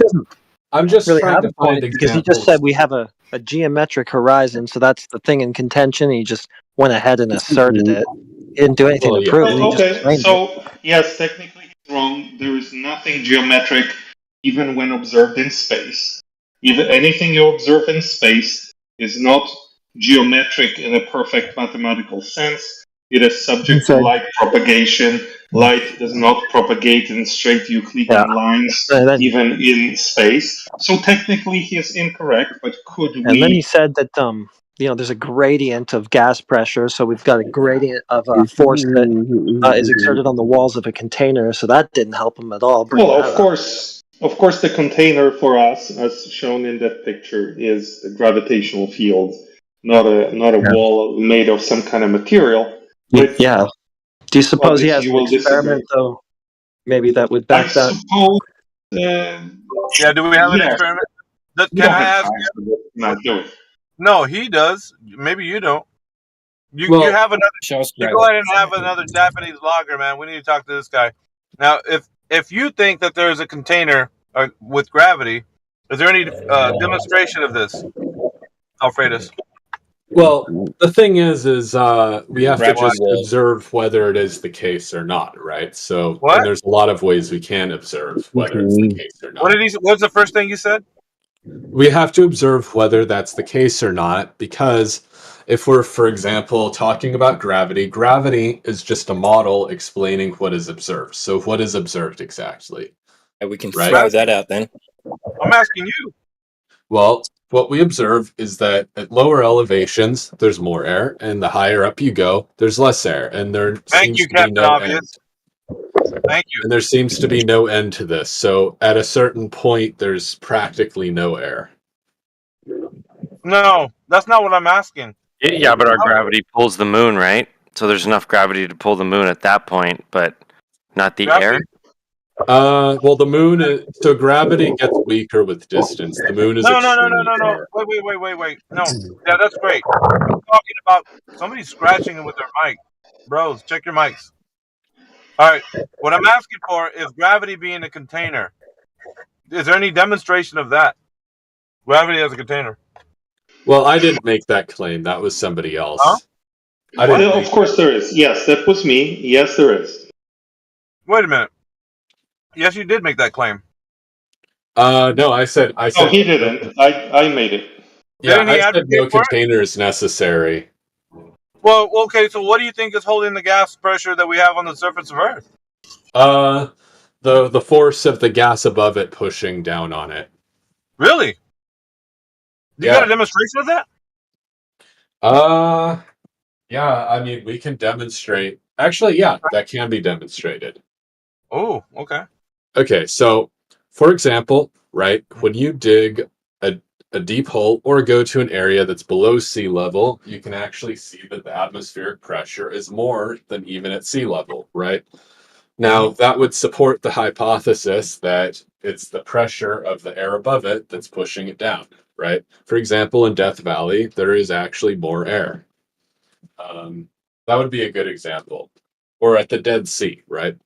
I'm just
really
trying
have
to
a point
find
because he
examples.
just said we have a geometric horizon, so that's the thing in contention. He just went ahead and asserted it. He didn't do anything to prove it. He just
Okay,
claimed it.
so yes, technically he's wrong. There is nothing geometric even when observed in space. Even anything you observe in space is not geometric in a perfect mathematical sense. It is subject to light propagation. Light does not propagate in straight Euclidean lines, even in space. So technically he is incorrect, but could we...
And then he said that there's a gradient of gas pressure, so we've got a gradient of force that is exerted on the walls of a container, so that didn't help him at all.
Well, of course, the container for us, as shown in that picture, is a gravitational field, not a wall made of some kind of material. But
yeah. Do you suppose he has
you
an
will
experiment, though? Maybe that would back that.
Yeah, do we have an experiment? Can I ask?
Not do it.
No, he does. Maybe you don't. You
Well,
have another.
Show us
You
gravity.
go ahead and have another Japanese logger, man. We need to talk to this guy. Now, if you think that there is a container with gravity, is there any demonstration of this, Alfredus?
Well, the thing is we have to
Gravity
just
will.
observe whether it is the case or not, right? So,
What?
and there's a lot of ways we can observe whether it's the case or
What
not.
did he? What's the first thing you said?
We have to observe whether that's the case or not, because if we're, for example, talking about gravity, gravity is just a model explaining what is observed. So, what is observed exactly?
We can
Right?
throw that out then.
I'm asking you.
Well, what we observe is that at lower elevations, there's more air, and the higher up you go, there's less air, and there
Thank
seems
you,
to be
Captain
no
Obvious.
end.
Thank you.
And there seems to be no end to this. So at a certain point, there's practically no air.
No, that's not what I'm asking.
Yeah, but our gravity pulls the moon, right? So there's enough gravity to pull the moon at that point, but not the air.
Well, the moon is, so gravity gets weaker with distance. The moon is
No.
extremely far.
Wait. No. Yeah, that's great. I'm talking about somebody scratching with their mic. Bros, check your mics. All right. What I'm asking for is gravity being a container. Is there any demonstration of that? Gravity as a container.
Well, I didn't make that claim. That was somebody else.
Huh?
I didn't
Well,
make
of course there is. Yes, that was me. Yes, there is.
Wait a minute. Yes, you did make that claim.
No, I said.
No, he didn't. I made it.
Yeah,
Didn't he
I said
advocate
no
for it?
container is necessary.
Well, okay. So, what do you think is holding the gas pressure that we have on the surface of Earth?
The force of the gas above it pushing down on it.
Really? You
Yeah.
got a demonstration of that?
Yeah. I mean, we can demonstrate. Actually, yeah, that can be demonstrated.
Oh, okay.
Okay, so for example, right, when you dig a deep hole or go to an area that's below sea level, you can actually see that the atmospheric pressure is more than even at sea level, right? Now, that would support the hypothesis that it's the pressure of the air above it that's pushing it down, right? For example, in Death Valley, there is actually more air. That would be a good example. Or at the Dead Sea, right?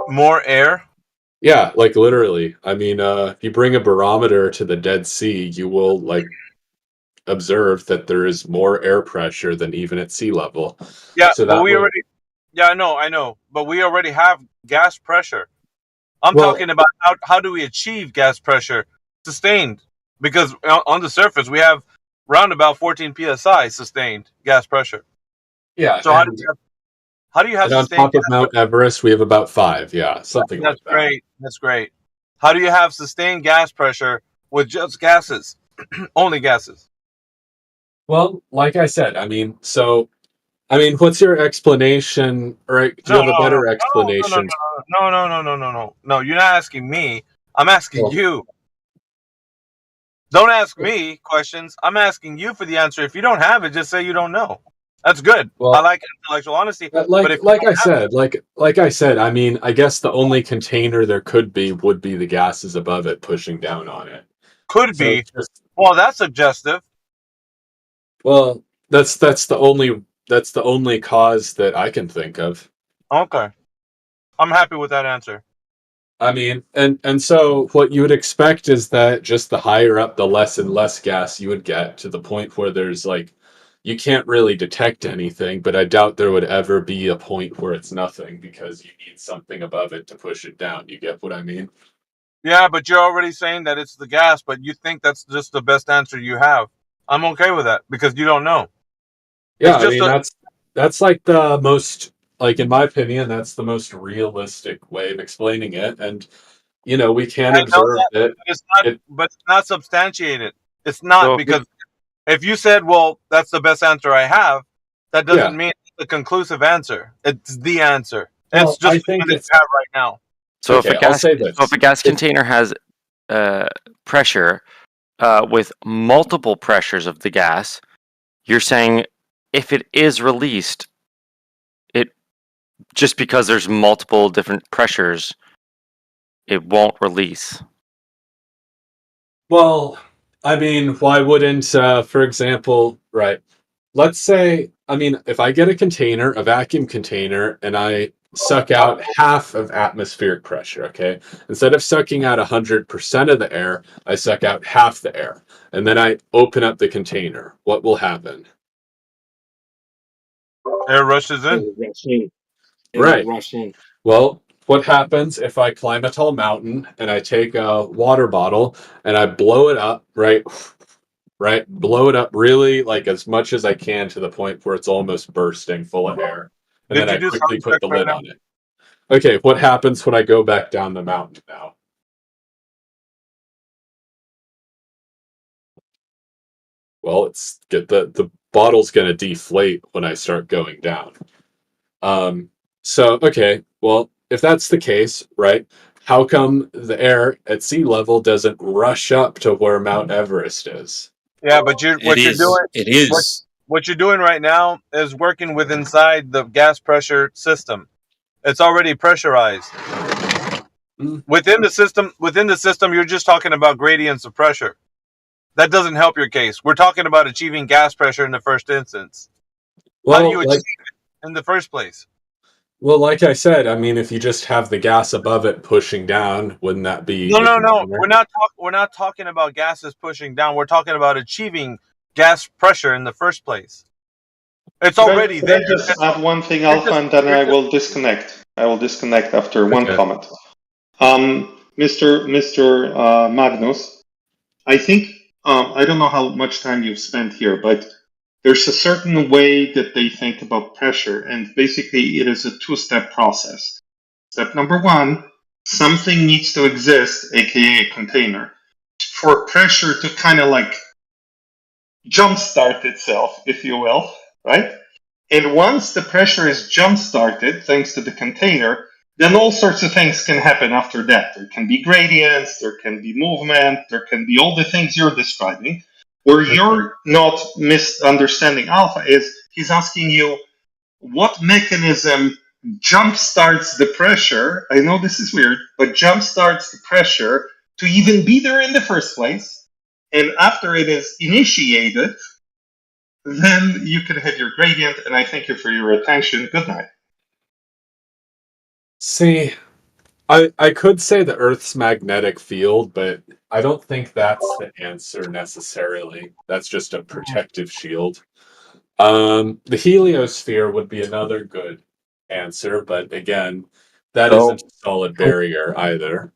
More air?
Yeah, like literally. I mean, if you bring a barometer to the Dead Sea, you will like observe that there is more air pressure than even at sea level.
Yeah,
So
but
that
we
would,
already. Yeah, I know. But we already have gas pressure. I'm
well,
talking about how do we achieve gas pressure sustained? Because on the surface we have round about 14 psi sustained gas pressure.
yeah,
So how do you have
and on
sustained
top of
gas
Mount Everest, we have about 5. Yeah, something
That's
like that.
great. That's great. How do you have sustained gas pressure with just gases? Only gases.
Well, like I said, I mean, what's your explanation? Or do you have a better explanation?
No, you're not asking me. I'm asking
Well,
you. Don't ask me questions. I'm asking you for the answer. If you don't have it, just say you don't know. That's good.
Well,
I like intellectual honesty. But if you
like
don't
I said, like I said, I mean, I guess the only container there could be would be the gases above it pushing down on it.
could
So
be,
it's just,
well, that's suggestive.
well, that's the only cause that I can think of.
Okay, I'm happy with that answer.
I mean, and so what you would expect is that just the higher up, the less and less gas you would get, to the point where there's like, you can't really detect anything, but I doubt there would ever be a point where it's nothing because you need something above it to push it down. You get what I mean?
Yeah, but you're already saying that it's the gas, but you think that's just the best answer you have. I'm okay with that because you don't know.
Yeah,
It's
I
just
mean,
a,
that's like the most, like in my opinion, that's the most realistic way of explaining it. And we can
I know
observe
that,
that
but it's not substantiated. It's not
So
because if you said, "Well, that's the best answer I have," that doesn't
yeah.
mean it's a conclusive answer. It's the answer.
Well,
It's just
I
the
think
one that
it's
you have right now.
So
okay. I'll say this.
if a gas container has pressure with multiple pressures of the gas, you're saying if it is released, it just because there's multiple different pressures, it won't release.
Well, I mean, why wouldn't, for example, right? Let's say, I mean, if I get a vacuum container, and I suck out half of atmospheric pressure, okay? Instead of sucking out 100% of the air, I suck out half the air. And then I open up the container. What will happen?
Air rushes in.
Right. Well, what happens if I climb a tall mountain and I take a water bottle and I blow it up, right? Right? Blow it up really like as much as I can to the point where it's almost bursting full of air. And
Did
then
you
I
do
quickly
sound
put the
effects right
lid
now?
on it. Okay, what happens when I go back down the mountain now? Well, it's get the bottle's gonna deflate when I start going down. So okay, well, if that's the case, right? How come the air at sea level doesn't rush up to where Mount Everest is?
Yeah, but what you're doing,
It is.
what you're doing right now is working with inside the gas pressure system. It's already pressurized. Within the system, you're just talking about gradients of pressure. That doesn't help your case. We're talking about achieving gas pressure in the first instance. How do you achieve it in the first place?
Well, like I said, I mean, if you just have the gas above it pushing down, wouldn't that be
No.
container?
We're not talking about gases pushing down. We're talking about achieving gas pressure in the first place. It's already
Could
there.
I just add one thing, Alpha, and then I will disconnect. I will disconnect after one comment. Mr. Magnus, I think I don't know how much time you've spent here, but there's a certain way that they think about pressure, and basically it is a two-step process. Step number one, something needs to exist, aka a container, for pressure to kind of like jumpstart itself, if you will, right? And once the pressure is jump-started, thanks to the container, then all sorts of things can happen after that. There can be gradients, there can be movement, there can be all the things you're describing. Where you're not misunderstanding Alpha is he's asking you what mechanism jump-starts the pressure. I know this is weird, but jump-starts the pressure to even be there in the first place. And after it is initiated, then you can have your gradient, and I thank you for your attention. Good night.
See, I could say the Earth's magnetic field, but I don't think that's the answer necessarily. That's just a protective shield. The heliosphere would be another good answer, but again, that isn't a solid barrier either.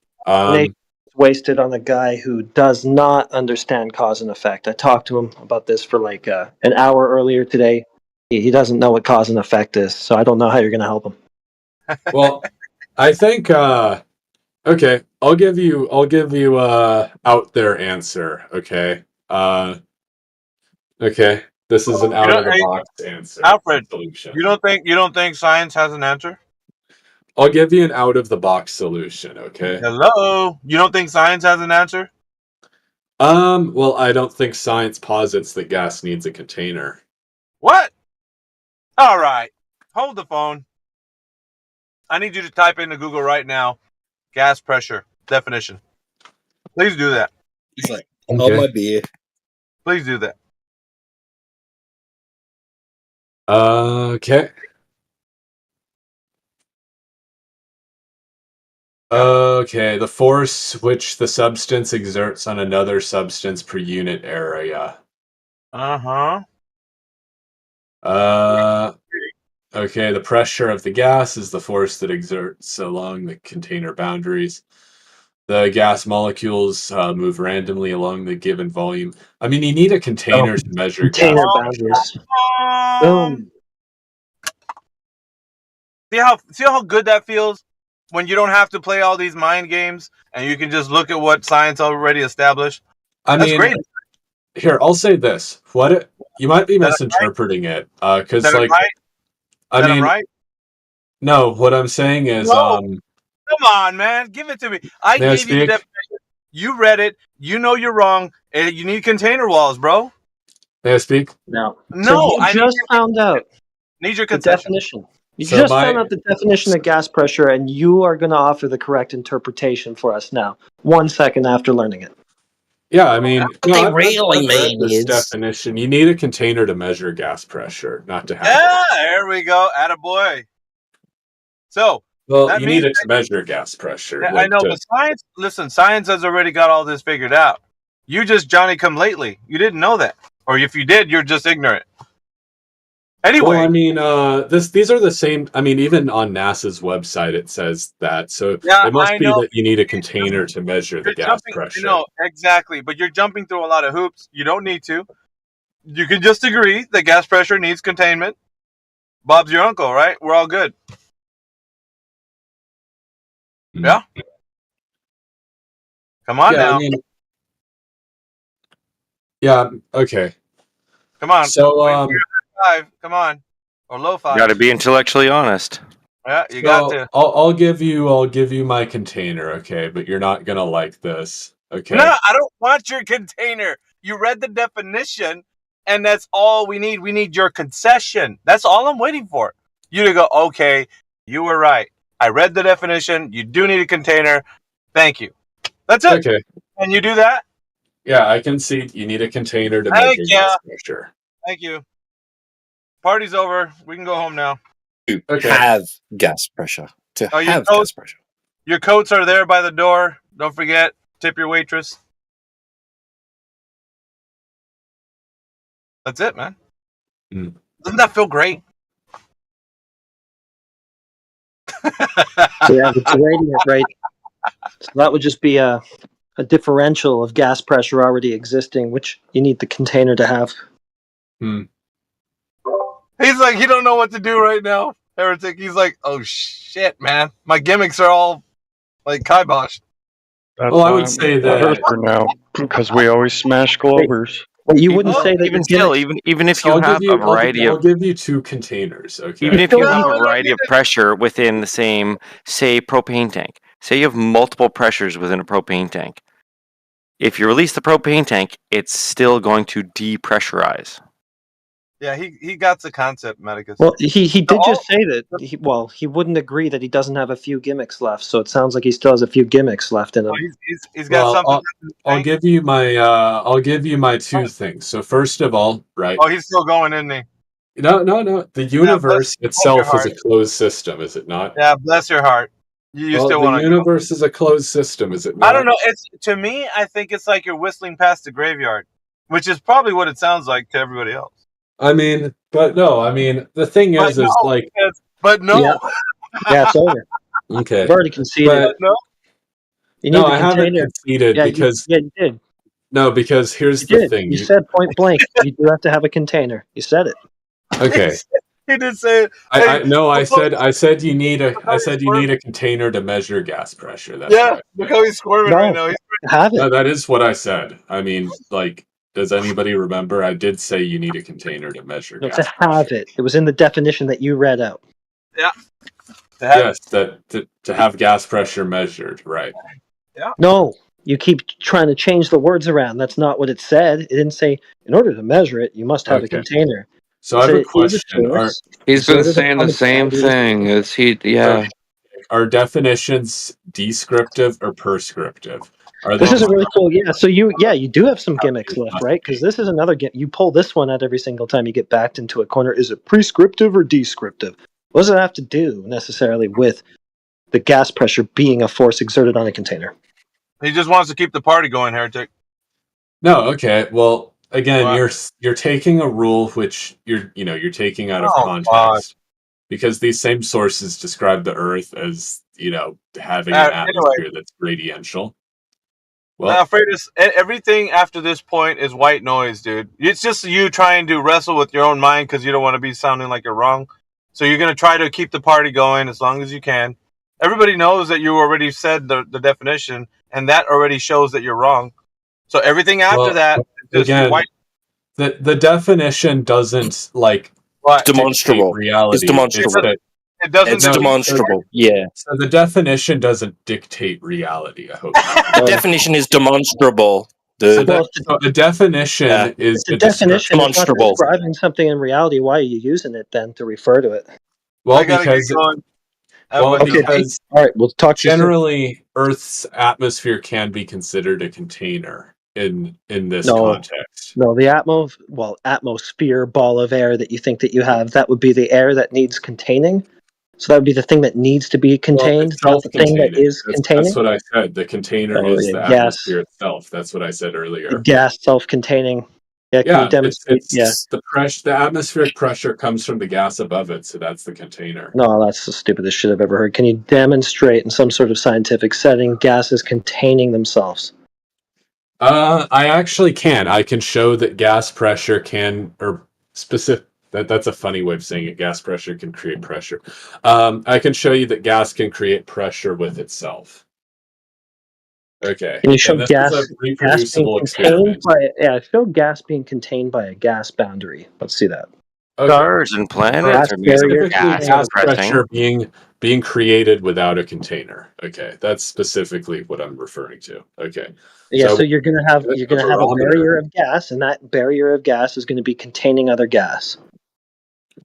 Wasted on a guy who does not understand cause and effect. I talked to him about this for like an hour earlier today. He doesn't know what cause and effect is, so I don't know how you're going to help him.
Well, I think okay, I'll give you out there answer, okay? Okay. This is an out of the box answer.
Alfred,
solution.
you don't think science has an answer?
I'll give you an out of the box solution, okay?
Hello? You don't think science has an answer?
Well, I don't think science posits that gas needs a container.
What? All right. Hold the phone. I need you to type into Google right now, gas pressure definition. Please do that.
He's like, hold my beer.
Please do that.
Okay. Okay, the force which the substance exerts on another substance per unit area.
Uh-huh.
Okay, the pressure of the gas is the force that exerts along the container boundaries. The gas molecules move randomly along the given volume. I mean, you need a container to measure
Container
gas.
boundaries. Boom.
See how good that feels when you don't have to play all these mind games and you can just look at what science already established. That's great.
Here, I'll say this: you might be misinterpreting it, because like,
right?
I mean,
right?
No, what I'm saying is,
No. Come on, man, give it to me. I
May I
gave you the
speak?
definition. You read it. You know you're wrong. And you need container walls, bro.
May I speak?
No.
No,
So
I
you just found out
need your
the
concession.
definition. You
So
just
my-
found out the definition of gas pressure, and you are going to offer the correct interpretation for us now. 1 second after learning it.
Yeah, I mean,
What they really mean
this
is
definition. You need a container to measure gas pressure, not to have it.
Yeah, there we go. Attaboy. So
Well,
that
you
means
need it to measure gas pressure.
I
Like
know,
to,
but science. Listen, science has already got all this figured out. You just Johnny come lately. You didn't know that, or if you did, you're just ignorant. Anyway,
well, I mean, these are the same. I mean, even on NASA's website, it says that. So
yeah,
it must
I
be
know.
that you need a container to measure the
You're
gas
jumping.
pressure.
No, exactly. But you're jumping through a lot of hoops. You don't need to. You can just agree that gas pressure needs containment. Bob's your uncle, right? We're all good. Yeah. Come on
Yeah,
now.
I mean, yeah. Okay.
Come on.
So,
Wait for your high five. Come on. Or low
You
five.
got to be intellectually honest.
Yeah, you got
So
to.
I'll give you my container, okay? But you're not gonna like this, okay?
No, I don't want your container. You read the definition, and that's all we need. We need your concession. That's all I'm waiting for. You to go, okay, you were right. I read the definition. You do need a container. Thank you. That's it.
Okay.
Can you do that?
Yeah, I can see you need a container to
Thank
measure
you.
gas pressure.
Thank you. Party's over. We can go home now.
To
Okay.
have gas pressure. To
Oh, your
have
coats,
gas pressure.
your coats are there by the door. Don't forget, tip your waitress. That's it, man.
Mm.
Doesn't that feel great?
So yeah, it's a radiant, right? So that would just be a differential of gas pressure already existing, which you need the container to have.
Hmm.
He's like, he don't know what to do right now, Heretic. He's like, oh shit, man, my gimmicks are all like kibosh.
That's
Well, I would say that-
for now because we always smash Glovers.
But you wouldn't say that
even
your
still,
gimmicks-
even if
So
you
I'll
have
give you,
a variety
I'll
of
give you 2 containers, okay?
even if you have a variety of pressure within the same, say, propane tank. Say you have multiple pressures within a propane tank. If you release the propane tank, it's still going to depressurize.
Yeah, he got the concept, Medicus.
Well, he did just say that. He wouldn't agree that he doesn't have a few gimmicks left. So it sounds like he still has a few gimmicks left in him.
He's got
Well,
something.
I'll give you my 2 things. So first of all, right?
Oh, he's still going, isn't he?
No. The universe
bless
itself
your
is a
heart.
closed system, is it not?
Yeah, bless your heart. You
Well,
still
the
want to?
universe is a closed system, is it not?
I don't know. It's to me, I think it's like you're whistling past the graveyard, which is probably what it sounds like to everybody else.
I mean, but no. I mean, the thing is like,
but no.
Yeah, yeah, it's over.
okay.
You've already conceded.
But,
no.
You need
no,
the
I haven't
container.
conceded
Yeah,
because
you did.
no, because here's
You
the
did.
thing.
You said point blank. You do have to have a container. You said it.
Okay.
He did say it.
I said you need a container to measure gas pressure. That's
Yeah,
what I
look how he's squirming right now.
Have it.
No, that is what I said. I mean, like, does anybody remember? I did say you need a container to measure
No,
gas.
to have it. It was in the definition that you read out.
Yeah.
Yes, to have gas pressure measured, right?
Yeah.
No, you keep trying to change the words around. That's not what it said. It didn't say in order to measure it, you must have a
Okay.
container.
So I have a
It said, "Here's
question.
source."
He's
So
been
does it
saying the
come
same
in-
thing. Is he? Yeah.
Are definitions descriptive or prescriptive? Are
This
they
is a really cool. Yeah. So you do have some gimmicks left, right? Because this is another gimmick. You pull this one out every single time you get backed into a corner. Is it prescriptive or descriptive? What does it have to do necessarily with the gas pressure being a force exerted on a container?
He just wants to keep the party going, Heretic.
No, okay. Well, again,
Wow.
you're taking a rule which you're taking out of
Oh,
context
God.
because these same sources describe the Earth as having an
Anyway.
atmosphere that's radiential. Well,
Now, Freitas, everything after this point is white noise, dude. It's just you trying to wrestle with your own mind because you don't want to be sounding like you're wrong. So you're going to try to keep the party going as long as you can. Everybody knows that you already said the definition, and that already shows that you're wrong. So everything after
well,
that is just
again,
white.
the definition doesn't
What?
Demonstrable.
dictate reality.
It's demonstrable.
It doesn't.
It's demonstrable. Yeah.
So the definition doesn't dictate reality. I hope.
The definition is demonstrable.
So a definition
Yeah.
is
The
a
definition is not
demonstrable.
describing something in reality. Why are you using it then to refer to it?
Well,
I gotta
because
get going.
because
All right, we'll talk to you soon.
generally Earth's atmosphere can be considered a container, in this
No,
context.
no, the atmosphere ball of air that you think that you have, that would be the air that needs containing. So that would be the thing that needs to be
Well,
contained,
it's
not the thing that
self-containing.
is
That's
containing.
what I said. The container
Oh,
is
yeah,
the
gas,
atmosphere itself. That's what I said earlier.
the gas self-containing. Yeah, can you
Yeah,
demonstrate? Yeah.
the pressure. The atmospheric pressure comes from the gas above it, so that's the container.
No, that's the stupidest shit I've ever heard. Can you demonstrate in some sort of scientific setting gases containing themselves?
I actually can. I can show that gas pressure can, or specific. That's a funny way of saying it. Gas pressure can create pressure. I can show you that gas can create pressure with itself. Okay.
Can you show
And this
gas,
is a
gas being
reproducible
contained
experiment.
by? Show gas being contained by a gas boundary. Let's see that.
Okay.
Stars and planets
Gas
are made of
barrier.
gas
Gas
compressing.
pressure being created without a container. Okay, that's specifically what I'm referring to. Okay.
Yeah, so
So
you're gonna have
a
a
barometer.
barrier of gas, and that barrier of gas is going to be containing other gas.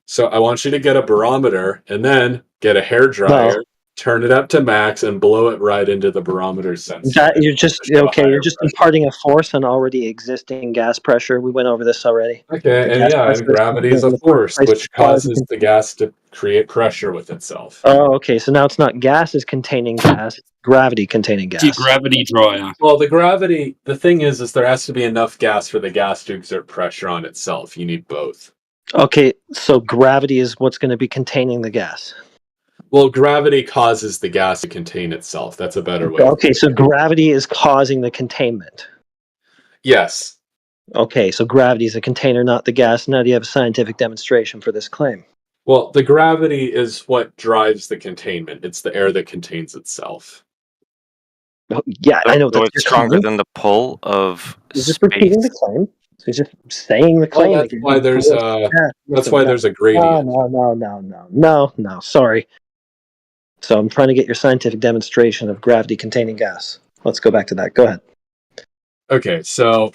So I want you to get a barometer and then get a hair dryer, turn it up to max, and blow it right into the barometer sensor.
That you're just
to show
okay.
higher
You're just
pressure.
imparting a force on already existing gas pressure. We went over this already.
Okay,
The
and
gas
yeah,
pressure
and gravity is
in
a
the first
force
place
which
causes
causes the gas to create pressure with itself.
Oh, okay. So now it's not gases containing gas; it's gravity containing gas.
Gravity dryer.
Well, the thing is there has to be enough gas for the gas to exert pressure on itself. You need both.
Okay, so gravity is what's going to be containing the gas.
Well, gravity causes the gas to contain itself. That's a better way.
Okay, so gravity is causing the containment.
Yes.
Okay, so gravity is the container, not the gas. Now do you have a scientific demonstration for this claim?
Well, the gravity is what drives the containment. It's the air that contains itself.
Oh, yeah, I know
So
that's
it's
your
stronger
claim.
than the pull of
He's just
space.
repeating the claim. So he's just saying the claim.
Well, that's why there's a gradient.
No. Sorry. So I'm trying to get your scientific demonstration of gravity containing gas. Let's go back to that. Go ahead.
Okay, so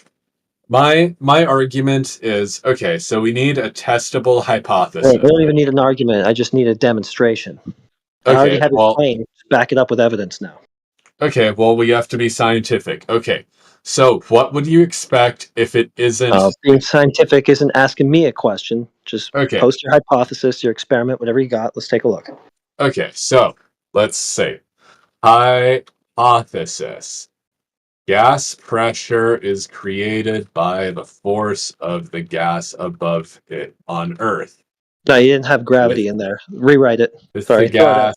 my argument is okay. So we need a testable hypothesis.
Wait, we don't even need an argument. I just need a demonstration. I already
Okay,
have your
well,
claim. Just back it up with evidence now.
okay, well, we have to be scientific. Okay, so what would you expect if it isn't?
Being scientific isn't asking me a question. Just
Okay.
post your hypothesis, your experiment, whatever you got. Let's take a look.
Okay, so let's say hypothesis. Gas pressure is created by the force of the gas above it on Earth.
No, you didn't have gravity in there. Rewrite it.
With
Sorry.
the gas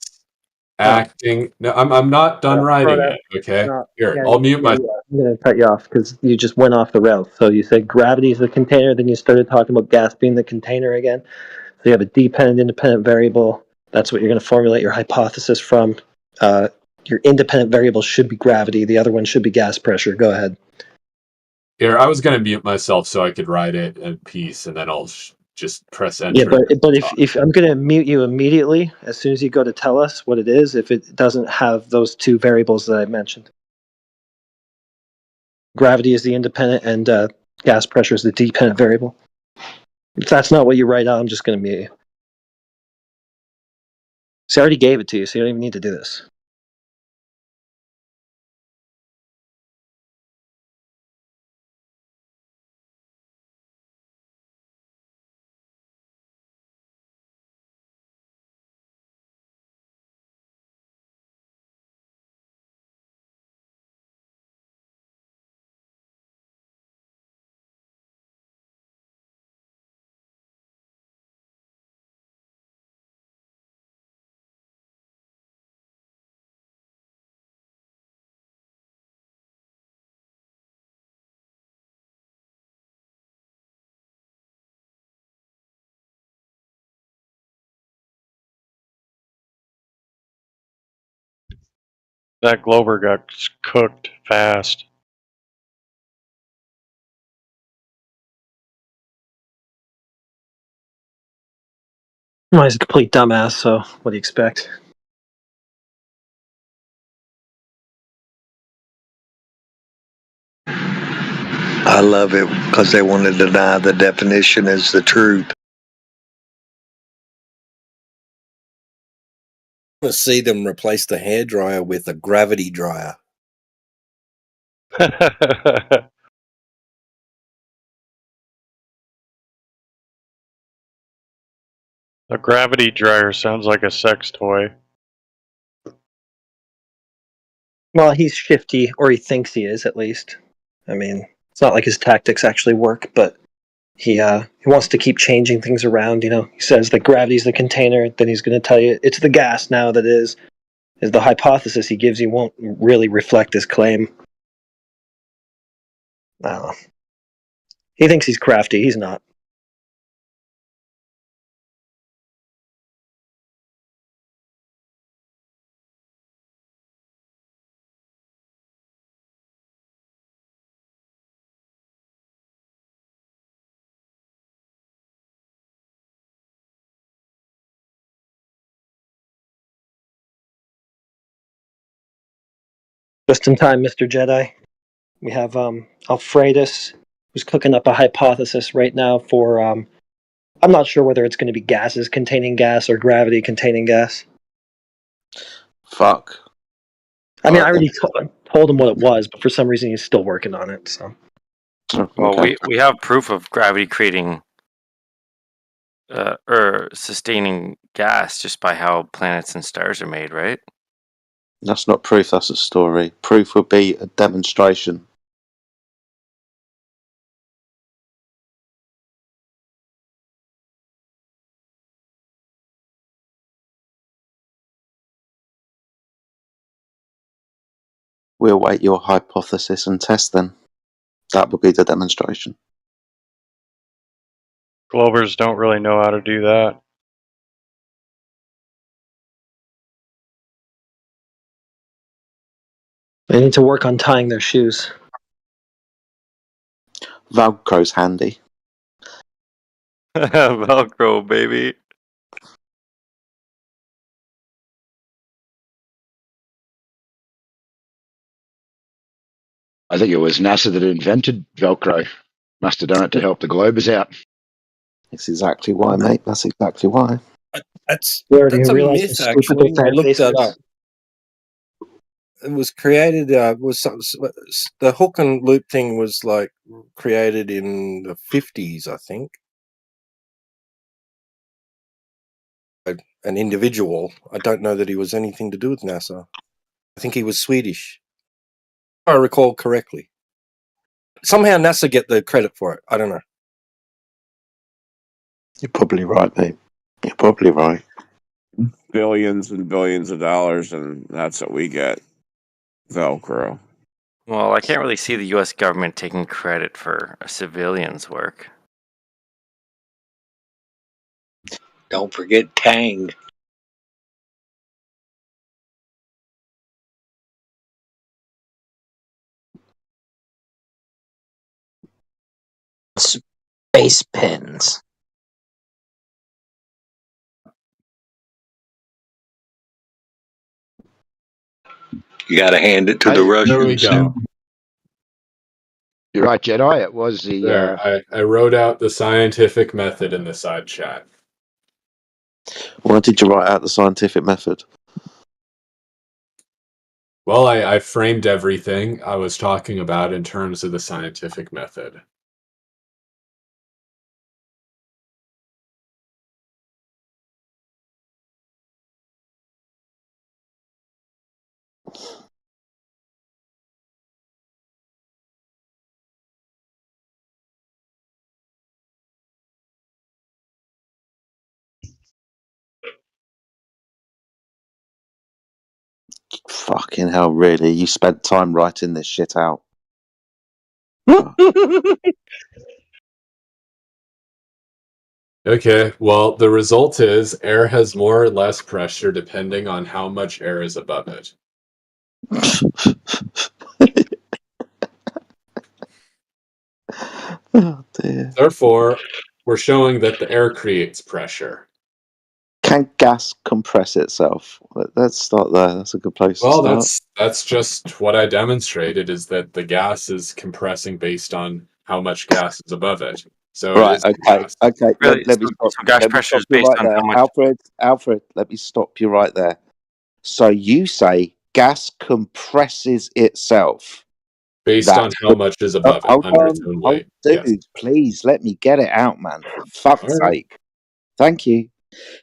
acting. No, I'm not done writing it. Okay, here, I'll mute my.
I'm going to cut you off because you just went off the rails. So you said gravity is the container, then you started talking about gas being the container again. So you have a dependent, independent variable. That's what you're going to formulate your hypothesis from. Your independent variable should be gravity. The other one should be gas pressure. Go ahead.
Here, I was going to mute myself so I could write it in peace, and then I'll just press enter.
Yeah, but if I'm going to mute you immediately as soon as you go to tell us what it is, if it doesn't have those two variables that I mentioned. Gravity is the independent and gas pressure is the dependent variable. If that's not what you write out, I'm just going to mute you. See, I already gave it to you, so you don't even need to do this.
That Glover got cooked fast.
Well, he's a complete dumbass, so what do you expect?
I love it because they want to deny the definition as the truth.
I want to see them replace the hairdryer with a gravity dryer.
A gravity dryer sounds like a sex toy.
Well, he's shifty, or he thinks he is, at least. I mean, it's not like his tactics actually work, but he wants to keep changing things around. You know, he says that gravity's the container, then he's going to tell you it's the gas now that is. The hypothesis he gives you won't really reflect his claim. I don't know. He thinks he's crafty. He's not. Just in time, Mr. Jedi. We have Alfredus, who's cooking up a hypothesis right now for, I'm not sure whether it's going to be gases containing gas or gravity containing gas.
Fuck.
I mean, I already told him what it was, but for some reason he's still working on it, so.
Well, we have proof of gravity creating or sustaining gas just by how planets and stars are made, right?
That's not proof, that's a story. Proof would be a demonstration. We'll await your hypothesis and test then. That would be the demonstration.
Glovers don't really know how to do that.
They need to work on tying their shoes.
Velcro's handy.
Velcro, baby.
I think it was NASA that invented Velcro. Must have done it to help the Globers out.
That's exactly why, mate. That's exactly why.
That's
We already
a
realized
myth,
the stupid
actually. I looked that
faces.
up. It was created. The hook and loop thing was like created in the 50s, I think. An individual. I don't know that he was anything to do with NASA. I think he was Swedish, if I recall correctly. Somehow NASA get the credit for it. I don't know.
You're probably right, mate. You're probably right.
Billions and billions of dollars, and that's what we get. Velcro.
Well, I can't really see the U.S. government taking credit for a civilian's work.
Don't forget Tang.
Space pins.
You got to hand it to the
There we
Russians.
go.
You're right, Jedi. It was the.
There, I wrote out the scientific method in the side chat.
Why did you write out the scientific method?
Well, I framed everything I was talking about in terms of the scientific method.
Fucking hell, really? You spent time writing this shit out.
Okay, well, the result is air has more or less pressure depending on how much air is above it.
Oh, dear.
Therefore, we're showing that the air creates pressure.
Can gas compress itself? Let's start there. That's a good place
Well,
to start.
that's just what I demonstrated, is that the gas is compressing based on how much gas is above it. So
Right,
it is
okay,
gas.
okay.
Really?
Let me
So-
stop.
so gas
let me
pressure is
stop you
based
right
on
there.
how much-
Alfred, let me stop you right there. So you say gas compresses itself
Based on how much is above it,
Hold
under
on,
its own
hold,
weight.
dude,
Yes.
please let me get it out, man. For fuck's
All right.
sake. Thank you.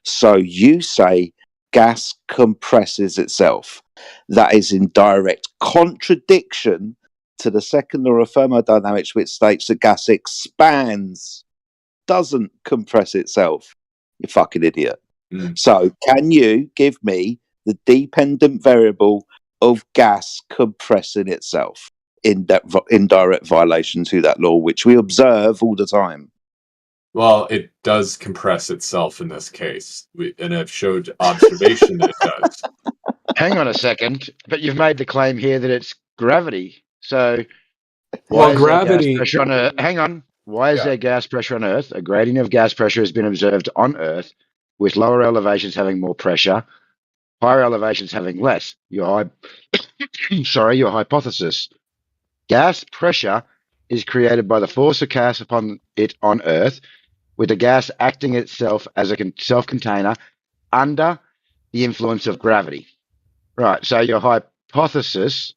So you say gas compresses itself. That is in direct contradiction to the second law of thermodynamics, which states that gas expands, doesn't compress itself. You fucking idiot. So can you give me the dependent variable of gas compressing itself in direct violation to that law, which we observe all the time?
Well, it does compress itself in this case, and I've showed observation that it does.
Hang on a second, but you've made the claim here that it's gravity. So
Well,
why is
gravity.
there gas pressure on Earth? Hang on. Why is
Yeah.
there gas pressure on Earth? A gradient of gas pressure has been observed on Earth, with lower elevations having more pressure, higher elevations having less. Your hypothesis. Gas pressure is created by the force of gas upon it on Earth, with the gas acting itself as a self-container under the influence of gravity. Right, so your hypothesis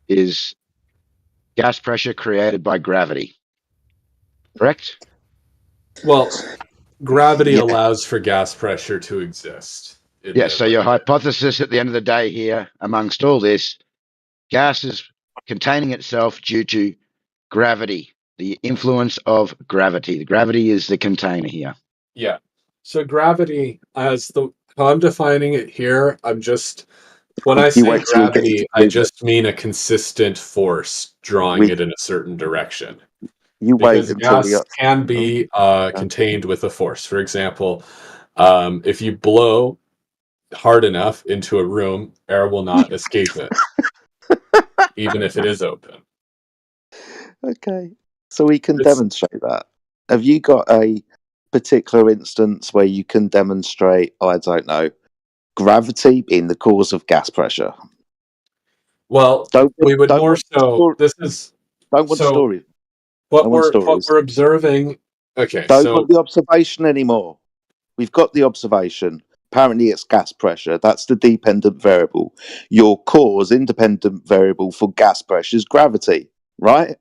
is gas pressure created by gravity, correct?
Well, gravity allows for gas pressure to exist.
Yes, so your hypothesis at the end of the day here, amongst all this, gas is containing itself due to gravity, the influence of gravity. The gravity is the container here.
Yeah. So gravity, how I'm defining it here, when I say
wait till you get
gravity,
to
I
the-
just mean a consistent force drawing it in a certain direction.
You wait
Because
until
gas can be contained with a force. For example, if you blow hard enough into a room, air will not escape it, even if it is open.
Okay, so we can demonstrate that. Have you got a particular instance where you can demonstrate, I don't know, gravity being the cause of gas pressure?
Well, we would more so. This is
don't want
so
stories.
What
I want
what
stories.
we're observing. Okay,
Don't
so
want the observation anymore. We've got the observation. Apparently, it's gas pressure. That's the dependent variable. Your cause, independent variable for gas pressure is gravity, right?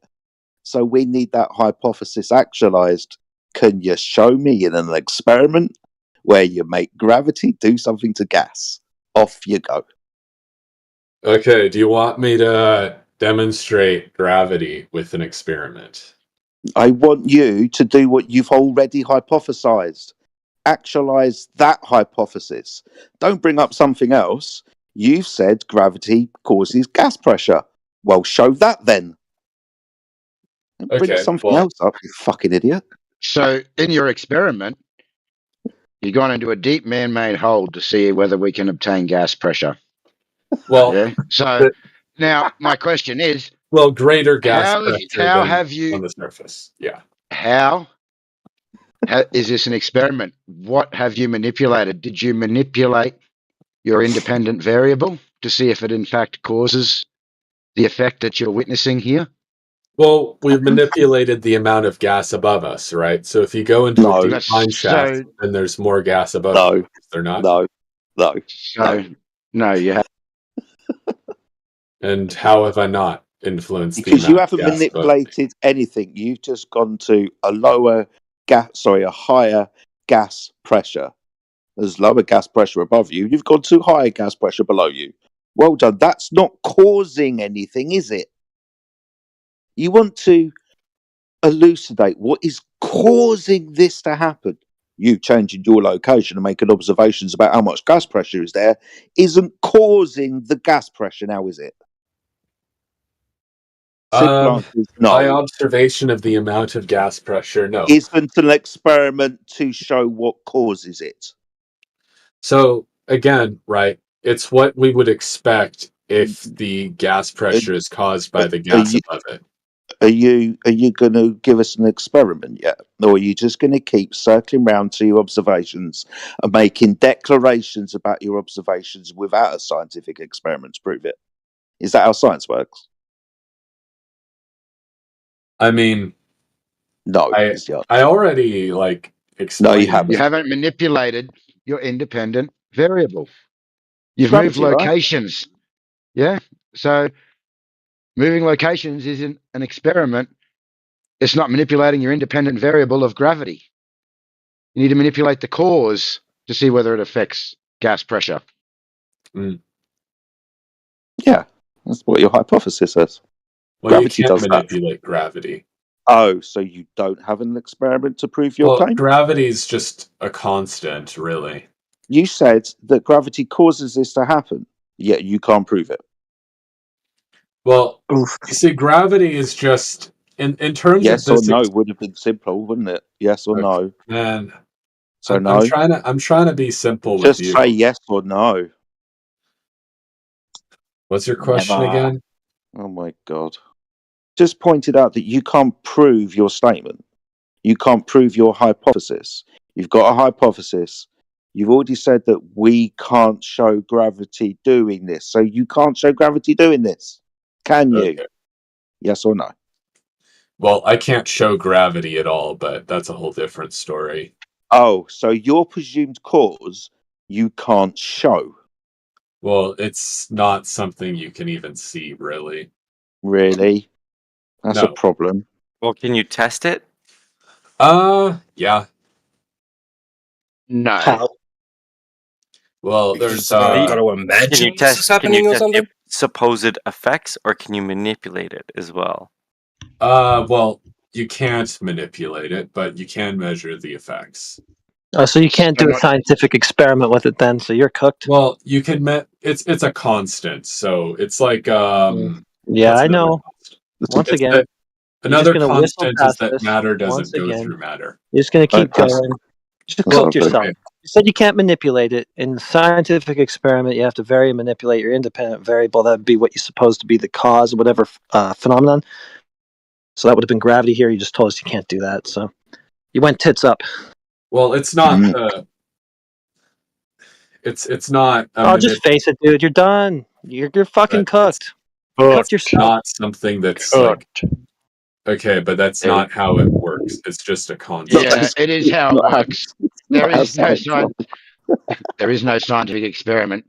So we need that hypothesis actualized. Can you show me in an experiment where you make gravity do something to gas? Off you go.
okay, do you want me to demonstrate gravity with an experiment?
I want you to do what you've already hypothesized. Actualize that hypothesis. Don't bring up something else. You've said gravity causes gas pressure. Well, show that then. Don't bring
Okay,
something
well-
else up, you fucking idiot.
So in your experiment, you're going into a deep man-made hole to see whether we can obtain gas pressure.
Well,
yeah. So now my question is,
well, greater gas
how
pressure
how
than
have you
on the surface? Yeah.
how is this an experiment? What have you manipulated? Did you manipulate your independent variable to see if it in fact causes the effect that you're witnessing here?
Well, we've manipulated the amount of gas above us, right? So if you go into a deep mine shaft,
So-
then there's more gas above you. Is there not?
No.
So no, you have.
And how have I not influenced the
Because you
amount of
haven't
gas above?
manipulated anything. You've just gone to a higher gas pressure. There's lower gas pressure above you. You've gone to higher gas pressure below you. Well done. That's not causing anything, is it? You want to elucidate what is causing this to happen. You changing your location and making observations about how much gas pressure is there isn't causing the gas pressure now, is it? Simple answer is no.
My observation of the amount of gas pressure, no.
Isn't an experiment to show what causes it.
So again, right, it's what we would expect if the gas pressure is caused by the gas above it.
Are you going to give us an experiment yet, or are you just going to keep circling round to your observations and making declarations about your observations without a scientific experiment to prove it? Is that how science works?
I mean,
no.
I already explained.
No, you haven't.
You haven't manipulated your independent variable. You've
Gravity,
moved
right?
locations. Yeah. So moving locations isn't an experiment. It's not manipulating your independent variable of gravity. You need to manipulate the cause to see whether it affects gas pressure.
Yeah, that's what your hypothesis says.
Well,
Gravity
you can't
does that.
manipulate gravity.
Oh, so you don't have an experiment to prove your
Well,
claim?
gravity is just a constant, really.
You said that gravity causes this to happen, yet you can't prove it.
Well, you see, gravity is just in terms
Yes
of
or
this.
no would have been simple, wouldn't it? Yes or no.
Man,
So
I'm
no.
trying to be simple with
Just
you.
say yes or no.
What's your question again?
Oh my god. Just pointed out that you can't prove your statement. You can't prove your hypothesis. You've got a hypothesis. You've already said that we can't show gravity doing this. So you can't show gravity doing this. Can you?
Okay.
Yes or no?
Well, I can't show gravity at all, but that's a whole different story.
Oh, so your presumed cause you can't show.
Well, it's not something you can even see, really.
Really? That's a
No.
problem.
Well, can you test it?
Yeah.
No.
How?
Well,
You
there's
just got to imagine
Can you
this
test?
is
Can
happening
you
or
test
something?
the supposed effects, or can you manipulate it as well?
well, you can't manipulate it, but you can measure the effects.
Oh, so you can't do a scientific experiment with it then, so you're cooked.
Well, you can it's a constant, so it's like
Yeah,
what's
I
another
know.
constant?
Once
It's
again,
that
you're just
another
gonna whistle
constant is
past
that
this
matter
once
doesn't go
again.
through matter.
You're just gonna keep
That's-
going. You just
Well,
cooked yourself.
okay.
You said you can't manipulate it. In a scientific experiment, you have to vary and manipulate your independent variable. That would be what you're supposed to be the cause of whatever phenomenon. So that would have been gravity here. You just told us you can't do that. So you went tits up.
Well, it's not it's not
Oh, just face it, dude. You're done. You're fucking cooked. You cooked yourself.
not something that's like okay, but that's not how it works. It's just a constant.
Yeah, it is how it
not how-
works. There
not how
is no
science
there is no scientific experiment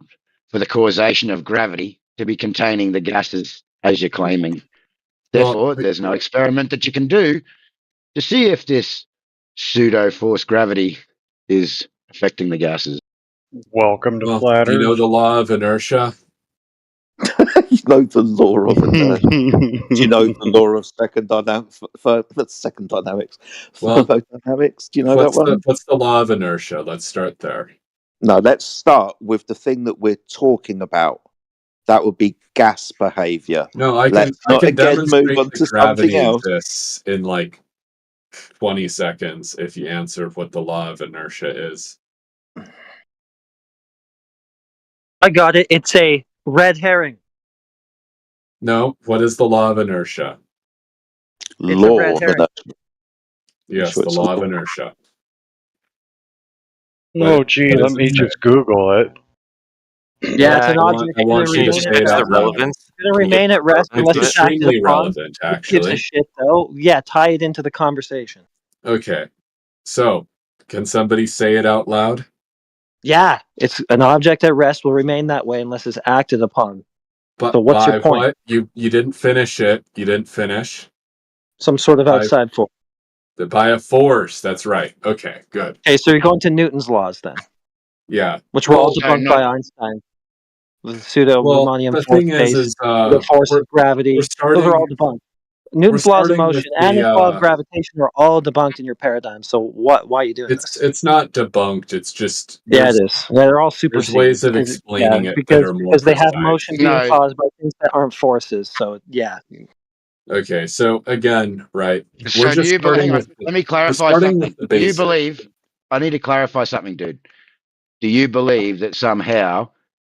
for the causation of gravity to be containing the gases as you're claiming. Therefore, there's no experiment that you can do to see if this pseudo force gravity is affecting the gases.
Welcome to
Well,
Flat
do you know
Earth.
the law of inertia?
You know the law of inertia. Do you know the law of second dynamics? Second dynamics.
Well,
Thermodynamics. Do you know that one?
What's the law of inertia? Let's start there.
No, let's start with the thing that we're talking about. That would be gas behavior.
No, I can
Let's not again
demonstrate
move on
that
to
gravity
something else.
exists in like 20 seconds if you answer what the law of inertia is.
I got it. It's a red herring.
No, what is the law of inertia?
It's a red herring.
Yes,
Sure
the
it's
law of
law.
inertia.
Oh, gee,
What
let
does it
me
say?
just Google it.
Yeah, it's an
I
object.
want
It's
you
gonna
to
remain
say it
at
out
rest.
loud.
It's gonna remain at rest unless
It's
it's acted
extremely
upon.
relevant,
Who gives a
actually.
shit though? Yeah, tie it into the conversation.
Okay, so can somebody say it out loud?
Yeah, it's an object at rest will remain that way unless it's acted upon.
But
So what's
by
your point?
what? You didn't finish it. You didn't finish.
Some sort of
By-
outside force.
By a force. That's right. Okay, good.
Okay, so you're going to Newton's laws then,
Yeah.
which were all
Well,
debunked by Einstein. The pseudo
Well,
Riemannian
the
force
thing
case,
is
the force of gravity. Those are all debunked. Newton's laws of
starting with
motion and
the,
his law of gravitation are all debunked in your paradigm. So why are you doing this?
It's not debunked. It's just
Yeah, it
there's-
is. They're all
There's
superseded.
ways of
Because-
explaining
yeah,
it
because,
that are more
because they have
precise.
motion being
No.
caused by things that aren't forces. So yeah,
Okay, so again, right?
So
We're
do
just
you
starting
hang on,
with.
let me clarify
we're starting
something.
with the
Do you
basics.
believe I need to clarify something, dude? Do you believe that somehow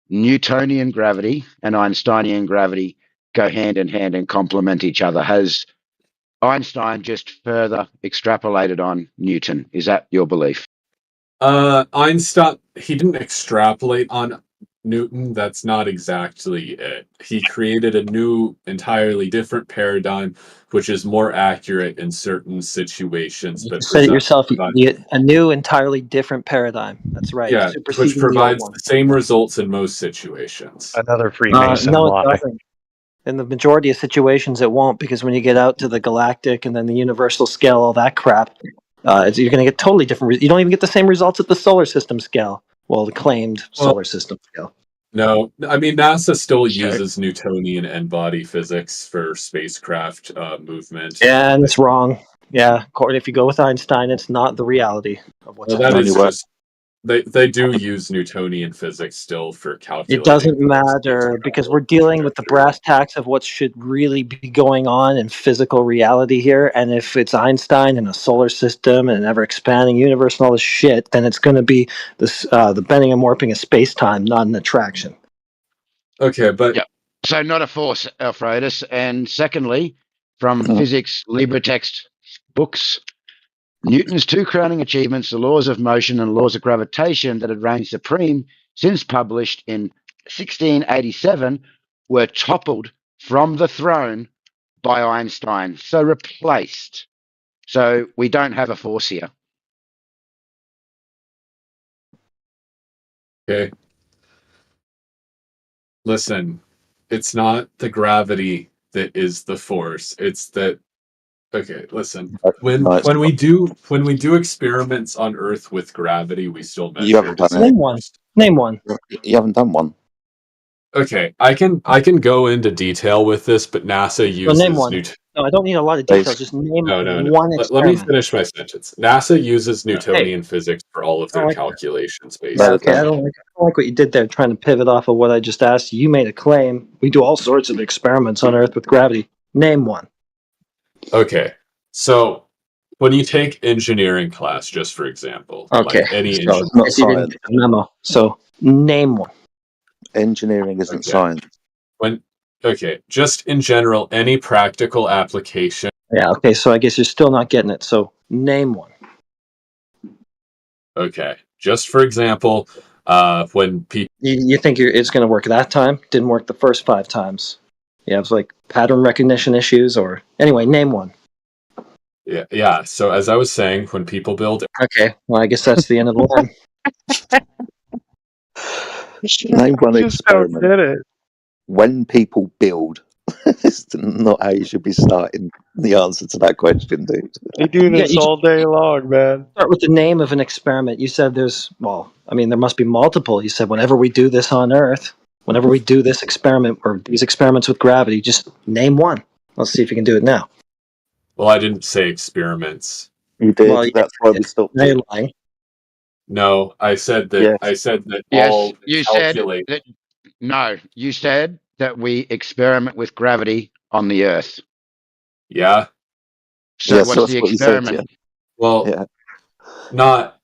Newtonian gravity and Einsteinian gravity go hand in hand and complement each other? Has Einstein just further extrapolated on Newton? Is that your belief?
Einstein, he didn't extrapolate on Newton. That's not exactly it. He created a new, entirely different paradigm, which is more accurate in certain situations. But
you said it
present-
yourself.
provide-
A new, entirely different paradigm. That's right.
yeah, which
Superseding the old
provides
one.
the same results in most situations.
Another Freemason
No,
lie.
it doesn't. In the majority of situations, it won't, because when you get out to the galactic and then the universal scale, all that crap, You're going to get totally different. You don't even get the same results at the solar system scale. Well, the claimed solar system scale.
No, I mean NASA still uses Newtonian n-body physics for spacecraft movement.
And it's wrong. Yeah, if you go with Einstein, it's not the reality of what's
Well, that
happening.
is just they do use Newtonian physics still for calculating.
It doesn't matter because we're dealing with the brass tacks of what should really be going on in physical reality here. And if it's Einstein and a solar system and an ever-expanding universe and all this shit, then it's going to be this the bending and warping of space-time, not an attraction.
Okay, but
So not a force, Alfredus. And secondly, from physics LibreText books, Newton's two crowning achievements, the laws of motion and laws of gravitation that had reigned supreme since published in 1687, were toppled from the throne by Einstein, so replaced. So we don't have a force here.
Okay. Listen, it's not the gravity that is the force. It's that. Okay, listen. When we do experiments on Earth with gravity, we still measure.
You haven't done it.
Name one. Name one.
You haven't done one.
Okay, I can go into detail with this, but NASA uses
name one. No, I don't need a lot of details. Just name one experiment.
Let me finish my sentence. NASA uses Newtonian physics for all of their calculations. Basically,
Okay, I don't like what you did there, trying to pivot off of what I just asked you. You made a claim. We do all sorts of experiments on Earth with gravity. Name one.
Okay, so when you take engineering class, just for example,
Okay,
like any
so it's not science. Memo. So name one.
Engineering isn't science.
Just in general, any practical application.
Yeah. Okay, so I guess you're still not getting it. So name one.
Okay, just for example, when people
You think it's going to work that time? Didn't work the first 5 times. You have like pattern recognition issues, or anyway, name one.
Yeah. So as I was saying, when people build,
okay, well, I guess that's the end of the line.
Name one experiment. When people build, it's not how you should be starting the answer to that question, dude.
They do this all day long, man.
Start with the name of an experiment. You said there must be multiple. You said whenever we do this on Earth, whenever we do this experiment or these experiments with gravity, just name one. Let's see if you can do it now.
Well, I didn't say experiments.
You did. Well, that's why we stopped.
Now you're lying.
No, I said that.
Yes.
I said that
Yes,
all
you
calculate.
said that. No, you said that we experiment with gravity on the Earth.
Yeah.
So what's the experiment?
Said,
Well, not.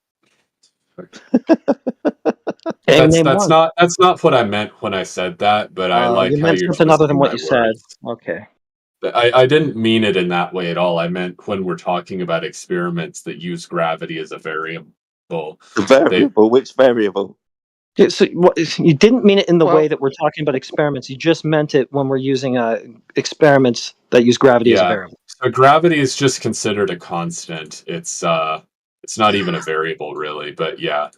That's not what I meant when I said that. But I like
you
how
meant
you're
something other than what you
twisting my
said. Okay.
I didn't mean it in that way at all. I meant when we're talking about experiments that use gravity as a variable.
Which variable?
Yeah, so you didn't mean it in the way that we're talking about experiments. You just meant it when we're using experiments that use gravity as a variable.
So gravity is just considered a constant. It's not even a variable really, but yeah.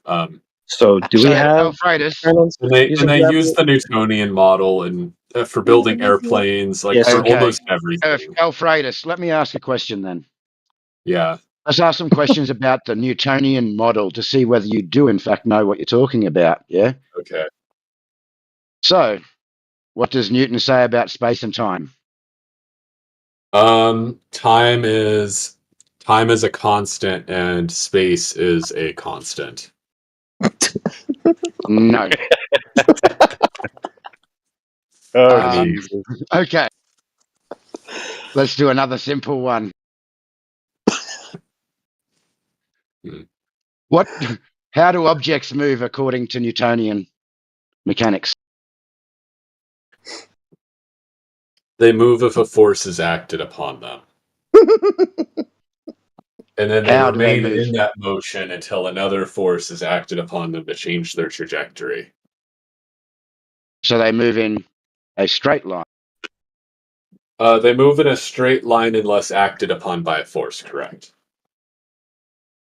So do we have
Alfredus?
And they use the Newtonian model and for building airplanes, for almost everything.
Alfredus, let me ask a question then.
Yeah.
Let's ask some questions about the Newtonian model to see whether you do in fact know what you're talking about. Yeah.
Okay.
So, what does Newton say about space and time?
Time is a constant and space is a constant.
No. Okay. Let's do another simple one. How do objects move according to Newtonian mechanics?
They move if a force is acted upon them. And then they remain in that motion until another force is acted upon them to change their trajectory.
So they move in a straight line.
They move in a straight line unless acted upon by a force, correct?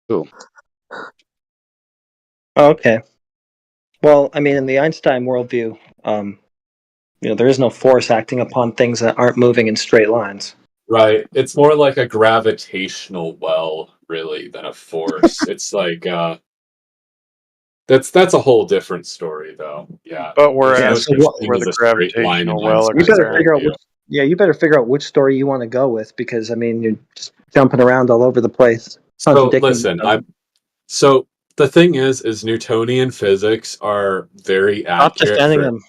Cool.
Okay. Well, I mean, in the Einstein worldview, there is no force acting upon things that aren't moving in straight lines.
Right. It's more like a gravitational well really than a force. It's like that's a whole different story, though. Yeah,
But we're
there's no
asking
such thing
where
as
the
a straight line in
gravitational well
You
Einstein's
better figure out
worldview.
which. Yeah, you better figure out which story you want to go with, because I mean you're just jumping around all over the place,
So
contradicting each
listen,
other.
so the thing is Newtonian physics are very
Stop
accurate
defending
for
them.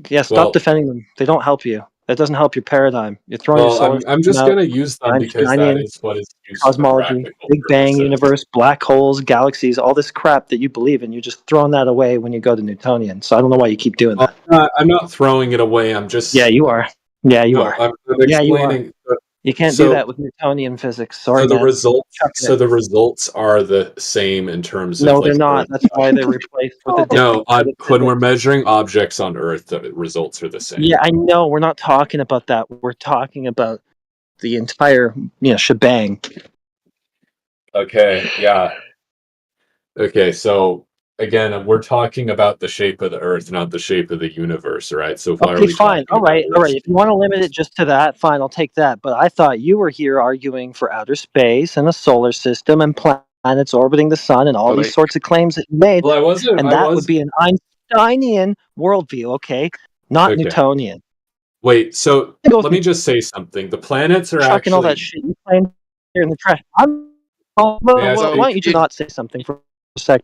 Yeah, stop
well,
defending them. They don't help you. That doesn't help your paradigm. You're throwing your
well,
solar
I'm
system
just
out.
gonna use them because that
Einsteinian
is what is used for
cosmology,
practical
Big Bang
purposes.
universe, black holes, galaxies, all this crap that you believe in. You're just throwing that away when you go to Newtonian. So I don't know why you keep doing that.
I'm not throwing it away. I'm just
Yeah, you are. Yeah, you
no,
are.
I'm
Yeah, you are.
explaining.
You can't do
So
that with Newtonian physics. Sorry,
so the
man.
results
Chucking
so
it.
the results are the same in terms of
No, they're
like
not.
Earth.
That's why they're replaced with a different
No,
set of
when we're
physics.
measuring objects on Earth, the results are the same.
Yeah, I know. We're not talking about that. We're talking about the entire, shebang.
Okay, yeah. Okay, so again, we're talking about the shape of the Earth, not the shape of the universe, right? So why are
Okay,
we
fine.
talking
All
about
right.
Earth?
If you want to limit it just to that, fine. I'll take that. But I thought you were here arguing for outer space and a solar system and planets orbiting the sun and all
Well,
these sorts of claims that you made.
Well, I wasn't.
And
I
that would
was
be an Einsteinian worldview, okay? Not
okay.
Newtonian.
Wait. So
Go with
let me just say something. The planets are
chucking all that
actually.
shit you claim here in the trash. Well,
May I
why
speak?
don't you just not say something for a sec?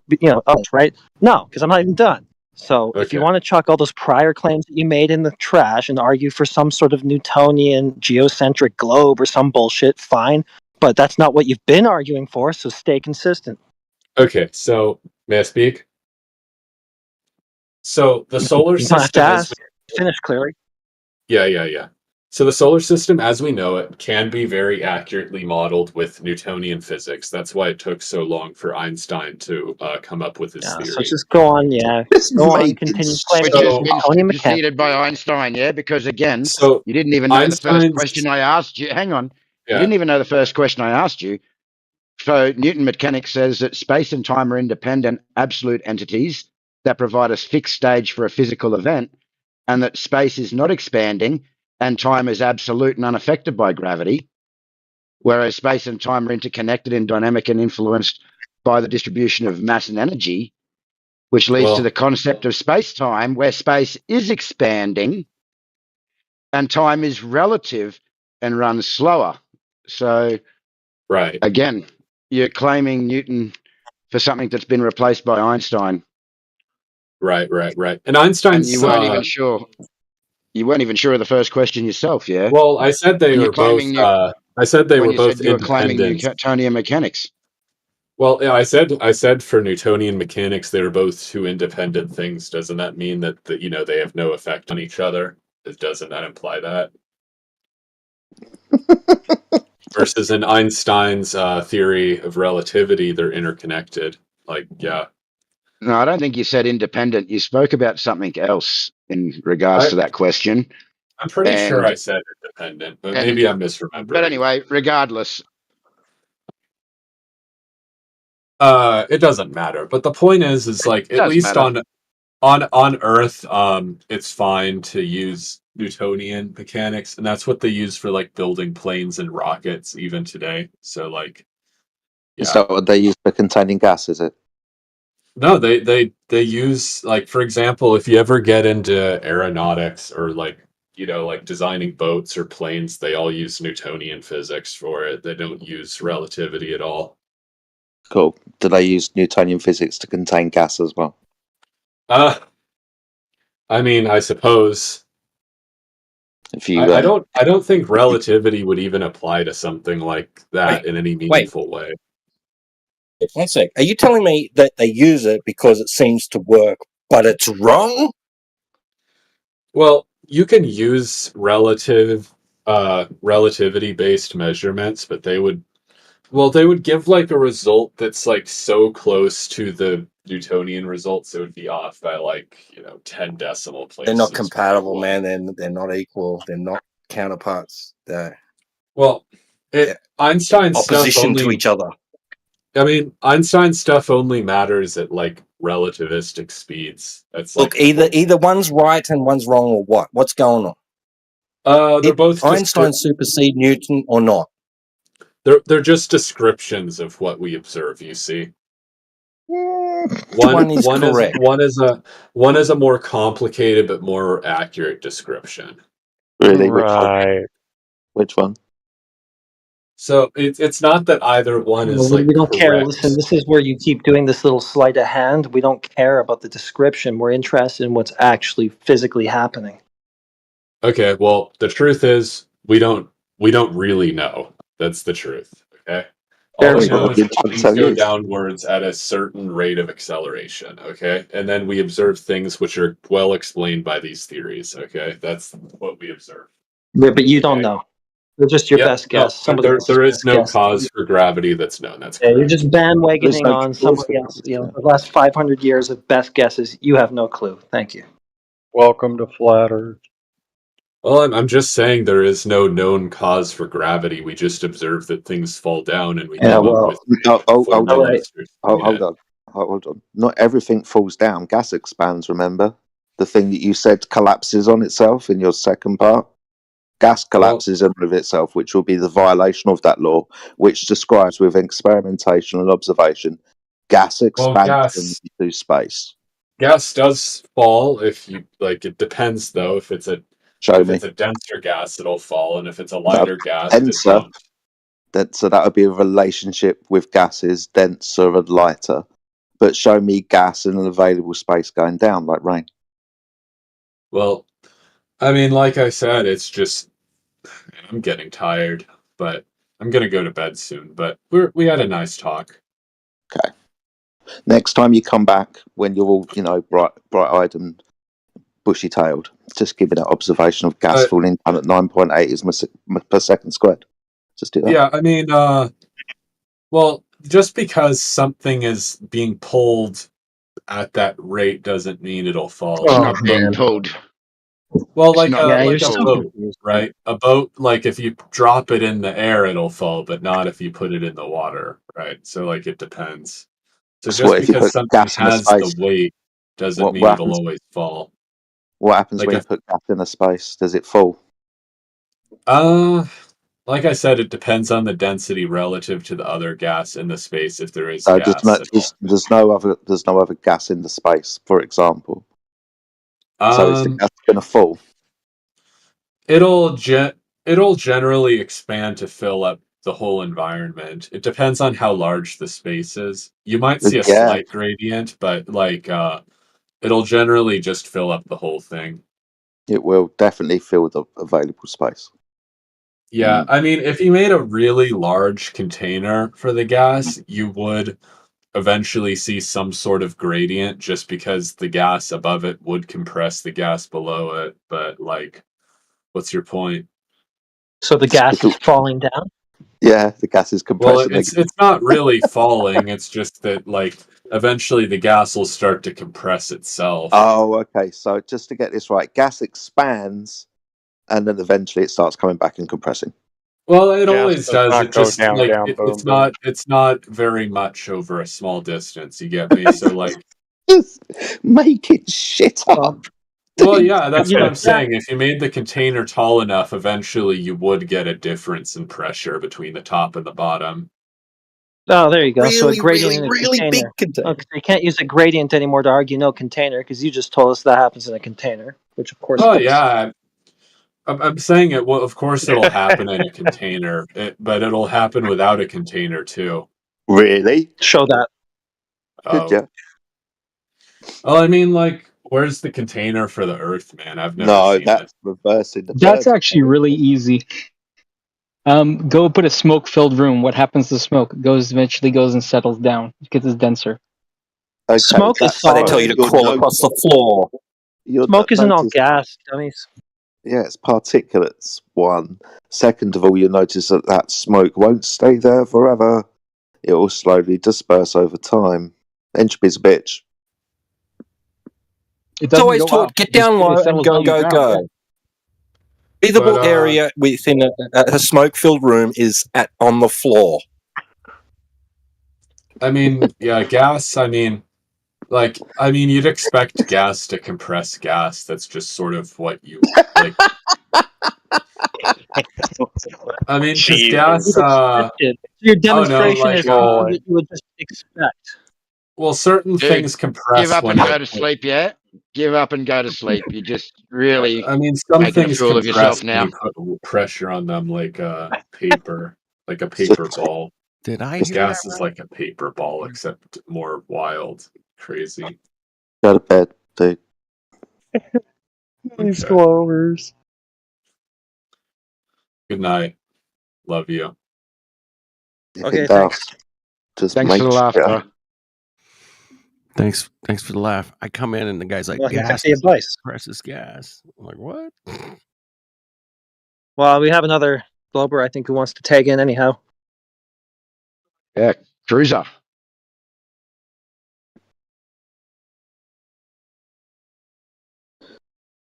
Right? No, because I'm not even done. So if you
Okay.
want to chuck all those prior claims that you made in the trash and argue for some sort of Newtonian geocentric globe or some bullshit, fine. But that's not what you've been arguing for, so stay consistent.
Okay. So may I speak? So the solar
You don't have to
system as
ask. Finish clearly.
yeah. So the solar system as we know it can be very accurately modeled with Newtonian physics. That's why it took so long for Einstein to come up with his
Yeah, so
theory.
just go on, yeah.
This
Go on,
making
continue claiming
Which has
So,
been
Newtonian mechanics.
superseded by Einstein, yeah? Because again,
so
you didn't even know the first
Einstein's
question I asked you. Hang on. You
yeah.
didn't even know the first question I asked you. So Newton mechanics says that space and time are independent, absolute entities that provide a fixed stage for a physical event, and that space is not expanding and time is absolute and unaffected by gravity, whereas space and time are interconnected and dynamic and influenced by the distribution of mass and energy, which leads to
Well,
the concept of space-time, where space is expanding and time is relative and runs slower. So
right.
again, you're claiming Newton for something that's been replaced by Einstein,
And
and
Einstein's
you weren't even sure. You weren't even sure of the first question yourself, yeah?
well, I said they
When you're
were both
claiming
I said they
when
were
you
both
said you were claiming
independent.
Newtonian mechanics.
Well, yeah, I said for Newtonian mechanics they were both two independent things. Doesn't that mean that they have no effect on each other? Doesn't that imply that? Versus in Einstein's theory of relativity, they're interconnected. Like, yeah.
No, I don't think you said independent. You spoke about something else in regards to that question.
I'm pretty sure
And
I said independent, but maybe I'm misremembering.
but anyway, regardless,
it doesn't matter. But the point is like
it
at
does
least
matter.
on Earth, it's fine to use Newtonian mechanics, and that's what they use for like building planes and rockets even today. So like,
Is
yeah.
that what they use for containing gas? Is it?
No, they use like for example, if you ever get into aeronautics or like like designing boats or planes, they all use Newtonian physics for it. They don't use relativity at all.
Cool. Do they use Newtonian physics to contain gas as well?
I mean, I suppose.
If you,
I don't think relativity would even apply to something like that in any meaningful way.
One sec. Are you telling me that they use it because it seems to work, but it's wrong?
Well, you can use relativity based measurements, but they would give like a result that's like so close to the Newtonian results, it would be off by like 10 decimal places.
They're not compatible, man. They're not equal. They're not counterparts. They're
Einstein's
opposition
stuff
to each other.
I mean, Einstein's stuff only matters at like relativistic speeds. That's
Look, either one's right and one's wrong, or what? What's going on?
They're both
Einstein supersede Newton or not?
They're just descriptions of what we observe. You see,
One is correct.
one is a more complicated but more accurate description.
Really?
Right.
Which one?
So it's not that either one
No,
is
we
like
don't care.
correct.
Listen, this is where you keep doing this little sleight of hand. We don't care about the description. We're interested in what's actually physically happening.
Okay, well, the truth is we don't really know. That's the truth. Okay. All we know is that things go downwards at a certain rate of acceleration. Okay, and then we observe things which are well explained by these theories. Okay, that's what we observe.
Yeah, but you don't know. They're just your best guess. Somebody else's
there is
best
no
guess.
cause for gravity that's known. That's
Yeah,
correct.
you're just bandwagoning
no
on somebody
cause.
else. You know, the last 500 years of best guesses. You have no clue. Thank you.
Welcome to Flat Earth.
Well, I'm just saying there is no known cause for gravity. We just observe that things fall down, and we
Yeah,
come
well,
up with
hold on.
formulas to explain it.
Hold on. Not everything falls down. Gas expands, remember? The thing that you said collapses on itself in your second part? Gas collapses in of itself, which will be the violation of that law, which describes with experimentation and observation, gas expands into space.
Gas does fall if you like. It depends though. If it's a it's a denser gas, it'll fall, and if it's a lighter gas, it
Denser.
won't.
So that would be a relationship with gases, denser and lighter. But show me gas in an available space going down like rain.
Well, I mean, like I said, it's just I'm getting tired, but I'm gonna go to bed soon. But we had a nice talk.
Okay. Next time you come back, when you're all, bright-eyed and bushy-tailed, just give me that observation of gas falling down at 9.8 is per second squared. Just do that.
Yeah, I mean, well, just because something is being pulled at that rate doesn't mean it'll fall.
It's not being pulled.
Well,
It's
like
not being
a
pulled.
boat, right? A boat, like if you drop it in the air, it'll fall, but not if you put it in the water, right? So, like, it depends. So
So what
just
if you
because
put
something
gas in a
has
space?
the weight doesn't
What
mean it'll
happens?
always fall.
What happens
Like
when you put gas in a space? Does it fall?
Like I said, it depends on the density relative to the other gas in the space. If there is
So
gas,
there's no other gas in the space, for example. So is the gas going to fall?
it'll generally expand to fill up the whole environment. It depends on how large the space is. You might see a
Yeah.
slight gradient, but like it'll generally just fill up the whole thing.
It will definitely fill the available space.
Yeah, I mean, if you made a really large container for the gas, you would eventually see some sort of gradient just because the gas above it would compress the gas below it. But, like, what's your point?
So the gas is falling down?
Yeah, the gas is
Well,
compressing.
it's not really falling. It's just that, like, eventually the gas will start to compress itself.
Oh, okay. So just to get this right, gas expands, and then eventually it starts coming back and compressing.
Well, it
Gas
always
does
does.
not
It
go
just
down,
like
down, boom,
it's
boom.
not very much over a small distance. You get me? So like,
Just making shit up.
well, yeah, that's what
Yeah.
I'm saying. If you made the container tall enough, eventually you would get a difference in pressure between the top and the bottom.
Oh, there you go. So a
Really,
gradient
really,
in a
really big
container.
container.
Okay, you can't use a gradient anymore to argue no container because you just told us that happens in a container, which of course.
Oh
it does.
yeah, I'm saying it. Well, of course it'll happen in a container, but it'll happen without a container too.
Really?
Show that.
Good job.
Well, I mean, like, where's the container for the Earth, man? I've never
No,
seen
that's
it.
reversing the
That's
birds.
actually really easy. Go put a smoke-filled room. What happens to smoke? It eventually goes and settles down because it's denser.
Okay,
Smoke is
that's
Why they
solid.
tell you to
your
crawl
note-
across the floor.
your
Smoke isn't all
notice-
gas, dummies.
Yeah, it's particulates. One. Second of all, you notice that smoke won't stay there forever. It will slowly disperse over time. Entropy's a bitch.
It's always taught get down low and go, go, go. Breathable
But,
area within a smoke-filled room is on the floor.
I mean, yeah, gas. I mean, you'd expect gas to compress gas. That's just sort of what you like. I mean, because
Jesus.
gas.
Your
Oh no,
demonstration
like
is something that you would just expect.
well, certain
Dude,
things compress
give up
when
and
they
go to sleep, yeah? Give up and go to sleep. You're just really
I mean, some
making a
things
fool of
compress
yourself
when
now.
you put pressure on them, like paper, like a paper ball.
Did I
'Cause
hear that
gas is like a paper ball, except more wild, crazy.
Go to bed, dude.
These
Okay.
clovers.
Good night. Love you.
Okay,
Enough.
thanks.
Just
Thanks for
make
the laugh,
sure.
bro.
Thanks for the laugh. I come in and the guy's like,
Well, he took
gas,
the advice.
precious gas. I'm like, what?
Well, we have another Glober, I think, who wants to tag in anyhow.
Yeah, cruiser.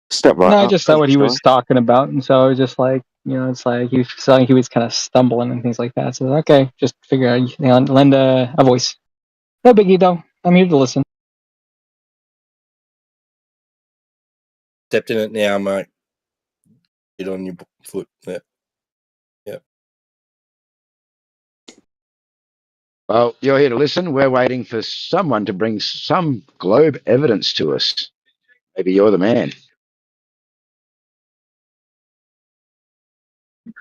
Step right
No, I
up.
just saw what he
Sorry.
was talking about, and so I was just like, it's like he was sounding like he was kind of stumbling and things like that. So okay, just figure out, lend a voice. No biggie though. I'm here to listen.
Stepped in it now, mate. Get on your foot. Yeah. Yeah.
Well, you're here to listen. We're waiting for someone to bring some globe evidence to us. Maybe you're the man.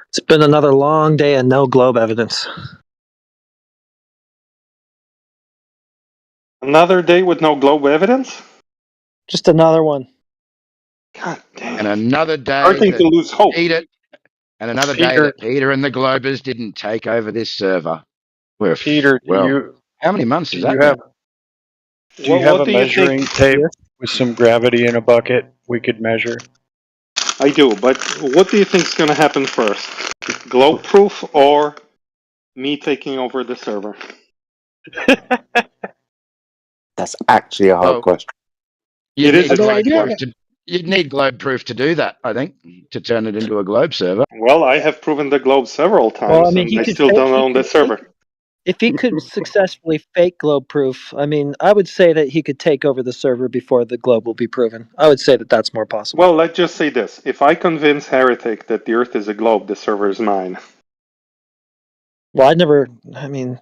It's been another long day and no globe evidence.
Another day with no globe evidence?
Just another one.
God damn.
And another day
Starting
that
to lose hope.
Peter, and another day
Peter,
that Peter and the Globers didn't take over this server. We're
Peter,
well. How many months
do
is
you
that now?
have do you have
What
a
do you
measuring
think?
tape with some gravity in a bucket we could measure?
I do, but what do you think is going to happen first? Globe proof or me taking over the server?
That's actually a hard question.
You'd
It is
need
a
globe
great
proof you'd need globe proof to do that, I think, to turn it into a globe server.
Well, I have proven the globe several times,
Well, I mean,
and I still don't own the server.
If he could successfully fake globe proof, I mean, I would say that he could take over the server before the globe will be proven. I would say that that's more possible.
Well, let's just say this. If I convince Heretic that the Earth is a globe, the server is mine.
Well, I mean,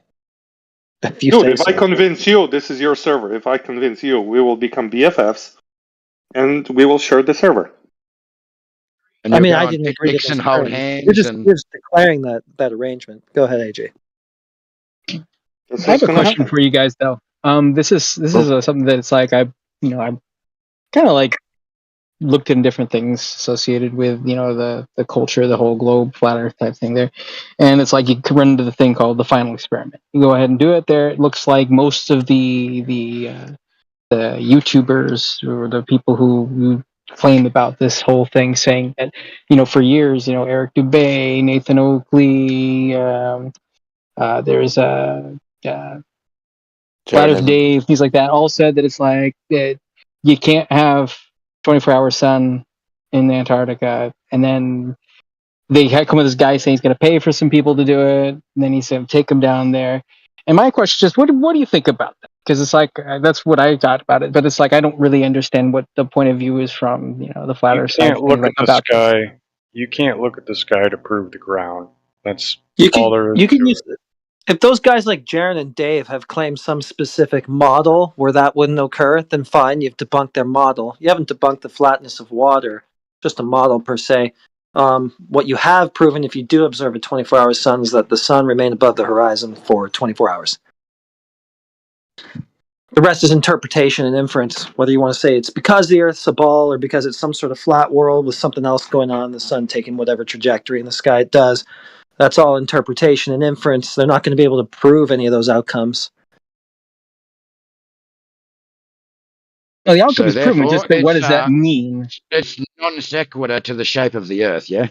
if you
Dude,
say
if
so.
I convince you this is your server, if I convince you, we will become BFFs, and we will share the server.
And
I
you'll
mean,
go
I
on
didn't agree to
picnics
those
and hold
terms.
hands
We're just
and
declaring that arrangement. Go ahead, AJ.
That's
I have
what's
a
going to
question
happen.
for you guys though. This is something that it's like I kind of like looked into different things associated with the culture, the whole globe flat Earth type thing there, and it's like you can run into the thing called the final experiment. You go ahead and do it there. It looks like most of the YouTubers or the people who claim about this whole thing, saying that for years, Eric Dubay, Nathan Oakley, there's Flat Earth Dave, things like that, all said that it's like that you can't have 24-hour sun in Antarctica, and then they had come with this guy saying he's going to pay for some people to do it, and then he said take them down there. And my question is just, what do you think about that? Because it's like that's what I thought about it, but it's like I don't really understand what the point of view is from the flat
You
Earth side
can't
of
look
things
at the
about that.
sky. You can't look at the sky to prove the ground. That's
You
all there is
can
to
use if those guys like Jaren and Dave have claimed some specific model where that wouldn't occur, then fine, you've debunked their model. You haven't debunked the flatness of water, just a model per se. What you have proven, if you do observe a 24-hour sun, is that the sun remained above the horizon for 24 hours. The rest is interpretation and inference, whether you want to say it's because the Earth's a ball or because it's some sort of flat world with something else going on, the sun taking whatever trajectory in the sky it does. That's all interpretation and inference. They're not going to be able to prove any of those outcomes.
Well, the outcome
so
is proven.
therefore
Just that what does that mean?
it's non sequitur to the shape of the Earth, yeah?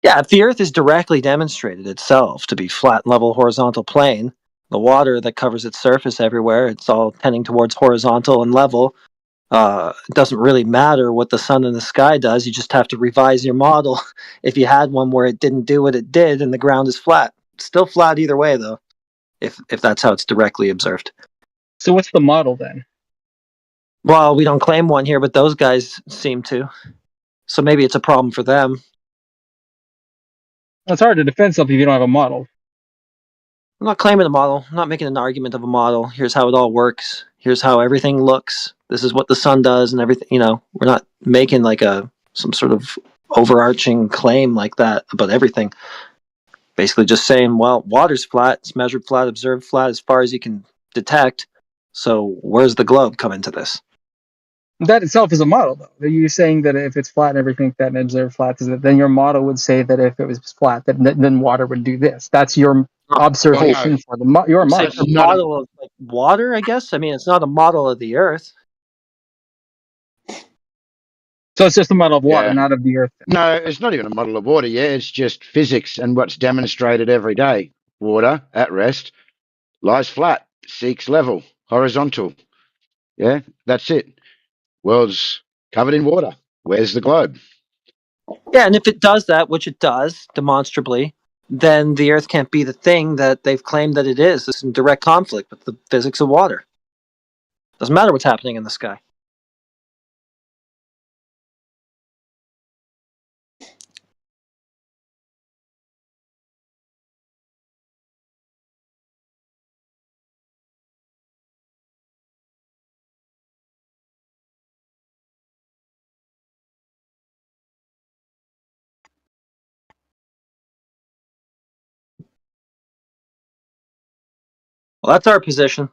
Yeah, if the Earth is directly demonstrated itself to be flat, level, horizontal plane, the water that covers its surface everywhere, it's all tending towards horizontal and level. It doesn't really matter what the sun in the sky does. You just have to revise your model if you had one where it didn't do what it did and the ground is flat. It's still flat either way, though, if that's how it's directly observed.
So what's the model then?
Well, we don't claim one here, but those guys seem to. So maybe it's a problem for them.
It's hard to defend something if you don't have a model.
I'm not claiming a model. I'm not making an argument of a model. Here's how it all works. Here's how everything looks. This is what the sun does and everything. You know, we're not making like some sort of overarching claim like that about everything. Basically just saying, well, water's flat. It's measured flat, observed flat as far as you can detect. So where's the globe come into this?
That itself is a model, though. You're saying that if it's flat and everything that and observed flat, then your model would say that if it was flat, then water would do this. That's your observation for your
It's
model.
like a model of like water, I guess. I mean, it's not a model of the Earth.
So it's just a model of water,
Yeah.
not of the Earth.
No, it's not even a model of water. Yeah, it's just physics and what's demonstrated every day. Water at rest lies flat, seeks level, horizontal. Yeah, that's it. World's covered in water. Where's the globe?
Yeah, and if it does that, which it does demonstrably, then the Earth can't be the thing that they've claimed that it is. It's in direct conflict with the physics of water. Doesn't matter what's happening in the sky. Well, that's our position.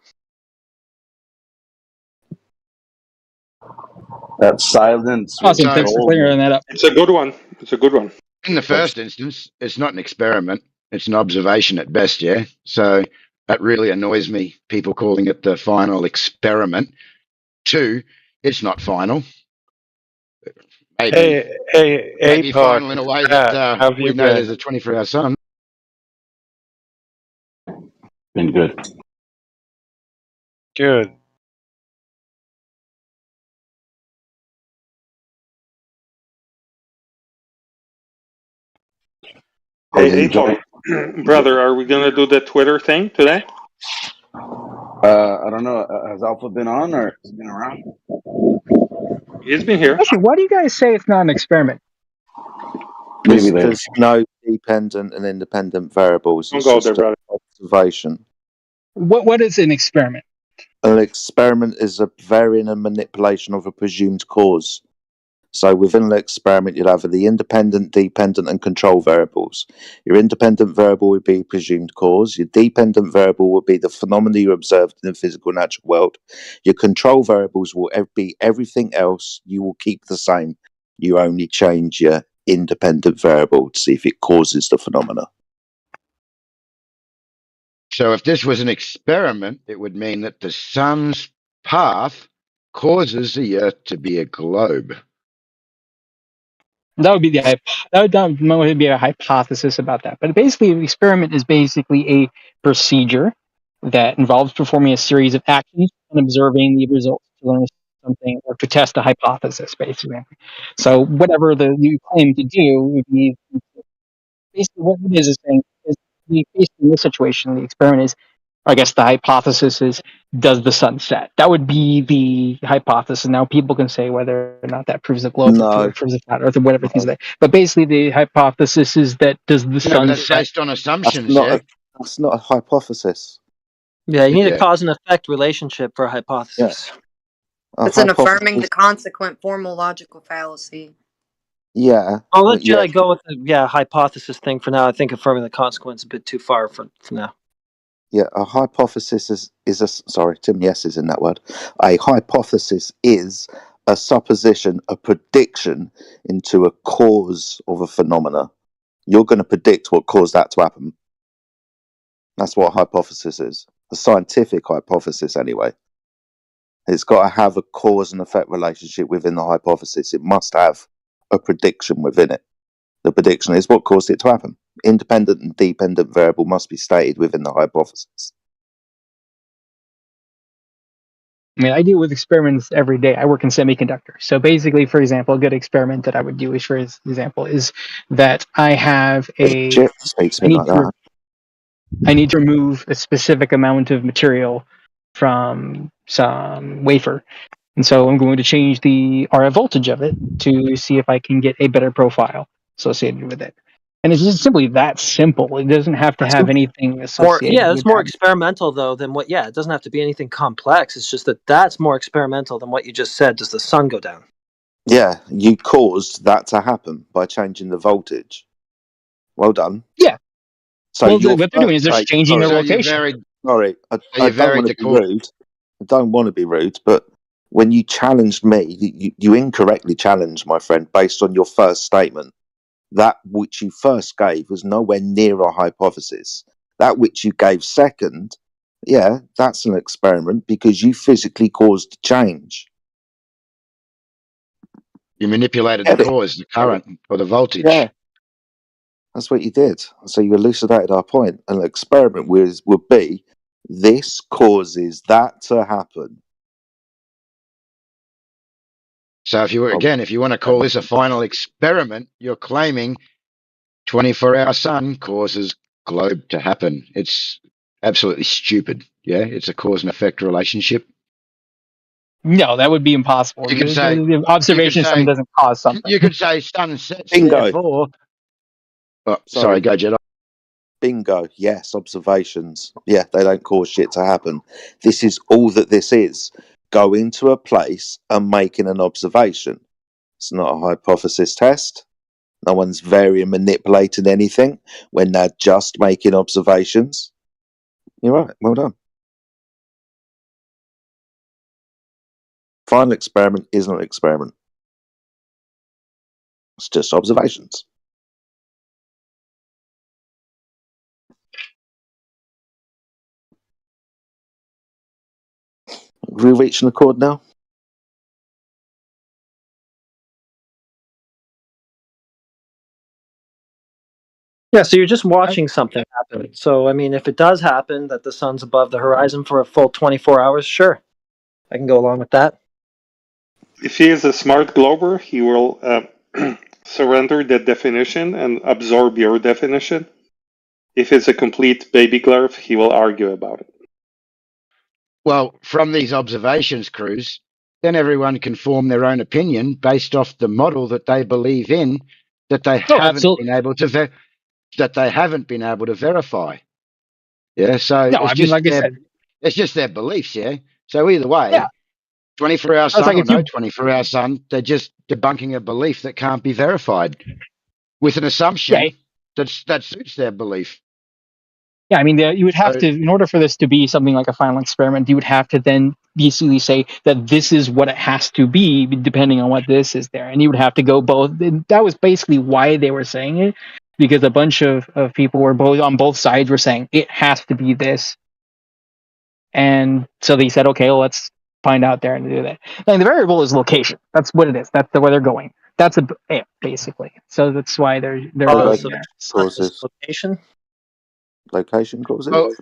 That silence.
Awesome. Thanks for clearing that up.
It's a good one. It's a good one.
In the first instance, it's not an experiment. It's an observation at best, yeah? So that really annoys me, people calling it the final experiment. 2, it's not final. Maybe
Hey,
final in a way that
have
we
you
know
been?
there's a 24-hour sun.
Been good.
Good.
Hey, Tom, brother, are we gonna do the Twitter thing today?
I don't know. Has Alpha been on or has he been around?
He's been here.
Actually, why do you guys say it's not an experiment?
Maybe later.
There's no dependent and independent variables.
Don't
It's
go
just
there, brother.
an observation.
What is an experiment?
An experiment is a varying and manipulation of a presumed cause. So within the experiment, you'll have the independent, dependent, and control variables. Your independent variable would be presumed cause. Your dependent variable would be the phenomena you observed in the physical natural world. Your control variables will be everything else. You will keep the same. You only change your independent variable to see if it causes the phenomena.
So if this was an experiment, it would mean that the sun's path causes the Earth to be a globe.
That would be that would be a hypothesis about that. But basically, an experiment is basically a procedure that involves performing a series of actions and observing the results to learn something or to test a hypothesis, basically. So whatever you claim to do would be basically what it is saying is basically in this situation, the experiment is, I guess the hypothesis is, does the sun set? That would be the hypothesis. Now people can say whether or not that proves the globe or proves the flat Earth or whatever things like that. But basically the hypothesis is that does the sun
that's
set?
based on assumptions,
That's not a hypothesis.
Yeah, you need
Yeah.
a cause and effect relationship for a hypothesis.
It's an affirming the consequent formal logical fallacy.
Yeah.
I'll let you go with the hypothesis thing for now. I think affirming the consequence is a bit too far for now.
Yeah, a hypothesis is a sorry, Tim. Yes, is in that word. A hypothesis is a supposition, a prediction into a cause of a phenomena. You're going to predict what caused that to happen. That's what a hypothesis is. A scientific hypothesis, anyway. It's got to have a cause and effect relationship within the hypothesis. It must have a prediction within it. The prediction is what caused it to happen. Independent and dependent variable must be stated within the hypothesis.
I mean, I deal with experiments every day. I work in semiconductors. So basically, for example, a good experiment that I would do is, for example, is that I have I need to remove a specific amount of material from some wafer. And so I'm going to change the RF voltage of it to see if I can get a better profile associated with it. And it's just simply that simple. It doesn't have to have anything associated
It's
with
more
that.
experimental though than what. Yeah, it doesn't have to be anything complex. It's just that's more experimental than what you just said. Does the sun go down?
Yeah, you caused that to happen by changing the voltage. Well done.
Yeah.
So
Well,
your
what they're doing is they're
first take-
changing their
sorry,
location.
Sorry, I
you
don't
varied
want
the
to be rude. I don't want to be rude, but when you challenged me, you incorrectly challenged my friend based on your first statement. That which you first gave was nowhere near a hypothesis. That which you gave second, yeah, that's an experiment because you physically caused change.
You manipulated the cause, the current, or the voltage.
Yeah, that's what you did. So you elucidated our point. An experiment would be this causes that to happen.
So if you want to call this a final experiment, you're claiming 24-hour sun causes globe to happen. It's absolutely stupid. Yeah, it's a cause and effect relationship.
No, that would be impossible.
You could say
the observation of something doesn't cause something.
You could say sun sets,
Bingo.
therefore. Oh, sorry, go Jedi.
Bingo. Yes, observations. Yeah, they don't cause shit to happen. This is all that this is. Going to a place and making an observation. It's not a hypothesis test. No one's varying, manipulating anything when they're just making observations. You're right. Well done. Final experiment isn't an experiment. It's just observations. Have we reached an accord now?
Yeah, so you're just watching something happen. So, I mean, if it does happen that the sun's above the horizon for a full 24 hours, sure. I can go along with that.
If he is a smart glober, he will surrender that definition and absorb your definition. If it's a complete baby glurf, he will argue about it.
Well, from these observations, Cruz, then everyone can form their own opinion based off the model that they believe in, that they haven't been able to verify. Yeah, so
No, I mean, like I said,
it's just their beliefs. Yeah. So either way,
Yeah.
24-hour
It's
sun
like
or
if you-
no 24-hour sun, they're just debunking a belief that can't be verified with an assumption that suits their belief.
Yeah, I mean, you would have to, in order for this to be something like a final experiment, you would have to then basically say that this is what it has to be, depending on what this is there. And you would have to go both. That was basically why they were saying it, because a bunch of people were on both sides were saying it has to be this. And so they said, okay, well, let's find out there and do that. And the variable is location. That's what it is. That's where they're going. That's it, basically. So that's why they're going there.
Location?
Location causes?
Well,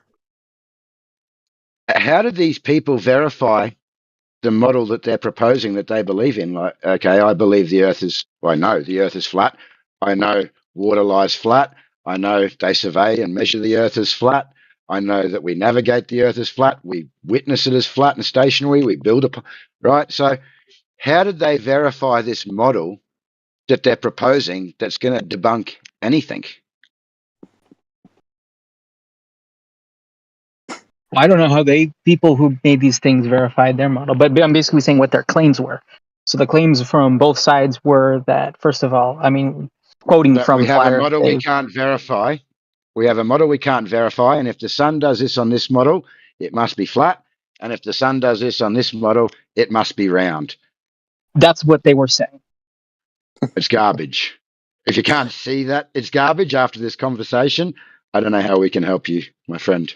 how did these people verify the model that they're proposing that they believe in? Like, okay, I believe I know the Earth is flat. I know water lies flat. I know they survey and measure the Earth as flat. I know that we navigate the Earth as flat. We witness it as flat and stationary. We build right? So how did they verify this model that they're proposing that's going to debunk anything?
I don't know how people who made these things verified their model, but I'm basically saying what their claims were. So the claims from both sides were that, first of all, I mean, quoting
That
from
we have
Flat
a
Earth,
model we can't verify. We have a model we can't verify, and if the sun does this on this model, it must be flat. And if the sun does this on this model, it must be round.
That's what they were saying.
It's garbage. If you can't see that it's garbage after this conversation, I don't know how we can help you, my friend.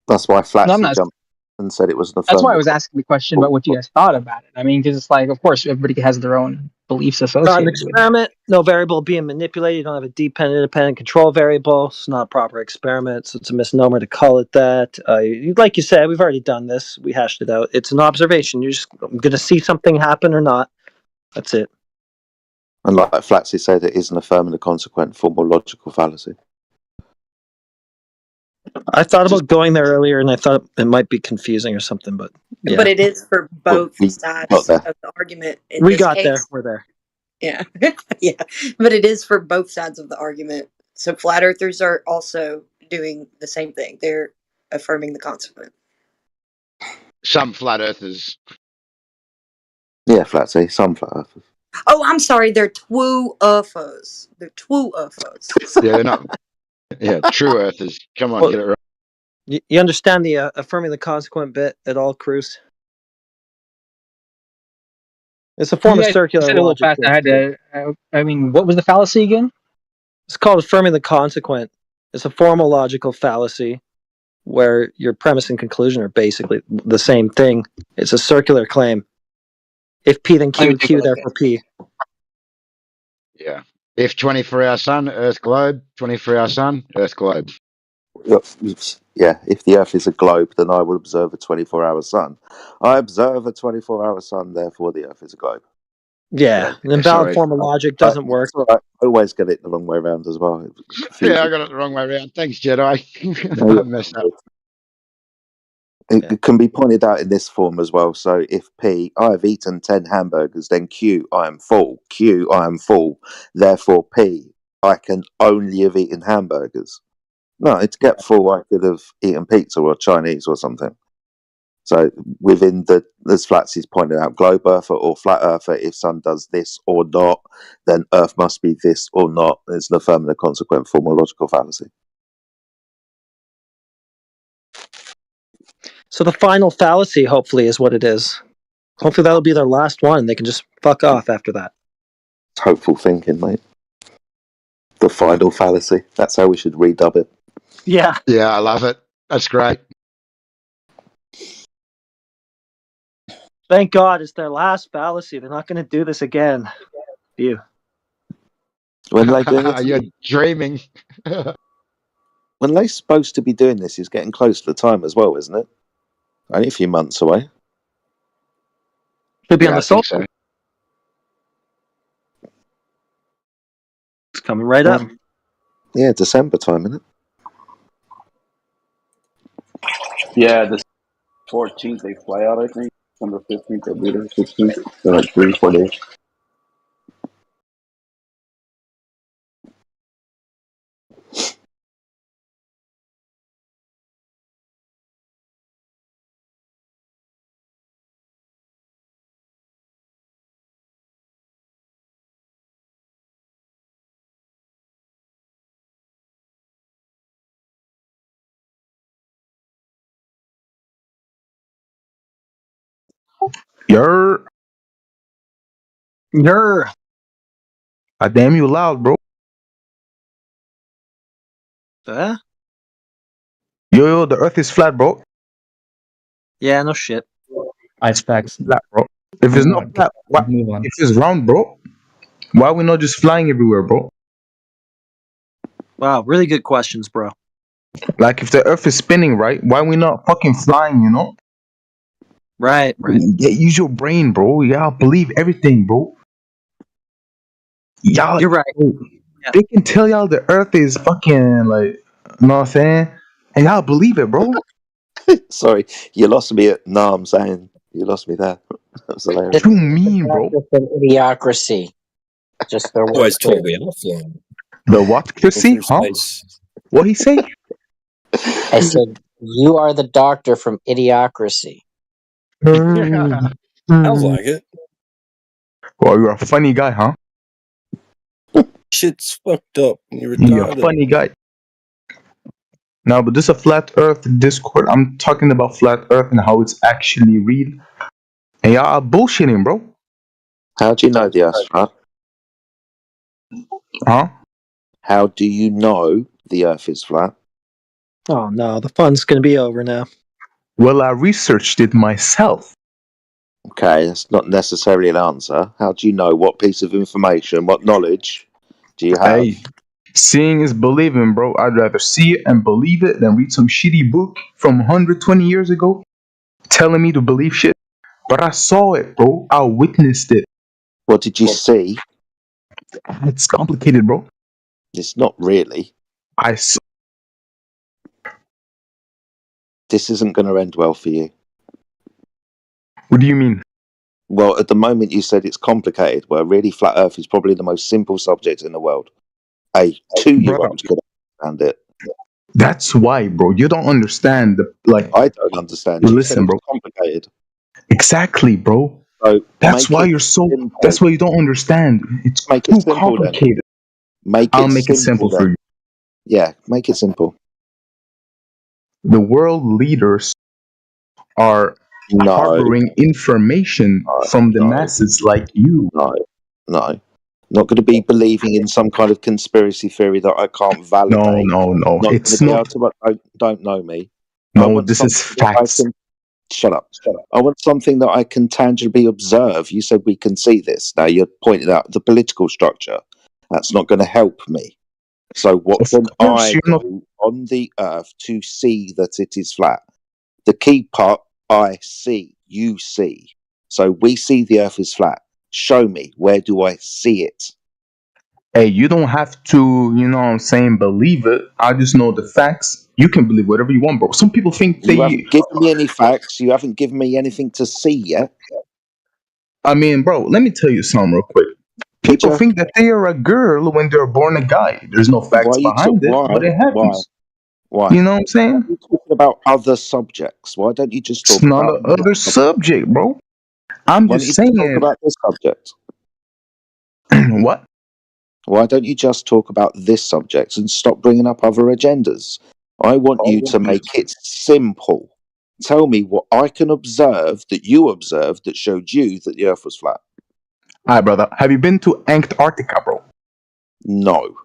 That's why Flatsy
I'm not-
jumped and said it was an
That's why I
affirmative.
was asking the question about what you guys thought about it. I mean, because it's like, of course, everybody has their own beliefs
Not an
associated with it.
experiment, no variable being manipulated. You don't have a dependent, independent control variable. It's not a proper experiment, so it's a misnomer to call it that. Like you said, we've already done this. We hashed it out. It's an observation. You're just going to see something happen or not. That's it.
And like Flatsy said, it is an affirmative consequent formal logical fallacy.
I thought about going there earlier, and I thought it might be confusing or something, but yeah.
But it is for both sides
got there.
of the argument.
We got there. We're there.
Yeah. Yeah. But it is for both sides of the argument. So flat earthers are also doing the same thing. They're affirming the consequent.
Some flat earthers.
Yeah, flat see, some flat earthers.
Oh, I'm sorry. They're twoo UFOs. They're twoo UFOs.
Yeah, they're not. Yeah, true earthers. Come on,
Well,
get it right.
You understand the affirming the consequent bit at all, Cruz? It's a form of
Yeah, I
circular
said it a little
logic.
fast. I had to. I mean, what was the fallacy again?
It's called affirming the consequent. It's a formal logical fallacy where your premise and conclusion are basically the same thing. It's a circular claim. If P, then Q, Q, therefore P.
Yeah. If 24-hour sun, Earth globe. 24-hour sun, Earth globe.
Yeah, if the Earth is a globe, then I will observe a 24-hour sun. I observe a 24-hour sun, therefore the Earth is a globe.
Yeah, an invalid form of logic doesn't work.
I always get it the wrong way around as well.
Yeah, I got it the wrong way around. Thanks, Jedi.
No,
I messed up.
It can be pointed out in this form as well. So if P, I have eaten 10 hamburgers, then Q, I am full. Q, I am full. Therefore P, I can only have eaten hamburgers. No, to get full, I could have eaten pizza or Chinese or something. So within as Flatsy's pointed out, globe earther or flat earther, if sun does this or not, then Earth must be this or not. It's an affirmative consequent formal logical fallacy.
So the final fallacy, hopefully, is what it is. Hopefully that'll be their last one. They can just fuck off after that.
It's hopeful thinking, mate. The final fallacy. That's how we should redub it.
Yeah.
Yeah, I love it. That's great.
Thank God it's their last fallacy. They're not going to do this again. You.
When they do it,
You're dreaming.
when they're supposed to be doing this, is getting close to the time as well, isn't it? Only a few months away.
Could be
Yeah,
on
I
the soul.
think so.
It's coming right up.
Yeah, December time, isn't it?
Yeah, the 14th they fly out, I think. December 15th, they'll be there. 16th. So like 3-4 days.
Yer.
Yer.
Damn you loud, bro.
Huh?
Yo, the earth is flat, bro.
Yeah, no shit.
Ice facts. Flat, bro. If it's not flat, why, if it's round, bro, why are we not just flying everywhere, bro?
Wow, really good questions, bro.
Like, if the earth is spinning, right, why are we not fucking flying, you know?
Right.
Yeah, use your brain, bro. Y'all believe everything, bro. Y'all,
you're right.
They can tell y'all the earth is fucking, like, you know what I'm saying? And y'all believe it, bro.
Sorry, you lost me at no, I'm saying you lost me there. That was hilarious.
What do you mean, bro?
Idiocracy. Just their
Always told me offline.
The what, Chrissy? Huh? What he say?
I said, you are the doctor from Idiocracy.
Sounds like it.
Well, you're a funny guy, huh?
Shit's fucked up. You're
You're a
retarded.
funny guy. No, but this is a flat earth Discord. I'm talking about flat earth and how it's actually real. And y'all are bullshitting, bro.
How do you know the Earth's flat?
Huh?
How do you know the Earth is flat?
Oh no, the fun's going to be over now.
Well, I researched it myself.
Okay, that's not necessarily an answer. How do you know? What piece of information, what knowledge do you have?
Hey, seeing is believing, bro. I'd rather see it and believe it than read some shitty book from 120 years ago telling me to believe shit. But I saw it, bro. I witnessed it.
What did you see?
It's complicated, bro.
It's not really.
I saw.
This isn't going to end well for you.
What do you mean?
Well, at the moment you said it's complicated. Well, really, flat Earth is probably the most simple subject in the world. A 2-year-old could understand it.
That's why, bro. You don't understand the
I don't understand. You said
Listen,
it was
bro.
complicated.
Exactly, bro.
So
That's
make
why
it
you're so.
simple.
That's why you don't understand. It's
Make it
too
simple then.
complicated.
Make
I'll
it
make it simple for
then.
you.
Yeah, make it simple.
The world leaders are
No,
harboring information from the masses like you.
no. Not going to be believing in some kind of conspiracy theory that I can't validate.
No.
Not going
It's
to be able
not.
to. Don't know me. I
No,
want
this is
something that I
facts.
can. Shut up. I want something that I can tangibly observe. You said we can see this. Now you're pointing out the political structure. That's not going to help me. So what
Of
can
course,
I
you're not.
do on the earth to see that it is flat? The key part, I see, you see. So we see the earth is flat. Show me, where do I see it?
Hey, you don't have to, you know what I'm saying, believe it. I just know the facts. You can believe whatever you want, bro. Some people think
You
they.
haven't given me any facts. You haven't given me anything to see yet.
I mean, bro, let me tell you something real quick. People think that they are a girl when they're born a guy. There's no facts behind it, but it happens.
Why?
You know what I'm saying?
Why are you talking about other subjects? Why don't you just
It's
talk
not
about
a other subject, bro. I'm
Why
just
don't you talk
saying.
about this subject?
What?
Why don't you just talk about this subject and stop bringing up other agendas? I want you to make it simple. Tell me what I can observe that you observed that showed you that the Earth was flat.
Hi, brother. Have you been to Antarctica, bro?
No.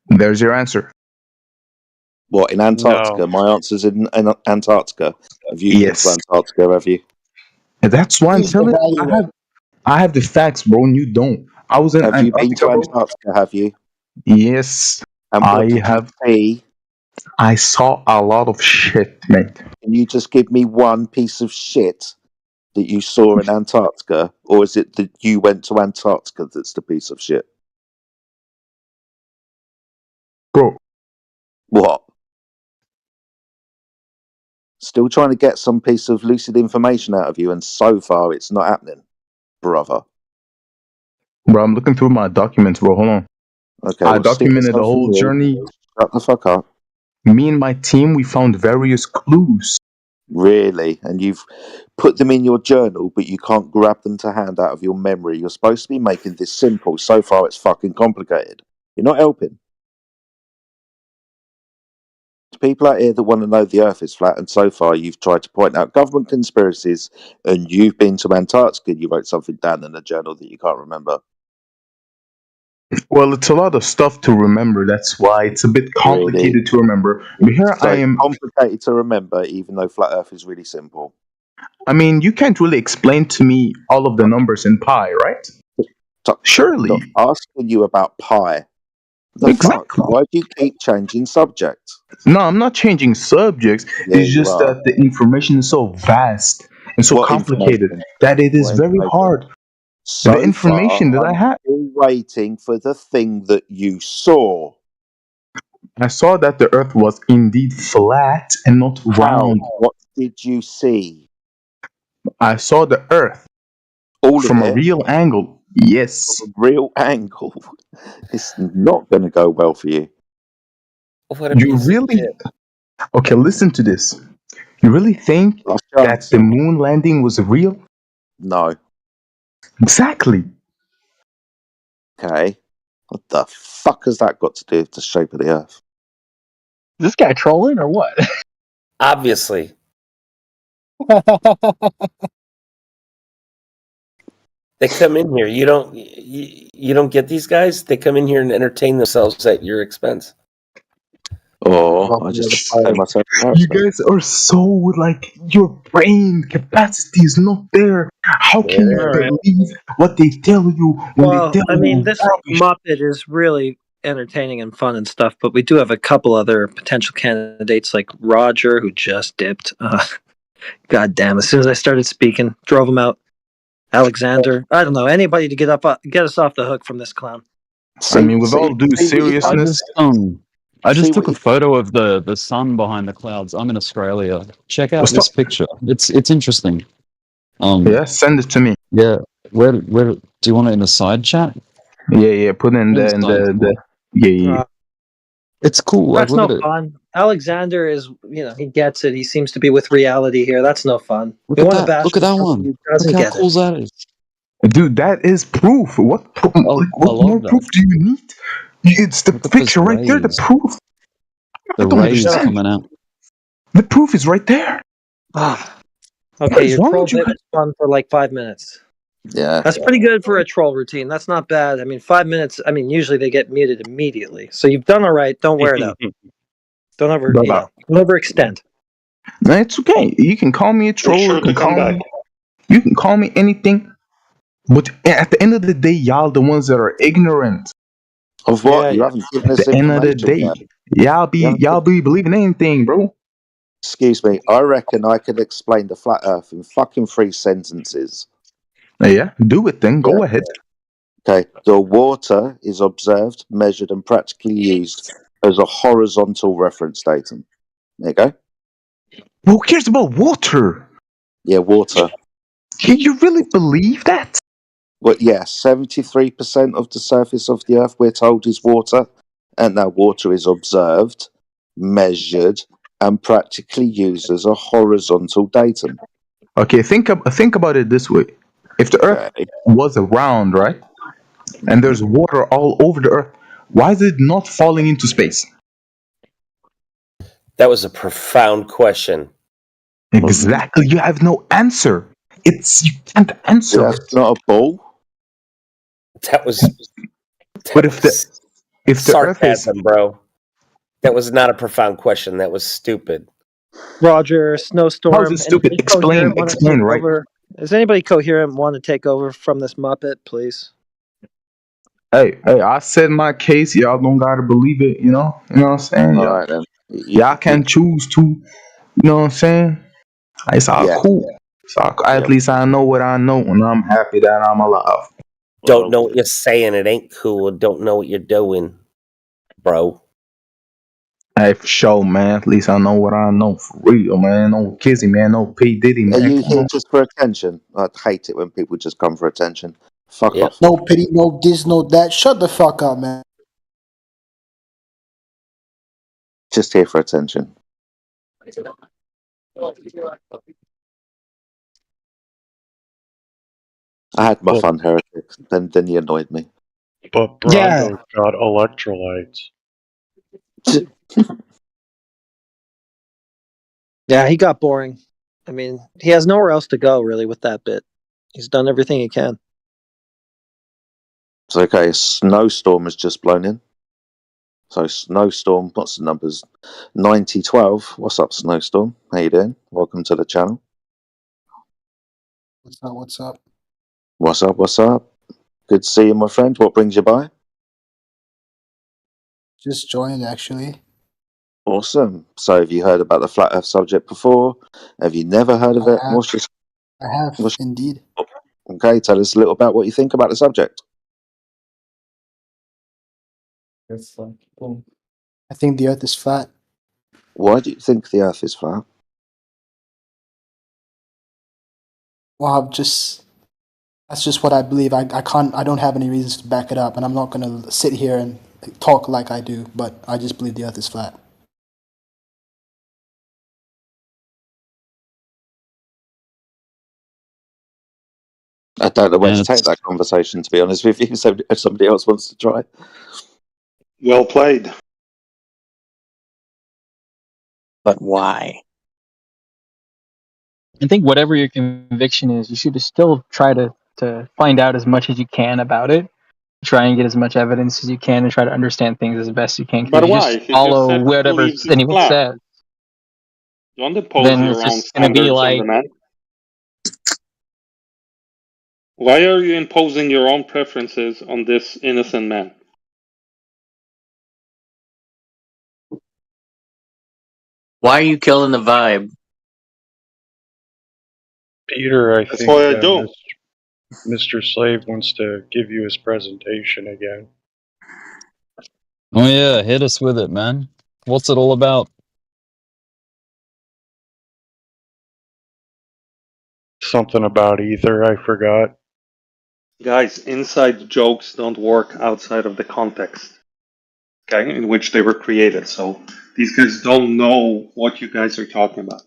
There's your answer.
What, in Antarctica?
No.
My answer's in Antarctica. Have you been to
Yes.
Antarctica, have you?
And that's why I'm telling you. I have the facts, bro, and you don't. I was in
Have you been
Antarctica,
to
bro.
Antarctica, have you?
Yes.
And what
I
did
have.
you see?
I saw a lot of shit, mate.
Can you just give me one piece of shit that you saw in Antarctica? Or is it that you went to Antarctica that's the piece of shit?
Bro.
What? Still trying to get some piece of lucid information out of you, and so far it's not happening, brother.
Bro, I'm looking through my documents, bro. Hold on.
Okay,
I
well, stick
documented the
yourself
whole
in here.
journey.
Shut the fuck up.
Me and my team, we found various clues.
Really? And you've put them in your journal, but you can't grab them to hand out of your memory. You're supposed to be making this simple. So far, it's fucking complicated. You're not helping. To people out here that want to know the Earth is flat, and so far you've tried to point out government conspiracies, and you've been to Antarctica and you wrote something down in a journal that you can't remember.
Well, it's a lot of stuff to remember. That's why it's a bit complicated to remember. But here
So
I
it's
am.
complicated to remember, even though flat Earth is really simple.
I mean, you can't really explain to me all of the numbers in pi, right? Surely.
Not asking you about pi. The fuck? Why do you keep changing subjects?
No, I'm not changing subjects.
Yeah,
It's
you
just
are.
that the information is so vast and so
What
complicated
information?
that it is
What
very
information?
hard.
So
The information
far,
that I
I'm
have.
still waiting for the thing that you saw.
I saw that the Earth was indeed flat and not
How?
round.
What did you see?
I saw the Earth
All
from
of
a
it?
real angle. Yes.
From a real angle. It's not going to go well for you.
What a
You
piece
really?
of shit.
Okay, listen to this. You really think
Last
that
chance.
the moon landing was real?
No.
Exactly.
Okay. What the fuck has that got to do with the shape of the Earth?
Is this guy trolling or what?
Obviously. They come in here. You don't get these guys. They come in here and entertain themselves at your expense.
Oh, I just pay myself.
You guys are so like your brain capacity is not there. How can you
All right.
believe what they tell you when
Well,
they tell
I
you
mean, this
rubbish?
Muppet is really entertaining and fun and stuff, but we do have a couple other potential candidates like Roger, who just dipped. God damn! As soon as I started speaking, drove him out. Alexander, I don't know anybody to get us off the hook from this clown.
I mean, with all due
what you've
seriousness,
I just
See what
took a photo of the sun behind the clouds. I'm in Australia. Check out
What's
this
up?
picture. It's interesting.
Yeah, send it to me.
Yeah. Where do you want it in the side chat?
Yeah, put it in
Inside
the
chat.
Yeah.
It's cool.
That's
Like, look
no
at it.
fun. Alexander is, he gets it. He seems to be with reality here. That's no fun.
Look
We
at
want to
that.
bash
Look at that
someone
one.
who doesn't
Look how
get
cool
it.
that is.
Dude, that is proof. What
I
more
love
proof
that.
do you need? It's the
Look at this
picture right there, the
rays.
proof. I
The
don't
rays
understand.
coming out.
The proof is right there.
Ah.
What
Okay,
is
your
wrong
troll
with you
bit
guys?
was fun for like 5 minutes.
Yeah.
That's pretty good for a troll routine. That's not bad. I mean, 5 minutes. I mean, usually they get muted immediately. So you've done all right. Don't wear it out. Don't ever,
But,
don't overextend.
no, it's okay. You can call me a troll.
sure
You can
to come
call
back.
me. You can call me anything. But at the end of the day, y'all the ones that are ignorant.
Of what?
Yeah,
You
yeah.
haven't given
At
us
the end of the
information
day,
yet.
y'all be believing anything, bro.
Excuse me. I reckon I could explain the flat Earth in fucking 3 sentences.
Yeah, do it then. Go ahead.
Okay. The water is observed, measured, and practically used as a horizontal reference datum. There you go.
Who cares about water?
Yeah, water.
You really believe that?
Well, yeah, 73% of the surface of the Earth, we're told, is water. And that water is observed, measured, and practically used as a horizontal datum.
Okay, think about it this way: if the Earth was round, right, and there's water all over the Earth, why is it not falling into space?
That was a profound question.
Exactly. You have no answer. You can't answer
That's
it.
not a ball.
That was
But if the Earth is
sarcasm, bro. That was not a profound question. That was stupid.
Roger, Snowstorm.
How is it stupid?
Anybody coherent want to
Explain,
take
right?
over? Does anybody coherent want to take over from this Muppet, please?
Hey, I said my case. Y'all don't gotta believe it. You know what I'm saying?
All
Y'all,
right, then.
y'all can choose to. You know what I'm saying? It's all
Yeah.
cool. At least I know what I know, and I'm happy that I'm alive.
Don't know what you're saying. It ain't cool. Don't know what you're doing, bro.
Hey, for sure, man. At least I know what I know for real, man. No Kizzy, man. No P Diddy,
Are
man.
you
Come
here
on.
just for attention? I'd hate it when people just come for attention. Fuck off.
No pity, no this, no that. Shut the fuck up, man.
Just here for attention. I had my fun, Heretic. Then you annoyed me.
But Brondo's got electrolytes.
Yeah, he got boring. I mean, he has nowhere else to go really with that bit. He's done everything he can.
It's okay. A snowstorm has just blown in. So snowstorm, what's the numbers? 9012. What's up, snowstorm? How you doing? Welcome to the channel.
What's up? What's up?
What's up? What's up? Good to see you, my friend. What brings you by?
Just joined, actually.
Awesome. So, have you heard about the flat Earth subject before? Have you never heard of it?
I have, indeed.
Okay, tell us a little about what you think about the subject.
I think the Earth is flat.
Why do you think the Earth is flat?
Well, that's just what I believe. I don't have any reasons to back it up, and I'm not gonna sit here and talk like I do. But I just believe the Earth is flat.
I don't know where
And
to take that conversation, to be honest with you. So, if somebody else wants to try.
Well played.
But why? I think whatever your conviction is, you should still try to find out as much as you can about it. Try and get as much evidence as you can and try to understand things as best you can. 'Cause
But
if you
why?
just
If you just
follow
said he
whatever
believes it's
anyone
flat,
says,
don't impose
then
your
it's
own
just going to be
standards on
like,
the man. Why are you imposing your own preferences on this innocent man?
Why are you killing the vibe?
Peter, I
That's
think
why I do.
Mr. Slave wants to give you his presentation again.
Oh yeah, hit us with it, man. What's it all about?
Something about ether, I forgot.
Guys, inside jokes don't work outside of the context. okay, in which they were created. So these guys don't know what you guys are talking about.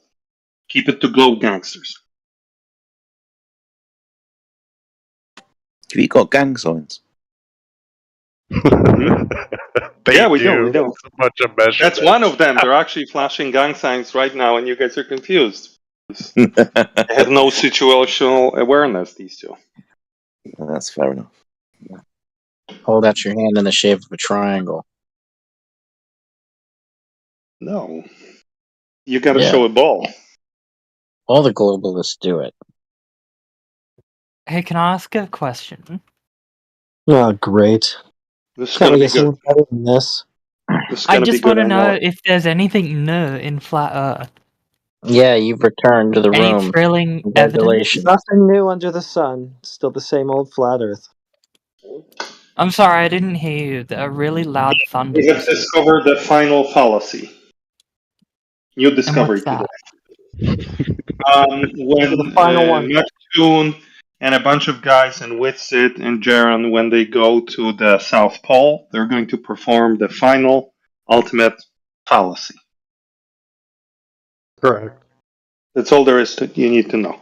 Keep it to globe gangsters.
Have you got gang signs?
Yeah, we do.
It's a bunch of measurements.
That's one of them. They're actually flashing gang signs right now, and you guys are confused. They have no situational awareness, these two.
That's fair enough.
Hold out your hand in the shape of a triangle.
No. You gotta
Yeah.
show a ball.
All the globalists do it.
Hey, can I ask a question?
Oh, great.
This is
Can't
gonna
we
be
get something
good.
better than this?
This is
I
gonna be
just
good,
want to
I
know
know.
if there's anything new in Flat Earth.
Yeah, you've returned to the
Any
room.
thrilling evidence?
Congratulations.
Nothing new under the sun. Still the same old flat Earth.
I'm sorry, I didn't hear you. There are really loud thunder.
We have discovered the final fallacy. New
And
discovery
what's that?
today. When
The final one.
Neptune and a bunch of guys in Witsit and Jaren, when they go to the South Pole, they're going to perform the final ultimate fallacy.
Correct.
That's all there is you need to know.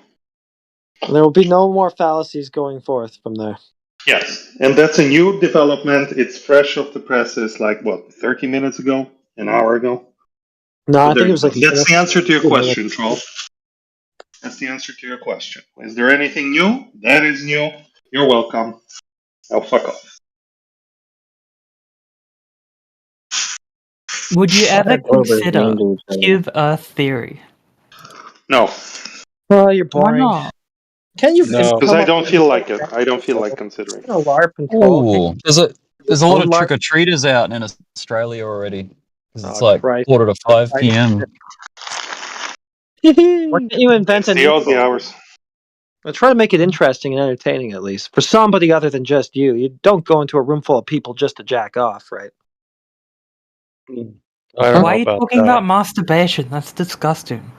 There will be no more fallacies going forth from there.
Yes, and that's a new development. It's fresh off the presses, like what, 30 minutes ago, an hour ago.
No,
So
I
there
think it
you
was
go.
like
That's the answer to your
2 minutes.
question, Troll. That's the answer to your question. Is there anything new? That is new. You're welcome. Now fuck off.
Would you ever
Globalists
consider
mean to each other.
cube Earth theory?
No,
Oh, you're
Why
boring.
not?
Can you
No.
because
come
I
up
don't
with
feel like it. I don't feel like considering.
a LARP and troll?
Ooh, there's a lot of
Own LARP?
trick or treaters out in Australia already. 'Cause it's
Oh,
like
Christ.
4:45 p.m.
Why can't you invent a
The
new
Aussie hours.
Well, try to make it interesting and entertaining, at least for somebody other than just you. You don't go into a room full of people just to jack off, right?
I don't
Why
know
are you
about
talking
that.
about masturbation? That's disgusting.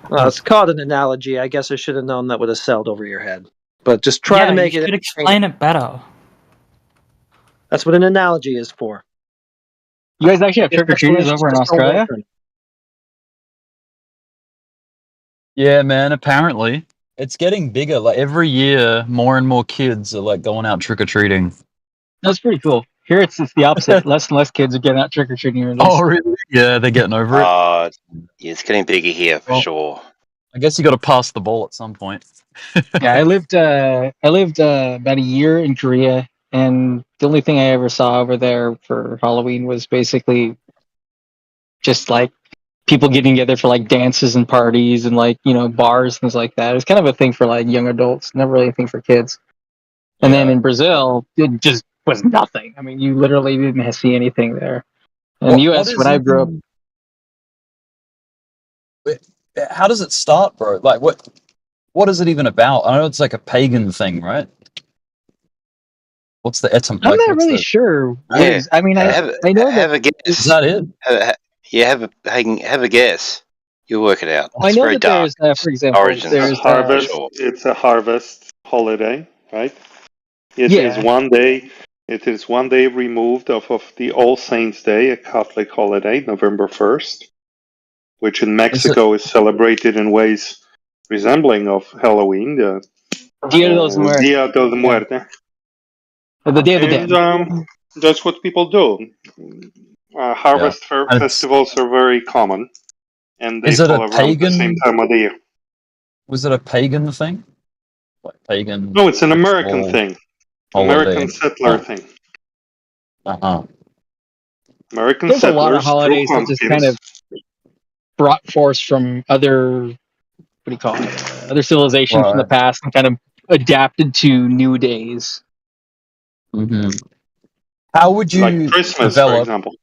Well, it's called an analogy. I guess I should have known that would have sailed over your head. But just try to make
you
it.
should explain it better.
That's what an analogy is for.
You guys actually have trick or treaters over in Australia?
Yeah, man. Apparently, it's getting bigger. Like every year, more and more kids are like going out trick or treating.
That's pretty cool. Here it's the opposite. Less and less kids are getting out trick or treating.
Oh, really? Yeah, they're getting over it.
Yeah, it's getting bigger here for
Well,
sure.
I guess you got to pass the ball at some point.
Yeah, I lived about a year in Korea, and the only thing I ever saw over there for Halloween was basically just like people getting together for like dances and parties and like bars things like that. It was kind of a thing for like young adults, never really a thing for kids. And then in Brazil, it just was nothing. I mean, you literally didn't see anything there. In the U.S., when I grew up,
How does it start, bro? Like, what is it even about? I know it's like a pagan thing, right? What's the etymology?
I'm not really sure.
Yeah.
I mean, I know
have
that.
a guess.
Is that it?
Have a guess. You'll work it out.
I
It's
know
very
that
dark.
there's, for example,
Origins.
there's
Harvest.
Sure.
It's a harvest holiday, right? It is
Yeah.
one day. It is one day removed off of the All Saints' Day, a Catholic holiday, November 1st, which in Mexico is celebrated in ways resembling of Halloween, the
Dia de los Muertos.
Dia del Muerte.
The Day of the Dead.
And that's what people do. Harvest festivals are very common, and they
Is it
fall
a
around the same
pagan?
time of the year.
Was it a pagan thing? Like pagan?
No, it's an American
festival,
thing.
holiday?
American settler thing. American
There's a lot of
settlers threw
holidays that just kind of
pumpkins.
brought forth from other, what do you call it, other civilizations from the
Right.
past and kind of adapted to new days.
Mm-hmm. How would you
Like Christmas, for
develop?
example.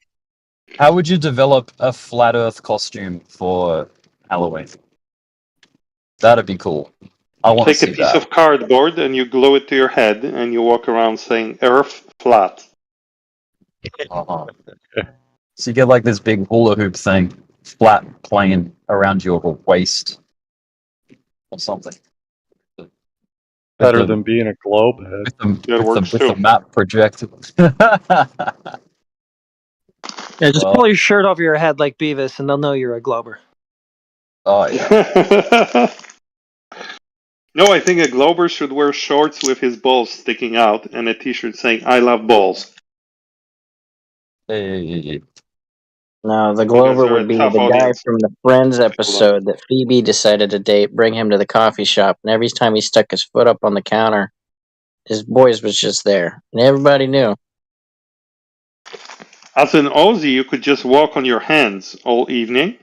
How would you develop a flat Earth costume for Halloween? That'd be cool. I want to
Take a
see
piece
that.
of cardboard and you glue it to your head, and you walk around saying "Earth flat."
So you get like this big hula hoop thing, flat plane around your waist, or something.
Better than being a globe head.
That works
with
too.
the map projected.
Yeah, just
Well,
pull your shirt over your head like Beavis, and they'll know you're a Glober.
oh yeah.
No, I think a Glober should wear shorts with his balls sticking out and a t-shirt saying "I love balls."
Hey.
No, the
You guys
Glober
are a
would be
tough
the guy
audience.
from the Friends episode that Phoebe decided to date, bring him to the coffee shop, and every time he stuck his foot up on the counter, his boys was just there, and everybody knew.
As an Aussie, you could just walk on your hands all evening,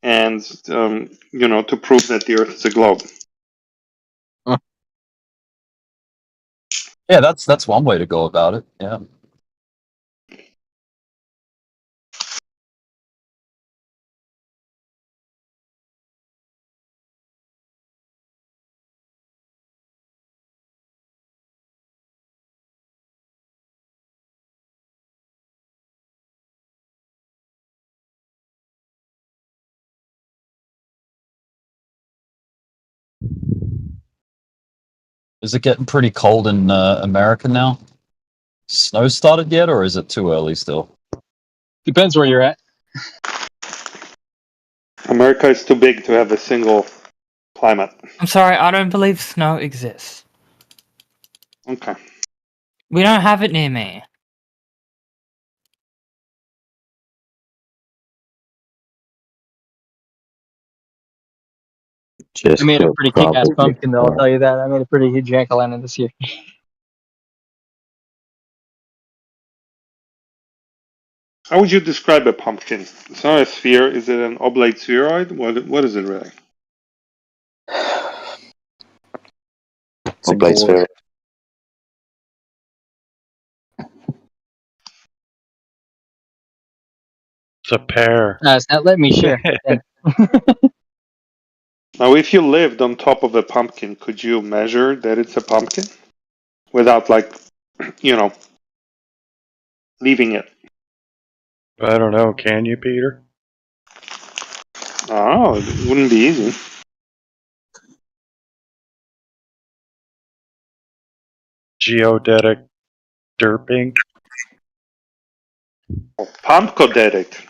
and to prove that the Earth is a globe.
Yeah, that's one way to go about it. Yeah. Is it getting pretty cold in America now? Snow started yet, or is it too early still?
Depends where you're at.
America is too big to have a single climate.
I'm sorry, I don't believe snow exists.
Okay.
We don't have it near me.
I made a pretty kick-ass pumpkin, though. I'll tell you that. I made a pretty huge jack-o'-lantern this year.
How would you describe a pumpkin? It's not a sphere. Is it an oblate spheroid? What is it really?
Oblate sphere.
It's a pear.
It's not letting me share.
Now, if you lived on top of a pumpkin, could you measure that it's a pumpkin without, leaving it?
I don't know. Can you, Peter?
Oh, it wouldn't be easy.
Geodetic derping.
Pumpcodetic.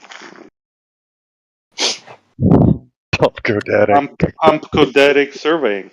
Pumpcodetic.
Pumpcodetic surveying.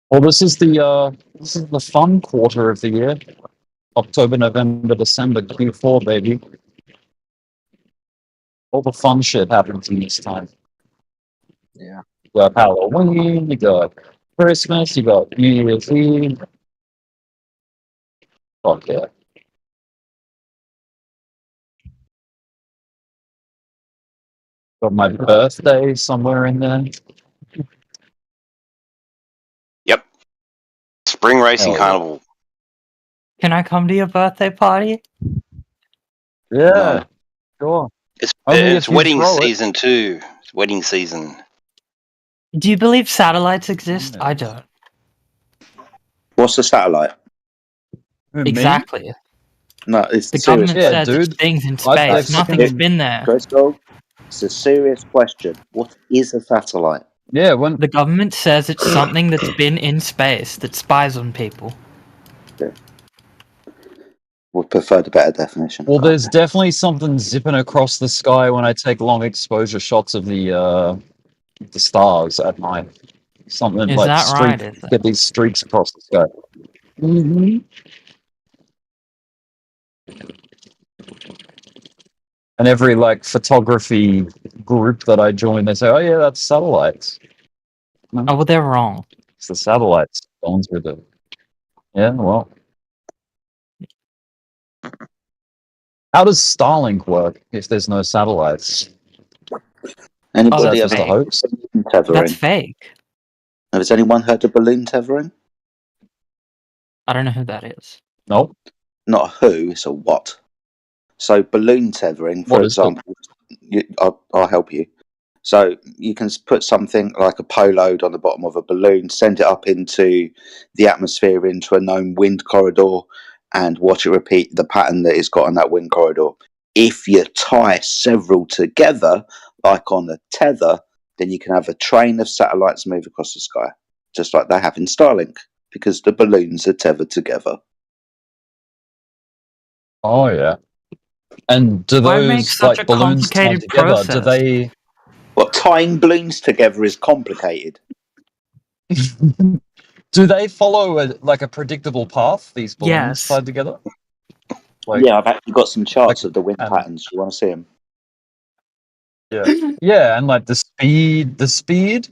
Well, this is the fun quarter of the year. October, November, December, Q4, baby. All the fun shit happens in this time.
Yeah.
You got Halloween, you got Christmas, you got New Year's Eve. Fuck yeah. Got my birthday somewhere in there.
Yep. Spring Racing
Hell yeah.
Carnival.
Can I come to your birthday party?
Yeah, sure.
It's
Only
it's
if you
wedding
throw it.
season too. It's wedding season.
Do you believe satellites exist? I don't.
What's a satellite?
Exactly.
No, it's
The
a serious
government says
question.
it's things in space. Nothing's been there.
Crystal, it's a serious question. What is a satellite?
Yeah, when
the government says it's something that's been in space that spies on people.
Would prefer the better definition.
Well, there's definitely something zipping across the sky when I take long exposure shots of the stars at night. Something
Is
like
that right, is it?
get these streaks across the sky. Mm-hmm. And every like photography group that I join, they say, "Oh yeah, that's satellites."
Oh, well, they're wrong.
It's the satellites. The ones with the yeah. Well, how does Starlink work if there's no satellites?
Anybody
Is that
ever
just a
heard of
hoax?
balloon tethering?
That's fake.
Has anyone heard of balloon tethering?
I don't know who that is.
Nope.
Not a who, it's a what. So balloon tethering, for
What is it?
example, I'll help you. So you can put something like a payload on the bottom of a balloon, send it up into the atmosphere into a known wind corridor, and watch it repeat the pattern that it's got on that wind corridor. If you tie several together, like on a tether, then you can have a train of satellites move across the sky, just like they have in Starlink, because the balloons are tethered together.
Oh yeah. And do
Why make
those
such
like
a
balloons tied
complicated
together?
process?
Do they?
What, tying balloons together is complicated.
Do they follow like a predictable path? These balloons
Yes.
tied together. Like,
Yeah, I've actually got some charts of the wind patterns. You want to see them?
yeah, yeah, and like the speed,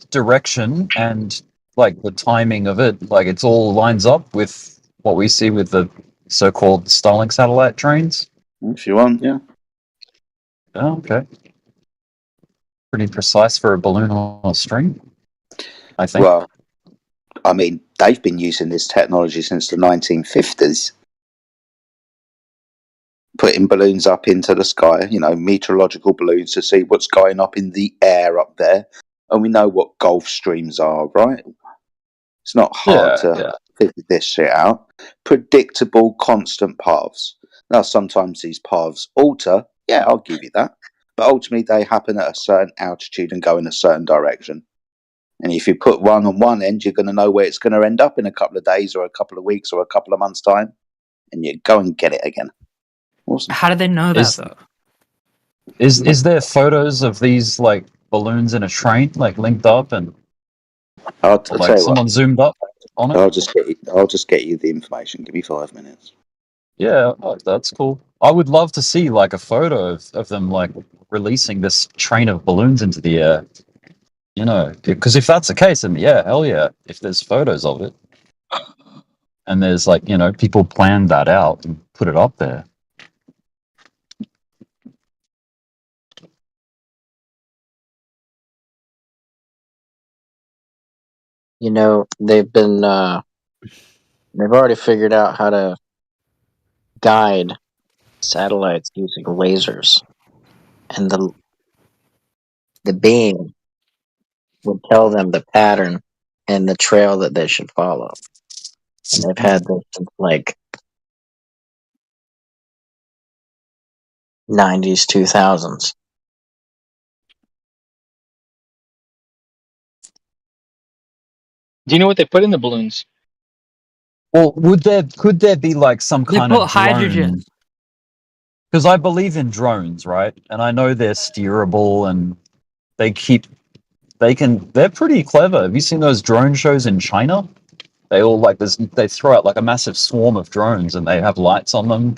direction, and like the timing of it, like it's all lines up with what we see with the so-called Starlink satellite trains.
If you want, yeah.
Oh, okay. Pretty precise for a balloon on a string, I think.
Well, I mean, they've been using this technology since the 1950s. Putting balloons up into the sky, meteorological balloons to see what's going up in the air up there. And we know what Gulf Streams are, right? It's not hard to figure this shit out. Predictable, constant paths. Now, sometimes these paths alter. Yeah, I'll give you that. But ultimately, they happen at a certain altitude and go in a certain direction. And if you put one on one end, you're going to know where it's going to end up in a couple of days or a couple of weeks or a couple of months' time. And you go and get it again. Awesome.
How do they know that though?
Is there photos of these like balloons in a train, like linked up, and
I'll
or,
tell
like
you
someone
what,
zoomed up on it?
I'll just get you the information. Give me 5 minutes.
Yeah, that's cool. I would love to see like a photo of them like releasing this train of balloons into the air. Because if that's the case, then yeah, hell yeah. If there's photos of it, and there's like people planned that out and put it up there.
They've already figured out how to guide satellites using lasers, and the beam would tell them the pattern and the trail that they should follow. And they've had this since like 90s, 2000s.
Do you know what they put in the balloons?
Well, could there be like some
They
kind
put
of
hydrogen.
Because I believe in drones, right? And I know they're steerable and they're pretty clever. Have you seen those drone shows in China? They all they throw out like a massive swarm of drones and they have lights on them.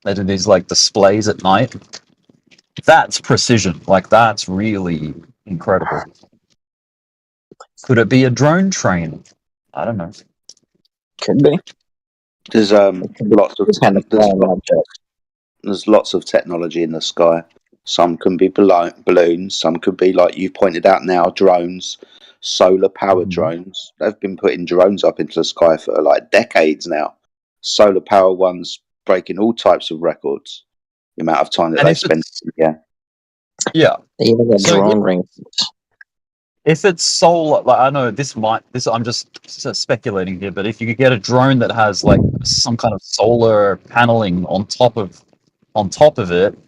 They do these like displays at night. That's precision. Like that's really incredible. Could it be a drone train? I don't know.
Could be.
There's there's lots of technology in the sky. Some can be balloons. Some could be, like you pointed out now, drones, solar powered drones. They've been putting drones up into the sky for like decades now. Solar power ones breaking all types of records. The amount of time that
And
they
if
spend. Yeah.
Yeah.
They even got
So,
drone
yeah.
rings.
If it's solar, like I know this, I'm just speculating here, but if you could get a drone that has like some kind of solar paneling on top of it,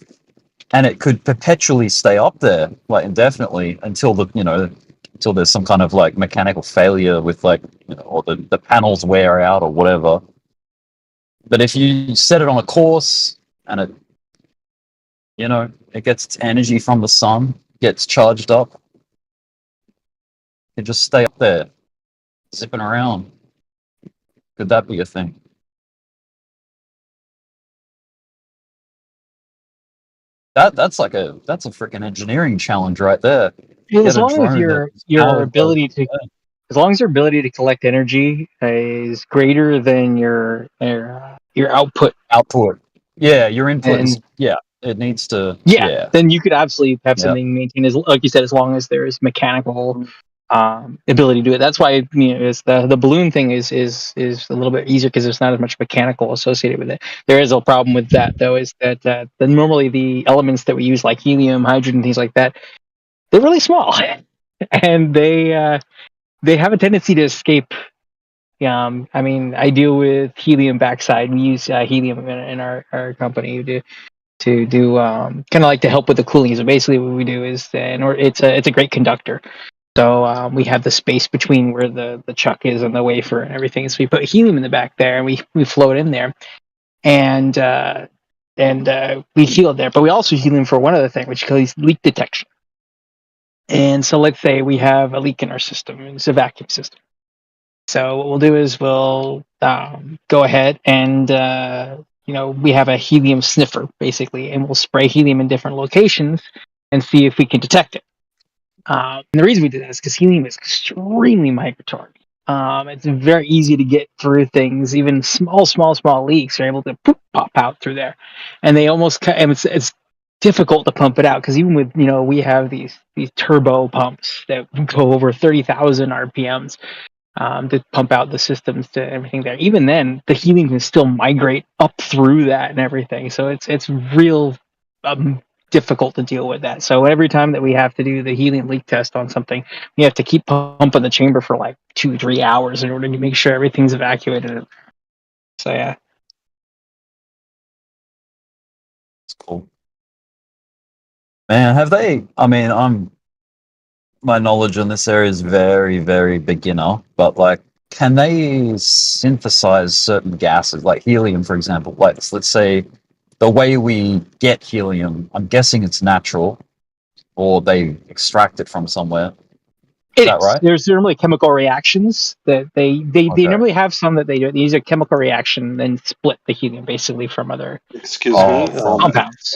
and it could perpetually stay up there, like indefinitely, until until there's some kind of like mechanical failure with like, or the panels wear out or whatever. But if you set it on a course and it gets its energy from the sun, gets charged up, it just stay up there, zipping around. Could that be a thing? That's like that's a freaking engineering challenge right there.
As
Get a
long as
drone
your
that's
your
powered by
ability to, as long as your ability to collect energy is greater than your output,
Yeah, your input is
and
it needs to
then you could absolutely have
Yeah.
something maintained, as like you said, as long as there's mechanical ability to do it. That's why it's the balloon thing is a little bit easier because there's not as much mechanical associated with it. There is a problem with that though, is that normally the elements that we use, like helium, hydrogen, things like that, they're really small, and they have a tendency to escape. I mean, I deal with helium backside. We use helium in our company to do kind of like to help with the cooling. So basically, what we do is, it's a great conductor. So we have the space between where the chuck is and the wafer and everything. So we put helium in the back there, and we float in there, and we heal it there. But we also heal helium for one other thing, which is leak detection. And so let's say we have a leak in our system. It's a vacuum system. So what we'll do is we'll go ahead and we have a helium sniffer basically, and we'll spray helium in different locations and see if we can detect it. And the reason we do that is because helium is extremely migratory. It's very easy to get through things. Even small leaks are able to pop out through there, and they almost and it's difficult to pump it out because even with we have these turbo pumps that go over 30,000 RPMs to pump out the systems to everything there. Even then, the helium can still migrate up through that and everything. So it's real difficult to deal with that. So every time that we have to do the helium leak test on something, we have to keep pumping the chamber for like 2-3 hours in order to make sure everything's evacuated. So yeah.
It's cool. Man, have they? I mean, my knowledge in this area is very, very beginner, but like, can they synthesize certain gases, like helium, for example? Like, let's say the way we get helium, I'm guessing it's natural, or they extract it from somewhere. Is that right?
There's normally chemical reactions that they normally have some that they do. They use a chemical reaction and then split the helium basically from other
Excuse me.
compounds.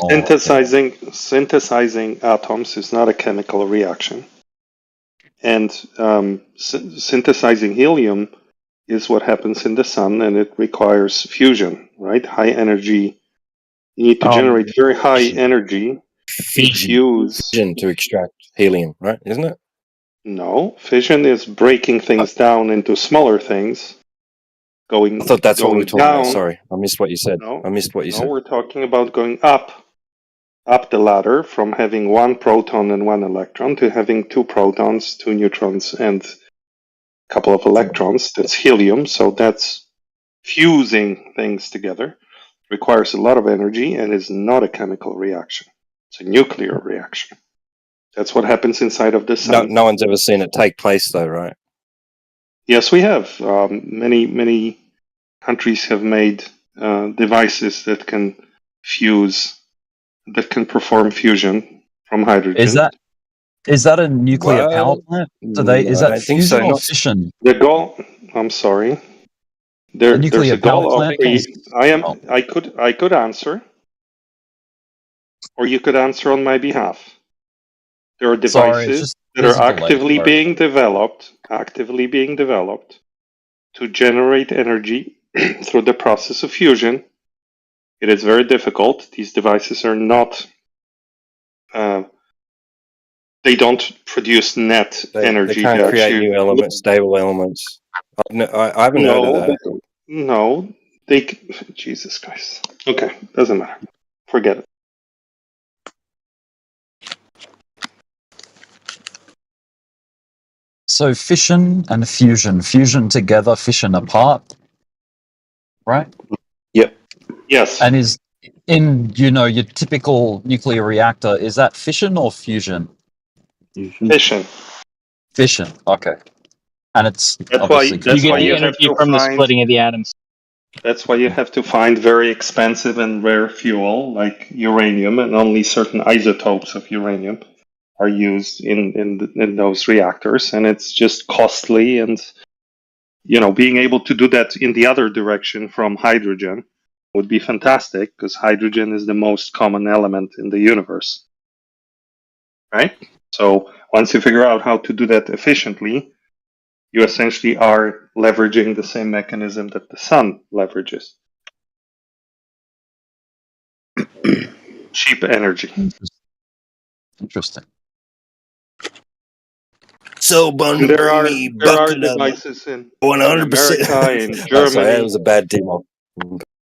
Synthesizing atoms is not a chemical reaction, and synthesizing helium is what happens in the sun, and it requires fusion, right? High energy. You need to generate very high energy.
Fission to extract helium, right? Isn't it?
No, fission is breaking things down into smaller things. I
thought that's what we were talking
down.
about. Sorry, I missed what you said.
No,
I missed what you said.
we're talking about going up the ladder from having 1 proton and 1 electron to having 2 protons, 2 neutrons, and a couple of electrons. That's helium. So that's fusing things together. Requires a lot of energy and is not a chemical reaction. It's a nuclear reaction. That's what happens inside of the sun.
No one's ever seen it take place, though, right?
Yes, we have. Many countries have made devices that can fuse, that can perform fusion from hydrogen.
Is that a nuclear power plant? Is that fusion or fission?
The goal. I'm sorry. There's a goal of. I could answer, or you could answer on my behalf. There are devices that are actively being developed to generate energy through the process of fusion. It is very difficult. These devices are not. They don't produce net energy.
They can't create new elements, stable elements. I haven't heard of that.
No, Jesus Christ. Okay, doesn't matter. Forget it.
So fission and fusion together, fission apart, right?
Yep. Yes.
And is in your typical nuclear reactor, is that fission or fusion?
Fission.
Fission. Okay. And it's
that's why you get
the energy from the splitting of the atoms.
That's why you have to find very expensive and rare fuel like uranium, and only certain isotopes of uranium are used in those reactors, and it's just costly. And being able to do that in the other direction from hydrogen would be fantastic because hydrogen is the most common element in the universe. Right? So once you figure out how to do that efficiently, you essentially are leveraging the same mechanism that the sun leverages. Cheap energy.
Interesting.
So
And there are devices in America, in
Oh, sorry, that
Germany.
was a bad demo.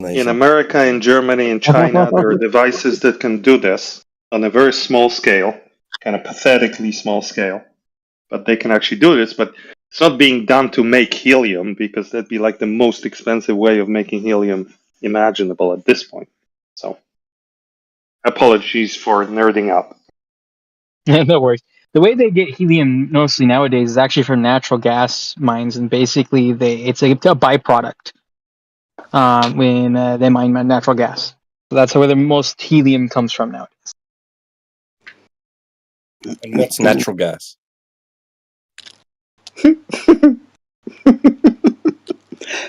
In America, in Germany, in China, there are devices that can do this on a very small scale, kind of pathetically small scale. But they can actually do this, but it's not being done to make helium because that'd be like the most expensive way of making helium imaginable at this point. So, apologies for nerding out.
No worries. The way they get helium mostly nowadays is actually from natural gas mines, and basically it's a byproduct when they mine natural gas. So that's where the most helium comes from nowadays.
And what's natural gas?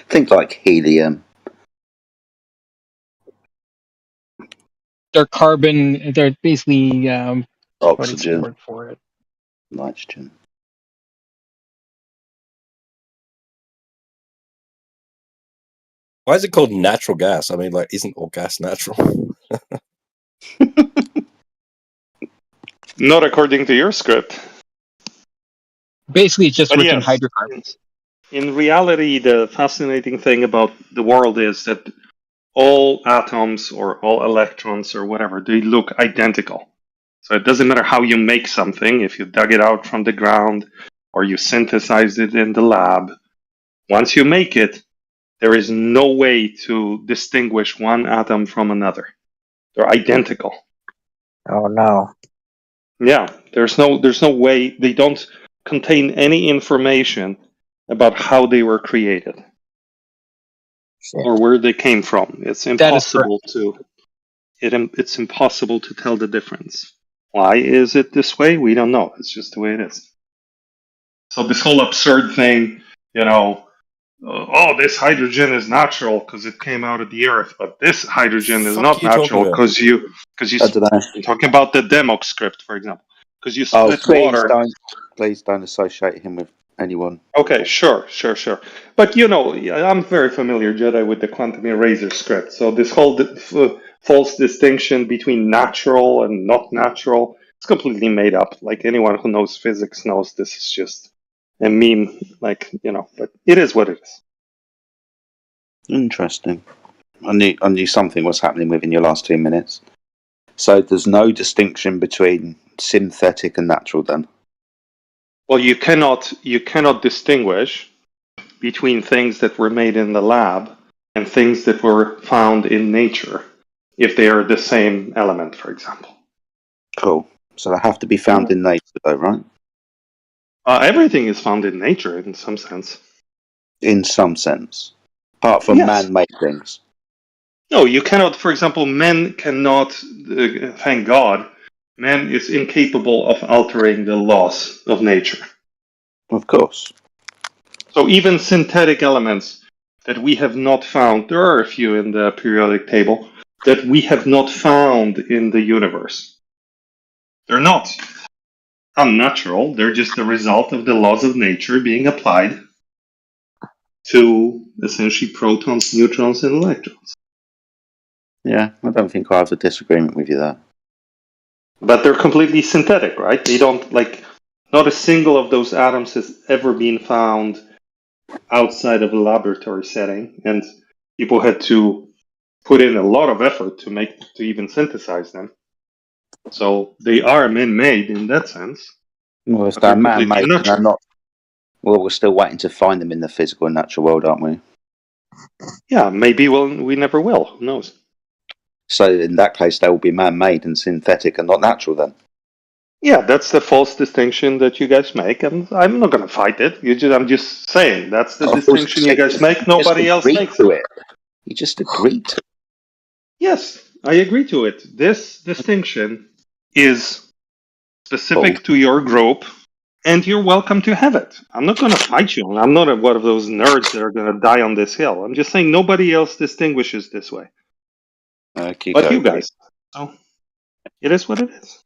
Think like helium.
They're carbon. They're basically what is the
Oxygen.
word for it?
Nitrogen.
Why is it called natural gas? I mean, like, isn't all gas natural?
Not according to your script.
Basically, it's just
But
rich in
yes,
hydrocarbons.
in reality, the fascinating thing about the world is that all atoms or all electrons or whatever, they look identical. So it doesn't matter how you make something, if you dug it out from the ground or you synthesized it in the lab. Once you make it, there is no way to distinguish one atom from another. They're identical.
Oh no.
Yeah, there's no way. They don't contain any information about how they were created or where they came from. It's impossible it's impossible to tell the difference. Why is it this way? We don't know. It's just the way it is. So this whole absurd thing, this hydrogen is natural because it came out of the earth, but this hydrogen is not natural because you're talking about the Demok script, for example, because you split water.
Please don't associate him with anyone.
Okay, sure. But I'm very familiar, Jedi, with the quantum eraser script. So this whole false distinction between natural and not natural, it's completely made up. Like anyone who knows physics knows this is just a meme, but it is what it is.
Interesting. I knew something was happening within your last 2 minutes. So there's no distinction between synthetic and natural then?
Well, you cannot distinguish between things that were made in the lab and things that were found in nature if they are the same element, for example.
Cool. So they have to be found in nature, though, right?
Everything is found in nature in some sense.
In some sense. Apart from man-made things.
No, you cannot, for example, men cannot, thank God, man is incapable of altering the laws of nature.
Of course.
So even synthetic elements that we have not found, there are a few in the periodic table, that we have not found in the universe. They're not unnatural, they're just the result of the laws of nature being applied to essentially protons, neutrons, and electrons.
Yeah, I don't think I have a disagreement with you there.
But they're completely synthetic, right? They don't, not a single of those atoms has ever been found outside of a laboratory setting, and people had to put in a lot of effort to even synthesize them. So they are man-made in that sense.
Well, if they're man-made, they're not. Well, we're still waiting to find them in the physical and natural world, aren't we?
Yeah, maybe we never will. Who knows?
So in that case, they will be man-made and synthetic and not natural then?
Yeah, that's the false distinction that you guys make, and I'm not going to fight it. I'm just saying that's the distinction you guys make. Nobody else makes it.
You just agreed to it.
Yes, I agree to it. This distinction is specific to your group, and you're welcome to have it. I'm not going to fight you. I'm not one of those nerds that are going to die on this hill. I'm just saying nobody else distinguishes this way. But you guys, so it is what it is.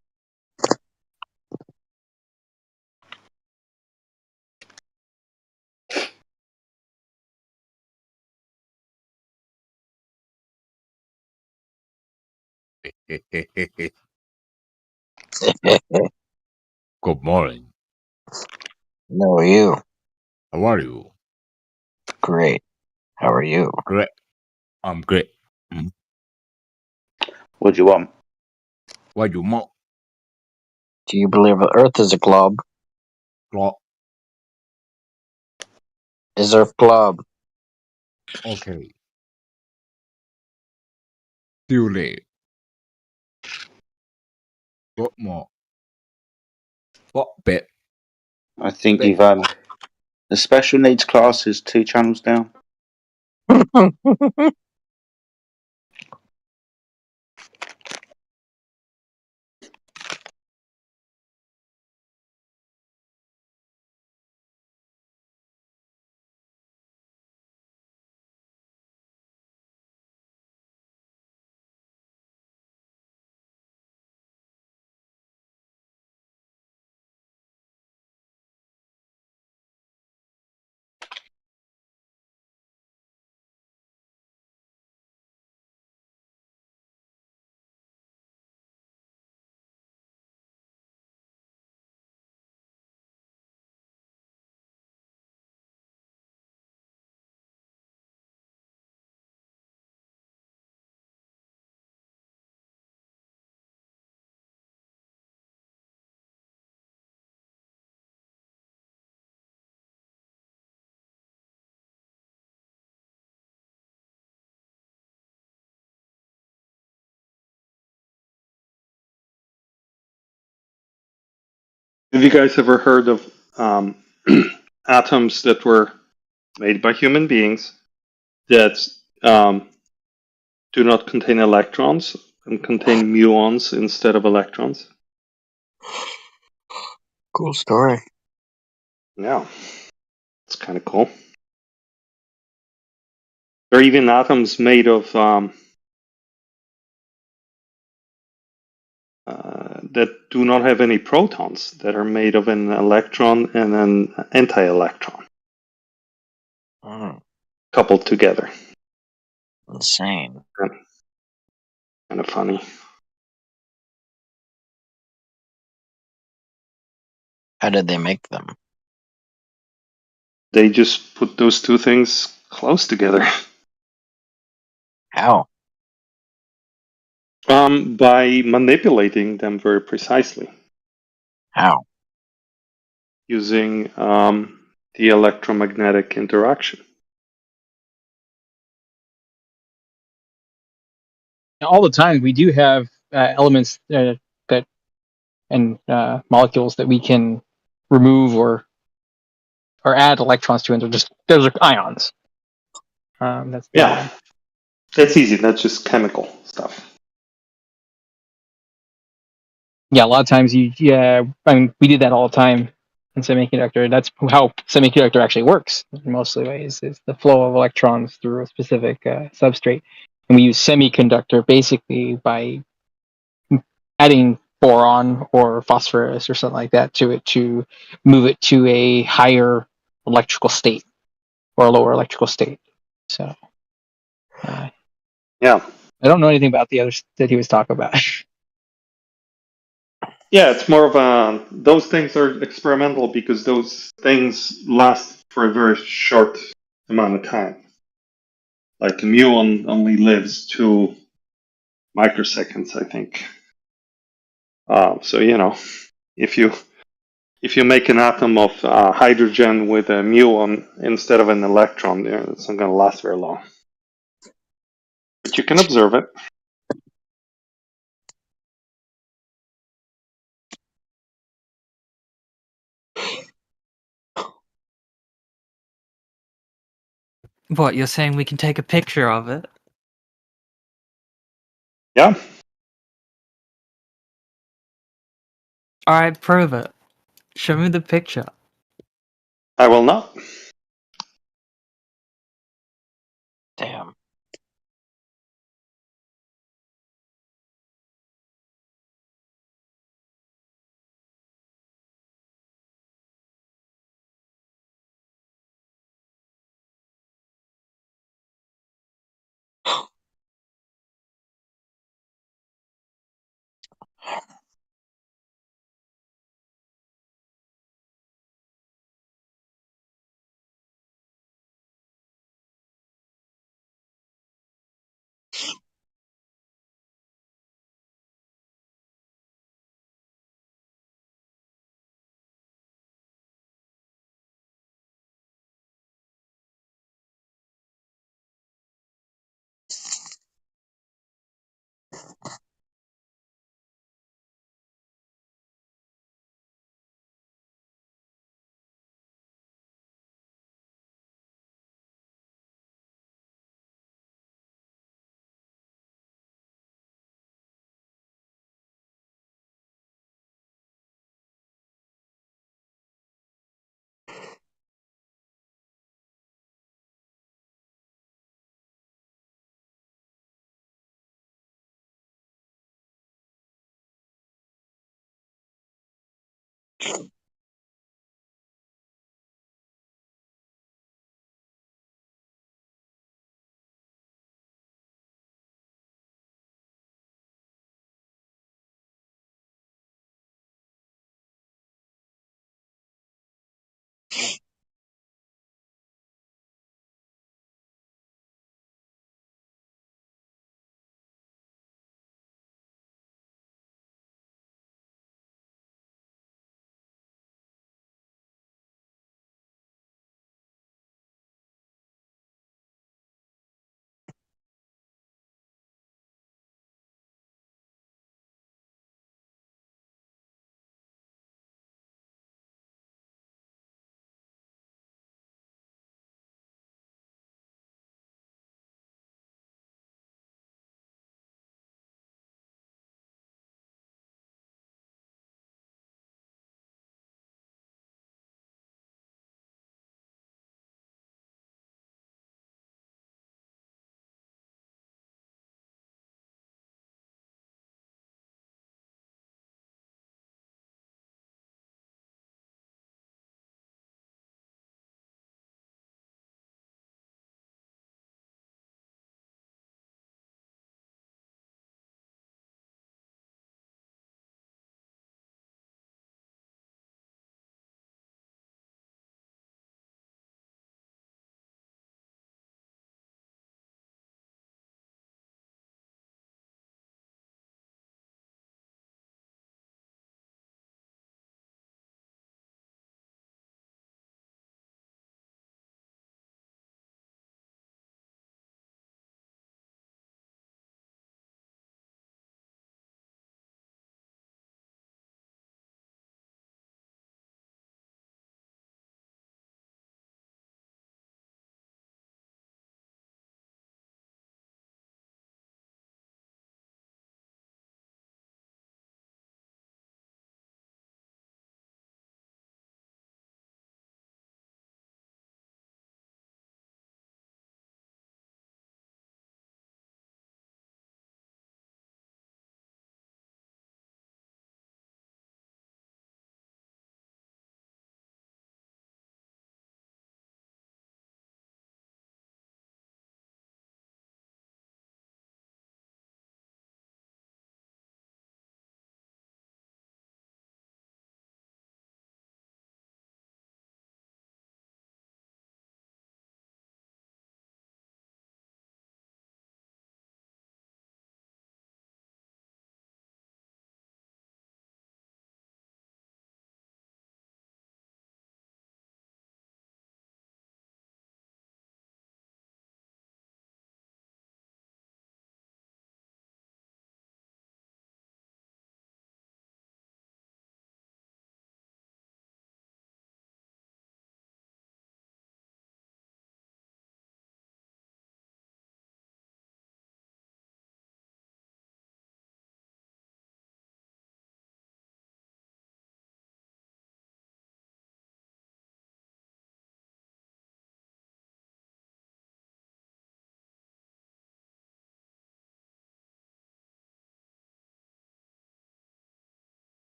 Good morning.
No, you.
How are you?
Great. How are you?
Great. I'm great.
What do you want?
What do you want?
Do you believe the Earth is a globe?
Globe.
Is Earth globe?
Okay. Too late. What more? What bit?
I think you've the special needs class is 2 channels down.
Have you guys ever heard of atoms that were made by human beings that do not contain electrons and contain muons instead of electrons?
Cool story.
Yeah, it's kind of cool. There are even atoms made of that do not have any protons, that are made of an electron and an anti-electron coupled together.
Insane.
Kind of funny.
How did they make them?
They just put those two things close together.
How?
By manipulating them very precisely.
How?
Using the electromagnetic interaction.
All the time, we do have elements that and molecules that we can remove or add electrons to, and those are ions. That's
Yeah, that's easy. That's just chemical stuff.
Yeah, a lot of times we did that all the time in semiconductor. That's how semiconductor actually works in most of the ways, is the flow of electrons through a specific substrate. And we use semiconductor basically by adding boron or phosphorus or something like that to it to move it to a higher electrical state or a lower electrical state. So,
yeah,
I don't know anything about the others that he was talking about.
Yeah, it's more of a. Those things are experimental because those things last for a very short amount of time. Like a muon only lives 2 microseconds, I think. So if you make an atom of hydrogen with a muon instead of an electron, it's not going to last very long. But you can observe it.
What, you're saying we can take a picture of it?
Yeah.
Alright, prove it. Show me the picture.
I will not.
Damn.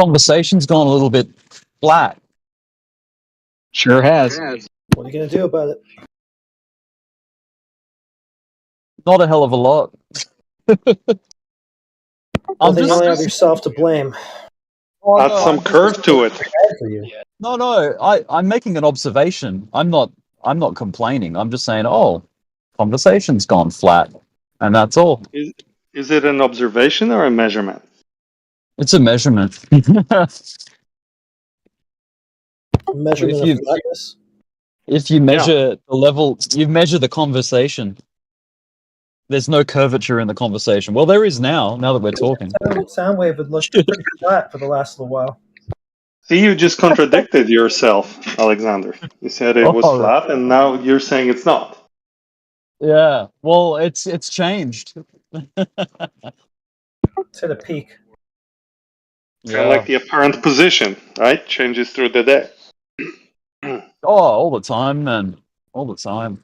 Conversation's gone a little bit flat.
Sure has.
What are you gonna do about it?
Not a hell of a lot.
I think you only have yourself to blame.
Oh,
Add
no,
some
I'm
curve to it.
Bad for you.
No, I'm making an observation. I'm not complaining. I'm just saying, oh, conversation's gone flat, and that's all.
Is it an observation or a measurement?
It's a measurement.
Measurement
If
of
you
flatness.
if you measure the level, you measure the conversation. There's no curvature in the conversation. Well, there is now. Now that we're talking.
Sound wave had looked pretty flat for the last little while.
See, you just contradicted yourself, Alexander. You said it was
Oh.
flat, and now you're saying it's not.
Yeah. Well, it's changed.
It's hit a peak.
Kind of like the apparent position, right? Changes through the day.
Oh, all the time, man. All the time.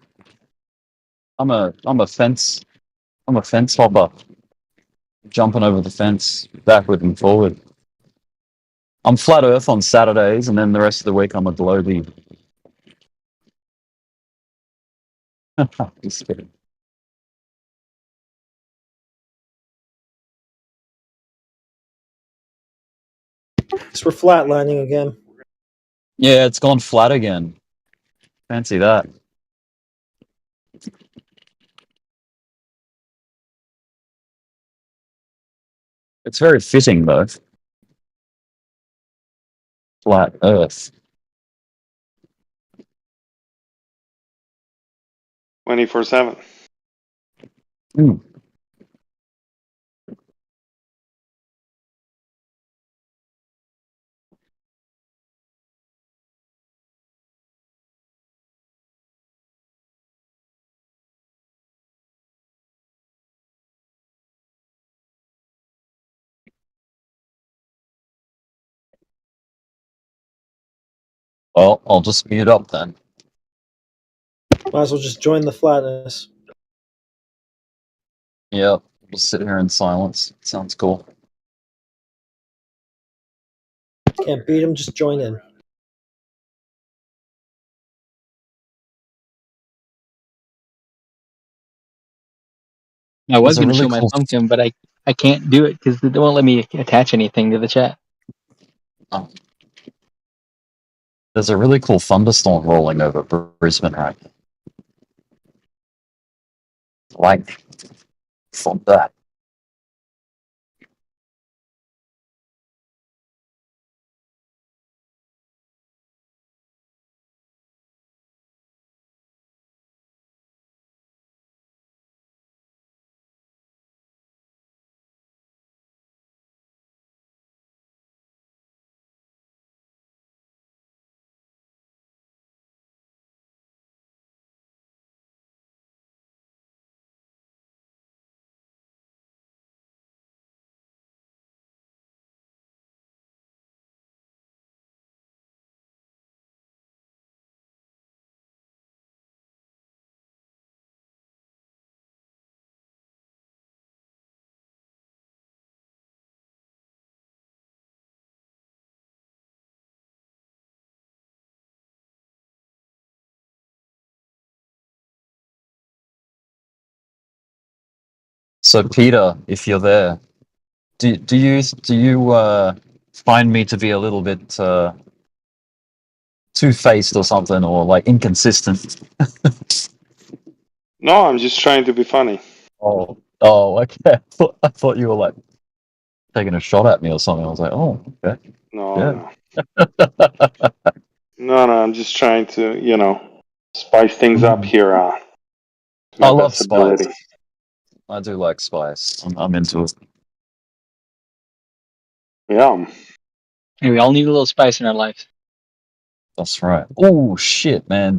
I'm a fence hopper. Jumping over the fence, backward and forward. I'm flat Earth on Saturdays, and then the rest of the week I'm a globie. Just kidding.
So we're flatlining again.
Yeah, it's gone flat again. Fancy that. It's very fitting, though. Flat Earth.
24/7.
Mm. Well, I'll just mute up then.
Might as well just join the flatness.
Yeah, we'll sit here in silence. Sounds cool.
Can't beat him, just join in.
I was
There's a
going to
really
show my
cool-
pumpkin, but I can't do it because they won't let me attach anything to the chat.
Oh. There's a really cool thunderstorm rolling over Brisbane right now. Like thunder. So Peter, if you're there, do you find me to be a little bit two-faced or something, or like inconsistent?
No, I'm just trying to be funny.
Oh, okay. I thought you were like taking a shot at me or something. I was like, oh, okay.
No,
Yeah.
no, I'm just trying to, spice things up here.
I love spice. I do like spice. I'm into it.
Yeah.
Hey, we all need a little spice in our lives.
That's right. Oh shit, man!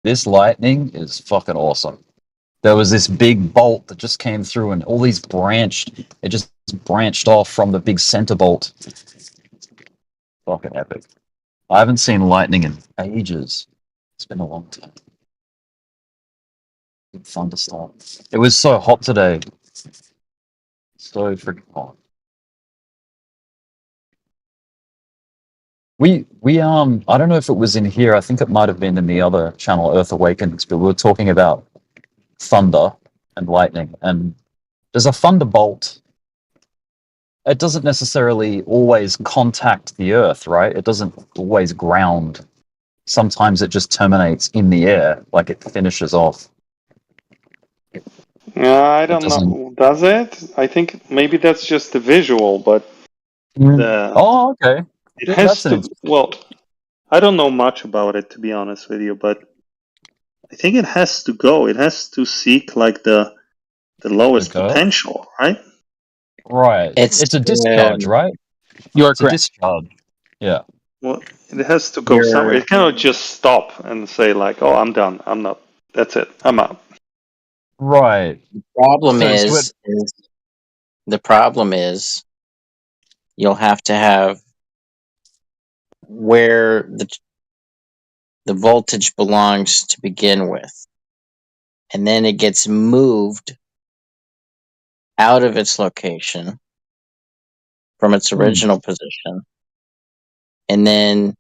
This lightning is fucking awesome. There was this big bolt that just came through, and all these it just branched off from the big center bolt. Fucking epic. I haven't seen lightning in ages. It's been a long time. Big thunderstorm. It was so hot today. So freaking hot. We I don't know if it was in here. I think it might have been in the other channel, Earth Awakens, but we were talking about thunder and lightning. And there's a thunderbolt. It doesn't necessarily always contact the Earth, right? It doesn't always ground. Sometimes it just terminates in the air, like it finishes off.
I don't know. Does it? I think maybe that's just the visual, but
Oh, okay.
it
Yeah,
has
that's
to. Well, I don't know much about it, to be honest with you, but I think it has to go. It has to seek like the lowest potential, right?
Right. It's a discharge, right?
You're
It's a discharge. Yeah.
Well, it has to go somewhere. It cannot just stop and say like, "Oh, I'm done. I'm not. That's it. I'm out."
Right.
Problem
So
is the problem is you'll have to have where the voltage belongs to begin with, and then it gets moved out of its location from its original position, and then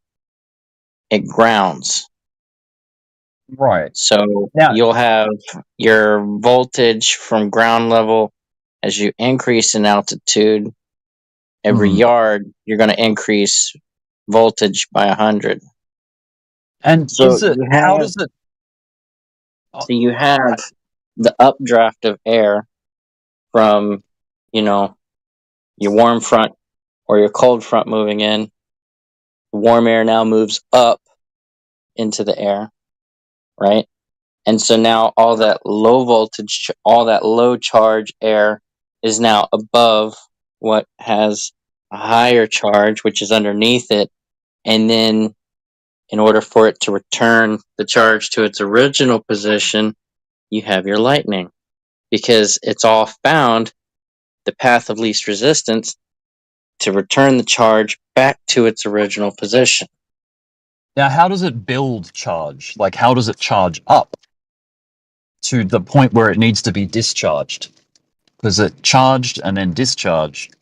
it grounds.
Right.
So
Now-
you'll have your voltage from ground level as you increase in altitude. Every yard, you're going to increase voltage by 100.
And
So
is it?
you
How
have-
does it?
So you have the updraft of air from, your warm front or your cold front moving in. The warm air now moves up into the air, right? And so now all that low voltage, all that low charge air is now above what has a higher charge, which is underneath it. And then in order for it to return the charge to its original position, you have your lightning, because it's all found the path of least resistance to return the charge back to its original position.
Now, how does it build charge? Like, how does it charge up to the point where it needs to be discharged? Because it charged and then discharged.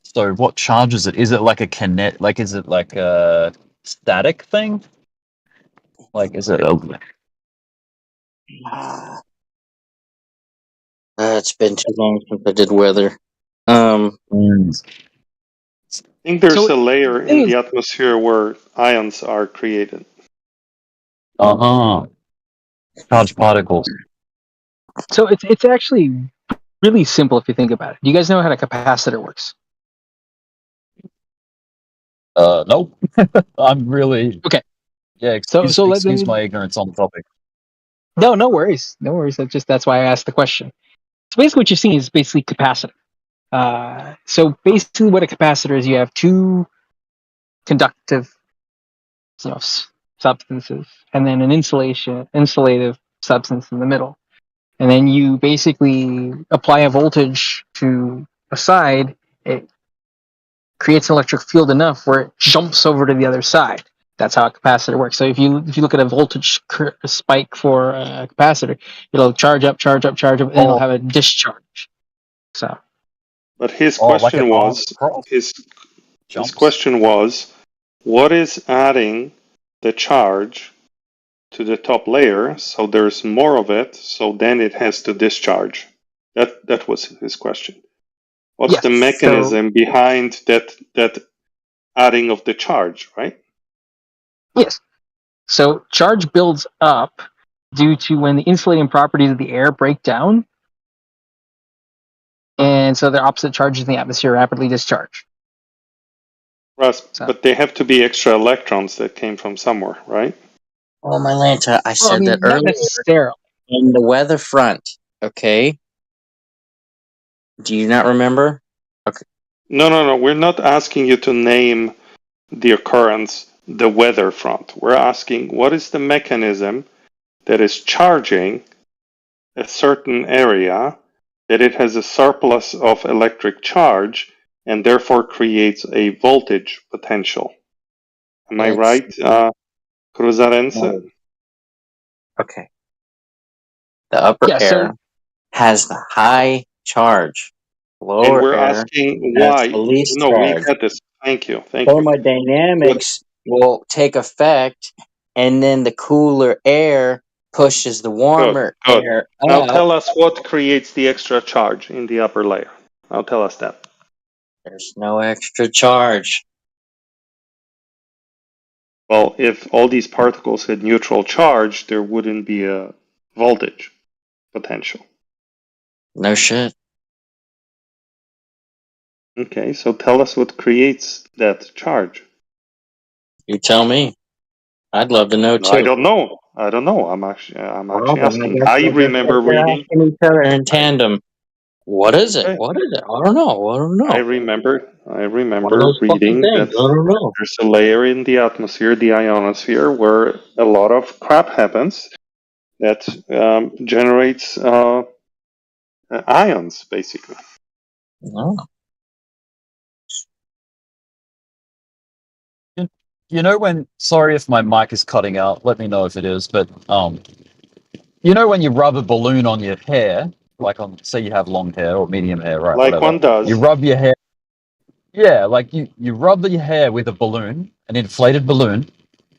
So, what charges it? Is it like a kinet? Like, is it like a static thing? Like, is it?
It's been too long since I did weather.
I think there's a layer in the atmosphere where ions are created.
Charged particles.
So it's actually really simple if you think about it. Do you guys know how a capacitor works?
Nope. I'm really
okay.
Yeah.
So
Excuse my ignorance on the topic.
No, no worries. No worries. That's why I asked the question. So basically what you're seeing is basically capacitor. So basically what a capacitor is, you have two conductive substances and then an insulative substance in the middle. And then you basically apply a voltage to a side, it creates an electric field enough where it jumps over to the other side. That's how a capacitor works. So if you look at a voltage spike for a capacitor, it'll charge up, and then it'll have a discharge. So,
but his question his question was, what is adding the charge to the top layer so there's more of it, so then it has to discharge? That was his question. What's the mechanism behind that adding of the charge, right?
Yes. So charge builds up due to when the insulating properties of the air break down, and so the opposite charges in the atmosphere rapidly discharge.
Russ, but they have to be extra electrons that came from somewhere, right?
Oh, my Lanta, I said that
not
earlier.
necessarily.
In the weather front, okay? Do you not remember? Okay.
No. We're not asking you to name the occurrence, the weather front. We're asking what is the mechanism that is charging a certain area, that it has a surplus of electric charge and therefore creates a voltage potential. Am I right, Cruzarense?
Okay. The upper air has the high charge. Lower
and we're
air
asking
has
why.
the least
No, we
charge.
get this. Thank you. Thank you.
Thermodynamics will take effect, and then the cooler air pushes the warmer
Good.
air
Now
up.
tell us what creates the extra charge in the upper layer. Now tell us that.
There's no extra charge.
Well, if all these particles had neutral charge, there wouldn't be a voltage potential.
No shit.
Okay, so tell us what creates that charge.
You tell me. I'd love to know too.
I don't know. I'm actually
Well, then
asking. I
guess
remember
we're
reading.
asking each other in tandem. What is it?
Okay.
What is it? I don't know. I don't know.
I remember
One of
reading
those fucking
that
things. I don't know.
there's a layer in the atmosphere, the ionosphere, where a lot of crap happens that generates ions, basically.
Oh.
You know when? Sorry if my mic is cutting out. Let me know if it is. But you know when you rub a balloon on your hair, like on say you have long hair or medium hair, right?
Like
Whatever.
one does.
You rub your hair. Yeah, like you rub your hair with a balloon, an inflated balloon,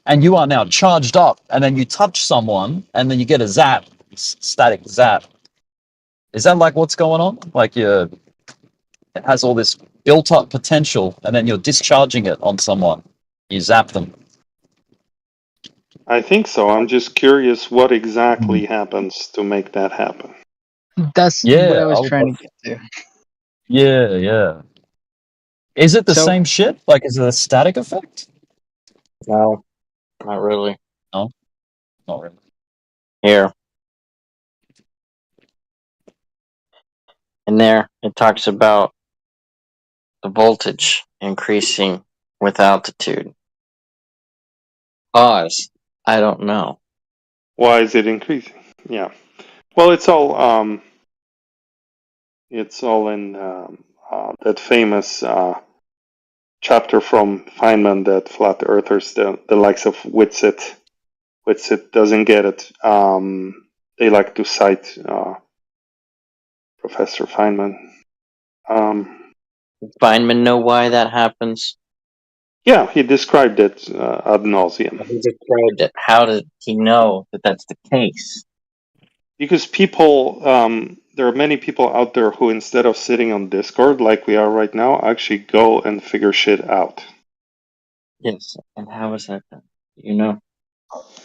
and you are now charged up. And then you touch someone, and then you get a zap, static zap. Is that like what's going on? Like it has all this built-up potential, and then you're discharging it on someone. You zap them.
I think so. I'm just curious what exactly happens to make that happen.
That's
Yeah,
what I was
I would
trying
love-
to get to.
Yeah. Is it the
So-
same shit? Like, is it a static effect?
No, not really.
No, not really.
Here. In there, it talks about the voltage increasing with altitude. Pause. I don't know.
Why is it increasing? Yeah. Well, it's all in that famous chapter from Feynman that flat earthers, the likes of Whitsitt doesn't get it. They like to cite Professor Feynman.
Feynman know why that happens?
Yeah, he described it ad nauseum.
He described it. How did he know that that's the case?
Because there are many people out there who, instead of sitting on Discord like we are right now, actually go and figure shit out.
Yes. And how is that done? You know?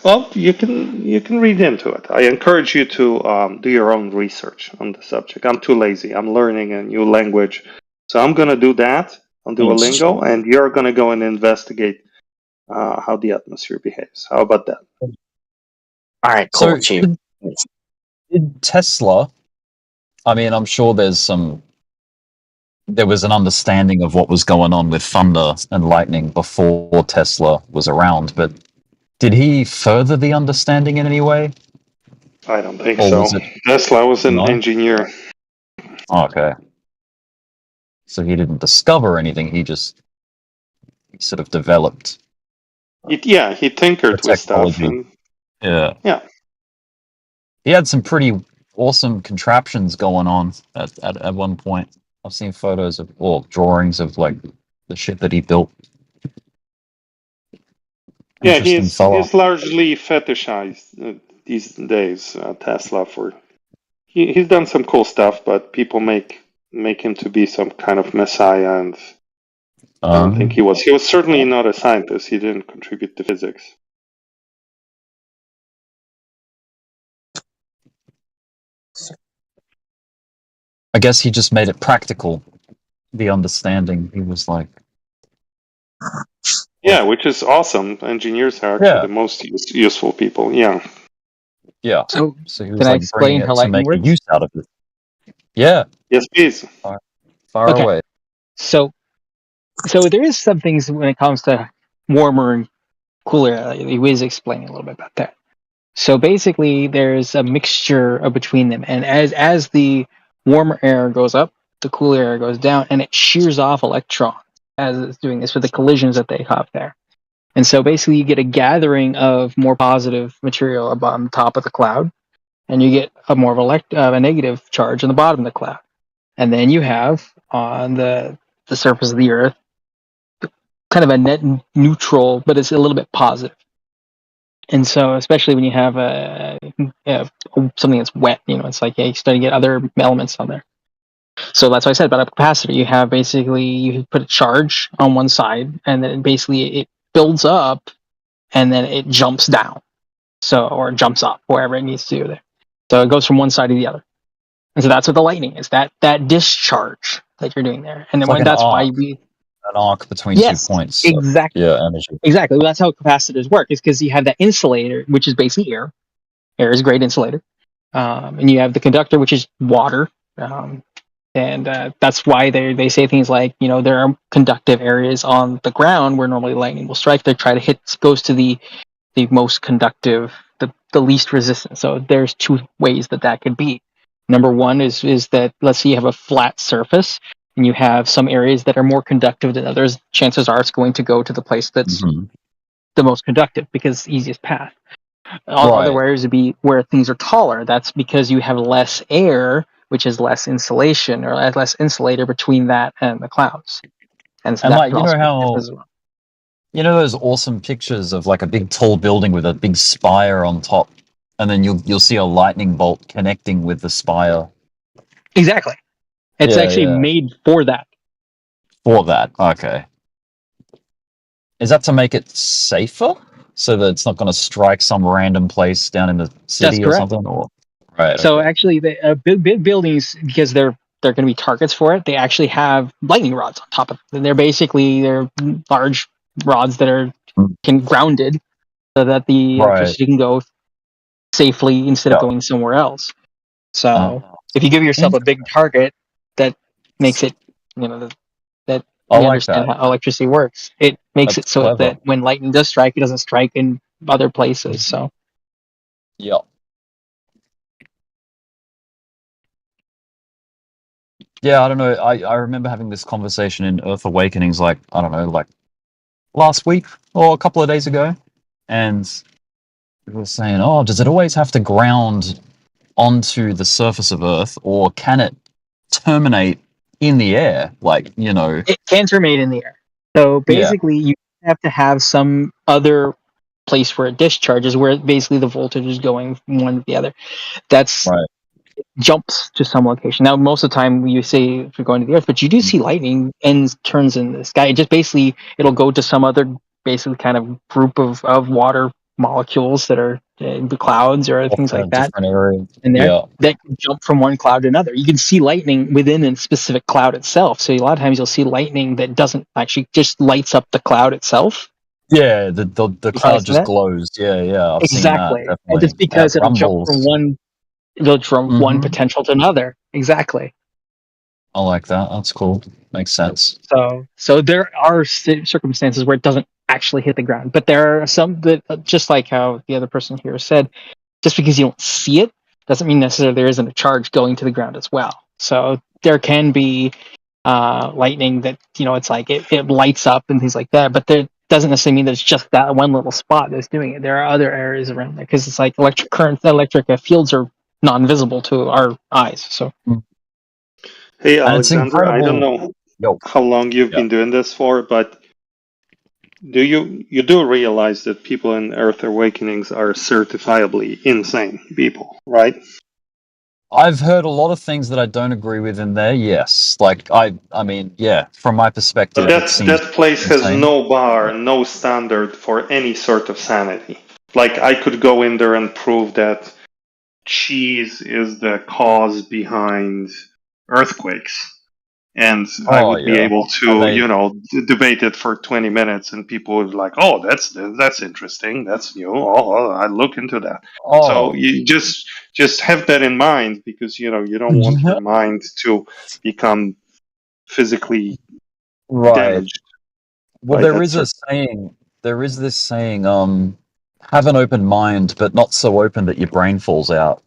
Well, you can read into it. I encourage you to do your own research on the subject. I'm too lazy. I'm learning a new language, so I'm gonna do that on Duolingo, and you're gonna go and investigate how the atmosphere behaves. How about that?
All right,
So,
cool, Chief.
did Tesla? I mean, I'm sure there was an understanding of what was going on with thunder and lightning before Tesla was around, but did he further the understanding in any way?
I don't think
Or
so.
was it-
Tesla was an
No?
engineer.
Okay. So he didn't discover anything. He sort of developed.
He tinkered
The
with stuff.
technology.
And,
Yeah. He had some pretty awesome contraptions going on at one point. I've seen photos drawings of like the shit that he built.
yeah,
Interesting fella.
he's largely fetishized these days. Tesla for he's done some cool stuff, but people make him to be some kind of messiah, and I don't think he was. He was certainly not a scientist. He didn't contribute to physics.
I guess he just made it practical. The understanding. He was like,
Yeah, which is awesome. Engineers are actually the most useful people. Yeah.
yeah.
So,
he was
can I
like
explain
bringing
how
it to
lightning
make a
works?
use out of it. Yeah.
Yes, please.
Far
Okay.
away.
So there is some things when it comes to warmer and cooler. He was explaining a little bit about that. So basically, there's a mixture between them, and as the warmer air goes up, the cooler air goes down, and it shears off electrons as it's doing this with the collisions that they have there. And so basically, you get a gathering of more positive material up on top of the cloud, and you get a more of a negative charge on the bottom of the cloud. And then you have on the surface of the Earth kind of a net neutral, but it's a little bit positive. And so, especially when you have something that's wet, it's like you start to get other elements on there. So that's what I said about a capacitor. You have basically you put a charge on one side, and then basically it builds up, and then it jumps down, or jumps up wherever it needs to do there. So it goes from one side to the other, and so that's what the lightning is. That discharge that you're doing there, and
It's
then
like an
that's why
arc.
we
An arc between
yes
2 points.
exactly
Energy.
exactly. Well, that's how capacitors work. Is because you have that insulator, which is basically air. Air is a great insulator, and you have the conductor, which is water. And that's why they say things like, there are conductive areas on the ground where normally lightning will strike. They try to hit goes to the most conductive, the least resistant. So there's two ways that could be. Number one is that, let's say you have a flat surface and you have some areas that are more conductive than others. Chances are it's going to go to the place that's the most conductive because it's the easiest path. Other areas would be where things are taller. That's because you have less air, which is less insulation or less insulator between that and the clouds. And so
And
that
like,
could
you know
also make a
how,
difference as well.
you know those awesome pictures of like a big tall building with a big spire on top, and then you'll see a lightning bolt connecting with the spire.
Exactly. It's actually made for that.
For that, okay. Is that to make it safer, so that it's not going to strike some random place down in the city or
correct.
something? Or right.
So
okay.
actually, the big buildings, because they're going to be targets for it, they actually have lightning rods on top of it. And they're large rods that can grounded so that the electricity can go safely instead of going somewhere else. So if you give yourself a big target, that makes it, that
I
you
like
understand
that.
how electricity works. It makes
That's
it so
clever.
that when lightning does strike, it doesn't strike in other places. So
Yeah. Yeah, I don't know. I remember having this conversation in Earth Awakenings, like, I don't know, like last week or a couple of days ago. And we were saying, oh, does it always have to ground onto the surface of Earth, or can it terminate in the air? Like,
it can terminate in the air. So basically, you have to have some other place where it discharges, where basically the voltage is going from one to the other. That's jumps to some location. Now, most of the time, you say if you're going to the Earth, but you do see lightning and turns in the sky. It just basically it'll go to some other basically kind of group of water molecules that are in the clouds or things like that.
Different area.
And that can jump from one cloud to another. You can see lightning within a specific cloud itself. So a lot of times you'll see lightning that doesn't actually just lights up the cloud itself.
Yeah, the cloud just
that?
glows. Yeah, I've
Exactly.
seen that. Definitely.
And just because it'll jump from one
Mhm.
potential to another. Exactly.
I like that. That's cool. Makes sense.
So there are circumstances where it doesn't actually hit the ground, but there are some that, just like how the other person here said, just because you don't see it doesn't mean necessarily there isn't a charge going to the ground as well. So there can be lightning that it's like it lights up and things like that, but there doesn't necessarily mean that it's just that one little spot that's doing it. There are other areas around there because it's like electric currents, electric fields are non-visible to our eyes. So.
Hey,
And it's
Alexander, I don't
incredible.
know how long you've been doing this for, but you do realize that people in Earth Awakenings are certifiably insane people, right?
I've heard a lot of things that I don't agree with in there. Yes, like I mean, yeah. From my perspective,
But
it seems
that place has
insane.
no bar, no standard for any sort of sanity. Like, I could go in there and prove that cheese is the cause behind earthquakes. And I would be able to, debate it for 20 minutes, and people would be like, "Oh, that's interesting. That's new. Oh, I look into that." So you just have that in mind, because you don't want your mind to become physically damaged.
Well, there is a saying. There is this saying. Have an open mind, but not so open that your brain falls out.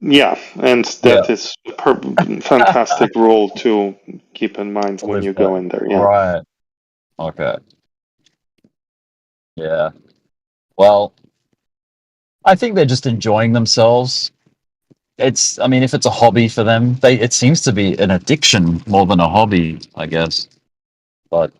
Yeah, and that is a fantastic rule to keep in mind when you go in there. Yeah.
Right. Okay. Yeah. Well, I think they're just enjoying themselves. I mean, if it's a hobby for them, it seems to be an addiction more than a hobby, I guess. But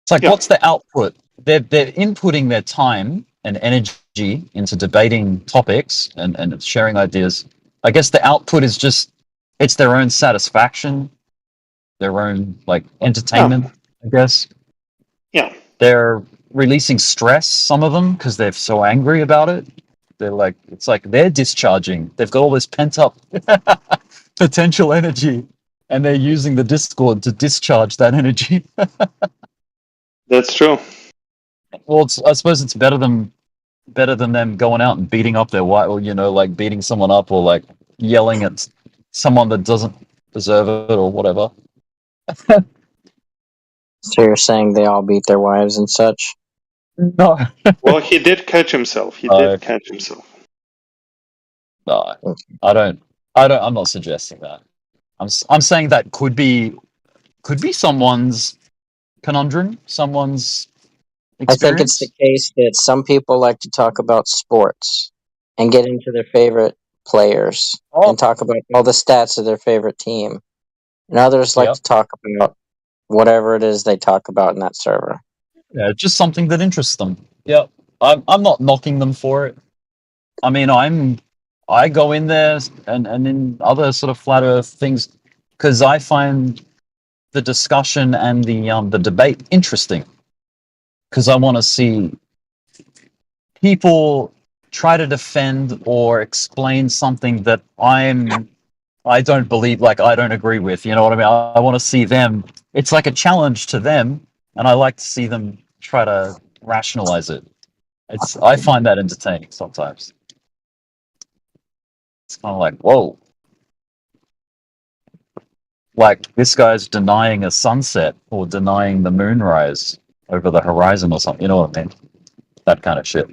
It's like, what's the output? They're inputting their time and energy into debating topics and sharing ideas. I guess the output is just it's their own satisfaction, their own like entertainment. I guess.
Yeah.
They're releasing stress. Some of them because they're so angry about it. They're like it's like they're discharging. They've got all this pent up potential energy, and they're using the Discord to discharge that energy.
That's true.
Well, I suppose it's better than them going out and beating up their wife, or like beating someone up, or like yelling at someone that doesn't deserve it, or whatever.
So you're saying they all beat their wives and such?
No.
Well, he did catch himself. He did catch himself.
No, I don't. I'm not suggesting that. I'm saying that could be someone's conundrum, someone's
I think it's
experience.
the case that some people like to talk about sports and get into their favorite players and talk about all the stats of their favorite team. And others like to talk about whatever it is they talk about in that server.
Yeah, just something that interests them. Yep. I'm not knocking them for it. I mean, I go in there and in other sort of flat earth things because I find the discussion and the debate interesting. Because I want to see people try to defend or explain something that I don't believe, like I don't agree with. You know what I mean? I want to see them. It's like a challenge to them, and I like to see them try to rationalize it. I find that entertaining sometimes. It's kind of like, whoa. Like this guy's denying a sunset or denying the moonrise over the horizon or something. You know what I mean? That kind of shit.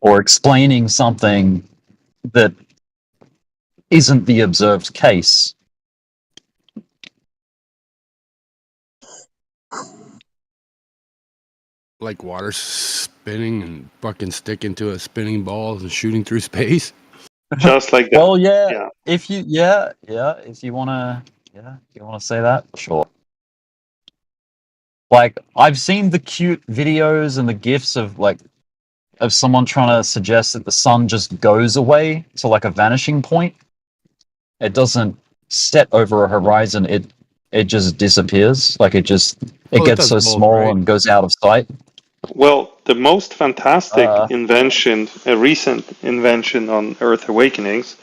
Or explaining something that isn't the observed case.
Like water spinning and fucking sticking to a spinning ball and shooting through space.
Just like that.
Well, yeah. If you, if you wanna say that, sure. Like I've seen the cute videos and the gifs of someone trying to suggest that the sun just goes away to like a vanishing point. It doesn't set over a horizon. It just disappears. Like it gets
does
so
both,
small
right?
and goes out of sight.
Well, the most fantastic invention, a recent invention on Earth Awakenings,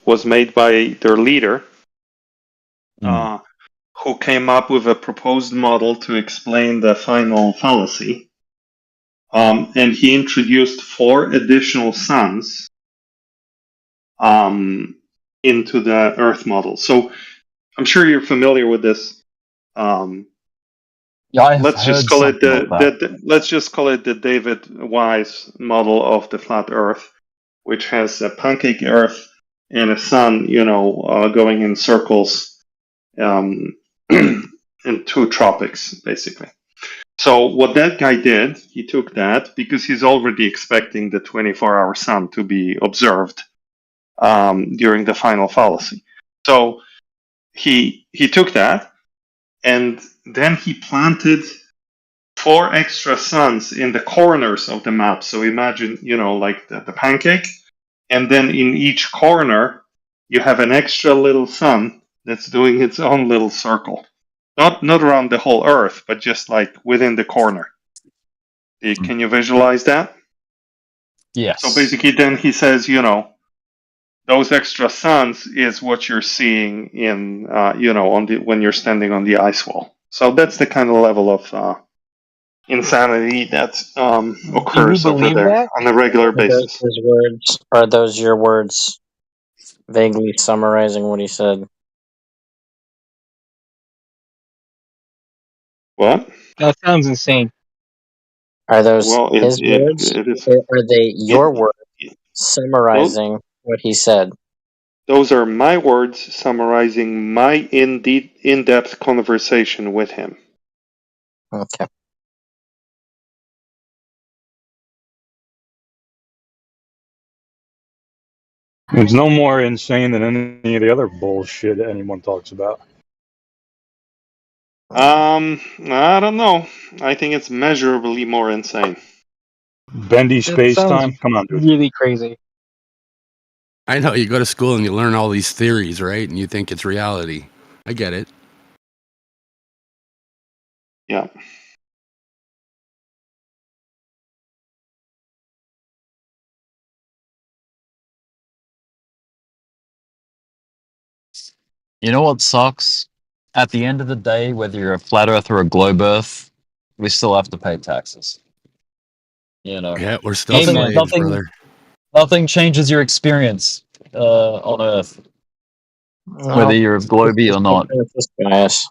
was made by their leader, who came up with a proposed model to explain the final fallacy. And he introduced 4 additional suns into the Earth model. So I'm sure you're familiar with this. Let's just call it let's just call it the David Wise model of the flat Earth, which has a pancake Earth and a sun, going in circles in 2 tropics, basically. So what that guy did, he took that because he's already expecting the 24-hour sun to be observed during the final fallacy. So he took that, and then he planted 4 extra suns in the corners of the map. So imagine, like the pancake, and then in each corner you have an extra little sun that's doing its own little circle. Not around the whole Earth, but just like within the corner. Can you visualize that?
Yes.
So basically, then he says, those extra suns is what you're seeing in, when you're standing on the ice wall. So that's the kind of level of insanity that occurs over there on a regular basis.
Are those your words vaguely summarizing what he said?
What?
That sounds insane.
Are those
Well,
his words? Or are they your words summarizing what he said?
Those are my words summarizing my in-depth conversation with him.
Okay.
It's no more insane than any of the other bullshit anyone talks about.
I don't know. I think it's measurably more insane.
Bendy
That
space
sounds
time. Come on, dude.
really crazy.
I know you go to school and you learn all these theories, right? And you think it's reality. I get it.
Yeah.
You know what sucks? At the end of the day, whether you're a flat Earth or a globe Earth, we still have to pay taxes. You know.
Yeah, we're still
Nothing,
slaves,
nothing,
brother.
nothing changes your experience on Earth,
No,
whether you're a globey or not.
Bias.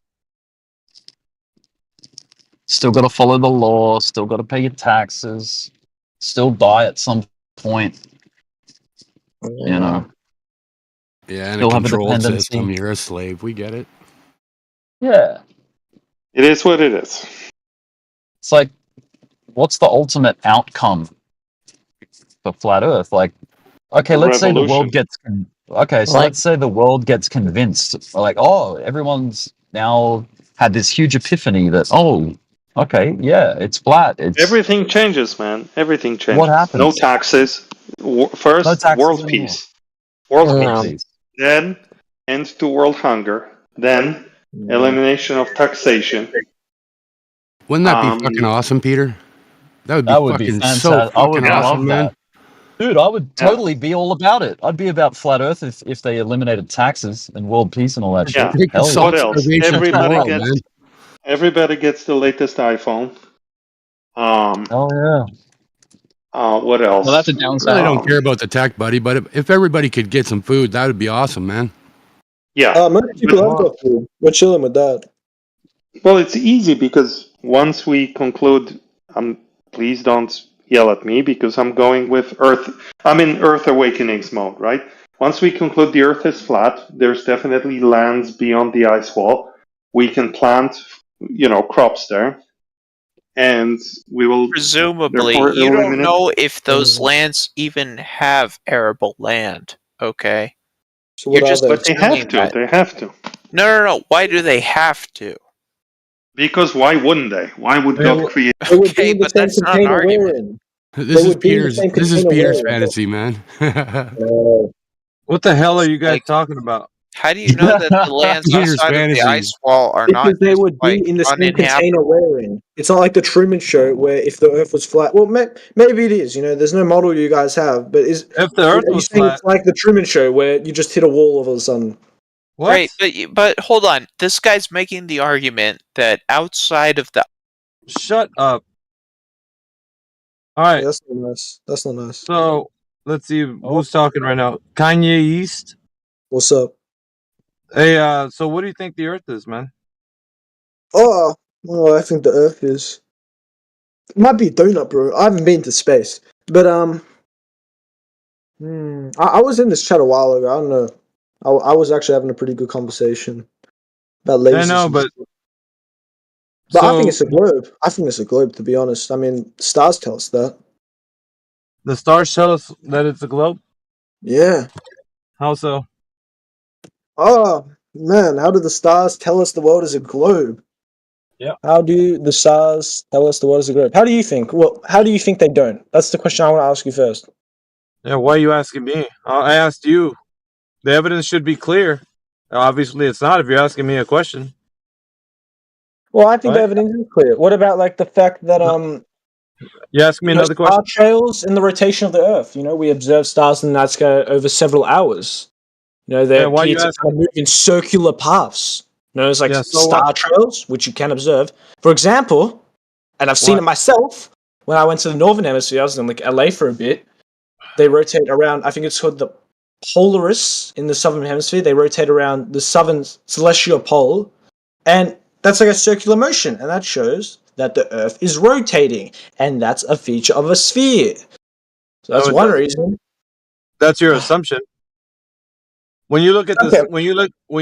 Still got to follow the law. Still got to pay your taxes. Still die at some point. You know.
Yeah, in
Still
a
have a
controlled
dependency.
system, you're a slave. We get it.
Yeah.
It is what it is.
It's like, what's the ultimate outcome for flat Earth? Like, okay, let's say the world gets let's say the world gets convinced, like, oh, everyone's now had this huge epiphany that, oh, okay, yeah, it's flat. It's
Everything changes, man. Everything changes.
What happens?
No taxes. First,
No taxes
world
anymore.
peace. World
No.
peace. Then, end to world hunger. Then, elimination of taxation.
Wouldn't that be fucking awesome, Peter? That would be
That would be
fucking
fantastic.
so
I
fucking
would
awesome,
love
man.
that. Dude, I would totally be all about it. I'd be about flat Earth if they eliminated taxes and world peace and all that
Yeah.
shit. Hell yeah.
What else? Everybody
tomorrow,
gets.
man.
Everybody gets the latest iPhone.
Oh yeah.
What else?
Well, that's a
I
downside.
really don't care about the tech, buddy, but if everybody could get some food, that would be awesome, man.
Yeah.
Most people have got food. We're chilling with that.
Well, it's easy because once we conclude, please don't yell at me because I'm going with Earth. I'm in Earth Awakenings mode, right? Once we conclude the Earth is flat, there's definitely lands beyond the ice wall. We can plant, crops there, and we will
Presumably,
therefore
you don't
eliminate-
know if those lands even have arable land. Okay.
So what are they?
But they have to.
that.
They have to.
No. Why do they have to?
Because why wouldn't they? Why would God create?
Okay, but that's not an argument.
This is Peter's fantasy, man.
What the hell are you guys talking about?
How do you know that the lands
Peter's
outside of
fantasy.
the ice wall are not
Because they
just,
would be
like,
in the same
uninhabitable?
container we're in. It's not like the Truman Show where if the Earth was flat, well, maybe it is. There's no model you guys have, but if
the Earth
are you
was
saying
flat-
it's like the Truman Show where you just hit a wall all of a sudden?
What?
Right, but hold on. This guy's making the argument that outside of the
Shut up. All right.
Yeah, that's not nice. That's not nice.
So let's see who's talking right now. Kanye East.
What's up?
Hey, so what do you think the Earth is, man?
Oh, well, I think the Earth is. It might be a donut, bro. I haven't been to space, but I was in this chat a while ago. I don't know. I was actually having a pretty good conversation about lasers.
I know,
and
but
stuff. I think it's a globe. I think it's a globe, to be honest. I mean, stars tell us that.
the stars tell us that it's a globe.
Yeah.
How so?
Oh man, how do the stars tell us the world is a globe?
Yeah.
How do the stars tell us the world is a globe? How do you think? Well, how do you think they don't? That's the question I want to ask you first.
Yeah, why are you asking me? I asked you. The evidence should be clear. Obviously, it's not if you're asking me a question.
Well, I think the evidence is clear. What about like the fact that
You ask me another question.
star trails in the rotation of the Earth? We observe stars in the night sky over several hours. They
why
appear
you
to
ask-
kind of move in circular paths. There's like
Yeah, so
star
what?
trails, which you can observe. For example, and I've seen it myself when I went to the Northern Hemisphere. I was in like LA for a bit. They rotate around, I think it's called the Polaris in the Southern Hemisphere. They rotate around the southern celestial pole. And that's like a circular motion. And that shows that the Earth is rotating. And that's a feature of a sphere. So that's
No, it
one
doesn't.
reason.
That's your assumption. When you look at this,
Okay.
when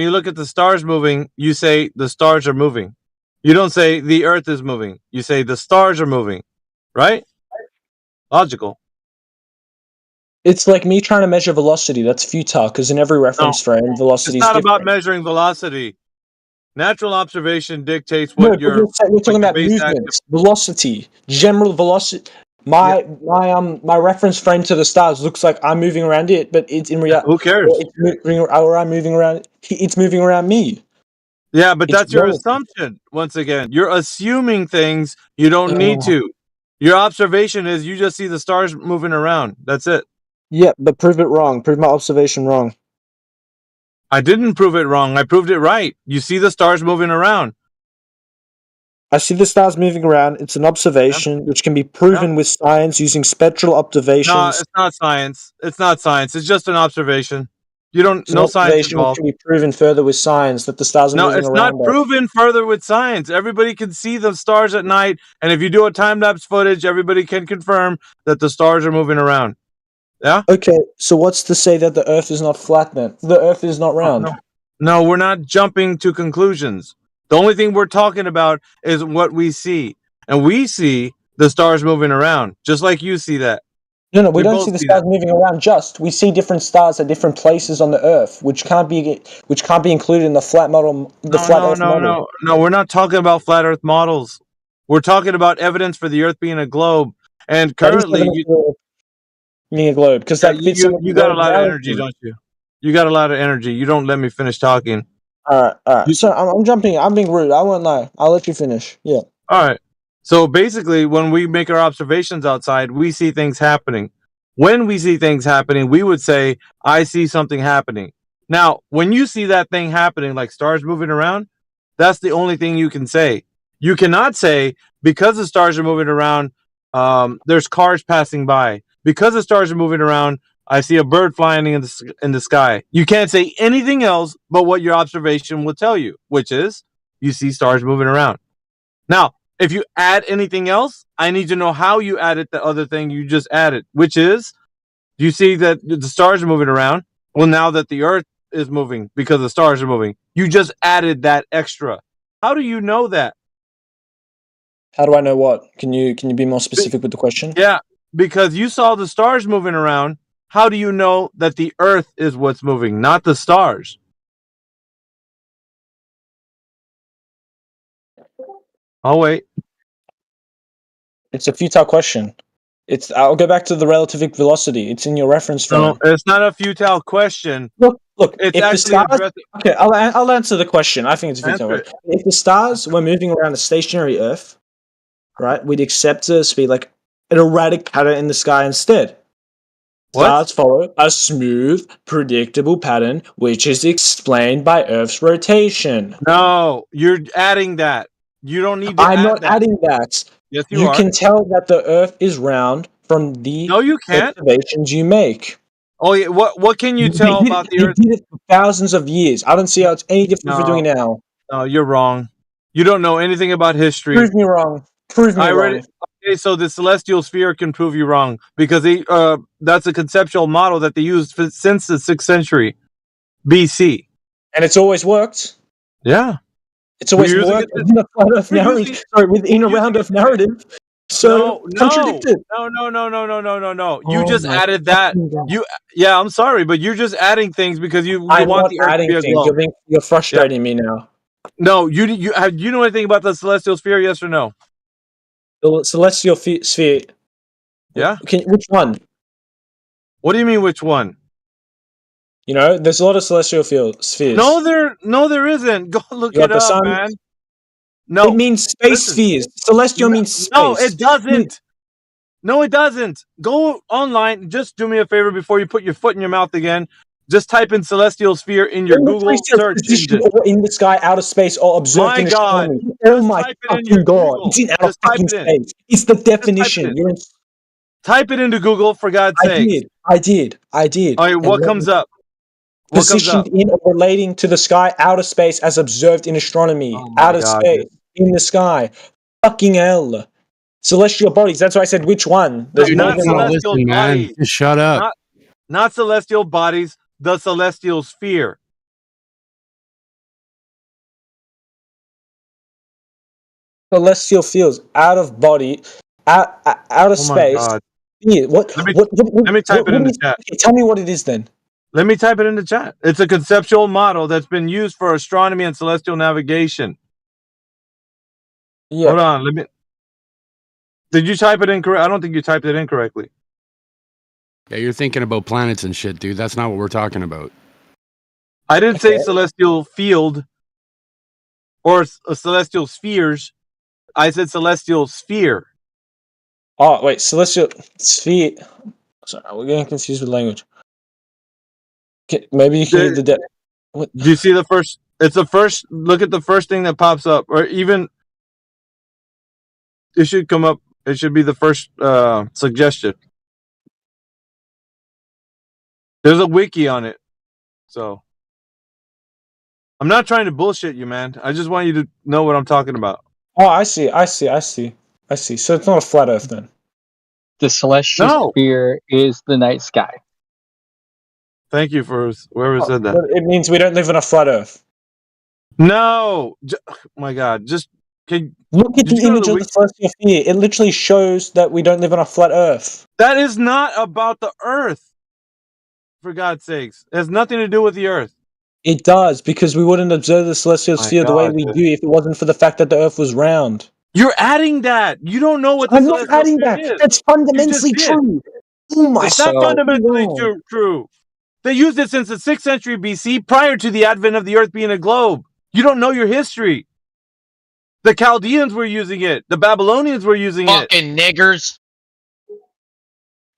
you look at the stars moving, you say the stars are moving. You don't say the Earth is moving. You say the stars are moving, right? Logical.
It's like me trying to measure velocity. That's futile because in every reference frame, velocity
It's
is
not
different.
about measuring velocity. Natural observation dictates
No,
what
but
your
we're talking about
base act.
movement, velocity, general velocity. My reference frame to the stars looks like I'm moving around it, but it's in reality.
Who cares?
I'm moving around. It's moving around me.
Yeah, but
It's
that's your
relative.
assumption. Once again, you're assuming things you don't need
Oh.
to. Your observation is you just see the stars moving around. That's it.
Yeah, but prove it wrong. Prove my observation wrong.
I didn't prove it wrong. I proved it right. You see the stars moving around.
I see the stars moving around. It's an observation which can be proven with science using spectral
No,
observations.
it's not science. It's not science. It's just an observation. You don't
It's an
no science
observation which
involved.
can be proven further with science that the stars are
No,
moving
it's
around
not
us.
proven further with science. Everybody can see the stars at night, and if you do a time lapse footage, everybody can confirm that the stars are moving around. Yeah?
Okay, so what's to say that the Earth is not flat then? The Earth is not round.
No, we're not jumping to conclusions. The only thing we're talking about is what we see. And we see the stars moving around, just like you see that.
No, we don't
both
see the
see
stars moving around. We see different stars at different places on the Earth, which can't be included in the flat model. Earth model.
No, we're not talking about flat Earth models. We're talking about evidence for the Earth being a globe. And
That is
currently,
evidence for being a globe, because that fits in with
you
the
got a
globe
lot of
narrative.
energy, don't you? You got a lot of energy. You don't let me finish talking.
All right. So I'm jumping. I'm being rude. I won't lie. I'll let you finish. Yeah.
All right. So basically, when we make our observations outside, we see things happening. When we see things happening, we would say, I see something happening. Now, when you see that thing happening, like stars moving around, that's the only thing you can say. You cannot say, because the stars are moving around, there's cars passing by. Because the stars are moving around, I see a bird flying in the sky. You can't say anything else but what your observation will tell you, which is you see stars moving around. Now, if you add anything else, I need to know how you added the other thing you just added, which is, do you see that the stars are moving around? Well, now that the Earth is moving because the stars are moving, you just added that extra. How do you know that?
How do I know what? Can you be more specific with the question?
Yeah, because you saw the stars moving around. How do you know that the Earth is what's moving, not the stars? I'll wait.
It's a futile question. I'll go back to the relative velocity. It's in your reference frame.
No, it's not a futile question.
Look.
It's
if the
actually
stars,
addressing.
okay, I'll answer the question. I think it's a futile.
Answer it.
If the stars were moving around a stationary Earth, right, we'd accept it to be like an erratic pattern in the sky instead.
What?
Stars follow a smooth, predictable pattern, which is explained by Earth's rotation.
No, you're adding that. You don't need to
I'm
add
not
that.
adding that.
Yes, you are.
can tell that the Earth is round from the
No, you can't.
observations you make.
Oh yeah, what can you tell about the Earth?
They did it for thousands of years. I don't see how it's any different from doing it now.
No, you're wrong. You don't know anything about history.
Prove me wrong.
Okay, so the celestial sphere can prove you wrong because that's a conceptual model that they used since the 6th century BC.
And it's always worked.
Yeah.
It's always worked within a flat Earth narrative. Within a round Earth narrative. So contradicted.
No. You just added that. I'm sorry, but you're just adding things because you
I'm
want
not
the Earth
adding
to be a
things.
globe.
You're frustrating me now.
No, you know anything about the celestial sphere? Yes or no?
The celestial sphere.
Yeah.
Which one?
What do you mean? Which one?
You know, there's a lot of celestial spheres.
No, there isn't. Go look
You got
it
the
up,
sun.
man. No,
It means space spheres. Celestial means space.
No, it doesn't. No, it doesn't. Go online. Just do me a favor before you put your foot in your mouth again. Just type in celestial sphere in your Google search engine.
Or in the sky, outer space, or observed
My
in
God.
astronomy. Oh my fucking God. It's in outer
Just type
fucking
it in.
space. It's the definition.
You're
in...
Type it into Google, for God's sake.
I did.
All right, what comes up? What comes
Positioned
up?
in or relating to the sky, outer space, as observed in astronomy. Outer
God,
space, in the sky. Fucking hell. Celestial bodies. That's why I said which one. There's
Dude,
more
not
than one.
celestial bodies. Just shut up.
Not celestial bodies, the celestial sphere.
Celestial fields, out of body, out of
Oh my
space.
God.
Yeah, what?
Let me type it in the chat.
Okay, tell me what it is then.
Let me type it in the chat. It's a conceptual model that's been used for astronomy and celestial navigation.
Yeah.
Hold on. Let me. Did you type it incorrect? I don't think you typed it incorrectly.
Yeah, you're thinking about planets and shit, dude. That's not what we're talking about.
I didn't say celestial field or celestial spheres. I said celestial sphere.
Oh wait, celestial sphere. Sorry, we're getting confused with language. Maybe you can hear the What?
Do you see the first? It's the first. Look at the first thing that pops up, or even it should come up. It should be the first suggestion. There's a wiki on it, so I'm not trying to bullshit you, man. I just want you to know what I'm talking about.
Oh, I see. So it's not a flat Earth then.
The celestial sphere is the night sky.
Thank you for whoever said that.
But it means we don't live on a flat Earth.
No, oh my God, just
look at the image of the celestial sphere. It literally shows that we don't live on a flat Earth.
That is not about the Earth. For God's sakes, it has nothing to do with the Earth.
It does, because we wouldn't observe the celestial sphere the way we do if it wasn't for the fact that the Earth was round.
You're adding that. You don't know what the
I'm not
celestial
adding
sphere
that.
is.
That's fundamentally true. Oh my
It's not
soul.
fundamentally
No.
true. They used it since the 6th century BC, prior to the advent of the Earth being a globe. You don't know your history. The Chaldeans were using it. The Babylonians were using it.
Fucking niggers.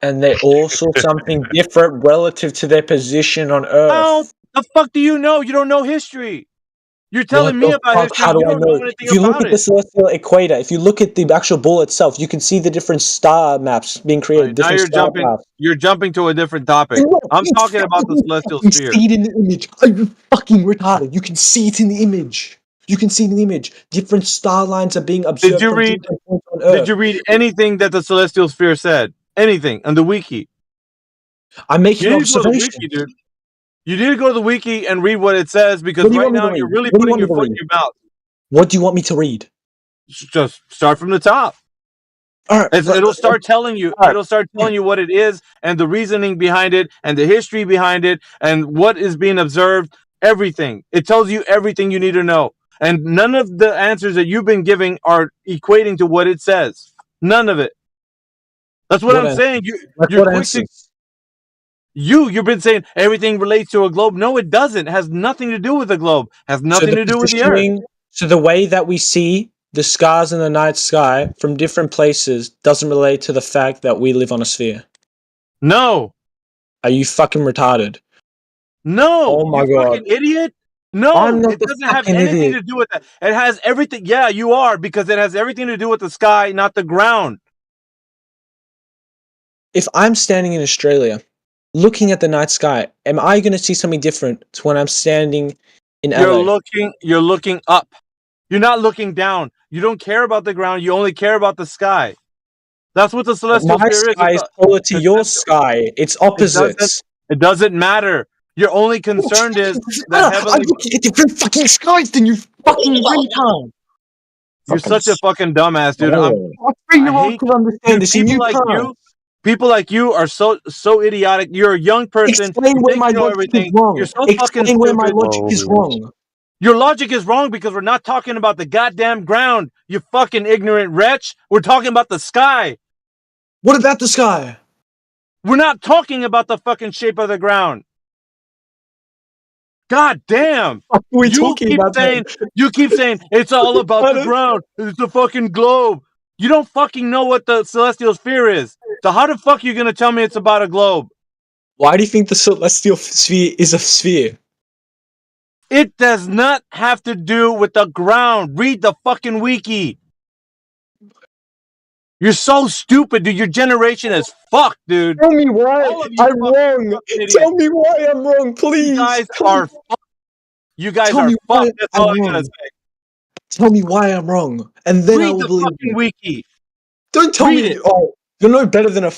And they all saw something different relative to their position on Earth.
How the fuck do you know? You don't know history. You're telling me about history.
How do
You
I
don't
know?
know anything
If you look
about
at the
it.
celestial equator, if you look at the actual ball itself, you can see the different star maps being created.
Now
Different
you're
star
jumping.
paths.
You're jumping to a different topic.
No,
I'm
it's
talking about the
fucking-
celestial
you
sphere.
see it in the image. Are you fucking retarded? You can see it in the image. You can see it in the image. Different star lines are being observed
Did you
from
read?
different points on Earth.
Did you read anything that the celestial sphere said? Anything on the wiki?
I'm making
You need to go to the
observations.
wiki, dude. You need to go to the wiki and read what it says, because
What do you
right
want me to
now you're
read?
really
What do you
putting
want me
your
to
foot in
read?
your mouth.
What do you want me to read?
Just start from the top.
All right,
It'll start telling you. It'll start telling you what it is and the reasoning behind it and the history behind it and what is being observed. Everything. It tells you everything you need to know. And none of the answers that you've been giving are equating to what it says. None of it. That's what I'm saying. You're quick to. You've been saying everything relates to a globe. No, it doesn't. It has nothing to do with the globe. It has nothing to do with the Earth.
So the way that we see the stars in the night sky from different places doesn't relate to the fact that we live on a sphere.
No.
Are you fucking retarded?
No.
Oh my
you
god.
fucking idiot. No,
I'm not
it
the
doesn't have
fucking
anything
idiot.
to do with that. It has everything. Yeah, you are, because it has everything to do with the sky, not the ground.
If I'm standing in Australia, looking at the night sky, am I going to see something different to when I'm standing in LA?
You're looking up. You're not looking down. You don't care about the ground. You only care about the sky. That's what the celestial
My
sphere
sky is polar to your sky. It's opposites.
It doesn't matter. Your only concern is that
I'm
heavenly.
looking at different fucking skies than you fucking retard.
You're such a fucking dumbass, dude.
I
hate
understand this, and
people
you
like
can't.
you. People like you are so idiotic. You're a young person.
Explain
You
where
think
my
you know
logic is
everything.
wrong.
You're so fucking
Explain where my
stupid.
logic is wrong.
Your logic is wrong because we're not talking about the goddamn ground. You fucking ignorant wretch. We're talking about the sky.
What about the sky?
We're not talking about the fucking shape of the ground. God damn!
What are we talking about then?
You keep saying it's all about the ground. It's the fucking globe. You don't fucking know what the celestial sphere is. So how the fuck are you gonna tell me it's about a globe?
Why do you think the celestial sphere is a sphere?
It does not have to do with the ground. Read the fucking wiki. You're so stupid, dude. Your generation is fucked, dude.
Tell me why I'm wrong. Tell me why I'm wrong, please.
You guys are fucked. You guys
Tell
are
me why
fucked. That's all
I'm
I'm gonna
wrong.
say.
Tell me why I'm wrong, and then I
Read
will
the
believe
fucking
you.
wiki.
Don't tell
Read
me.
it.
Oh, you're no better than a.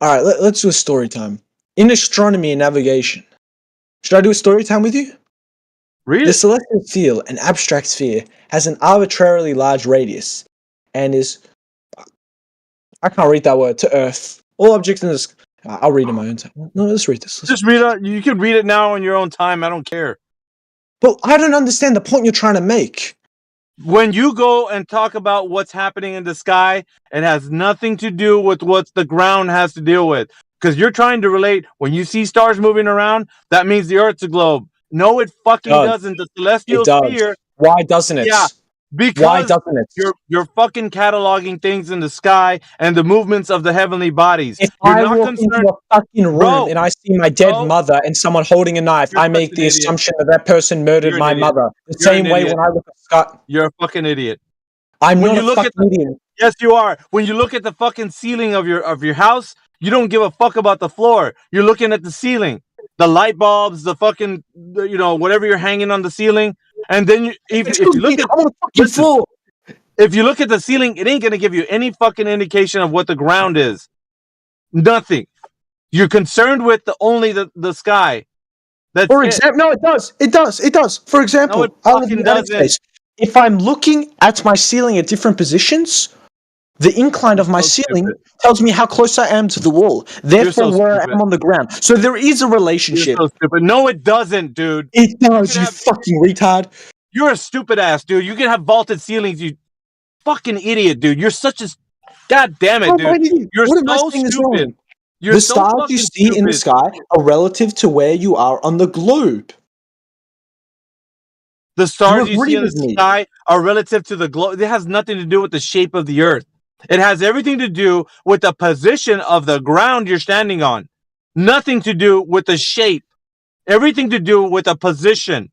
All right, let's do a story time in astronomy and navigation. Should I do a story time with you?
Read
The
it.
celestial sphere, an abstract sphere, has an arbitrarily large radius, and is. I can't read that word. To Earth, all objects in this I'll read in my own time. No, let's read this.
Just read it. You can read it now on your own time. I don't care.
But I don't understand the point you're trying to make.
When you go and talk about what's happening in the sky, it has nothing to do with what the ground has to deal with. Because you're trying to relate, when you see stars moving around, that means the Earth's a globe. No, it fucking doesn't. The celestial
It does.
sphere.
Why doesn't it?
Yeah, because
Why doesn't it?
you're fucking cataloging things in the sky and the movements of the heavenly bodies.
If
You're
I
not
walk
concerned.
into a fucking room
Bro,
and I see my dead mother and someone holding a knife, I make
such
the
an idiot.
assumption that that person murdered
You're an
my
idiot.
mother. The
You're
same
an
way
idiot.
when I look at Scott.
You're a fucking idiot.
I'm
When
not
you
a
look at
fucking idiot.
Yes, you are. When you look at the fucking ceiling of your house, you don't give a fuck about the floor. You're looking at the ceiling, the light bulbs, the fucking, whatever you're hanging on the ceiling, and then if you look at
I'm on the fucking floor.
if you look at the ceiling, it ain't gonna give you any fucking indication of what the ground is. Nothing. You're concerned with only the sky. That's
For
it.
example, no, it does. It does. It does. For example,
it
I live
fucking
in the United
doesn't.
States. If I'm looking at my ceiling at different positions, the incline of my ceiling tells me how close I am to the wall. Therefore,
so
where I
stupid.
am on the ground. So there is a relationship.
You're so stupid. No, it doesn't, dude.
It does, you fucking retard.
You're a stupid ass, dude. You can have vaulted ceilings, you fucking idiot, dude. You're such a god damn it, dude. You're
What am I
so
saying is
stupid.
wrong?
You're
The
so
stars
fucking
you see in the
stupid.
sky are relative to where you are on the globe.
The stars you
agree
see in the
with me?
sky are relative to the globe. It has nothing to do with the shape of the earth. It has everything to do with the position of the ground you're standing on. Nothing to do with the shape. Everything to do with the position.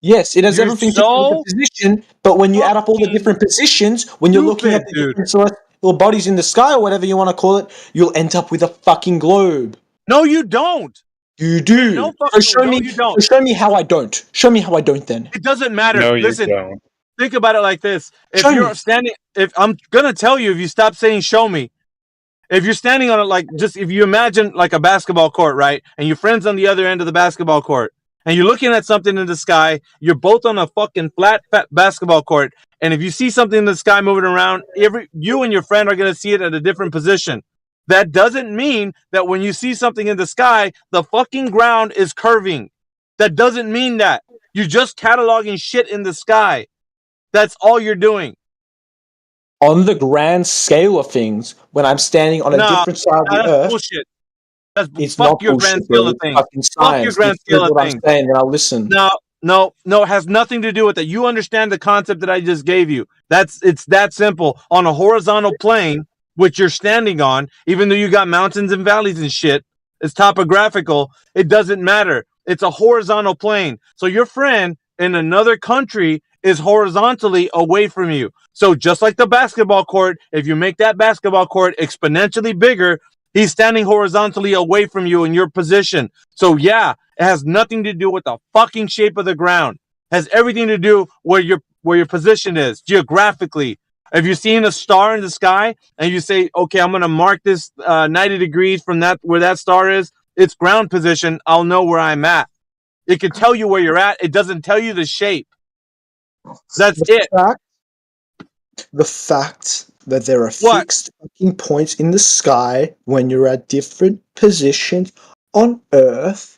Yes, it has
You're
everything to do with
so
the position, but when you add up all the different positions, when you're looking at the
dude.
different celestial bodies in the sky or whatever you want to call it, you'll end up with a fucking globe.
No, you don't.
You do.
No,
So show
no,
me.
you don't.
So show me how I don't. Show me how I don't. Then
It doesn't matter.
No, you
Listen,
don't.
think about it like this. If
Show
you're
me.
standing, if I'm gonna tell you, if you stop saying "show me," if you're standing on it, like just if you imagine like a basketball court, right, and your friend's on the other end of the basketball court, and you're looking at something in the sky, you're both on a fucking fat basketball court, and if you see something in the sky moving around, you and your friend are gonna see it at a different position. That doesn't mean that when you see something in the sky, the fucking ground is curving. That doesn't mean that. You're just cataloging shit in the sky. That's all you're doing.
on the grand scale of things, when I'm standing on a different side of the
that's
earth,
bullshit. That's
it's
fuck
not
your
bullshit,
grand
bro.
scale of
It's
things.
fucking
Fuck your
science.
grand
If
scale
here's
of
what I'm
things.
saying, then I'll listen.
No, it has nothing to do with it. You understand the concept that I just gave you. It's that simple. On a horizontal plane, which you're standing on, even though you got mountains and valleys and shit, it's topographical. It doesn't matter. It's a horizontal plane. So your friend in another country is horizontally away from you. So just like the basketball court, if you make that basketball court exponentially bigger, he's standing horizontally away from you in your position. So yeah, it has nothing to do with the fucking shape of the ground. It has everything to do where your position is geographically. If you're seeing a star in the sky and you say, okay, I'm going to mark this 90 degrees from that where that star is, its ground position, I'll know where I'm at. It can tell you where you're at. It doesn't tell you the shape. That's it.
The fact that there are fixed fucking points in the sky when you're at different positions on Earth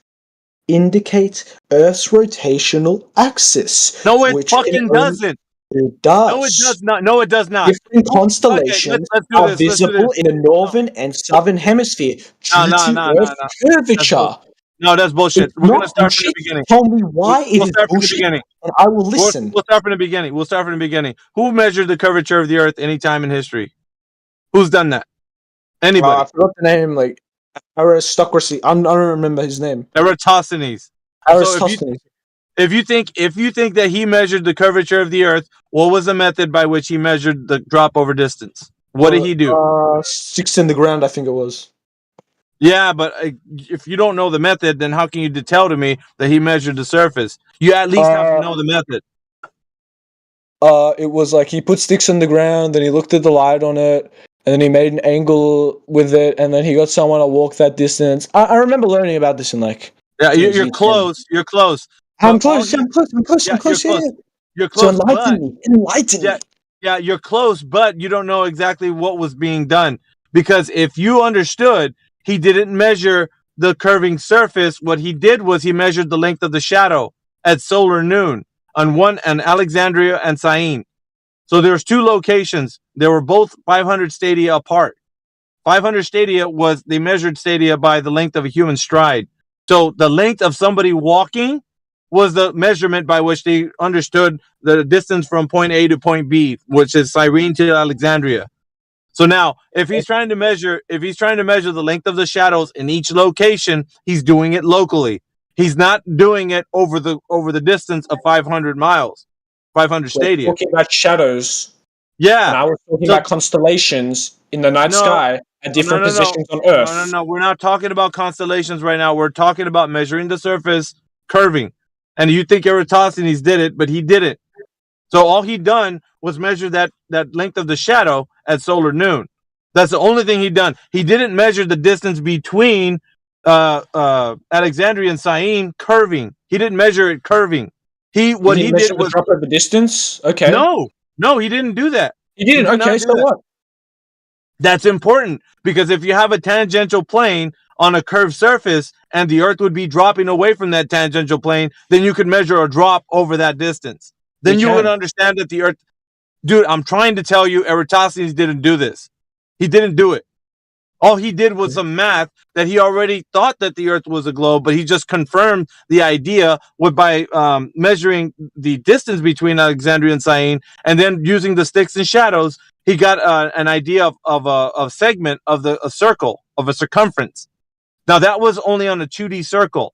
indicates Earth's rotational axis.
No, it
which
fucking doesn't.
It does.
No, it does not. No, it does not.
Different constellations
let's do
are
this, let's do
visible
this.
in the northern and southern hemisphere due to Earth's curvature.
No, that's bullshit. We're going to start from the beginning.
Tell me why
We'll
it is
start from the
bullshit,
beginning.
and I will listen.
We'll start from the beginning. We'll start from the beginning. Who measured the curvature of the Earth any time in history? Who's done that? Anybody?
I forgot the name. Like Aristocracy. I don't remember his name.
Eratosthenes.
Aristophanes.
If you think that he measured the curvature of the Earth, what was the method by which he measured the drop over distance? What did he do?
6 in the ground, I think it was.
Yeah, but if you don't know the method, then how can you tell to me that he measured the surface? You at least have to know the method.
It was like he put sticks in the ground, then he looked at the light on it, and then he made an angle with it, and then he got someone to walk that distance. I remember learning about this in like.
Yeah, you're close. You're close.
I'm close. I'm close. I'm close. I'm close. Yeah.
You're
So
close.
enlighten me. Enlighten me.
Yeah, you're close, but you don't know exactly what was being done. Because if you understood, he didn't measure the curving surface. What he did was he measured the length of the shadow at solar noon on Alexandria and Syene. So there's two locations. They were both 500 stadia apart. 500 stadia was, they measured stadia by the length of a human stride. So the length of somebody walking was the measurement by which they understood the distance from point A to point B, which is Cyrene to Alexandria. So now, if he's trying to measure the length of the shadows in each location, he's doing it locally. He's not doing it over the distance of 500 miles, 500 stadia.
We're talking about shadows.
Yeah.
And I was talking about constellations in the night sky at different positions on Earth.
No. We're not talking about constellations right now. We're talking about measuring the surface, curving. And you think Eratosthenes did it, but he didn't. So all he done was measure that length of the shadow at solar noon. That's the only thing he done. He didn't measure the distance between Alexandria and Syene curving. He didn't measure it curving. He did was
drop of the distance. Okay.
No, he didn't do that.
He didn't. Okay, so what?
That's important because if you have a tangential plane on a curved surface and the Earth would be dropping away from that tangential plane, then you could measure a drop over that distance. Then you would understand that the Earth... Dude, I'm trying to tell you, Eratosthenes didn't do this. He didn't do it. All he did was some math that he already thought that the Earth was a globe, but he just confirmed the idea by measuring the distance between Alexandria and Syene, and then using the sticks and shadows, he got an idea of a segment of a circle, of a circumference. Now, that was only on a 2D circle.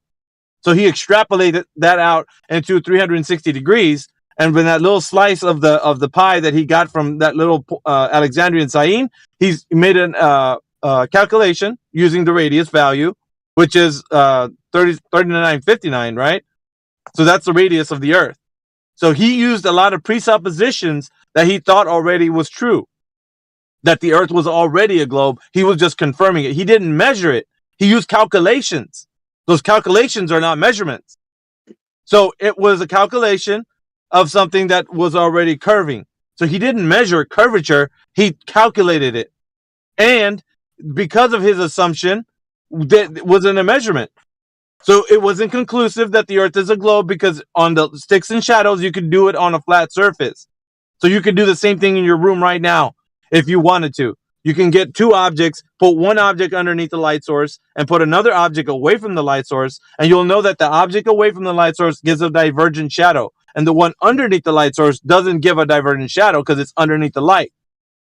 So he extrapolated that out into 360 degrees, and when that little slice of the pie that he got from that little Alexandrian Syene, he's made an calculation using the radius value, which is 3959, right? So that's the radius of the Earth. So he used a lot of presuppositions that he thought already was true, that the Earth was already a globe. He was just confirming it. He didn't measure it. He used calculations. Those calculations are not measurements. So it was a calculation of something that was already curving. So he didn't measure curvature. He calculated it. And because of his assumption, that wasn't a measurement. So it wasn't conclusive that the Earth is a globe because on the sticks and shadows, you could do it on a flat surface. So you could do the same thing in your room right now if you wanted to. You can get two objects, put one object underneath the light source and put another object away from the light source, and you'll know that the object away from the light source gives a divergent shadow, and the one underneath the light source doesn't give a divergent shadow because it's underneath the light.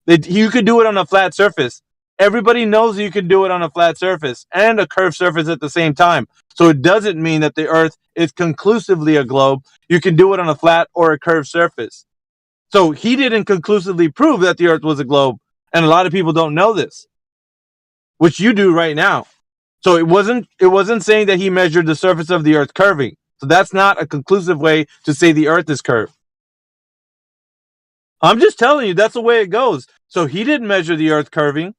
You could do it on a flat surface. Everybody knows you can do it on a flat surface and a curved surface at the same time. So it doesn't mean that the Earth is conclusively a globe. You can do it on a flat or a curved surface. So he didn't conclusively prove that the Earth was a globe. And a lot of people don't know this, which you do right now. So it wasn't saying that he measured the surface of the Earth curving. So that's not a conclusive way to say the Earth is curved. I'm just telling you, that's the way it goes. So he didn't measure the Earth curving.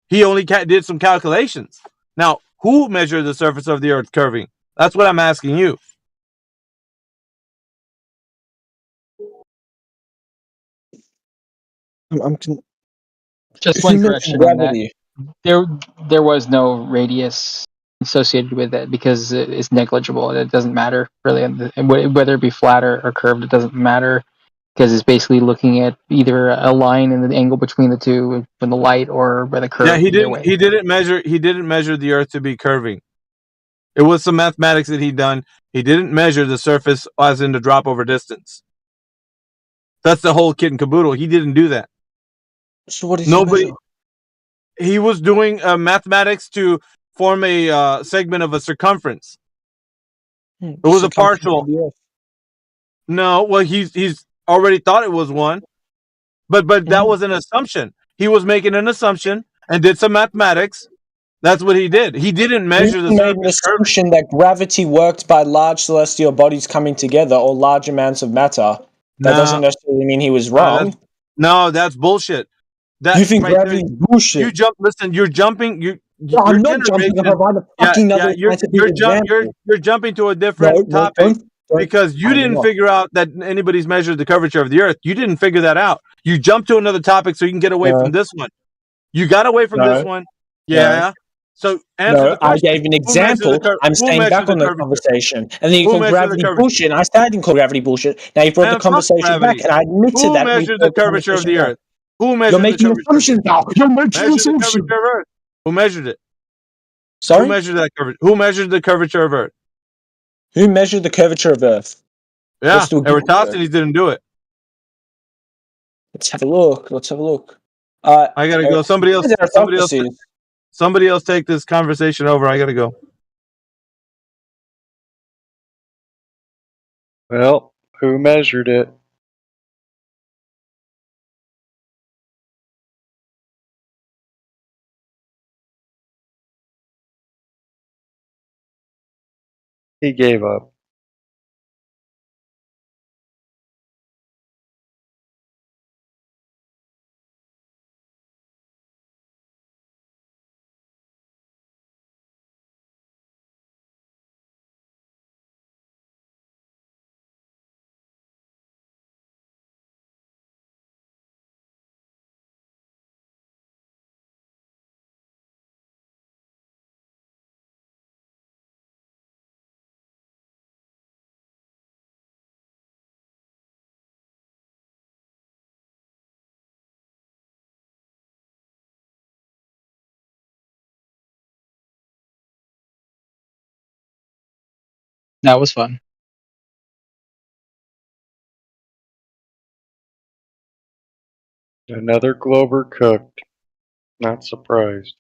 He only did some calculations. Now, who measured the surface of the Earth curving? That's what I'm asking you.
Just one correction on that. There was no radius associated with it because it's negligible. It doesn't matter really, whether it be flat or curved. It doesn't matter because it's basically looking at either a line and the angle between the two, from the light or by the curve.
Yeah, he didn't measure the Earth to be curving. It was some mathematics that he done. He didn't measure the surface as in the drop over distance. That's the whole kit and caboodle. He didn't do that.
So what is
nobody? He was doing mathematics to form a segment of a circumference. It was a partial. No, well, he's already thought it was one, but that was an assumption. He was making an assumption and did some mathematics. That's what he did. He didn't measure the
made an assumption that gravity worked by large celestial bodies coming together or large amounts of matter. That doesn't necessarily mean he was wrong.
No, that's bullshit.
You think gravity is bullshit?
You're jumping.
I'm not jumping.
You're jumping to a different topic because you didn't figure out that anybody's measured the curvature of the Earth. You didn't figure that out. You jumped to another topic so you can get away from this one. You got away from this one. Yeah. So answer
No,
the
I
question.
gave an
Who measured
example. I'm
who
staying
measured
back on the
curvature?
conversation. And then you
Who
call
measured the
gravity
curvature?
bullshit. And I said I didn't call gravity bullshit. Now you've brought the
Man, fuck
conversation back,
gravity.
and I admitted
Who
that we
measured the
broke the
curvature of
conversation
the
back.
Earth? Who
You're
measured the
making
curvature of the
assumptions
Earth?
now. You're making
Measured the
assumptions.
curvature of Earth. Who measured it? Who
Sorry?
measured that curvature? Who measured the curvature of Earth?
Who measured the curvature of Earth?
Yeah,
Let's do a Google search.
Eratosthenes didn't do it.
Let's have a look. Let's have a look.
I gotta go. Somebody else take this conversation over. I gotta go.
Well, who measured it? He gave up.
That was fun.
Another Glover cooked. Not surprised.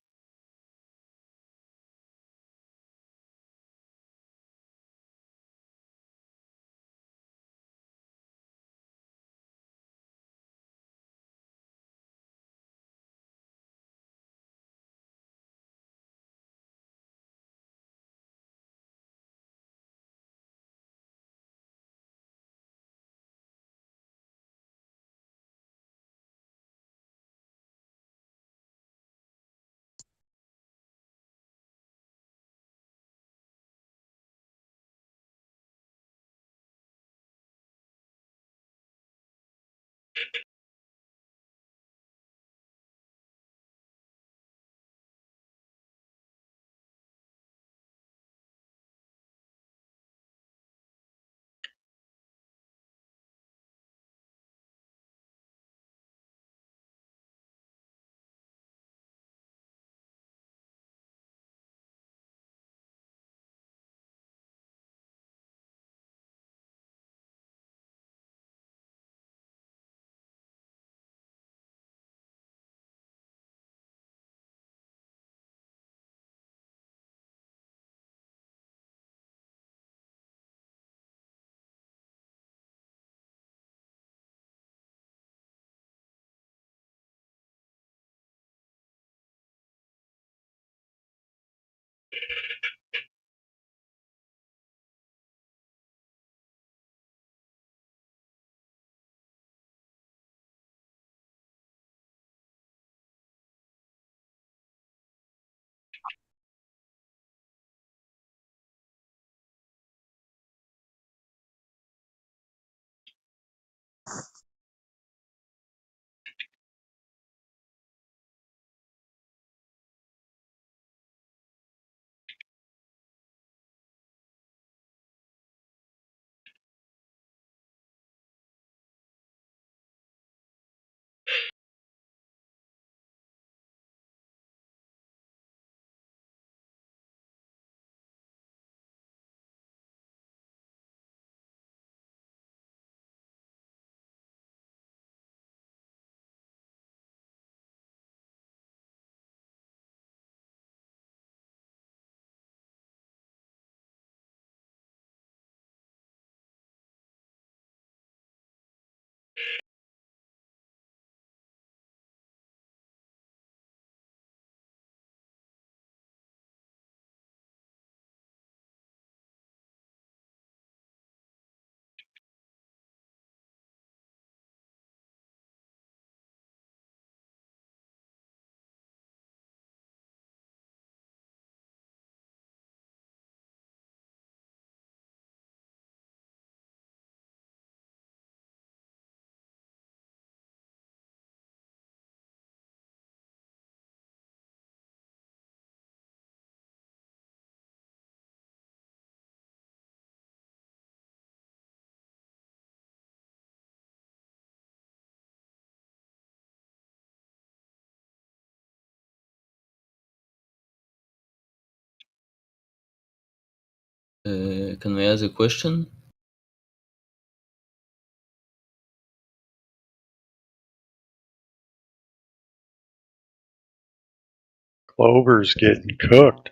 Can I ask a question?
Clover's getting cooked.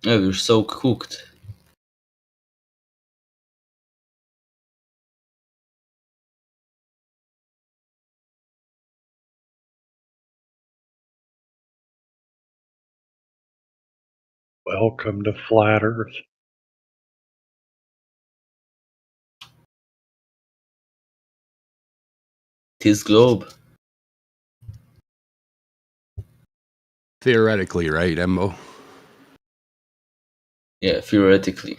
Oh, you're so cooked.
Welcome to Flat Earth.
This globe.
Theoretically, right, Embo?
Yeah, theoretically.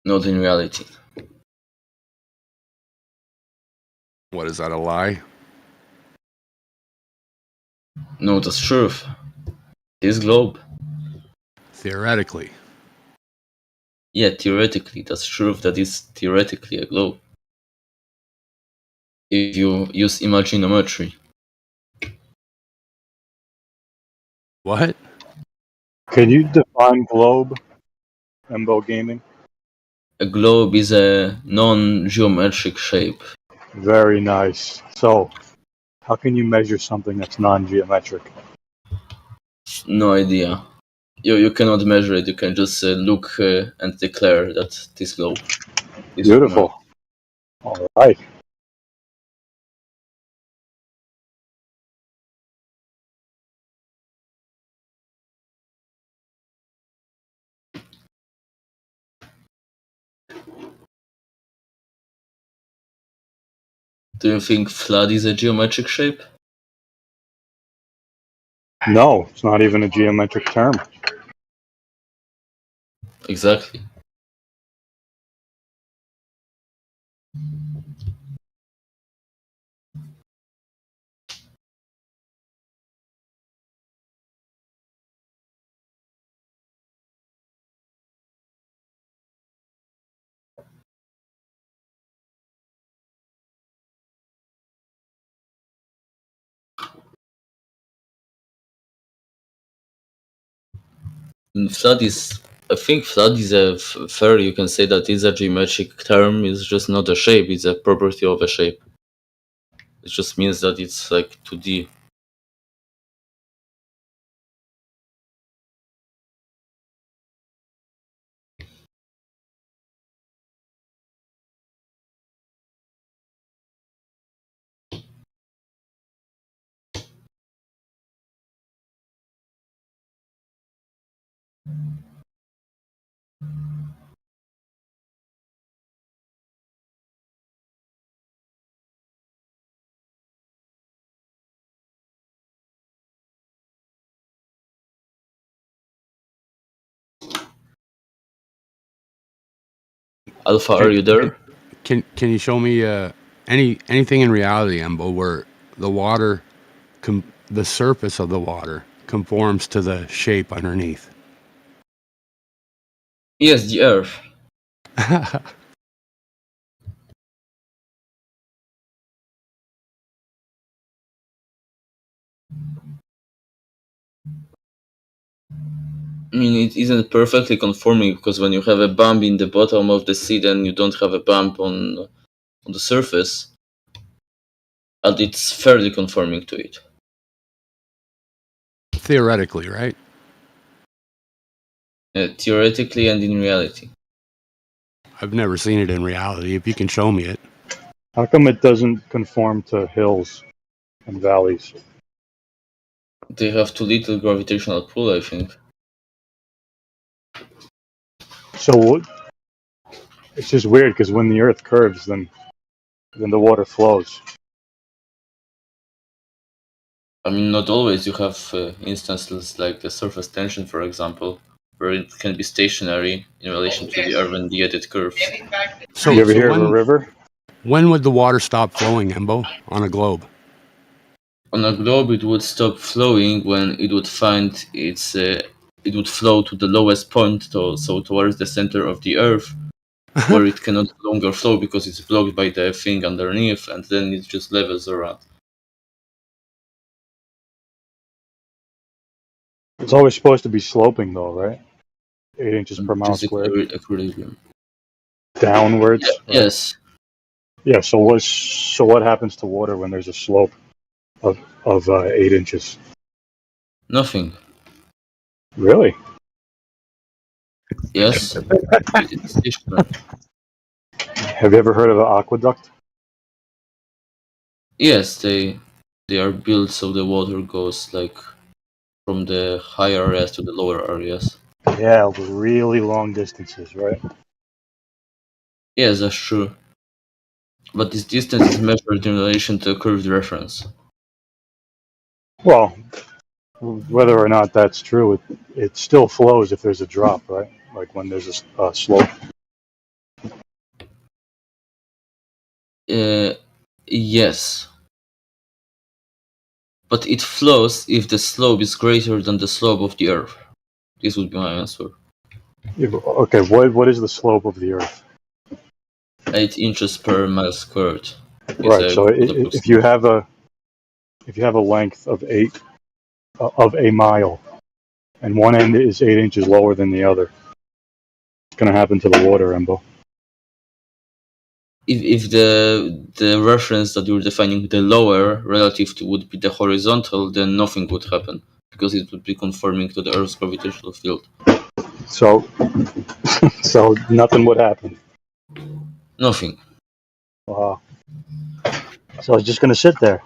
Not in reality.
What, is that a lie?
No, that's truth. This globe.
Theoretically.
Yeah, theoretically, that's truth. That is theoretically a globe. If you use imaginometry.
What?
Can you define globe, Embo Gaming?
A globe is a non-geometric shape.
Very nice. So, how can you measure something that's non-geometric?
No idea. You cannot measure it. You can just look and declare that this globe is
Beautiful. All right.
Do you think flood is a geometric shape?
No, it's not even a geometric term.
Exactly. Flood is, I think flood is a fair, you can say that is a geometric term, it's just not a shape, it's a property of a shape. It just means that it's like 2D. Alpha, are you there?
Can you show me anything in reality, Embo, where the water, the surface of the water conforms to the shape underneath?
Yes, the Earth. I mean, it isn't perfectly conforming because when you have a bump in the bottom of the sea, then you don't have a bump on the surface. And it's fairly conforming to it.
Theoretically, right?
Theoretically and in reality.
I've never seen it in reality. If you can show me it.
How come it doesn't conform to hills and valleys?
They have too little gravitational pull, I think.
So it's just weird because when the Earth curves, then the water flows.
I mean, not always. You have instances like the surface tension, for example, where it can be stationary in relation to the Earth and the edit curves.
So,
you ever hear of a river?
When would the water stop flowing, Embo, on a globe?
On a globe, it would stop flowing when it would find its. It would flow to the lowest point, so towards the center of the Earth, where it cannot longer flow because it's blocked by the thing underneath, and then it just levels around.
It's always supposed to be sloping, though, right? 8 inches per
Which
mile
is
squared.
equilibrium.
Downwards. Right?
Yes.
Yeah. So what happens to water when there's a slope of 8 inches?
Nothing.
Really?
Yes. It's stationary.
Have you ever heard of an aqueduct?
Yes, they are built so the water goes like from the higher areas to the lower areas.
Yeah, over really long distances, right?
Yes, that's true. But this distance is measured in relation to a curved reference.
Well, whether or not that's true, it still flows if there's a drop, right? Like when there's a slope.
Yes. But it flows if the slope is greater than the slope of the Earth. This would be my answer.
Okay, what is the slope of the Earth?
8 inches per mile squared.
Right. So if you have a length of a mile, and one end is 8 inches lower than the other, what's going to happen to the water, Embo?
If the reference that you're defining, the lower relative to would be the horizontal, then nothing would happen because it would be conforming to the Earth's gravitational field.
So nothing would happen.
Nothing.
Wow. So it's just going to sit there.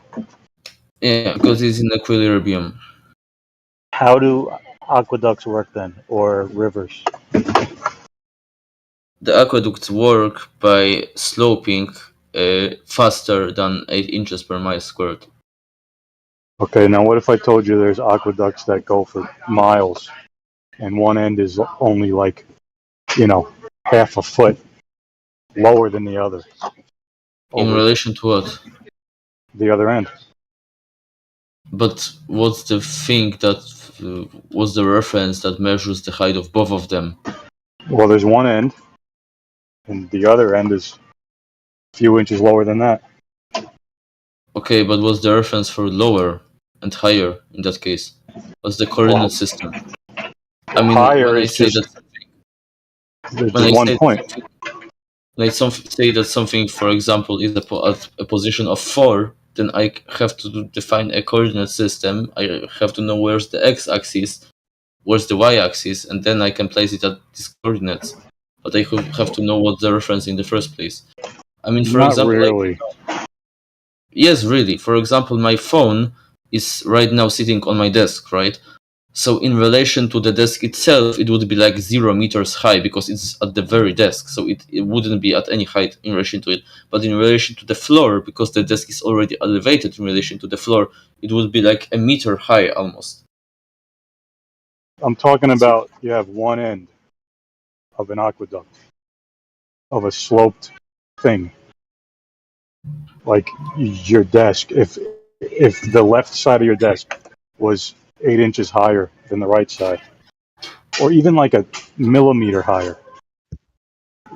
Yeah, because it's in equilibrium.
How do aqueducts work then, or rivers?
The aqueducts work by sloping faster than 8 inches per mile squared.
Okay, now what if I told you there's aqueducts that go for miles, and one end is only like, half a foot lower than the other?
In relation to what?
The other end.
But what's the thing that what's the reference that measures the height of both of them?
Well, there's one end, and the other end is a few inches lower than that.
Okay, but what's the reference for lower and higher in that case? What's the coordinate system? I mean,
higher
when I
is
say
just
that,
there's one point.
When I say that something, for example, is at a position of 4, then I have to define a coordinate system. I have to know where's the x-axis, where's the y-axis, and then I can place it at these coordinates. But I have to know what's the reference in the first place. I mean, for
Not
example,
really.
yes, really. For example, my phone is right now sitting on my desk, right? So in relation to the desk itself, it would be like 0 meters high because it's at the very desk. So it wouldn't be at any height in relation to it. But in relation to the floor, because the desk is already elevated in relation to the floor, it would be like a meter high almost.
I'm talking about you have one end of an aqueduct, of a sloped thing, like your desk. If the left side of your desk was 8 inches higher than the right side, or even like a millimeter higher,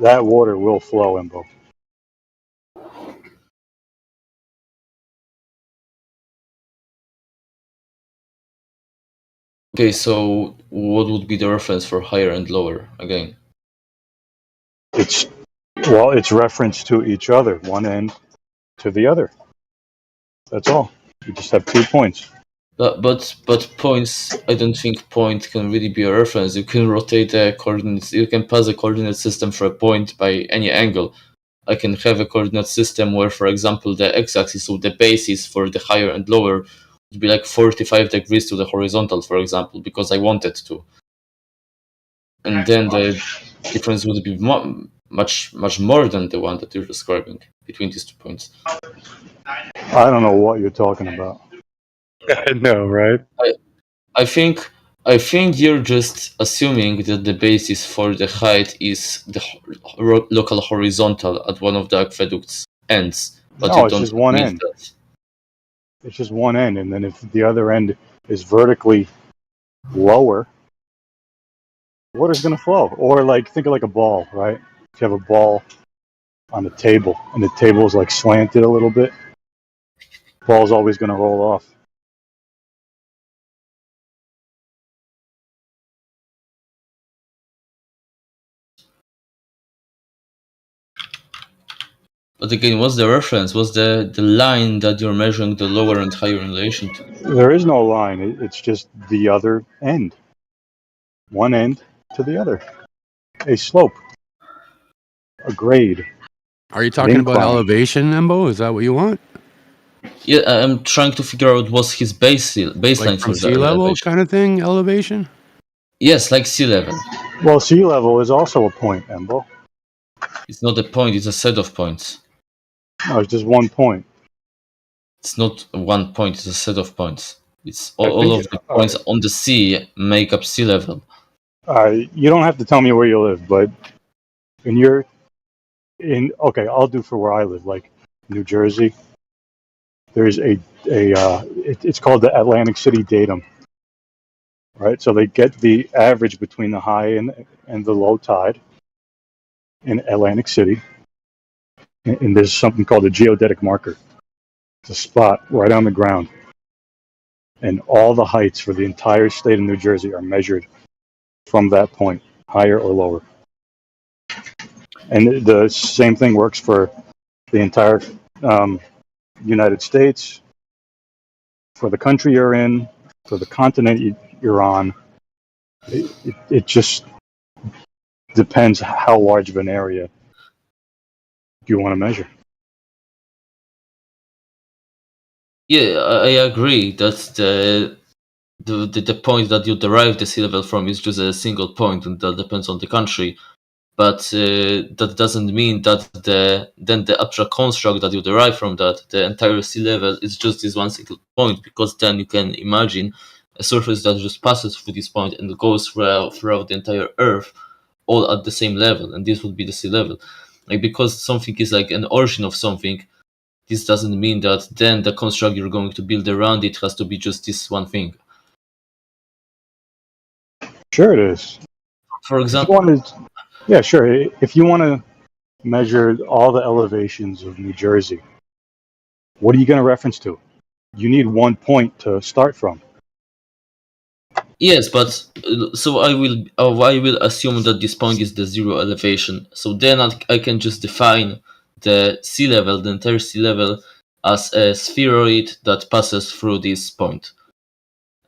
that water will flow, Embo.
Okay, so what would be the reference for higher and lower again?
It's referenced to each other, one end to the other. That's all. You just have 2 points.
But points, I don't think point can really be a reference. You can rotate the coordinates. You can pass a coordinate system for a point by any angle. I can have a coordinate system where, for example, the x-axis, so the basis for the higher and lower, would be like 45 degrees to the horizontal, for example, because I wanted to. And then the difference would be much more than the one that you're describing between these 2 points.
I don't know what you're talking about. I know, right?
I think you're just assuming that the basis for the height is the local horizontal at one of the aqueduct's ends, but
No,
you
it's
don't
just one
believe
end.
that.
It's just one end, and then if the other end is vertically lower, water's going to flow. Or like, think of like a ball, right? If you have a ball on a table, and the table is like slanted a little bit, ball's always going to roll off.
But again, what's the reference? What's the line that you're measuring the lower and higher in relation to?
There is no line. It's just the other end. One end to the other. A slope. A grade.
Are you talking about
incline.
elevation, Embo? Is that what you want?
Yeah, I'm trying to figure out what's his baseline
Like
for
from sea
the
level
elevation.
kind of thing, elevation?
Yes, like sea level.
Well, sea level is also a point, Embo.
It's not a point, it's a set of points.
No, it's just one point.
It's not one point, it's a set of points. It's
I
all
think
of the points on the sea make up sea level.
You don't have to tell me where you live, but okay, I'll do for where I live, like New Jersey. There's it's called the Atlantic City Datum, right? So they get the average between the high and the low tide in Atlantic City, and there's something called a geodetic marker. It's a spot right on the ground, and all the heights for the entire state of New Jersey are measured from that point, higher or lower. And the same thing works for the entire United States, for the country you're in, for the continent you're on. It just depends how large of an area you want to measure.
Yeah, I agree that the point that you derive the sea level from is just a single point, and that depends on the country. But that doesn't mean that the abstract construct that you derive from that, the entire sea level, is just this one single point, because then you can imagine a surface that just passes through this point and goes throughout the entire Earth, all at the same level, and this would be the sea level. Like, because something is like an origin of something, this doesn't mean that then the construct you're going to build around it has to be just this one thing.
Sure it is.
For example,
yeah, sure. If you want to measure all the elevations of New Jersey, what are you going to reference to? You need one point to start from.
yes, but so I will assume that this point is the zero elevation. So then I can just define the sea level, the entire sea level, as a spheroid that passes through this point,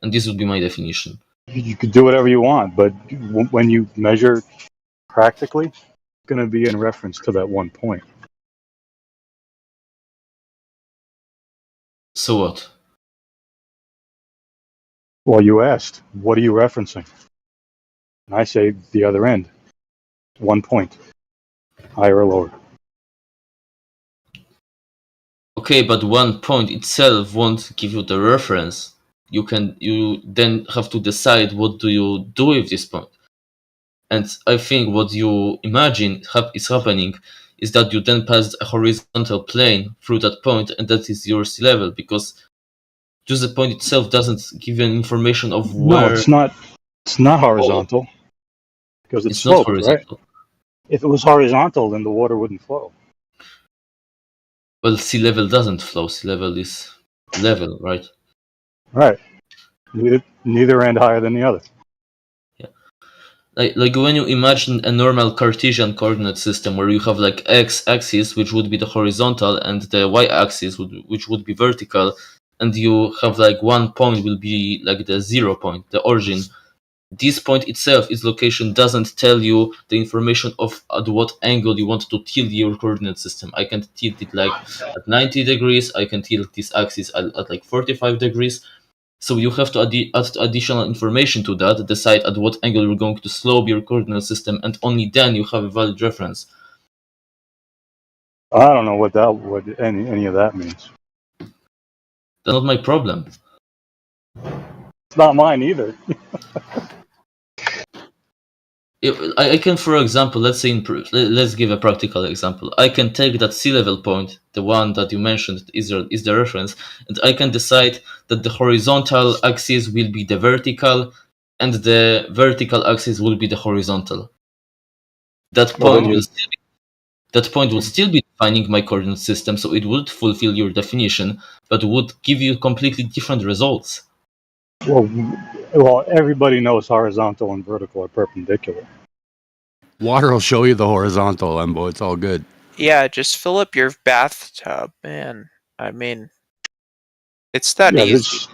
and this would be my definition.
You could do whatever you want, but when you measure practically, it's going to be in reference to that one point.
So what?
Well, you asked, what are you referencing? And I say the other end, 1 point, higher or lower.
Okay, but 1 point itself won't give you the reference. You then have to decide what do you do with this point. And I think what you imagine is happening is that you then pass a horizontal plane through that point, and that is your sea level, because just the point itself doesn't give you any information of where.
No, it's not. It's not horizontal because it's
not
sloped,
horizontal.
right? If it was horizontal, then the water wouldn't flow.
Well, sea level doesn't flow. Sea level is level, right?
Right. Neither end higher than the other.
Like when you imagine a normal Cartesian coordinate system where you have like x-axis, which would be the horizontal, and the y-axis, which would be vertical, and you have like 1 point will be like the 0 point, the origin. This point itself, its location, doesn't tell you the information of at what angle you want to tilt your coordinate system. I can tilt it like at 90 degrees, I can tilt this axis at like 45 degrees. So you have to add additional information to that, decide at what angle you're going to slope your coordinate system, and only then you have a valid reference.
I don't know what any of that means.
That's not my problem.
It's not mine either.
I can, for example, let's give a practical example. I can take that sea level point, the one that you mentioned is the reference, and I can decide that the horizontal axis will be the vertical, and the vertical axis will be the horizontal. That point will still be defining my coordinate system, so it would fulfill your definition, but would give you completely different results.
Well, everybody knows horizontal and vertical are perpendicular.
Water will show you the horizontal, Embo. It's all good.
Yeah, just fill up your bathtub, man. I mean, it's that
Yeah,
easy.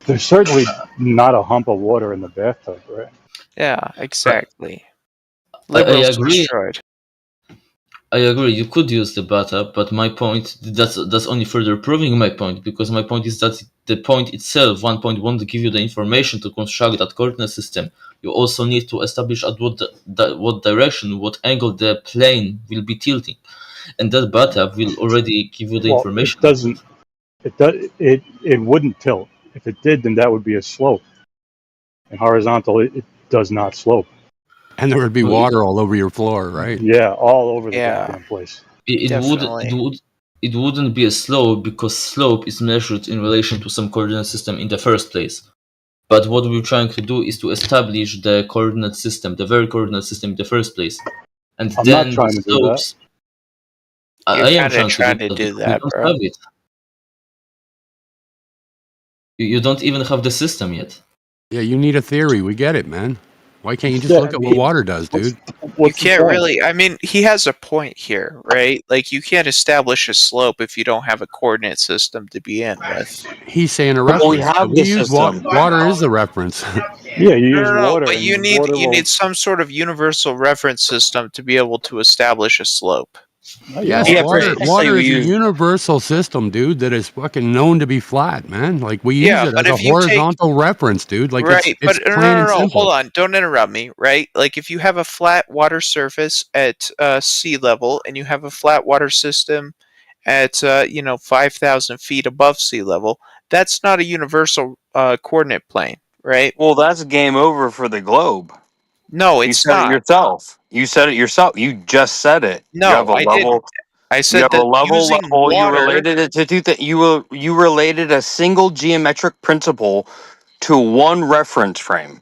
there's certainly not a hump of water in the bathtub, right?
Yeah, exactly.
I
Liberals
agree.
destroyed.
I agree. You could use the bathtub, but my point that's only further proving my point, because my point is that the point itself, 1 point, won't give you the information to construct that coordinate system. You also need to establish at what direction, what angle the plane will be tilting, and that bathtub will already give you the
Well,
information.
it doesn't. It wouldn't tilt. If it did, then that would be a slope. And horizontal, it does not slope.
And there would be water all over your floor, right?
Yeah, all over the
Yeah.
goddamn place.
It wouldn't be a slope, because slope is measured in relation to some coordinate system in the first place. But what we're trying to do is to establish the coordinate system, the very coordinate system in the first place, and
I'm
then
not trying
the
to do that.
slopes.
You're
I am
kinda
trying to do that. You don't
bro.
have it. You don't even have the system yet.
Yeah, you need a theory. We get it, man. Why can't you just
Yeah,
look at what water does, dude?
You can't really. I mean, he has a point here, right? Like, you can't establish a slope if you don't have a coordinate system to begin with.
He's saying a
Well,
reference.
we have
We
the
use
system.
water is the reference.
Yeah, you use
No,
water.
but
and
you need
water
you
will-
need some sort of universal reference system to be able to establish a slope.
Yes,
Yeah,
water
precisely, we
is a
use-
universal system, dude, that is fucking known to be flat, man. Like, we use
Yeah,
it
but
as a
if you take-
horizontal reference, dude. Like,
right,
it's
but
plain
no,
and simple.
hold on, don't interrupt me, right? Like, if you have a flat water surface at sea level, and you have a flat water system at 5,000 feet above sea level, that's not a universal coordinate plane, right?
Well, that's game over for the globe.
No,
You
it's
said
not.
it yourself. You said it yourself. You just said it.
No,
you have a
I
level.
didn't. I
You
said
have
that
a level.
using
You
water.
related it to two things. You related a single geometric principle to one reference frame.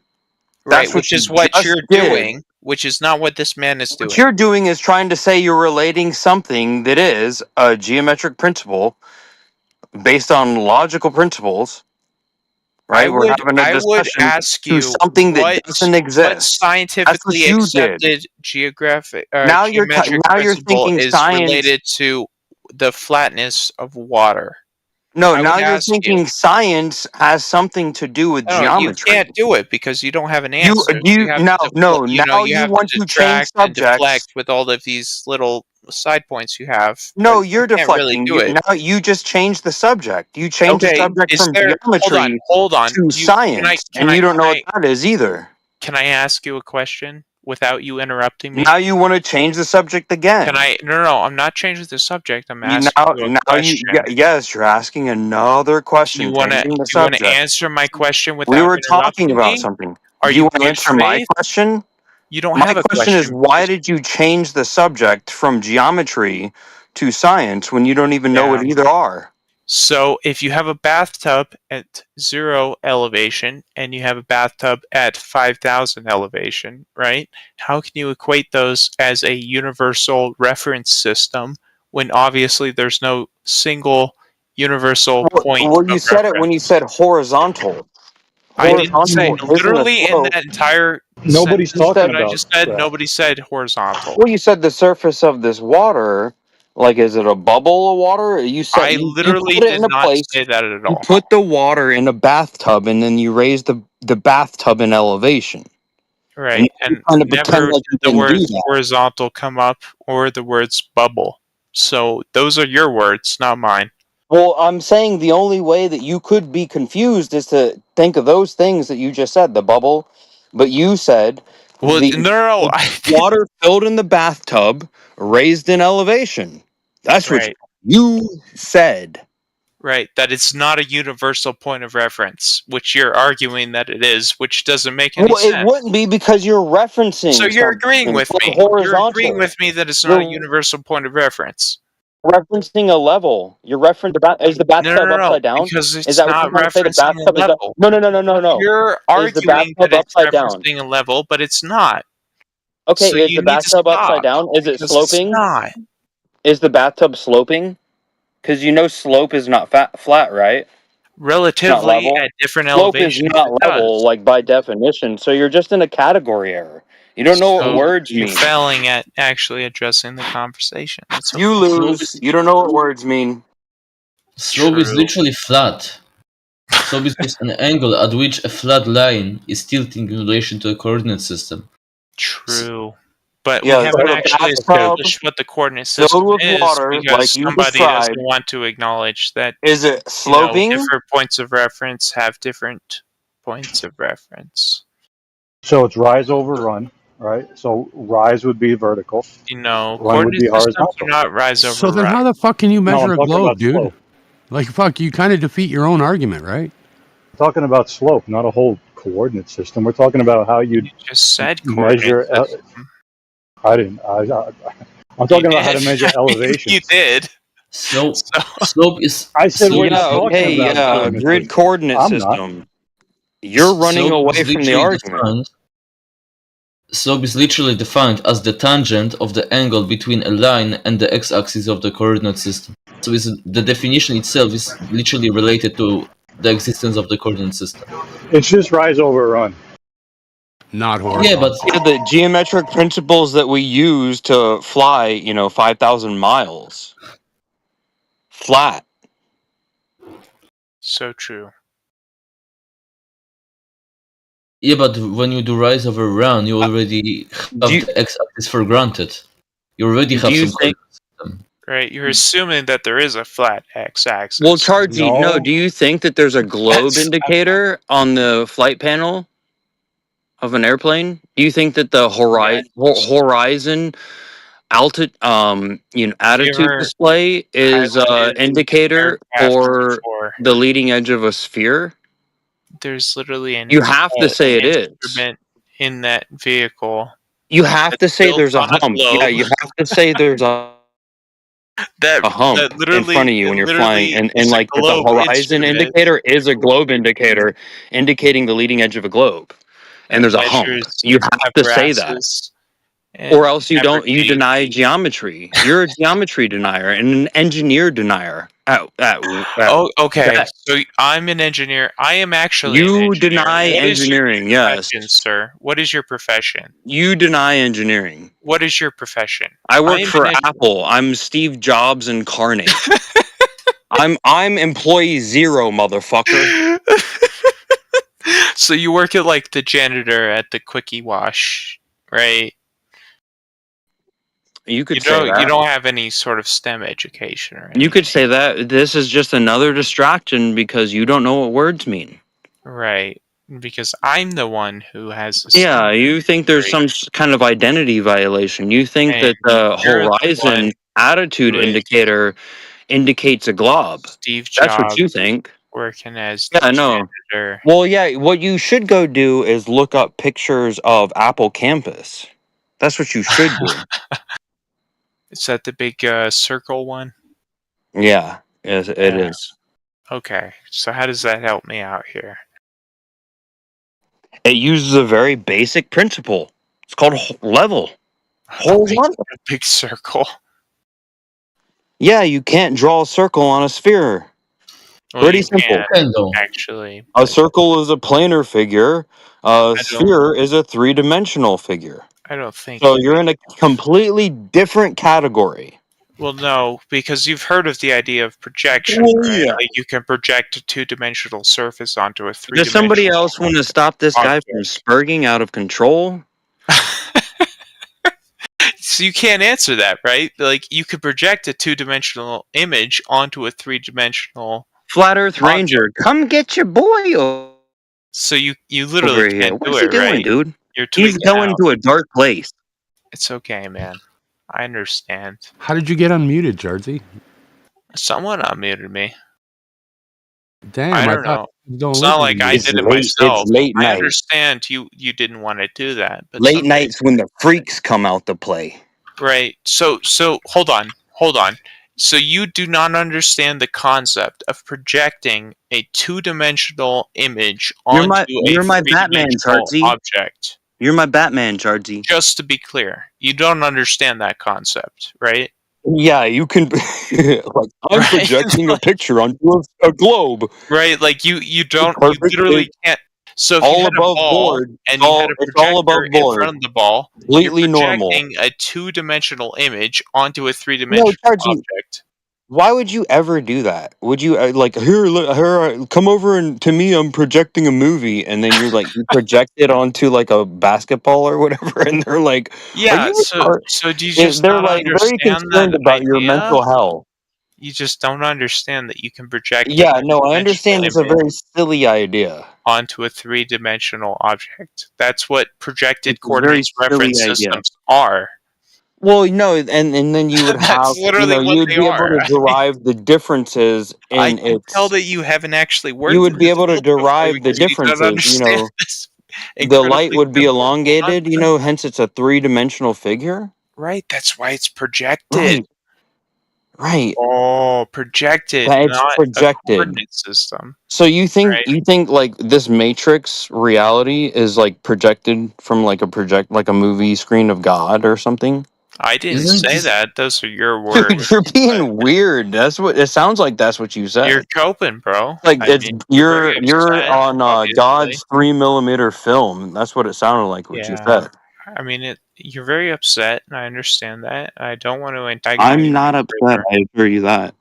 Right,
That's
which
what
is
you
what
just
you're
did.
doing, which is not what this man is
What
doing.
you're doing is trying to say you're relating something that is a geometric principle based on logical principles. Right? We're having a
I would
discussion
ask
to
you
something that doesn't
what
exist.
scientifically
you did.
accepted geographic
Now you're
geometric
now you're
principle
thinking
is
science.
related to the flatness of water.
No,
I
now
would
you're
ask
thinking
you.
science has something to do with
No, you
geometry.
can't do it because you don't have an
You
answer.
you
have
now
to
no
you
now
you
you
have
want
to
to change
detract and deflect
subjects.
with all of these little side points you have.
No,
but
you're
you can't really
deflecting.
do it.
Now you just changed the subject. You changed the
Okay,
subject
is
from
there?
geometry
Hold on.
to science, and you don't know what that is either.
Can I ask you a question without you interrupting me?
Now you want to change the subject again.
Can I? No. I'm not changing the subject. I'm
You
asking you a question.
yes, you're asking another question.
You want to?
changing the
You want to
subject.
answer my question without
We were talking
interrupting
about
me?
something.
Are
Do you
you
want to
good
answer my
faith?
question?
You don't
My
have a
question is,
question.
why did you change the subject from geometry to science when you don't even know what
Yeah.
either are?
So if you have a bathtub at 0 elevation and you have a bathtub at 5,000 elevation, right? How can you equate those as a universal reference system when obviously there's no single universal point
Well, you
of
said it
reference?
when you said horizontal.
I didn't say
Horizontal isn't a
literally in
slope.
that entire
Nobody's
sentence
talking
that I
about
just said.
that.
Nobody said horizontal.
Well, you said the surface of this water, like, is it a bubble of water? You said
I
you
literally
put it
did
in a
not
place.
say that at
You
all.
put the water in a bathtub, and then you raise the bathtub in elevation.
Right,
you're
and
trying to pretend
never
like you
did the
didn't do
words
that.
horizontal come up or the words bubble. So those are your words, not mine.
Well, I'm saying the only way that you could be confused is to think of those things that you just said, the bubble. But you said
Well,
the
no,
water filled in the bathtub, raised in elevation. That's what
Right.
you said.
Right, that it's not a universal point of reference, which you're arguing that it is, which doesn't make any
Well, it
sense.
wouldn't be because you're referencing.
So you're agreeing
something
with
like
me.
horizontal.
You're agreeing with me that it's not a
You're
universal point of reference.
referencing a level. You're referencing is the bathtub upside down?
because
Is
it's
that what
not
you're trying to say? The
referencing a
bathtub is
level.
no.
You're
Is the
arguing
bathtub
that it's
upside down?
referencing a level, but it's not.
Okay,
So
is
you
the
need to
bathtub upside
stop,
down? Is it
because
sloping?
It's not.
Is the bathtub sloping? Because you know slope is not flat, right?
Relatively
level.
at different
Slope
elevations,
is not
it
level,
does.
like by definition. So you're just in a category error. You don't know what
So
words
you're
mean.
failing at actually addressing the conversation. That's
You
okay.
lose. You don't know what words mean.
Slope is
True.
literally flat. Slope is just an angle at which a flat line is tilting in relation to a coordinate system.
True. But
Yeah,
we haven't
so
actually
the bathtub
established what the coordinate
filled
system
with
is
water,
because
like you
somebody
described.
doesn't want to acknowledge that
Is it sloping?
different points of reference have different points of reference.
So it's rise over run, right? So rise would be vertical. Run would
Coordinate
be
systems
horizontal.
are not rise over
So then,
rise.
how the fuck can you
No,
measure
I'm
a
talking
globe,
about
dude?
slope.
Like, fuck, you kind of defeat your own argument, right?
I'm talking about slope, not a whole coordinate system. We're talking about how you
Just said coordinate
measure.
system.
I didn't. I'm talking about how to measure elevations.
You did.
Slope,
So
slope is.
I said
slope
we're
is
not
Yeah,
talking
okay,
about
yeah,
coordinate
grid
system.
coordinate
I'm not.
system. You're running
slope
away
is
from the
literally
argument.
defined. Slope is literally defined as the tangent of the angle between a line and the x-axis of the coordinate system. So the definition itself is literally related to the existence of the coordinate system.
It's just rise over run.
Not
Yeah,
horizontal.
but
Yeah, the geometric principles that we use to fly, 5,000 miles. Flat.
So true.
yeah, but when you do rise over run, you already have the x-axis for granted. You already have
do you
some
think-
coordinate system.
Right, you're assuming that there is a flat x-axis.
Well, Chargy, no.
No.
Do you think that there's a globe
That's-
indicator on the flight panel of an airplane? Do you think that the horizon attitude
ever
display is
piloted
indicator
aircraft
for
before?
the leading edge of a sphere?
There's literally an
You have to say it is.
instrument in that vehicle.
You have to say
built
there's a
on a
hump.
globe.
Yeah, you have to say there's a hump
that
in
literally-
front of you when you're flying,
literally
and
is a
like the
globe
horizon
instrument.
indicator is a globe indicator indicating the leading edge of a globe, and there's a hump.
measures
You have to say that,
apparatuses
or else you don't. You
fabricate-
deny geometry. You're a geometry denier and an engineer denier.
Oh, okay. So I'm an engineer. I am actually. an
You
engineer.
deny
What is your
engineering, yes.
profession, sir. What is your profession?
You deny engineering.
What is your profession?
I work
am
for
an
Apple. I'm Steve Jobs incarnate. I'm employee 0, motherfucker.
So you work at like the janitor at the Quickie Wash, right?
You could
You
say
don't.
that.
You don't have any sort of STEM education, or
You could say that this is just another distraction because you don't know what words mean.
right? Because I'm the one who has.
Yeah, you think there's some kind of identity violation. You think that the
you're the
horizon
one
attitude
who is-
indicator indicates a glob.
Steve
That's what
Jobs
you think.
working as
Yeah,
the
I know.
janitor.
Well, yeah, what you should go do is look up pictures of Apple campus. That's what you should do.
Is that the big circle one?
Yeah, it is.
Okay, so how does that help me out here?
It uses a very basic principle. It's called level. Horizontal.
A big circle.
Yeah, you can't draw a circle on a sphere.
Well,
Pretty
you
simple.
can, actually.
A circle is a planar figure. A sphere is a three-dimensional figure.
I don't think.
So you're in a completely different category.
Well, no, because you've heard of the idea of projection,
Well,
right?
yeah.
Like you can project a two-dimensional surface onto a three-dimensional.
Does somebody else want to stop this guy from spurging out of control?
So you can't answer that, right? Like you could project a two-dimensional image onto a three-dimensional.
Flat Earth Ranger, come get your boy.
So you literally
Over here.
can't
What's
do
he
it,
doing,
right?
dude?
You're
He's
tweaking
going
out.
to a dark place.
It's okay, man. I understand.
How did you get unmuted, Jarzy?
Someone unmuted me.
Damn,
I don't know.
thought you don't
It's not
listen
like
to
I
me.
did it myself.
It's late
I
night.
understand you didn't want to do that, but
Late
some-
nights when the freaks come out to play.
right? So hold on. So you do not understand the concept of projecting a two-dimensional image onto
You're my
a
Batman,
three-dimensional
Charzy.
object.
You're my Batman, Charzy.
Just to be clear, you don't understand that concept, right?
Yeah, you can. Like I'm projecting a picture onto a globe.
Right? Like you don't. You
Perfect
literally
is-
can't. So if
All
you had a
above
ball
board.
and you had a
It's all above
projector in
board.
front of the ball,
Completely
you're
normal.
projecting a two-dimensional image onto a
No,
three-dimensional
Chargy,
object.
why would you ever do that? Would you like here? Come over and to me, I'm projecting a movie, and then you project it onto like a basketball or whatever, and they're like, "Are
Yeah,
you
so
retarded?"
do you just
They're
not
like very
understand that
concerned about your
idea?
mental health.
You just don't understand that you can project a
Yeah, no, I
two-dimensional
understand it's a
image
very silly idea.
onto a three-dimensional object. That's what projected
It's a very
coordinates
silly
reference
idea.
systems are.
Well, no, and then you would have,
That's literally what
you'd
they
be able
are.
to derive the differences
I
in
can tell
its.
that you haven't actually
You
worked
would
in
be
this
able to
field before
derive the
because you don't
differences.
understand this
The light
incredibly
would be
simple
elongated.
concept.
Hence it's a three-dimensional figure.
Right, that's why it's projected.
Right. Right.
Oh, projected,
That it's
not a
projected.
coordinate system.
So you think
Right.
like this Matrix reality is like projected from like a movie screen of God or something?
I didn't
Isn't
say
this
that. Those are your
Dude,
words.
you're being weird. That's what it sounds like. That's what you said.
You're coping, bro.
Like
I
it's
mean, you're very
you're
upset,
on
obviously.
God's 3mm film. That's what it sounded like. What you
Yeah.
said.
I mean, you're very upset, and I understand that. I don't want to antagonize
I'm
you
not upset.
further.
I assure you that.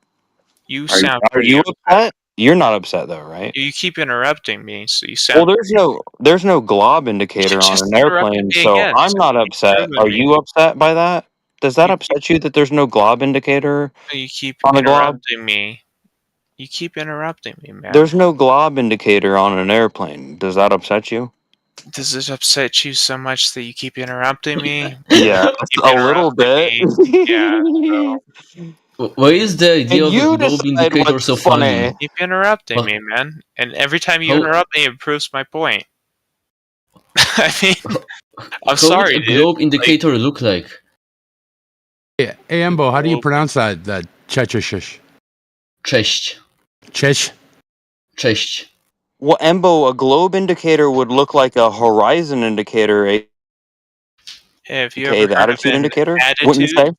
You
Are
sound
are
pretty
you
upset.
upset? You're not upset though, right?
You keep interrupting me, so you
Well,
sound
there's no glob indicator on
just
an
interrupted
airplane,
me
so
again.
I'm
So
not
you keep
upset.
proving
Are
me.
you upset by that? Does that
You
upset you that there's no glob indicator
You keep
on the glob?
interrupting me. You keep interrupting me, man.
There's no glob indicator on an airplane. Does that upset you?
Does it upset you so much that you keep interrupting me?
Yeah,
Keep
a little bit.
interrupting me. Yeah, so
Why is the idea
And
of a
you
globe
decide
indicator
what's
so funny?
funny.
keep interrupting
How,
me, man. And every time you
how,
interrupt me, it proves my point. I mean, I'm
how would
sorry,
a
dude.
globe
Like,
indicator look like?
Hey, Ambo, how do you
well,
pronounce that? That Chechishish.
Cześć.
Chesh?
Cześć.
Well, Embo, a globe indicator would look like a horizon indicator,
have you
aka
ever
the
heard of
attitude
an
indicator. Wouldn't you
attitude?
say?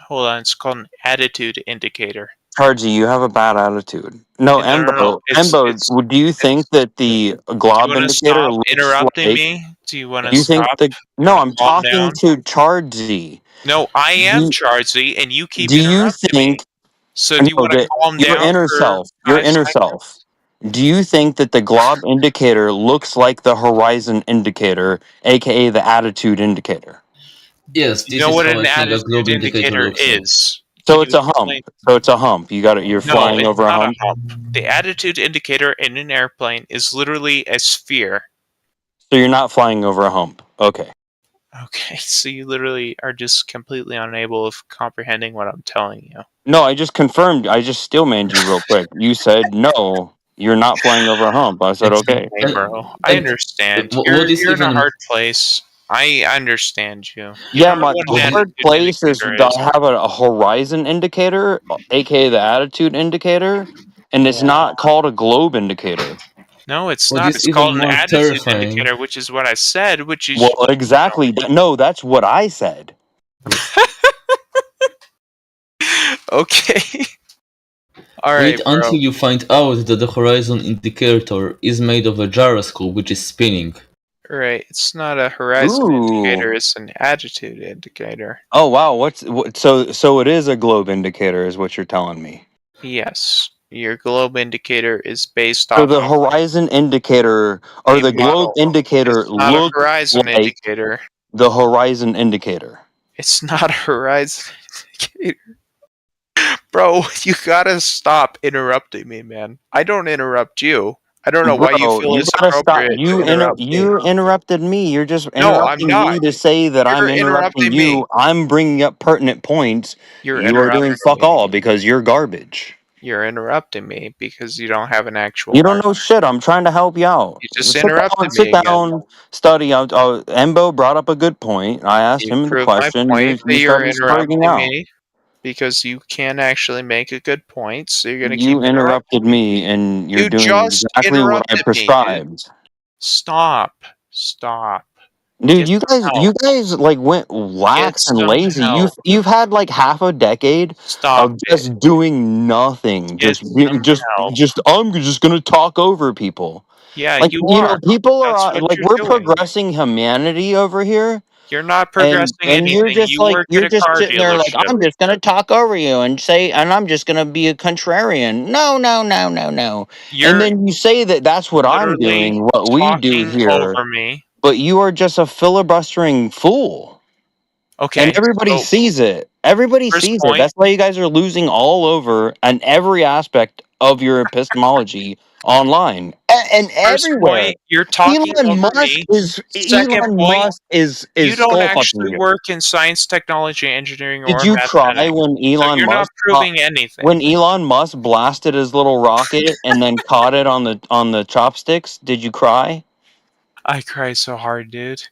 Hold on, it's called an attitude indicator.
Chargy, you have a bad attitude. No,
No, no, no.
Embo, do you think that the
Do
glob
you want to
indicator
stop
looks
interrupting
like?
me? Do you want
Do
to
you think
stop?
the?
You
No,
want
I'm
to calm
talking
down?
to Chargy.
No, I am
Do,
Charzy, and you keep
do you
interrupting me.
think?
So do you
No,
want to calm
your
down
inner
for
self. Your
5
inner
seconds?
self. Do you think that the glob indicator looks like the horizon indicator, aka the attitude indicator?
Yes,
You
this
know
is
what
how
an
I think a
attitude
globe indicator
indicator
looks like.
is?
So
Can
it's
you
a hump.
explain?
So it's a hump. You're
No,
flying
it's
over a
not a
hump.
hump. The attitude indicator in an airplane is literally a sphere.
So you're not flying over a hump. Okay.
Okay, so you literally are just completely unable of comprehending what I'm telling you.
No, I just confirmed. I just steel manned you real quick. You said no. You're not flying over a hump. I said okay.
Hey, bro, I understand.
What is
You're in a
even?
hard place. I understand you. You
Yeah,
don't know what
the
an
hard
attitude
place is
indicator
to
is.
have a horizon indicator, aka the attitude indicator, and it's
Yeah.
not called a globe indicator.
No, it's
What
not.
is
It's
even
called an
more
attitude
terrifying?
indicator, which is what I said, which is
Well, exactly. No, that's what I said.
okay. All right,
Wait
bro.
until you find out that the horizon indicator is made of a gyroscope which is spinning.
Right, it's not a horizon
Ooh.
indicator; it's an attitude indicator.
Oh wow, so it is a globe indicator, is what you're telling me.
Yes, your globe indicator is based
So
off
the
of
horizon indicator or
a
the globe
model.
indicator
It's not a
looks
horizon
like
indicator.
the horizon indicator.
It's not a horizon indicator. Bro, you gotta stop interrupting me, man. I don't interrupt you. I don't know why you
Bro,
feel
you
it's
gotta stop.
appropriate to interrupt me.
You interrupted me. You're just
No, I'm
interrupting
not.
me to say that I'm
You're
interrupting
interrupting
you.
me.
I'm bringing up pertinent points.
You're
You are doing
interrupting
fuck
me.
all because you're garbage.
You're interrupting me because you don't have an actual
You don't know
argument.
shit. I'm trying to help you out.
You just interrupted me again.
Study. Embo brought up a good point. I asked
You
him the
proved my
question.
point that
You
you're
started
interrupting
freaking out.
me because you can't actually make a good point, so you're gonna
You
keep interrupting.
interrupted me, and you're
You
doing
just
exactly what I
interrupted me, dude.
prescribed.
Stop.
Dude,
Get some
you
help.
guys like went lax
Get
and
some
lazy.
help.
You've had like half a decade
Stop
of just doing nothing.
Get some help.
I'm just gonna talk over people.
Yeah,
Like,
you
you know,
are.
people
That's
are
what
like,
you're
we're
doing.
progressing humanity over here.
You're not
And
progressing
you're
anything.
just
You
like,
work at
you're
a
just
car
sitting there like,
dealership.
I'm just gonna talk over you and say, and I'm just gonna be a contrarian. No, no, no, no, no.
You're
And then you say that that's what I'm
literally
doing, what we do
talking
here,
over me.
but you are just a filibustering fool.
Okay,
And everybody
so
sees it. Everybody
first
sees it.
point.
That's why you guys are losing all over on every aspect of your epistemology online and
First
everywhere.
point, you're talking
Elon
over
Musk
me.
is
Second point,
is
you don't
skull fucking
actually
you.
work in science, technology, engineering,
Did
or
you cry
mathematics.
when
So
Elon
you're not
Musk
proving anything.
when Elon Musk blasted his little rocket and then caught it on the chopsticks? Did you cry?
I cried so hard, dude.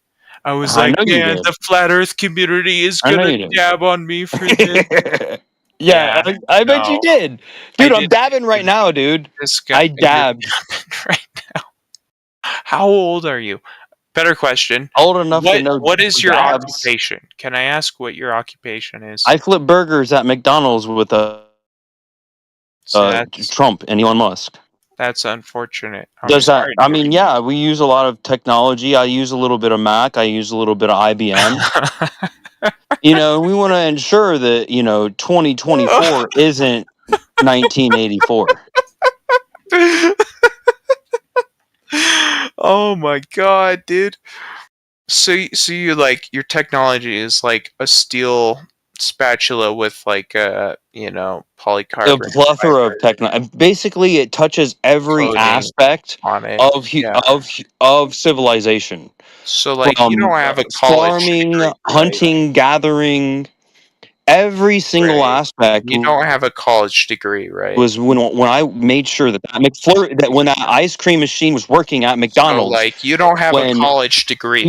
I was
I
like,
know you
man,
did.
the flat Earth community is
I know
gonna
you did.
dab on me for this.
Yeah, I bet you
no,
did.
I
Dude, I'm
didn't.
dabbing right now, dude.
This guy,
I dabbed.
right now. How old are you? Better question.
Old enough to know
What is your
dabs.
occupation? Can I ask what your occupation is?
I flip burgers at McDonald's with
So that's
Trump and Elon Musk.
that's unfortunate. I'm
Does that?
sorry,
I
dude.
mean, yeah, we use a lot of technology. I use a little bit of Mac. I use a little bit of IBM. You know, we want to ensure that 2024 isn't 1984.
Oh my god, dude. So you like your technology is like a steel spatula with like a
A
polycarbonate
plethora of technology. Basically, it touches every
coating
aspect
on it.
of
Yeah.
of civilization.
So like you
From
don't have a college
farming,
degree, right?
hunting, gathering, every single
Right.
aspect
You don't have a college degree, right?
was when I made sure that McFlurry, that when that ice cream machine was working at
So
McDonald's,
like you don't have a
when
college degree.